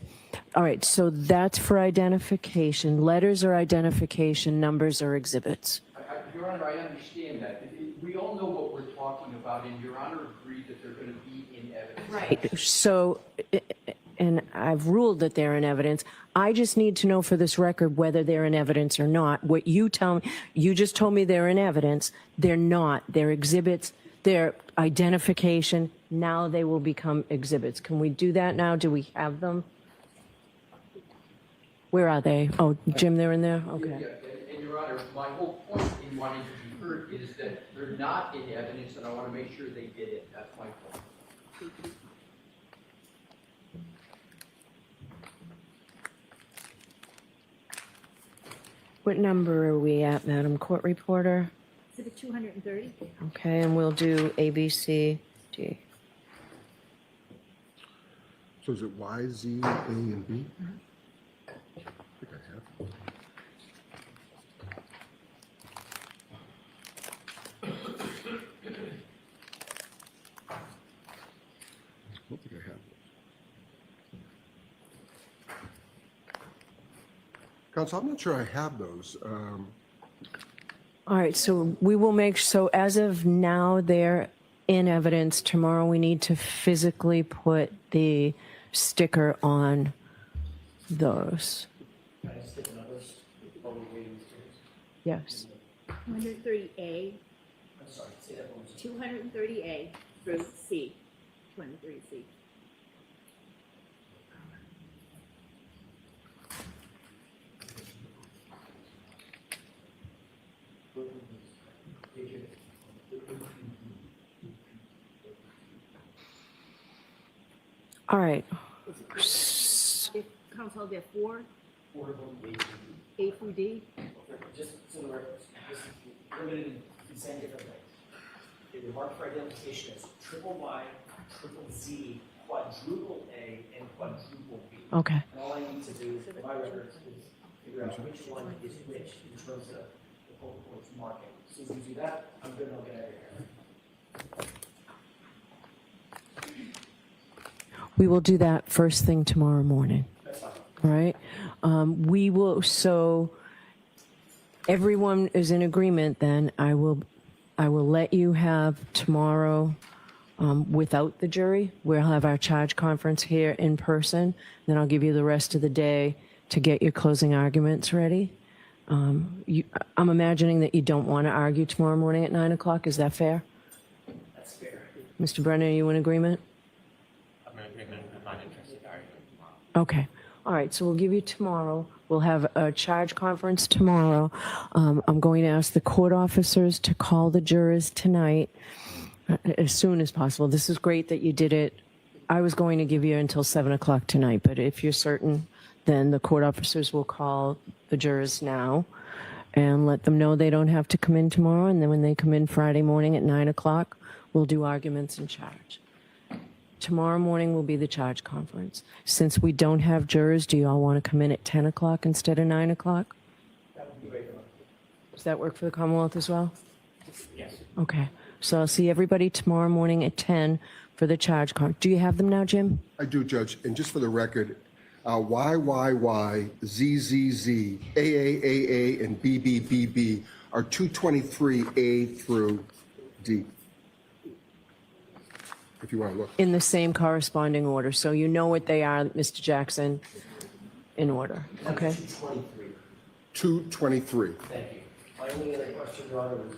all right, so that's for identification. Letters are identification, numbers are exhibits. Your Honor, I understand that. We all know what we're talking about, and Your Honor agreed that they're going to be in evidence. Right. So, and I've ruled that they're in evidence. I just need to know for this record whether they're in evidence or not. What you tell me, you just told me they're in evidence. They're not. They're exhibits. They're identification. Now they will become exhibits. Can we do that now? Do we have them? Where are they? Oh, Jim, they're in there? Okay. Yeah, and Your Honor, my whole point in wanting to be heard is that they're not in evidence, and I want to make sure they did it. That's my point. What number are we at, Madam Court Reporter? Exhibit 230. Okay, and we'll do A, B, C, D. So is it Y, Z, A, and B? I think I have them. I don't think I have them. Counsel, I'm not sure I have those. All right, so we will make, so as of now, they're in evidence. Tomorrow, we need to physically put the sticker on those. Can I just take the numbers before we wait? Yes. 230A, I'm sorry, say that one more time. 230A through C, 230C. All right. Council, there are four, Four of them, A through D. just so the record, this is limited in 10 different things. They were marked for identification as triple Y, triple Z, quadruple A, and quadruple B. Okay. And all I need to do for my records is figure out which one is which in terms of the whole court's marking. So if you do that, I'm good and I'll get out of here. We will do that first thing tomorrow morning. That's fine. All right. We will, so everyone is in agreement then. I will let you have tomorrow without the jury. We'll have our charge conference here in person. Then I'll give you the rest of the day to get your closing arguments ready. I'm imagining that you don't want to argue tomorrow morning at 9 o'clock. Is that fair? That's fair. Mr. Brennan, are you in agreement? I'm in agreement. I'm not interested in arguing tomorrow. Okay. All right. So we'll give you tomorrow. We'll have a charge conference tomorrow. I'm going to ask the court officers to call the jurors tonight as soon as possible. This is great that you did it. I was going to give you until 7 o'clock tonight, but if you're certain, then the court officers will call the jurors now and let them know they don't have to come in tomorrow. And then when they come in Friday morning at 9 o'clock, we'll do arguments and charge. Tomorrow morning will be the charge conference. Since we don't have jurors, do you all want to come in at 10 o'clock instead of 9 o'clock? That would be great. Does that work for the Commonwealth as well? Yes. Okay. So I'll see everybody tomorrow morning at 10 for the charge conference. Do you have them now, Jim? I do, Judge. And just for the record, YYY, ZZZ, AAAA, and BBBB are 223A through D. If you want to look. In the same corresponding order. So you know what they are, Mr. Jackson, in order. Okay? 223. 223. Thank you. My only other question, Your Honor, was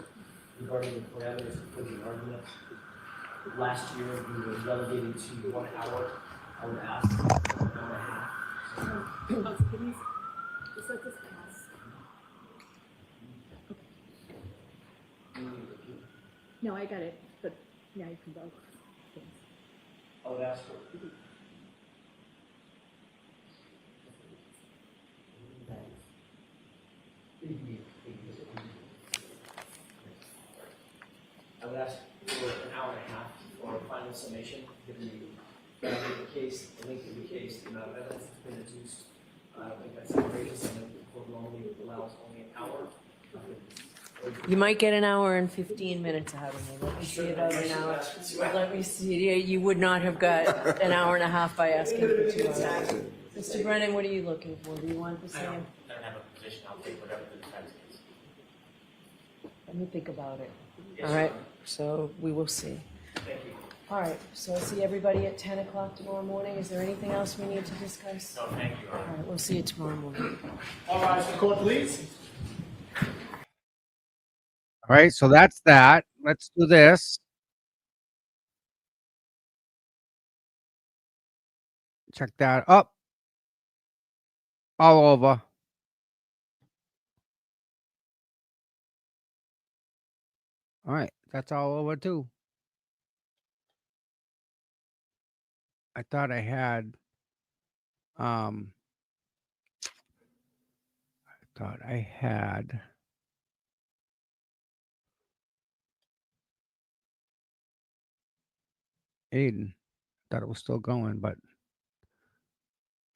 regarding the parameters for the argument. Last year, we were relegated to 1 hour. I would ask. Just let this pass. No, I got it, but now you can go. I would ask for. I would ask for an hour and a half for a final final summation, given the gravity of the case, the length of the case, the amount of evidence that's been adduced. I don't think that's outrageous, and the court normally allows only an hour. You might get an hour and 15 minutes out of me. Let me see about an hour. Let me see. You would not have got an hour and a half by asking for 2 hours. Mr. Brennan, what are you looking for? Do you want the I same? don't have a position. I'll take whatever the defense is. Let me think about it. Yes, All right, ma'am. so we will see. Thank you. All right, so I'll see everybody at 10 o'clock tomorrow morning. Is there anything else we need to discuss? No, thank you, Your All Honor. right, we'll see you tomorrow morning. All rise for the court, please. All right, so that's that. Let's do this. Check that up. All over. All right, that's all over too. I thought I had Aidan. Thought it was still going, but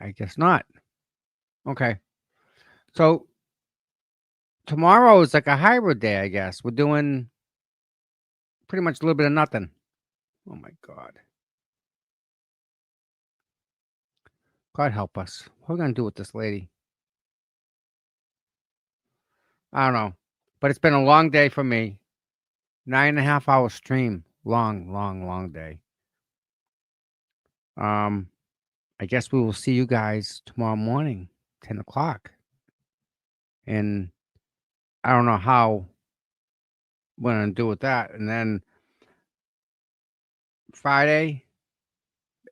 I guess not. Okay. So tomorrow is like a hybrid day, I guess. We're doing pretty much a little bit of nothing. Oh my God. God help us. What are we gonna do with this lady? I don't know. But it's been a long day for me. 9.5 hour stream. Long day. I guess we will see you guys tomorrow morning, 10 o'clock. And I don't know how we're going to do with that. And then Friday,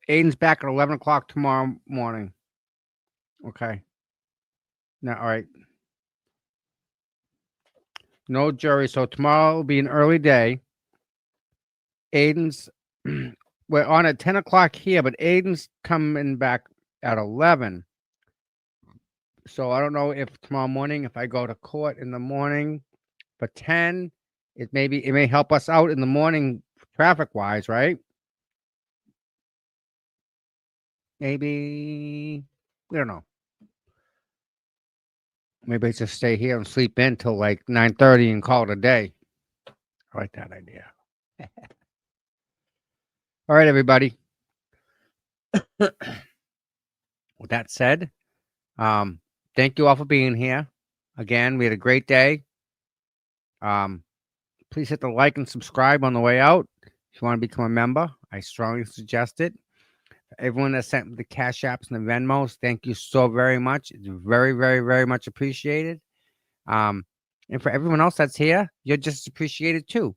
Aiden's back at 11 o'clock tomorrow morning. Okay. Now, all right. No jury. So tomorrow will be an early day. Aiden's, we're on at 10 o'clock here, but Aiden's coming back at 11. So I don't know if tomorrow morning, if I go to court in the morning for 10, it may help us out in the morning traffic wise, right? Maybe, we don't know. Maybe I just stay here and sleep in till like 9:30 and call it a day. I like that idea. All right, everybody. With that said, thank you all for being here. Again, we had a great day. Please hit the like and subscribe on the way out. If you want to become a member, I strongly suggest it. Everyone that sent the Cash Apps and the Venmos, thank you so very much. It's very, very, very much appreciated. And for everyone else that's here, you're just appreciated too.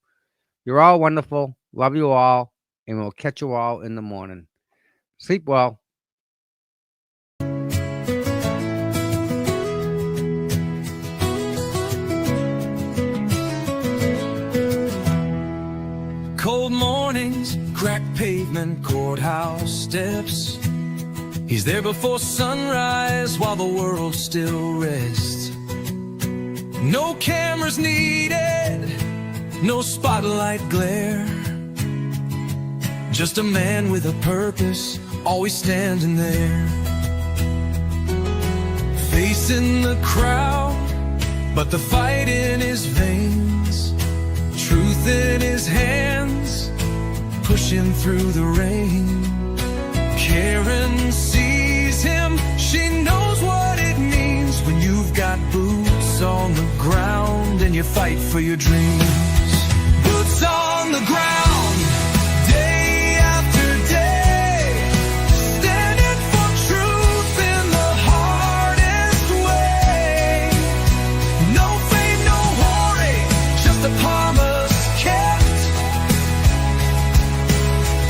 You're all wonderful. Love you all. And we'll catch you all in the morning. Sleep well. Cold mornings, cracked pavement, courthouse steps. He's there before sunrise while the world still rests. No cameras needed, no spotlight glare. Just a man with a purpose, always standing there. Facing the crowd, but the fight in his veins. Truth in his hands, pushing through the rain. Karen sees him, she knows what it means when you've got boots on the ground and you fight for your dreams. Boots on the ground, day after day, standing for truth in the hardest way. No fame, no glory, just a promise kept.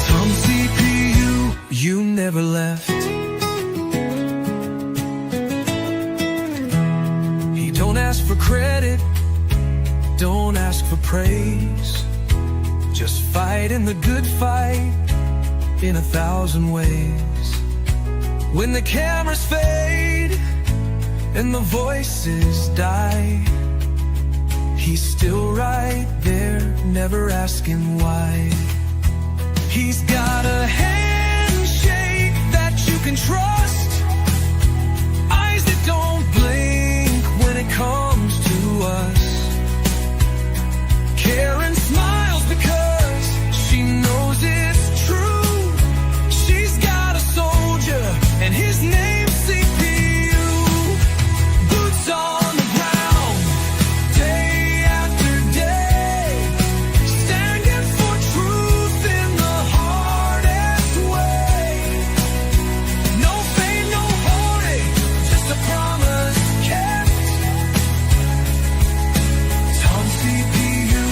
Tom CPU, you never left. He don't ask for credit, don't ask for praise. Just fight in the good fight in 1,000 ways. When the cameras fade and the voices die, he's still right there, never asking why. He's got a handshake that you can trust, eyes that don't blink when it comes to us. Karen smiles because she knows it's true. She's got a soldier and his name's CPU. Boots on the ground, day after day, standing for truth in the hardest way. No fame, no hoarding, just a promise kept. Tom CPU,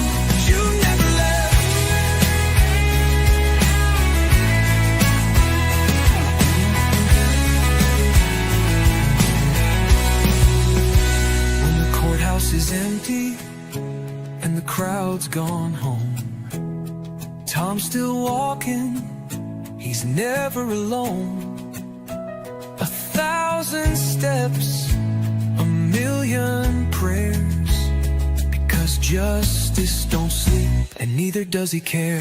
you never left. When the courthouse is empty and the crowd's gone home, Tom's still walking, he's never alone. 1,000 steps, a million prayers, because justice don't sleep and neither does he care.